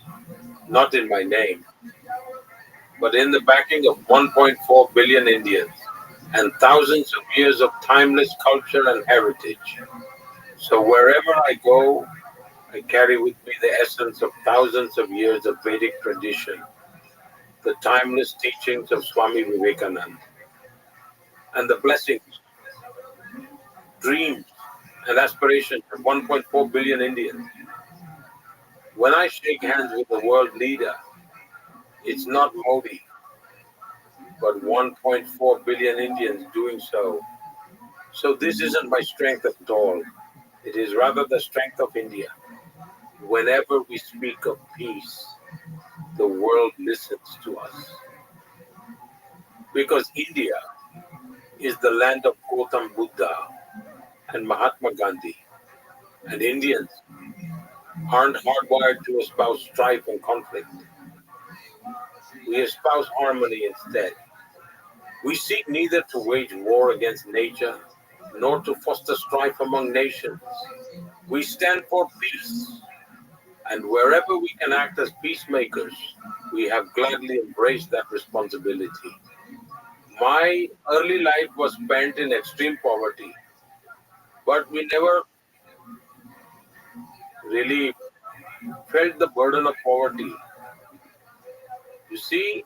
not in my name, but in the backing of 1.4 billion Indians and thousands of years of timeless culture and heritage. So wherever I go, I carry with me the essence of thousands of years of Vedic tradition, the timeless teachings of Swami Vivekananda, and the blessings, dreams, and aspirations of 1.4 billion Indians. When I shake hands with a world leader, it's not Modi, but 1.4 billion Indians doing so. So this isn't my strength at all. It is rather the strength of India. Whenever we speak of peace, the world listens to us. Because India is the land of Gautam Buddha and Mahatma Gandhi. And Indians aren't hardwired to espouse strife and conflict. We espouse harmony instead. We seek neither to wage war against nature nor to foster strife among nations. We stand for peace, and wherever we can act as peacemakers, we have gladly embraced that responsibility. My early life was spent in extreme poverty, but we never really felt the burden of poverty. You see,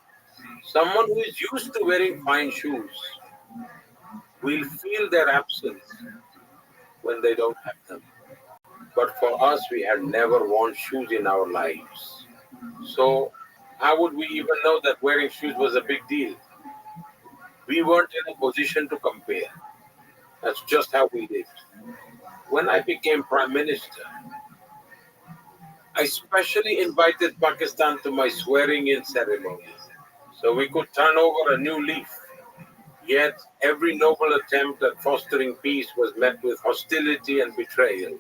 someone who is used to wearing fine shoes will feel their absence when they don't have them. But for us, we had never worn shoes in our lives. So, how would we even know that wearing shoes was a big deal? We weren't in a position to compare. That's just how we lived. When I became Prime Minister, I specially invited Pakistan to my swearing in ceremony so we could turn over a new leaf. Yet, every noble attempt at fostering peace was met with hostility and betrayal.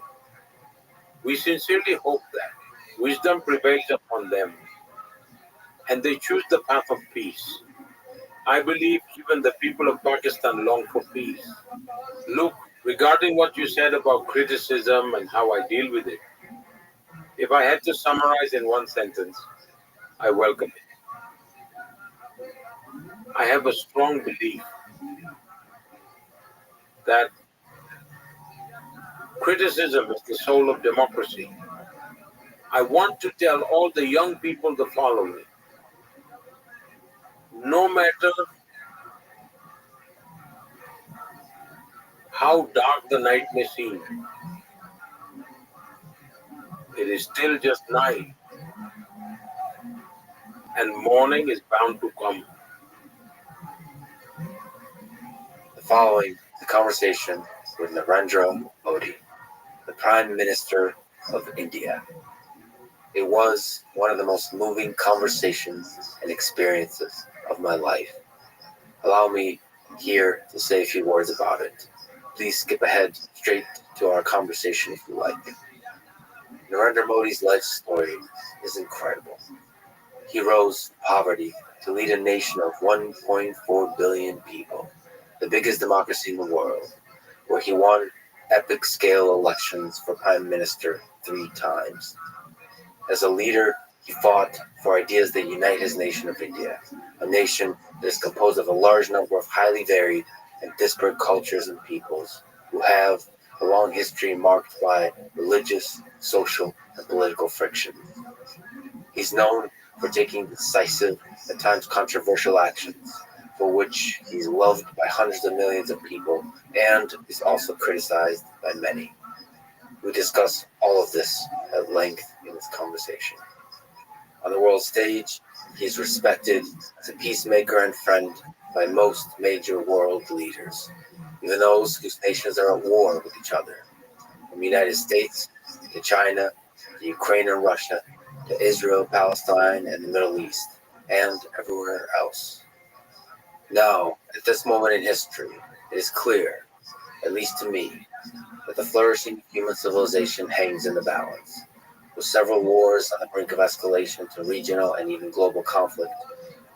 We sincerely hope that wisdom prevails upon them and they choose the path of peace. I believe even the people of Pakistan long for peace. Look, regarding what you said about criticism and how I deal with it, if I had to summarize in one sentence, I welcome it. I have a strong belief that criticism is the soul of democracy. I want to tell all the young people the following. No matter how dark the night may seem, it is still just night, and morning is bound to come. The following is a conversation with Narendra Modi, the Prime Minister of India. It was one of the most moving conversations and experiences of my life. Allow me here to say a few words about it. Please skip ahead straight to our conversation if you like. Narendra Modi's life story is incredible. He rose from poverty to lead a nation of 1.4 billion people, the biggest democracy in the world, where he won epic scale elections for Prime Minister 3 times. As a leader, he fought for ideas that unite his nation of India, a nation that is composed of a large number of highly varied and disparate cultures and peoples who have a long history marked by religious, social, and political friction. He's known for taking decisive, at times controversial actions, for which he's loved by hundreds of millions of people and is also criticized by many. We discuss all of this at length in this conversation. On the world stage, he is respected as a peacemaker and friend by most major world leaders, even those whose nations are at war with each other, from the United States to China, to Ukraine and Russia, to Israel, Palestine, and the Middle East, and everywhere else. Now, at this moment in history, it is clear, at least to me, that the flourishing of human civilization hangs in the balance. With several wars on the brink of escalation to regional and even global conflict,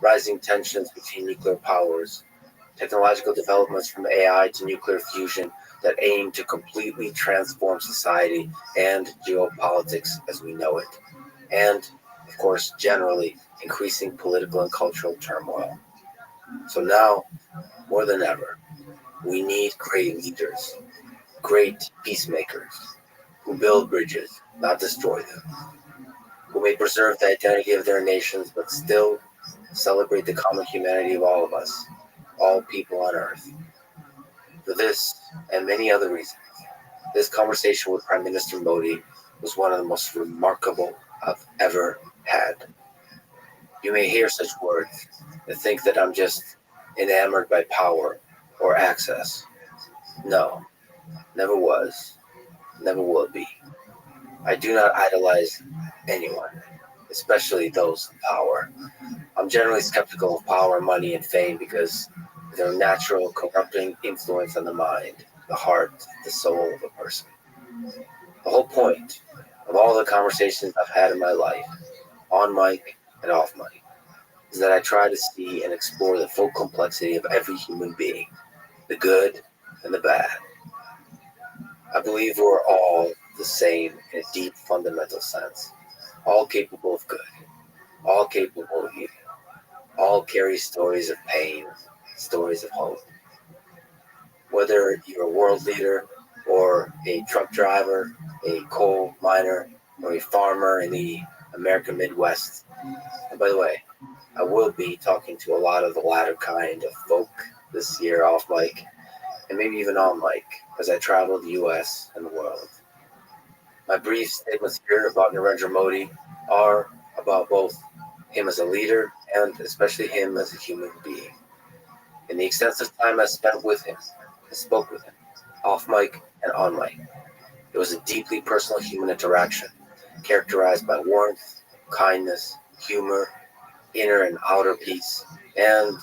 rising tensions between nuclear powers, technological developments from AI to nuclear fusion that aim to completely transform society and geopolitics as we know it, and, of course, generally increasing political and cultural turmoil. So now, more than ever, we need great leaders, great peacemakers, who build bridges, not destroy them, who may preserve the identity of their nations but still celebrate the common humanity of all of us, all people on earth. For this and many other reasons, this conversation with Prime Minister Modi was one of the most remarkable I've ever had. You may hear such words and think that I'm just enamored by power or access. No, never was, never will be. I do not idolize anyone, especially those in power. I'm generally skeptical of power, money, and fame because of their natural corrupting influence on the mind, the heart, the soul of a person. The whole point of all the conversations I've had in my life, on mic and off mic, is that I try to see and explore the full complexity of every human being, the good and the bad. I believe we're all the same in a deep fundamental sense, all capable of good, all capable of evil, all carry stories of pain, stories of hope. Whether you're a world leader or a truck driver, a coal miner, or a farmer in the American Midwest. And by the way, I will be talking to a lot of the latter kind of folk this year off mic, and maybe even on mic, as I travel the US and the world. My brief statements here about Narendra Modi are about both him as a leader and especially him as a human being. In the extensive time I spent with him, I spoke with him, off mic and on mic. It was a deeply personal human interaction, characterized by warmth, kindness, humor, inner and outer peace, and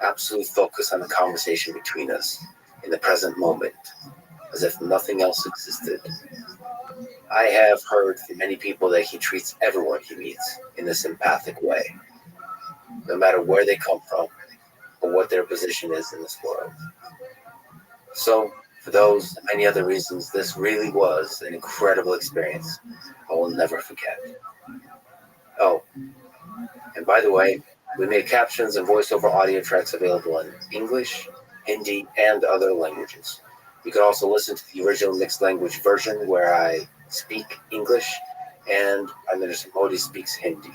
absolute focus on the conversation between us in the present moment, as if nothing else existed. I have heard from many people that he treats everyone he meets in this empathic way, no matter where they come from or what their position is in this world. So, for those and many other reasons, this really was an incredible experience I will never forget. Oh, and by the way, we made captions and voiceover audio tracks available in English, Hindi, and other languages. You can also listen to the original mixed language version where I speak English and Prime Minister Modi speaks Hindi.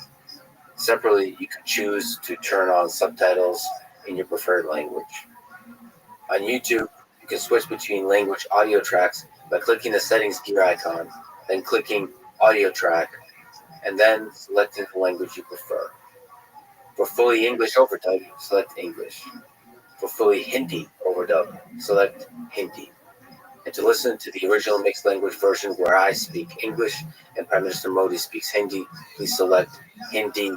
Separately, you can choose to turn on subtitles in your preferred language. On YouTube, you can switch between language audio tracks by clicking the settings gear icon, then clicking audio track, and then selecting the language you prefer. For fully English overdub, select English. For fully Hindi overdub, select Hindi. And to listen to the original mixed language version where I speak English and Prime Minister Modi speaks Hindi, please select Hindi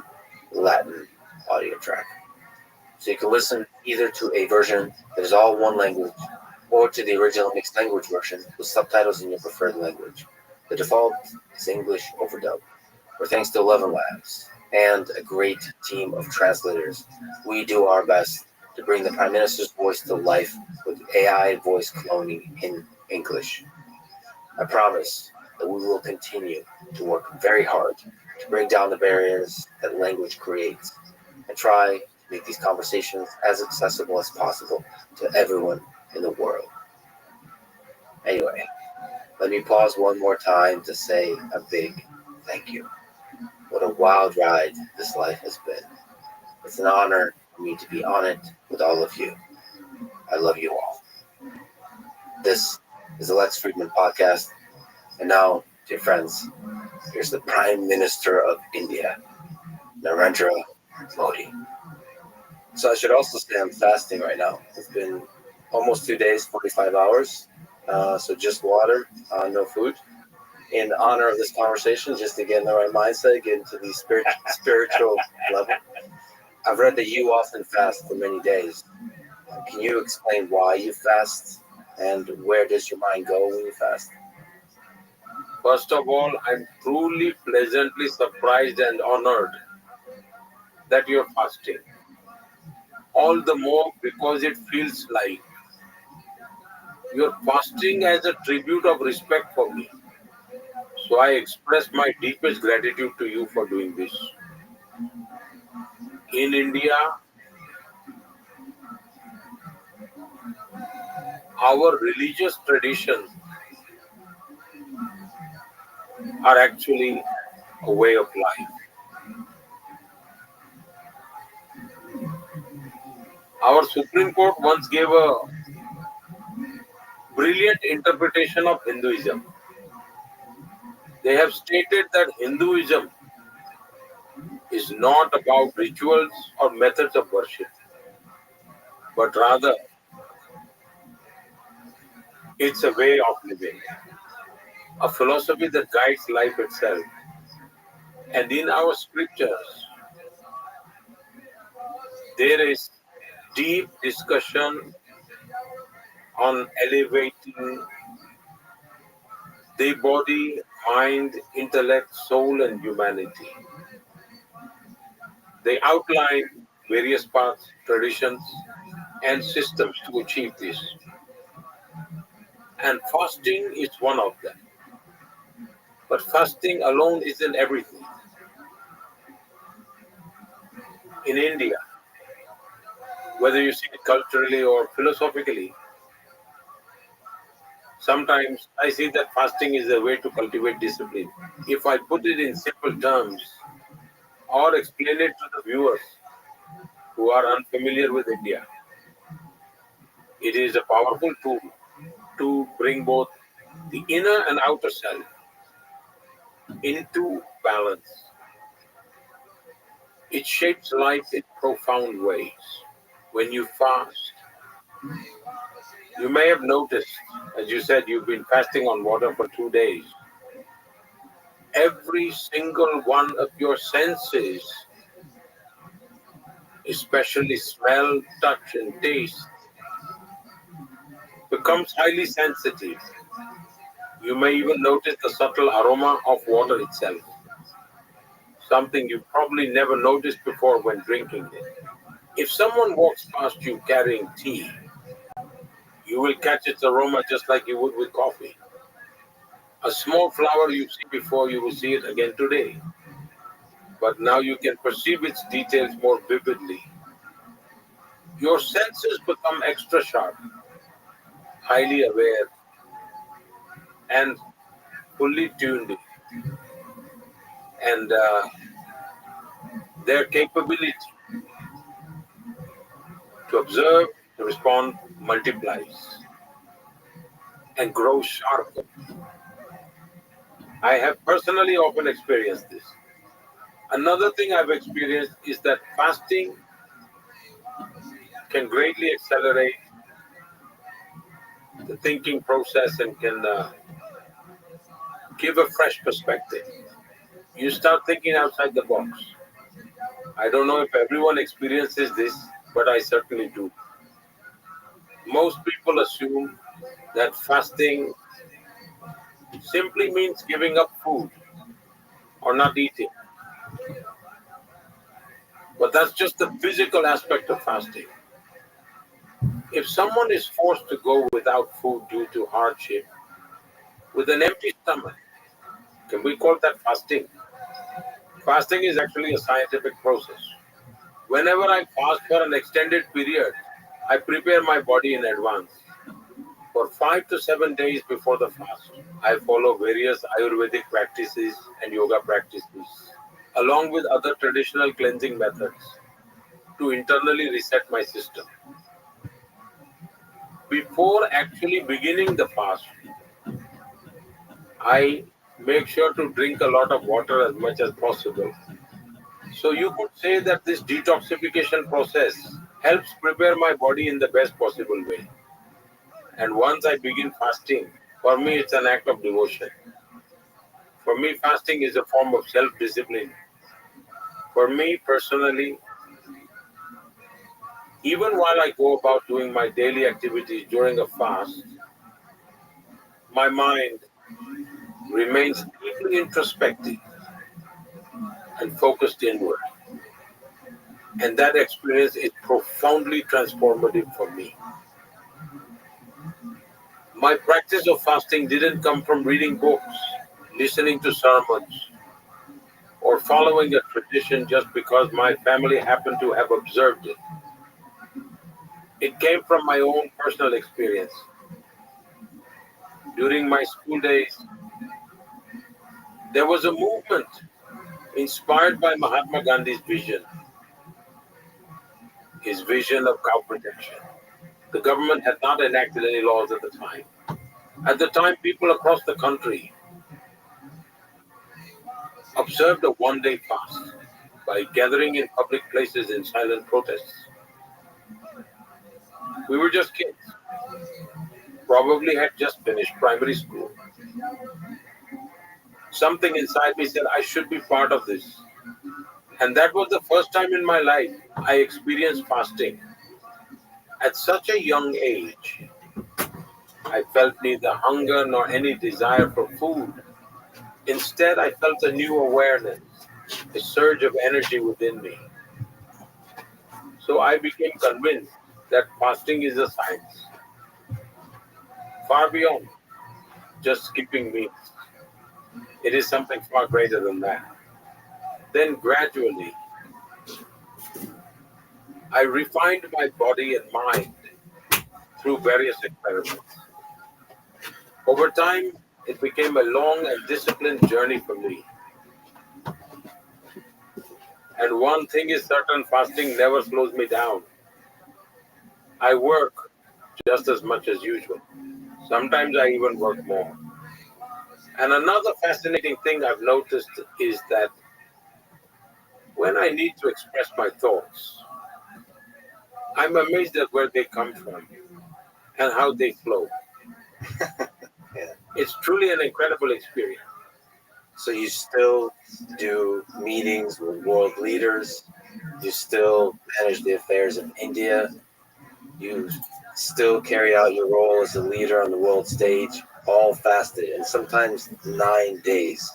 Latin audio track. So you can listen either to a version that is all one language or to the original mixed language version with subtitles in your preferred language. The default is English overdub, where thanks to 11 Labs and a great team of translators, we do our best to bring the Prime Minister's voice to life with AI voice cloning in English. I promise that we will continue to work very hard to break down the barriers that language creates and try to make these conversations as accessible as possible to everyone in the world. Anyway, let me pause one more time to say a big thank you. What a wild ride this life has been. It's an honor for me to be on it with all of you. I love you all. This is the Lex Friedman podcast. And now, dear friends, here's the Prime Minister of India, Narendra Modi. So I should also say I'm fasting right now. It's been almost 2 days, 45 hours. So just water, no food. In honor of this conversation, just to get in the right mindset, get into the spiritual level. I've read that you often fast for many days. Can you explain why you fast and where does your mind go when you fast? First of all, I'm truly pleasantly surprised and honored that you're fasting. All the more because it feels like You're fasting as a tribute of respect for me. So I express my deepest gratitude to you for doing this. In India, our religious traditions are actually a way of life. Our Supreme Court once gave a brilliant interpretation of Hinduism. They have stated that Hinduism is not about rituals or methods of worship, but rather it's a way of living, a philosophy that guides life itself. And in our scriptures, there is deep discussion on elevating the body, mind, intellect, soul, and humanity. They outline various paths, traditions, and systems to achieve this. And fasting is one of them. But fasting alone isn't everything. In India, whether you see it culturally or philosophically, sometimes I see that fasting is a way to cultivate discipline. If I put it in simple terms or explain it to the viewers who are unfamiliar with India, it is a powerful tool to bring both the inner and outer self into balance. It shapes life in profound ways. When you fast, you may have noticed, as you said, you've been fasting on water for 2 days. Every single one of your senses, especially smell, touch, and taste, becomes highly sensitive. You may even notice the subtle aroma of water itself, something you probably never noticed before when drinking it. If someone walks past you carrying tea, you will catch its aroma just like you would with coffee. A small flower you see before, you will see it again today, but now you can perceive its details more vividly. Your senses become extra sharp, highly aware, and fully tuned in, and their capability to observe, to respond, multiplies and grows sharper. I have personally often experienced this. Another thing I've experienced is that fasting can greatly accelerate the thinking process and can give a fresh perspective. You start thinking outside the box. I don't know if everyone experiences this, but I certainly do. Most people assume that fasting simply means giving up food or not eating. But that's just the physical aspect of fasting. If someone is forced to go without food due to hardship, with an empty stomach, can we call that fasting? Fasting is actually a scientific process. Whenever I fast for an extended period, I prepare my body in advance. For 5 to 7 days before the fast, I follow various Ayurvedic practices and yoga practices, along with other traditional cleansing methods, to internally reset my system. Before actually beginning the fast, I make sure to drink a lot of water as much as possible. So you could say that this detoxification process helps prepare my body in the best possible way. And once I begin fasting, for me it's an act of devotion. For me, fasting is a form of self-discipline. For me personally, even while I go about doing my daily activities during a fast, my mind remains deeply introspective and focused inward. And that experience is profoundly transformative for me. My practice of fasting didn't come from reading books, listening to sermons, or following a tradition just because my family happened to have observed it. It came from my own personal experience. During my school days, there was a movement inspired by Mahatma Gandhi's vision, his vision of cow protection. The government had not enacted any laws at the time. At the time, people across the country observed a one-day fast by gathering in public places in silent protests. We were just kids, probably had just finished primary school. Something inside me said I should be part of this. And that was the first time in my life I experienced fasting. At such a young age, I felt neither hunger nor any desire for food. Instead, I felt a new awareness, a surge of energy within me. So I became convinced that fasting is a science, far beyond just skipping meals. It is something far greater than that. Then gradually, I refined my body and mind through various experiments. Over time, it became a long and disciplined journey for me. And one thing is certain, fasting never slows me down. I work just as much as usual. Sometimes I even work more. And another fascinating thing I've noticed is that when I need to express my thoughts, I'm amazed at where they come from and how they flow. Yeah. It's truly an incredible experience. So you still do meetings with world leaders. You still manage the affairs of India. You still carry out your role as a leader on the world stage, all fasted, and sometimes 9 days.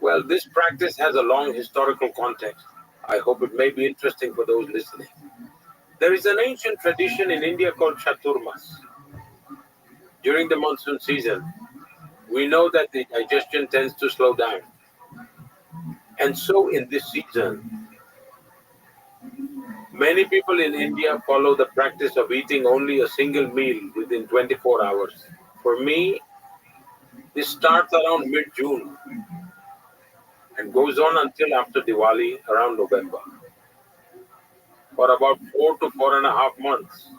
Well, this practice has a long historical context. I hope it may be interesting for those listening. There is an ancient tradition in India called Chaturmas. During the monsoon season, we know that the digestion tends to slow down. And so in this season, many people in India follow the practice of eating only a single meal within 24 hours. For me, this starts around mid-June and goes on until after Diwali around November. For about 4 to 4.5 months,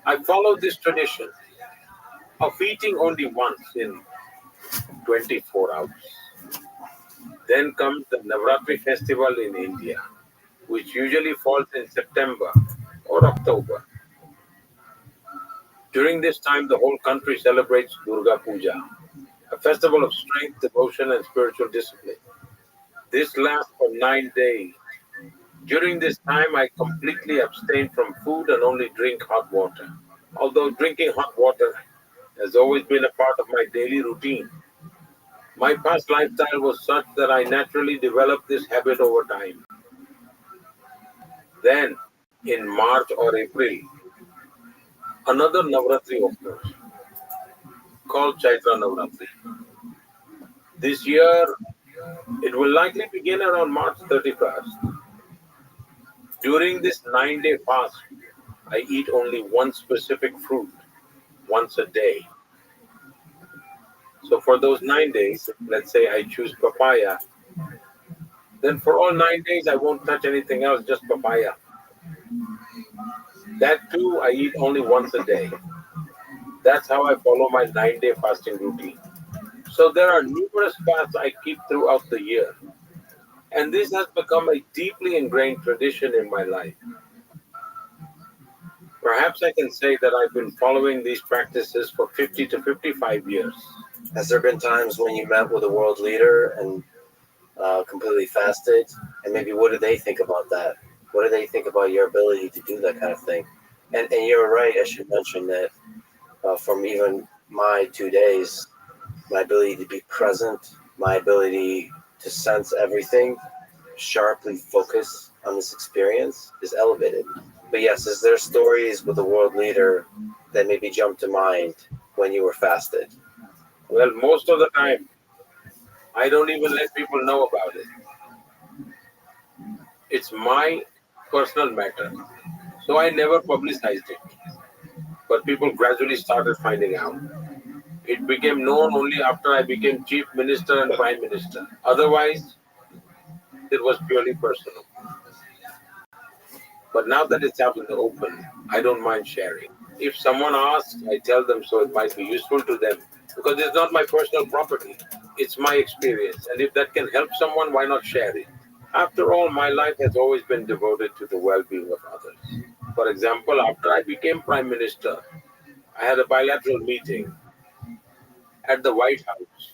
I follow this tradition of eating only once in 24 hours. Then comes the Navratri festival in India, which usually falls in September or October. During this time, the whole country celebrates Durga Puja, a festival of strength, devotion, and spiritual discipline. This lasts for 9 days. During this time, I completely abstain from food and only drink hot water. Although drinking hot water has always been a part of my daily routine, my past lifestyle was such that I naturally developed this habit over time. Then, in March or April, another Navratri occurs called Chaitra Navratri. This year, it will likely begin around March 31st. During this 9 day fast, I eat only one specific fruit once a day. So for those 9 days, let's say I choose papaya, then for all 9 days I won't touch anything else, just papaya. That too, I eat only once a day. That's how I follow my 9 day fasting routine. So there are numerous fasts I keep throughout the year. And this has become a deeply ingrained tradition in my life. Perhaps I can say that I've been following these practices for 50 to 55 years. Has there been times when you met with a world leader and completely fasted? And maybe what do they think about that? What do they think about your ability to do that kind of thing? And you're right, I should mention that from even my 2 days, my ability to be present, my ability to sense everything, sharply focus on this experience is elevated. But yes, is there stories with a world leader that maybe jump to mind when you were fasted? Well, most of the time, I don't even let people know about it. It's my personal matter. So I never publicized it. But people gradually started finding out. It became known only after I became chief minister and prime minister. Otherwise, it was purely personal. But now that it's out in the open, I don't mind sharing. If someone asks, I tell them so it might be useful to them. Because it's not my personal property. It's my experience. And if that can help someone, why not share it? After all, my life has always been devoted to the well-being of others. For example, after I became prime minister, I had a bilateral meeting at the White House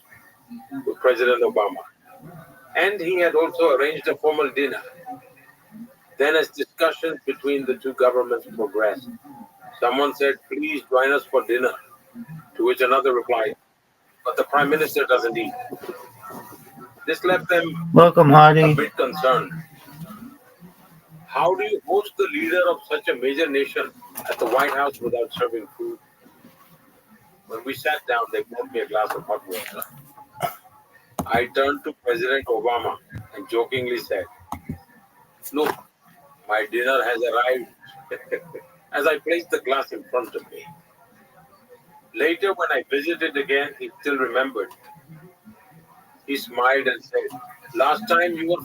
with President Obama. And he had also arranged a formal dinner. Then, as discussions between the two governments progressed, someone said, please join us for dinner. To which another replied, but the prime minister doesn't eat. This left them Welcome, a Hardy. bit concerned. How do you host the leader of such a major nation at the White House without serving food? When we sat down, they brought me a glass of hot water. I turned to President Obama and jokingly said, look, my dinner has arrived, as I placed the glass in front of me. Later, when I visited again, he still remembered. He smiled and said, last time you were